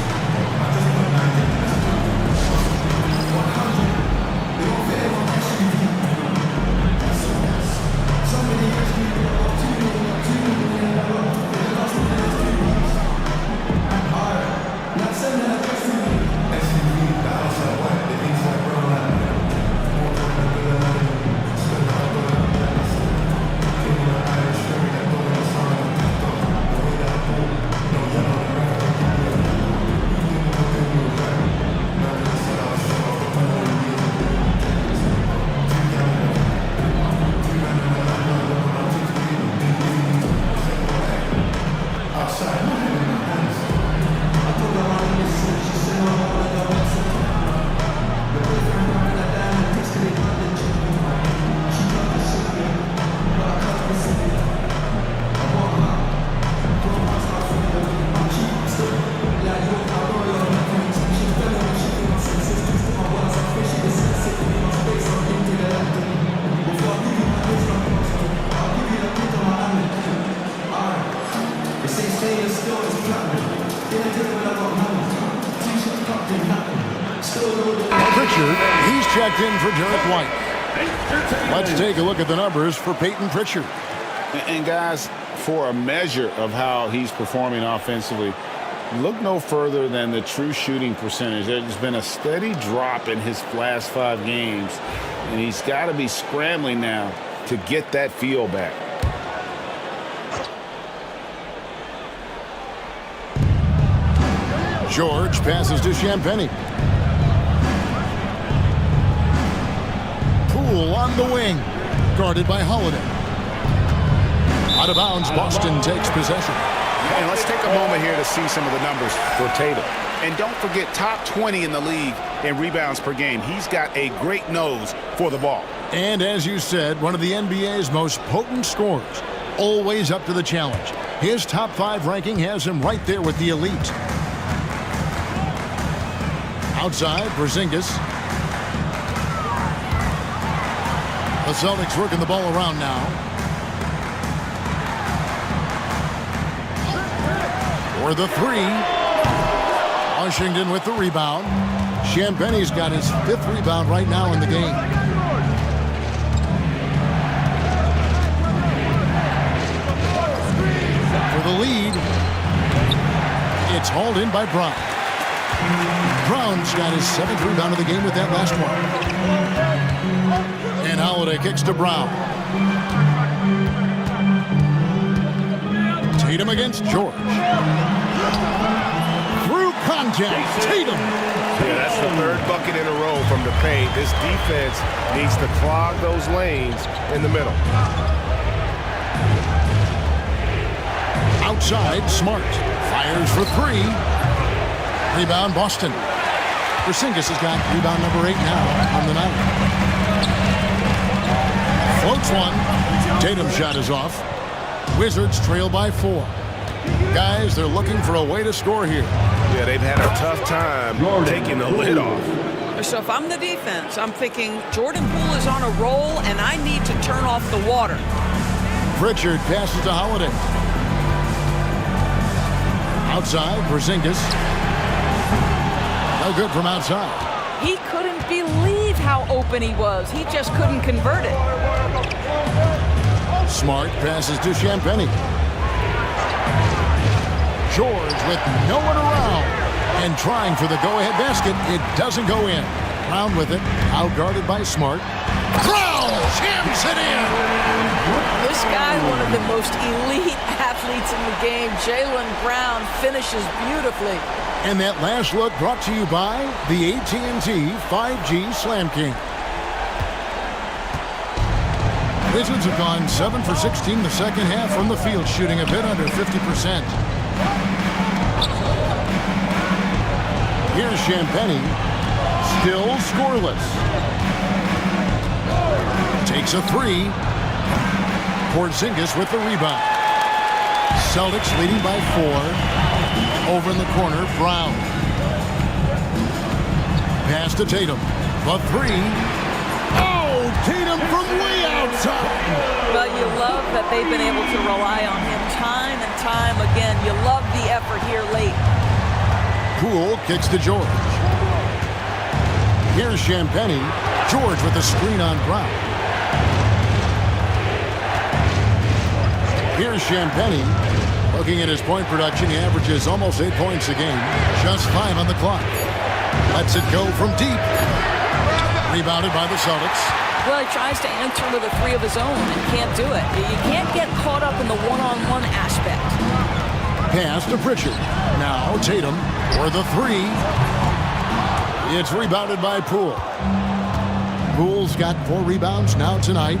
He's checked in for Derek White. Let's take a look at the numbers for Peyton Pritchard. And guys, for a measure of how he's performing offensively, look no further than the true shooting percentage. There's been a steady drop in his last 5 games, and he's got to be scrambling now to get that feel back. George passes to Champagny. Poole on the wing, guarded by Holiday. Out of bounds, Boston takes possession. And let's take a moment here to see some of the numbers for Tatum. And don't forget, top 20 in the league in rebounds per game. He's got a great nose for the ball. And as you said, one of the NBA's most potent scorers. Always up to the challenge. His top 5 ranking has him right there with the elite. Outside, Porzingis. The Celtics working the ball around now. For the 3. Washington with the rebound. Champagny's got his 5th rebound right now in the game. For the lead, it's hauled in by Brown. Brown's got his 7th rebound of the game with that last one. And Holiday kicks to Brown. Tatum against George. Through contact, Tatum. Yeah, that's the 3rd bucket in a row from the paint. This defense needs to clog those lanes in the middle. Outside, Smart. Fires for 3. Rebound, Boston. Porzingis has got rebound number 8 now on the night. Floats one. Tatum's shot is off. Wizards trail by 4. Guys, they're looking for a way to score here. Yeah, they've had a tough time taking the lid off. So if I'm the defense, I'm thinking Jordan Poole is on a roll, and I need to turn off the water. Pritchard passes to Holiday. Outside, Porzingis. No good from outside. He couldn't believe how open he was. He just couldn't convert it. Smart passes to Champagny. George with no one around and trying for the go-ahead basket. It doesn't go in. Brown with it, out-guarded by Smart. Brown jams it in. This guy, one of the most elite athletes in the game, Jaylen Brown, finishes beautifully. And that last look brought to you by the AT&T 5G Slam King. Wizards have gone 7 for 16 the second half from the field, shooting a bit under 50%. Here's Champagny, still scoreless. Takes a 3. Porzingis with the rebound. Celtics leading by 4. Over in the corner, Brown. Pass to Tatum. The 3. Oh, Tatum from way outside. Well, you love that they've been able to rely on him time and time again. You love the effort here late. Poole kicks to George. Here's Champagny. George with the screen on Brown. Here's Champagny. Looking at his point production, he averages almost 8 points a game. Just 5 on the clock. Lets it go from deep. Rebounded by the Celtics. Well, he tries to answer with a 3 of his own and can't do it. You can't get caught up in the one-on-one aspect. Pass to Pritchard. Now Tatum for the 3. It's rebounded by Poole. Poole's got 4 rebounds now tonight.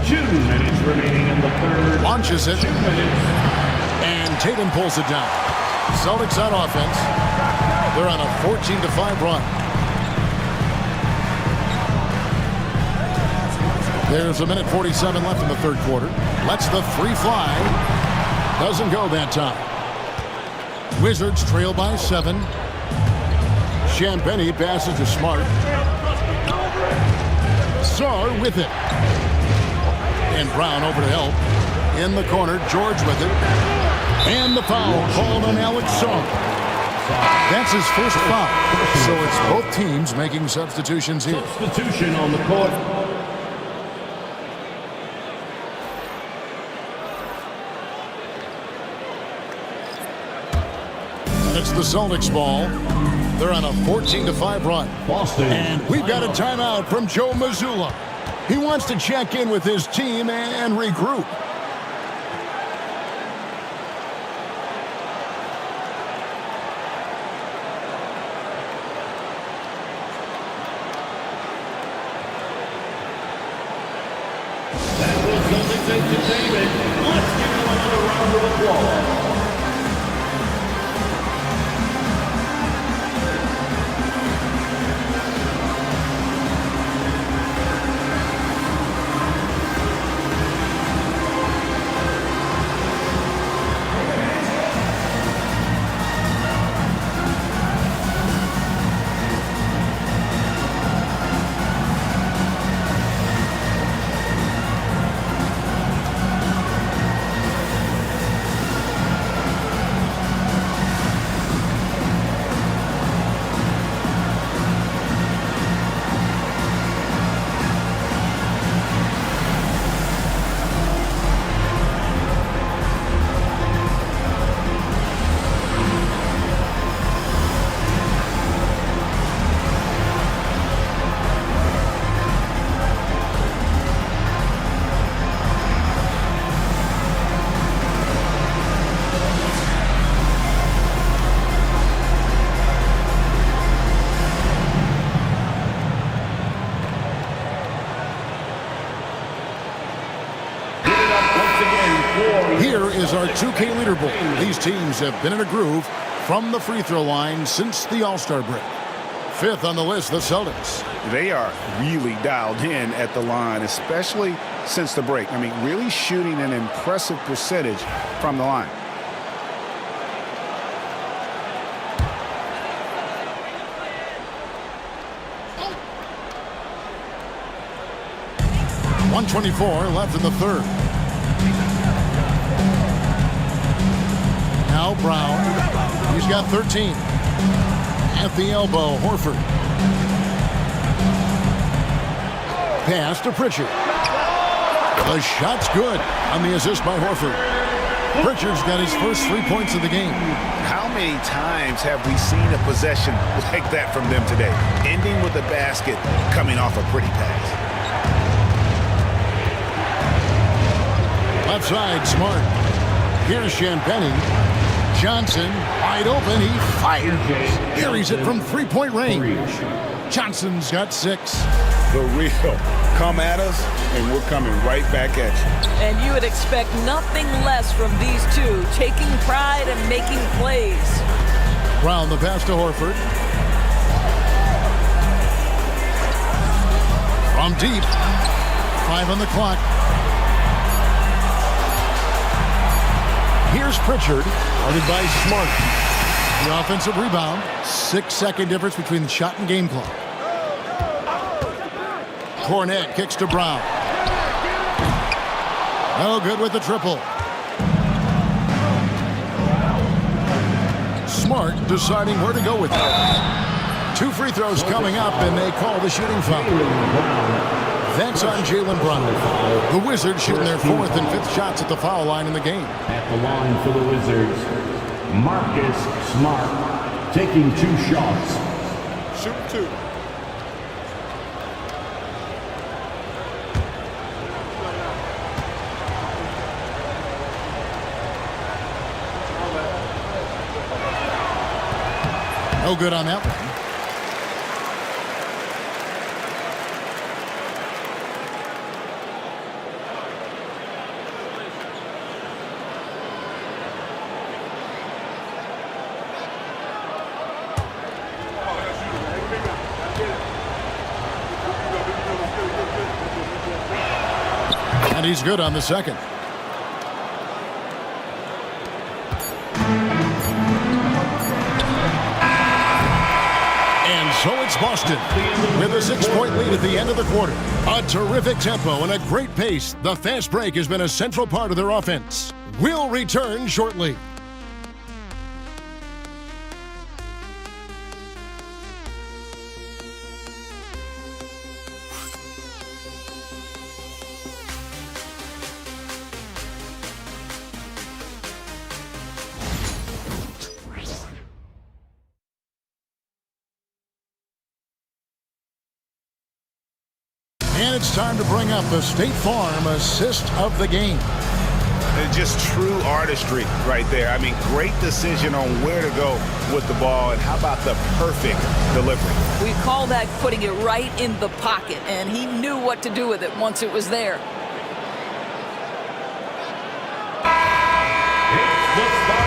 2 minutes remaining in the third. Launches it. And Tatum pulls it down. Celtics on offense. They're on a 14-5 run. There's 1:47 left in the third quarter. Lets the 3 fly. Doesn't go that time. Wizards trail by 7. Champagny passes to Smart. Sarr with it. And Brown over to help. In the corner, George with it. And the foul called on Alex Sarr. That's his first foul. So it's both teams making substitutions here. Substitution on the court. It's the Celtics ball. They're on a 14-5 run. Boston. And we've got a timeout from Joe Mazzulla. He wants to check in with his team and regroup. That was Celtics entertainment. Let's give him another round of applause. Here is our 2K leaderboard. These teams have been in a groove from the free throw line since the All-Star break. Fifth on the list, the Celtics. They are really dialed in at the line, especially since the break. I mean, really shooting an impressive percentage from the line. .124 left in the third. Now Brown. He's got 13. At the elbow, Horford. Pass to Pritchard. The shot's good on the assist by Horford. Pritchard's got his first 3 points of the game. How many times have we seen a possession like that from them today? Ending with a basket, coming off a pretty pass. Left side, Smart. Here's Champagny. Johnson, wide open, he fires. Here he's it from three-point range. Johnson's got 6. The real. Come at us, and we're coming right back at you. And you would expect nothing less from these two, taking pride and making plays. Brown, the pass to Horford. From deep. 5 on the clock. Here's Pritchard, guarded by Smart. The offensive rebound. 6-second difference between the shot and game clock. Cornette kicks to Brown. No good with the triple. Smart deciding where to go with it. 2 free throws coming up, and they call the shooting foul. That's on Jaylen Brown. The Wizards shooting their 4th and 5th shots at the foul line in the game. At the line for the Wizards, Marcus Smart taking 2 shots. Shoot 2. No good on that one. And he's good on the second. And so it's Boston with a 6-point lead at the end of the quarter. A terrific tempo and a great pace. The fast break has been a central part of their offense. We'll return shortly. And it's time to bring up the State Farm assist of the game. And just true artistry right there. I mean, great decision on where to go with the ball, and how about the perfect delivery? We call that putting it right in the pocket, and he knew what to do with it once it was there.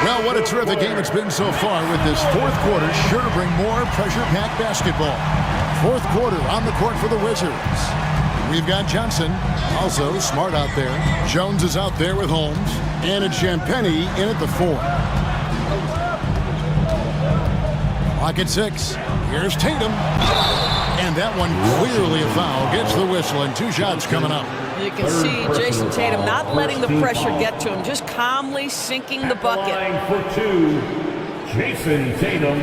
Well, what a terrific game it's been so far, with this fourth quarter sure to bring more pressure-packed basketball. Fourth quarter on the court for the Wizards. We've got Johnson, also Smart out there. Jones is out there with Holmes. And it's Champagnie in at the 4. Clock at 6. Here's Tatum. And that one clearly a foul. Gets the whistle, and 2 shots coming up. You can see Jason Tatum not letting the pressure get to him, just calmly sinking the bucket. Line for 2, Jason Tatum.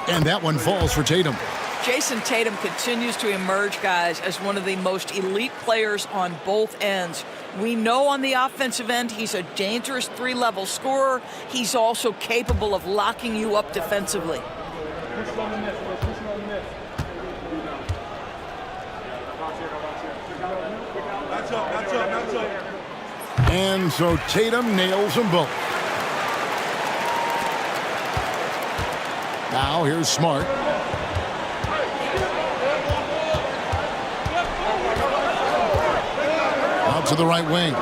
And that one falls for Tatum. Jason Tatum continues to emerge, guys, as one of the most elite players on both ends. We know on the offensive end he's a dangerous 3-level scorer. He's also capable of locking you up defensively. And so Tatum nails them both. Now here's Smart. Out to the right wing.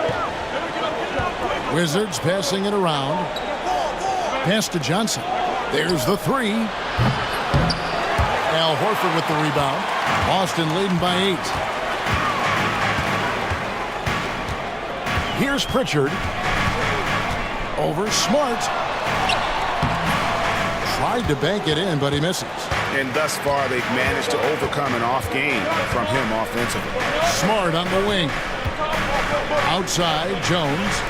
Wizards passing it around. Pass to Johnson. There's the 3. Al Horford with the rebound. Boston leading by 8. Here's Pritchard. Over Smart. Tried to bank it in, but he misses. And thus far, they've managed to overcome an off game from him offensively. Smart on the wing. Outside, Jones.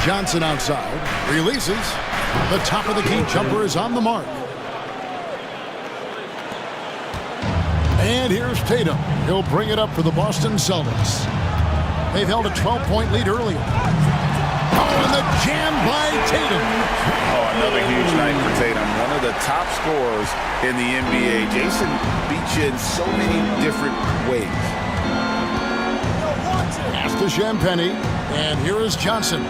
Johnson outside. Releases. The top of the key jumper is on the mark. And here's Tatum. He'll bring it up for the Boston Celtics. They've held a 12-point lead earlier. Oh, and the jam by Tatum. Oh, another huge night for Tatum. One of the top scorers in the NBA. Jason beats you in so many different ways. Pass to Champagnie. And here is Johnson.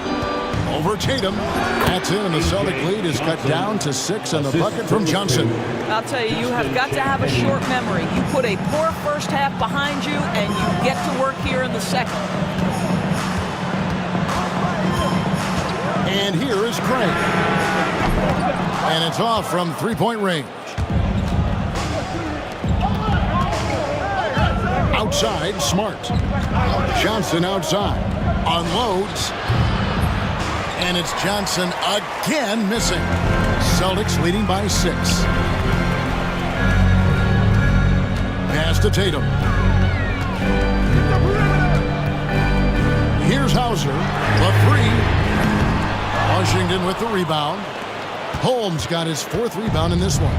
Over Tatum. That's in, and the Celtic lead is cut down to 6 on the bucket from Johnson. I'll tell you, you have got to have a short memory. You put a poor first half behind you, and you get to work here in the second. And here is Craig. And it's off from 3-point range. Outside, Smart. Johnson outside. Unloads. And it's Johnson again missing. Celtics leading by 6. Pass to Tatum. Here's Hauser. The 3. Washington with the rebound. Holmes got his 4th rebound in this one.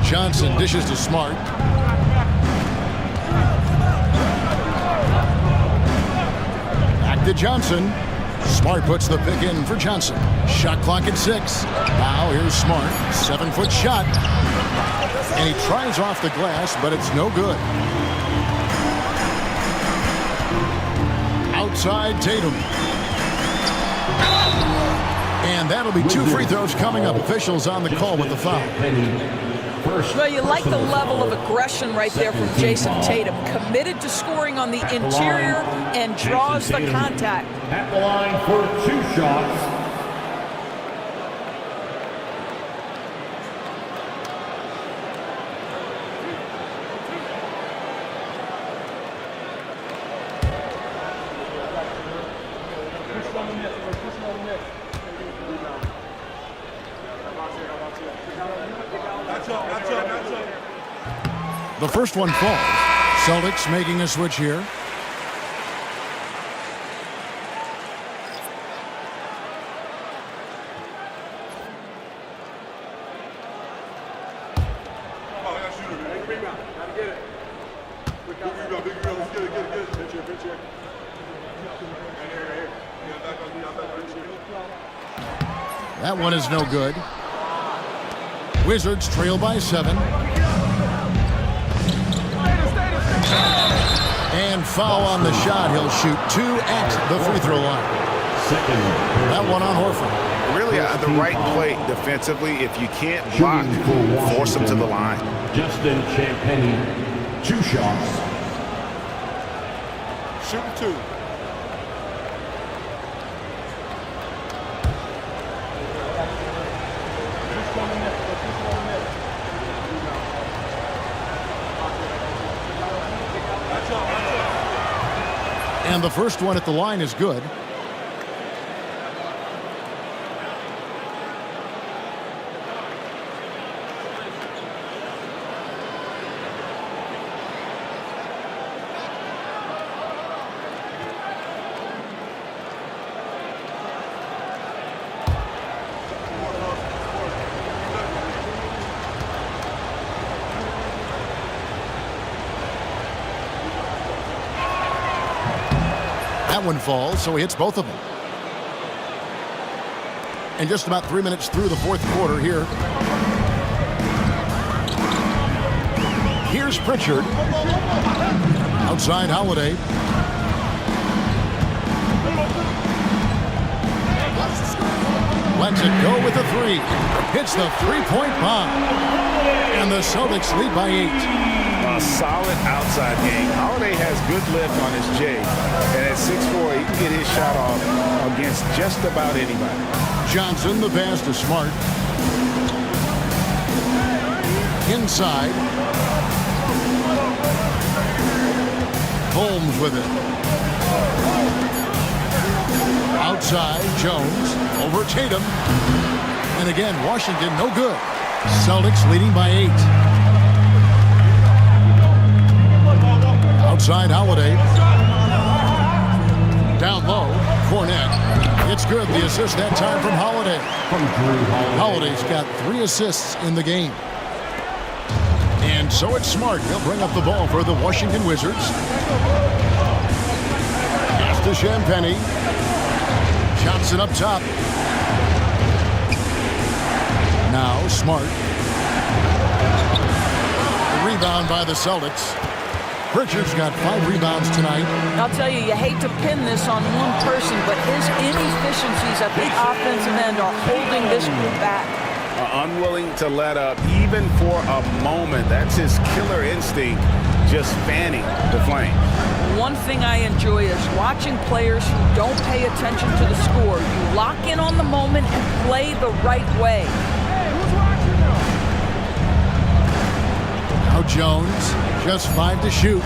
Johnson dishes to Smart. Back to Johnson. Smart puts the pick in for Johnson. Shot clock at 6. Now here's Smart. 7-foot shot. And he tries off the glass, but it's no good. Outside Tatum. And that'll be 2 free throws coming up. Officials on the call with the foul. Well, you like the level of aggression right there from Jason Tatum. Committed to scoring on the interior and draws the contact. At the line for 2 shots. The first one falls. Celtics making a switch here. That one is no good. Wizards trail by 7. And foul on the shot. He'll shoot 2 at the free throw line. That one on Horford. Really the right play defensively. If you can't block, force him to the line. Justin Champagny, 2 shots. Shooting 2. And the first one at the line is good. That one falls, so he hits both of them. And just about 3 minutes through the fourth quarter here. Here's Pritchard. Outside Holiday. Lets it go with a 3. Hits the three-point bomb. And the Celtics lead by 8. A solid outside game. Holiday has good lift on his J. And at 6'4", he can get his shot off against just about anybody. Johnson, the pass to Smart. Inside. Holmes with it. Outside, Jones. Over Tatum. And again, Washington, no good. Celtics leading by 8. Outside Holiday. Down low, Cornette. It's good. The assist that time from Holiday. Holiday's got 3 assists in the game. And so it's Smart. He'll bring up the ball for the Washington Wizards. Pass to Champagny. Johnson up top. Now Smart. The rebound by the Celtics. Pritchard's got 5 rebounds tonight. I'll tell you hate to pin this on one person, but his inefficiencies at the offensive end are holding this group back. Unwilling to let up even for a moment. That's his killer instinct, just fanning the flame. One thing I enjoy is watching players who don't pay attention to the score. You lock in on the moment and play the right way. Now Jones, just 5 to shoot.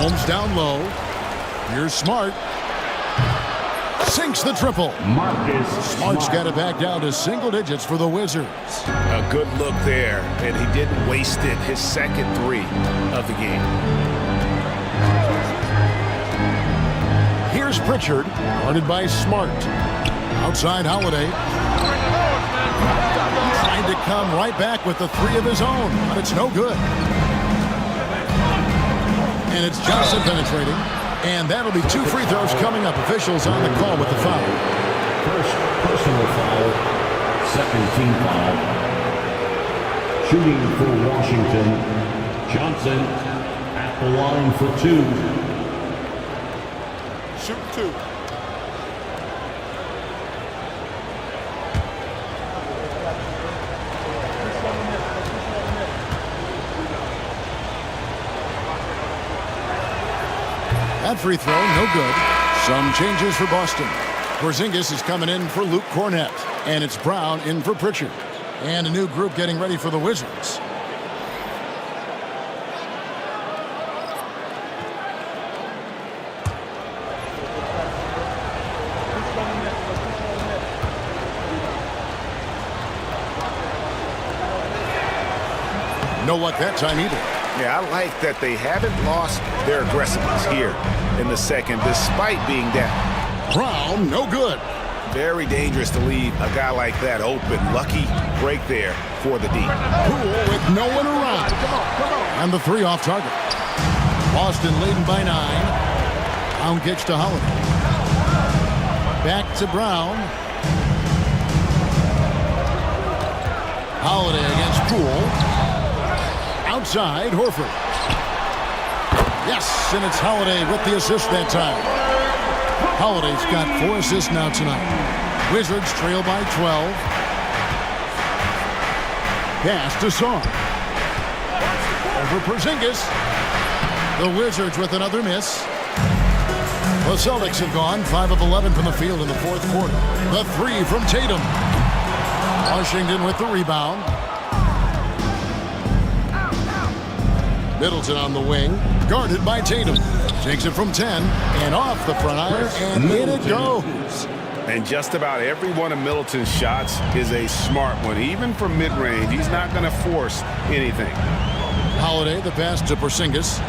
Holmes down low. Here's Smart. Sinks the triple. Smart's got it back down to single digits for the Wizards. A good look there, and he didn't waste it. His second 3 of the game. Here's Pritchard, guarded by Smart. Outside Holiday. Trying to come right back with the 3 of his own, but it's no good. And it's Johnson penetrating. And that'll be 2 free throws coming up. Officials on the call with the foul. First personal foul, second team foul. Shooting for Washington, Johnson at the line for 2. Shoot 2. That free throw, no good. Some changes for Boston. Porzingis is coming in for Luke Cornette. And it's Brown in for Pritchard. And a new group getting ready for the Wizards. No luck that time either. Yeah, I like that they haven't lost their aggressiveness here in the second, despite being down. Brown, no good. Very dangerous to leave a guy like that open. Lucky break there for the D. Poole with no one around. And the 3 off target. Boston leading by 9. Brown kicks to Holiday. Back to Brown. Holiday against Poole. Outside, Horford. Yes, and it's Holiday with the assist that time. Holiday's got 4 assists now tonight. Wizards trail by 12. Pass to Song. Over Porzingis. The Wizards with another miss. The Celtics have gone 5 of 11 from the field in the fourth quarter. The 3 from Tatum. Washington with the rebound. Middleton on the wing, guarded by Tatum. Takes it from 10 and off the front iron, and in it goes. And just about every one of Middleton's shots is a smart one. Even from mid-range, he's not going to force anything. Holiday, the pass to Porzingis.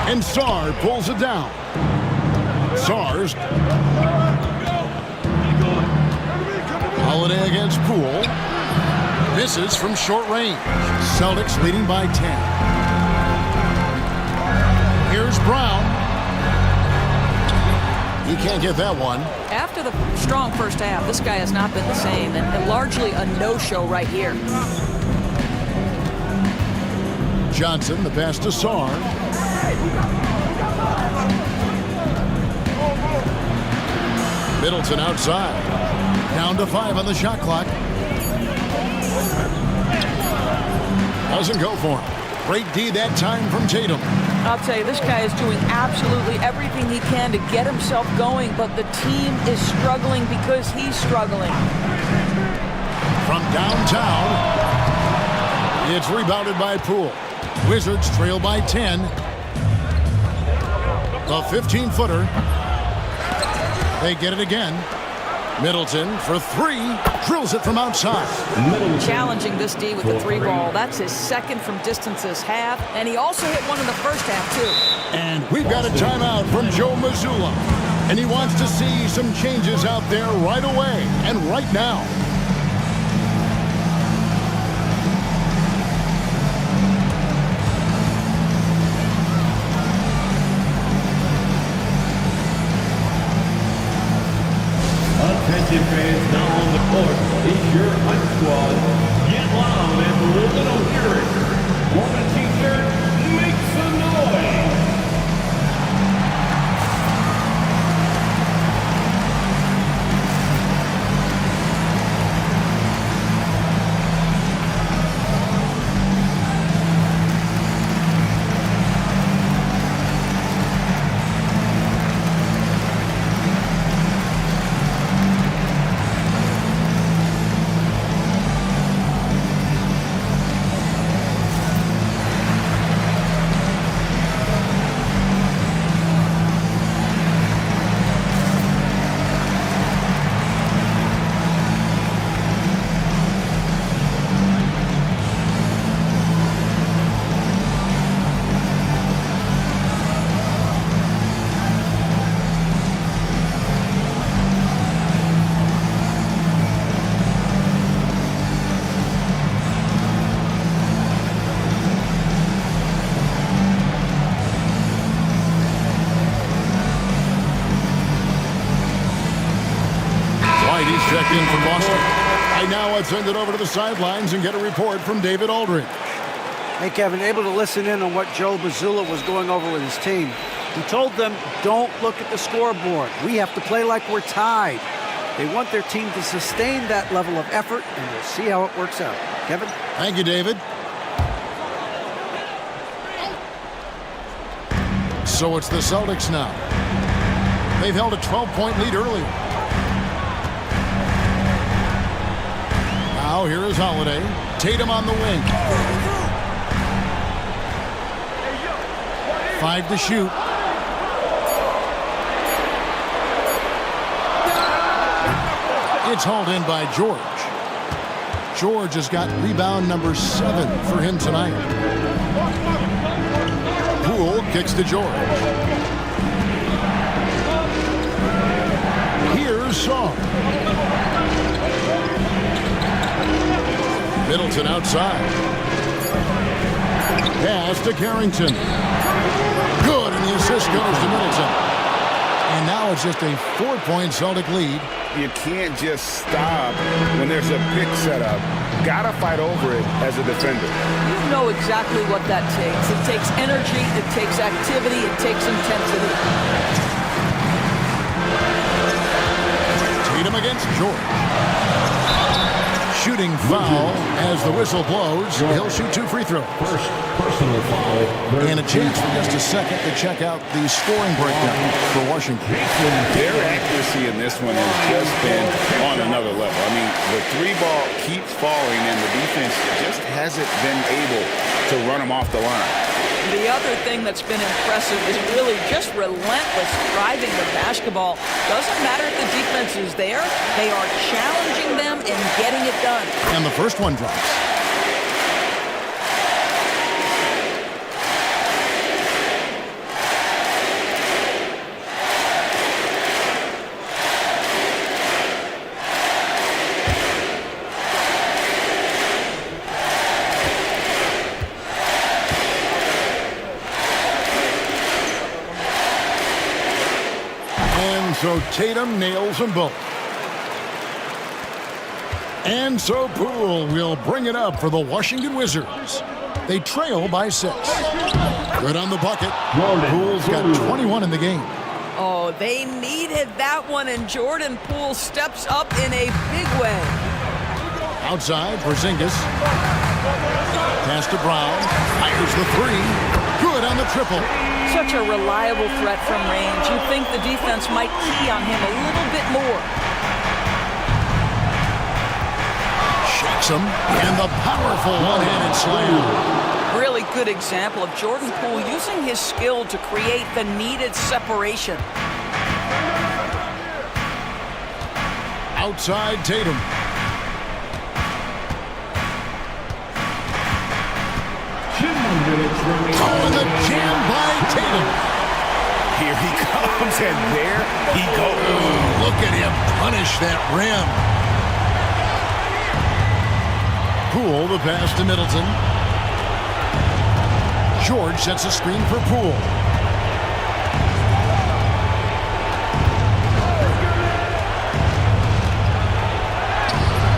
And Sarr pulls it down. Sarr's. Holiday against Poole. Misses from short range. Celtics leading by 10. Here's Brown. He can't get that one. After the strong first half, this guy has not been the same, and largely a no-show right here. Johnson, the pass to Sarr. Middleton outside. Down to 5 on the shot clock. Doesn't go for him. Great D that time from Tatum. I'll tell you, this guy is doing absolutely everything he can to get himself going, but the team is struggling because he's struggling. From downtown, it's rebounded by Poole. Wizards trail by 10. The 15-footer. They get it again. Middleton for 3. Drills it from outside. Challenging this D with the 3 ball. That's his second from distance this half. And he also hit one in the first half, too. And we've got a timeout from Joe Mazzulla. And he wants to see some changes out there right away and right now. Attention fans, now on the court is your HUD squad. Get loud and a little hear it. For the t-shirt, make some noise. Checked in from Boston. I now send it over to the sidelines and get a report from David Aldridge. Hey, Kevin, able to listen in on what Joe Mazzulla was going over with his team. He told them, don't look at the scoreboard. We have to play like we're tied. They want their team to sustain that level of effort, and we'll see how it works out. Kevin? Thank you, David. So it's the Celtics now. They've held a 12-point lead earlier. Now here is Holiday. Tatum on the wing. 5 to shoot. It's hauled in by George. George has got rebound number 7 for him tonight. Poole kicks to George. Here's Song. Middleton outside. Pass to Carrington. Good, and the assist goes to Middleton. And now it's just a 4-point Celtic lead. You can't just stop when there's a pick set up. Gotta fight over it as a defender. You know exactly what that takes. It takes energy, it takes activity, it takes intensity. Tatum against George. Shooting foul as the whistle blows. He'll shoot 2 free throws. First personal foul. And a chance for just a second to check out the scoring breakdown for Washington. Their accuracy in this one has just been on another level. I mean, the 3-ball keeps falling, and the defense just hasn't been able to run them off the line. The other thing that's been impressive is really just relentless driving the basketball. Doesn't matter if the defense is there. They are challenging them and getting it done. And the first one drops. So Tatum nails them both. And so Poole will bring it up for the Washington Wizards. They trail by 6. Good on the bucket. Poole's got 21 in the game. Oh, they needed that one, and Jordan Poole steps up in a big way. Outside, Porzingis. Pass to Brown. Fires the 3. Good on the triple. Such a reliable threat from range. You'd think the defense might key on him a little bit more. Shakes him, and the powerful one-handed slam. Really good example of Jordan Poole using his skill to create the needed separation. Outside Tatum. Oh, the jam by Tatum. Here he comes, and there he goes. Look at him punish that rim. Poole, the pass to Middleton. George sets a screen for Poole.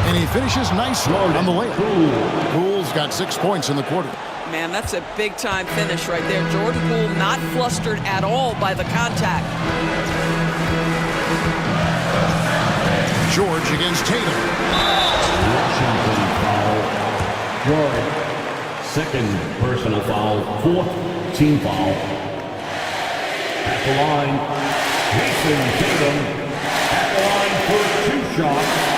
And he finishes nicely on the layup. Poole's got 6 points in the quarter. Man, that's a big-time finish right there. Jordan Poole not flustered at all by the contact. George against Tatum. Washington foul. George, second personal foul, 4th team foul. At the line, Jason Tatum. At the line for 2 shots.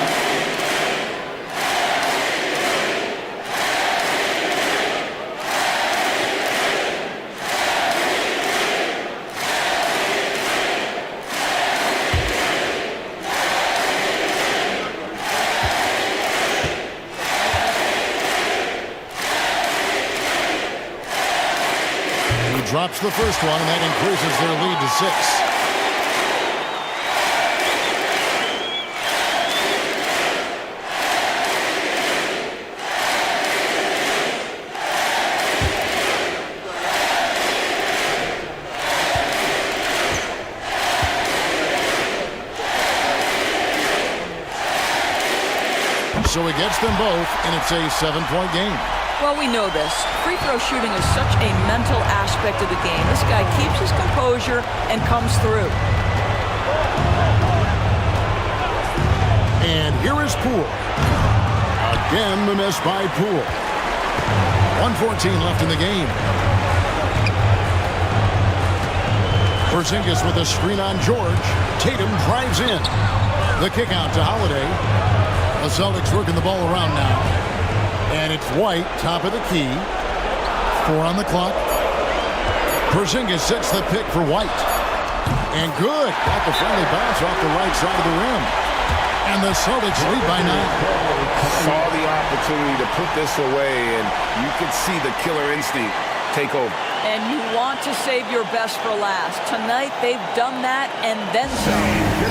Drops the first one, and that increases their lead to 6. So he gets them both, and it's a 7-point game. Well, we know this. Free throw shooting is such a mental aspect of the game. This guy keeps his composure and comes through. And here is Poole. Again, the miss by Poole. 1:14 left in the game. Porzingis with a screen on George. Tatum drives in. The kick out to Holiday. The Celtics working the ball around now. And it's White, top of the key. 4 on the clock. Porzingis sets the pick for White. And good. Got the friendly bounce off the right side of the rim. And the Celtics lead by 9. Saw the opportunity to put this away, and you could see the killer instinct take over. And you want to save your best for last. Tonight, they've done that and then some.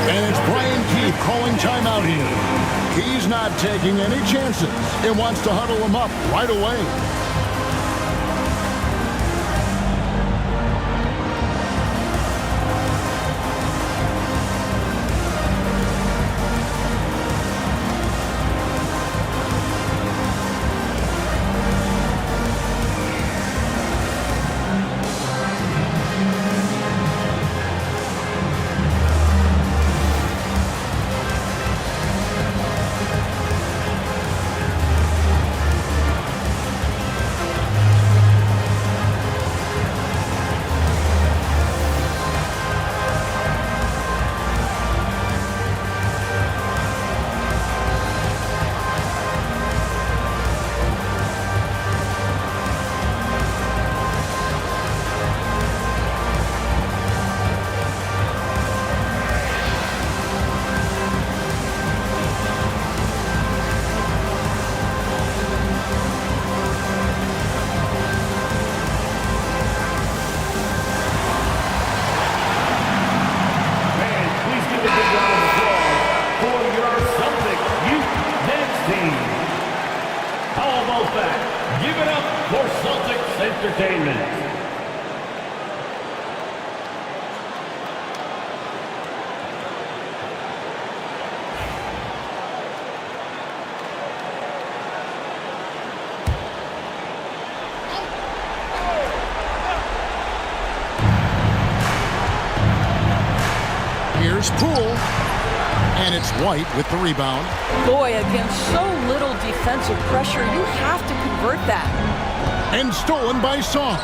And it's Brian Keefe calling timeout here. He's not taking any chances and wants to huddle them up right away. Give it up for Celtics Entertainment. Here's Poole, and it's White with the rebound. Boy, against so little defensive pressure, you have to convert that. And stolen by Song.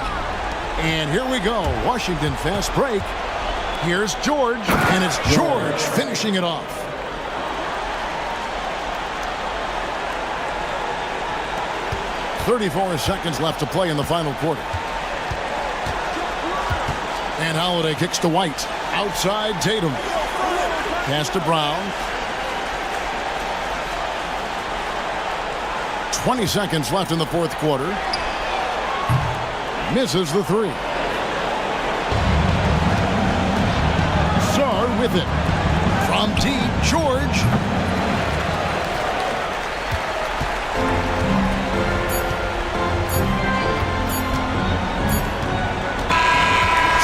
And here we go, Washington fast break. Here's George, and it's George finishing it off. "34 seconds left to play in the final quarter. And Holiday kicks to White. Outside Tatum. Pass to Brown. 20 seconds left in the fourth quarter. Misses the three. Sarr with it. From deep, George.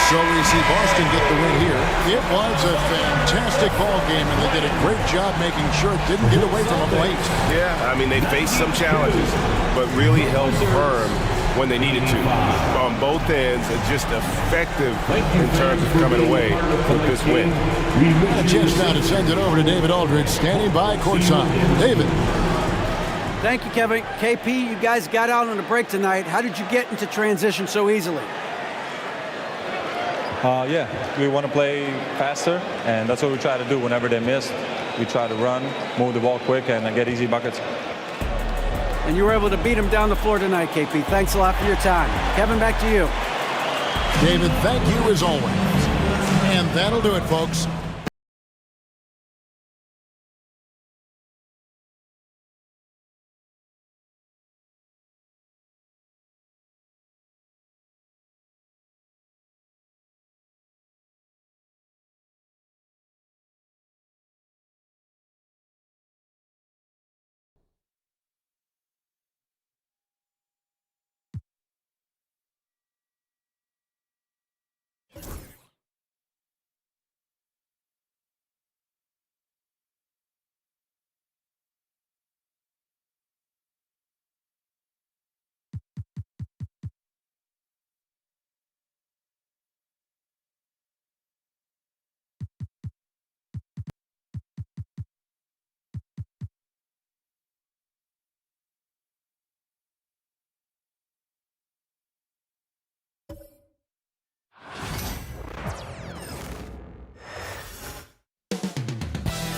So we see Boston get the win here. It was a fantastic ball game, and they did a great job making sure it didn't get away from them late. Yeah, I mean, they faced some challenges, but really held firm when they needed to. On both ends, just effective in terms of coming away with this win. A chance now to send it over to David Aldridge, standing by courtside. David. Thank you, Kevin. KP, you guys got out on a break tonight. How did you get into transition so easily? Yeah, we want to play faster, and that's what we try to do whenever they miss. We try to run, move the ball quick, and get easy buckets. And you were able to beat him down the floor tonight, KP. Thanks a lot for your time. Kevin, back to you. David, thank you as always. And that'll do it, folks.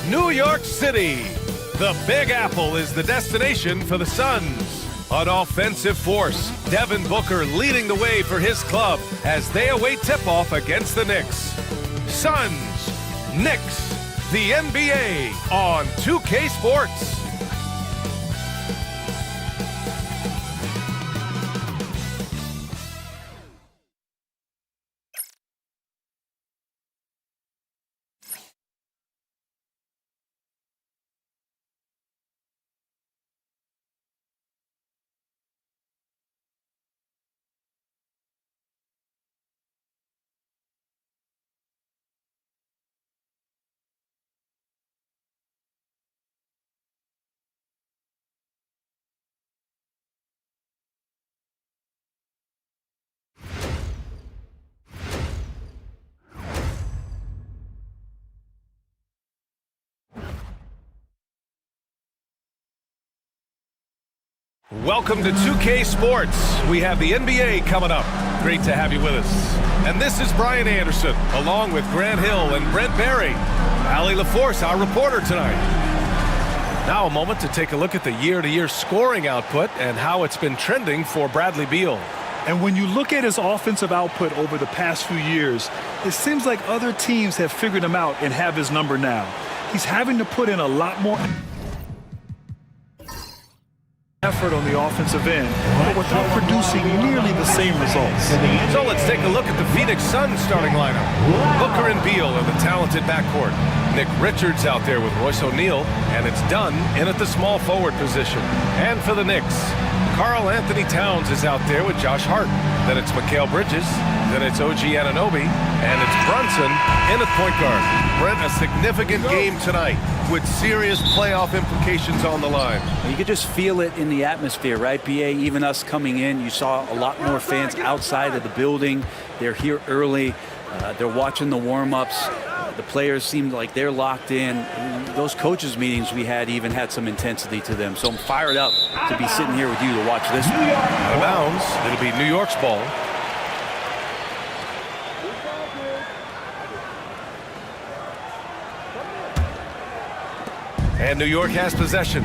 New York City. The Big Apple is the destination for the Suns. An offensive force, Devin Booker leading the way for his club as they await tip-off against the Knicks. Suns, Knicks, the NBA on 2K Sports. Welcome to 2K Sports. We have the NBA coming up. Great to have you with us. And this is Brian Anderson, along with Grant Hill and Brent Barry. Allie LaForce, our reporter tonight. Now a moment to take a look at the year-to-year scoring output and how it's been trending for Bradley Beal. And when you look at his offensive output over the past few years, it seems like other teams have figured him out and have his number now. He's having to put in a lot more effort on the offensive end, but without producing nearly the same results. So let's take a look at the Phoenix Suns starting lineup. Booker and Beal in the talented backcourt. Nick Richards out there with Royce O'Neal, and it's Dunn in at the small forward position. And for the Knicks, Karl Anthony Towns is out there with Josh Hart. Then it's Mikal Bridges. Then it's OG Anunoby. And it's Brunson in at point guard. Brent, a significant game tonight with serious playoff implications on the line. You could just feel it in the atmosphere, right, BA? Even us coming in, you saw a lot more fans outside of the building. They're here early. They're watching the warm-ups. The players seem like they're locked in. Those coaches meetings we had even had some intensity to them. So I'm fired up to be sitting here with you to watch this one. Out of bounds. It'll be New York's ball. And New York has possession.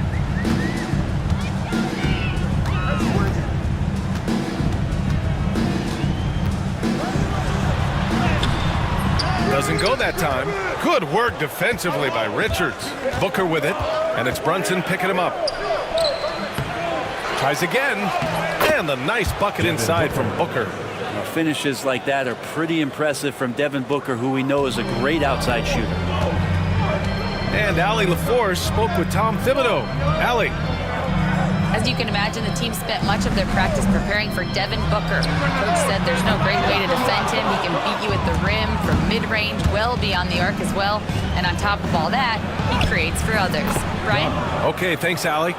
Doesn't go that time. Good work defensively by Richards. Booker with it, and it's Brunson picking him up. Tries again, and the nice bucket inside from Booker. Finishes like that are pretty impressive from Devin Booker, who we know is a great outside shooter. And Allie LaForce spoke with Tom Thibodeau. Allie. As you can imagine, the team spent much of their practice preparing for Devin Booker. Coach said there's no great way to defend him. He can beat you at the rim, from mid-range, well beyond the arc as well. And on top of all that, he creates for others. Brian? Okay, thanks, Allie.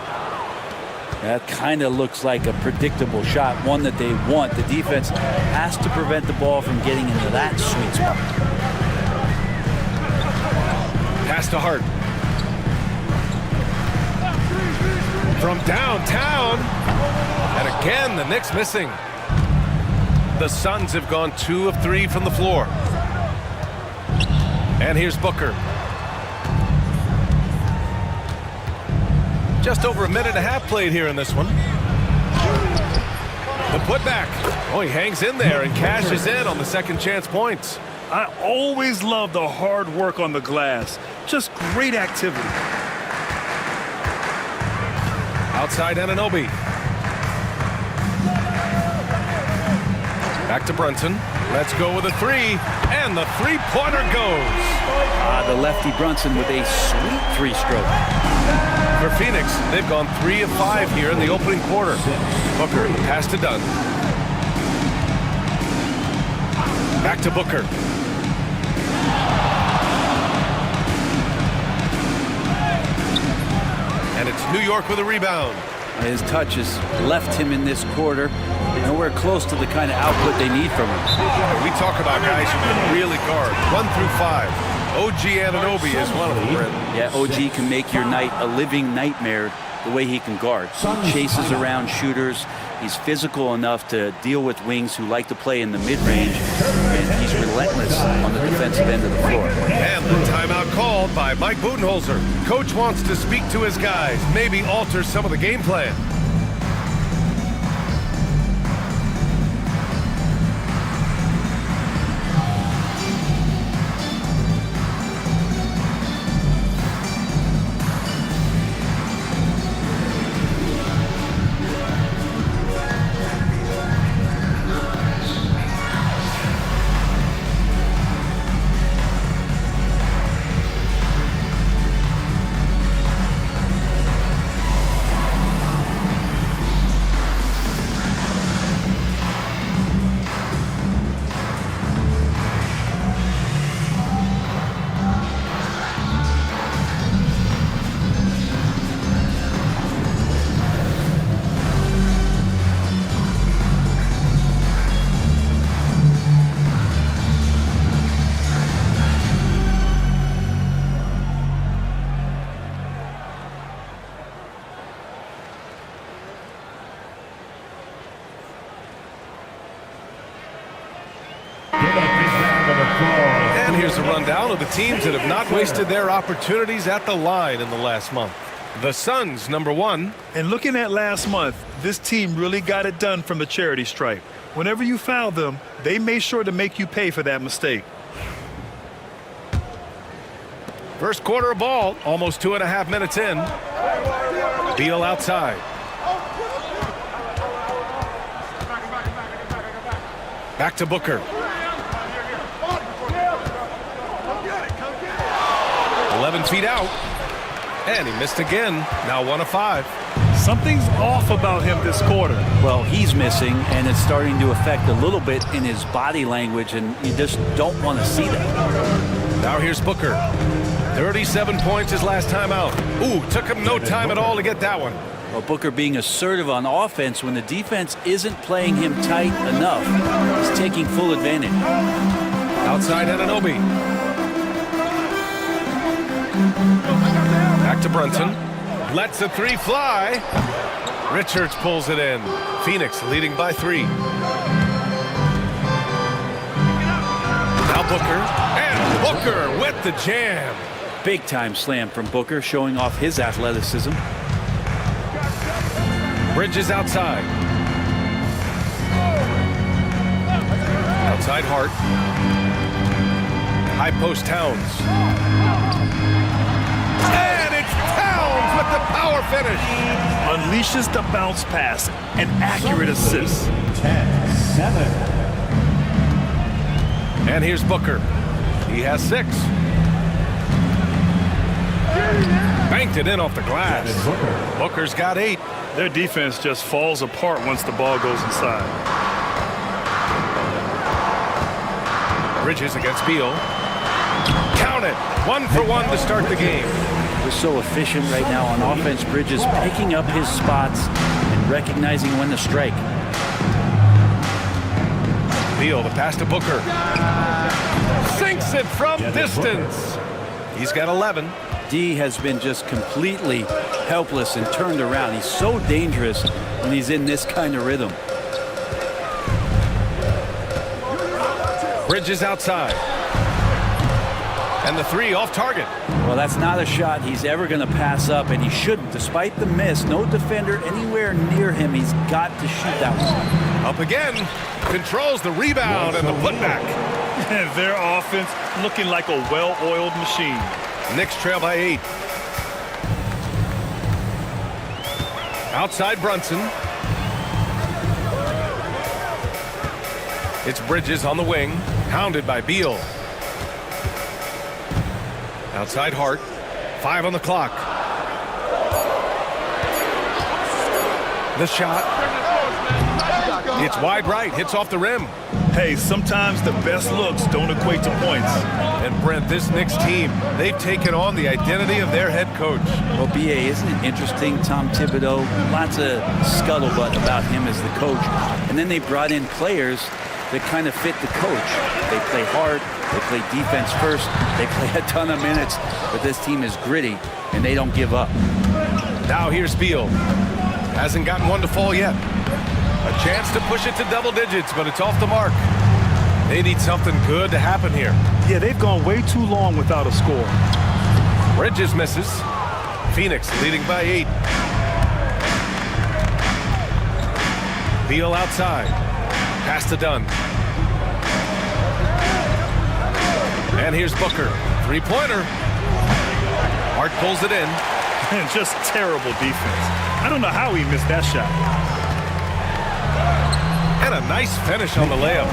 That kind of looks like a predictable shot, one that they want. The defense has to prevent the ball from getting into that sweet spot. Pass to Hart. From downtown. And again, the Knicks missing. The Suns have gone 2 of 3 from the floor. And here's Booker. Just over a minute and a half played here in this one. The putback. Oh, he hangs in there and cashes in on the second chance points. I always love the hard work on the glass. Just great activity. Outside Anunoby. Back to Brunson. Let's go with a three. And the three-pointer goes. The lefty Brunson with a sweet three-stroke. For Phoenix, they've gone 3 of 5 here in the opening quarter. Booker, pass to Dunn. Back to Booker. And it's New York with a rebound. His touch has left him in this quarter. Nowhere close to the kind of output they need from him. We talk about guys who can really guard 1 through 5. OG Anunoby is one of them, Brent. Yeah, OG can make your night a living nightmare the way he can guard. He chases around shooters. He's physical enough to deal with wings who like to play in the mid-range, and he's relentless on the defensive end of the floor. And the timeout called by Mike Budenholzer. Coach wants to speak to his guys, maybe alter some of the game plan. And here's a rundown of the teams that have not wasted their opportunities at the line in the last month. The Suns, number 1. And looking at last month, this team really got it done from the charity stripe. Whenever you foul them, they made sure to make you pay for that mistake. First quarter of ball, almost 2.5 minutes in. Beal outside. Back to Booker. 11 feet out. And he missed again. Now 1 of 5. Something's off about him this quarter. Well, he's missing, and it's starting to affect a little bit in his body language, and you just don't want to see that. Now here's Booker. 37 points his last time out. Ooh, took him no time at all to get that one. Well, Booker being assertive on offense when the defense isn't playing him tight enough. He's taking full advantage. Outside Anunoby. Back to Brunson. Lets a 3 fly. Richards pulls it in. Phoenix leading by 3. Now Booker. And Booker with the jam. Big time slam from Booker, showing off his athleticism. Bridges outside. Outside Hart. High post Towns. And it's Towns with the power finish. Unleashes the bounce pass. An accurate assist. 10-7. And here's Booker. He has 6. Banked it in off the glass. Booker's got 8. Their defense just falls apart once the ball goes inside. Bridges against Beal. Count it. 1 for 1 to start the game. We're so efficient right now on offense. Bridges picking up his spots and recognizing when to strike. Beal, the pass to Booker. Sinks it from distance. He's got 11. D has been just completely helpless and turned around. He's so dangerous when he's in this kind of rhythm. Bridges outside. And the 3 off target. Well, that's not a shot he's ever going to pass up, and he shouldn't. Despite the miss, no defender anywhere near him. He's got to shoot that one. Up again. Controls the rebound and the putback. Their offense looking like a well-oiled machine. Knicks trail by 8. Outside Brunson. It's Bridges on the wing, hounded by Beal. Outside Hart. 5 on the clock. The shot. It's wide right, hits off the rim. Hey, sometimes the best looks don't equate to points. And Brent, this Knicks team, they've taken on the identity of their head coach. Well, B.A., isn't it interesting? Tom Thibodeau, lots of scuttlebutt about him as the coach. And then they brought in players that kind of fit the coach. They play hard, they play defense first, they play a ton of minutes, but this team is gritty, and they don't give up. Now here's Beal. Hasn't gotten one to fall yet. A chance to push it to double digits, but it's off the mark. They need something good to happen here. Yeah, they've gone way too long without a score. Bridges misses. Phoenix leading by 8. Beal outside. Pass to Dunn. And here's Booker. 3-pointer. Hart pulls it in. Just terrible defense. I don't know how he missed that shot. And a nice finish on the layup.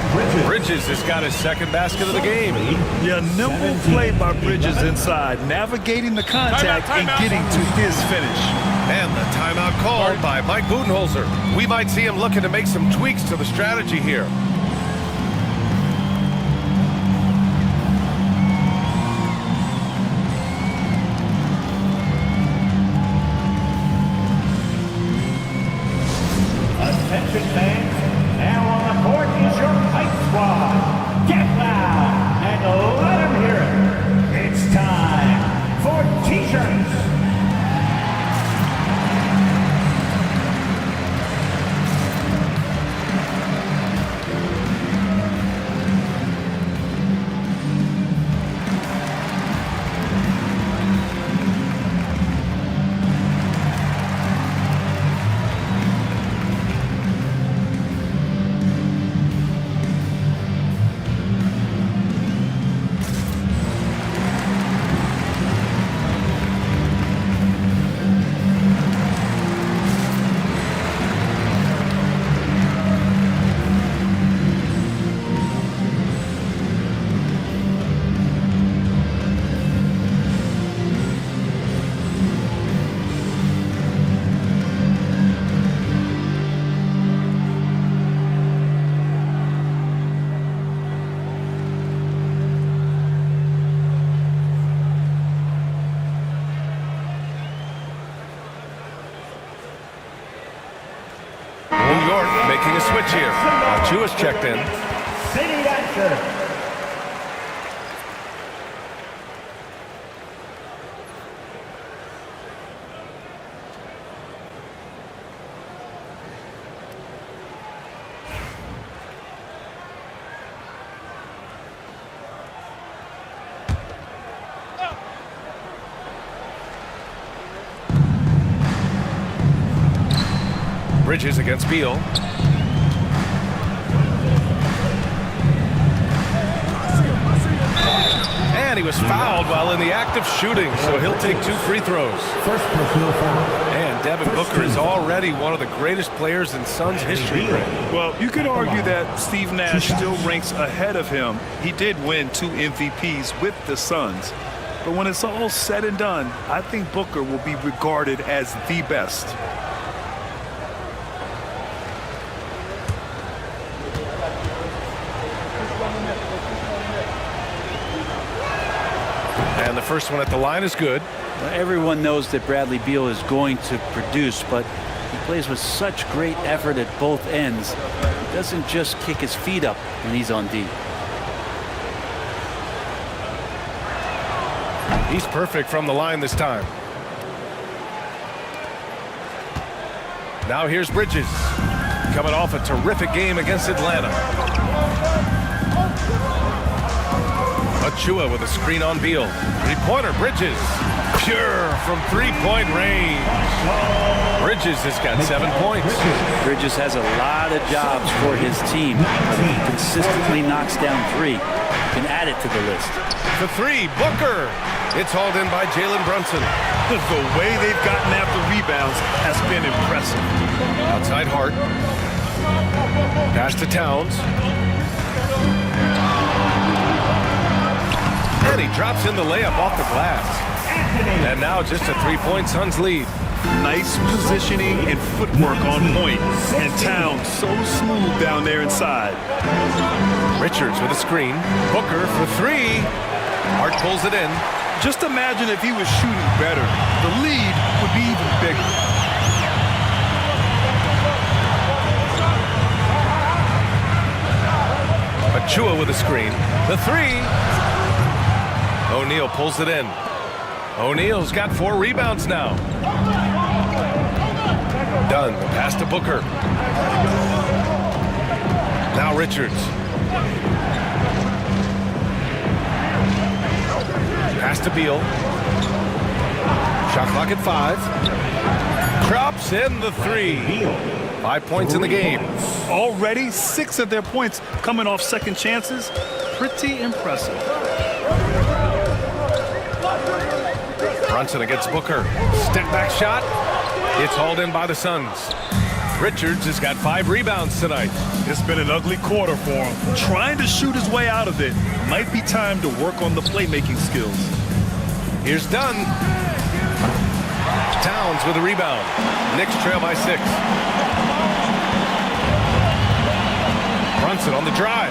Bridges has got his second basket of the game. Yeah, nimble play by Bridges inside, navigating the contact and getting to his finish. And the timeout called by Mike Budenholzer. We might see him looking to make some tweaks to the strategy here. Attention fans, now on the court is your hype squad. Get loud and let them hear it. It's time for T-shirts. York making a switch here. Chua's checked in. City Dancer. Bridges against Beal. And he was fouled while in the act of shooting, so he'll take 2 free throws. And Devin Booker is already one of the greatest players in Suns history. Well, you could argue that Steve Nash still ranks ahead of him. He did win 2 MVPs with the Suns. But when it's all said and done, I think Booker will be regarded as the best. And the first one at the line is good. Well, everyone knows that Bradley Beal is going to produce, but he plays with such great effort at both ends. He doesn't just kick his feet up when he's on D. He's perfect from the line this time. Now here's Bridges, coming off a terrific game against Atlanta. Chua with a screen on Beal. 3-pointer, Bridges. Pure from 3-point range. Bridges has got 7 points. Bridges has a lot of jobs for his team, but he consistently knocks down 3. You can add it to the list. The 3, Booker. It's hauled in by Jalen Brunson. The way they've gotten after rebounds has been impressive. Outside Hart. Pass to Towns. And he drops in the layup off the glass. And now just a 3-point Suns lead. Nice positioning and footwork on point. And Towns so smooth down there inside. Richards with a screen. Booker for 3. Hart pulls it in. Just imagine if he was shooting better. The lead would be even bigger. Chua with a screen. The 3. O'Neal pulls it in. O'Neal's got 4 rebounds now. Dunn, the pass to Booker. Now Richards. Pass to Beal. Shot clock at 5. Drops in the 3. 5 points in the game. Already 6 of their points coming off second chances. Pretty impressive. Brunson against Booker. Step back shot. It's hauled in by the Suns. Richards has got 5 rebounds tonight. It's been an ugly quarter for him. Trying to shoot his way out of it. Might be time to work on the playmaking skills. Here's Dunn. Towns with a rebound. Knicks trail by 6. Brunson on the drive.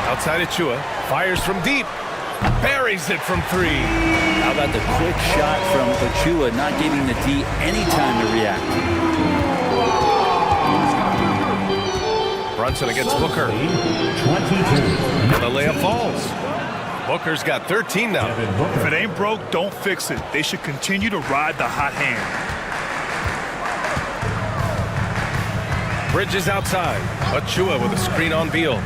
Outside Chua. Fires from deep. Buries it from 3. How about the quick shot from Chua, not giving the D any time to react. Brunson against Booker. 22. And the layup falls. Booker's got 13 now. If it ain't broke, don't fix it. They should continue to ride the hot hand. Bridges outside. Chua with a screen on Beal.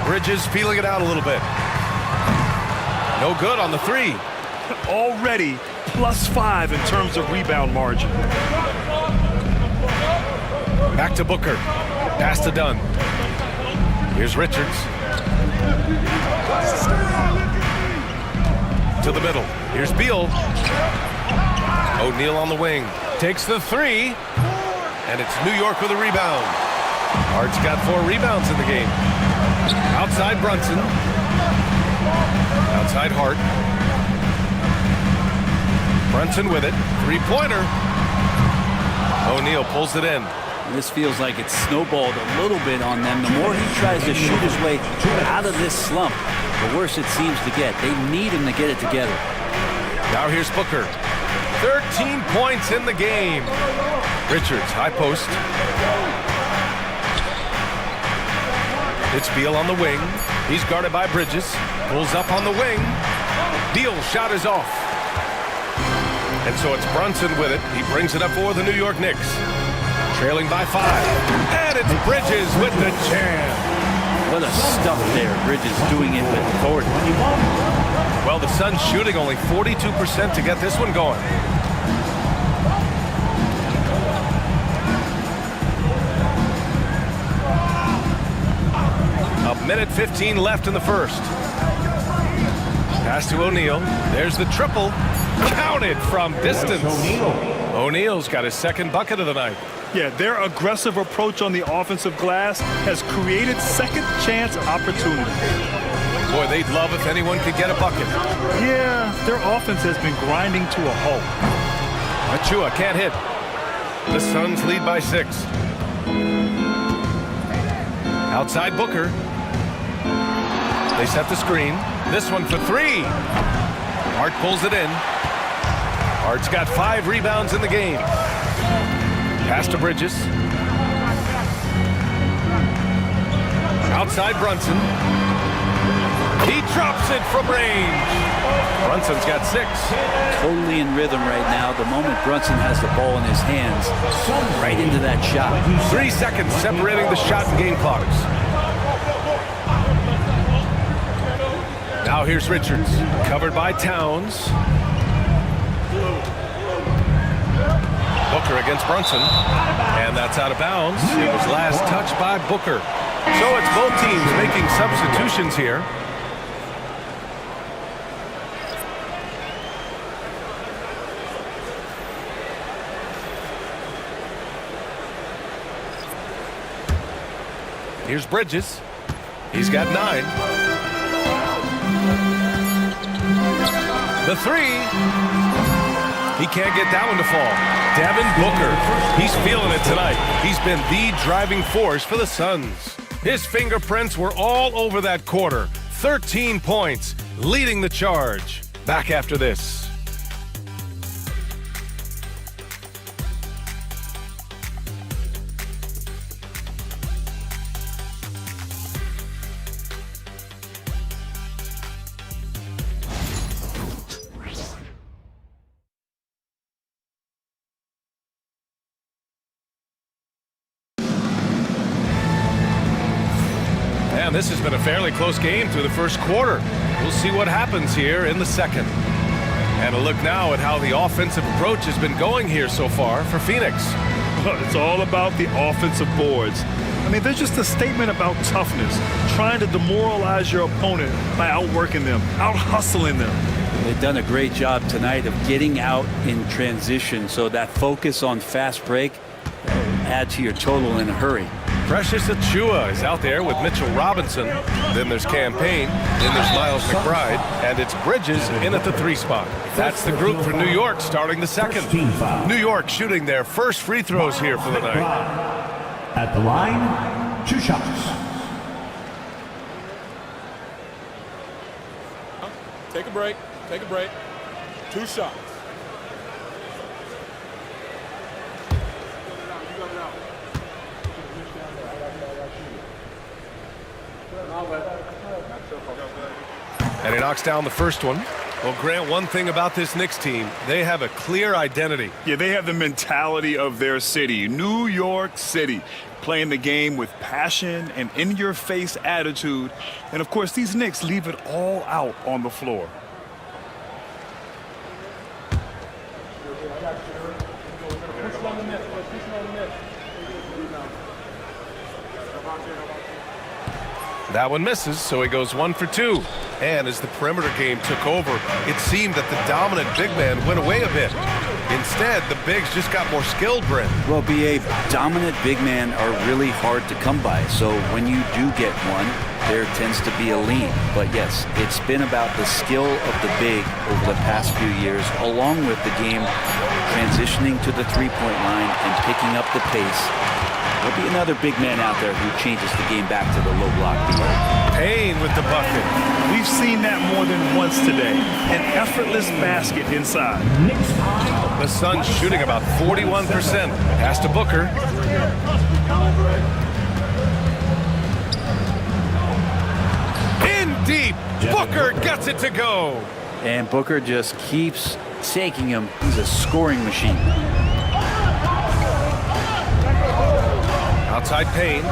Bridges feeling it out a little bit. No good on the 3. Already +5 in terms of rebound margin. Back to Booker. Pass to Dunn. Here's Richards. To the middle. Here's Beal. O'Neal on the wing. Takes the 3. And it's New York with a rebound. Hart's got 4 rebounds in the game. Outside Brunson. Outside Hart. Brunson with it. 3-pointer. O'Neal pulls it in. This feels like it's snowballed a little bit on them. The more he tries to shoot his way out of this slump, the worse it seems to get. They need him to get it together. Now here's Booker. 13 points in the game. Richards, high post. It's Beal on the wing. He's guarded by Bridges. Pulls up on the wing. Beal's shot is off. And so it's Brunson with it. He brings it up for the New York Knicks. Trailing by 5. And it's Bridges with the jam. What a stuff there. Bridges doing it with authority. Well, the Suns shooting only 42% to get this one going. A minute 15 left in the first. Pass to O'Neal. There's the triple. Counted from distance. O'Neal's got his second bucket of the night. Yeah, their aggressive approach on the offensive glass has created second chance opportunities. Boy, they'd love if anyone could get a bucket. Yeah, their offense has been grinding to a halt. Achua can't hit. The Suns lead by 6. Outside Booker. They set the screen. This one for 3. Hart pulls it in. Hart's got 5 rebounds in the game. Pass to Bridges. Outside Brunson. He drops it from range. Brunson's got 6. Totally in rhythm right now. The moment Brunson has the ball in his hands, right into that shot. 3 seconds separating the shot and game clocks. Now here's Richards, covered by Towns. Booker against Brunson, and that's out of bounds. It was last touched by Booker. So it's both teams making substitutions here. Here's Bridges. He's got 9. The 3. He can't get that one to fall. Devin Booker. He's feeling it tonight. He's been the driving force for the Suns. His fingerprints were all over that quarter. 13 points, leading the charge. Back after this. And this has been a fairly close game through the first quarter. We'll see what happens here in the second. And a look now at how the offensive approach has been going here so far for Phoenix. It's all about the offensive boards. I mean, they're just a statement about toughness, trying to demoralize your opponent by outworking them, out-hustling them. They've done a great job tonight of getting out in transition, so that focus on fast break will add to your total in a hurry. Precious Achua is out there with Mitchell Robinson. Then there's Campaign. Then there's Miles McBride. And it's Bridges in at the 3 spot. That's the group for New York starting the second. New York shooting their first free throws here for the night. At the line, 2 shots. Take a break. Take a break. 2 shots. And he knocks down the first one. Well, Grant, one thing about this Knicks team, they have a clear identity. Yeah, they have the mentality of their city, New York City, playing the game with passion and in-your-face attitude. And, of course, these Knicks leave it all out on the floor. That one misses, so he goes 1 for 2. And as the perimeter game took over, it seemed that the dominant big man went away a bit. Instead, the bigs just got more skilled, Brent. Well, B.A., dominant big men are really hard to come by. So when you do get one, there tends to be a lean. But yes, it's been about the skill of the big over the past few years, along with the game transitioning to the three-point line and picking up the pace. There'll be another big man out there who changes the game back to the low block. Payne with the bucket. We've seen that more than once today. An effortless basket inside. The Suns shooting about 41%. Pass to Booker. In deep. Booker gets it to go. And Booker just keeps taking him. He's a scoring machine. Outside Payne.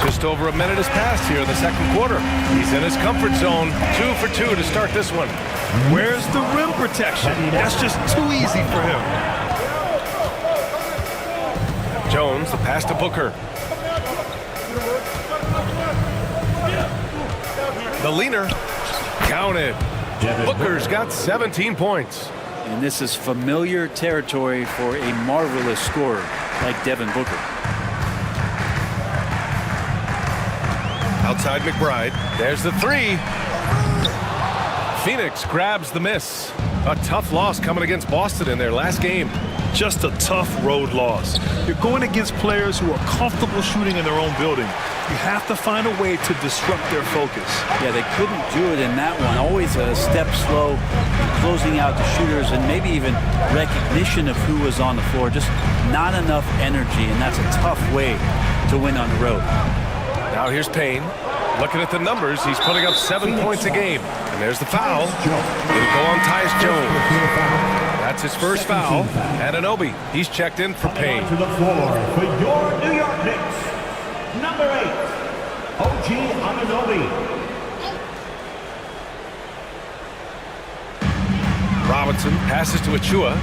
Just over a minute has passed here in the second quarter. He's in his comfort zone. 2 for 2 to start this one. Where's the rim protection? That's just too easy for him. Jones, the pass to Booker. The leaner. Counted. Booker's got 17 points. And this is familiar territory for a marvelous scorer like Devin Booker. Outside McBride. There's the three. Phoenix grabs the miss. A tough loss coming against Boston in their last game. Just a tough road loss. You're going against players who are comfortable shooting in their own building. You have to find a way to disrupt their focus. Yeah, they couldn't do it in that one. Always a step slow, closing out the shooters, and maybe even recognition of who was on the floor. Just not enough energy, and that's a tough way to win on the road. Now here's Payne. Looking at the numbers, he's putting up 7 points a game. And there's the foul. It'll go on Tyus Jones. That's his first foul. Anunoby, he's checked in for Payne. To the floor for your New York Knicks, number 8, OG Anunoby. Robinson passes to Achua.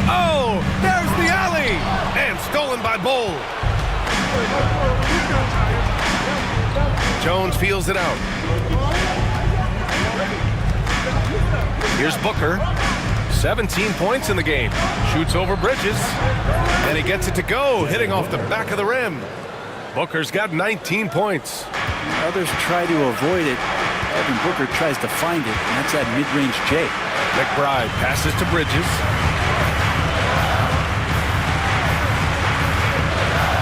Oh, there's the alley! And stolen by Bull. Jones feels it out. Here's Booker. 17 points in the game. Shoots over Bridges. And he gets it to go, hitting off the back of the rim. Booker's got 19 points. Others try to avoid it. Devin Booker tries to find it, and that's that mid-range J. McBride passes to Bridges.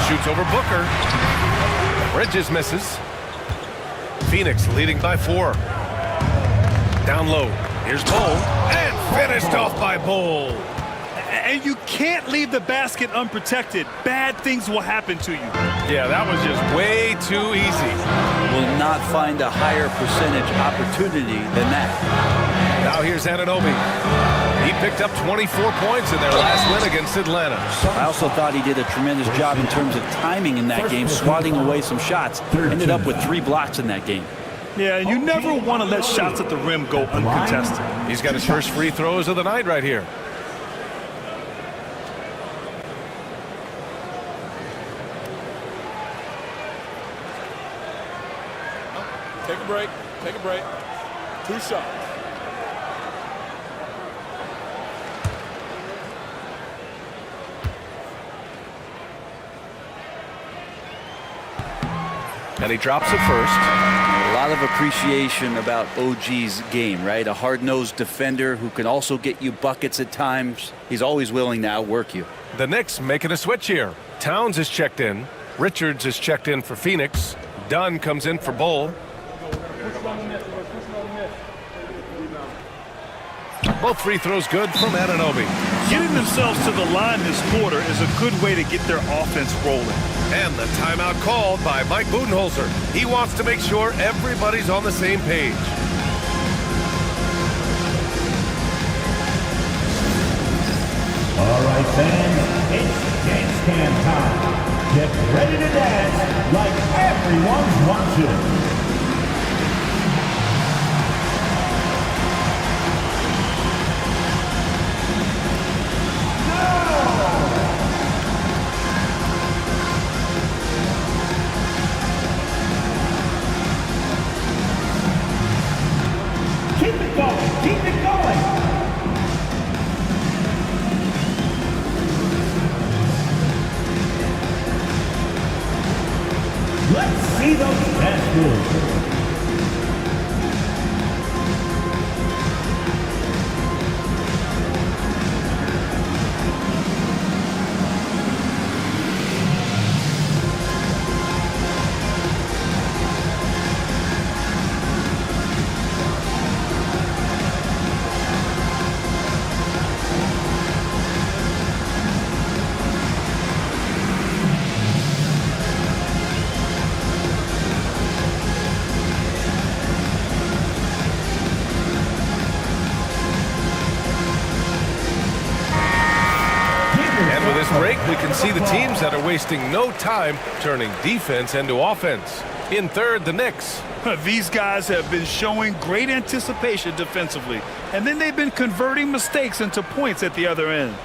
Shoots over Booker. Bridges misses. Phoenix leading by 4. Down low. Here's Bull. And finished off by Bull. And you can't leave the basket unprotected. Bad things will happen to you. Yeah, that was just way too easy. Will not find a higher percentage opportunity than that. Now here's Anunoby. He picked up 24 points in their last win against Atlanta. I also thought he did a tremendous job in terms of timing in that game, swatting away some shots. Ended up with 3 blocks in that game. Yeah, you never want to let shots at the rim go uncontested. He's got his first free throws of the night right here. Take a break. Take a break. 2 shots. And he drops it first. A lot of appreciation about OG's game, right? A hard-nosed defender who can also get you buckets at times. He's always willing to outwork you. The Knicks making a switch here. Towns is checked in. Richards is checked in for Phoenix. Dunn comes in for Bull. Both free throws good from Anunoby. Getting themselves to the line this quarter is a good way to get their offense rolling. And the timeout called by Mike Budenholzer. He wants to make sure everybody's on the same page. All right, fans, it's dance cam time. Get ready to dance like everyone's watching. Keep it going, keep it going. Let's see those dance moves. break, we can see the teams that are wasting no time turning defense into offense. In third, the Knicks. These guys have been showing great anticipation defensively, and then they've been converting mistakes into points at the other end.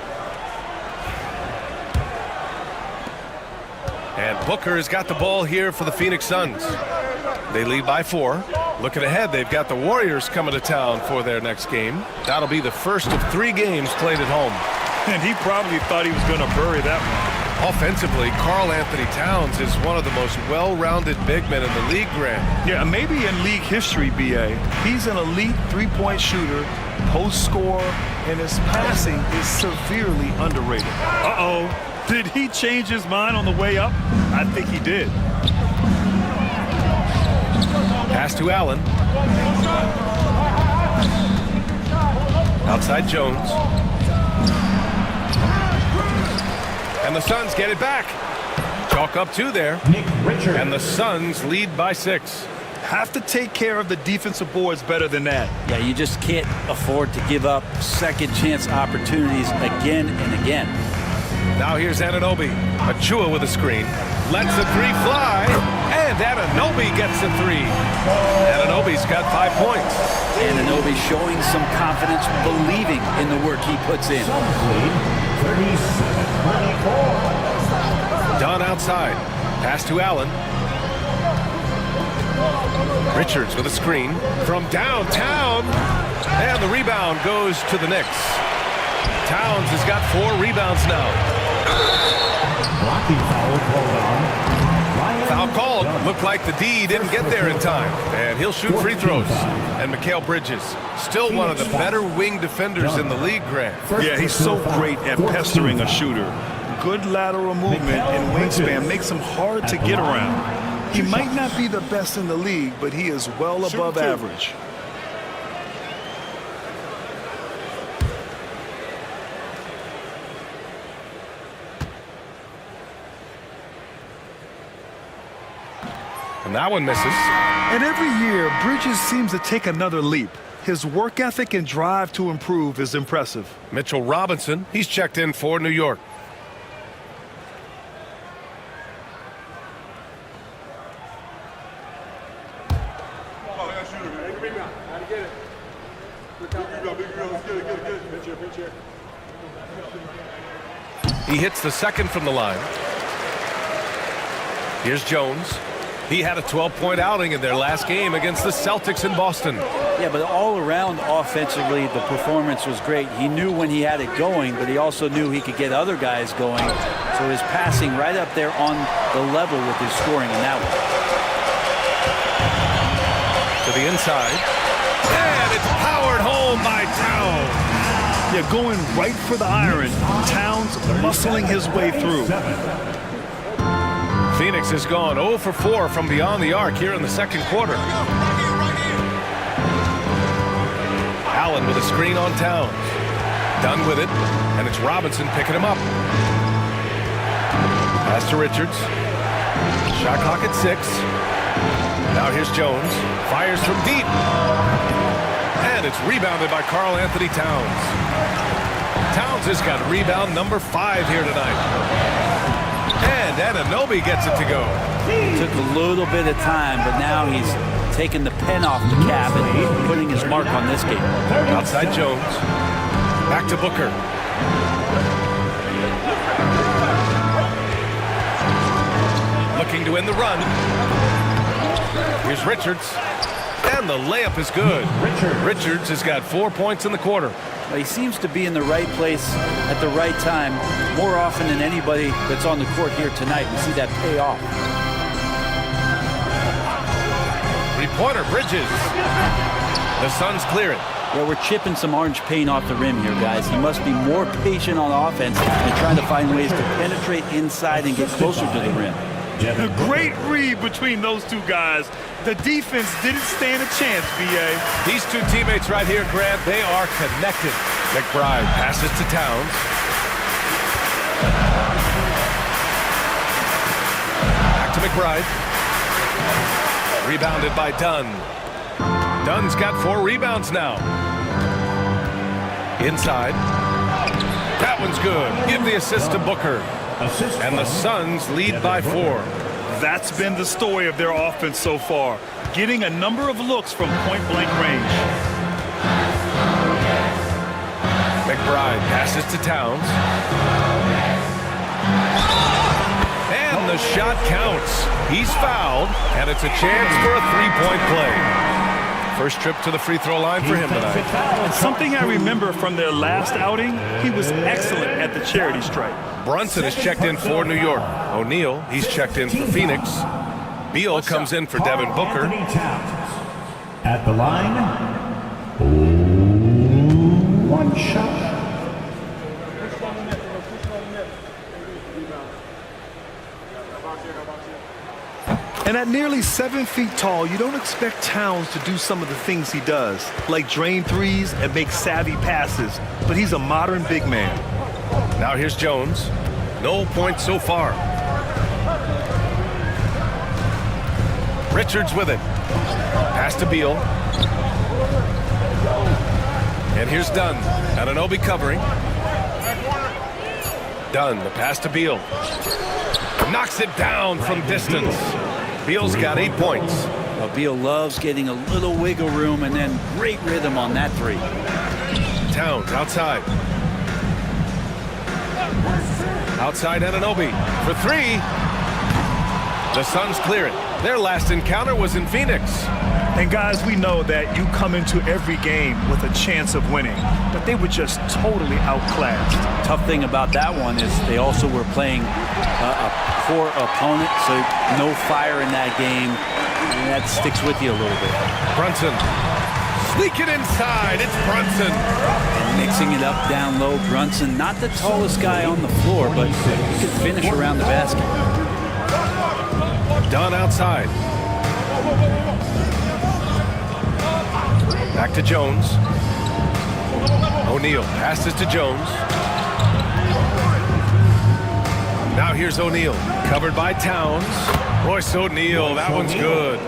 And Booker has got the ball here for the Phoenix Suns. They lead by 4. Looking ahead, they've got the Warriors coming to town for their next game. That'll be the first of 3 games played at home. And he probably thought he was going to bury that one. Offensively, Karl Anthony Towns is one of the most well-rounded big men in the league, Grant. Yeah, maybe in league history, B.A. He's an elite three-point shooter, post scorer, and his passing is severely underrated. Uh-oh. Did he change his mind on the way up? I think he did. Pass to Allen. Outside Jones. And the Suns get it back. Chalk up 2 there. And the Suns lead by 6. Have to take care of the defensive boards better than that. Yeah, you just can't afford to give up second chance opportunities again and again. Now here's Anunoby. Achua with a screen. Lets the 3 fly. And Anunoby gets the 3. Anunoby's got 5 points. Anunoby showing some confidence, believing in the work he puts in. Dunn outside. Pass to Allen. Richards with a screen from downtown. And the rebound goes to the Knicks. Towns has got 4 rebounds now. Foul called. Looked like the D didn't get there in time. And he'll shoot free throws. And Mikal Bridges, still one of the better wing defenders in the league, Grant. Yeah, he's so great at pestering a shooter. Good lateral movement and wingspan makes him hard to get around. He might not be the best in the league, but he is well above average. And that one misses. And every year, Bridges seems to take another leap. His work ethic and drive to improve is impressive. Mitchell Robinson, he's checked in for New York. He hits the second from the line. Here's Jones. He had a 12-point outing in their last game against the Celtics in Boston. Yeah, but all around offensively, the performance was great. He knew when he had it going, but he also knew he could get other guys going. So his passing right up there on the level with his scoring in that one. To the inside. And it's powered home by Towns. Yeah, going right for the iron. Towns muscling his way through. Phoenix has gone 0 for 4 from beyond the arc here in the second quarter. Allen with a screen on Towns. Done with it, and it's Robinson picking him up. Pass to Richards. Shot clock at 6. Now here's Jones. Fires from deep. And it's rebounded by Karl Anthony Towns. Towns has got rebound number 5 here tonight. And Anunoby gets it to go. Took a little bit of time, but now he's taking the pen off the cap and putting his mark on this game. Outside Jones. Back to Booker. Looking to end the run. Here's Richards. And the layup is good. Richards has got 4 points in the quarter. He seems to be in the right place at the right time more often than anybody that's on the court here tonight. We see that pay off. Three-pointer, Bridges. The Suns clear it. Well, we're chipping some orange paint off the rim here, guys. He must be more patient on offense and trying to find ways to penetrate inside and get closer to the rim. A great read between those two guys. The defense didn't stand a chance, B.A. These two teammates right here, Grant, they are connected. McBride passes to Towns. Back to McBride. Rebounded by Dunn. Dunn's got 4 rebounds now. Inside. That one's good. Give the assist to Booker. And the Suns lead by 4. That's been the story of their offense so far, getting a number of looks from point-blank range. McBride passes to Towns. And the shot counts. He's fouled, and it's a chance for a three-point play. First trip to the free throw line for him tonight. And something I remember from their last outing, he was excellent at the charity stripe. Brunson is checked in for New York. O'Neal, he's checked in for Phoenix. Beal comes in for Devin Booker. At the line, one shot. And at nearly 7 feet tall, you don't expect Towns to do some of the things he does, like drain threes and make savvy passes, but he's a modern big man. Now here's Jones. No points so far. Richards with it. Pass to Beal. And here's Dunn. Anunoby covering. Dunn, the pass to Beal. Knocks it down from distance. Beal's got 8 points. Well, Beal loves getting a little wiggle room and then great rhythm on that three. Towns outside. Outside Anunoby for 3. The Suns clear it. Their last encounter was in Phoenix. And guys, we know that you come into every game with a chance of winning, but they were just totally outclassed. Tough thing about that one is they also were playing a poor opponent, so no fire in that game, and that sticks with you a little bit. Brunson. Sneak it inside. It's Brunson. And mixing it up down low. Brunson, not the tallest guy on the floor, but he can finish around the basket. Dunn outside. Back to Jones. O'Neal passes to Jones. Now here's O'Neal. Covered by Towns. Royce O'Neal, that one's good.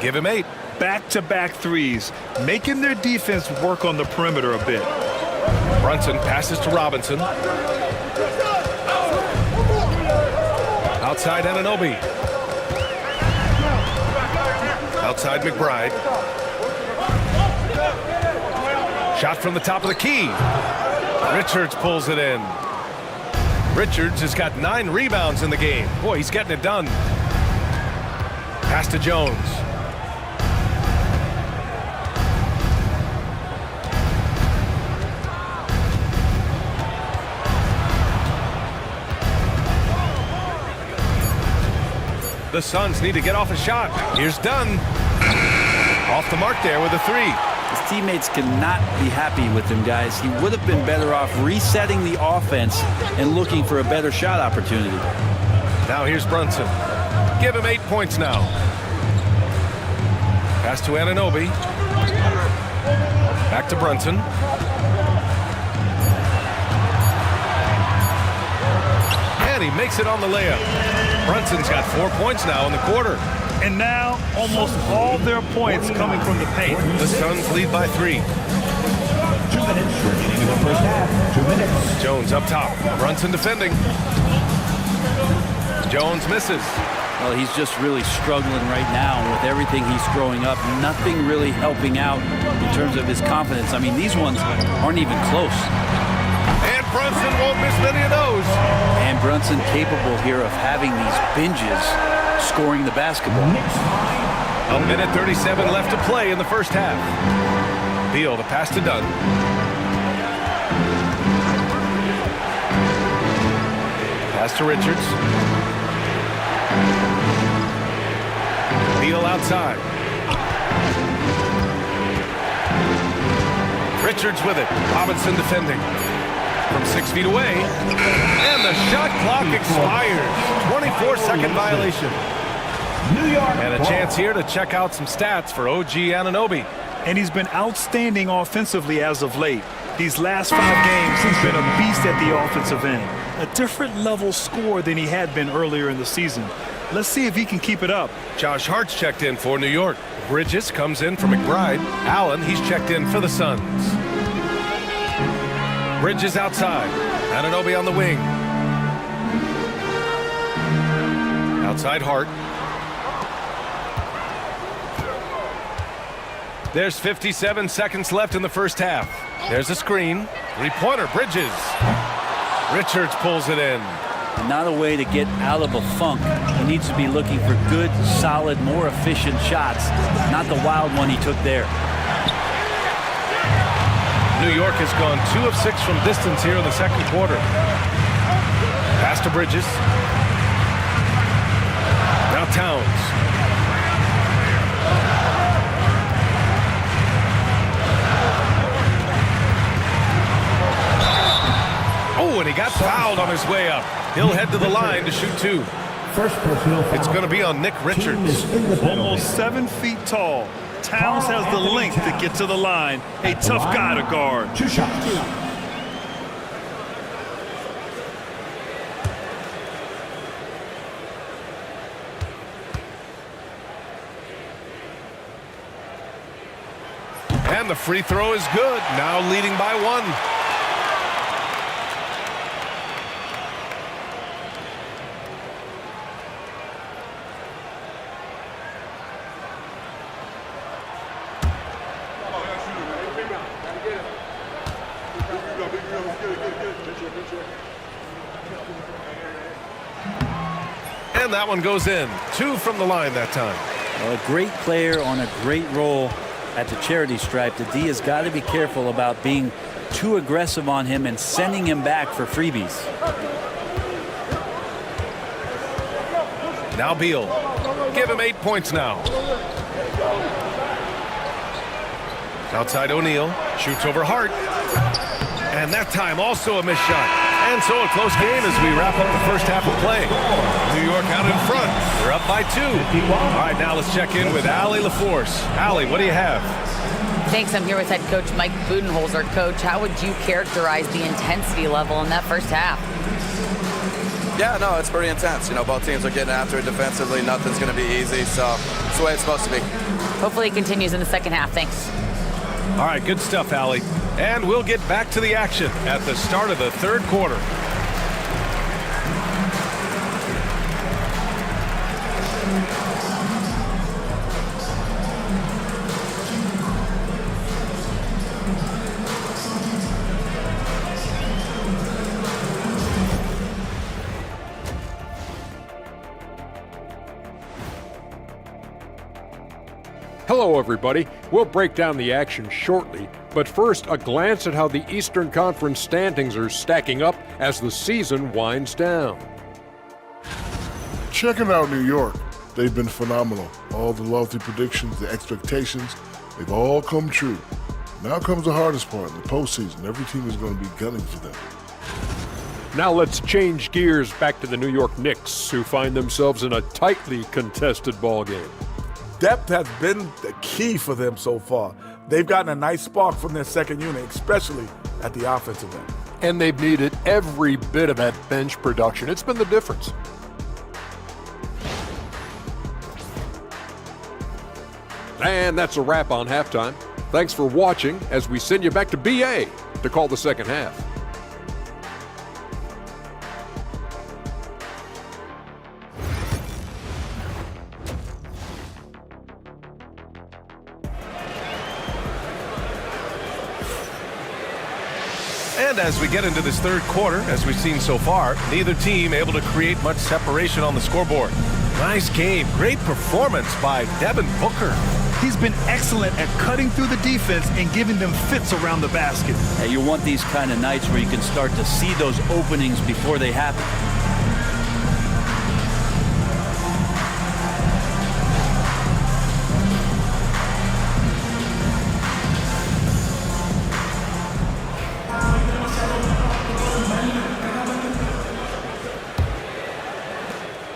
Give him 8. Back-to-back threes, making their defense work on the perimeter a bit. Brunson passes to Robinson. Outside Anunoby. Outside McBride. Shot from the top of the key. Richards pulls it in. Richards has got 9 rebounds in the game. Boy, he's getting it done. Pass to Jones. The Suns need to get off a shot. Here's Dunn. Off the mark there with a 3. His teammates cannot be happy with him, guys. He would have been better off resetting the offense and looking for a better shot opportunity. Now here's Brunson. Give him 8 points now. Pass to Anunoby. Back to Brunson. And he makes it on the layup. Brunson's got 4 points now in the quarter. And now, almost all their points coming from the paint. The Suns lead by 3. 2 minutes remaining in the first half. 2 minutes. Jones up top. Brunson defending. Jones misses. Well, he's just really struggling right now with everything he's throwing up. Nothing really helping out in terms of his confidence. I mean, these ones aren't even close. And Brunson won't miss many of those. And Brunson capable here of having these binges scoring the basketball. 1 minute 37 left to play in the first half. Beal, the pass to Dunn. Pass to Richards. Beal outside. Richards with it. Robinson defending. From 6 feet away. And the shot clock expires. 24-second violation. And a chance here to check out some stats for OG Anunoby. And he's been outstanding offensively as of late. These last 5 games, he's been a beast at the offensive end. A different level score than he had been earlier in the season. Let's see if he can keep it up. Josh Hart's checked in for New York. Bridges comes in for McBride. Allen, he's checked in for the Suns. Bridges outside. Anunoby on the wing. Outside Hart. There's 57 seconds left in the first half. There's a screen. Three-pointer, Bridges. Richards pulls it in. Not a way to get out of a funk. He needs to be looking for good, solid, more efficient shots, not the wild one he took there. New York has gone 2 of 6 from distance here in the second quarter. Pass to Bridges. Now Towns. Oh, and he got fouled on his way up. He'll head to the line to shoot 2. It's going to be on Nick Richards. Almost 7 feet tall. Towns has the length to get to the line. A tough guy to guard. 2 shots. And the free throw is good. Now leading by 1. And that one goes in. 2 from the line that time. Well, a great player on a great role at the charity stripe. The D has got to be careful about being too aggressive on him and sending him back for freebies. Now Beal. Give him 8 points now. Outside O'Neal. Shoots over Hart. And that time also a missed shot. And so a close game as we wrap up the first half of play. New York out in front. They're up by 2. All right, now let's check in with Allie LaForce. Allie, what do you have? Thanks. I'm here with head coach Mike Budenholzer. Coach, how would you characterize the intensity level in that first half? Yeah, no, it's pretty intense. You know, both teams are getting after it defensively. Nothing's going to be easy, so it's the way it's supposed to be. Hopefully it continues in the second half. Thanks. All right, good stuff, Allie. And we'll get back to the action at the start of the third quarter. Hello, everybody. We'll break down the action shortly, but first, a glance at how the Eastern Conference standings are stacking up as the season winds down. Checking out New York. They've been phenomenal. All the lofty predictions, the expectations, they've all come true. Now comes the hardest part, the postseason. Every team is going to be gunning for them. Now let's change gears back to the New York Knicks, who find themselves in a tightly contested ballgame. Depth has been the key for them so far. They've gotten a nice spark from their second unit, especially at the offensive end. And they've needed every bit of that bench production. It's been the difference. And that's a wrap on halftime. Thanks for watching as we send you back to BA to call the second half. And as we get into this third quarter, as we've seen so far, neither team able to create much separation on the scoreboard. Nice game. Great performance by Devin Booker. He's been excellent at cutting through the defense and giving them fits around the basket. And you want these kind of nights where you can start to see those openings before they happen.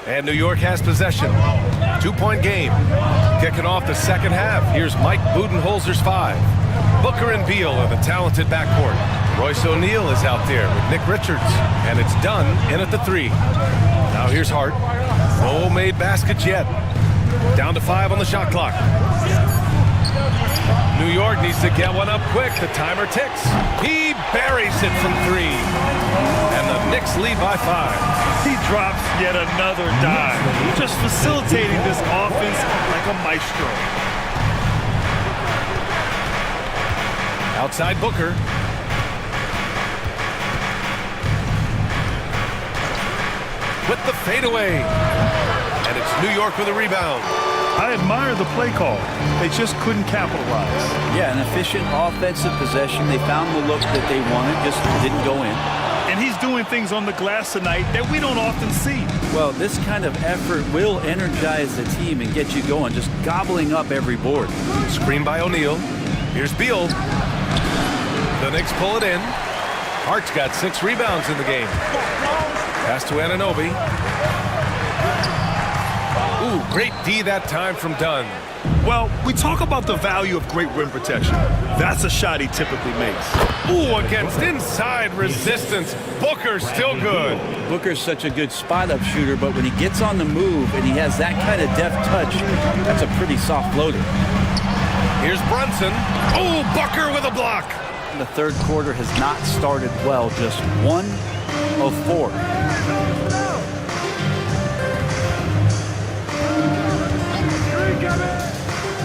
And New York has possession. 2-point game. Kicking off the second half, here's Mike Budenholzer's 5. Booker and Beal are the talented backcourt. Royce O'Neal is out there with Nick Richards. And it's done in at the 3. Now here's Hart. No made baskets yet. Down to 5 on the shot clock. New York York needs to get one up quick. The timer ticks. He buries it from 3. And the Knicks lead by 5. He drops yet another dime, just facilitating this offense like a maestro. Outside Booker. With the fadeaway. And it's New York with a rebound. I admire the play call. They just couldn't capitalize. Yeah, an efficient offensive possession. They found the look that they wanted, just didn't go in. And he's doing things on the glass tonight that we don't often see. Well, this kind of effort will energize the team and get you going, just gobbling up every board. Screen by O'Neal. Here's Beal. The Knicks pull it in. Hart's got 6 rebounds in the game. Pass to Anunoby. Ooh, great D that time from Dunn. Well, we talk about the value of great rim protection. That's a shot he typically makes. Ooh, against inside resistance. Booker's still good. Booker's such a good spot-up shooter, but when he gets on the move and he has that kind of deft touch, that's a pretty soft floater. Here's Brunson. Ooh, Booker with a block. The third quarter has not started well, just 1 of 4.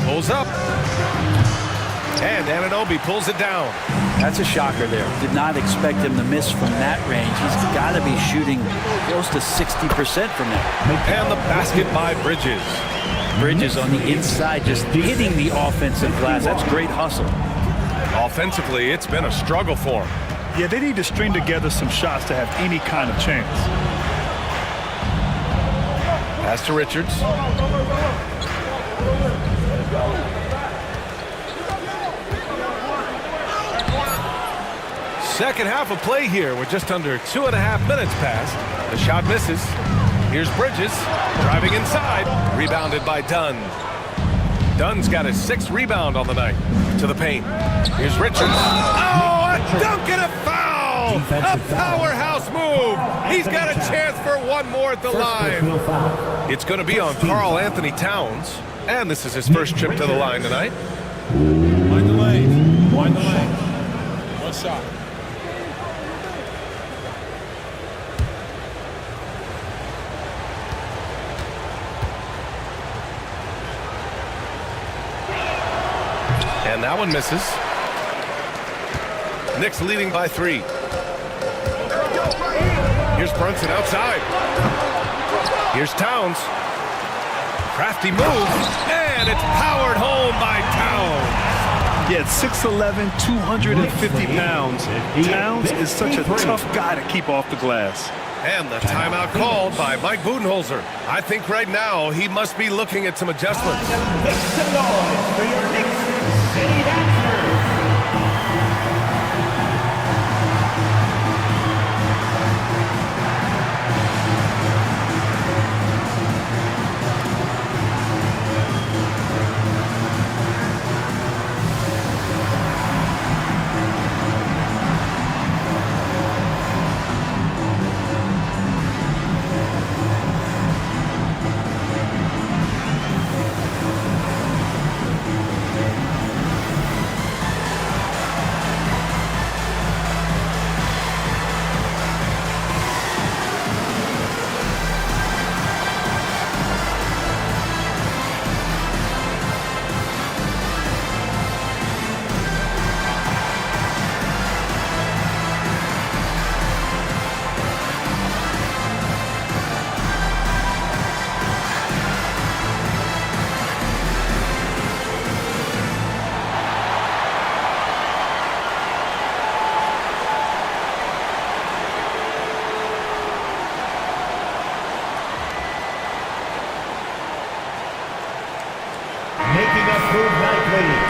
Pulls up. And Anunoby pulls it down. That's a shocker there. Did not expect him to miss from that range. He's got to be shooting close to 60% from there. And the basket by Bridges. Bridges on the inside, just hitting the offensive glass. That's great hustle. Offensively, it's been a struggle for him. Yeah, they need to string together some shots to have any kind of chance. Pass to Richards. Second half of play here. We're just under 2.5 minutes past. The shot misses. Here's Bridges driving inside. Rebounded by Dunn. Dunn's got his 6th rebound on the night. To the paint. Here's Richards. Oh, a dunk and a foul! A powerhouse move. He's got a chance for one more at the line. It's going to be on Karl Anthony Towns. And this is his first trip to the line tonight. Wind the lane. Wind the lane. One shot. And that one misses. Knicks leading by 3. Here's Brunson outside. Here's Towns. Crafty move. And it's powered home by Towns. Yeah, it's 6'11", 250 pounds. Towns is such a tough guy to keep off the glass. And the timeout called by Mike Budenholzer. I think right now he must be looking at some adjustments. Make some noise for your Knicks City Dancers.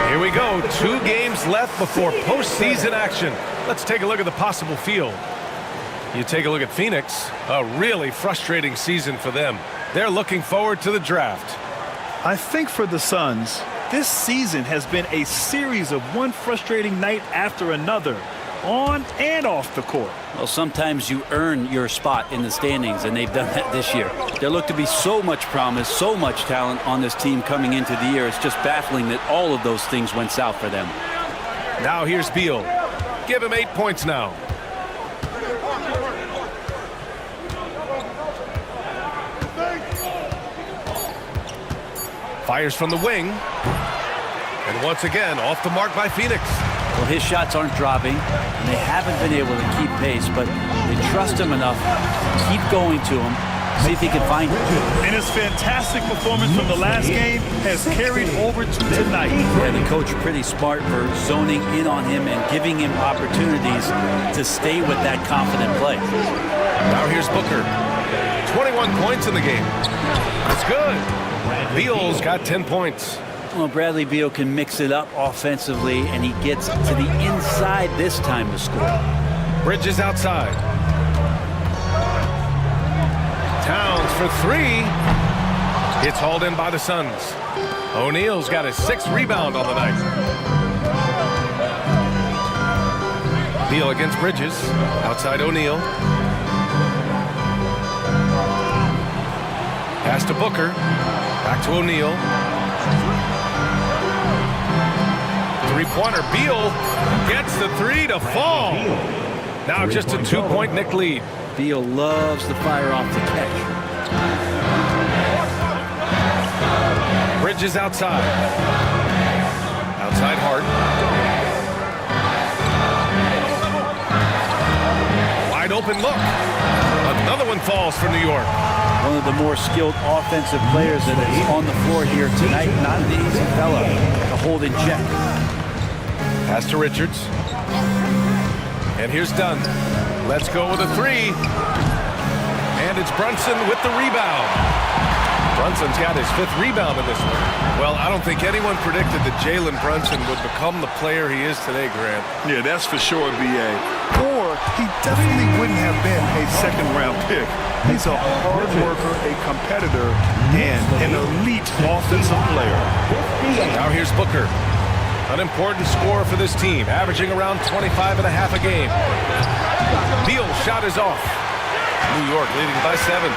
Here we go. 2 games left before postseason action. Let's take a look at the possible field. You take a look at Phoenix. A really frustrating season for them. They're looking forward to the draft. I think for the Suns, this season has been a series of one frustrating night after another. on and off the court. Well, sometimes you earn your spot in the standings, and they've done that this year. There looked to be so much promise, so much talent on this team coming into the year. It's just baffling that all of those things went south for them. Now here's Beal. Give him 8 points now. Fires from the wing. And once again, off the mark by Phoenix. Well, his shots aren't dropping, and they haven't been able to keep pace, but they trust him enough to keep going to him, see if he can find it. And his fantastic performance from the last game has carried over to tonight. Yeah, the coach pretty smart for zoning in on him and giving him opportunities to stay with that confident play. Now here's Booker. 21 points in the game. That's good. Beal's got 10 points. Well, Bradley Beal can mix it up offensively, and he gets to the inside this time to score. Bridges outside. Towns for 3. It's hauled in by the Suns. O'Neal's got his 6th rebound on the night. Beal against Bridges. Outside O'Neal. Pass to Booker. Back to O'Neal. Three-pointer. Beal gets the 3 to fall. Now just a 2-point Knick lead. Beal loves to fire off the catch. Bridges outside. Outside Hart. Wide open look. Another one falls for New York. One of the more skilled offensive players that is on the floor here tonight. Not an easy fella to hold in check. Pass to Richards. And here's Dunn. Let's go with a 3. And it's Brunson with the rebound. Brunson's got his 5th rebound in this one. Well, I don't think anyone predicted that Jalen Brunson would become the player he is today, Grant. Yeah, that's for sure, B.A. Or he definitely wouldn't have been a second-round pick. He's a hard worker, a competitor, and an elite offensive player. Now here's Booker. An important scorer for this team, averaging around 25 and a half a game. Beal's shot is off. New York leading by 7.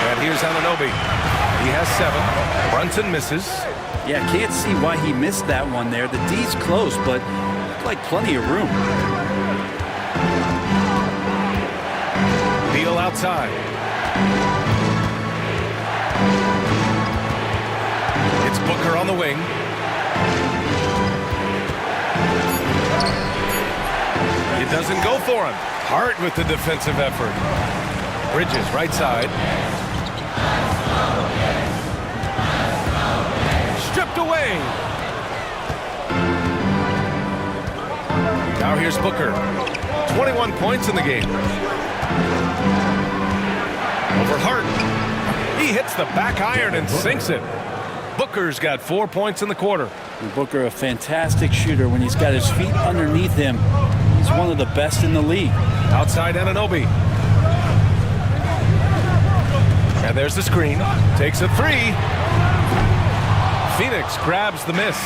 And here's Anunoby. He has 7. Brunson misses. Yeah, can't see why he missed that one there. The D's close, but looked like plenty of room. Beal outside. It's Booker on the wing. It doesn't go for him. Hart with the defensive effort. Bridges right side. Stripped away. Now here's Booker. 21 points in the game. Over Hart. He hits the back iron and sinks it. Booker's got 4 points in the quarter. And Booker, a fantastic shooter. When he's got his feet underneath him, he's one of the best in the league. Outside Anunoby. And there's the screen. Takes a 3. Phoenix grabs the miss.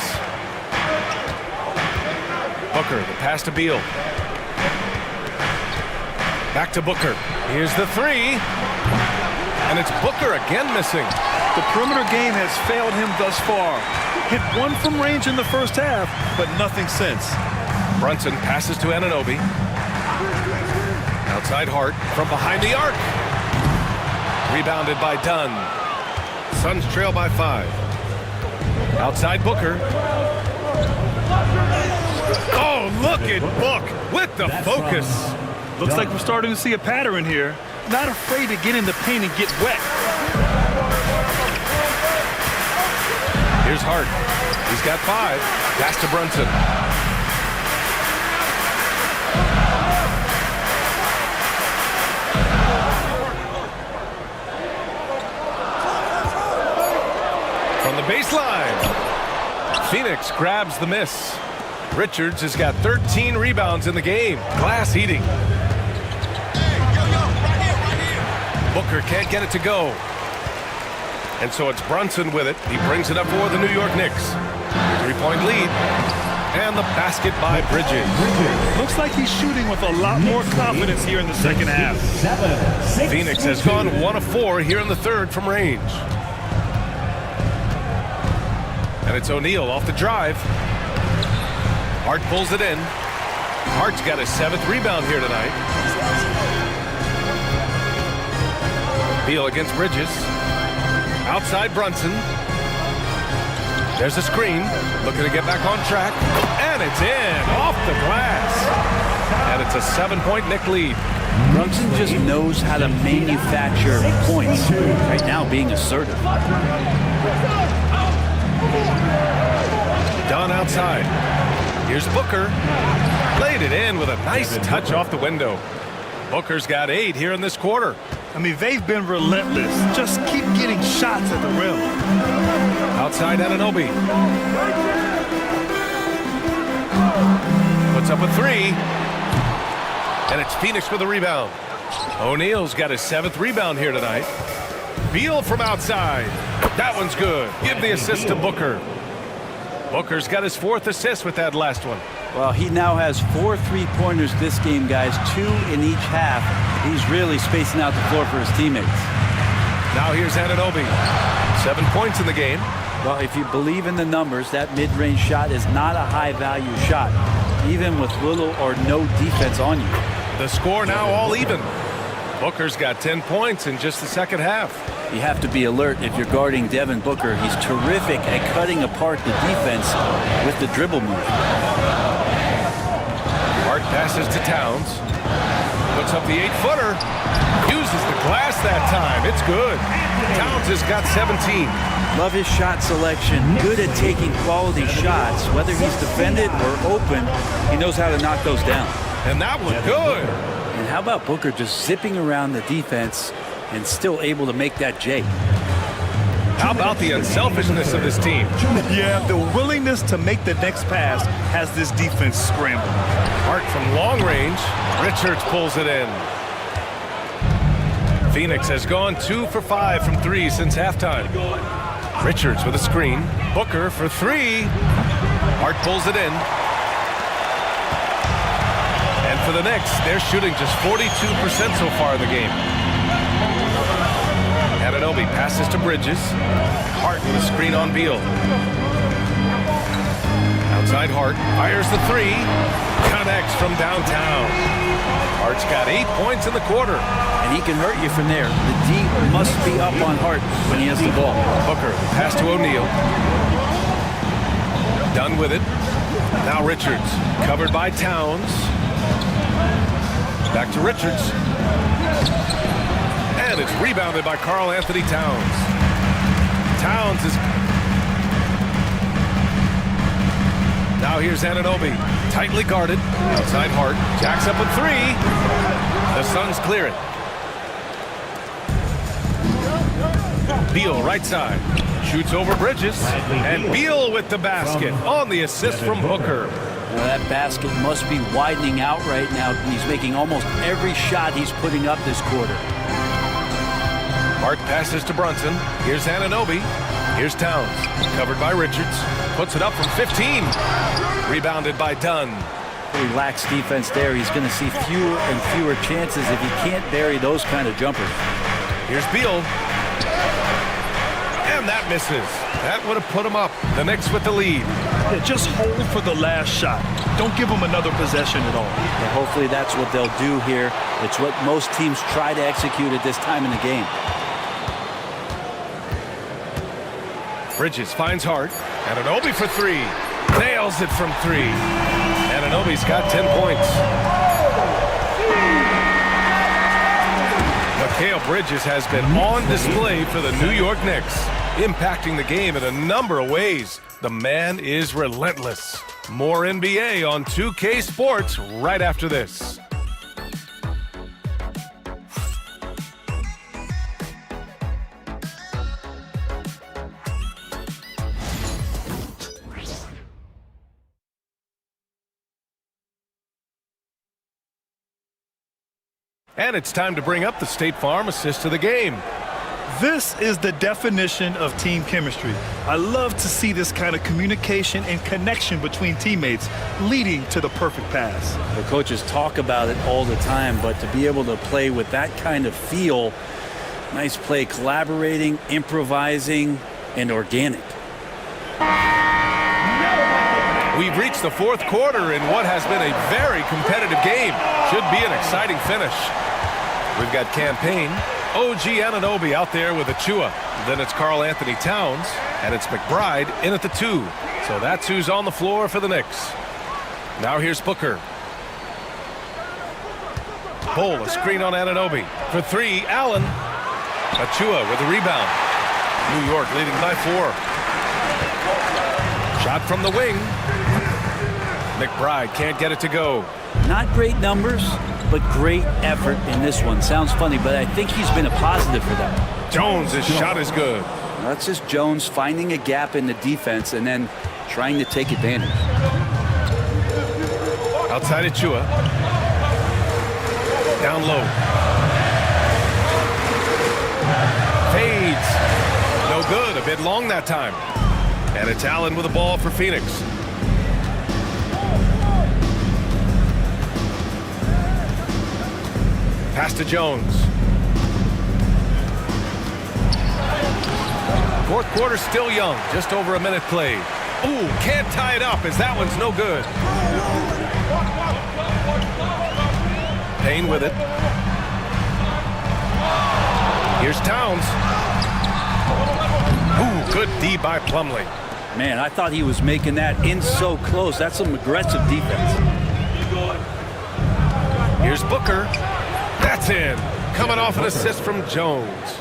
Booker, the pass to Beal. Back to Booker. Here's the 3. And it's Booker again missing. The perimeter game has failed him thus far. Hit 1 from range in the first half, but nothing since. Brunson passes to Anunoby. Outside Hart from behind the arc. Rebounded by Dunn. Suns trail by 5. Outside Booker. Oh, look at Book with the focus. Looks like we're starting to see a pattern here. Not afraid to get in the paint and get wet. Here's Hart. He's got 5. Pass to Brunson. From the baseline. Phoenix grabs the miss. Richards has got 13 rebounds in the game. Glass heating. Booker can't get it to go. And so it's Brunson with it. He brings it up for the New York Knicks. 3-point lead. And the basket by Bridges. Looks like he's shooting with a lot more confidence here in the second half. Phoenix has gone 1 of 4 here in the third from range. And it's O'Neal off the drive. Hart pulls it in. Hart's got his 7th rebound here tonight. Beal against Bridges. Outside Brunson. There's a screen. Looking to get back on track. And it's in. Off the glass. And it's a 7-point Knick lead. Brunson just knows how to manufacture points. Right now being assertive. Dunn outside. Here's Booker. Laid it in with a nice touch off the window. Booker's got 8 here in this quarter. I mean, they've been relentless. Just keep getting shots at the rim. Outside Anunoby. Puts up a 3. And it's Phoenix with a rebound. O'Neal's got his 7th rebound here tonight. Beal from outside. That one's good. Give the assist to Booker. Booker's got his 4th assist with that last one. Well, he now has 4 3-pointers this game, guys. 2 in each half. He's really spacing out the floor for his teammates. Now here's Anunoby. 7 points in the game. Well, if you believe in the numbers, that mid-range shot is not a high-value shot, even with little or no defense on you. The score now all even. Booker's got 10 points in just the second half. You have to be alert if you're guarding Devin Booker. He's terrific at cutting apart the defense with the dribble move. Hart passes to Towns. Puts up the 8-footer. Uses the glass that time. It's good. Towns has got 17. Love his shot selection. Good at taking quality shots. Whether he's defended or open, he knows how to knock those down. And that one good. And how about Booker just zipping around the defense and still able to make that J? How about the unselfishness of this team? Yeah, the willingness to make the next pass has this defense scrambled. Hart from long range. Richards pulls it in. Phoenix has gone 2 for 5 from 3 since halftime. Richards with a screen. Booker for 3. Hart pulls it in. And for the Knicks, they're shooting just 42% so far in the game. Anunoby passes to Bridges. Hart with a screen on Beal. Outside Hart, fires the 3. Connects from downtown. Hart's got 8 points in the quarter. And he can hurt you from there. The D must be up on Hart when he has the ball. Booker, pass to O'Neal. Done with it. Now Richards, covered by Towns. Back to Richards. And it's rebounded by Karl Anthony Towns. Towns is... Now here's Anunoby. Tightly guarded. Outside Hart. Jacks up a 3. The Suns clear it. Beal right side. Shoots over Bridges. And Beal with the basket on the assist from Booker. Well, that basket must be widening out right now. He's making almost every shot he's putting up this quarter. Hart passes to Brunson. Here's Anunoby. Here's Towns. Covered by Richards. Puts it up from 15. Rebounded by Dunn. Relaxed defense there. He's going to see fewer and fewer chances if he can't bury those kind of jumpers. Here's Beal. And that misses. That would have put him up. The Knicks with the lead. Yeah, just hold for the last shot. Don't give them another possession at all. Well, hopefully that's what they'll do here. It's what most teams try to execute at this time in the game. Bridges finds Hart. Anunoby for 3. Nails it from 3. Anunoby's got 10 points. Mikal Bridges has been on display for the New York Knicks, impacting the game in a number of ways. The man is relentless. More NBA on 2K Sports right after this. And it's time to bring up the State Farm assist of the game. This is the definition of team chemistry. I love to see this kind of communication and connection between teammates leading to the perfect pass. The coaches talk about it all the time, but to be able to play with that kind of feel, nice play, collaborating, improvising, and organic. We've reached the fourth quarter in what has been a very competitive game. Should be an exciting finish. We've got Campaign, OG Anunoby out there with Achua. Then it's Karl Anthony Towns, and it's McBride in at the 2. So that's who's on the floor for the Knicks. Now here's Booker. Bull, a screen on Anunoby. For 3, Allen. Achua with a rebound. New York leading by 4. Shot from the wing. McBride can't get it to go. Not great numbers, but great effort in this one. Sounds funny, but I think he's been a positive for them. Jones' shot is good. That's just Jones finding a gap in the defense and then trying to take advantage. Outside Achua. Down low. Fades. No good. A bit long that time. And it's Allen with the ball for Phoenix. Pass to Jones. Fourth quarter still young. Just over a minute played. Ooh, can't tie it up as that one's no good. Payne with it. Here's Towns. Ooh, good D by Plumlee. Man, I thought he was making that in so close. That's some aggressive defense. Here's Booker. That's in. Coming off an assist from Jones.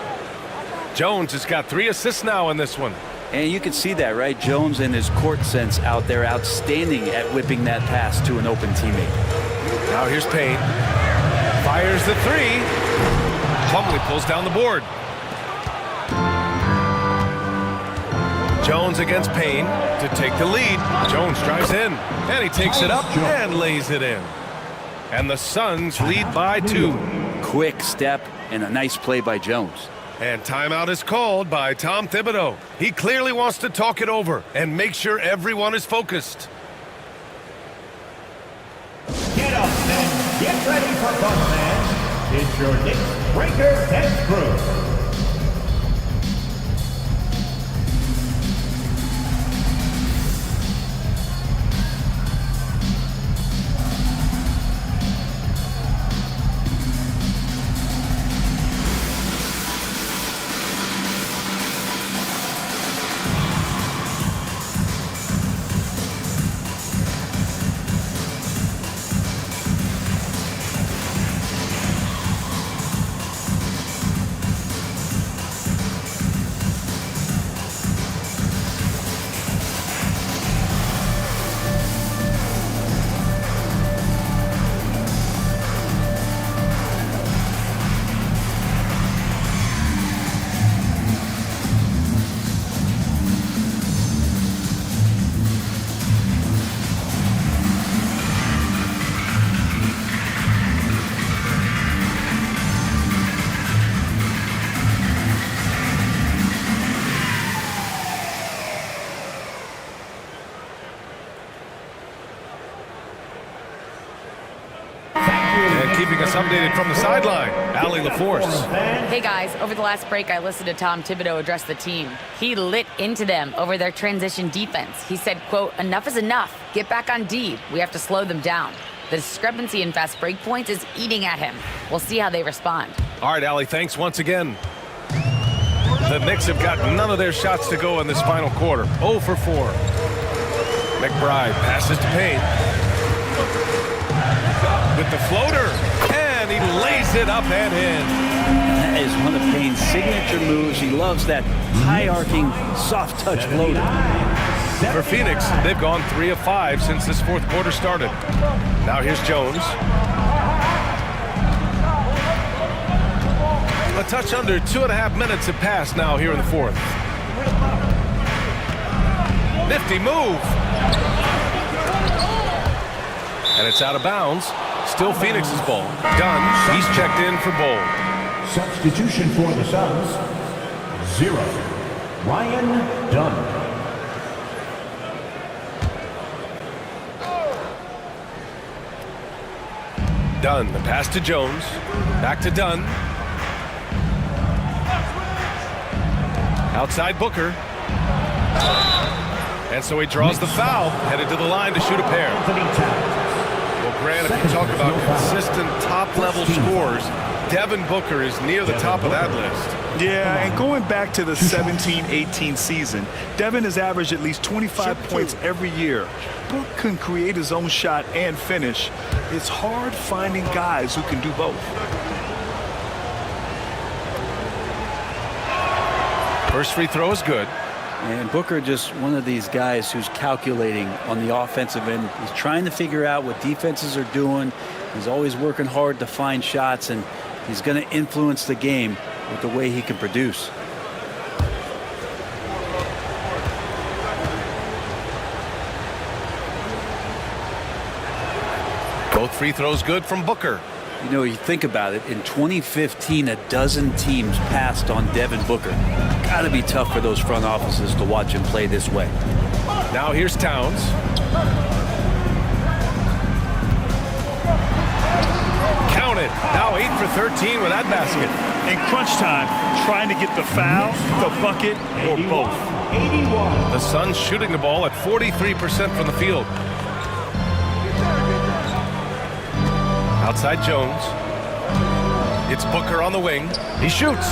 Jones has got 3 assists now in this one. And you can see that, right? Jones and his court sense out there, outstanding at whipping that pass to an open teammate. Now here's Payne. Fires the 3. Plumlee pulls down the board. Jones against Payne to take the lead. Jones drives in, and he takes it up and lays it in. And the Suns lead by 2. Quick step and a nice play by Jones. And timeout is called by Tom Thibodeau. He clearly wants to talk it over and make sure everyone is focused. Get up and get ready for fun, fans. It's your Knicks Breakers and Crew. Keeping us updated from the sideline, Allie LaForce. Hey guys, over the last break I listened to Tom Thibodeau address the team. He lit into them over their transition defense. He said, quote, "Enough is enough. Get back on D. We have to slow them down. The discrepancy in fast break points is eating at him. We'll see how they respond." All right, Allie, thanks once again. The Knicks have got none of their shots to go in this final quarter. 0 for 4. McBride passes to Payne. With the floater, and he lays it up and in. That is one of Payne's signature moves. He loves that high-arcing, soft-touch floater. For Phoenix, they've gone 3 of 5 since this fourth quarter started. Now here's Jones. A touch under 2.5 minutes have passed now here in the fourth. Nifty move. And it's out of bounds. Still Phoenix's ball. Dunn, he's checked in for Bull. Substitution for the Suns. 0. Ryan Dunn. Dunn, the pass to Jones. Back to Dunn. Outside Booker. And so he draws the foul, headed to the line to shoot a pair. Well, Grant, if you talk about consistent top-level scores, Devin Booker is near the top of that list. Yeah, and going back to the 17-18 season, Devin has averaged at least 25 points every year. Book can create his own shot and finish. It's hard finding guys who can do both. First free throw is good. And Booker just one of these guys who's calculating on the offensive end. He's trying to figure out what defenses are doing. He's always working hard to find shots, and he's going to influence the game with the way he can produce. Both free throws good from Booker. You know, you think about it, in 2015, a dozen teams passed on Devin Booker. Got to be tough for those front offices to watch him play this way. Now here's Towns. Count it. Now 8 for 13 with that basket. In crunch time, trying to get the foul, the bucket, or both. The Suns shooting the ball at 43% from the field. Outside Jones. It's Booker on the wing. He shoots.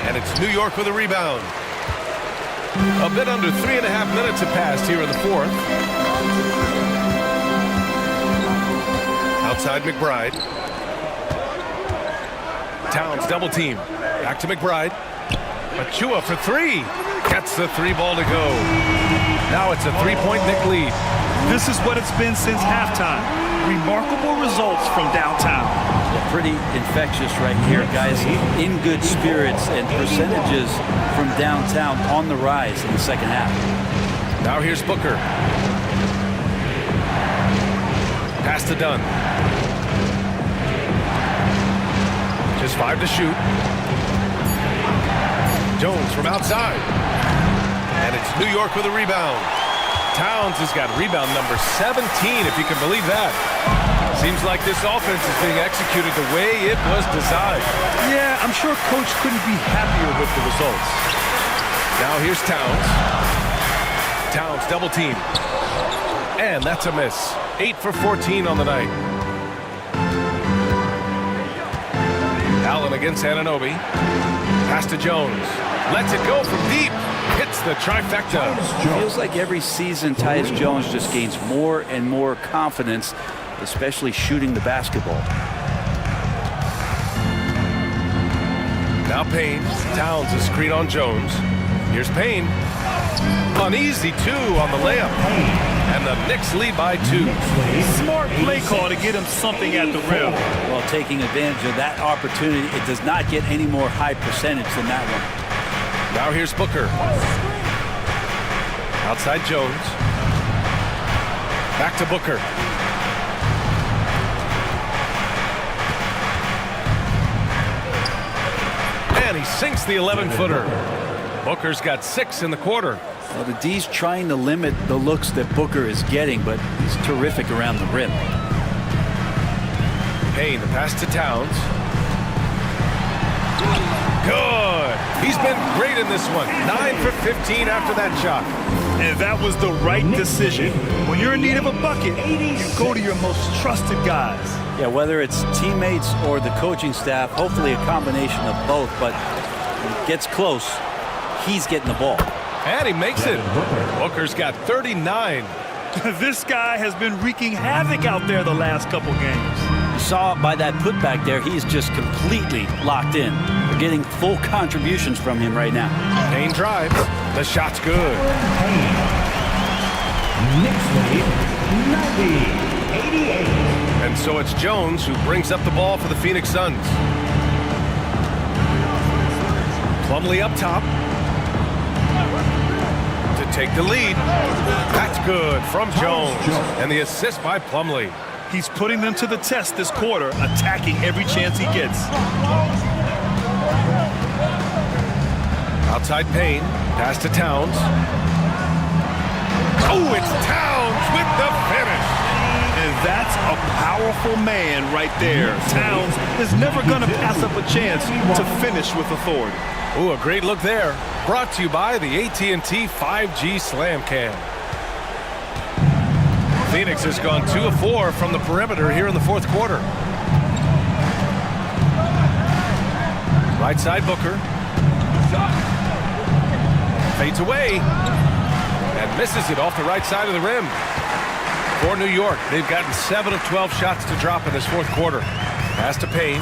And it's New York with a rebound. A bit under 3.5 minutes have passed here in the fourth. Outside McBride. Towns double team. Back to McBride. Achua for three. Gets the three ball to go. Now it's a three-point Knick lead. This is what it's been since halftime. Remarkable results from downtown. Pretty infectious right here, guys. In good spirits and percentages from downtown on the rise in the second half. Now here's Booker. Pass to Dunn. Just 5 to shoot. Jones from outside. And it's New York with a rebound. Towns has got rebound number 17, if you can believe that. Seems like this offense is being executed the way it was designed. Yeah, I'm sure Coach couldn't be happier with the results. Now here's Towns. Towns double team. And that's a miss. 8 for 14 on the night. Allen against Anunoby. Pass to Jones. Lets it go from deep. Hits the trifecta. Feels like every season Tyus Jones just gains more and more confidence, especially shooting the basketball. Now Payne. Towns is screen on Jones. Here's Payne. Uneasy two on the layup. And the Knicks lead by 2. Smart play call to get him something at the rim. Well, taking advantage of that opportunity, it does not get any more high percentage than that one. Now here's Booker. Outside Jones. Back to Booker. And he sinks the 11-footer. Booker's got 6 in the quarter. Well, the D's trying to limit the looks that Booker is getting, but he's terrific around the rim. Payne, the pass to Towns. Good. He's been great in this one. 9 for 15 after that shot. And that was the right decision. When you're in need of a bucket, you go to your most trusted guys. Yeah, whether it's teammates or the coaching staff, hopefully a combination of both, but when it gets close, he's getting the ball. And he makes it. Booker's got 39. This guy has been wreaking havoc out there the last couple games. You saw by that putback there, he's just completely locked in. We're getting full contributions from him right now. Payne drives. The shot's good. Knicks lead 90-88. And so it's Jones who brings up the ball for the Phoenix Suns. Plumlee up top to take the lead. That's good from Jones. And the assist by Plumlee. He's putting them to the test this quarter, attacking every chance he gets. Outside Payne. Pass to Towns. Oh, it's Towns with the finish. And that's a powerful man right there. Towns is never going to pass up a chance to finish with authority. Ooh, a great look there. Brought to you by the AT&T 5G Slam Cam. Phoenix has gone 2 of 4 from the perimeter here in the fourth quarter. Right side Booker. Fades away. And misses it off the right side of the rim. For New York, they've gotten 7 of 12 shots to drop in this fourth quarter. Pass to Payne.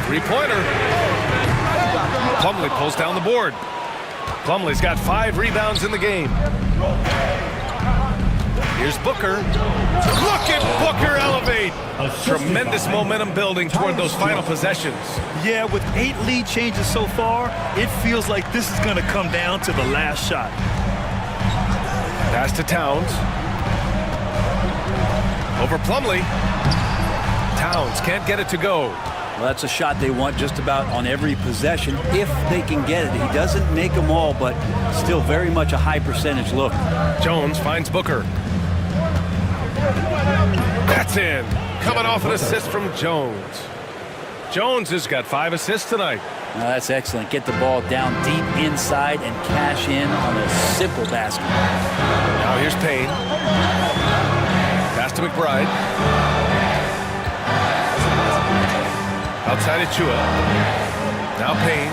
Three-pointer. Plumlee pulls down the board. Plumlee's got 5 rebounds in the game. Here's Booker. Look at Booker elevate. Tremendous momentum building toward those final possessions. Yeah, with 8 lead changes so far, it feels like this is going to come down to the last shot. Pass to Towns. Over Plumlee. Towns can't get it to go. Well, that's a shot they want just about on every possession if they can get it. He doesn't make them all, but still very much a high percentage look. Jones finds Booker. That's in. Coming off an assist from Jones. Jones has got 5 assists tonight. Now that's excellent. Get the ball down deep inside and cash in on a simple basket. Now here's Payne. Pass to McBride. Outside Chua. Now Payne.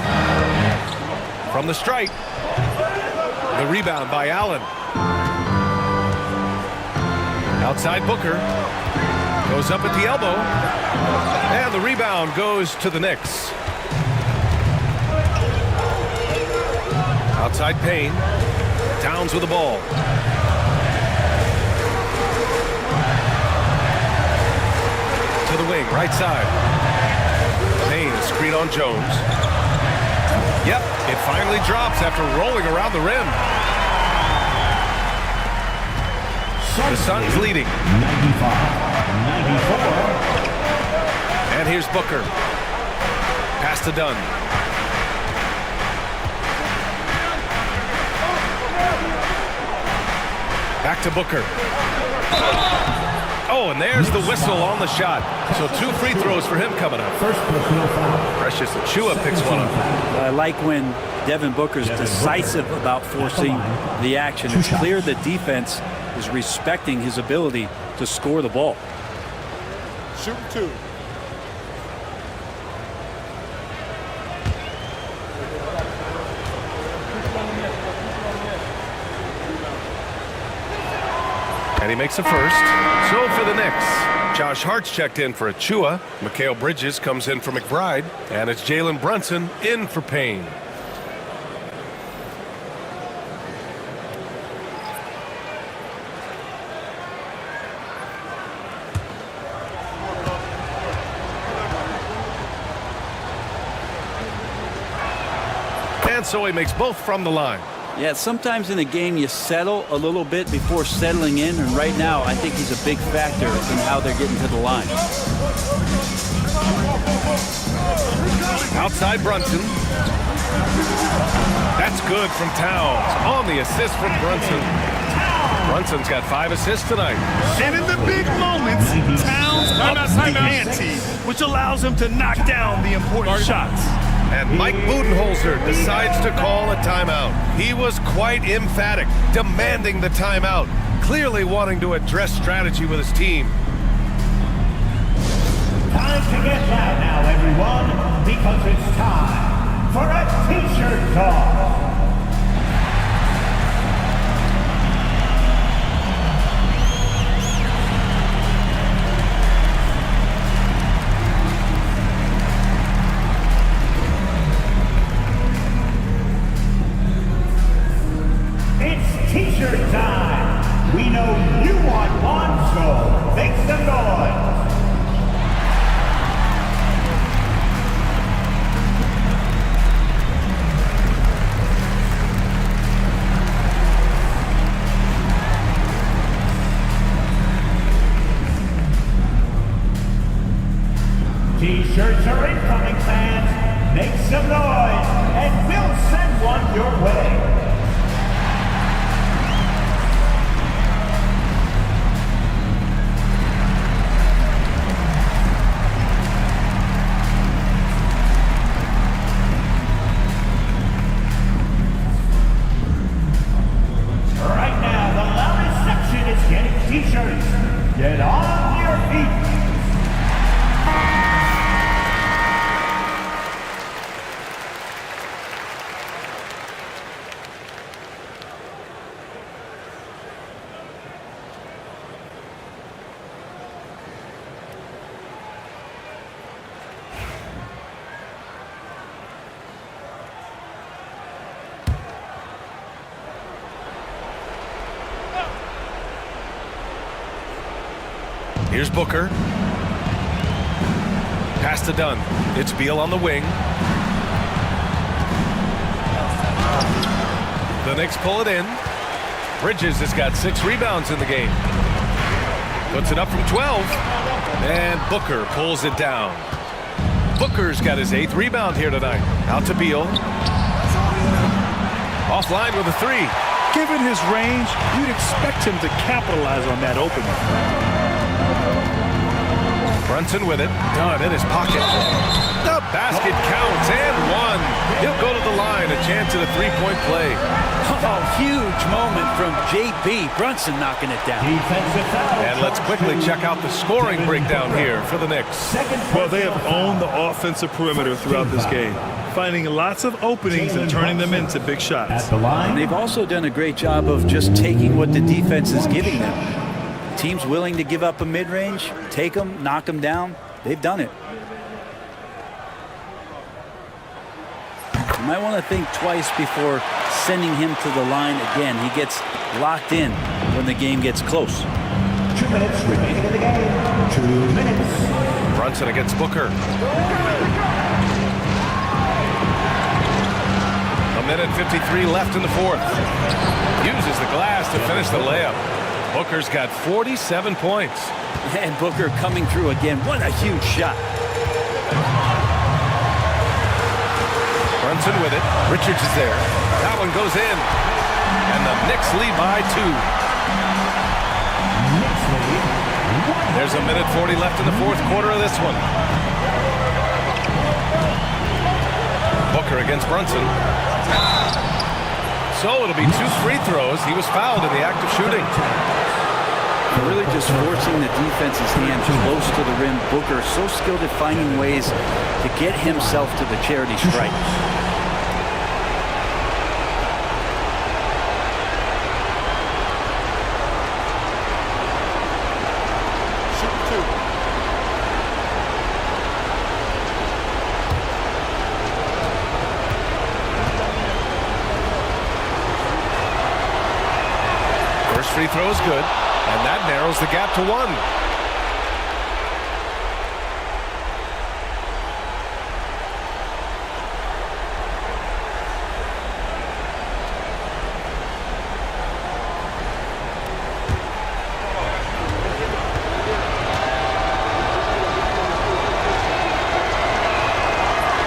From the stripe. The rebound by Allen. Outside Booker. Goes up at the elbow. And the rebound goes to the Knicks. Outside Payne. Towns with the ball. To the wing, right side. Payne, a screen on Jones. Yep, it finally drops after rolling around the rim. The Suns leading. 95-94. And here's Booker. Pass to Dunn. Back to Booker. Oh, and there's the whistle on the shot. So 2 free throws for him coming up. Precious Achua picks one up. I like when Devin Booker's decisive about forcing the action. It's clear the defense is respecting his ability to score the ball. Shoot 2. And he makes a first. So for the Knicks, Josh Hart's checked in for Achua. Mikal Bridges comes in for McBride. And it's Jalen Brunson in for Payne. And so he makes both from the line. Yeah, sometimes in a game you settle a little bit before settling in, and right now I think he's a big factor in how they're getting to the line. Outside Brunson. That's good from Towns. On the assist from Brunson. Brunson's got 5 assists tonight. And in the big moments, Towns ups the ante, which allows him to knock down the important shots. And Mike Budenholzer decides to call a timeout. He was quite emphatic, demanding the timeout, clearly wanting to address strategy with his team. Time to get loud now, everyone, because it's time for a t-shirt toss. T-shirt time. We know you want one, so make some noise. T-shirts are incoming, fans. Make some noise. your way. Right now, the loudest section is getting t-shirts. Get on your feet. Here's Booker. Pass to Dunn. It's Beal on the wing. The Knicks pull it in. Bridges has got 6 rebounds in the game. Puts it up from 12. And Booker pulls it down. Booker's got his 8th rebound here tonight. Out to Beal. Offline with a 3. Given his range, you'd expect him to capitalize on that opening. Brunson with it. Dunn in his pocket. The basket counts and 1. He'll go to the line. A chance at a 3-point play. Oh, huge moment from JB. Brunson knocking it down. And let's quickly check out the scoring breakdown here for the Knicks. Well, they have owned the offensive perimeter throughout this game, finding lots of openings and turning them into big shots. And they've also done a great job of just taking what the defense is giving them. Teams willing to give up a mid-range, take them, knock them down. They've done it. You might want to think twice before sending him to the line again. He gets locked in when the game gets close. 2 minutes remaining in the game. 2 minutes. Brunson against Booker. A minute 53 left in the 4th. Uses the glass to finish the layup. Booker's got 47 points. And Booker coming through again. What a huge shot. Brunson with it. Richards is there. That one goes in. And the Knicks lead by 2. There's a minute 40 left in the 4th quarter of this one. Booker against Brunson. So it'll be 2 free throws. He was fouled in the act of shooting. Really just forcing the defense's hand close to the rim. Booker so skilled at finding ways to get himself to the charity stripe. First free throw is good. And that narrows the gap to 1.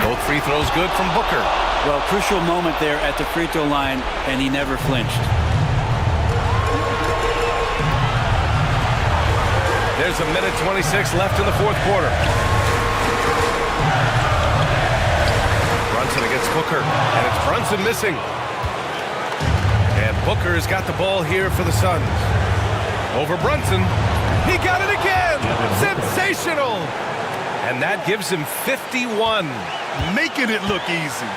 Both free throws good from Booker. Well, crucial moment there at the free throw line, and he never flinched. There's a minute 26 left in the 4th quarter. Brunson against Booker, and it's Brunson missing. And Booker has got the ball here for the Suns. Over Brunson. He got it again! Sensational! And that gives him 51. Making it look easy.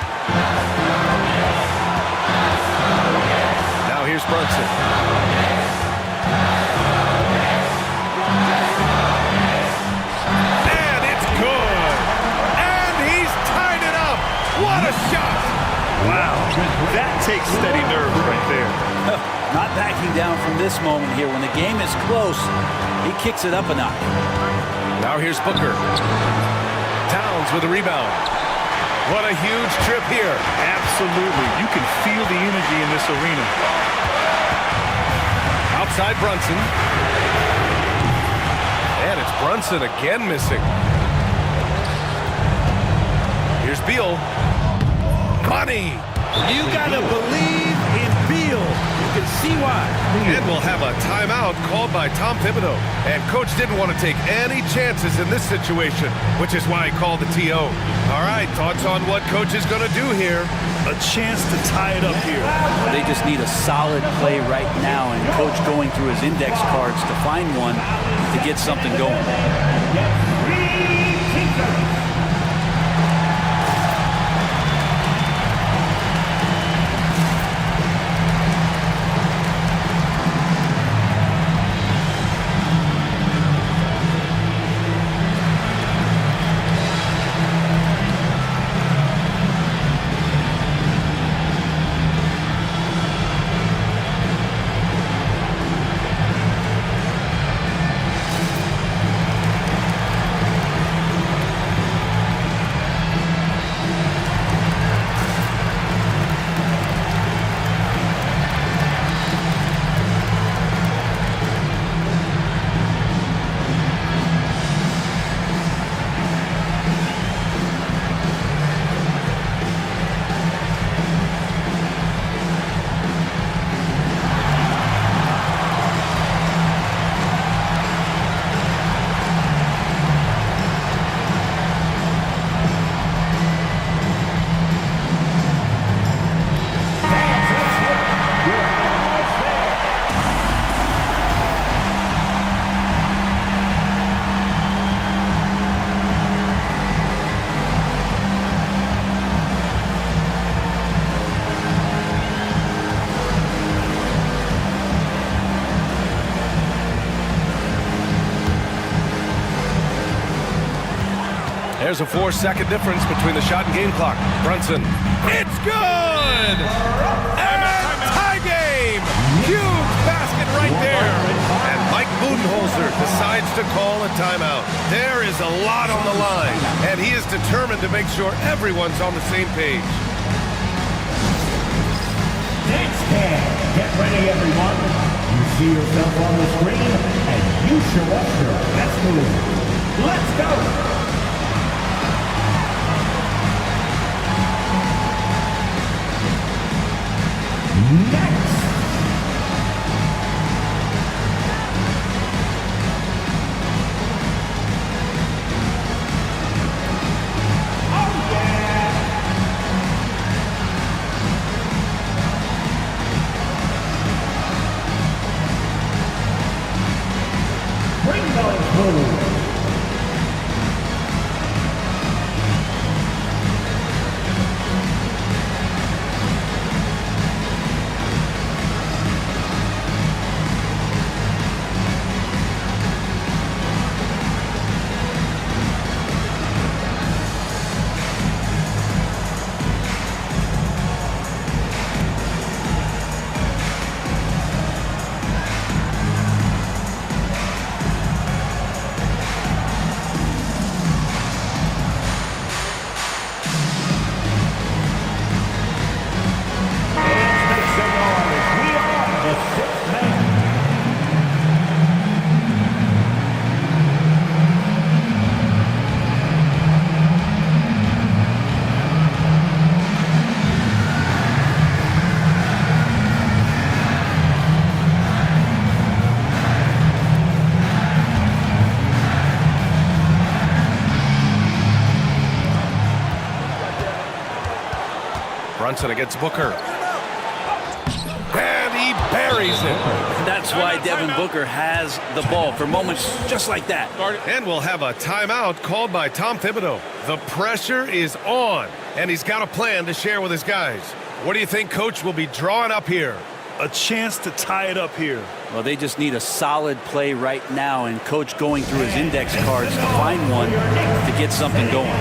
Now here's Brunson. What a shot! Wow, that takes steady nerve right there. Not backing down from this moment here. When the game is close, he kicks it up a notch. Now here's Booker. Towns with a rebound. What a huge trip here. Absolutely. You can feel the energy in this arena. Outside Brunson. And it's Brunson again missing. Here's Beal. Money! You got to believe in Beal. You can see why. And we'll have a timeout called by Tom Thibodeau. And Coach didn't want to take any chances in this situation, which is why he called the TO. All right, thoughts on what Coach is going to do here? A chance to tie it up here. They just need a solid play right now, and Coach going through his index cards to find one to get something going. There's a 4-second difference between the shot and game clock. Brunson. It's good! And tie game! Huge basket right there. And Mike Budenholzer decides to call a timeout. There is a lot on the line, and he is determined to make sure everyone's on the same page. Next hand. Get ready, everyone. You see yourself on the screen, and you show us your best move. Let's go! Next. Oh, yeah. Bring those moves. Brunson against Booker. And he buries it. That's why Devin Booker has the ball for moments just like that. And we'll have a timeout called by Tom Thibodeau. The pressure is on, and he's got a plan to share with his guys. What do you think Coach will be drawing up here? A chance to tie it up here. Well, they just need a solid play right now, and Coach going through his index cards to find one to get something going.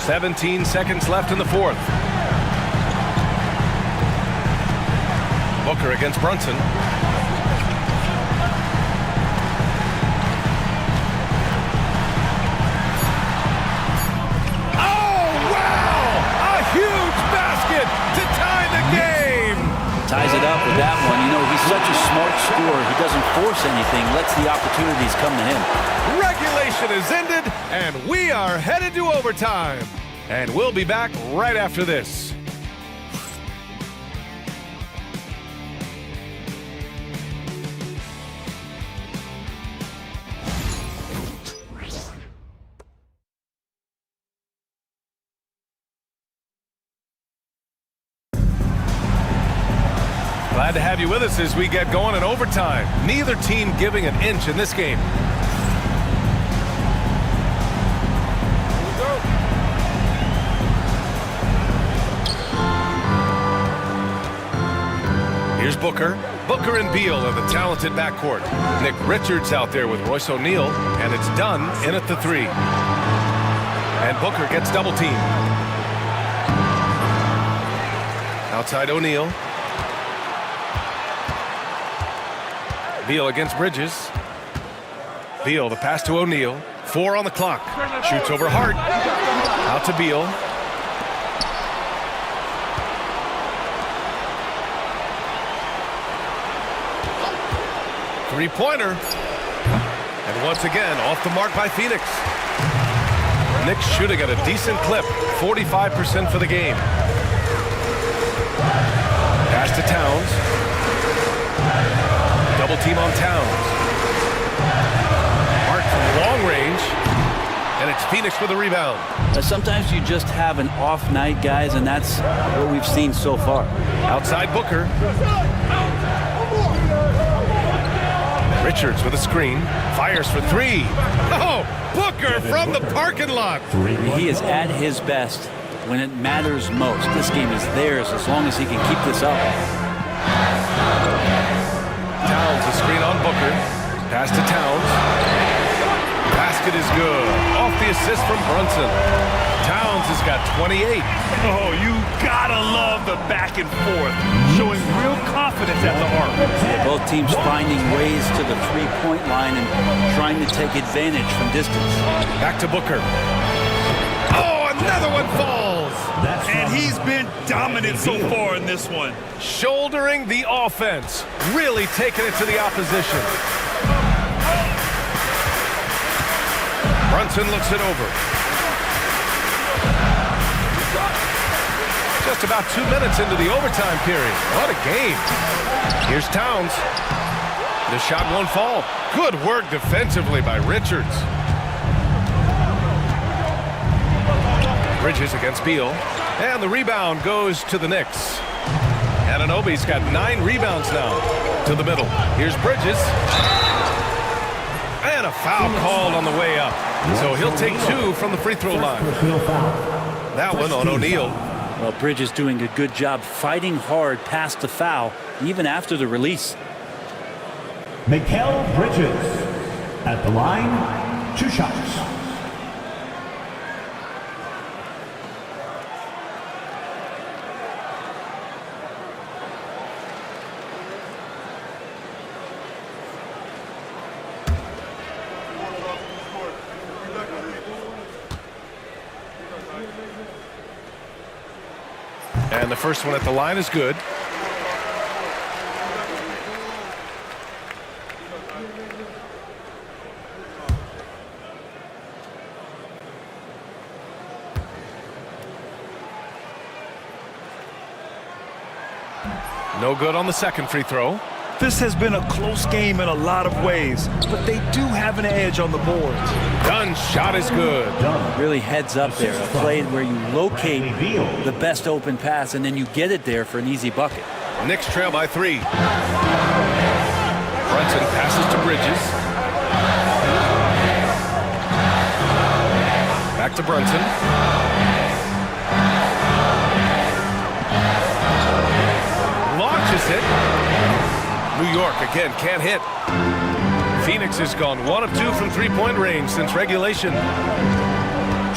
17 seconds left in the fourth. Booker against Brunson. Oh, wow! A huge basket to tie the game! Ties it up with that one. You know, he's such a smart scorer. He doesn't force anything, lets the opportunities come to him. Regulation is ended, and we are headed to overtime. And we'll be back right after this. Glad to have you with us as we get going in overtime. Neither team giving an inch in this game. Here's Booker. Booker and Beal in the talented backcourt. Nick Richards out there with Royce O'Neal, and it's Dunn in at the three. And Booker gets double teamed. Outside O'Neal. Beal against Bridges. Beal, the pass to O'Neal. 4 on the clock. Shoots over Hart. Out to Beal. Three-pointer. And once again, off the mark by Phoenix. Knicks shooting at a decent clip. 45% for the game. Pass to Towns. Double team on Towns. Hart from long range. And it's Phoenix with a rebound. Sometimes you just have an off night, guys, and that's what we've seen so far. Outside Booker. Richards with a screen. Fires for three. Oh, Booker from the parking lot. He is at his best when it matters most. This game is theirs as long as he can keep this up. Towns, a screen on Booker. Pass to Towns. Basket is good. Off the assist from Brunson. Towns has got 28. Oh, you gotta love the back and forth. Showing real confidence at the arc. Both teams finding ways to the three-point line and trying to take advantage from distance. Back to Booker. Oh, another one falls. And he's been dominant so far in this one. Shouldering the offense. Really taking it to the opposition. Brunson looks it over. Just about 2 minutes into the overtime period. What a game. Here's Towns. The shot won't fall. Good work defensively by Richards. Bridges against Beal. And the rebound goes to the Knicks. Anunoby's got 9 rebounds now. To the middle. Here's Bridges. And a foul called on the way up. So he'll take 2 from the free throw line. That one on O'Neal. Well, Bridges doing a good job fighting hard past the foul, even after the release. Mikal Bridges at the line, 2 shots. And the first one at the line is good. No good on the second free throw. This has been a close game in a lot of ways, but they do have an edge on the boards. Dunn's shot is good. Really heads up there. A play where you locate the best open pass and then you get it there for an easy bucket. Knicks trail by 3. Brunson passes to Bridges. Back to Brunson. Launches it. New York again can't hit. Phoenix has gone 1 of 2 from 3-point range since regulation.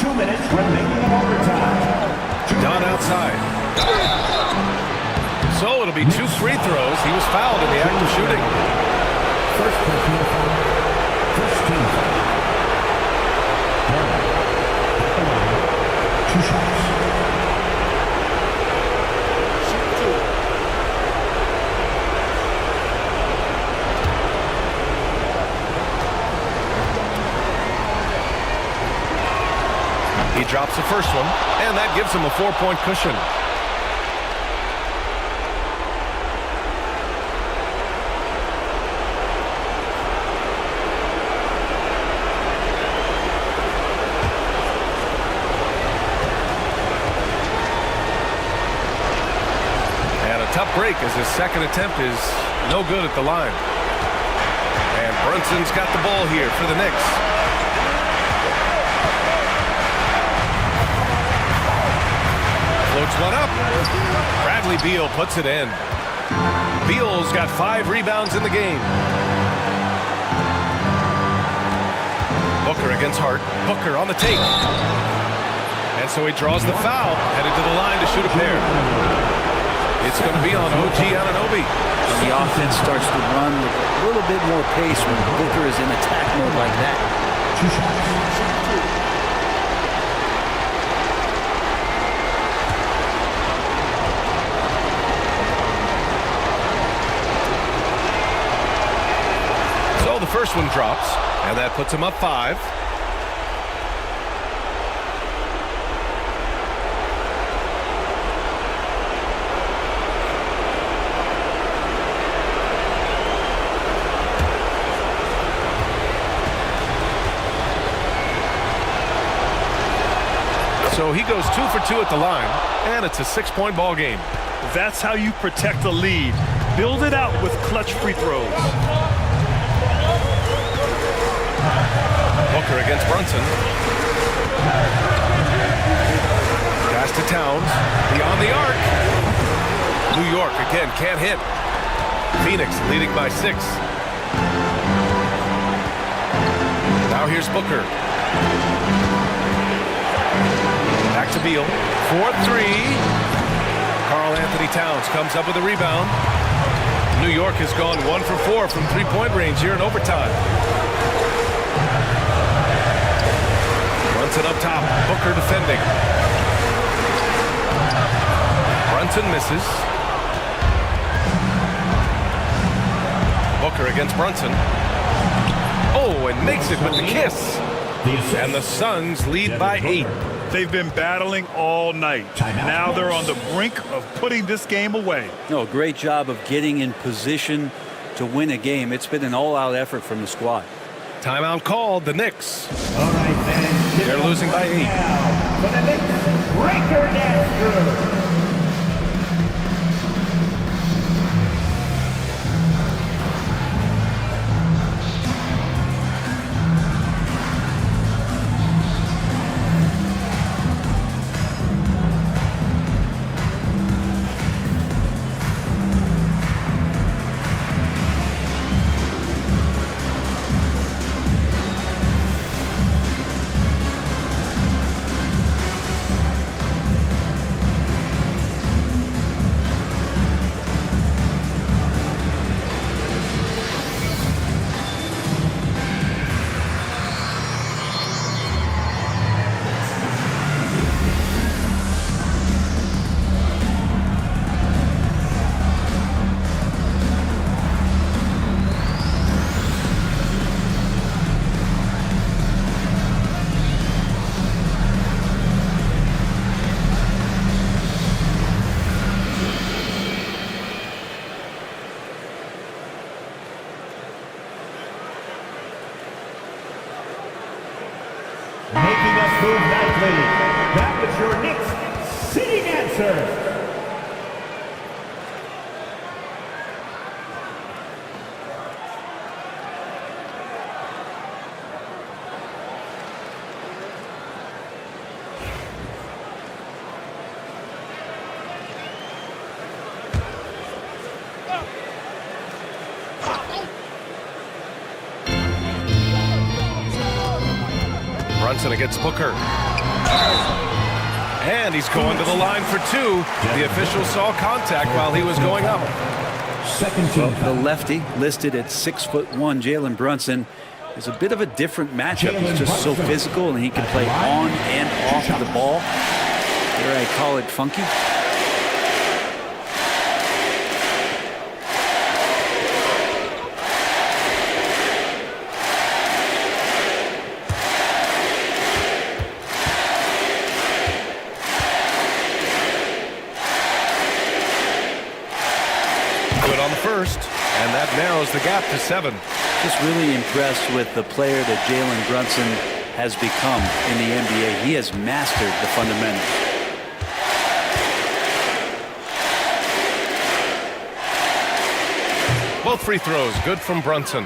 2 minutes remaining in overtime. Don outside. So it'll be 2 free throws. He was fouled in the act of shooting. First personal foul. First team foul. 2 shots. He drops the first one, and that gives him a 4-point cushion. And a tough break as his second attempt is no good at the line. And Brunson's got the ball here for the Knicks. Floats one up. Bradley Beal puts it in. Beal's got 5 rebounds in the game. Booker against Hart. Booker on the take. And so he draws the foul, headed to the line to shoot a pair. It's going to be on OG Anunoby. The offense starts to run with a little bit more pace when Booker is in attack mode like that. 2 shots. So the first one drops, and that puts him up 5. So he goes 2 for 2 at the line, and it's a 6-point ball game. That's how you protect a lead. Build it out with clutch free throws. Booker against Brunson. Pass to Towns. Beyond the arc. New York again can't hit. Phoenix leading by 6. Now here's Booker. Back to Beal. 4-3. Karl Anthony Towns comes up with a rebound. New York has gone 1 for 4 from 3-point range here in overtime. Brunson up top. Booker defending. Brunson misses. Booker against Brunson. Oh, and makes it with the kiss. And the Suns lead by 8. They've been battling all night. Now they're on the brink of putting this game away. No, great job of getting in position to win a game. It's been an all-out effort from the squad. Timeout called. The Knicks. All right, then. They're losing by 8. For the Knicks, Breaker Nashville. Making us move nightly. That was your Knicks sitting answer. Brunson against Booker. And he's going to the line for two. The official saw contact while he was going up. Well, the lefty listed at 6'1", Jalen Brunson, is a bit of a different matchup. He's just so physical, and he can play on and off the ball. Here I call it funky. Good on the first, and that narrows the gap to 7. Just really impressed with the player that Jalen Brunson has become in the NBA. He has mastered the fundamentals. Both free throws good from Brunson.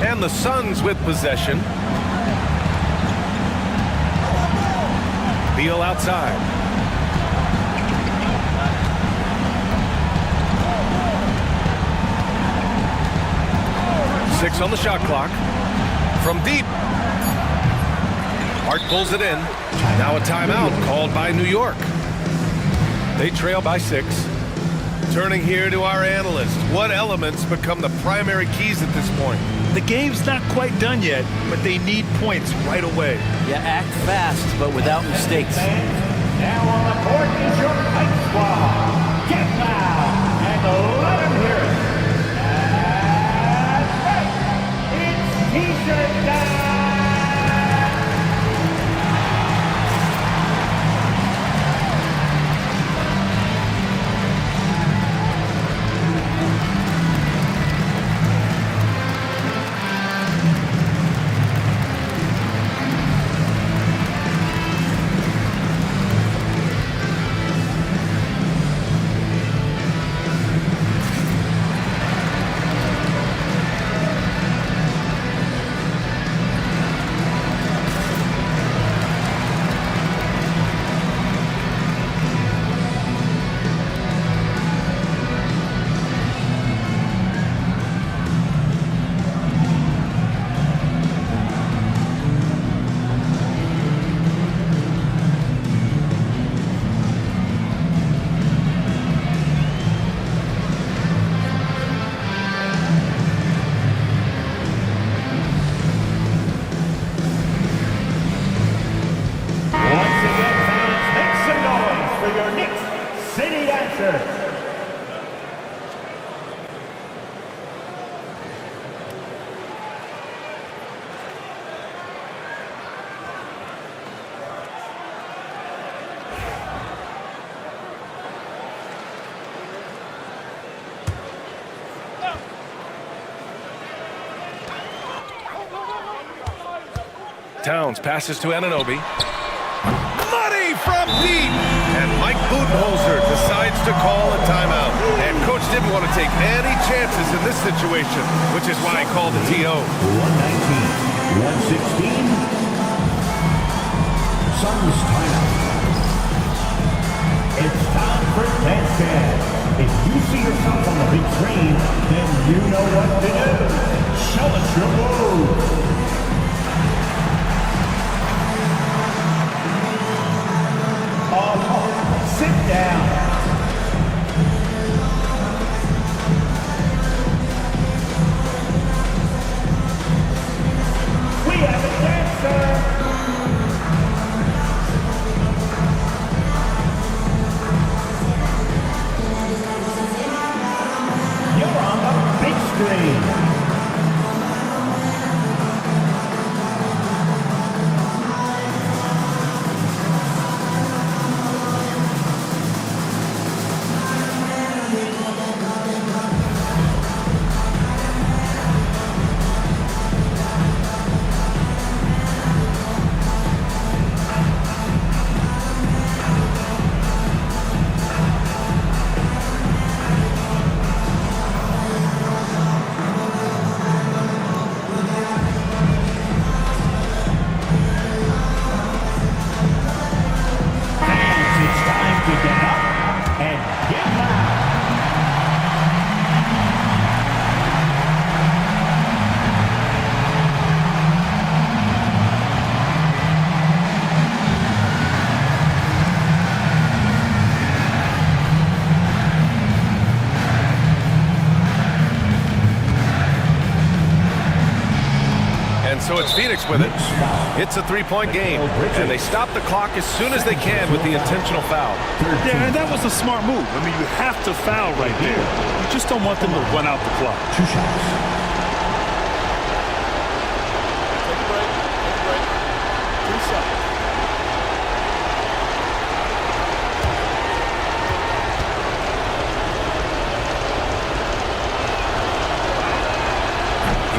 And the Suns with possession. Beal outside. Six on the shot clock. From deep. Hart pulls it in. Now a timeout called by New York. They trail by 6. Turning here to our analyst. What elements become the primary keys at this point? The game's not quite done yet, but they need points right away. Yeah, act fast, but without mistakes. Now on the court is your fight squad. Get loud and let them hear it. That's right. It's T-shirt time. Towns passes to Anunoby. Money from deep! And Mike Budenholzer decides to call a timeout. And coach didn't want to take any chances in this situation, which is why he called the TO. 119, 116. Suns timeout. It's time for dance. If you see yourself on the big screen, then you know what to do. Show us your move. Sit down. We have a dancer. You're on the big screen. so it's Phoenix with it. It's a three-point game, and they stop the clock as soon as they can with the intentional foul. Yeah, and that was a smart move. I mean, you have to foul right there. You just don't want them to run out the clock. 2 shots.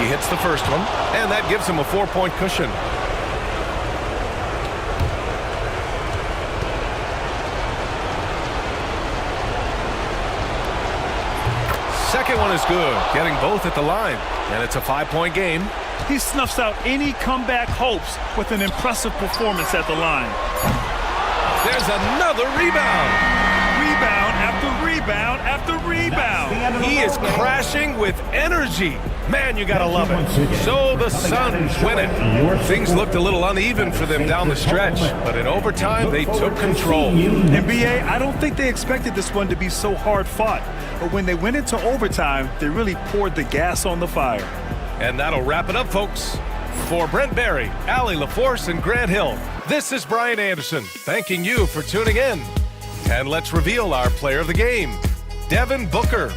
He hits the first one, and that gives him a 4-point cushion. Second one is good, getting both at the line, and it's a 5-point game. He snuffs out any comeback hopes with an impressive performance at the line. There's another rebound. Rebound after rebound after rebound. He is crashing with energy. Man, you gotta love it. So the Suns win it. Things looked a little uneven for them down the stretch, but in overtime, they took control. NBA, I don't think they expected this one to be so hard fought, but when they went into overtime, they really poured the gas on the fire. And that'll wrap it up, folks. For Brent Barry, Allie LaForce, and Grant Hill, this is Brian Anderson, thanking you for tuning in. And let's reveal our player of the game, Devin Booker.